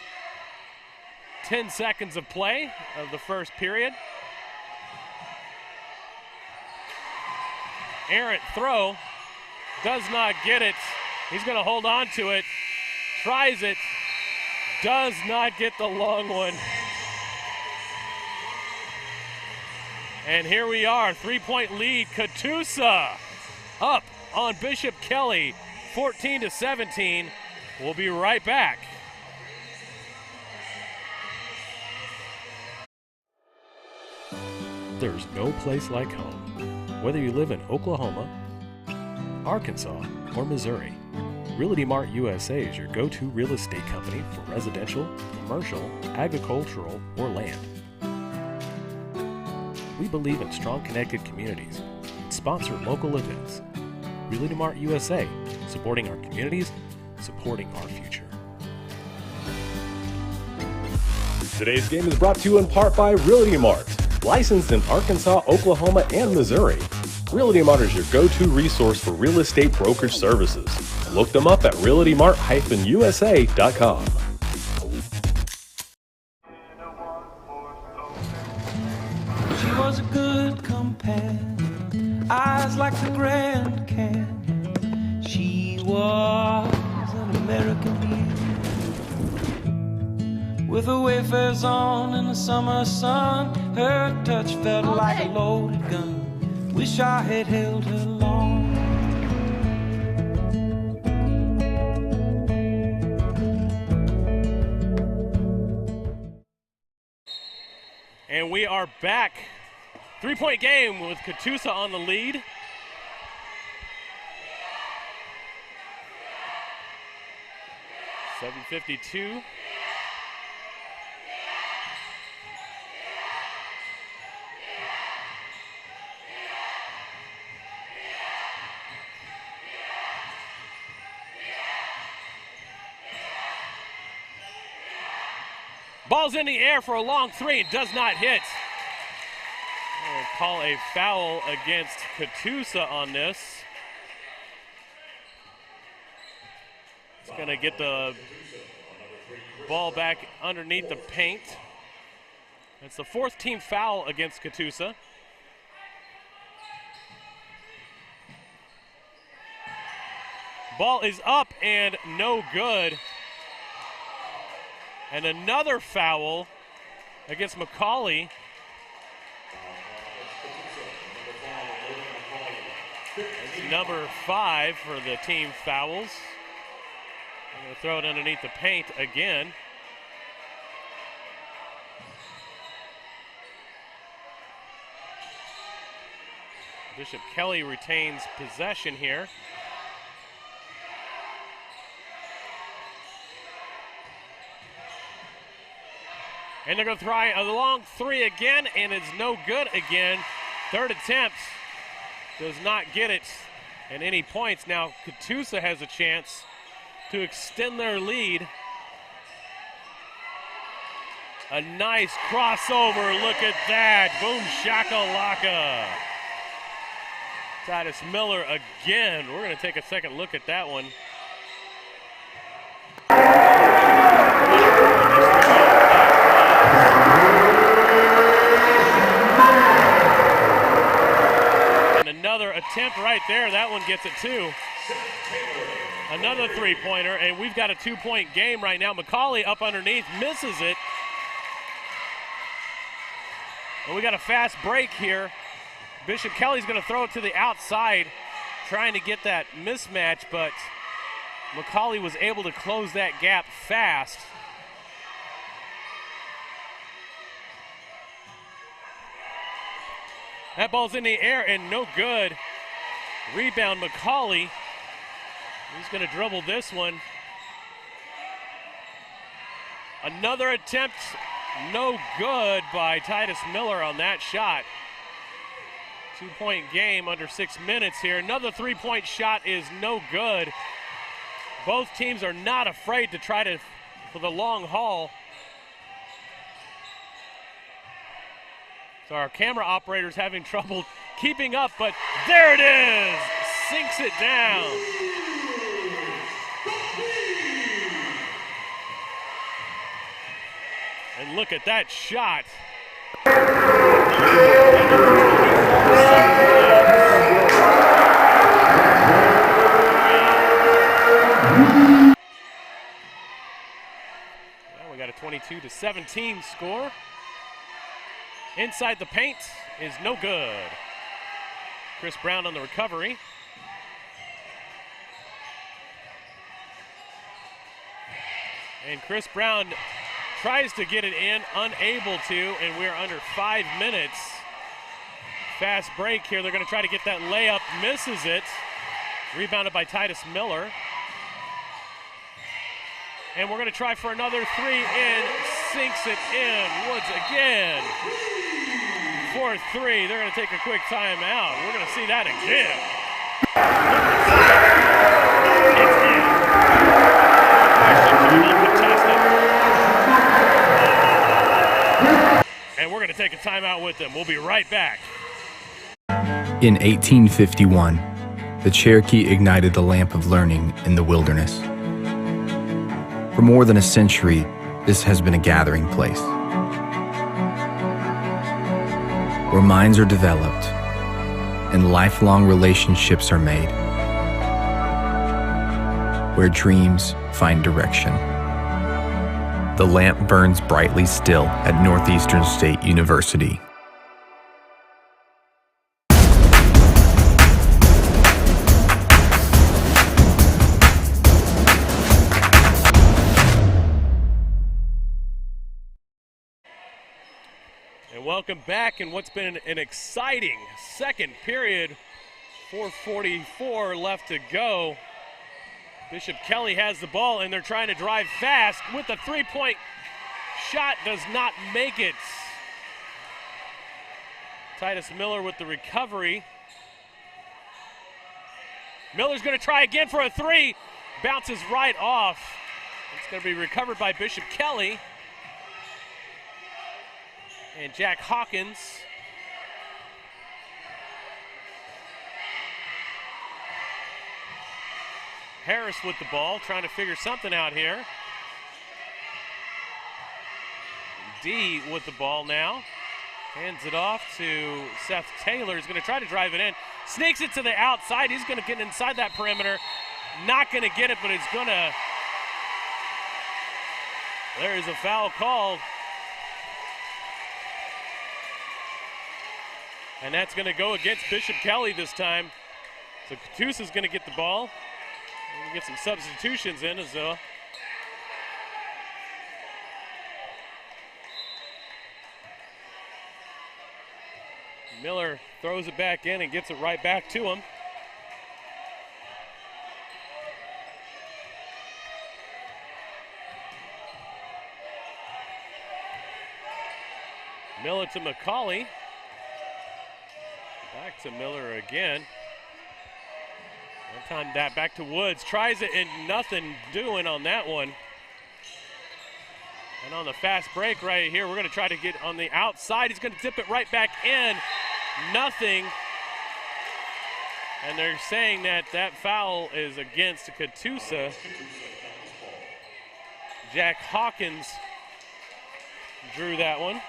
Speaker 2: 10 seconds of play of the first period. Errant throw, does not get it. He's going to hold on to it, tries it, does not get the long one. And here we are, 3-point lead, Catoosa up on Bishop Kelly, 14-17. We'll be right back.
Speaker 11: There's no place like home. Whether you live in Oklahoma, Arkansas, or Missouri, Realty Mart USA is your go-to real estate company for residential, commercial, agricultural, or land. We believe in strong connected communities and sponsor local events. Realty Mart USA, supporting our communities, supporting our future.
Speaker 3: Today's game is brought to you in part by Realty Mart. Licensed in Arkansas, Oklahoma, and Missouri, Realty Mart is your go-to resource for real estate brokerage services. Look them up at realtymart-usa.com.
Speaker 4: She was a good companion, eyes like the Grand Canyon. She was an American beauty, with her wayfarers on in the summer sun. Her touch felt like a loaded gun. Wish I had held her long.
Speaker 2: And we are back. 3-point game with Catoosa on the lead. .752. Ball's in the air for a long 3, it does not hit. We'll call a foul against Catoosa on this. It's going to get the ball back underneath the paint. It's the 4th team foul against Catoosa. Ball is up and no good. And another foul against McCauley. It's number 5 for the team fouls. I'm going to throw it underneath the paint again. Bishop Kelly retains possession here. And they're going to try a long 3 again, and it's no good again. 3rd attempt does not get it at any points. Now Catoosa has a chance to extend their lead. A nice crossover, look at that. Boom shakalaka. Titus Miller again. We're going to take a second look at that one. And another attempt right there. That one gets it too. Another three-pointer, and we've got a 2-point game right now. McCauley up underneath, misses it. And we got a fast break here. Bishop Kelly's going to throw it to the outside, trying to get that mismatch, but McCauley was able to close that gap fast. That ball's in the air and no good. Rebound McCauley. He's going to dribble this one. Another attempt, no good by Titus Miller on that shot. 2-point game under 6 minutes here. Another three-point shot is no good. Both teams are not afraid to try to for the long haul. So our camera operator's having trouble keeping up, but there it is! Sinks it down. And look at that shot. Well, we got a 22-17 score. Inside the paint is no good. Chris Brown on the recovery. And Chris Brown tries to get it in, unable to, and we're under 5 minutes. Fast break here. They're going to try to get that layup, misses it. Rebounded by Titus Miller. And we're going to try for another three in, sinks it in. Woods again. 4-3. They're going to take a quick timeout. We're going to see that again. And we're going to take a timeout with them. We'll be right back.
Speaker 5: In 1851, the Cherokee ignited the lamp of learning in the wilderness. For more than a century, this has been a gathering place where minds are developed and lifelong relationships are made, where dreams find direction. The lamp burns brightly still at Northeastern State University.
Speaker 2: And welcome back in what's been an exciting second period. 4:44 left to go. Bishop Kelly has the ball, and they're trying to drive fast with the three-point shot. Does not make it. Titus Miller with the recovery. Miller's going to try again for a three. Bounces right off. It's going to be recovered by Bishop Kelly. And Jack Hawkins. Harris with the ball, trying to figure something out here. D with the ball now. Hands it off to Seth Taylor. He's going to try to drive it in. Sneaks it to the outside. He's going to get inside that perimeter. Not going to get it, but it's going to. There is a foul called. And that's going to go against Bishop Kelly this time. So Catoosa's going to get the ball. We'll get some substitutions in as well. Miller throws it back in and gets it right back to him. Miller to McCauley. Back to Miller again. One time that back to Woods. Tries it and nothing doing on that one. And on the fast break right here, we're going to try to get on the outside. He's going to tip it right back in. Nothing. And they're saying that that foul is against Catoosa. Jack Hawkins drew that one.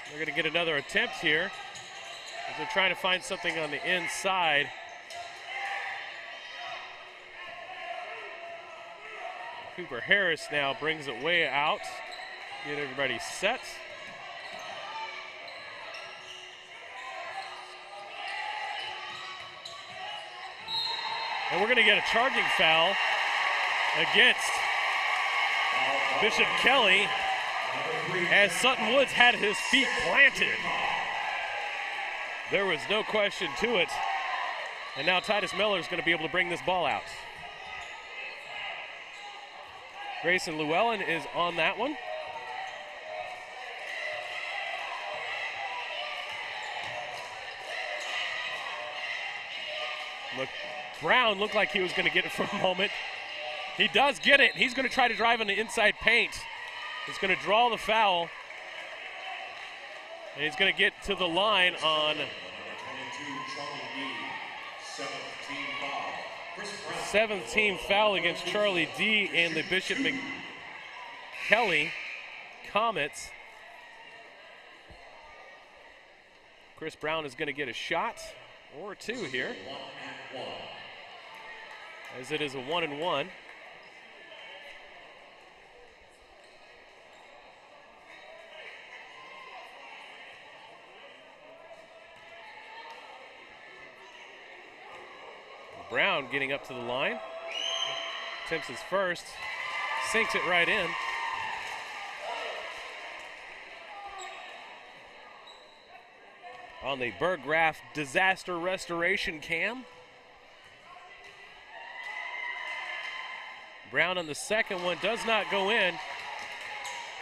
Speaker 2: They're going to get another attempt here. They're trying to find something on the inside. Cooper Harris now brings it way out. Get everybody set. And we're going to get a charging foul against Bishop Kelly as Sutton Woods had his feet planted. There was no question to it. And now Titus Miller is going to be able to bring this ball out. Grayson Llewellyn is on that one. Look, Brown looked like he was going to get it for a moment. He does get it. He's going to try to drive on the inside paint. He's going to draw the foul. And he's going to get to the line on 7th team foul against Charlie D and the Bishop McKelly Comets. Chris Brown is going to get a shot or two here, as it is a 1-and-1. Brown getting up to the line, attempts his first, sinks it right in. On the Berggraf disaster restoration cam. Brown on the second one does not go in,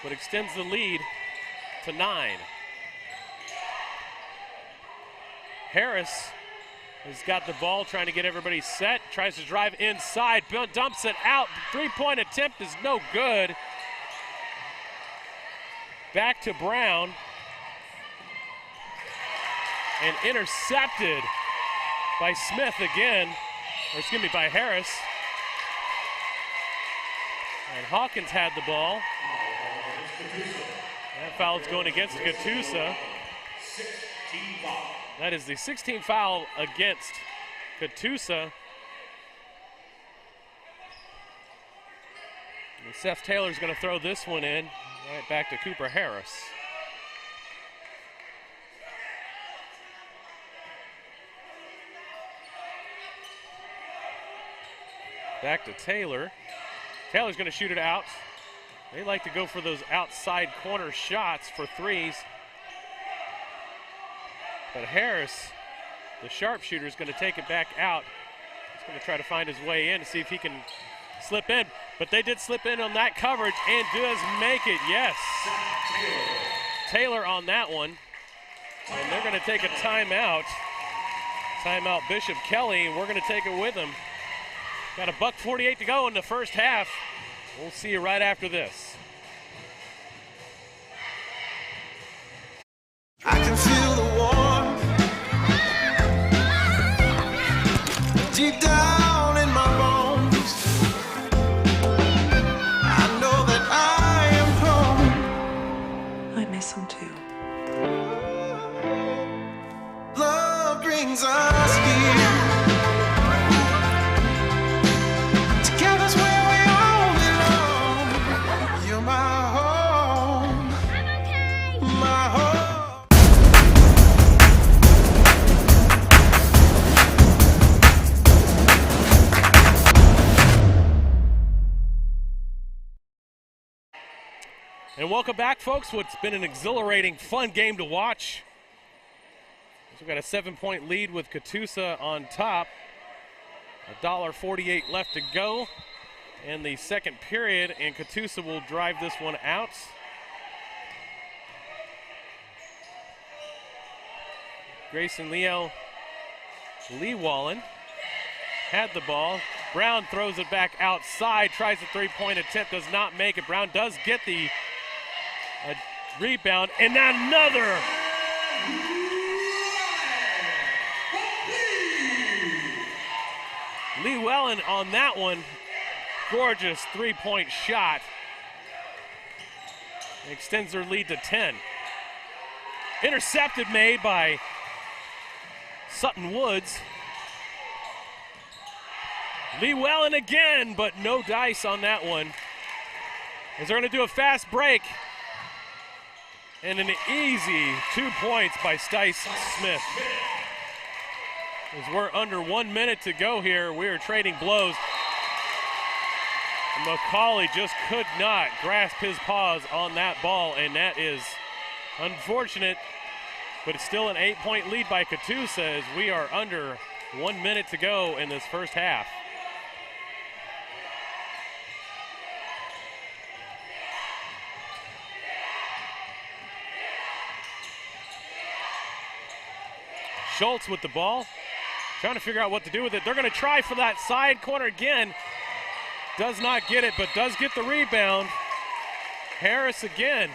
Speaker 2: but extends the lead to 9. Harris has got the ball, trying to get everybody set, tries to drive inside, dumps it out. Three-point attempt is no good. Back to Brown. And intercepted by Smith again, or excuse me, by Harris. And Hawkins had the ball. That foul is going against Catoosa. That is the 16th foul against Catoosa. And Seth Taylor's going to throw this one in, right back to Cooper Harris. Back to Taylor. Taylor's going to shoot it out. They like to go for those outside corner shots for threes. But Harris, the sharpshooter, is going to take it back out. He's going to try to find his way in to see if he can slip in. But they did slip in on that coverage and does make it, yes. Taylor on that one. And they're going to take a timeout. Timeout Bishop Kelly, and we're going to take it with them. Got $1:48 to go in the first half. We'll see you right after this.
Speaker 4: I can feel the warmth deep down in my bones. I know that I am home.
Speaker 10: I miss him too.
Speaker 4: Love brings us here. Together's where we all belong. You're my home. My home.
Speaker 2: And welcome back, folks. What's been an exhilarating, fun game to watch. We've got a 7-point lead with Catoosa on top. $1:48 left to go in the second period, and Catoosa will drive this one out. Grayson Llewellyn had the ball. Brown throws it back outside, tries a three-point attempt, does not make it. Brown does get the rebound, and another. Llewellyn on that one. Gorgeous three-point shot. Extends their lead to 10. Intercepted made by Sutton Woods. Llewellyn again, but no dice on that one. As they're going to do a fast break. And an easy 2 points by Stice Smith. As we're under 1 minute to go here, we are trading blows. McCauley just could not grasp his paws on that ball, and that is unfortunate, but it's still an 8-point lead by Catoosa as we are under 1 minute to go in this first half. Schultz with the ball, trying to figure out what to do with it. They're going to try for that side corner again. Does not get it, but does get the rebound. Harris again.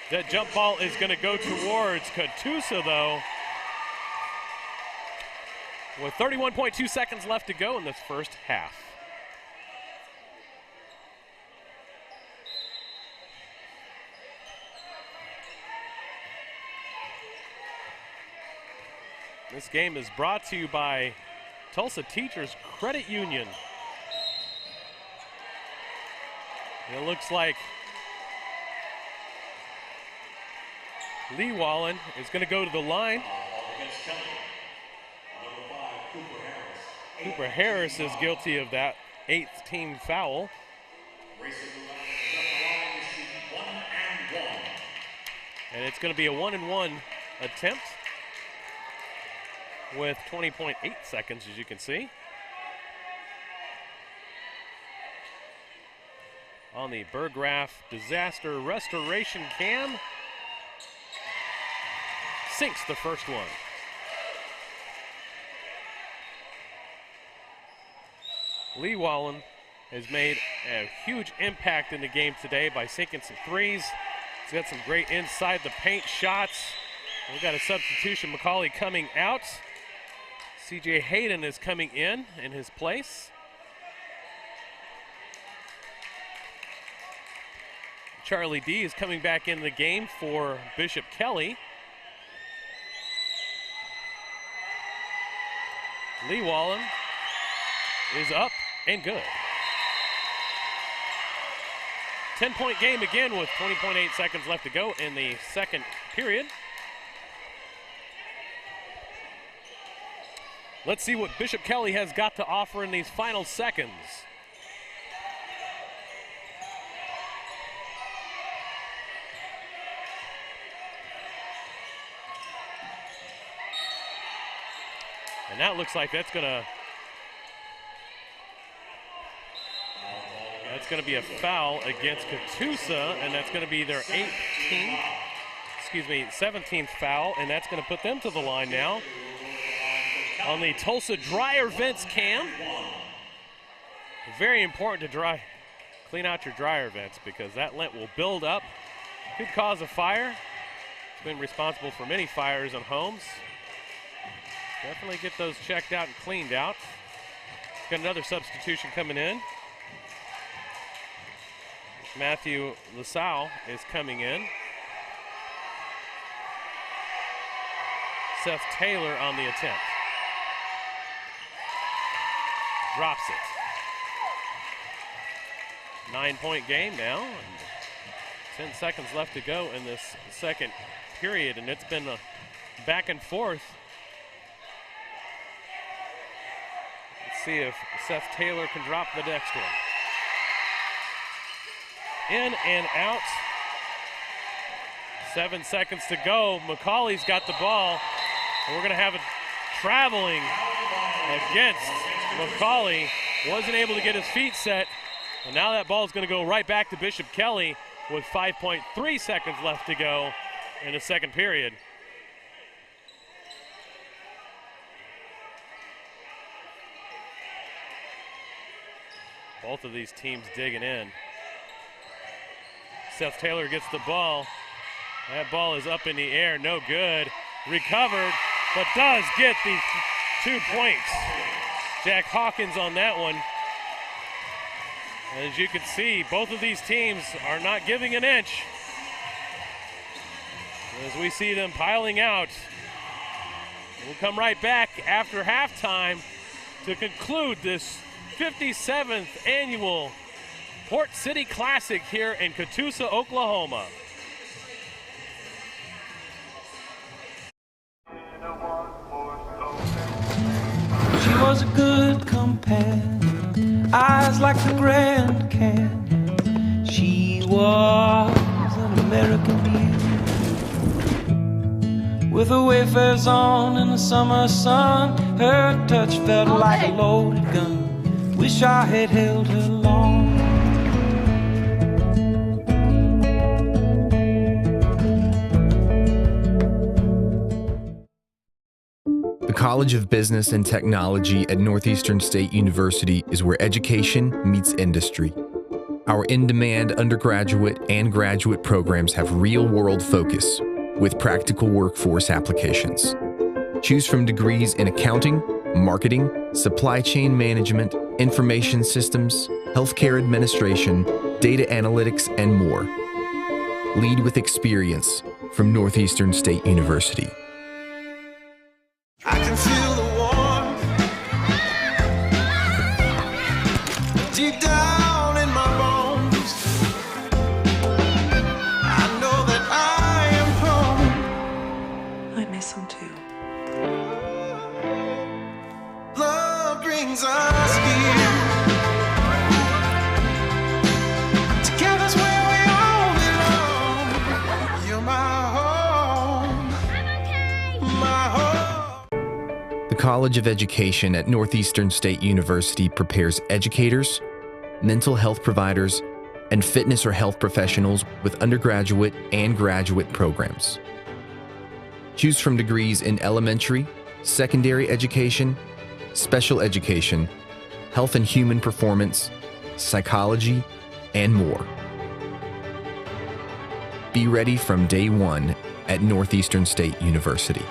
Speaker 2: That jump ball is going to go towards Catoosa, though. With 31.2 seconds left to go in this first half. This game is brought to you by Tulsa Teachers Credit Union. It looks like Lee Wallen is going to go to the line. Cooper Harris is guilty of that 8th team foul. And it's going to be a 1-and-1 attempt with 20.8 seconds, as you can see. On the Burgraff Disaster Restoration Cam. Sinks the first one. Lee Wallen has made a huge impact in the game today by sinking some threes. He's got some great inside the paint shots. We've got a substitution, McCauley coming out. CJ Hayden is coming in his place. Charlie D is coming back into the game for Bishop Kelly. Lee Wallen is up and good. 10-point game again with 20.8 seconds left to go in the second period. Let's see what Bishop Kelly has got to offer in these final seconds. And that looks like that's gonna be a foul against Catoosa, and that's gonna be their 17th foul, and that's gonna put them to the line now. On the Tulsa dryer vents cam. Very important to clean out your dryer vents because that lint will build up. Could cause a fire. It's been responsible for many fires on homes. Definitely get those checked out and cleaned out. Got another substitution coming in. Matthew LaSalle is coming in. Seth Taylor on the attempt. Drops it. 9-point game now. And 10 seconds left to go in this second period, and it's been a back and forth. Let's see if Seth Taylor can drop the next one. In and out. 7 seconds to go. McCauley's got the ball, and we're going to have it traveling against McCauley. Wasn't able to get his feet set, and now that ball is going to go right back to Bishop Kelly with 5.3 seconds left to go in the second period. Both of these teams digging in. Seth Taylor gets the ball. That ball is up in the air, no good. Recovered, but does get the 2 points. Jack Hawkins on that one. As you can see, both of these teams are not giving an inch. As we see them piling out. We'll come right back after halftime to conclude this 57th annual Port City Classic here in Catoosa, Oklahoma.
Speaker 4: She was a good companion, eyes like the Grand Canyon. She was an American beauty, with her wayfares on in the summer sun. Her touch felt like a loaded gun. Wish I had held her long.
Speaker 5: The College of Business and Technology at Northeastern State University is where education meets industry. Our in-demand undergraduate and graduate programs have real-world focus with practical workforce applications. Choose from degrees in accounting, marketing, supply chain management, information systems, healthcare administration, data analytics, and more. Lead with experience from Northeastern State University.
Speaker 4: I can feel the warmth deep down in my bones. I know that I am home.
Speaker 10: I miss him too.
Speaker 4: Love brings us here. Together's where we all belong. You're my home. My home.
Speaker 5: The College of Education at Northeastern State University prepares educators, mental health providers, and fitness or health professionals with undergraduate and graduate programs. Choose from degrees in elementary, secondary education, special education, health and human performance, psychology, and more. Be ready from day one at Northeastern State University.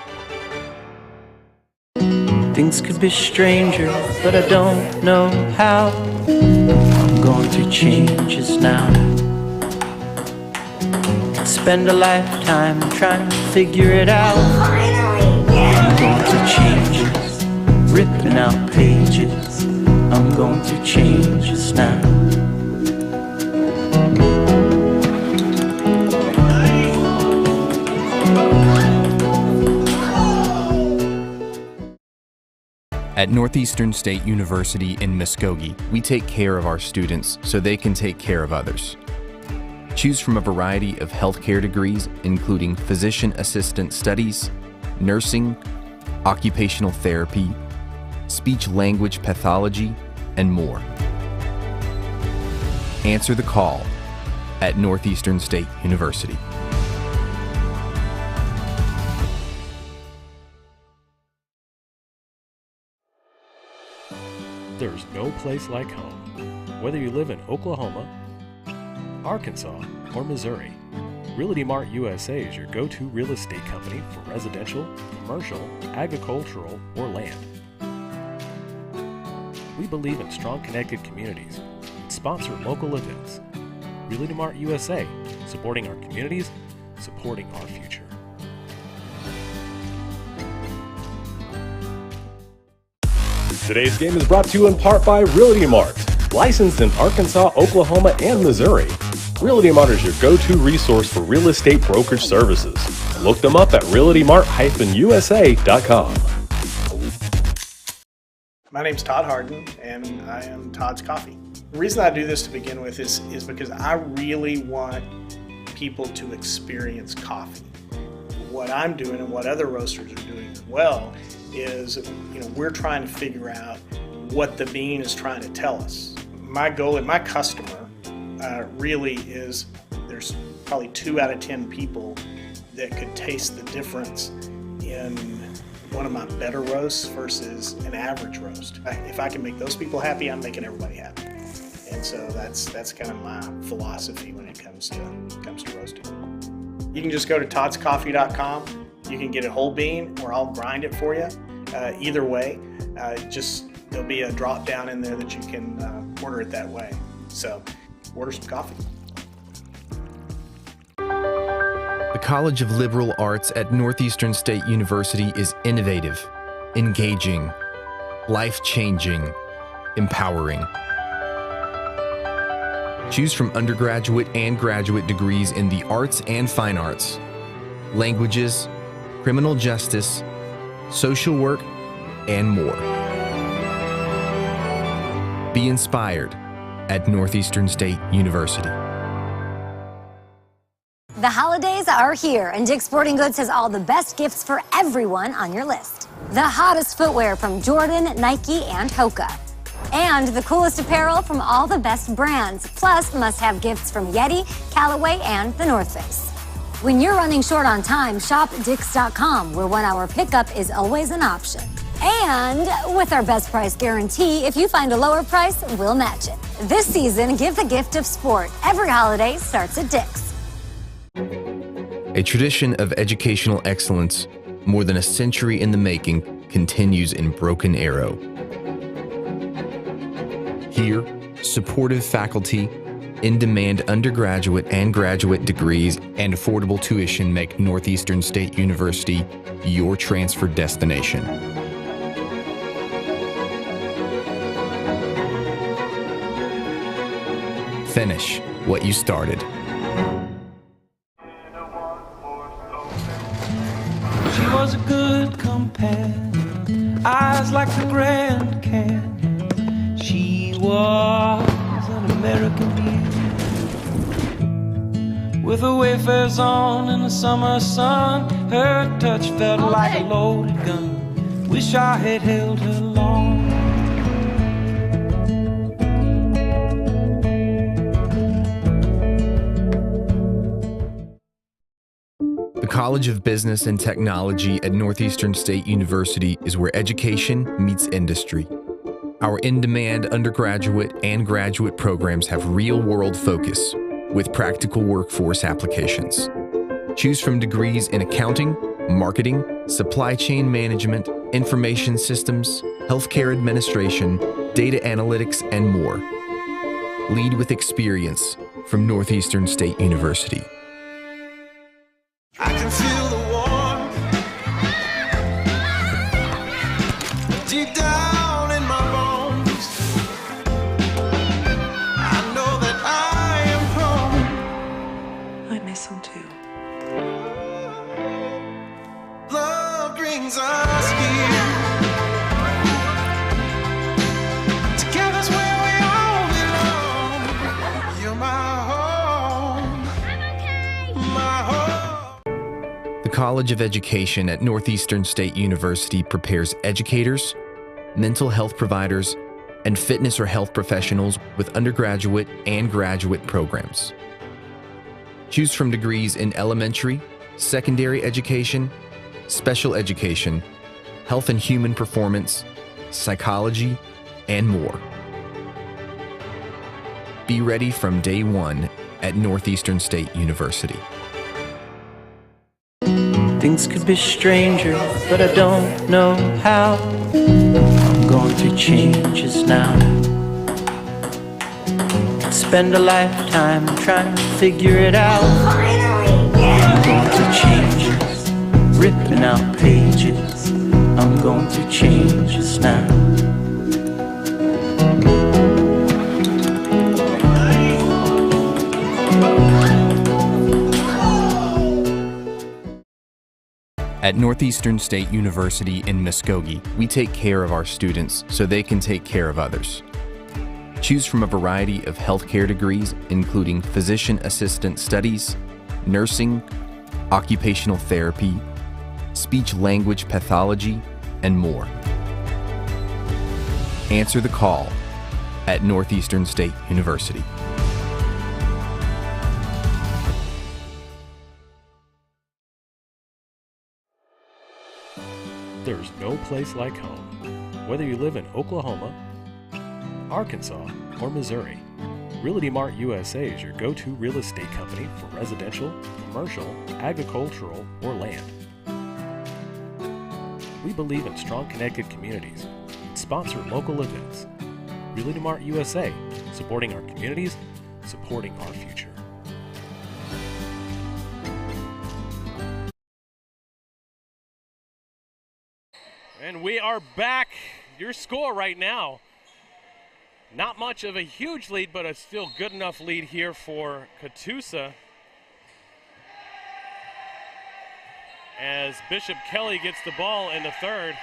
Speaker 8: Things could be stranger, but I don't know how. I'm going through changes now. Spend a lifetime trying to figure it out. I'm going through changes, ripping out pages. I'm going through changes now.
Speaker 5: At Northeastern State University in Muskogee, we take care of our students so they can take care of others. Choose from a variety of healthcare degrees, including physician assistant studies, nursing, occupational therapy, speech-language pathology, and more. Answer the call at Northeastern State University.
Speaker 11: There's no place like home. Whether you live in Oklahoma, Arkansas, or Missouri, Realty Mart USA is your go-to real estate company for residential, commercial, agricultural, or land. We believe in strong connected communities and sponsor local events. Realty Mart USA, supporting our communities, supporting our future.
Speaker 3: Today's game is brought to you in part by Realty Mart, licensed in Arkansas, Oklahoma, and Missouri. Realty Mart is your go-to resource for real estate brokerage services. Look them up at realtymart-usa.com.
Speaker 6: My name's Todd Harden, and I am Todd's Coffee. The reason I do this to begin with is because I really want people to experience coffee. What I'm doing and what other roasters are doing as well is, we're trying to figure out what the bean is trying to tell us. My goal and my customer really is, there's probably 2 out of 10 people that could taste the difference in one of my better roasts versus an average roast. If I can make those people happy, I'm making everybody happy. And so that's kind of my philosophy when it comes to roasting. You can just go to toddscoffee.com. You can get a whole bean, or I'll grind it for you. Either way, there'll be a drop down in there that you can order it that way. So order some coffee.
Speaker 5: The College of Liberal Arts at Northeastern State University is innovative, engaging, life-changing, empowering. Choose from undergraduate and graduate degrees in the arts and fine arts, languages, criminal justice, social work, and more. Be inspired at Northeastern State University.
Speaker 7: The holidays are here, and Dick's Sporting Goods has all the best gifts for everyone on your list. The hottest footwear from Jordan, Nike, and Hoka. And the coolest apparel from all the best brands, plus must-have gifts from Yeti, Callaway, and The North Face. When you're running short on time, shop Dicks.com, where 1 hour pickup is always an option. And with our best price guarantee, if you find a lower price, we'll match it. This season, give the gift of sport. Every holiday starts at Dick's.
Speaker 5: A tradition of educational excellence, more than a century in the making, continues in Broken Arrow. Here, supportive faculty, in-demand undergraduate and graduate degrees, and affordable tuition make Northeastern State University your transfer destination. Finish what you started.
Speaker 4: She was a good companion, eyes like the Grand Canyon. She was an American beauty, with her wayfares on in the summer sun. Her touch felt like a loaded gun. Wish I had held her long.
Speaker 5: The College of Business and Technology at Northeastern State University is where education meets industry. Our in-demand undergraduate and graduate programs have real-world focus with practical workforce applications. Choose from degrees in accounting, marketing, supply chain management, information systems, healthcare administration, data analytics, and more. Lead with experience from Northeastern State University.
Speaker 4: I can feel the warmth deep down in my bones. I know that I am home.
Speaker 10: I miss him too.
Speaker 4: Love brings us here. Together's where we all belong. You're my home. My home.
Speaker 5: The College of Education at Northeastern State University prepares educators, mental health providers, and fitness or health professionals with undergraduate and graduate programs. Choose from degrees in elementary, secondary education, special education, health and human performance, psychology, and more. Be ready from day one at Northeastern State University.
Speaker 8: Things could be stranger, but I don't know how. I'm going to change this now. Spend a lifetime trying to figure it out. I'm going to change this, ripping out pages. I'm going to change this now.
Speaker 5: At Northeastern State University in Muskogee, we take care of our students so they can take care of others. Choose from a variety of healthcare degrees, including physician assistant studies, nursing, occupational therapy, speech language pathology, and more. Answer the call at Northeastern State University.
Speaker 11: There's no place like home. Whether you live in Oklahoma, Arkansas, or Missouri, Realty Mart USA is your go-to real estate company for residential, commercial, agricultural, or land. We believe in strong connected communities and sponsor local events. Realty Mart USA, supporting our communities, supporting our future.
Speaker 2: And we are back. Your score right now, Not much of a huge lead, but a still good enough lead here for Catoosa. As Bishop Kelly gets the ball in the third.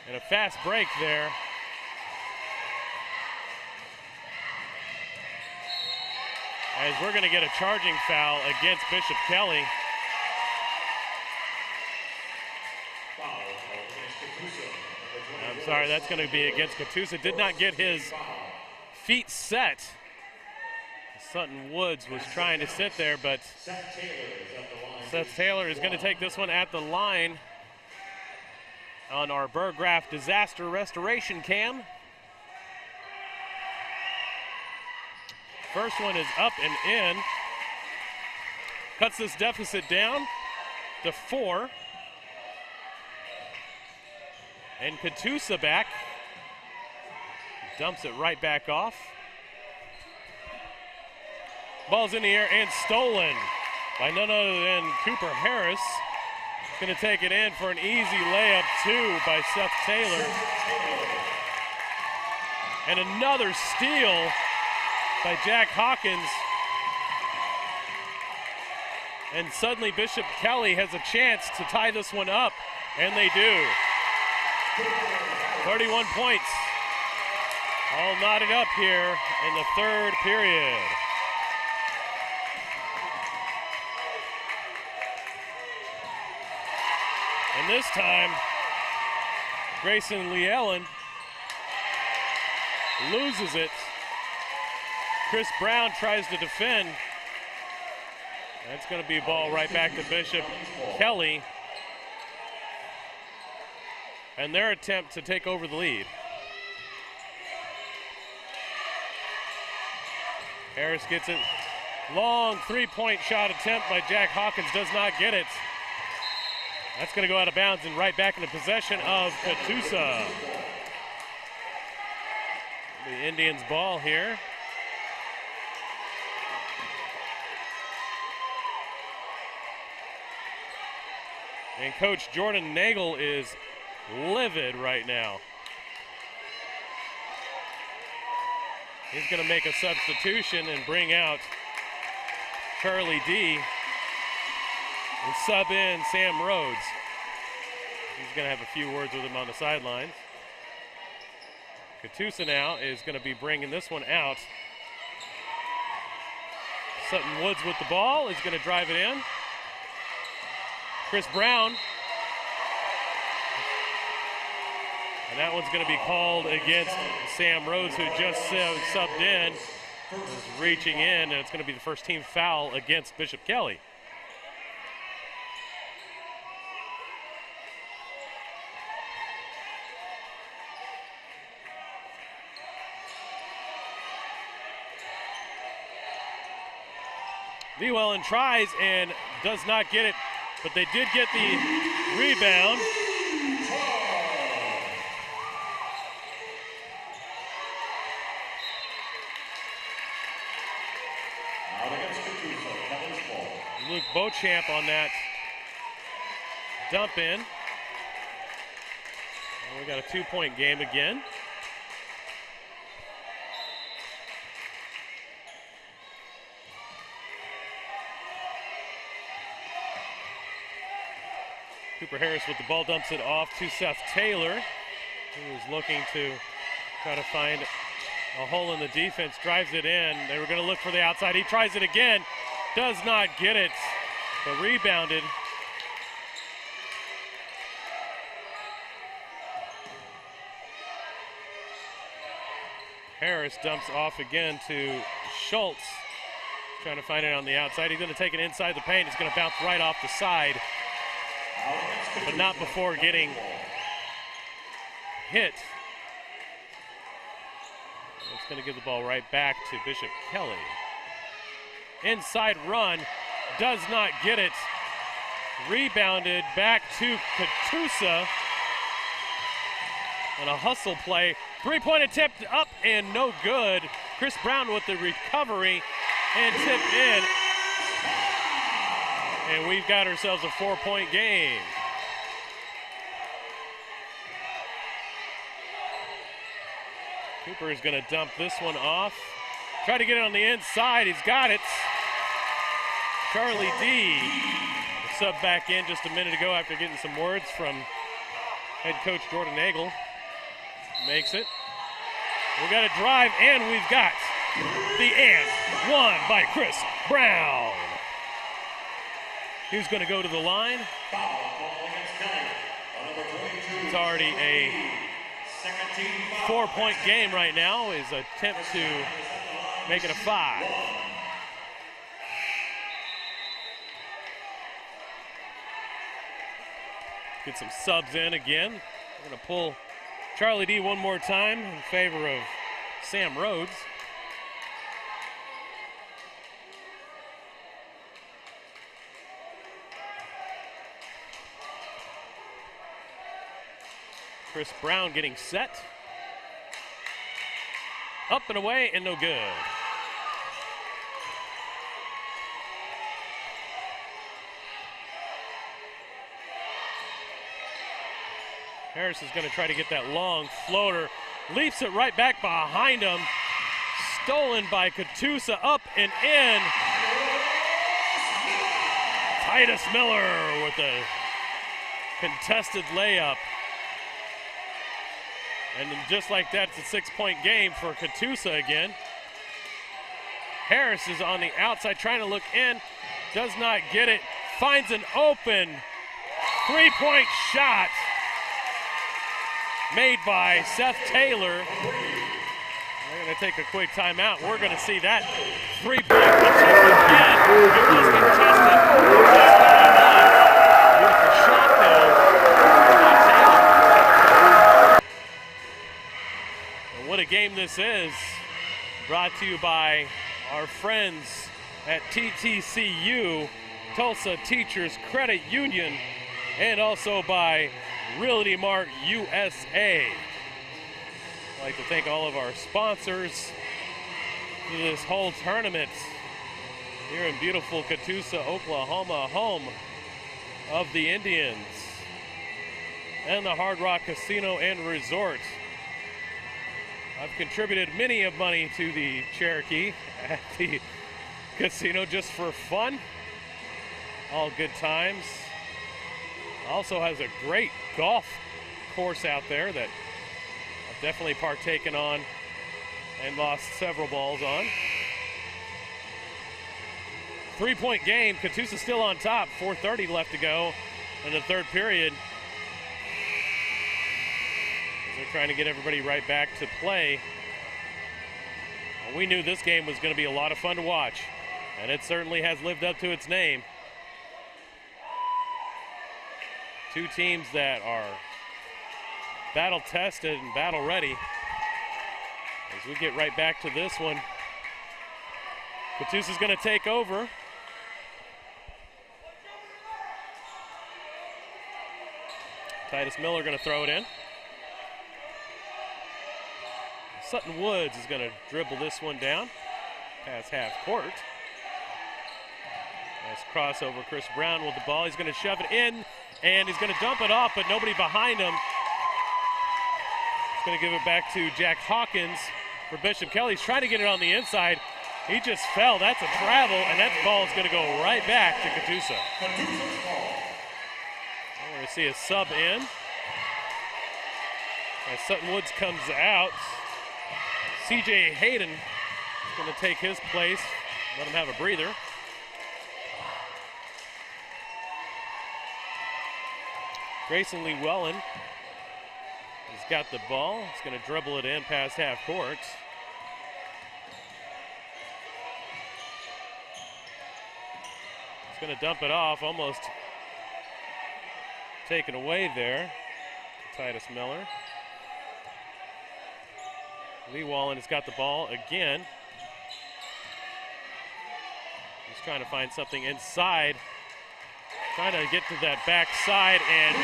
Speaker 2: And a fast break there. As we're going to get a charging foul against Bishop Kelly. I'm sorry, that's going to be against Catoosa. Did not get his feet set. Sutton Woods was trying to sit there, but Seth Taylor is going to take this one at the line on our Burgraph Disaster Restoration Cam. First one is up and in. Cuts this deficit down to 4. And Catoosa back. Dumps it right back off. Ball's in the air and stolen by none other than Cooper Harris. Going to take it in for an easy layup, too, by Seth Taylor. And another steal by Jack Hawkins. And suddenly Bishop Kelly has a chance to tie this one up, and they do. 31 points. All knotted up here in the third period. And this time, Grayson Lee-Ellen loses it. Chris Brown tries to defend. That's going to be a ball right back to Bishop Kelly. And their attempt to take over the lead. Harris gets it. Long three-point shot attempt by Jack Hawkins, does not get it. That's going to go out of bounds and right back into possession of Catoosa. The Indians' ball here. And Coach Jordan Nagel is livid right now. He's going to make a substitution and bring out Charlie D. and sub in Sam Rhodes. He's going to have a few words with him on the sidelines. Catoosa now is going to be bringing this one out. Sutton Woods with the ball is going to drive it in. Chris Brown. And that one's going to be called against Sam Rhodes, who just subbed in. Is reaching in, and it's going to be the first team foul against Bishop Kelly. Llewellyn tries and does not get it, but they did get the rebound. Luke Beauchamp on that dump in. And we got a 2-point game again. Cooper Harris with the ball, dumps it off to Seth Taylor, who is looking to try to find a hole in the defense, drives it in. They were going to look for the outside. He tries it again, does not get it, but rebounded. Harris dumps off again to Schultz, trying to find it on the outside. He's going to take it inside the paint. It's going to bounce right off the side, but not before getting hit. It's going to give the ball right back to Bishop Kelly. Inside run, does not get it. Rebounded back to Catoosa on a hustle play. Three-point attempt up and no good. Chris Brown with the recovery and tip in. And we've got ourselves a 4-point game. Cooper is going to dump this one off. Try to get it on the inside. He's got it. Charlie D. Sub back in just a minute ago after getting some words from head coach Jordan Nagel. Makes it. We got a drive, and we've got the and one by Chris Brown. Who's going to go to the line? It's already a 4-point game right now. His attempt to make it a 5. Get some subs in again. We're going to pull Charlie D one more time in favor of Sam Rhodes. Chris Brown getting set. Up and away and no good. Harris is going to try to get that long floater. Leaps it right back behind him. Stolen by Catoosa, up and in. Titus Miller with a contested layup. And then just like that, it's a 6-point game for Catoosa again. Harris is on the outside trying to look in. Does not get it. Finds an open 3-point shot made by Seth Taylor. They're going to take a quick timeout. We're going to see that 3-point attempt again. It was contested. Just not enough. Beautiful shot, though. And what a game this is. Brought to you by our friends at TTCU, Tulsa Teachers Credit Union, and also by Realty Mart USA. I'd like to thank all of our sponsors for this whole tournament here in beautiful Catoosa, Oklahoma, home of the Indians and the Hard Rock Casino and Resort. I've contributed many of money to the Cherokee at the casino just for fun. All good times. Also has a great golf course out there that I've definitely partaken on and lost several balls on. 3-point game. Catoosa still on top. 4:30 left to go in the third period. As they're trying to get everybody right back to play. Well, we knew this game was going to be a lot of fun to watch, and it certainly has lived up to its name. Two teams that are battle-tested and battle-ready. As we get right back to this one, Catoosa's going to take over. Titus Miller going to throw it in. Sutton Woods is going to dribble this one down past half court. Nice crossover. Chris Brown with the ball. He's going to shove it in, and he's going to dump it off, but nobody behind him. He's going to give it back to Jack Hawkins for Bishop Kelly. He's trying to get it on the inside. He just fell. That's a travel, and that ball is going to go right back to Catoosa. We're going to see a sub in. As Sutton Woods comes out, C.J. Hayden is going to take his place. Let him have a breather. Grayson Llewellyn has got the ball. He's going to dribble it in past half court. He's going to dump it off, almost taken away there. Titus Miller. Llewellyn has got the ball again. He's trying to find something inside. Trying to get to that backside, and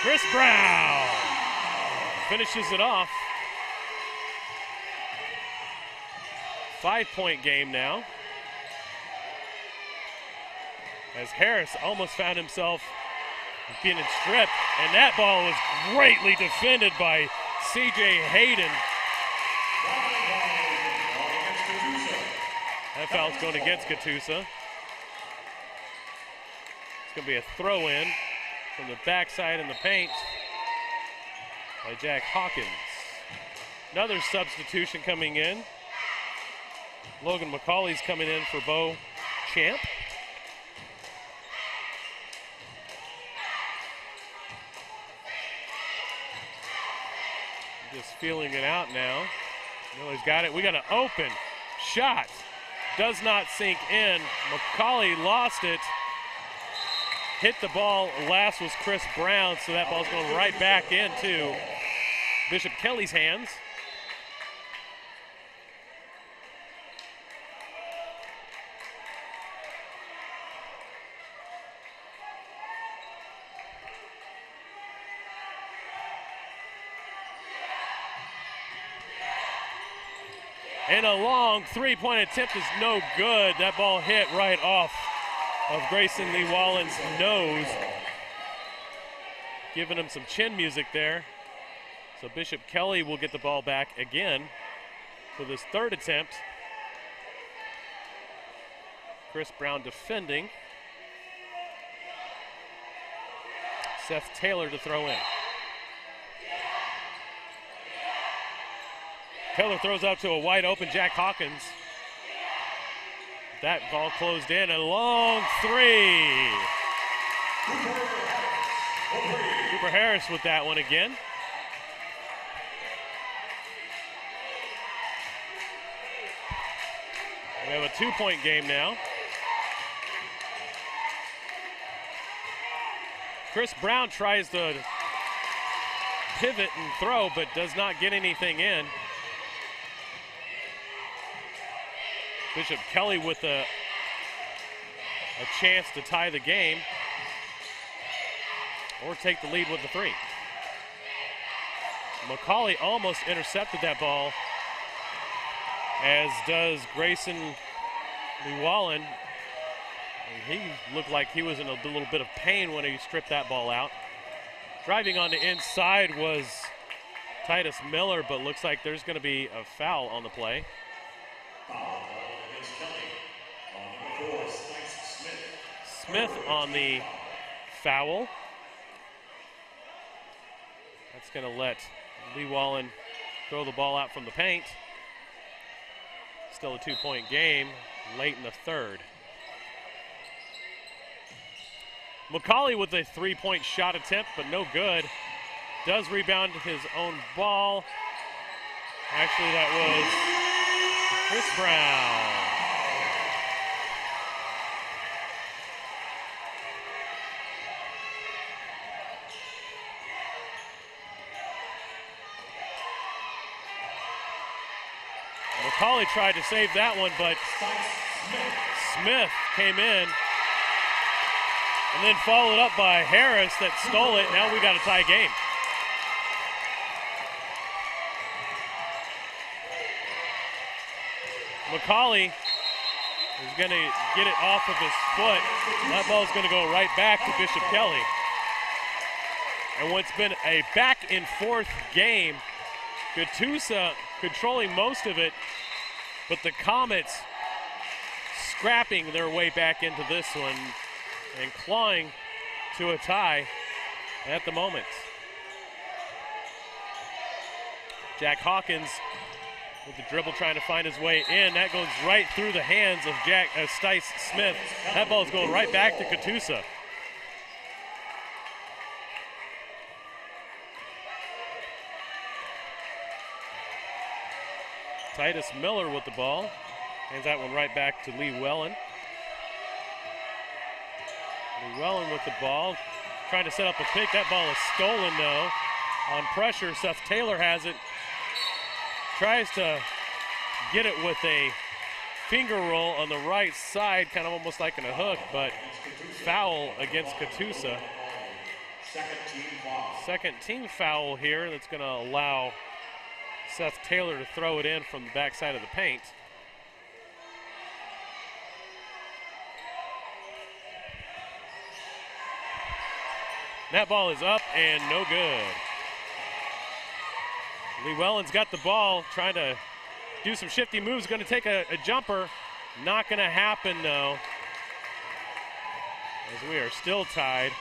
Speaker 2: Chris Brown finishes it off. 5-point game now. as Harris almost found himself getting stripped, and that ball was greatly defended by C.J. Hayden. That foul's going against Catoosa. It's going to be a throw-in from the backside in the paint by Jack Hawkins. Another substitution coming in. Logan McCauley's coming in for Bo Champ. Just feeling it out now. No, he's got it. We got an open shot. Does not sink in. McCauley lost it. Hit the ball. Last was Chris Brown, so that ball's going right back into Bishop Kelly's hands. And a long three-point attempt is no good. That ball hit right off of Grayson Lee Wallen's nose, giving him some chin music there. So Bishop Kelly will get the ball back again for this third attempt. Chris Brown defending. Seth Taylor to throw in. Taylor throws out to a wide open Jack Hawkins. That ball closed in, a long three. Cooper Harris with that one again. We have a 2-point game now. Chris Brown tries to pivot and throw, but does not get anything in. Bishop Kelly with a chance to tie the game or take the lead with the three. McCauley almost intercepted that ball, as does Grayson Lee Wallen. And he looked like he was in a little bit of pain when he stripped that ball out. Driving on the inside was Titus Miller, but looks like there's going to be a foul on the play. Smith on the foul. That's going to let Lee Wallen throw the ball out from the paint. Still a 2-point game late in the third. McCauley with a 3-point shot attempt, but no good. Does rebound his own ball. Actually, that was Chris Brown. McCauley tried to save that one, but Smith came in and then followed up by Harris that stole it. Now we got a tie game. McCauley is going to get it off of his foot. That ball's going to go right back to Bishop Kelly. And what's been a back and forth game, Catoosa controlling most of it, but the Comets scrapping their way back into this one and clawing to a tie at the moment. Jack Hawkins with the dribble trying to find his way in. That goes right through the hands of Stice Smith. That ball's going right back to Catoosa. Titus Miller with the ball. Hands that one right back to Lee Wellen. Lee Wellen with the ball. Trying to set up a pick. That ball is stolen though. On pressure, Seth Taylor has it. Tries to get it with a finger roll on the right side, kind of almost like in a hook, but foul against Catoosa. Second team foul here that's going to allow Seth Taylor to throw it in from the backside of the paint. That ball is up and no good. Llewellyn's got the ball, trying to do some shifty moves, going to take a jumper. Not going to happen, though, as we are still tied.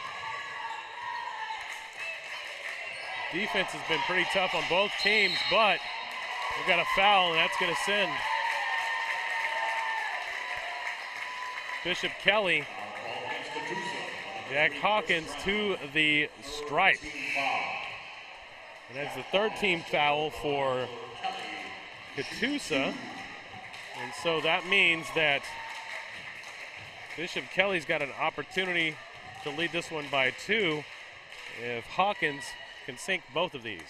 Speaker 2: Defense has been pretty tough on both teams, but we've got a foul, and that's going to send Bishop Kelly, Jack Hawkins to the stripe. And that's the third team foul for Catoosa. And so that means that Bishop Kelly's got an opportunity to lead this one by 2 if Hawkins can sink both of these.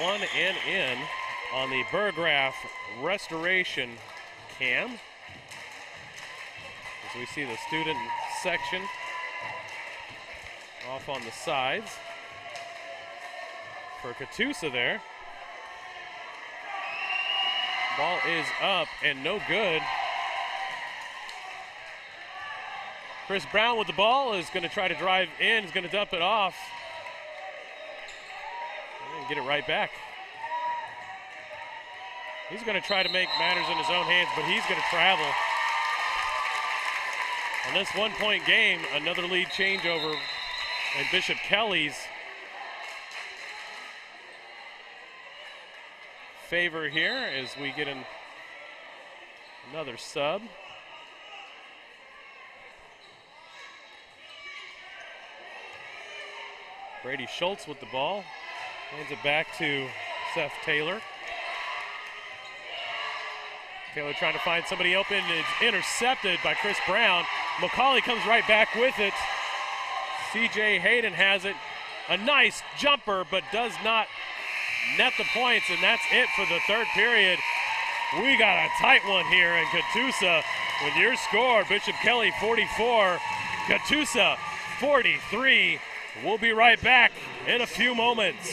Speaker 2: One and in on the Verdigris restoration cam. As we see the student section off on the sides for Catoosa there. Ball is up and no good. Chris Brown with the ball is going to try to drive in, is going to dump it off. And get it right back. He's going to try to make matters in his own hands, but he's going to travel. On this 1-point game, another lead changeover in Bishop Kelly's favor here as we get another sub. Brady Schultz with the ball. Hands it back to Seth Taylor. Taylor trying to find somebody open. It's intercepted by Chris Brown. McCauley comes right back with it. CJ Hayden has it. A nice jumper, but does not net the points, and that's it for the third period. We got a tight one here in Catoosa with your score. Bishop Kelly 44, Catoosa 43. We'll be right back in a few moments.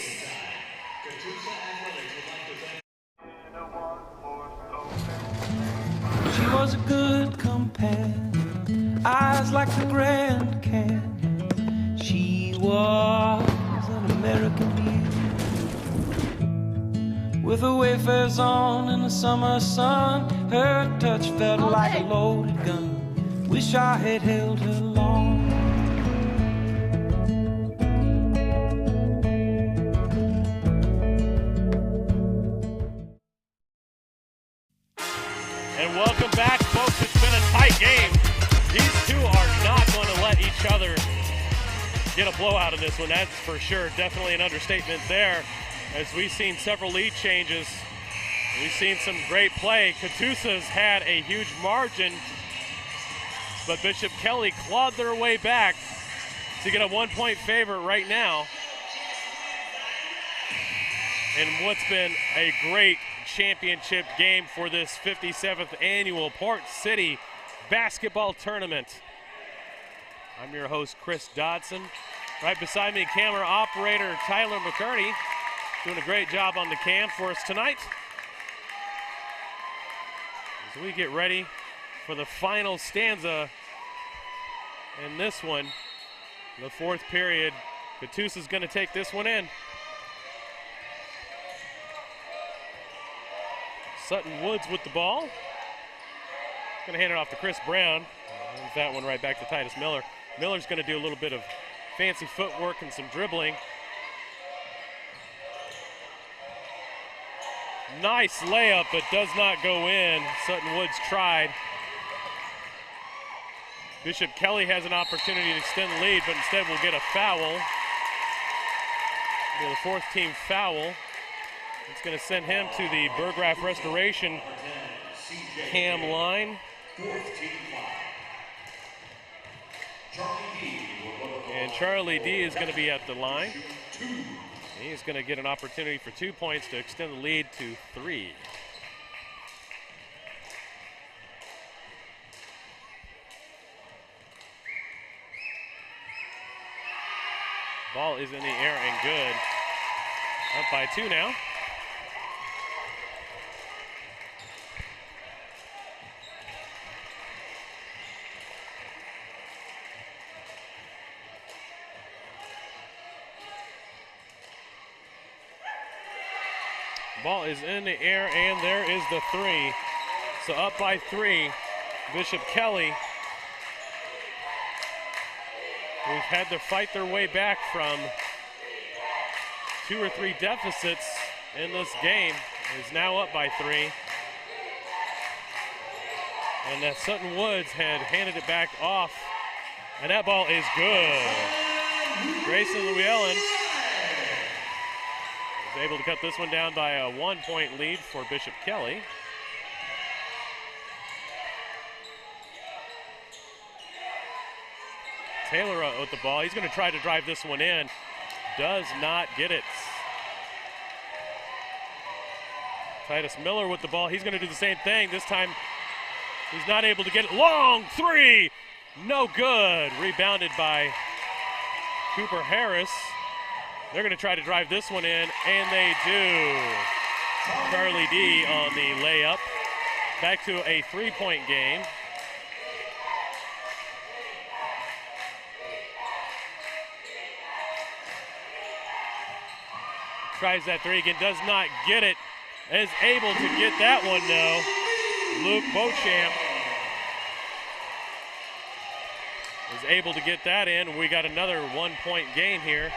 Speaker 4: She was a good companion, eyes like the Grand Canyon. She was an American beauty, with her wayfares on in the summer sun. Her touch felt like a loaded gun. Wish I had held her long.
Speaker 2: And welcome back, folks. It's been a tight game. These two are not going to let each other get a blowout in this one. That's for sure. Definitely an understatement there. As we've seen several lead changes, we've seen some great play. Catoosa's had a huge margin, but Bishop Kelly clawed their way back to get a 1-point favor right now. And what's been a great championship game for this 57th annual Port City basketball tournament. I'm your host, Chris Dodson. Right beside me, camera operator Tyler McCurdy, doing a great job on the cam for us tonight. As we get ready for the final stanza in this one, the fourth period, Catoosa's going to take this one in. Sutton Woods with the ball. Going to hand it off to Chris Brown. And that one right back to Titus Miller. Miller's going to do a little bit of fancy footwork and some dribbling. Nice layup, but does not go in. Sutton Woods tried. Bishop Kelly has an opportunity to extend the lead, but instead will get a foul. The fourth team foul. It's going to send him to the Verdigris restoration cam line. And Charlie D is going to be at the line. He's going to get an opportunity for 2 points to extend the lead to 3. Ball is in the air and good. Up by 2 now. Ball is in the air, and there is the three. So up by 3, Bishop Kelly, who've had to fight their way back from 2 or 3 deficits in this game, is now up by 3. And that Sutton Woods had handed it back off, and that ball is good. Grayson Llewellyn is able to cut this one down by a 1-point lead for Bishop Kelly. Taylor with the ball. He's going to try to drive this one in. Does not get it. Titus Miller with the ball. He's going to do the same thing. This time he's not able to get it. Long three. No good. Rebounded by Cooper Harris. They're going to try to drive this one in, and they do. Charlie D on the layup. Back to a 3-point game. Tries that three again, does not get it. Is able to get that one though. Luke Beauchamp is able to get that in. We got another 1-point game here.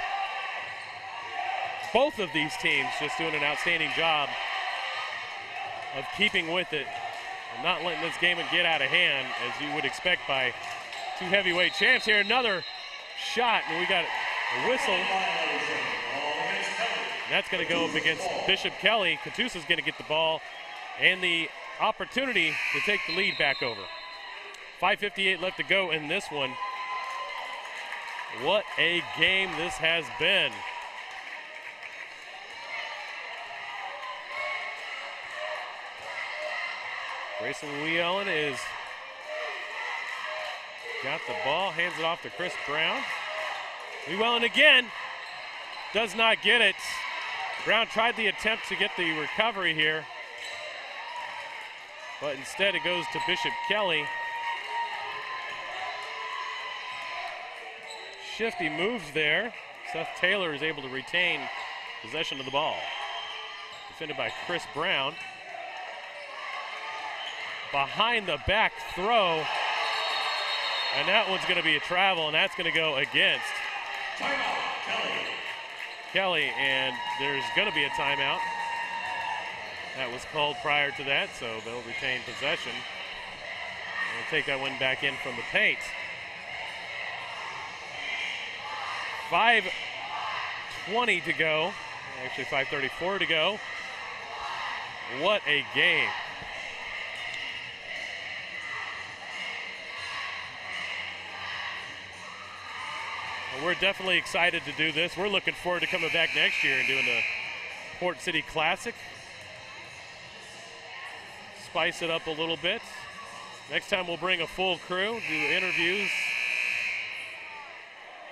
Speaker 2: Both of these teams just doing an outstanding job of keeping with it and not letting this game get out of hand, as you would expect by 2 heavyweight champs here. Another shot, and we got a whistle. That's going to go up against Bishop Kelly. Catoosa's going to get the ball and the opportunity to take the lead back over. 5:58 left to go in this one. What a game this has been. Grayson Llewellyn is got the ball, hands it off to Chris Brown. Llewellyn again, does not get it. Brown tried the attempt to get the recovery here, but instead it goes to Bishop Kelly. Shifty moves there. Seth Taylor is able to retain possession of the ball. Defended by Chris Brown. Behind the back throw, and that one's going to be a travel, and that's going to go against Kelly, and there's going to be a timeout. That was called prior to that, so they'll retain possession and take that one back in from the paint. 5:20 to go, actually 5:34 to go. What a game. We're definitely excited to do this. We're looking forward to coming back next year and doing the Port City Classic. Spice it up a little bit. Next time we'll bring a full crew, do interviews,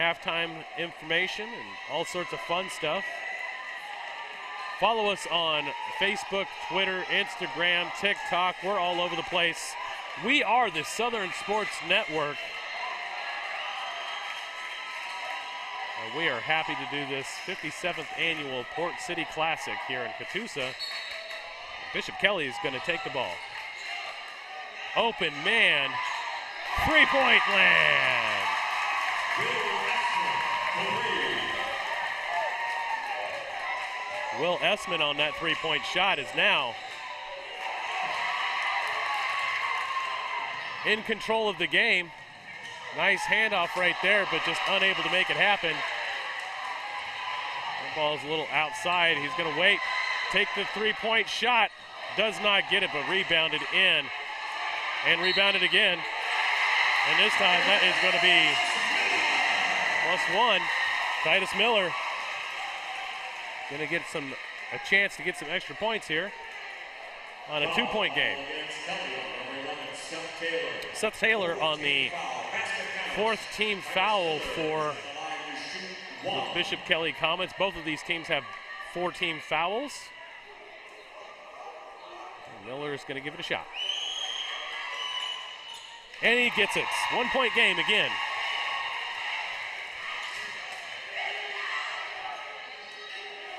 Speaker 2: halftime information, and all sorts of fun stuff. Follow us on Facebook, Twitter, Instagram, TikTok. We're all over the place. We are the Southern Sports Network. We are happy to do this 57th annual Port City Classic here in Catoosa. Bishop Kelly is going to take the ball. Open man, 3-point land. Will Essman on that 3-point shot is now in control of the game. Nice handoff right there, but just unable to make it happen. The ball's a little outside. He's going to wait, take the 3-point shot. Does not get it, but rebounded in. And rebounded again. And this time that is going to be +1. Titus Miller going to get a chance to get some extra points here on a 2-point game. Seth Taylor on the 4th team foul for the Bishop Kelly Comets. Both of these teams have 4 team fouls. And Miller is going to give it a shot. And he gets it. 1-point game again.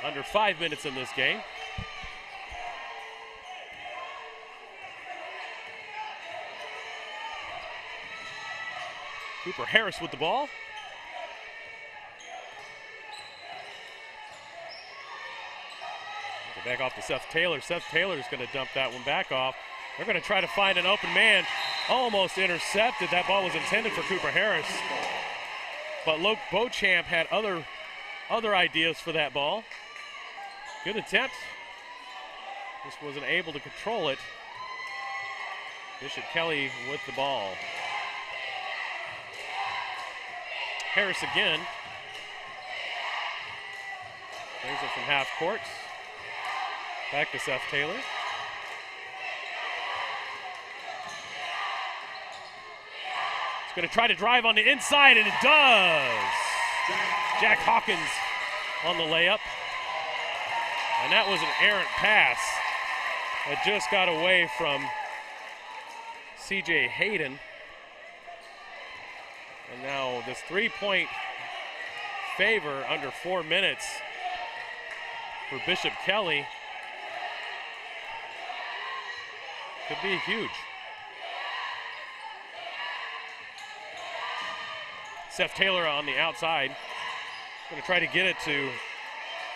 Speaker 2: Under 5 minutes in this game. Cooper Harris with the ball. Back off to Seth Taylor. Seth Taylor's going to dump that one back off. They're going to try to find an open man. Almost intercepted. That ball was intended for Cooper Harris. But Luke Beauchamp had other ideas for that ball. Good attempt. Just wasn't able to control it. Bishop Kelly with the ball. Harris again. Brings it from half court. Back to Seth Taylor. He's going to try to drive on the inside, and it does. Jack Hawkins on the layup. And that was an errant pass that just got away from C.J. Hayden. And now this three-point favor under 4 minutes for Bishop Kelly could be huge. Seth Taylor on the outside. Going to try to get it to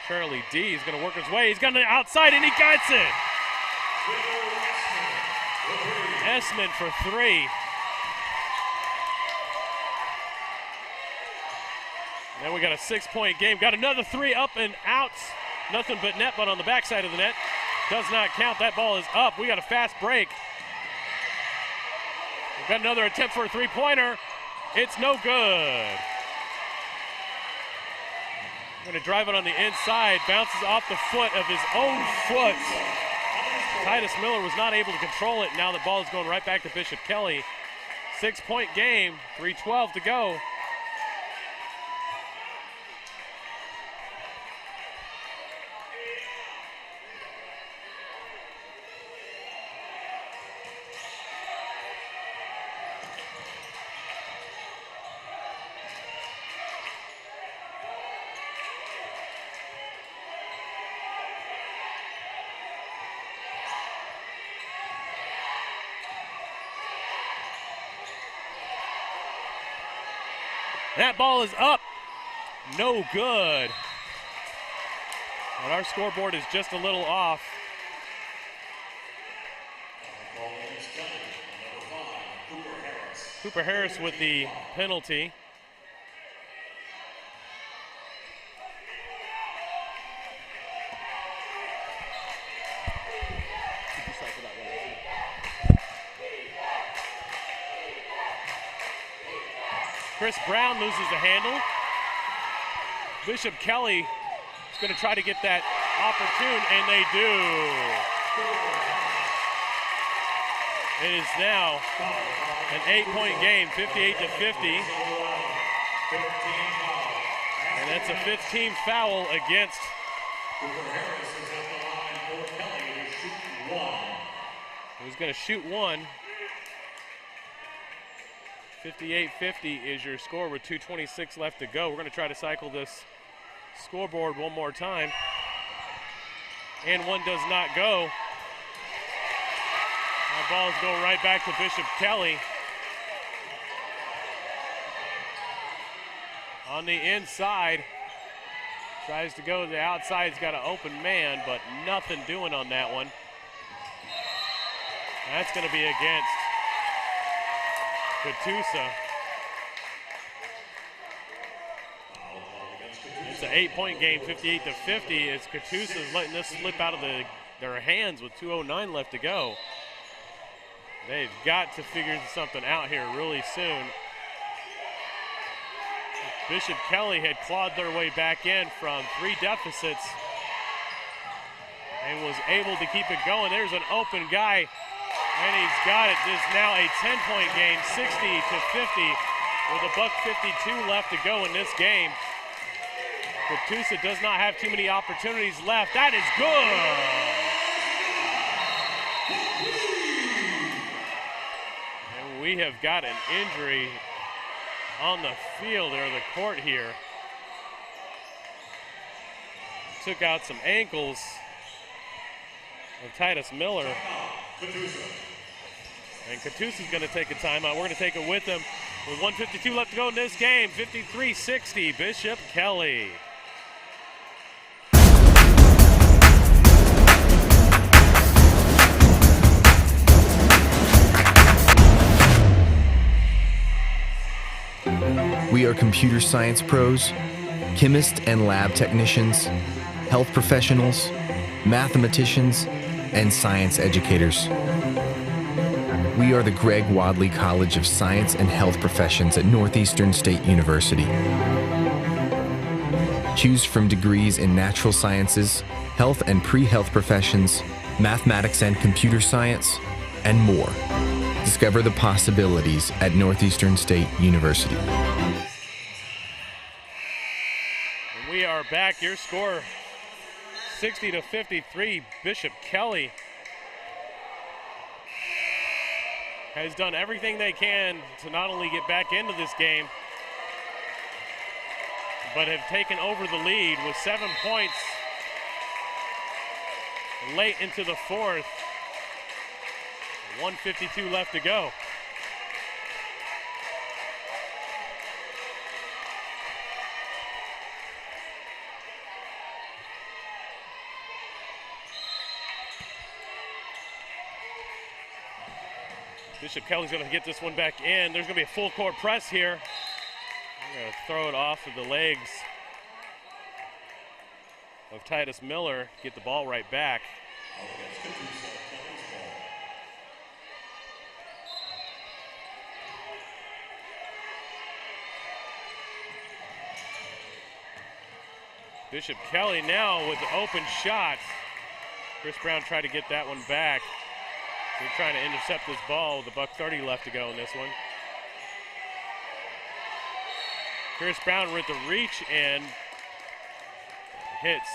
Speaker 2: Charlie D. He's going to work his way. He's got the outside, and he gets it. Essman for three. And then we got a 6-point game. Got another three up and out. Nothing but net, but on the backside of the net. Does not count. That ball is up. We got a fast break. We've got another attempt for a three-pointer. It's no good. Going to drive it on the inside. Bounces off the foot of his own foot. Titus Miller was not able to control it. Now the ball is going right back to Bishop Kelly. 6-point game. 3:12 to go. That ball is up. No good. And our scoreboard is just a little off. Cooper Harris with the penalty. Chris Brown loses the handle. Bishop Kelly is going to try to get that opportune, and they do. It is now an 8-point game, 58-50. And that's a 15th foul against who's going to shoot one. 58-50 is your score with 2:26 left to go. We're going to try to cycle this scoreboard one more time. And one does not go. That ball's going right back to Bishop Kelly. On the inside. Tries to go to the outside. He's got an open man, but nothing doing on that one. That's going to be against Catoosa. It's an 8-point game, 58-50. As Catoosa is letting this slip out of their hands with 2:09 left to go. They've got to figure something out here really soon. Bishop Kelly had clawed their way back in from 3 deficits and was able to keep it going. There's an open guy. And he's got it. This is now a 10-point game, 60-50, with $1:52 left to go in this game. Catoosa does not have too many opportunities left. That is good. And we have got an injury on the field or the court here. Took out some ankles of Titus Miller. And Catoosa's going to take a timeout. We're going to take it with them with 1:52 left to go in this game. 53-60, Bishop Kelly.
Speaker 5: We are computer science pros, chemists and lab technicians, health professionals, mathematicians, and science educators. We are the Greg Wadley College of Science and Health Professions at Northeastern State University. Choose from degrees in natural sciences, health and pre-health professions, mathematics and computer science, and more. Discover the possibilities at Northeastern State University.
Speaker 2: And we are back. Your score 60-53. Bishop Kelly has done everything they can to not only get back into this game, but have taken over the lead with 7 points late into the fourth. 1:52 left to go. Bishop Kelly's going to get this one back in. There's going to be a full court press here. They're going to throw it off of the legs of Titus Miller, get the ball right back. Bishop Kelly now with the open shot. Chris Brown tried to get that one back. They're trying to intercept this ball with $1:30 left to go in this one. Chris Brown with the reach and hits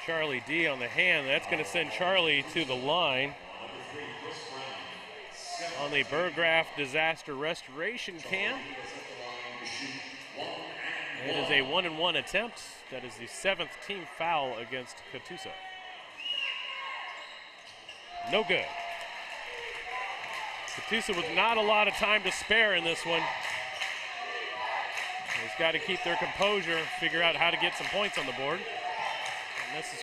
Speaker 2: Charlie D on the hand. That's going to send Charlie to the line on the Burgraff Disaster Restoration Cam. It is a 1-and-1 attempt. That is the 7th team foul against Catoosa. No good. Catoosa with not a lot of time to spare in this one. He's got to keep their composure, figure out how to get some points on the board. And this is